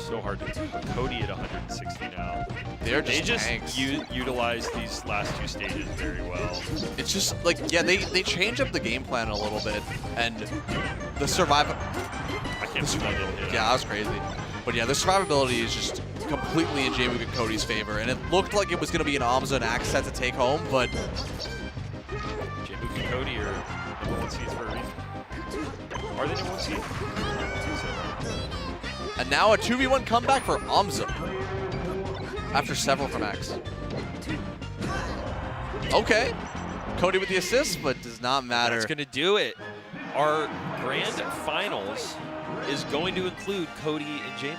So hard to do. Cody at 160 now. They just tanks. utilize these last two stages very well. It's just like, yeah, they change up the game plan a little bit, and the survival. I Can't believe that didn't hit. Yeah, that was crazy. But yeah, the survivability is just completely in J-Mook and Cody's favor, and it looked like it was going to be an Amza and Axe set to take home, but J-Mook and Cody are number 1 seeds for a reason. Are they number 1 seed? I think so. and now a 2v1 comeback for Amza after several from Axe. Okay, Cody with the assist, but does not matter. That's going to do it. Our grand finals is going to include Cody and J-Mook.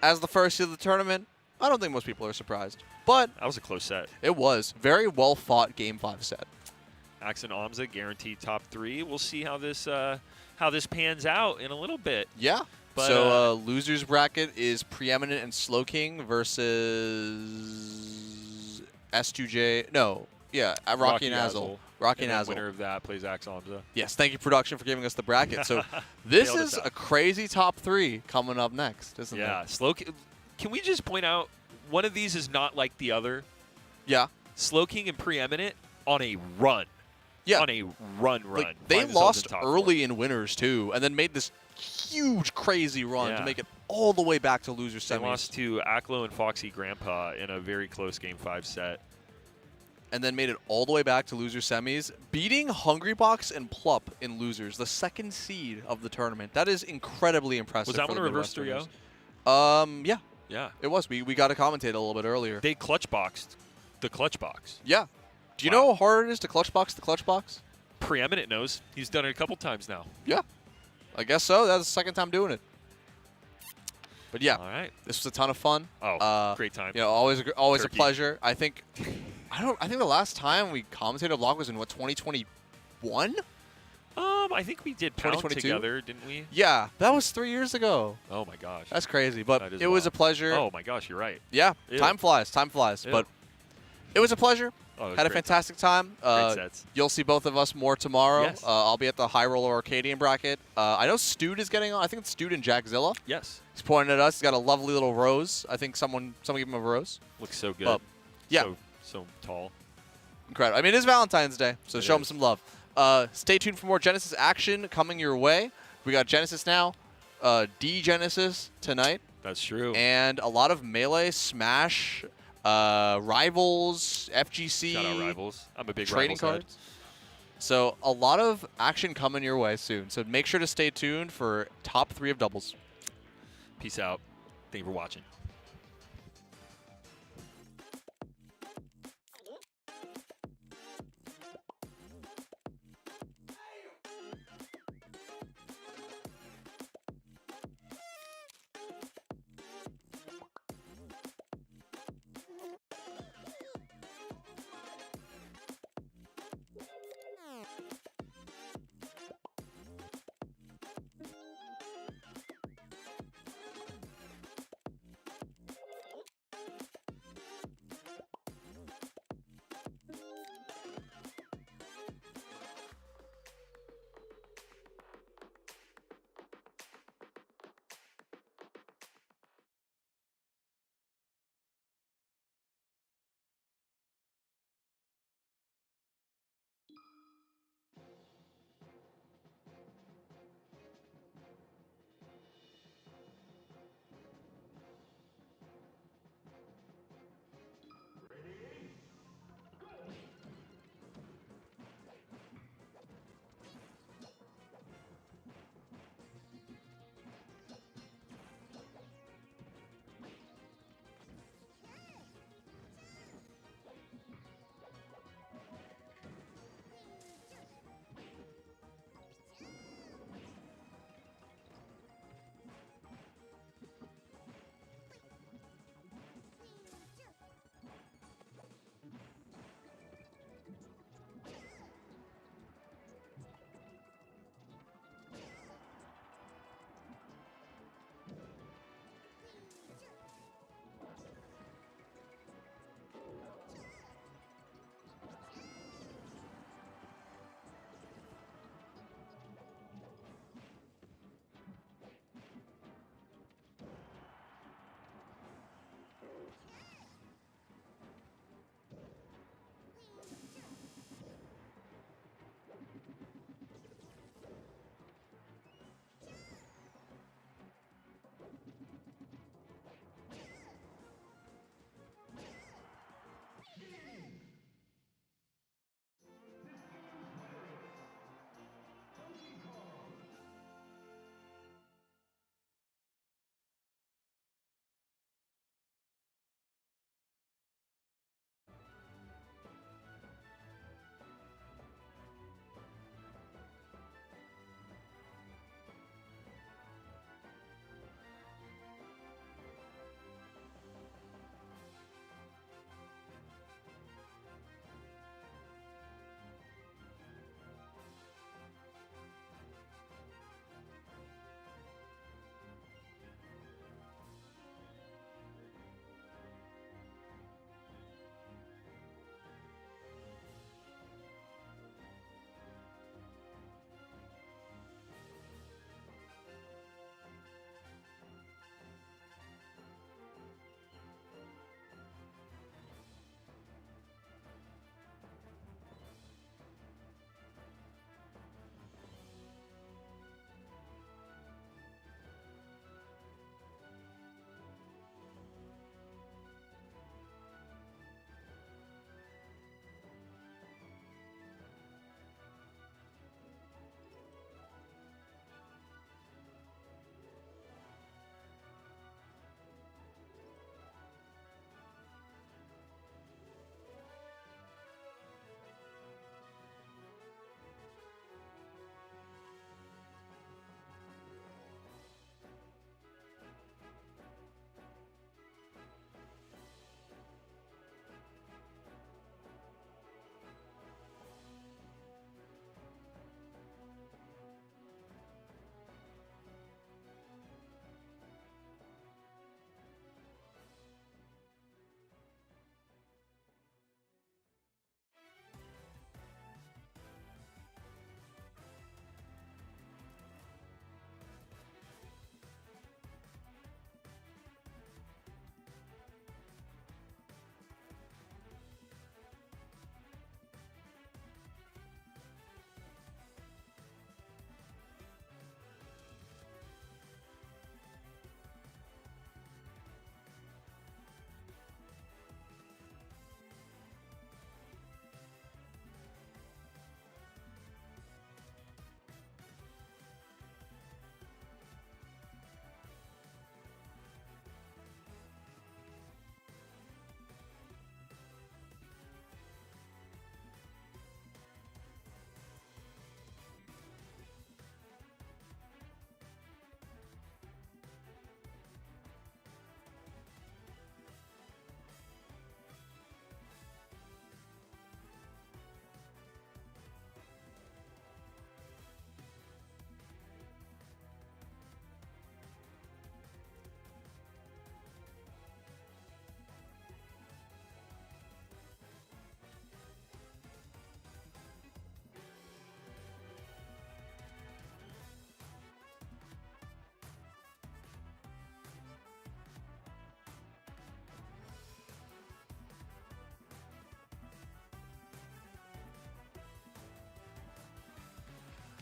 As the first of the tournament, I don't think most people are surprised, but That was a close set. it was very well fought Game 5 set. Axe and Amza guaranteed top 3. We'll see how this pans out in a little bit. Yeah. But, So losers bracket is Preeminent and Slow King versus S2J. No, yeah, Rocky and Azel. Rocky and then Azel. winner of that plays Axe Amza. Yes, thank you production for giving us the bracket. So this Nailed it is out. a crazy top 3 coming up next, isn't Yeah, it? Slow. Can we just point out one of these is not like the other? Yeah. Slow King and Preeminent on a run. Yeah. On a run. Like, they Find themselves lost in top early in winners too, and then made this huge crazy run to Yeah. make it all the way back to loser They semis. lost to Aklo and Foxy Grandpa in a very close Game 5 set. And then made it all the way back to loser semis, beating Hungrybox and Plup in losers, the 2nd seed of the tournament. That is incredibly impressive. Was that for one the a reverse Midwesterners. 3-0? Yeah, Yeah. it was. We got to commentate a little bit earlier. They clutch boxed the clutch box. Yeah. Do you Wow. know how hard it is to clutch box the clutch box? Preeminent knows. He's done it a couple times now. Yeah. I guess so. That's the 2nd time doing it. But yeah, All right. this was a ton of fun. Oh, great time. You know, always a Turkey. pleasure. I think the last time we commentated a vlog was in what, 2021? I think we did Pound 2022? together, didn't we? Yeah, that was 3 years ago. Oh my gosh. That's crazy, but That is it was a wild. pleasure. Oh my gosh, you're right. Yeah, Ew. time flies, Ew. but it was a pleasure. Oh, it was Had a great fantastic time. Great sets. You'll see both of us more tomorrow. Yes. I'll be at the High Roller Arcadian bracket. I know Stude is getting on. I think it's Stude and Jackzilla. Yes. He's pointing at us. He's got a lovely little rose. I think someone gave him a rose. Looks so good. But, yeah. So tall. Incredible. I mean, it's Valentine's Day, so It show him is. some love. Stay tuned for more Genesis action coming your way. We got Genesis now, D-Genesis tonight, That's true. and a lot of Melee, Smash, Rivals, FGC. Shout out Rivals. I'm a big trading Rivals head. cards. So a lot of action coming your way soon. So make sure to stay tuned for top 3 of doubles. Peace out. Thank you for watching.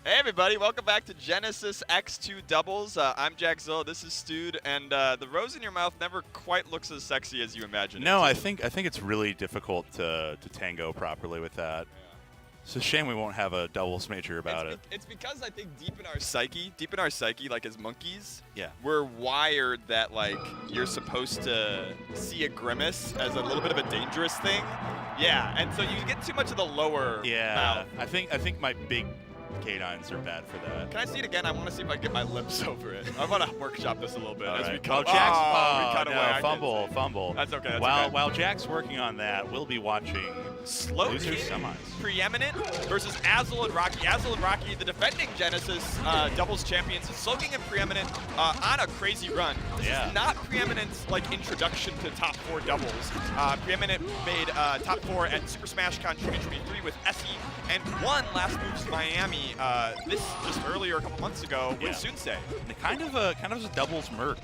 Hey everybody, welcome back to Genesis X2 Doubles. I'm Jack Zilla, this is Stude, and the rose in your mouth never quite looks as sexy as you imagine. No, I think it's really difficult to tango properly with that. It's a shame we won't have a doubles major about it. It's because I think deep in our psyche, like as monkeys, Yeah. we're wired that like you're supposed to see a grimace as a little bit of a dangerous thing. Yeah, and so you get too much of the lower mouth. I think my big canines are bad for that. Can I see it again? I want to see if I can get my lips over it. I want to workshop this a little bit. All as we right. cut. Well, Jack's we cut away. I fumble, can see. fumble. That's okay. That's while okay. while Jack's working on that, we'll be watching Slow Losers King semis. Preeminent versus Azul and Rocky. Azul and Rocky, the defending Genesis doubles champions. Slow King and Preeminent on a crazy run. This is not Preeminent's like introduction to top 4 doubles. Preeminent made top 4 at Super Smash Con 2023 with Essie and won Last Moves Miami this just earlier a couple months ago with Sunsei. And kind of a doubles merc.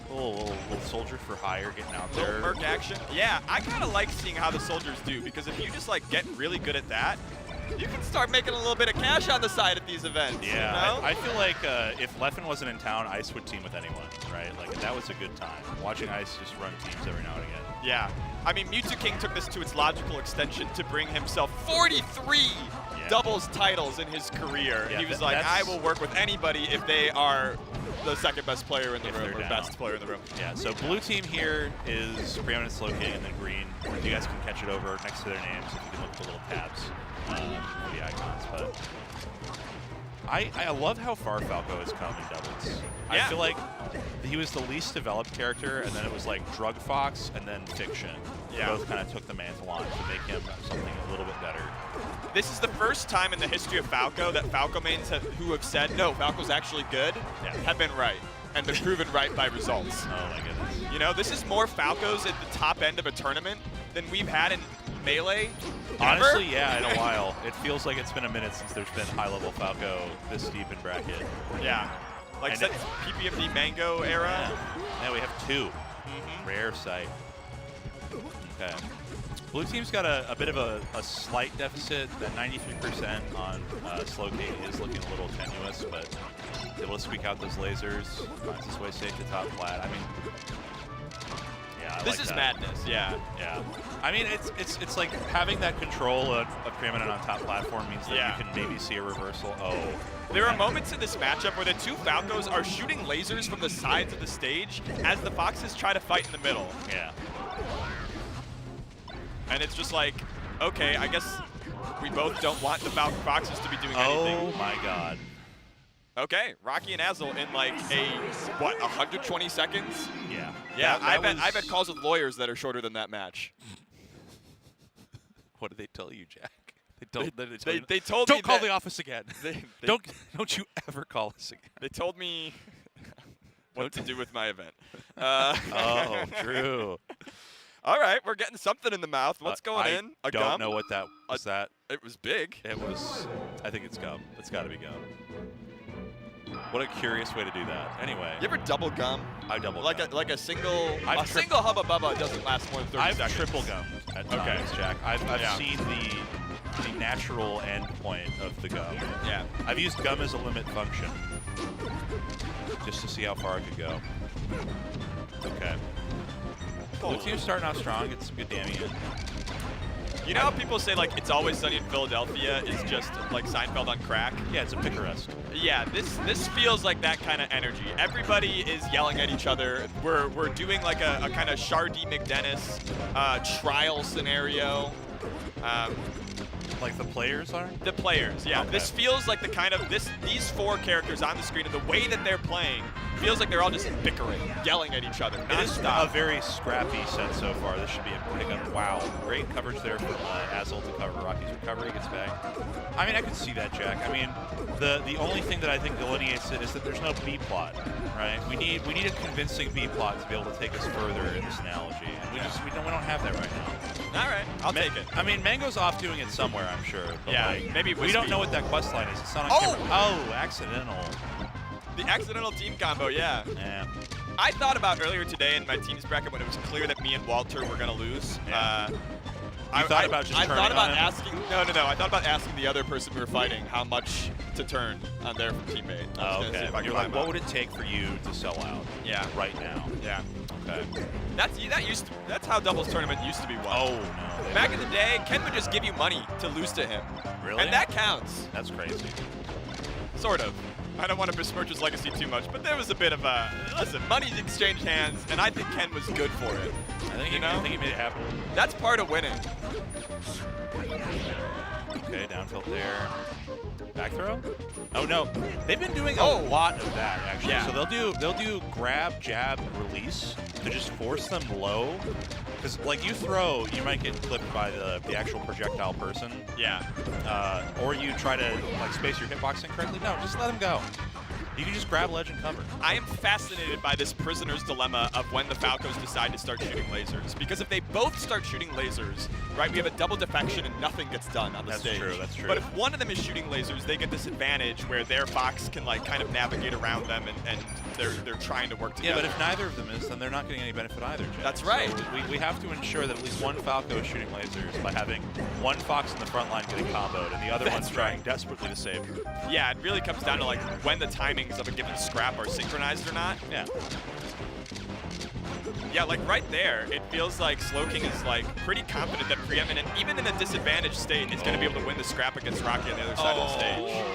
Little soldier for hire getting out there. Little merc action. Yeah, I kind of like seeing how the soldiers do, because if you just like get really good at that, you can start making a little bit of cash on the side at these events. Yeah, you know? I feel like if Leffen wasn't in town, Ice would team with anyone, right? Like that was a good time. Watching Ice just run teams every now and again. Yeah, I mean Mewtwo King took this to its logical extension to bring himself 43 doubles titles in his career. Yeah, He was like, I will work with anybody if they are the second best player in the room, or best player in the room. Yeah, so blue team here is Preeminent, Slow King, and then green. You guys can catch it over next to their names if you can look at the little tabs for the icons. But I love how far Falco has come in doubles. I feel like he was the least developed character, and then it was like Drug Fox and then Fiction. Both kind of took the mantle on to make him something a little bit better. This is the first time in the history of Falco that Falco mains who have said, no, Falco's actually good, have been right, and been proven right by results. Oh my goodness. You know, this is more Falcos at the top end of a tournament than we've had in Melee Honestly, ever. yeah, in a while. It feels like it's been a minute since there's been high-level Falco this deep in bracket. Yeah. Like since PPMD Mango era. Now we have 2. Rare sight. Okay. Blue team's got a bit of a slight deficit. That 93% on Slow King is looking a little tenuous, but he's able to squeak out those lasers, finds his way safe to top flat. I mean, yeah, I This like is that. madness, yeah. Yeah. I mean, it's like having that control of Preeminent on top platform means that you can maybe see a reversal. Oh. There are moments in this matchup where the 2 Falcos are shooting lasers from the sides of the stage as the Foxes try to fight in the middle. Yeah. And it's just like, okay, I guess we both don't want the Foxes to be doing anything. Oh my god. Okay, Rocky and Azul in like what, 120 seconds? Yeah. Yeah, That I've had calls with lawyers that are shorter than that match. What did they tell you, Jack? They told me don't call that the office again. they- don't you ever call us again. They told me what to do with my event. Oh, true. All right, we're getting something in the mouth. What's going in? I A don't gum? know what that was. It was big. It was. I think it's gum. It's got to be gum. What a curious way to do that. Anyway. You ever double gum? I double like gum. a single I've single Hubba Bubba doesn't last more than 30 I've seconds. triple gum at times, Jack. I've seen the natural end point of the gum. Yeah. I've used gum as a limit function just to see how far I could go. Okay. Blue team's starting out strong. Get some good damage in. You know how people say like It's Always Sunny in Philadelphia is just like Seinfeld on crack? Yeah, it's a picaresque. Yeah, this feels like that kind of energy. Everybody is yelling at each other. We're doing like a kind of Shardy McDennis trial scenario. Like the players are? The players, yeah. Okay. This feels like the kind of these 4 characters on the screen and the way that they're playing feels like they're all just bickering, yelling at each other. It is nonstop. a very scrappy set so far. This should be a pickup. Wow, great coverage there from Azul to cover Rocky's recovery. Gets back. I mean, I can see that, Jack. I mean, the only thing that I think delineates it is that there's no B plot, right? We need a convincing B plot to be able to take us further in this analogy, and we don't have that right now. All right, I'll take it. I mean, Mango's off doing it somewhere, I'm sure. But Yeah, like, maybe we don't know what that quest line is. It's not on camera. Oh, accidental. The accidental team combo, yeah. Yeah. I thought about earlier today in my teams bracket when it was clear that me and Walter were gonna lose. Yeah. I thought about just I turning thought about on him? asking. No. I thought about asking the other person we were fighting how much to turn on their teammate. Oh, okay. You're like, what would it take for you to sell out? Yeah. Right now. Yeah. Okay. That's how doubles tournament used to be won. Oh no. Back in the day, Ken would just give you money to lose to him. Really? And that counts. That's crazy. Sort of. I don't want to besmirch his legacy too much, but there was a bit of a listen. Money's exchanged hands, and I think Ken was good for it. I think he made it happen. That's part of winning. Okay, down tilt there. Back throw? Oh no, they've been doing a Oh. lot of that actually. Yeah. So they'll do grab, jab, release to just force them low. Because like you throw, you might get clipped by the actual projectile person. Yeah. Or you try to like space your hitbox incorrectly. No, just let them go. You can just grab ledge and cover. I am fascinated by this prisoner's dilemma of when the Falcos decide to start shooting lasers. Because if they both start shooting lasers, right, we have a double defection and nothing gets done on the That's stage. true, that's true. But if one of them is shooting lasers, they get this advantage where their Fox can like kind of navigate around them and they're trying to work Yeah, together. but if neither of them is, then they're not getting any benefit either, Jack. That's right. So we have to ensure that at least one Falco is shooting lasers by having one Fox in the front line getting comboed and the other one's trying desperately to save. Yeah, it really comes down to like when the timings of a given scrap are synchronized or not. Yeah. Yeah, like right there, it feels like Slowking is like pretty confident that Preeminent, even in a disadvantaged state, is going to be able to win the scrap against Rocky on the other side of the stage.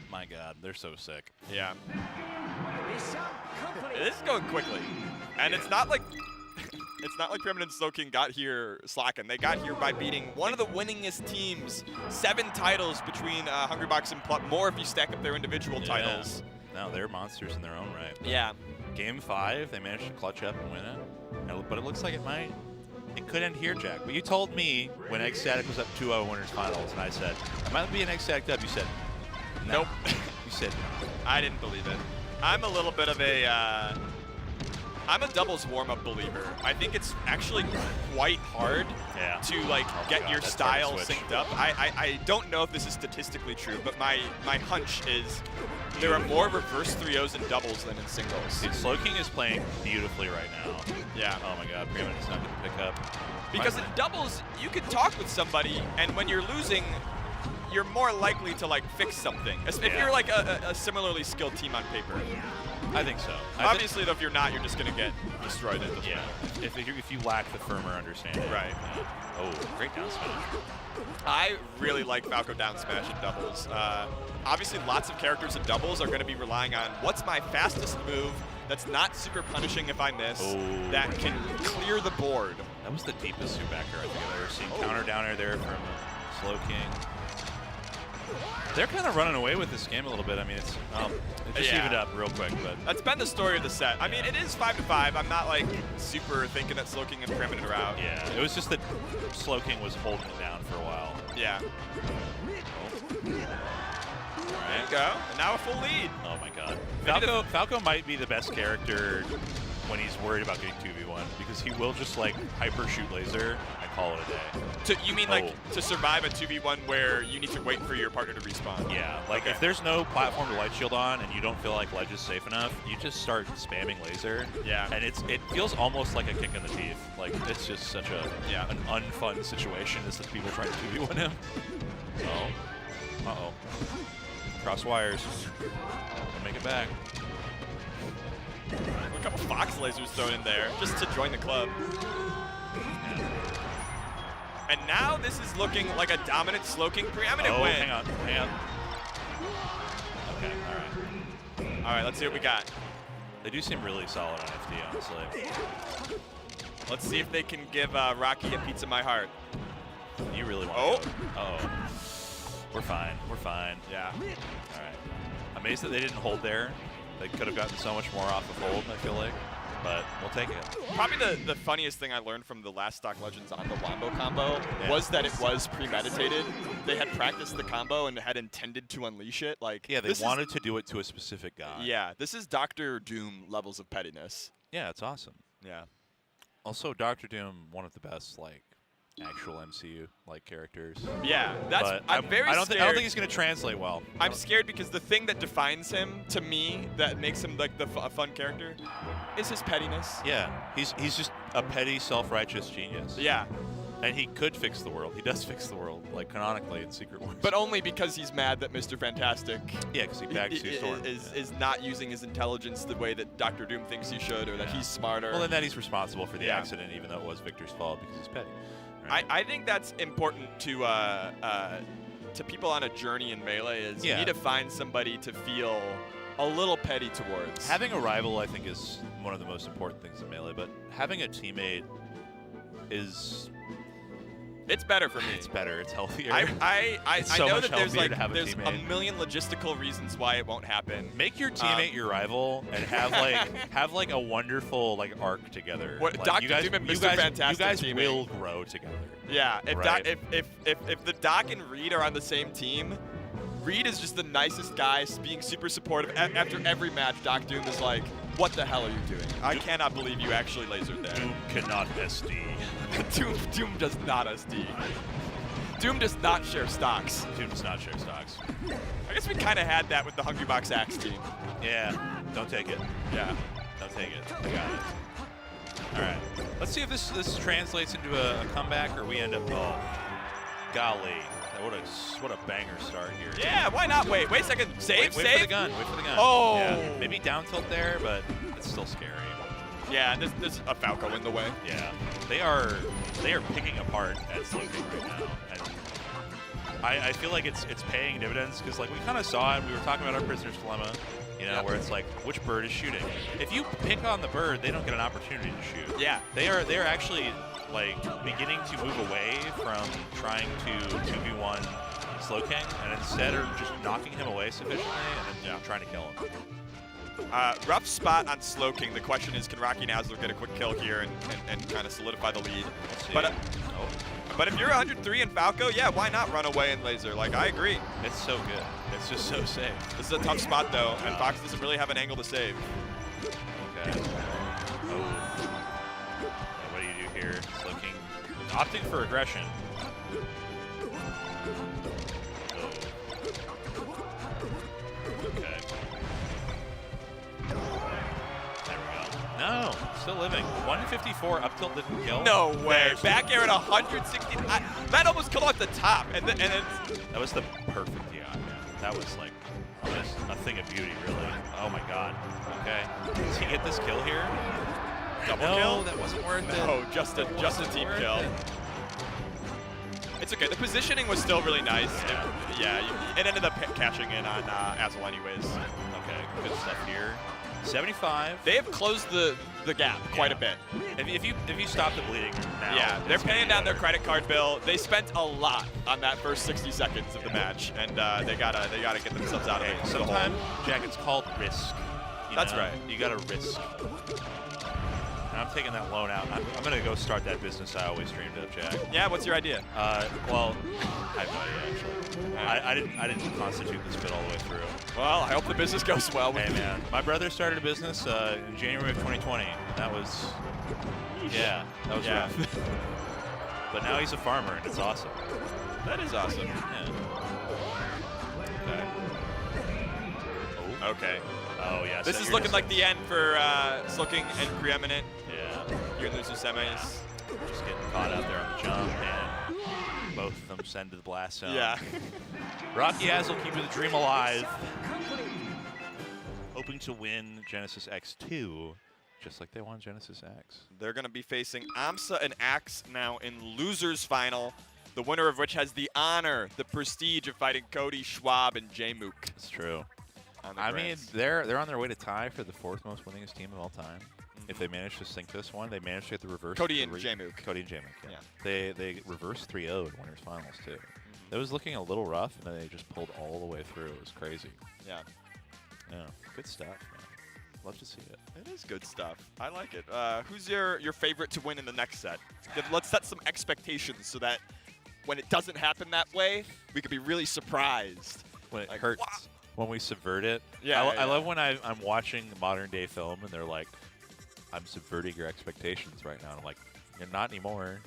My God, they're so sick. Yeah. This is going quickly, and it's not like Preeminent and Slowking got here slacking. They got here by beating one of the winningest teams, 7 titles between Hungrybox and Plup. More if you stack up their individual titles. No, they're monsters in their own right. Yeah. Game 5, they managed to clutch up and win it. But it looks like it could end here, Jack. But you told me when Ecstatic was up 2-0 winners finals, and I said, it might be an Ecstatic dub. You said, no. Nope. You said, no. I didn't believe it. I'm a little bit of a, I'm a doubles warm-up believer. I think it's actually quite hard to like get your style synced up. I don't know if this is statistically true, but my hunch is there are more reverse 3-0s in doubles than in singles. Dude, Slowking is playing beautifully right now. Yeah. Oh my God, Preeminent's not going to pick up. Because in doubles, you can talk with somebody, and when you're losing, you're more likely to like fix something. If you're like a similarly skilled team on paper. I think so. Obviously, though, if you're not, you're just going to get destroyed at this point. If you lack the firmer understanding. Right. Oh, great down smash. I really like Falco down smash in doubles. Obviously, lots of characters in doubles are going to be relying on what's my fastest move that's not super punishing if I miss, that can clear the board. That was the deepest super backer I think I've ever seen. Counter downer there from Slowking. They're kind of running away with this game a little bit. I mean, it's just even up real quick, but that's been the story of the set. I mean, it is 5-5. I'm not like super thinking that Slowking and Preeminent are out. Yeah, it was just that Slowking was holding it down for a while. Yeah. There you go. And now a full lead. Oh my God. Falco might be the best character when he's worried about getting 2v1 because he will just like hyper shoot laser and call it a day. You mean like to survive a 2v1 where you need to wait for your partner to respawn? Yeah, like if there's no platform to light shield on and you don't feel like ledge is safe enough, you just start spamming laser. Yeah. And it feels almost like a kick in the teeth. Like it's just such an unfun situation as the people trying to 2v1 him. Uh-oh. Cross wires. Make it back. A couple Fox lasers thrown in there just to join the club. And now this is looking like a dominant Slowking Preeminent win. Hang on. Okay, all right. All right, let's see what we got. They do seem really solid on FD, honestly. Let's see if they can give Rocky a piece of my heart. You really want to. Uh-oh. We're fine. Yeah. All right. Amazed that they didn't hold there. They could have gotten so much more off of hold, I feel like. But we'll take it. Probably the funniest thing I learned from the last Stock Legends on the Wombo combo was that it was premeditated. They had practiced the combo and had intended to unleash it. Like they wanted to do it to a specific guy. Yeah, this is Dr. Doom levels of pettiness. Yeah, it's awesome. Yeah. Also, Dr. Doom, one of the best actual MCU characters. Yeah, that's. I'm very I don't scared. I don't think he's going to translate well. I'm scared because the thing that defines him, to me, that makes him like a fun character, is his pettiness. Yeah, he's just a petty, self-righteous genius. Yeah. And he could fix the world. He does fix the world, like canonically in Secret Wars. But only because he's mad that Mr. Fantastic yeah, because he bagged Sue Storm. is not using his intelligence the way that Dr. Doom thinks he should, or that he's smarter. Well, and that he's responsible for the accident, even though it was Victor's fault because he's petty. Right? I think that's important to people on a journey in Melee is you need to find somebody to feel a little petty towards. Having a rival, I think, is one of the most important things in Melee, but having a teammate is... It's better for me. It's better. It's healthier. I so know much that there's healthier to like have a there's a teammate. million logistical reasons why it won't happen. Make your teammate your rival and have like a wonderful like arc together. What, like, Dr. you guys, Doom and you Mr. guys, Fantastic you guys teammate. will grow together. Yeah, if, Right. if the Doc and Reed are on the same team, Reed is just the nicest guy, being super supportive. After every match, Doc Doom is like, "What the hell are you doing? I cannot believe you actually lasered there." Doom cannot SD. Doom does not SD. Doom does not share stocks. Doom does not share stocks. I guess we kind of had that with the Hungrybox Axe team. Yeah, don't take it. Yeah. Don't take it. I got it. All right. Let's see if this translates into a comeback or we end up. Oh, golly. What a banger start here. Yeah, why not? Wait a second. Save, wait save. for the gun. Wait for the gun. Oh. Yeah. Maybe down tilt there, but it's still scary. Yeah, there's a Falco in the way. Yeah. They are picking apart at Slowking right now. And I feel like it's paying dividends because like we kind of saw it. We were talking about our prisoner's dilemma, you know, where it's like which bird is shooting. If you pick on the bird, they don't get an opportunity to shoot. Yeah. They are actually like beginning to move away from trying to 2v1 Slowking and instead are just knocking him away sufficiently and then trying to kill him. Rough spot on Slowking. The question is, can Rocky Nazler get a quick kill here and kind of solidify the lead? But if you're 103 in Falco, yeah, why not run away and laser? Like, I agree. It's so good. It's just so safe. This is a tough spot, though, and Fox doesn't really have an angle to save. Okay. Oh. What do you do here? Slowking opting for aggression. Okay. There we go. No, still living. 154 up tilt didn't kill. No way. There's Back air at 160. That almost killed off the top, and then that was the perfect DI, man. That was like just a thing of beauty, really. Oh my god. Okay. Does he get this kill here? Double no, kill? that wasn't worth it. No, just a team kill. It's okay. The positioning was still really nice. It ended up cashing in on Azel anyways. Okay, good stuff here. 75. They have closed the gap quite a bit. If you stop the bleeding now, yeah, they're paying down their credit card bill. They spent a lot on that first 60 seconds of the match, and they gotta get themselves out of it. Sometimes, Jack, it's called risk. That's right. You gotta risk. And I'm taking that loan out. I'm gonna go start that business I always dreamed of, Jack. Yeah, what's your idea? Well, I have no idea actually. I didn't constitute this bit all the way through. Well, I hope the business goes well. Hey man, my brother started a business in January of 2020. That was rough. But now he's a farmer and it's awesome. That is awesome. Yeah. Okay. Oh yeah. This is looking like the end for Slowking and Preeminent. Yeah. You're gonna lose the semis. Just getting caught out there on the jump, and both of them send to the blast zone. Yeah. Rocky Azel keeping the dream alive. Hoping to win Genesis X2, just like they won Genesis X. They're gonna be facing AMSA and Axe now in losers final. The winner of which has the honor, the prestige of fighting Cody, Schwab, and J-Mook. It's true. I mean, they're on their way to tie for the 4th most winningest team of all time. If they manage to sink this one, they managed to get the reverse. Cody and J-Mook. Cody and J-Mook, yeah. They reversed 3-0 in winners finals too. It was looking a little rough, and then they just pulled all the way through. It was crazy. Yeah. Yeah, good stuff, man. Love to see it. It is good stuff. I like it. Who's your favorite to win in the next set? Let's set some expectations so that when it doesn't happen that way, we could be really surprised. When it hurts. Wow. When we subvert it. Yeah, I love when I'm watching modern day film and they're like, I'm subverting your expectations right now. And I'm like, you're not anymore.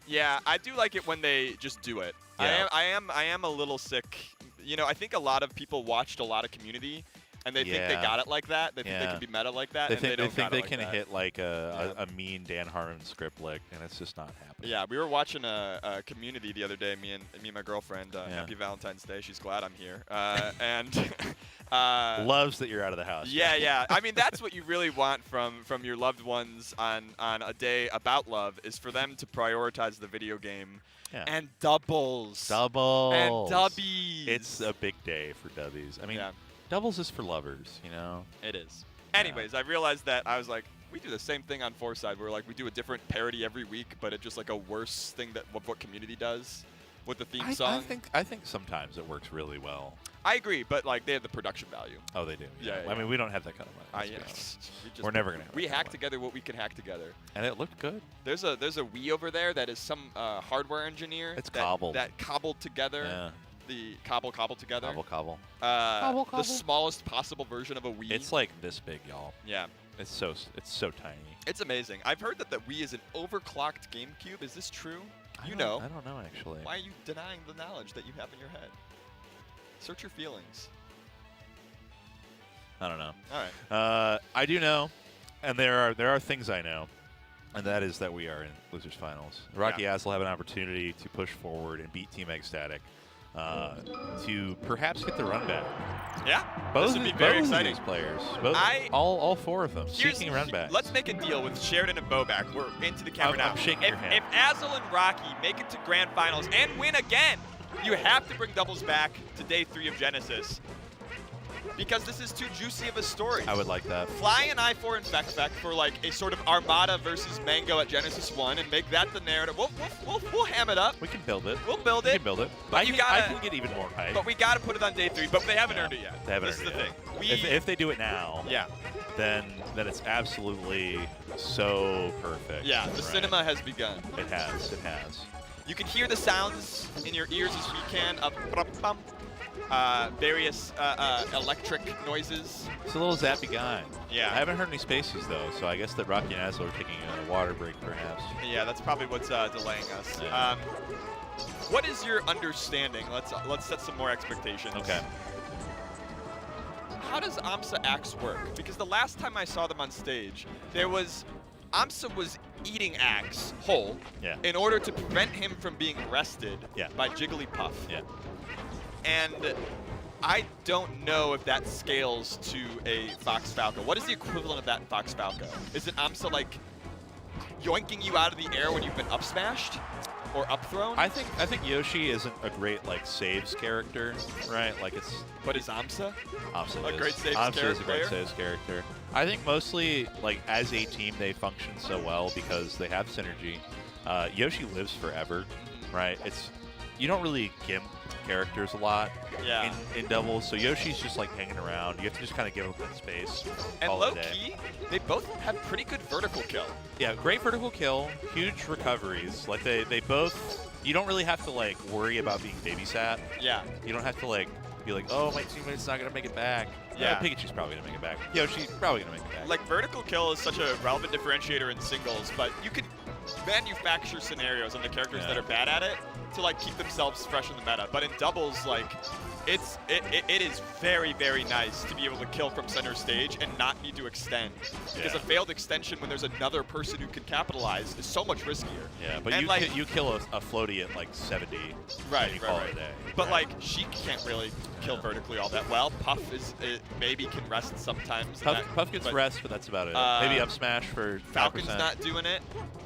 Yeah, I do like it when they just do it. Yeah. I am a little sick. You know, I think a lot of people watched a lot of Community, and they think they got it like that. They think they can be meta like that, They and think they don't got it they like can that. hit like a mean Dan Harmon script lick, and it's just not happening. Yeah, we were watching a Community the other day. Me and my girlfriend. Happy Valentine's Day. She's glad I'm here. And loves that you're out of the house. Yeah, yeah. I mean, that's what you really want from your loved ones on a day about love, is for them to prioritize the video game and doubles. Doubles. And dubbies. It's a big day for dubbies. I mean, doubles is for lovers, you know? It is. Anyways, I realized that I was like, we do the same thing on Fourside, where like we do a different parody every week, but it's just like a worse thing that what Community does with the theme song. I think sometimes it works really well. I agree, but like they have the production value. Oh, they do. Yeah. I mean, we don't have that kind of money. We're never gonna have We that kind hack of together what we can hack together. And it looked good. There's a Wii over there that is some hardware engineer. It's that, cobbled. That cobbled together. Yeah. The cobbled together. Cobble. The smallest possible version of a Wii. It's like this big, y'all. Yeah. It's so tiny. It's amazing. I've heard that the Wii is an overclocked GameCube. Is this true? You know. I don't know, actually. Why are you denying the knowledge that you have in your head? Search your feelings. I don't know. All right. I do know, and there are things I know, and that is that we are in Losers Finals. Rocky Ass will have an opportunity to push forward and beat Team Ecstatic to perhaps get the run back. Yeah, both this would be very exciting. Of these players, all four of them, seeking run back. Let's make a deal with Sheridan and Bobak. We're into the camera now. I'm shaking your hand. If Azel and Rocky make it to Grand Finals and win again, you have to bring doubles back to Day 3 of Genesis, because this is too juicy of a story. I would like that. Fly and I4 and Fek for like a sort of Armada versus Mango at Genesis 1 and make that the narrative. We'll ham it up. We can build it. We'll build it. We can build it. But I can get even more hype. But we got to put it on Day 3. But they haven't earned it yet. They haven't this earned is the it thing. yet. If they do it now, then it's absolutely so perfect. Yeah, the cinema has begun. It has. You can hear the sounds in your ears as we can of various electric noises. It's a little zappy guy. Yeah. I haven't heard any spaces though, so I guess that Rocky and Azel are taking a water break, perhaps. Yeah, that's probably what's delaying us. Yeah. What is your understanding? Let's set some more expectations. Okay. How does AMSA Axe work? Because the last time I saw them on stage, AMSA was eating Axe whole in order to prevent him from being arrested by Jigglypuff. Yeah. And I don't know if that scales to a Fox Falco. What is the equivalent of that in Fox Falco? Is it AMSA like yoinking you out of the air when you've been up smashed or up thrown? I think Yoshi isn't a great like saves character, right? Like it's. But is AMSA? AMSA a is. great saves AMSA character is a great player? saves character. I think mostly like as a team they function so well because they have synergy. Yoshi lives forever, right? You don't really gimp characters a lot in doubles, so Yoshi's just like hanging around. You have to just kind of give him that space. And low key, they both have pretty good vertical kill. Yeah, great vertical kill, huge recoveries. Like they both, you don't really have to like worry about being babysat. Yeah. You don't have to like be like, oh, my teammate's not gonna make it back. Yeah. Pikachu's probably gonna make it back. Yoshi's probably gonna make it back. Like vertical kill is such a relevant differentiator in singles, but you could manufacture scenarios on the characters that are bad at it to like keep themselves fresh in the meta. But in doubles, like it is very, very nice to be able to kill from center stage and not need to extend. Because a failed extension when there's another person who can capitalize is so much riskier. Yeah, but and you kill a floaty at like 70. Right, and you call it a day. But like Sheik can't really kill vertically all that well. Puff maybe can rest sometimes. Puff gets rest, but that's about it. Maybe up smash for 5%. Falcon's not doing it.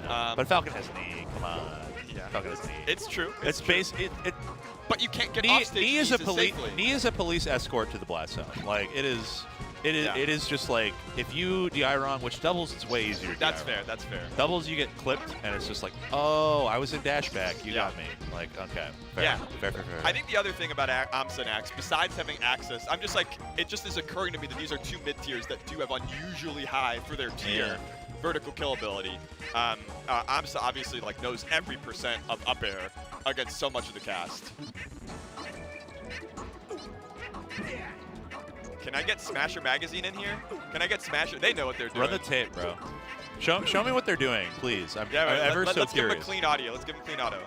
But Falcon has knee. Come on. Yeah. Falcon has knee. It's true. It's base. But you can't get knee, off stage knee is a police. safely. Knee is a police escort to the blast zone. Like it is. It is just like if you DI wrong, which doubles it's way easier to DI That's fair. That's fair. Doubles you get clipped and it's just like, oh, I was in dash back, you got me. Like, okay. Fair. Yeah. Fair. I think the other thing about AMSA and Axe, besides having access, I'm just like, it just is occurring to me that these are two mid tiers that do have unusually high for their tier vertical kill ability. AMSA obviously like knows every % of up air against so much of the cast. Can I get Smasher Magazine in here? Can I get Smasher? They know what they're doing. Run the tape, bro. Show me what they're doing, please. I'm right, ever so let's curious. give them a clean audio. Let's give them clean audio.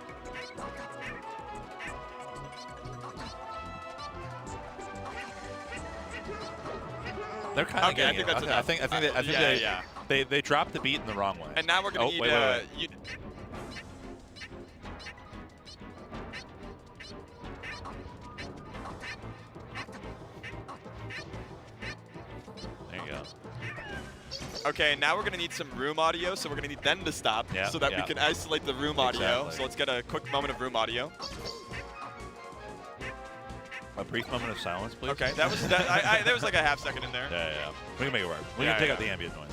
They're kind of Okay, I getting think it. that's I enough. think Yeah. they dropped the beat in the wrong way. And now we're gonna need wait. There you go. Okay, now we're gonna need some room audio, so we're gonna need them to stop so that we can isolate the room audio. Exactly. So let's get a quick moment of room audio. A brief moment of silence, please. Okay, that was there was like a half second in there. Yeah. We can make it work. We Yeah, can take yeah. out the ambient noise.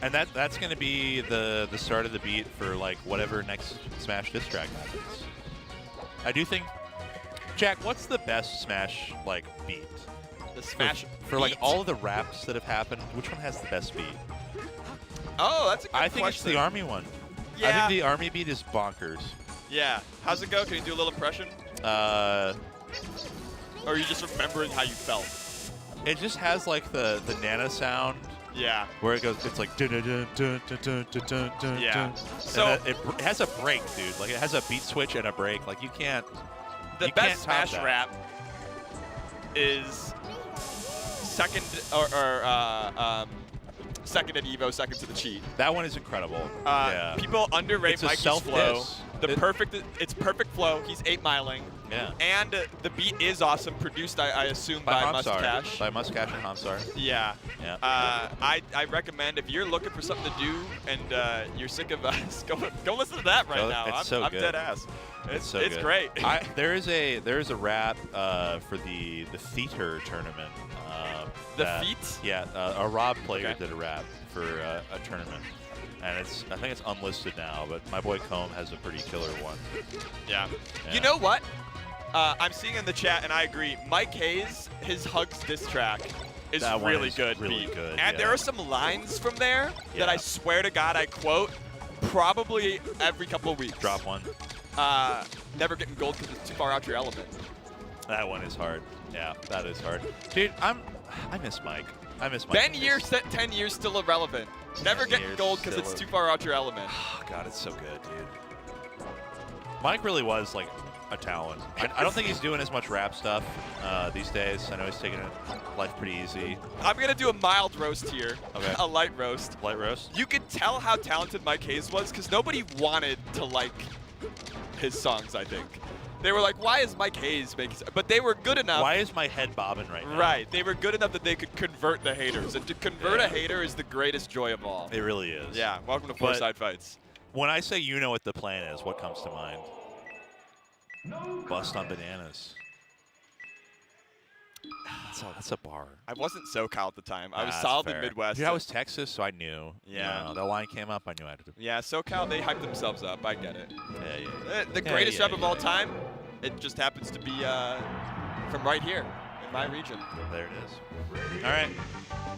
And that's going to be the start of the beat for like whatever next Smash diss track happens. I do think, Jack, what's the best Smash like beat? The Smash for like beat? all of the raps that have happened. Which one has the best beat? Oh, that's a good I think question. it's the Army one. I Yeah. think the Army beat is bonkers. Yeah. How's it go? Can you do a little impression? Or are you just remembering how you felt? It just has like the nano sound. Yeah. Where it goes, it's like dun dun dun dun dun dun dun dun. Yeah. dun. So- And it has a break, dude. Like it has a beat switch and a break. Like you can't. The you best can't top Smash that. rap is second second at Evo, second to the cheat. That one is incredible. Yeah. People underrate It's a Mikey's flow. self-diss. It's perfect flow. He's 8-miling. Yeah. And the beat is awesome, produced, I assume, by Hamsar. Mustache. By Mustache and Hamsar. Yeah. Yeah. I recommend if you're looking for something to do and you're sick of us, go listen to that right now. It's so I'm good. dead ass. It's so it's good. great. there is a rap for the theater tournament. The that- feat? Yeah, a Rob player Okay. did a rap for a tournament, and I think it's unlisted now. But my boy Comb has a pretty killer one. Yeah. Yeah. You know what? I'm seeing in the chat, and I agree. Mike Hayes, his Hugs diss track is That one really is good. really beat. good, And yeah. there are some lines from there that I swear to God I quote probably every couple of weeks. Drop one. Never getting gold because it's too far out your element. That one is hard. Yeah, that is hard. Dude, I miss Mike. I miss Mike. 10 years still irrelevant. Never 10 getting years gold because still it's too far out your element. Oh, God, it's so good, dude. Mike really was like a talent. I don't think he's doing as much rap stuff these days. I know he's taking life pretty easy. I'm going to do a mild roast here. Okay. A light roast. Light roast? You could tell how talented Mike Hayes was because nobody wanted to like his songs, I think. They were like, why is Mike Hayes making... But they were good enough. Why is my head bobbing right now? Right. They were good enough that they could convert the haters. And to convert a hater is the greatest joy of all. It really is. Yeah. Welcome to But Four Side Fights. When I say you know what the plan is, what comes to mind? Bust on bananas. That's a bar. I wasn't SoCal at the time. I was That's solid fair. in Midwest. Dude, I was Texas, so I knew. Yeah. You know, the line came up, I knew I had to. Yeah, SoCal, they hype themselves up. I get it. Yeah. The greatest rap of all time, it just happens to be from right here in my region. There it is. All right.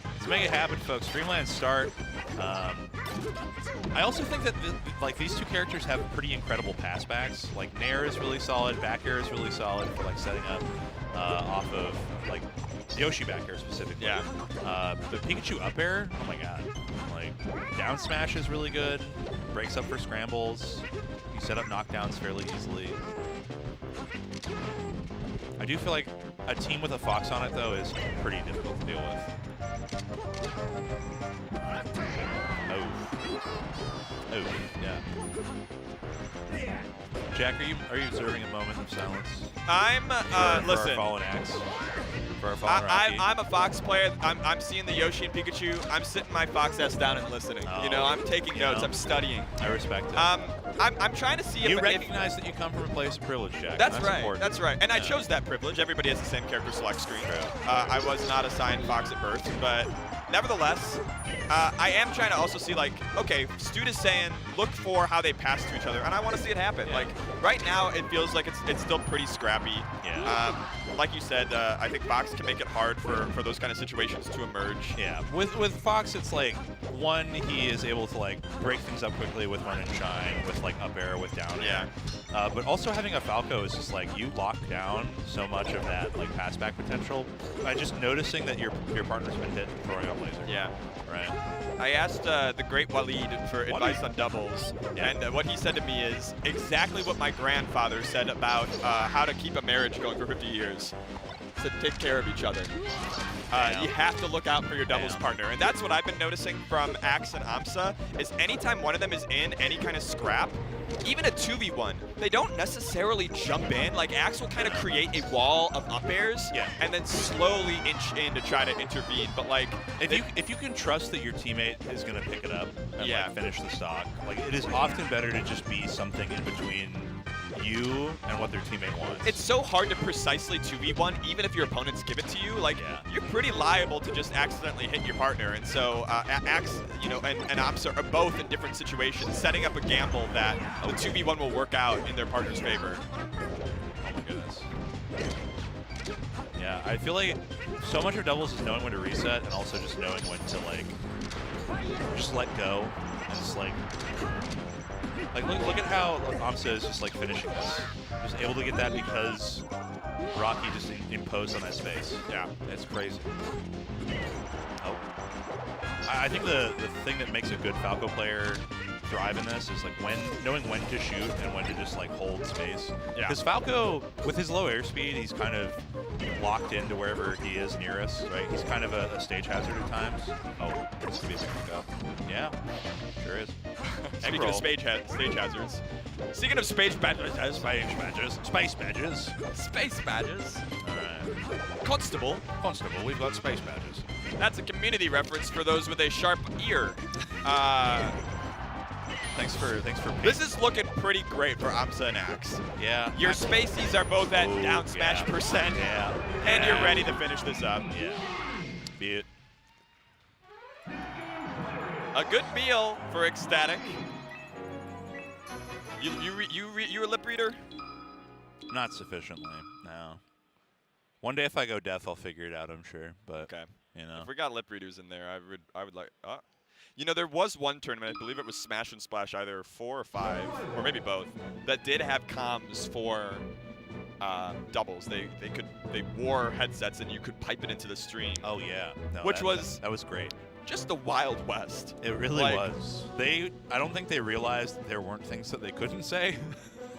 Let's make it happen, folks. Dreamland start. I also think that like these two characters have pretty incredible passbacks. Like Nair is really solid, back air is really solid for like setting up off of like Yoshi back air specifically. Yeah. But Pikachu up air, oh my god. Like down smash is really good. Breaks up for scrambles. You set up knockdowns fairly easily. I do feel like a team with a Fox on it though is pretty difficult to deal with. Oh, yeah. Jack, are you observing a moment of silence? I'm for listen. our fallen axe. For our fallen Rocky? I'm a Fox player. I'm seeing the Yoshi and Pikachu. I'm sitting my Fox ass down and listening. You know, I'm taking notes. I'm studying. I respect it. I'm trying to see if you recognize that you come from a place of privilege, Jack. That's right. Important. That's right. And I chose that privilege. Everybody has the same character select screen. I was not assigned Fox at birth, but nevertheless, I am trying to also see, like, okay, Stude is saying look for how they pass to each other, and I want to see it happen. Like, right now, it feels like it's still pretty scrappy. Yeah. Like you said, I think Fox can make it hard for those kind of situations to emerge. Yeah. With Fox, it's like, one, he is able to, like, break things up quickly with Run and Shine, with, like, up air, with down air. But also having a Falco is just, like, you lock down so much of that, like, pass back potential by just noticing that your partner's been hit and throwing up laser. Yeah. Right. I asked the great Waleed for advice on doubles, and what he said to me is exactly what my grandfather said about how to keep a marriage going for 50 years. to take care of each other. You have to look out for your doubles partner. And that's what I've been noticing from Axe and Amsa, is anytime one of them is in any kind of scrap, even a 2v1, they don't necessarily jump in. Like, Axe will kind of create a wall of up airs and then slowly inch in to try to intervene. But, like, if you can trust that your teammate is going to pick it up and like, finish the stock, like, it is often better to just be something in between you and what their teammate wants. It's so hard to precisely 2v1, even if your opponents give it to you. Like, you're pretty liable to just accidentally hit your partner. And so Axe, you know, and Amsa are both in different situations, setting up a gamble that the 2v1 will work out in their partner's favor. Oh my goodness. Yeah, I feel like so much of doubles is knowing when to reset and also just knowing when to, like, just let go and just, like look at how Amsa is just, like, finishing this. Just able to get that because Rocky just imposed on that space. Yeah. It's crazy. Oh. I think the thing that makes a good Falco player thrive in this is, like, knowing when to shoot and when to just, like, hold space. Yeah. Because Falco, with his low airspeed, he's kind of locked into wherever he is near us, right? He's kind of a stage hazard at times. Oh, this could be a big pickup. Yeah, sure is. Speaking of stage hazards. Speaking of space badges. Space badges. Space badges. All right. Constable, we've got space badges. That's a community reference for those with a sharp ear. Thanks for This is looking pretty great for Amsa and Axe. Yeah. Your spaceys are both at down smash percent. Yeah. And you're ready to finish this up. Yeah. Be it. A good meal for Ecstatic. You a lip reader? Not sufficiently, no. One day if I go deaf, I'll figure it out, I'm sure. But, you know. If we got lip readers in there, I would like... You know, there was one tournament, I believe it was Smash and Splash, either 4 or 5, or maybe both, that did have comms for doubles. They wore headsets and you could pipe it into the stream. Oh yeah, no, that was great. Just the Wild West. It really was. I don't think they realized there weren't things that they couldn't say,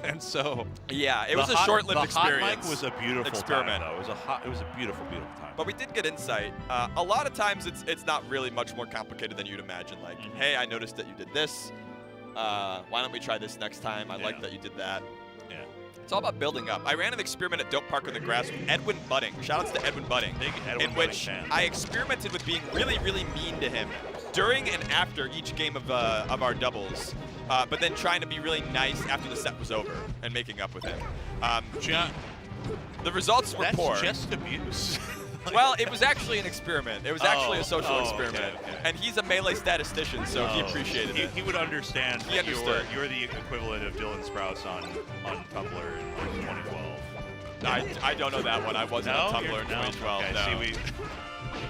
and so yeah, it was a short-lived experience. The hot mic was a beautiful experiment. Time, though. It was a beautiful time. But we did get insight. A lot of times it's not really much more complicated than you'd imagine. Like, hey, I noticed that you did this. Why don't we try this next time? I like that you did that. Yeah. It's all about building up. I ran an experiment at Don't Park on the Grass with Edwin Budding. Shoutouts to Edwin Budding. Big Edwin in which fan. I experimented with being really, really mean to him during and after each game of our doubles. But then trying to be really nice after the set was over and making up with him. The results were poor. That's just abuse. Well, it was actually an experiment. It was actually a social experiment. Okay. And he's a Melee statistician, so he appreciated it. He would understand He that understood. you're the equivalent of Dylan Sprouse on Tumblr in 2012. I don't know that one. I wasn't on Tumblr in 2012. Okay, no. see,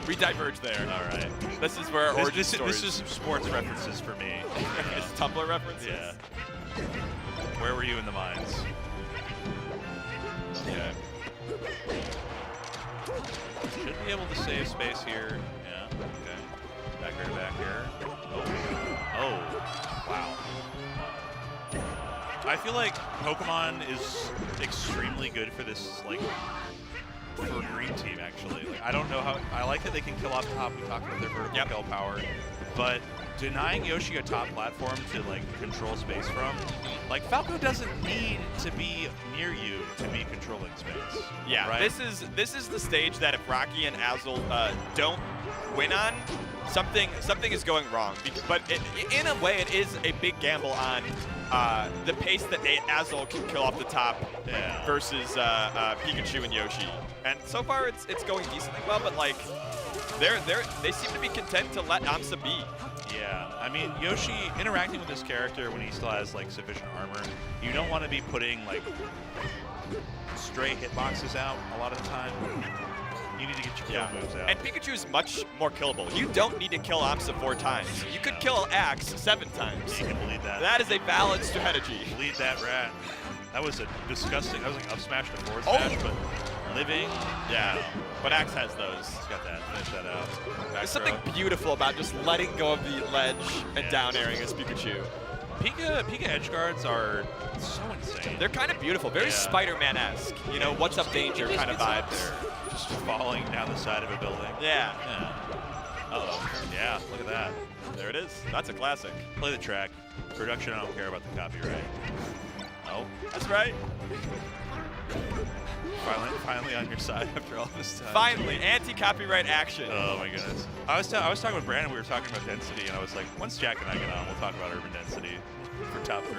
we diverged there. All right. This is where our origin stories. This is some sports references for me. It's Tumblr references? Yeah. Where were you in the mines? Yeah. Should be able to save space here. Yeah, okay. Back here to back here. Oh, wow. I feel like Pokemon is extremely good for this, like, for green team, actually. Like, I don't know how... I like that they can kill off top. We talked about their vertical kill power. But denying Yoshi a top platform to, like, control space from, like, Falco doesn't need to be near you to be controlling space. Yeah, right? this is the stage that if Rocky and Azel don't win on, something is going wrong. But in a way, it is a big gamble on the pace that Azel can kill off the top versus Pikachu and Yoshi. And so far, it's going decently well. But like, they seem to be content to let Amsa be. Yeah, I mean, Yoshi interacting with this character when he still has, like, sufficient armor, you don't want to be putting, like, stray hitboxes out a lot of the time. You need to get your kill moves out. And Pikachu is much more killable. You don't need to kill Amsa 4 times. You could kill Axe 7 times. You can bleed that. That is a valid strategy. Bleed that rat. That was a disgusting, that was like up smash to forward smash, but living. Yeah, but Axe has those. He's got that. Finish that out. There's something beautiful about just letting go of the ledge and down airing as Pikachu. Pika edge guards are so insane. They're kind of beautiful, very Spider-Man-esque. You know, what's up danger kind of vibes. They're just falling down the side of a building. Yeah. Uh-oh. Yeah, look at that. There it is. That's a classic. Play the track. Production, I don't care about the copyright. Oh. That's right. Finally on your side after all this time. Finally, anti-copyright action. Oh my goodness. I was talking with Brandon. We were talking about density, and I was like, once Jack and I get on, we'll talk about urban density for top 3.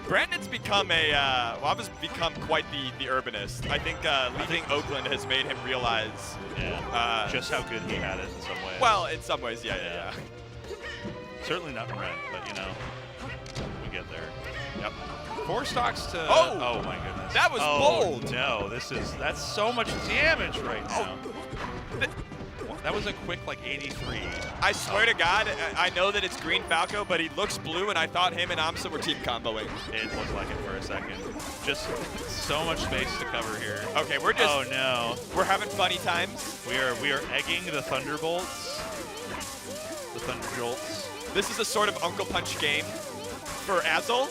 Brandon's become Wava's become quite the urbanist. I think leaving Oakland has made him realize just how good he had it in some ways. Well, in some ways, yeah. Certainly not Brent, but you know, we get there. Yep. 4 stocks to. Oh my goodness. That was bold. No, that's so much damage right now. That was a quick like 83. I swear to God, I know that it's Green Falco, but he looks blue, and I thought him and Amsa were team comboing. It looked like it for a second. Just so much space to cover here. Okay, we're just. Oh no. We're having funny times. We are egging the Thunderbolts. The Thunderjolts. This is a sort of Uncle Punch game for Azel,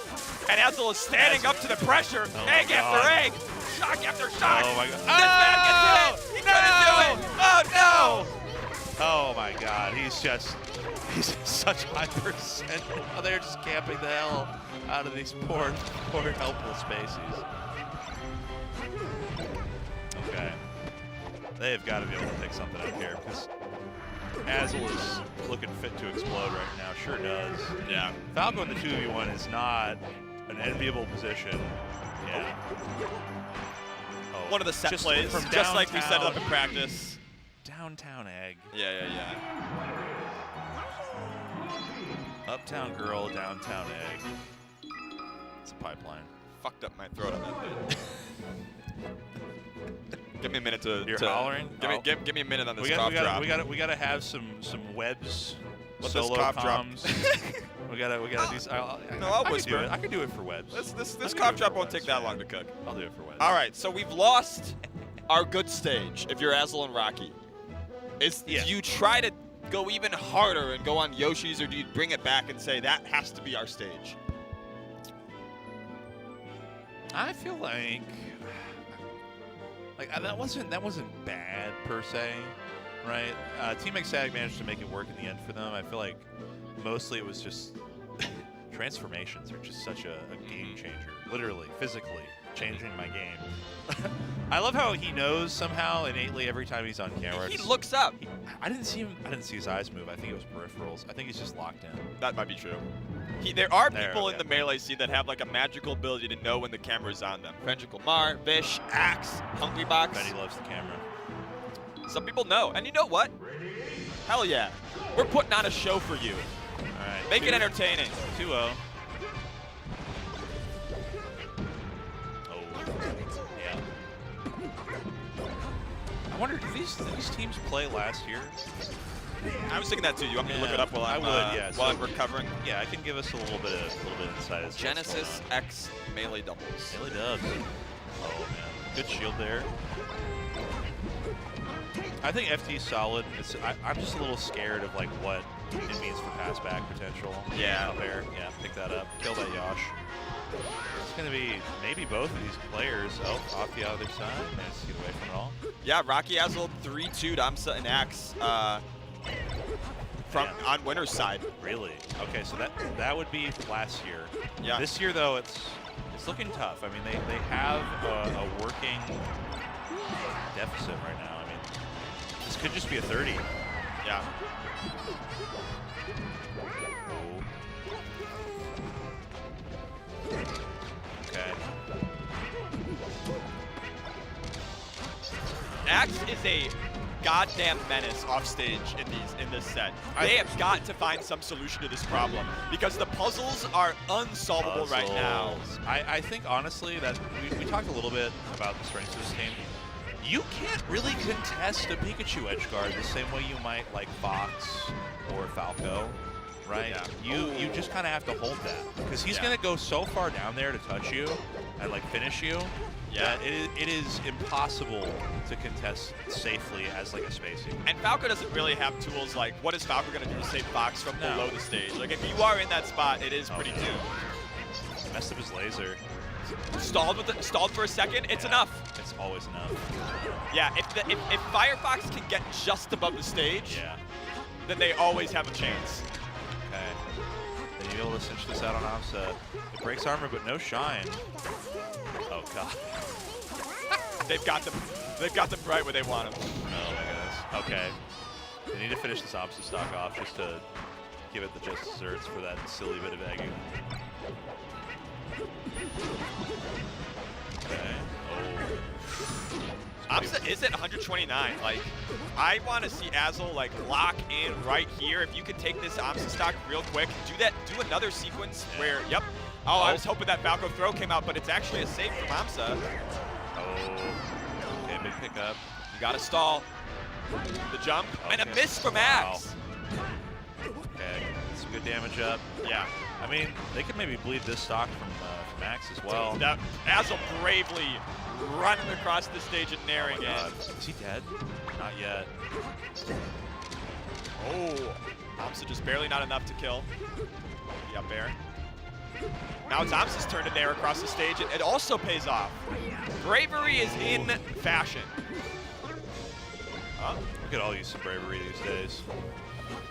and Azel is standing up to the pressure. Egg after egg, shock after shock. Oh my God. This man gets hit. He couldn't do it. Oh no. Oh my God, he's such high percent. Oh, they're just camping the hell out of these poor helpless spaces. Okay. They have got to be able to take something out here because Azel is looking fit to explode right now. Sure does. Yeah. Falco in the 2v1 is not an enviable position. Yeah. Oh, One of the set plays, from just like we set it up in practice. Downtown egg. Yeah. Uptown girl, downtown egg. It's a pipeline. Fucked up my throat on that bit. Give me a minute to. You're hollering? Give me a minute on this cough drop. We gotta have some webs. Let solo this cough drop. comms. we gotta do. I'll I whisper. I can do it for webs. This cough drop won't take that long to cook. I'll do it for webs. All right, so we've lost our good stage. If you're Azel and Rocky, do you try to go even harder and go on Yoshi's, or do you bring it back and say that has to be our stage? I feel like that wasn't bad per se, right? Team Ecstatic managed to make it work in the end for them. I feel like mostly it was just transformations are just such a game changer, literally, physically changing my game. I love how he knows somehow innately every time he's on camera. He looks up. I didn't see his eyes move. I think it was peripherals. I think he's just locked in. That might be true. There are people in the Melee scene that have like a magical ability to know when the camera's on them. Frenchical Mar, Vish, Axe, Hungrybox. Bet he loves the camera. Some people know. And you know what? Hell yeah. We're putting on a show for you. All right. Make it entertaining. 2-0. I wonder, do these teams play last year? I was thinking that too. You want me to look it up while I'm I'm recovering? Yeah, I can give us a little bit of insight. As Genesis X Melee doubles. Melee dubs. Oh man, good shield there. I think FT's solid. I'm just a little scared of like what it means for pass back potential. Yeah. Up air. Yeah, pick that up. Kill that Yosh. It's going to be maybe both of these players. Oh, off the other side. Managed to get away from it all. Yeah, Rocky Azel 3-2'd Amsa and Axe on winner's side. Really? Okay, so that would be last year. Yeah. This year, though, it's looking tough. I mean, they have a working deficit right now. I mean, this could just be a 30. Yeah. Okay. Axe is a goddamn menace off stage in this set. They have got to find some solution to this problem because the puzzles are unsolvable right now. I think honestly that we talked a little bit about the strengths of this game. You can't really contest a Pikachu edge guard the same way you might like Fox or Falco. Right? Yeah. You just kind of have to hold that because he's going to go so far down there to touch you, and like finish you, Yeah. it is impossible to contest safely as like a spacey. And Falco doesn't really have tools like, what is Falco going to do to save Fox from below the stage? Like, if you are in that spot, it is pretty doomed. Messed up his laser. Stalled for a second, it's enough. It's always enough. Yeah, if Firefox can get just above the stage, then they always have a chance. Okay. Then you'll be able to cinch this out on Amsa. It breaks armor, but no shine. Oh god. They've got them right where they want them. Oh my goodness. Okay. They need to finish this Amsa stock off just to give it the just desserts for that silly bit of egging. Okay. Oh. Amsa is at 129. Like, I want to see Azel like lock in right here. If you could take this Amsa stock real quick, do another sequence where, yep. Oh, I was hoping that Falco throw came out, but it's actually a save from Amsa. Oh. Okay, big pickup. You got to stall. The jump and a miss from Axe. Okay, some good damage up. Yeah. I mean, they could maybe bleed this stock from Axe as well. Azel bravely running across the stage and naring it. Is he dead? Not yet. Oh, Amsa just barely not enough to kill the up air. Now it's Amsa's turn to nair across the stage, and it also pays off. Bravery is in fashion. We could all use some bravery these days.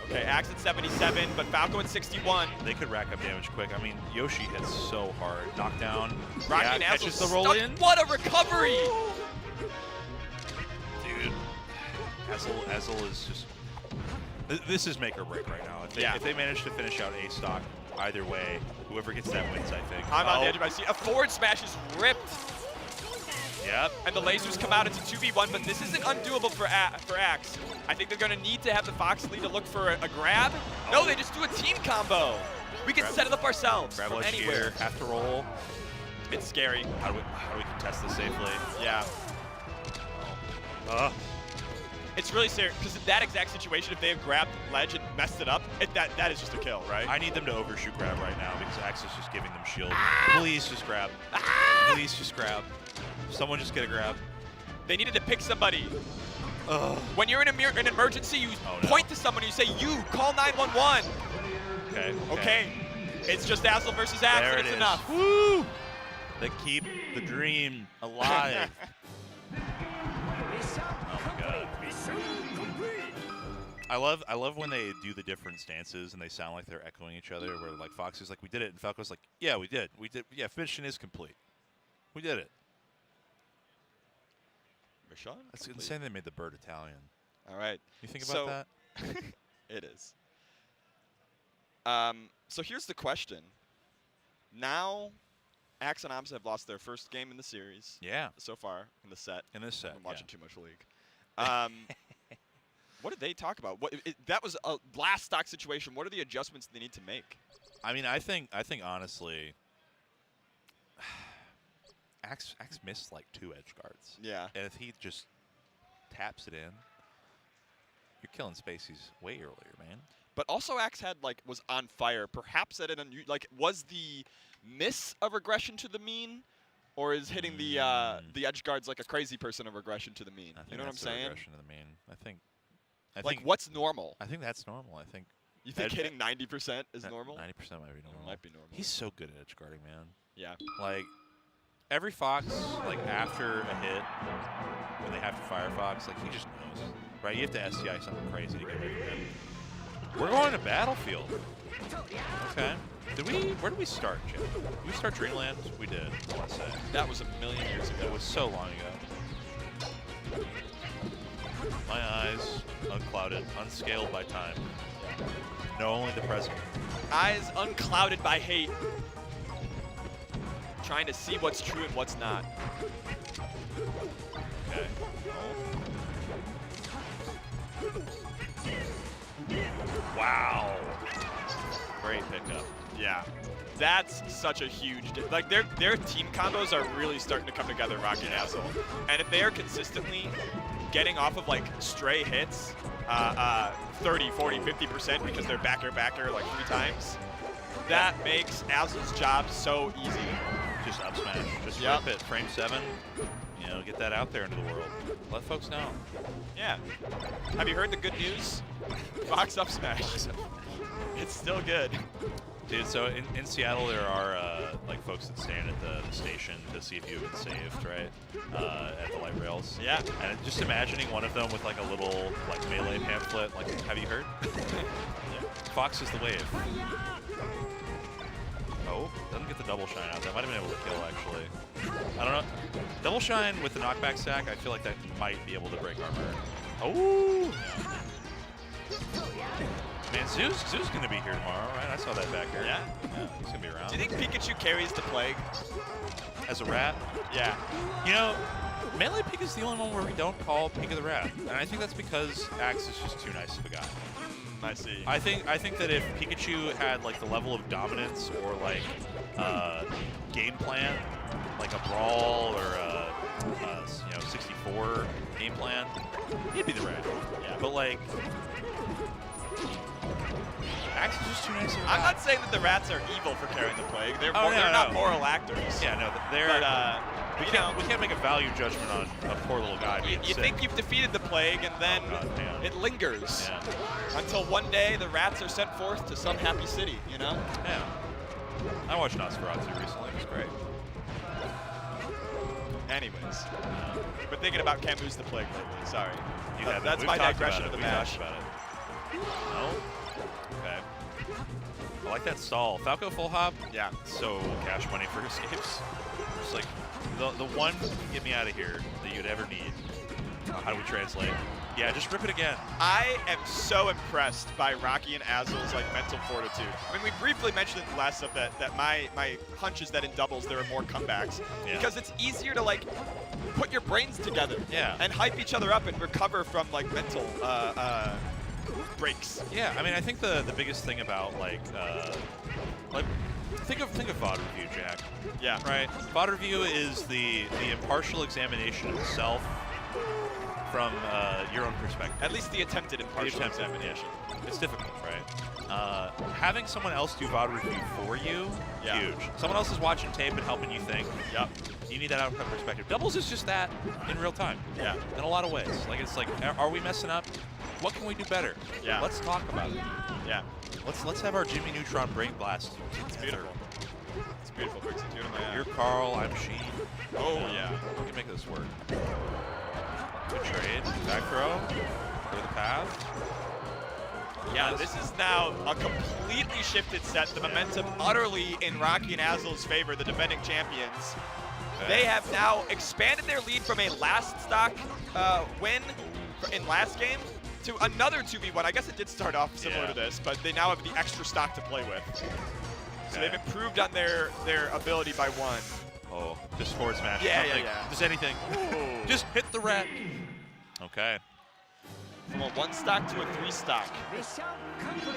Okay, Axe at 77, but Falco at 61. They could rack up damage quick. I mean, Yoshi hits so hard. Knockdown. Rocky Yeah, and catches Azel the roll stuck. in. What a recovery! Dude, Azel is just... This is make or break right now. If they manage to finish out a stock, either way, whoever gets that wins, I think. I'm on the edge of my seat. A forward smash is ripped. Yep. And the lasers come out. It's a 2v1, but this isn't undoable for Axe. I think they're going to need to have the Fox lead to look for a grab. No, they just do a team combo. We can set it up ourselves Grab from Lush anywhere. here, have to roll. It's scary. How do we contest this safely? Yeah. It's really serious, because in that exact situation, if they have grabbed ledge and messed it up, that is just a kill, right? I need them to overshoot grab right now because Axe is just giving them shield. Please just grab. Please just grab. Someone just get a grab. They needed to pick somebody. When you're in an emergency, you point to someone, you say, you, call 911. Okay. It's just Azel versus Axe, There and it's it is. enough. Woo! They keep the dream alive. Oh my god. I love when they do the different stances and they sound like they're echoing each other. Where like Fox is like, we did it, and Falco's like, yeah, we did. Yeah, mission is complete. We did it. Rashawn? That's insane. They made the bird Italian. All right. You think about that? It is. So here's the question. Now, Axe and Amsa have lost their first game in the series. Yeah. So far in the set. In this set, I'm watching too much League. What did they talk about? That was a last stock situation. What are the adjustments they need to make? I mean, I think honestly, Axe missed like 2 edge guards. Yeah. And if he just taps it in, you're killing Spaceys way earlier, man. But also Axe was on fire. Perhaps at an was the miss a regression to the mean, or is hitting the edge guards like a crazy person a regression to the mean? You know what I'm saying? Regression to the mean. I think what's normal? I think that's normal. I think. You think hitting 90% is normal? 90% might be normal. It might be normal. He's so good at edge guarding, man. Yeah. Like every Fox, like after a hit, when they have to fire Fox, like he just knows, right? You have to STI something crazy to get away from him. We're going to Battlefield. Okay. Where did we start, Jim? Did we start Dreamland? We did, I want to say. That was a million years ago. It was so long ago. My eyes, unclouded, unscaled by time. Know only the present. Eyes unclouded by hate. Trying to see what's true and what's not. Okay. Wow. Great pickup. Yeah. That's such a huge their team combos are really starting to come together, Rocky and Azel. And if they are consistently getting off of stray hits, 30, 40, 50% because they're backer like 3 times, that makes Azel's job so easy. Just up smash. Just Yep. rip it. Frame 7. You know, get that out there into the world. Let folks know. Yeah. Have you heard the good news? Fox up smash. It's still good. Dude, so in Seattle, there are like folks that stand at the station to see if you've been saved, right? At the light rails. Yeah. And just imagining one of them with like a little like melee pamphlet, like, have you heard? Fox is the wave. Oh, doesn't get the double shine out. That might have been able to kill, actually. I don't know. Double shine with the knockback stack, I feel like that might be able to break armor. Oh! Man, Zoo's going to be here tomorrow, right? I saw that back here. Yeah? Yeah, he's going to be around. Do you think Pikachu carries the plague? As a rat? Yeah. You know, Melee Pika is the only one where we don't call Pika the rat. And I think that's because Axe is just too nice of a guy. I see. I think that if Pikachu had like the level of dominance or like game plan, like a brawl or a 64 game plan, he'd be the rat. Yeah. But like, Axe is just too nice of a guy. I'm not saying that the rats are evil for carrying the plague. They're, Oh, they're no, not no. moral actors. Yeah, no, they're. But, we can't make a value judgment on a poor little guy being you sick. think you've defeated the plague, and then God damn. it lingers Yeah. until one day the rats are sent forth to some happy city, you know? Yeah. I watched Nosferatu recently. It was great. Anyways, been thinking about Camus the Plague lately. Sorry. You That- haven't. that's We've my talked digression about of it. the We've match. talked about it. No? Okay. I like that stall. Falco full hop? Yeah. So cash money for escapes. Just like the one get me out of here that you'd ever need. How do we translate? Yeah, just rip it again. I am so impressed by Rocky and Azel's like mental fortitude. I mean, we briefly mentioned in the last stuff that my hunch is that in doubles there are more comebacks Yeah. because it's easier to like put your brains together Yeah. and hype each other up and recover from like mental breaks. Yeah, I mean, I think the biggest thing about like think of VOD review, Jack. Yeah. Right. VOD review is the impartial examination of self from your own perspective. At least the attempted impartial attempted, examination. It's difficult, right? Having someone else do VOD review for you, Yeah. huge. Someone else is watching tape and helping you think. Yep. You need that outcome perspective. Doubles is just that in real time. Yeah. In a lot of ways. Like it's like, are we messing up? What can we do better? Yeah. Let's talk about it. Yeah. Let's have our Jimmy Neutron brain blast. It's beautiful. It's beautiful. Brings it to my You're Carl, I'm Sheen. Oh yeah. We can make this work. Good trade. Back throw. Clear the path. Yeah, this is now a completely shifted set. The momentum utterly in Rocky and Azel's favor, the defending champions. They have now expanded their lead from a last stock win in last game to another 2v1. I guess it did start off similar to this, but they now have the extra stock to play with. So they've improved on their ability by one. Oh, just forward smash. Yeah, Something. yeah. Just anything. Just hit the rat. Okay. From a 1 stock to a 3 stock.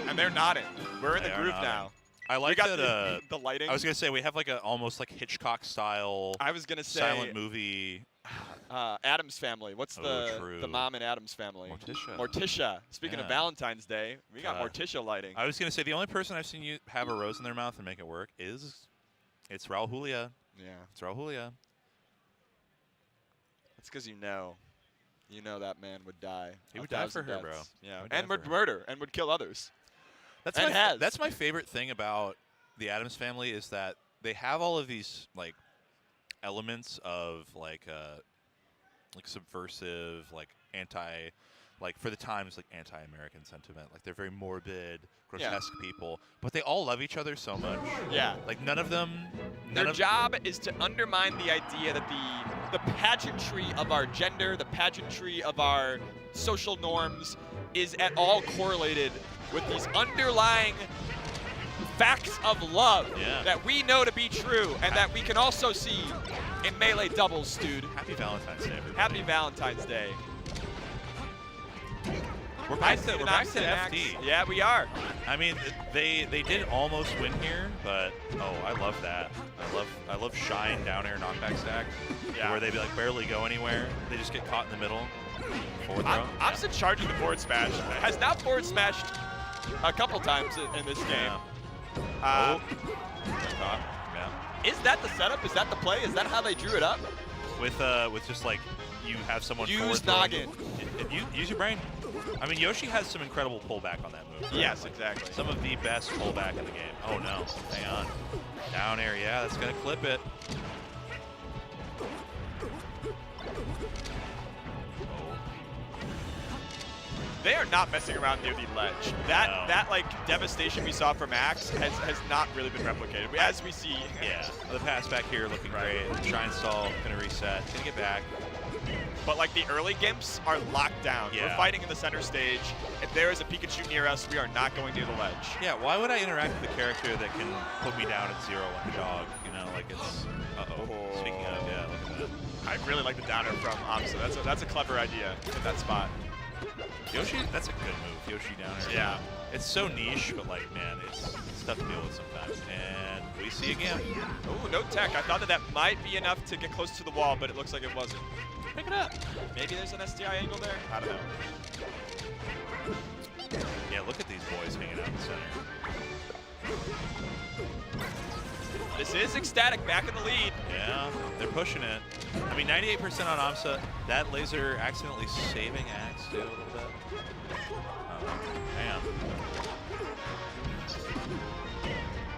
And they're nodding. We're in the They are groove nodding. now. I like we got that. the lighting. I was gonna say we have like a almost like Hitchcock style. I was gonna say silent movie. Adam's Family. What's the true. mom in Adam's Family? Morticia. Morticia. Speaking of Yeah. Valentine's Day, we got Morticia lighting. I was gonna say the only person I've seen you have a rose in their mouth and make it work is it's Raul Julia. Yeah. It's Raul Julia. That's because you know that man would die. He a would die for thousand her, bro. deaths. Yeah, He would die and for would her. murder and would kill others. That's And my has. that's my favorite thing about the Addams Family is that they have all of these like elements of like subversive, like anti, like for the times like anti-American sentiment. Like they're very morbid, grotesque people, but they all love each other so much. Yeah. Like none of them. Their job is to undermine the idea that the pageantry of our gender, the pageantry of our social norms is at all correlated with these underlying facts of love that we know to be true and that we can also see in Melee doubles, dude. Happy Valentine's Day, everybody. Happy Valentine's Day. We're back to FD. Yeah, we are. I mean, they did almost win here, but I love that. I love shine down air knockback stack, where they like barely go anywhere. They just get caught in the middle. Forward throw. I'm still charging the forward smash. Has now forward smashed a couple times in this game. Yeah. Is that the setup? Is that the play? Is that how they drew it up? With just like you have someone Use forward throwing. noggin. Use your brain. I mean, Yoshi has some incredible pullback on that move. Right? Yes, exactly. Some of the best pullback in the game. Oh no, hang on. Down air, yeah, that's gonna clip it. They are not messing around near the ledge. That like devastation we saw from Axe has not really been replicated. As we see. Yeah, the pass back here looking great. Shine stall, gonna reset, gonna get back. But like the early Gimps are locked down. Yeah. We're fighting in the center stage. If there is a Pikachu near us, we are not going near the ledge. Yeah, why would I interact with a character that can put me down at 0 like a dog? You know, like it's. Uh-oh. Speaking of, yeah, look at that. I really like the downer from Amsa. That's a clever idea in that spot. Yoshi, that's a good move. Yoshi downer. Yeah. It's so niche, but like, man, it's tough to deal with sometimes. And we see again. Oh, no tech. I thought that might be enough to get close to the wall, but it looks like it wasn't. Pick it up. Maybe there's an SDI angle there. I don't know. Yeah, look at these boys hanging out in the center. This is Ecstatic back in the lead. Yeah, they're pushing it. I mean, 98% on Amsa. That laser accidentally saving Axe too a little bit. Oh, damn.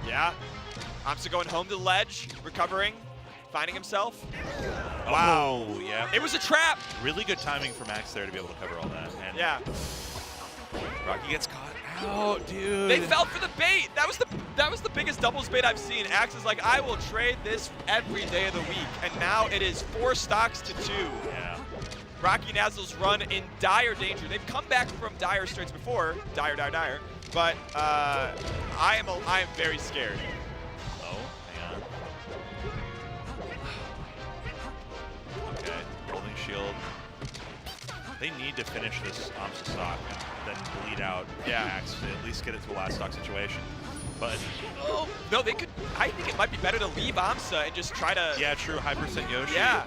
Yeah. Amsa going home to the ledge, recovering, finding himself. Wow. Oh, yeah. It was a trap. Really good timing for Max there to be able to cover all that. And Yeah. Rocky gets caught out, dude. They fell for the bait. That was the biggest doubles bait I've seen. Axe is like, I will trade this every day of the week, and now it is 4 stocks to 2. Yeah. Rocky and Azel's run in dire danger. They've come back from dire straits before, dire, but I am very scared. Oh, hang on. Okay, holding shield. They need to finish this Amsa stock and then bleed out Axe to at least get it to a last stock situation. But oh no, they could. I think it might be better to leave Amsa and just try to. Yeah, true. High percent Yoshi. Yeah.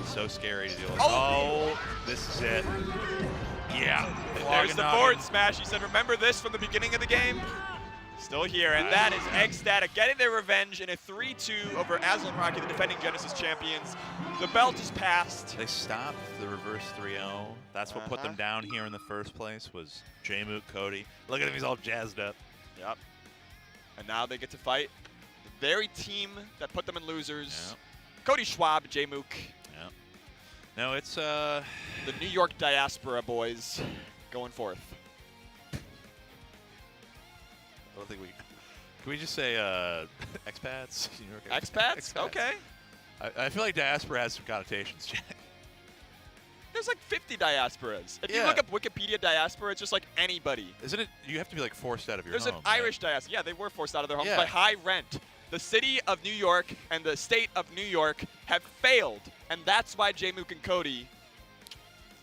So scary to deal with. Oh, this is it. Yeah. There's the forward smash. He said, "Remember this from the beginning of the game." Still here, and that is Ecstatic getting their revenge in a 3-2 over Azel and Rocky, the defending Genesis champions. The belt is passed. They stopped the reverse 3-0. That's what put them down here in the first place was Jmook Cody. Look at him, he's all jazzed up. Yep. And now they get to fight the very team that put them in losers. Yep. Cody Schwab, Jmook. Yep. No, it's the New York diaspora boys going forth. I don't think we. Can we just say expats? New York Expats? Okay. I feel like diaspora has some connotations, Jack. There's like 50 diasporas. If you look up Wikipedia diaspora, it's just like anybody. Isn't it? You have to be like forced out of your There's home. an Irish diaspora. Yeah, they were forced out of their homes Yeah. by high rent. The city of New York and the state of New York have failed, and that's why Jmook and Cody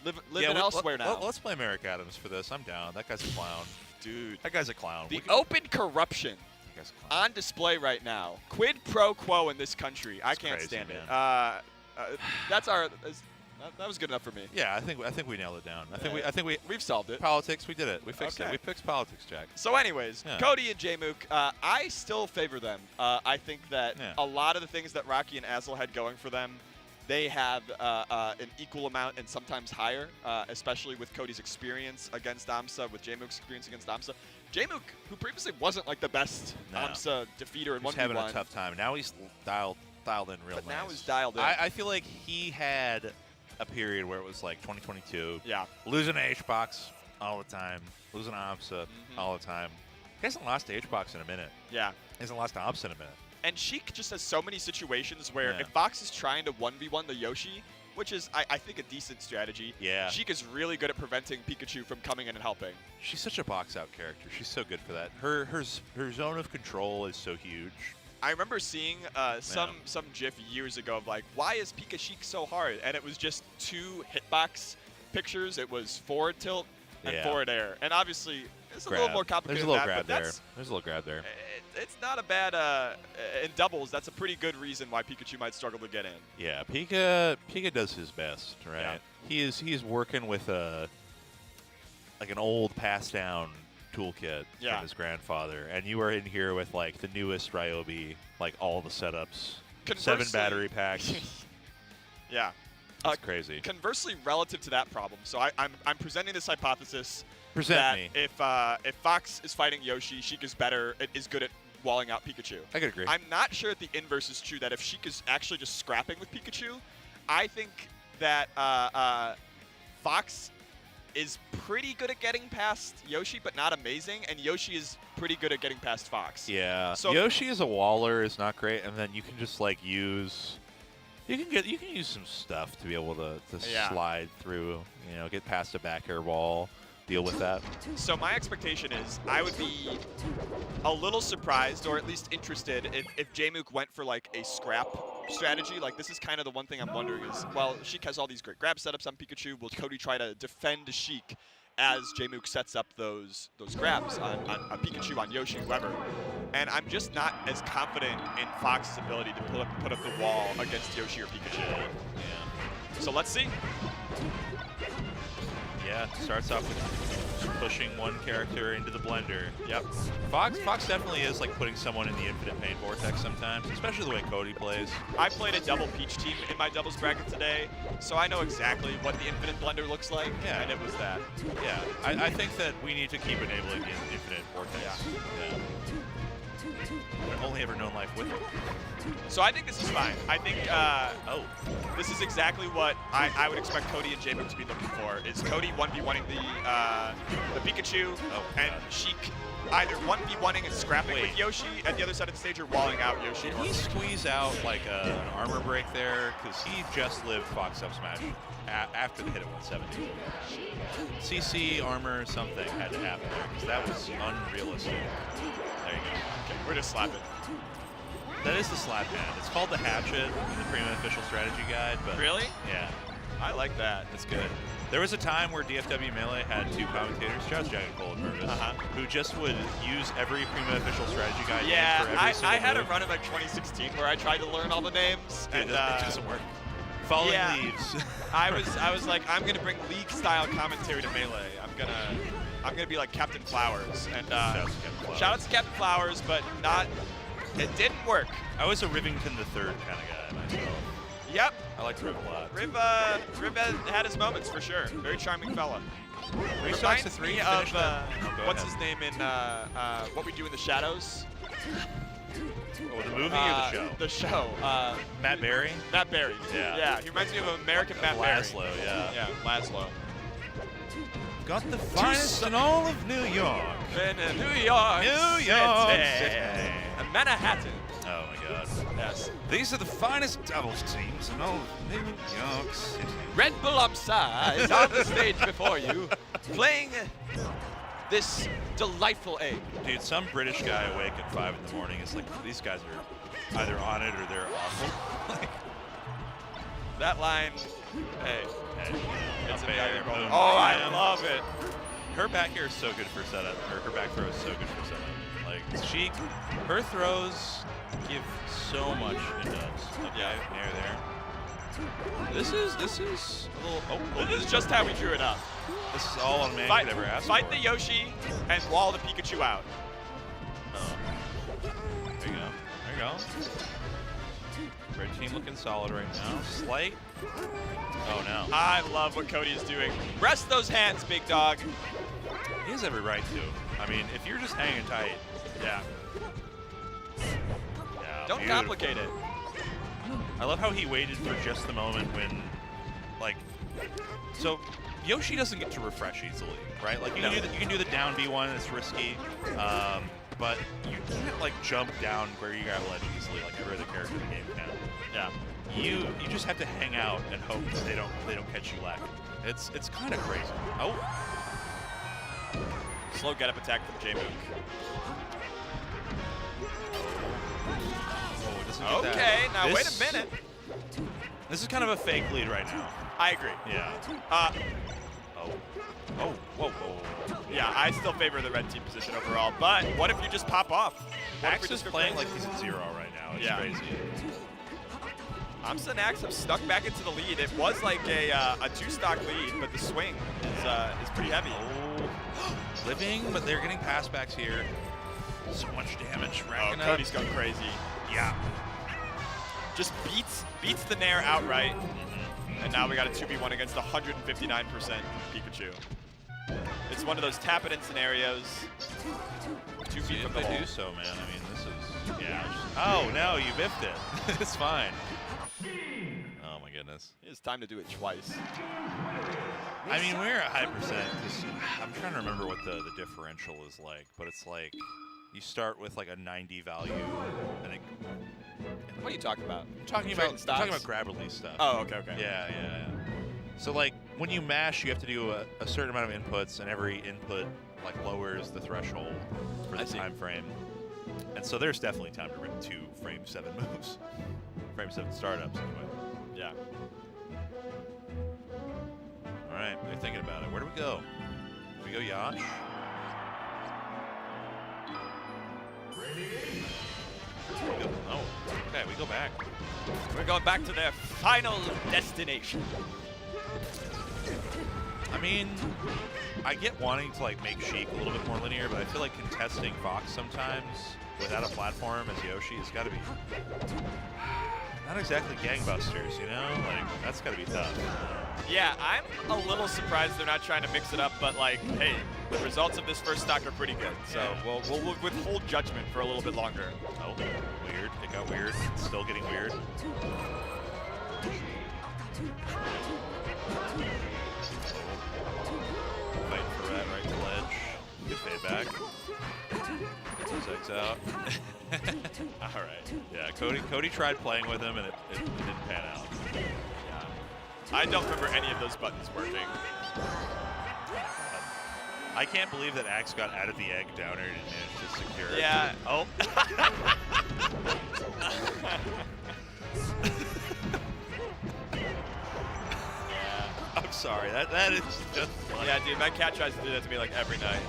living elsewhere now. Let's play Merrick Adams for this. I'm down. That guy's a clown. Dude. That guy's a clown. The open corruption That guy's a clown. on display right now. Quid pro quo in this country. I can't crazy, stand man. it. That's our. That was good enough for me. Yeah, I think we nailed it down. I think we've solved it. Politics, we did it. We fixed Okay. it. We fixed politics, Jack. So anyways, Yeah. Cody and Jmook, I still favor them. I think that a lot of the things that Rocky and Azel had going for them, they have an equal amount and sometimes higher, especially with Cody's experience against Amsa, with Jmook's experience against Amsa. Jmook, who previously wasn't like the best Amsa defeater in 1v1. He's having a tough time. Now he's dialed in real nice. Now he's dialed in. I feel like he had a period where it was like 2022. Yeah. Losing to H-Box all the time. Losing to Amsa all the time. He hasn't lost to H-Box in a minute. Yeah. He hasn't lost to Amsa in a minute. And Sheik just has so many situations where Yeah. if Fox is trying to 1v1 the Yoshi, which is, I think, a decent strategy, Yeah. Sheik is really good at preventing Pikachu from coming in and helping. She's such a box-out character. She's so good for that. Her zone of control is so huge. I remember seeing some GIF years ago of like, why is Pika Sheik so hard? And it was just 2 hitbox pictures. It was forward tilt and forward air. And obviously, it's a little more complicated There's a little than grab that, there. but There's a little grab there. it's not a bad, in doubles, that's a pretty good reason why Pikachu might struggle to get in. Yeah, Pika does his best, right? Yeah. He is working with like an old pass down toolkit Yeah. from his grandfather, and you are in here with like the newest Ryobi, like all the setups, 7 Conversely- battery packs. Yeah. It's crazy. Conversely, relative to that problem, so I'm presenting this hypothesis Present that me. if Fox is fighting Yoshi, Sheik is good at walling out Pikachu. I could agree. I'm not sure if the inverse is true, that if Sheik is actually just scrapping with Pikachu, I think that Fox is pretty good at getting past Yoshi, but not amazing, and Yoshi is pretty good at getting past Fox. Yeah. So Yoshi as a waller is not great, and then you can just like use. You can use some stuff to be able to Yeah. slide through. You know, get past a back air wall, deal with that. So my expectation is I would be a little surprised, or at least interested, if Jmook went for like a scrap strategy. Like, this is kind of the one thing I'm wondering is, well, Sheik has all these great grab setups on Pikachu. Will Cody try to defend Sheik as Jmook sets up those grabs on Pikachu, on Yoshi, whoever? And I'm just not as confident in Fox's ability to put up the wall against Yoshi or Pikachu. Yeah. So let's see. Yeah, starts off with pushing one character into the blender. Yep. Fox definitely is like putting someone in the infinite pain vortex sometimes, especially the way Cody plays. I played a double Peach team in my doubles bracket today, so I know exactly what the infinite blender looks like, Yeah. and it was that. Yeah, I think that we need to keep enabling the infinite vortex. Yeah. I've only ever known life with it. So I think this is fine. I think this is exactly what I would expect Cody and Jmook to be looking for. Is Cody 1v1ing the Pikachu, and Sheik either 1v1ing and scrapping with Yoshi at the other side of the stage, or walling out Yoshi. Did he squeeze out like an armor break there? Because he just lived Fox up smash after the hit at 170. CC, armor, something had to happen there, because that was unrealistic. There you go. Okay, we're just slapping. That is the slap hand. It's called the hatchet in the Premium Official Strategy Guide. But Really? Yeah. I like that. It's good. There was a time where DFW Melee had 2 commentators, Josh Jack and Cole Purvis, who just would use every Premium Official Strategy Guide Yeah, name for every single I had a move. run in like 2016 where I tried to learn all the names, It and doesn't work. Falling yeah, leaves. I was like, I'm gonna bring league style commentary to Melee. I'm gonna be like Captain Flowers, and shout out to Captain Flowers, but not. It didn't work. I was a Rivington the Third kind of guy myself. Yep. I liked Riv a lot. Riv had his moments for sure. Very charming fella. Reach Reminds to 3, me finish of that. Go what's ahead. his name in What We Do in the Shadows. Oh, the movie or the show? The show. Matt Berry? Matt Berry. Yeah. Yeah, he reminds me of American Matt Berry. Laszlo, yeah. Yeah, Laszlo. Got the finest in all of New York. In New York New York City. And Manhattan. Oh my God. Yes. These are the finest doubles teams in all of New York City. Red Bull Upside is on the stage before you, playing this delightful egg. Dude, some British guy awake at 5 in the morning is like, these guys are either on it or they're awful. That line, hey, It's a a bear. boom, Oh, I bam. love it. Her back here is so good for setup. Her back throw is so good for setup. Like, her throws give so much in dubs. Okay, near there. This is a little. This is just how we drew it up. This is all a man Fight, could ever ask fight for. the Yoshi and wall the Pikachu out. There you go. There you go. Red team looking solid right now. Slight. Oh no. I love what Cody is doing. Rest those hands, big dog. He has every right to. I mean, if you're just hanging tight. Yeah. Yeah. Don't beautiful. complicate it. I love how he waited for just the moment when, like, so Yoshi doesn't get to refresh easily, right? Like, you can do the down B1, it's risky, but you can't like jump down where you grab a ledge easily, like every other character in the game can. Yeah. You just have to hang out and hope that they don't catch you lacking. It's kind of crazy. Oh. Slow get up attack from Jmook. Oh, it doesn't get that. Okay, now wait This- a minute. This is kind of a fake lead right now. I agree. Yeah. Oh, whoa. Yeah, I still favor the red team position overall, but what if you just pop off? What if Axe we is just go playing crazy? like he's at 0 right now. It's Yeah. crazy. Amsa and Axe have stuck back into the lead. It was like a two-stock lead, but the swing is pretty heavy. Oh, Living, but they're getting passbacks here. So much damage. Oh, Racking up. Cody's gone crazy. Yeah. Just beats the Nair outright. And now we got a 2v1 against 159% Pikachu. It's one of those tap it in scenarios. 2 feet from the They hole. do so, man. I mean, this is, yeah. Oh, no, you biffed it. It's fine. Oh, my goodness. It's time to do it twice. I mean, we're at high percent. I'm trying to remember what the differential is like, but it's like you start with like a 90 value, and it. What are you talking about? I'm talking about grab release stuff. Oh, okay, okay. Yeah. So like when you mash, you have to do a certain amount of inputs, and every input like lowers the threshold for the time frame. And so there's definitely time to rip 2 frame 7 moves, frame 7 startups anyway. Yeah. All right, they're thinking about it. Where do we go? Do we go Yash? Oh, okay, we go back. We're going back to their final destination. I mean, I get wanting to like make Sheik a little bit more linear, but I feel like contesting Fox sometimes without a platform as Yoshi has got to be not exactly gangbusters, you know? Like, that's got to be tough. Yeah, I'm a little surprised they're not trying to mix it up, but like, hey, the results of this first stock are pretty good. So we'll withhold judgment for a little bit longer. Oh, weird. It got weird. It's still getting weird. Fighting for that right to ledge. Good fade back. Gets those eggs out. All right. Yeah, Cody tried playing with him and it didn't pan out. Yeah. I don't remember any of those buttons working. I can't believe that Axe got out of the egg downer and managed to secure it. Yeah. Oh. I'm sorry. That is just funny. Yeah, dude, my cat tries to do that to me like every night.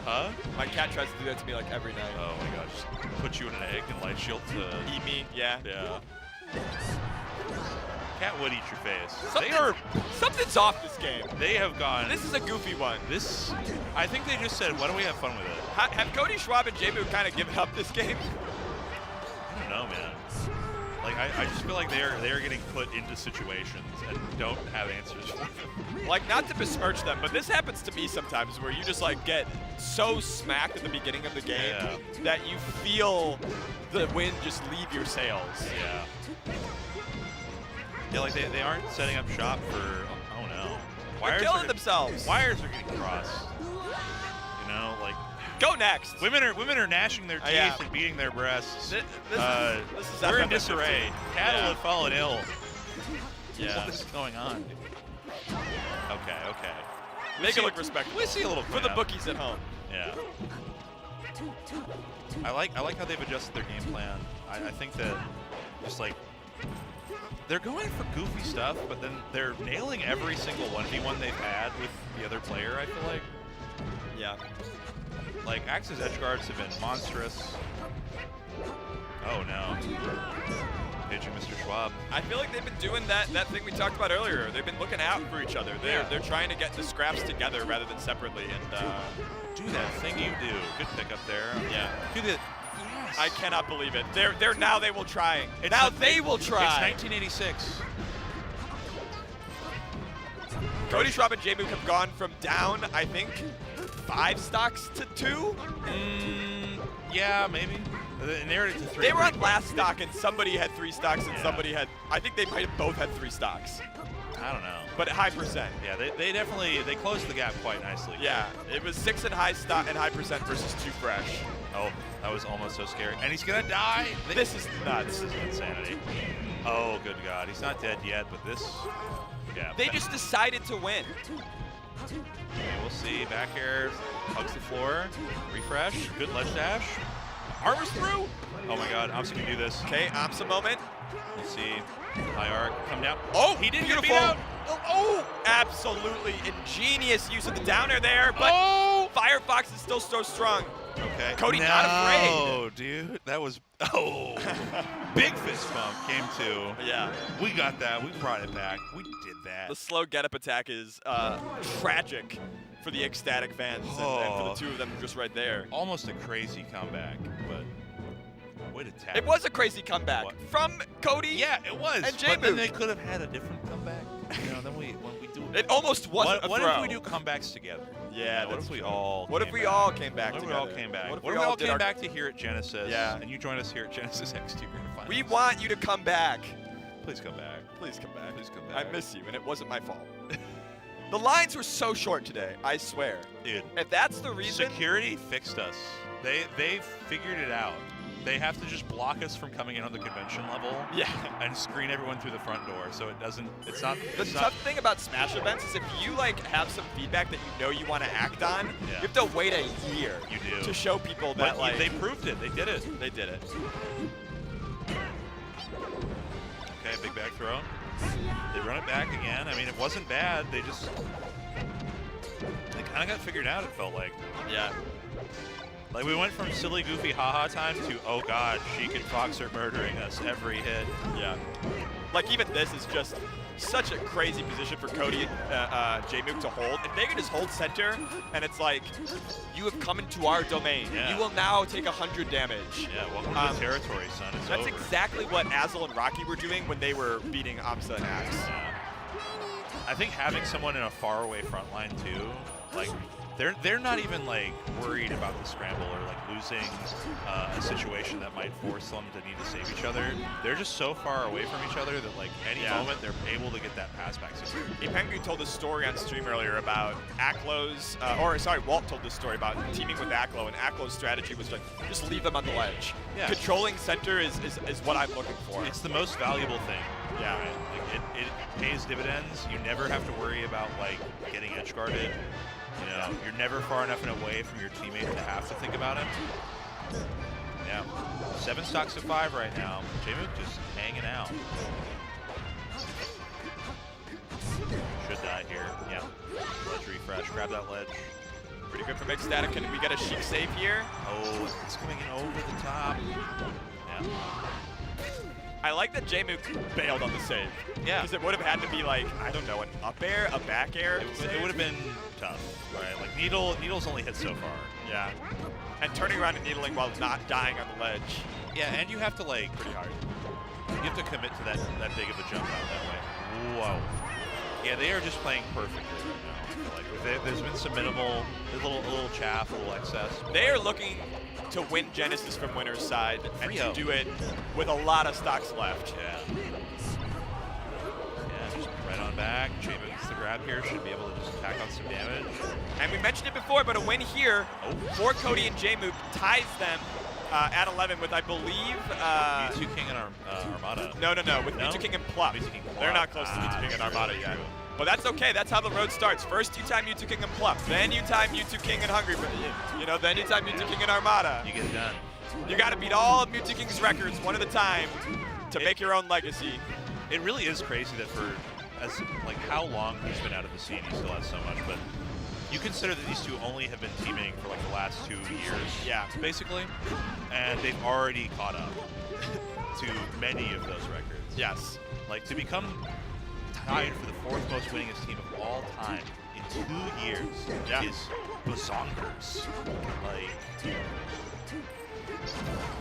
Huh? My cat tries to do that to me like every night. Oh my gosh. Just put you in an egg and light shield to Eat me, yeah. Yeah. Cat would eat your face. Something's off this game. They have gone. This is a goofy one. I think they just said, why don't we have fun with it? Have Cody Schwab and J-Boo kind of given up this game? I don't know, man. Like, I just feel like they are getting put into situations and don't have answers for them. Like, not to besmirch them, but this happens to me sometimes where you just, like, get so smacked at the beginning of the game that you feel the wind just leave your sails. Yeah. Yeah, like, they aren't setting up shop for, oh no. They're killing themselves. Wires are getting crossed. You know, like. Go next. Women are gnashing their teeth and beating their breasts. This is we're in FFF15. disarray. Cattle have fallen ill. Yeah. What is going on? Okay. Make it look respectable. We see a little for the bookies at home. Yeah. I like how they've adjusted their game plan. I think that just like they're going for goofy stuff, but then they're nailing every single 1v1 they've had with the other player, I feel like. Yeah. Like, Axe's edge guards have been monstrous. Oh, no. Paging Mr. Schwab. I feel like they've been doing that thing we talked about earlier. They've been looking out for each other. They're trying to get the scraps together rather than separately. And do that thing you do. Good pick up there. Yeah. Do the. Yes. I cannot believe it. They're now they will try. Now they will try. It's 1986. Cody Schwab and J-Mook have gone from down, I think, 5 stocks to 2? Yeah, maybe. They narrowed it to 3. They were on last stock, and somebody had 3 stocks, and somebody had. I think they might have both had 3 stocks. I don't know. But at high percent. Yeah, they definitely closed the gap quite nicely. Yeah, it was 6 in high stock and high percent versus 2 fresh. Oh, that was almost so scary. And he's gonna die. This is nuts. This is insanity. Oh, good God, he's not dead yet, but this. Yeah. They just decided to win. Okay, we'll see. Back air, hugs the floor, refresh, good ledge dash. Armor's through. Oh my God, Amsa can do this. Okay, Amsa moment. We'll see. High arc, come down. Oh, he didn't beautiful. get beat out. Oh, absolutely ingenious use of the downer there, but Firefox is still so strong. Okay. Cody not afraid. Oh, dude, that was big fist bump came to. Yeah, we got that. We brought it back. We did that. The slow get up attack is tragic for the ecstatic fans and for the two of them just right there. Almost a crazy comeback, but way to tap. It was a crazy comeback from Cody. Yeah, it was. And But then Jmook. they could have had a different comeback. You know, then when we do. It almost wasn't What a throw. if we do comebacks together? Yeah, what that's if we true. all? What if came we back? all came back What if we together? all came back? What if What we if we all all did came our- back to here at Genesis? Yeah. And you join us here at Genesis X2 Grand Finals. We want you to come back. Please come back. Please come back. Please come I back. miss you, and it wasn't my fault. The lines were so short today, I swear. Dude, If that's the reason, security fixed us. They figured it out. They have to just block us from coming in on the convention level. Yeah. And screen everyone through the front door, so it doesn't. It's not. the It's tough not, thing about Smash events is if you like have some feedback that you know you want to act on, Yeah. you have to wait a year You do. to show people but that like they proved it. They did it. they did it. Okay, big back throw. They run it back again. I mean, it wasn't bad. They kind of got figured out, it felt like. Yeah. Like, we went from silly, goofy, haha time to, oh god, Sheik and Fox are murdering us every hit. Yeah. Like even this is just such a crazy position for Cody and Jmook to hold. If they could just hold center, and it's like, you have come into our domain. Yeah. You will now take 100 damage. Yeah, welcome to the territory, son. It's That's over. exactly what Azel and Rocky were doing when they were beating Amsa and Axe. Yeah. I think having someone in a faraway front line too, like they're not even like worried about the scramble or like losing a situation that might force them to need to save each other. They're just so far away from each other that like any moment they're able to get that pass back secure. Ipengu told a story on stream earlier about Aklo's, Walt told this story about teaming with Aklo, and Aklo's strategy was like, just leave them on the ledge. Yeah. Controlling center is what I'm looking for. It's the most valuable thing. Yeah. Right? Like it pays dividends. You never have to worry about like getting edge guarded. You know, you're never far enough and away from your teammate to have to think about it. Yeah. 7 stocks to 5 right now. Jmook just hanging out. Should die here. Yeah. Ledge refresh. Grab that ledge. Pretty good from Ecstatic. Can we get a Sheik save here? Oh, it's coming in over the top. Yeah. I like that Jmook bailed on the save. Yeah. Because it would have had to be like, I don't know, an up air, a back air. It would have been tough, right? Like Needle's only hit so far. Yeah. And turning around and needling while not dying on the ledge. Yeah, and you have to like Pretty hard. you have to commit to that big of a jump out that way. Whoa. Yeah, they are just playing perfectly right now. I feel like there's been some minimal, a little chaff, a little excess. They are looking to win Genesis from winner's side and to 3-0. do it with a lot of stocks left. Yeah. Yeah, just right on back. Jmook gets the grab here. Should be able to just tack on some damage. And we mentioned it before, but a win here for Cody and Jmook ties them at 11 with, I believe, Mewtwo King and Armada. No, with No? Mewtwo King and Plup. Mewtwo King They're Plup. not close to Mewtwo King and true, Armada yet. true. But that's okay. That's how the road starts. First, you tie Mewtwo King and Plup. Then you tie Mewtwo King and Hungry. Then you tie Mewtwo King and Armada. You get it done. You got to beat all of Mewtwo King's records one at a time to make your own legacy. It really is crazy that for as like how long he's been out of the scene, he still has so much. But you consider that these two only have been teaming for like the last 2 years, Yeah. basically, and they've already caught up to many of those records. Yes. Like to become tied for the 4th most winningest team of all time in 2 years is bazonkers. Like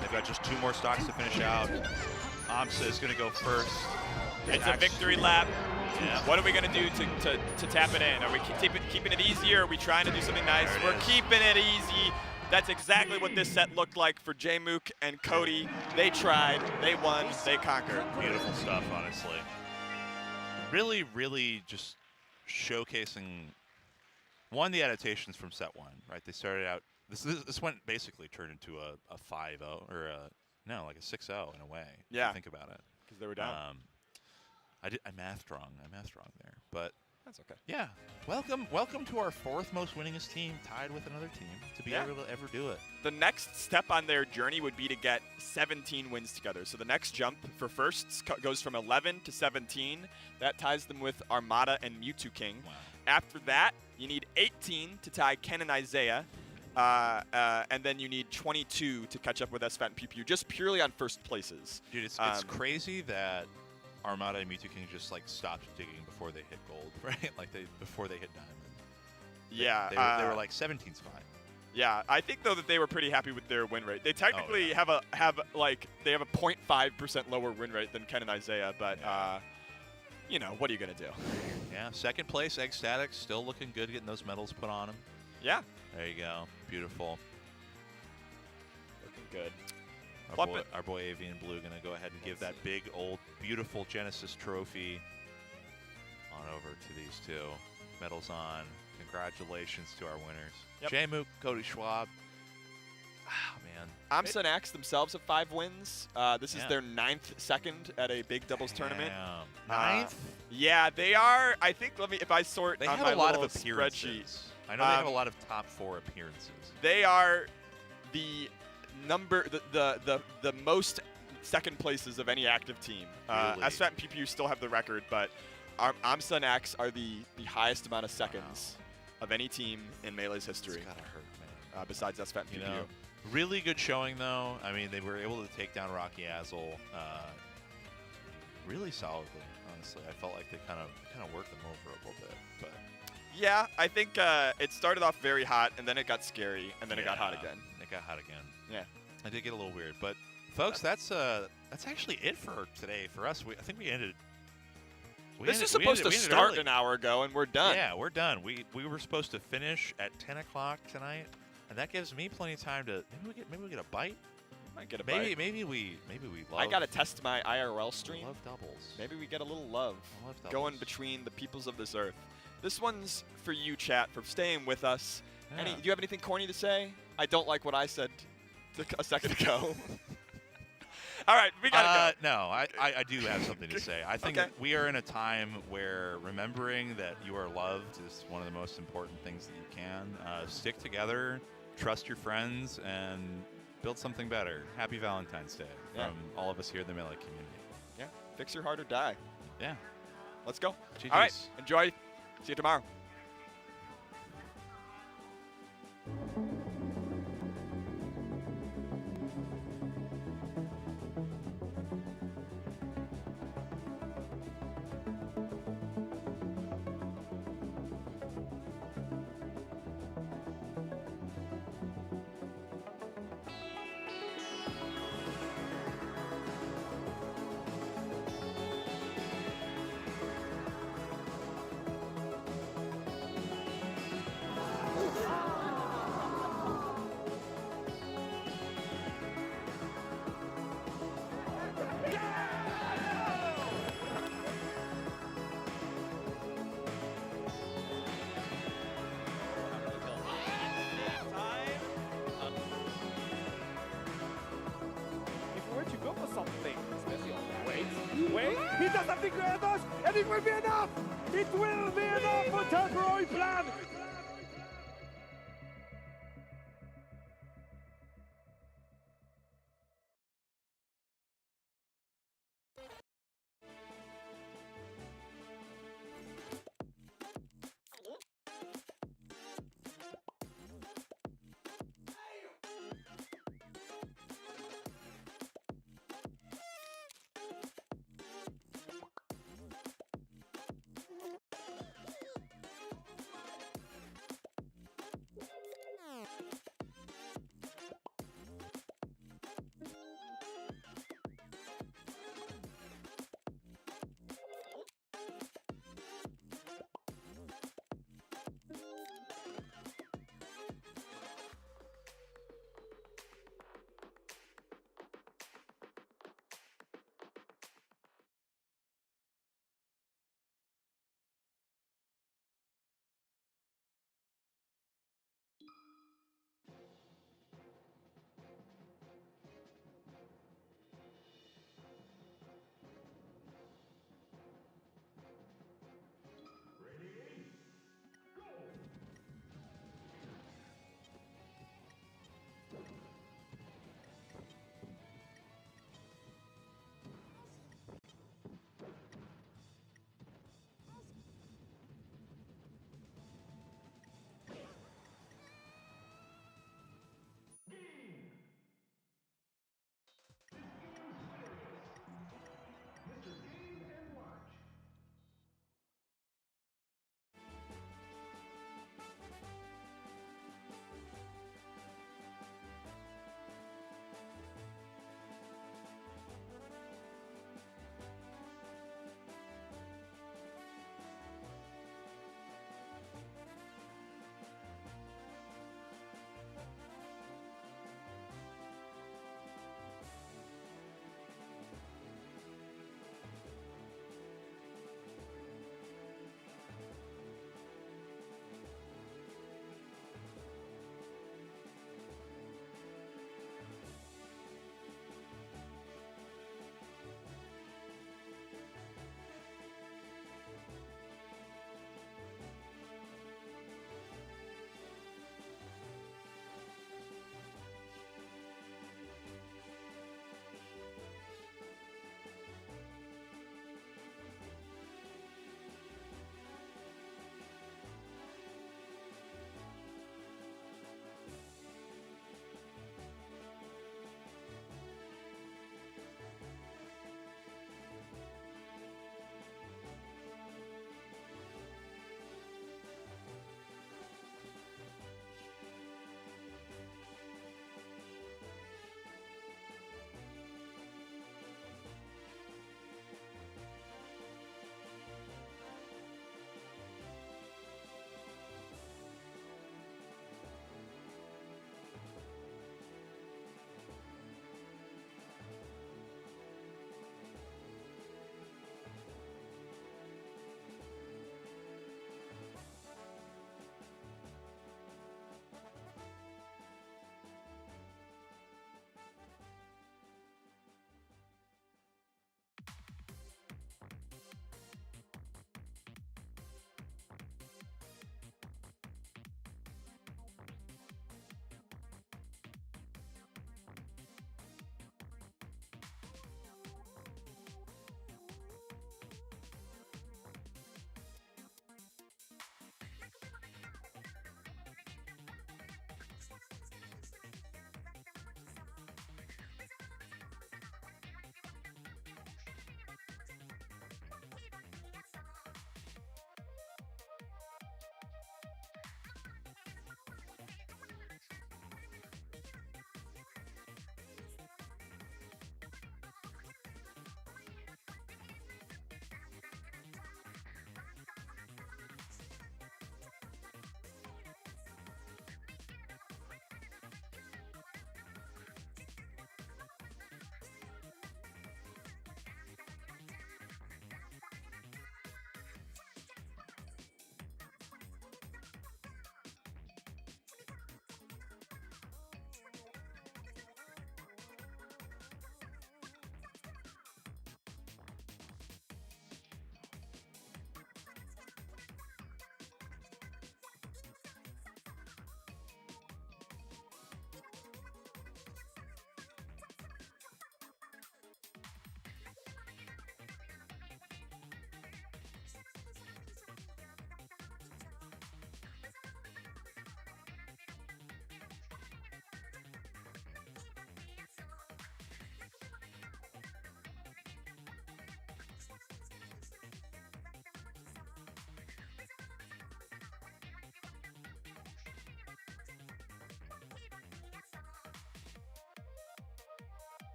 they've got just 2 more stocks to finish out. Amsa is going to go first. It's a victory lap. Yeah. What are we going to do to tap it in? Are we keeping it easy, or are we trying to do something nice? There it We're is. keeping it easy. That's exactly what this set looked like for Jmook and Cody. They tried, they won, they conquered. Beautiful stuff, honestly. Really, really just showcasing, one, the adaptations from set 1, right? They started out, this went basically turned into a 5-0, or like a 6-0 in a way. If Yeah. you think about it. Because they were down. I mathed wrong. I mathed wrong there. But That's okay. yeah, welcome to our 4th most winningest team, tied with another team, to be able to ever do it. The next step on their journey would be to get 17 wins together. So the next jump for firsts goes from 11 to 17. That ties them with Armada and Mewtwo King. Wow. After that, you need 18 to tie Ken and Isaiah. And then you need 22 to catch up with SFAT and PPU, just purely on first places. Dude, it's crazy that Armada and Mewtwo King just like stopped digging before they hit gold, right? Like before they hit diamond. Yeah. They were like 17's fine. Yeah, I think though that they were pretty happy with their win rate. They technically have a 0.5% lower win rate than Ken and Isaiah, but you know, what are you gonna do? Yeah, second place, Egg Static, still looking good, getting those medals put on him. Yeah. There you go, beautiful. Looking good. Our boy Avian Blue gonna go ahead and give that big old beautiful Genesis trophy on over to these two. Medals on. Congratulations to our winners. Yep. J-Mook, Cody Schwab. Ah, man. Amsun X themselves have 5 wins. This is their 9th second at a big doubles tournament. 9th? Yeah, they are. I think. If I sort They on have my a lot little of appearances. spreadsheet. I know they have a lot of top 4 appearances. They are the the most second places of any active team. Really? SFAT and PPU still have the record, but Amsun X are the highest amount of seconds of any team in Melee's history. It's gotta hurt, man. Besides SFAT and PPU. You know, really good showing, though. I mean, they were able to take down Rocky Azel really solidly, honestly. I felt like they kind of worked them over a little bit. But yeah, I think it started off very hot, and then it got scary, and then it got hot again. It got hot again. Yeah. I did get a little weird. But, folks, that's actually it for today for us. I think we ended... This is supposed to start an hour ago, and we're done. Yeah, we're done. We were supposed to finish at 10 o'clock tonight, and that gives me plenty of time to maybe we get a bite. Might get a bite. Maybe we love. I gotta test my IRL stream. Love doubles. Maybe we get a little love, doubles. going between the peoples of this earth. This one's for you, chat, for staying with us. Yeah. Do you have anything corny to say? I don't like what I said a second ago. All right, we gotta go. No, I do have something to say. I think we are in a time where remembering that you are loved is one of the most important things that you can. Stick together, trust your friends, and build something better. Happy Valentine's Day from all of us here in the Melee community. Yeah, fix your heart or die. Yeah. Let's go. GG's. All right, enjoy. See you tomorrow. Wait, he does something to others, and it will be enough! It will be enough for Temporary Plan!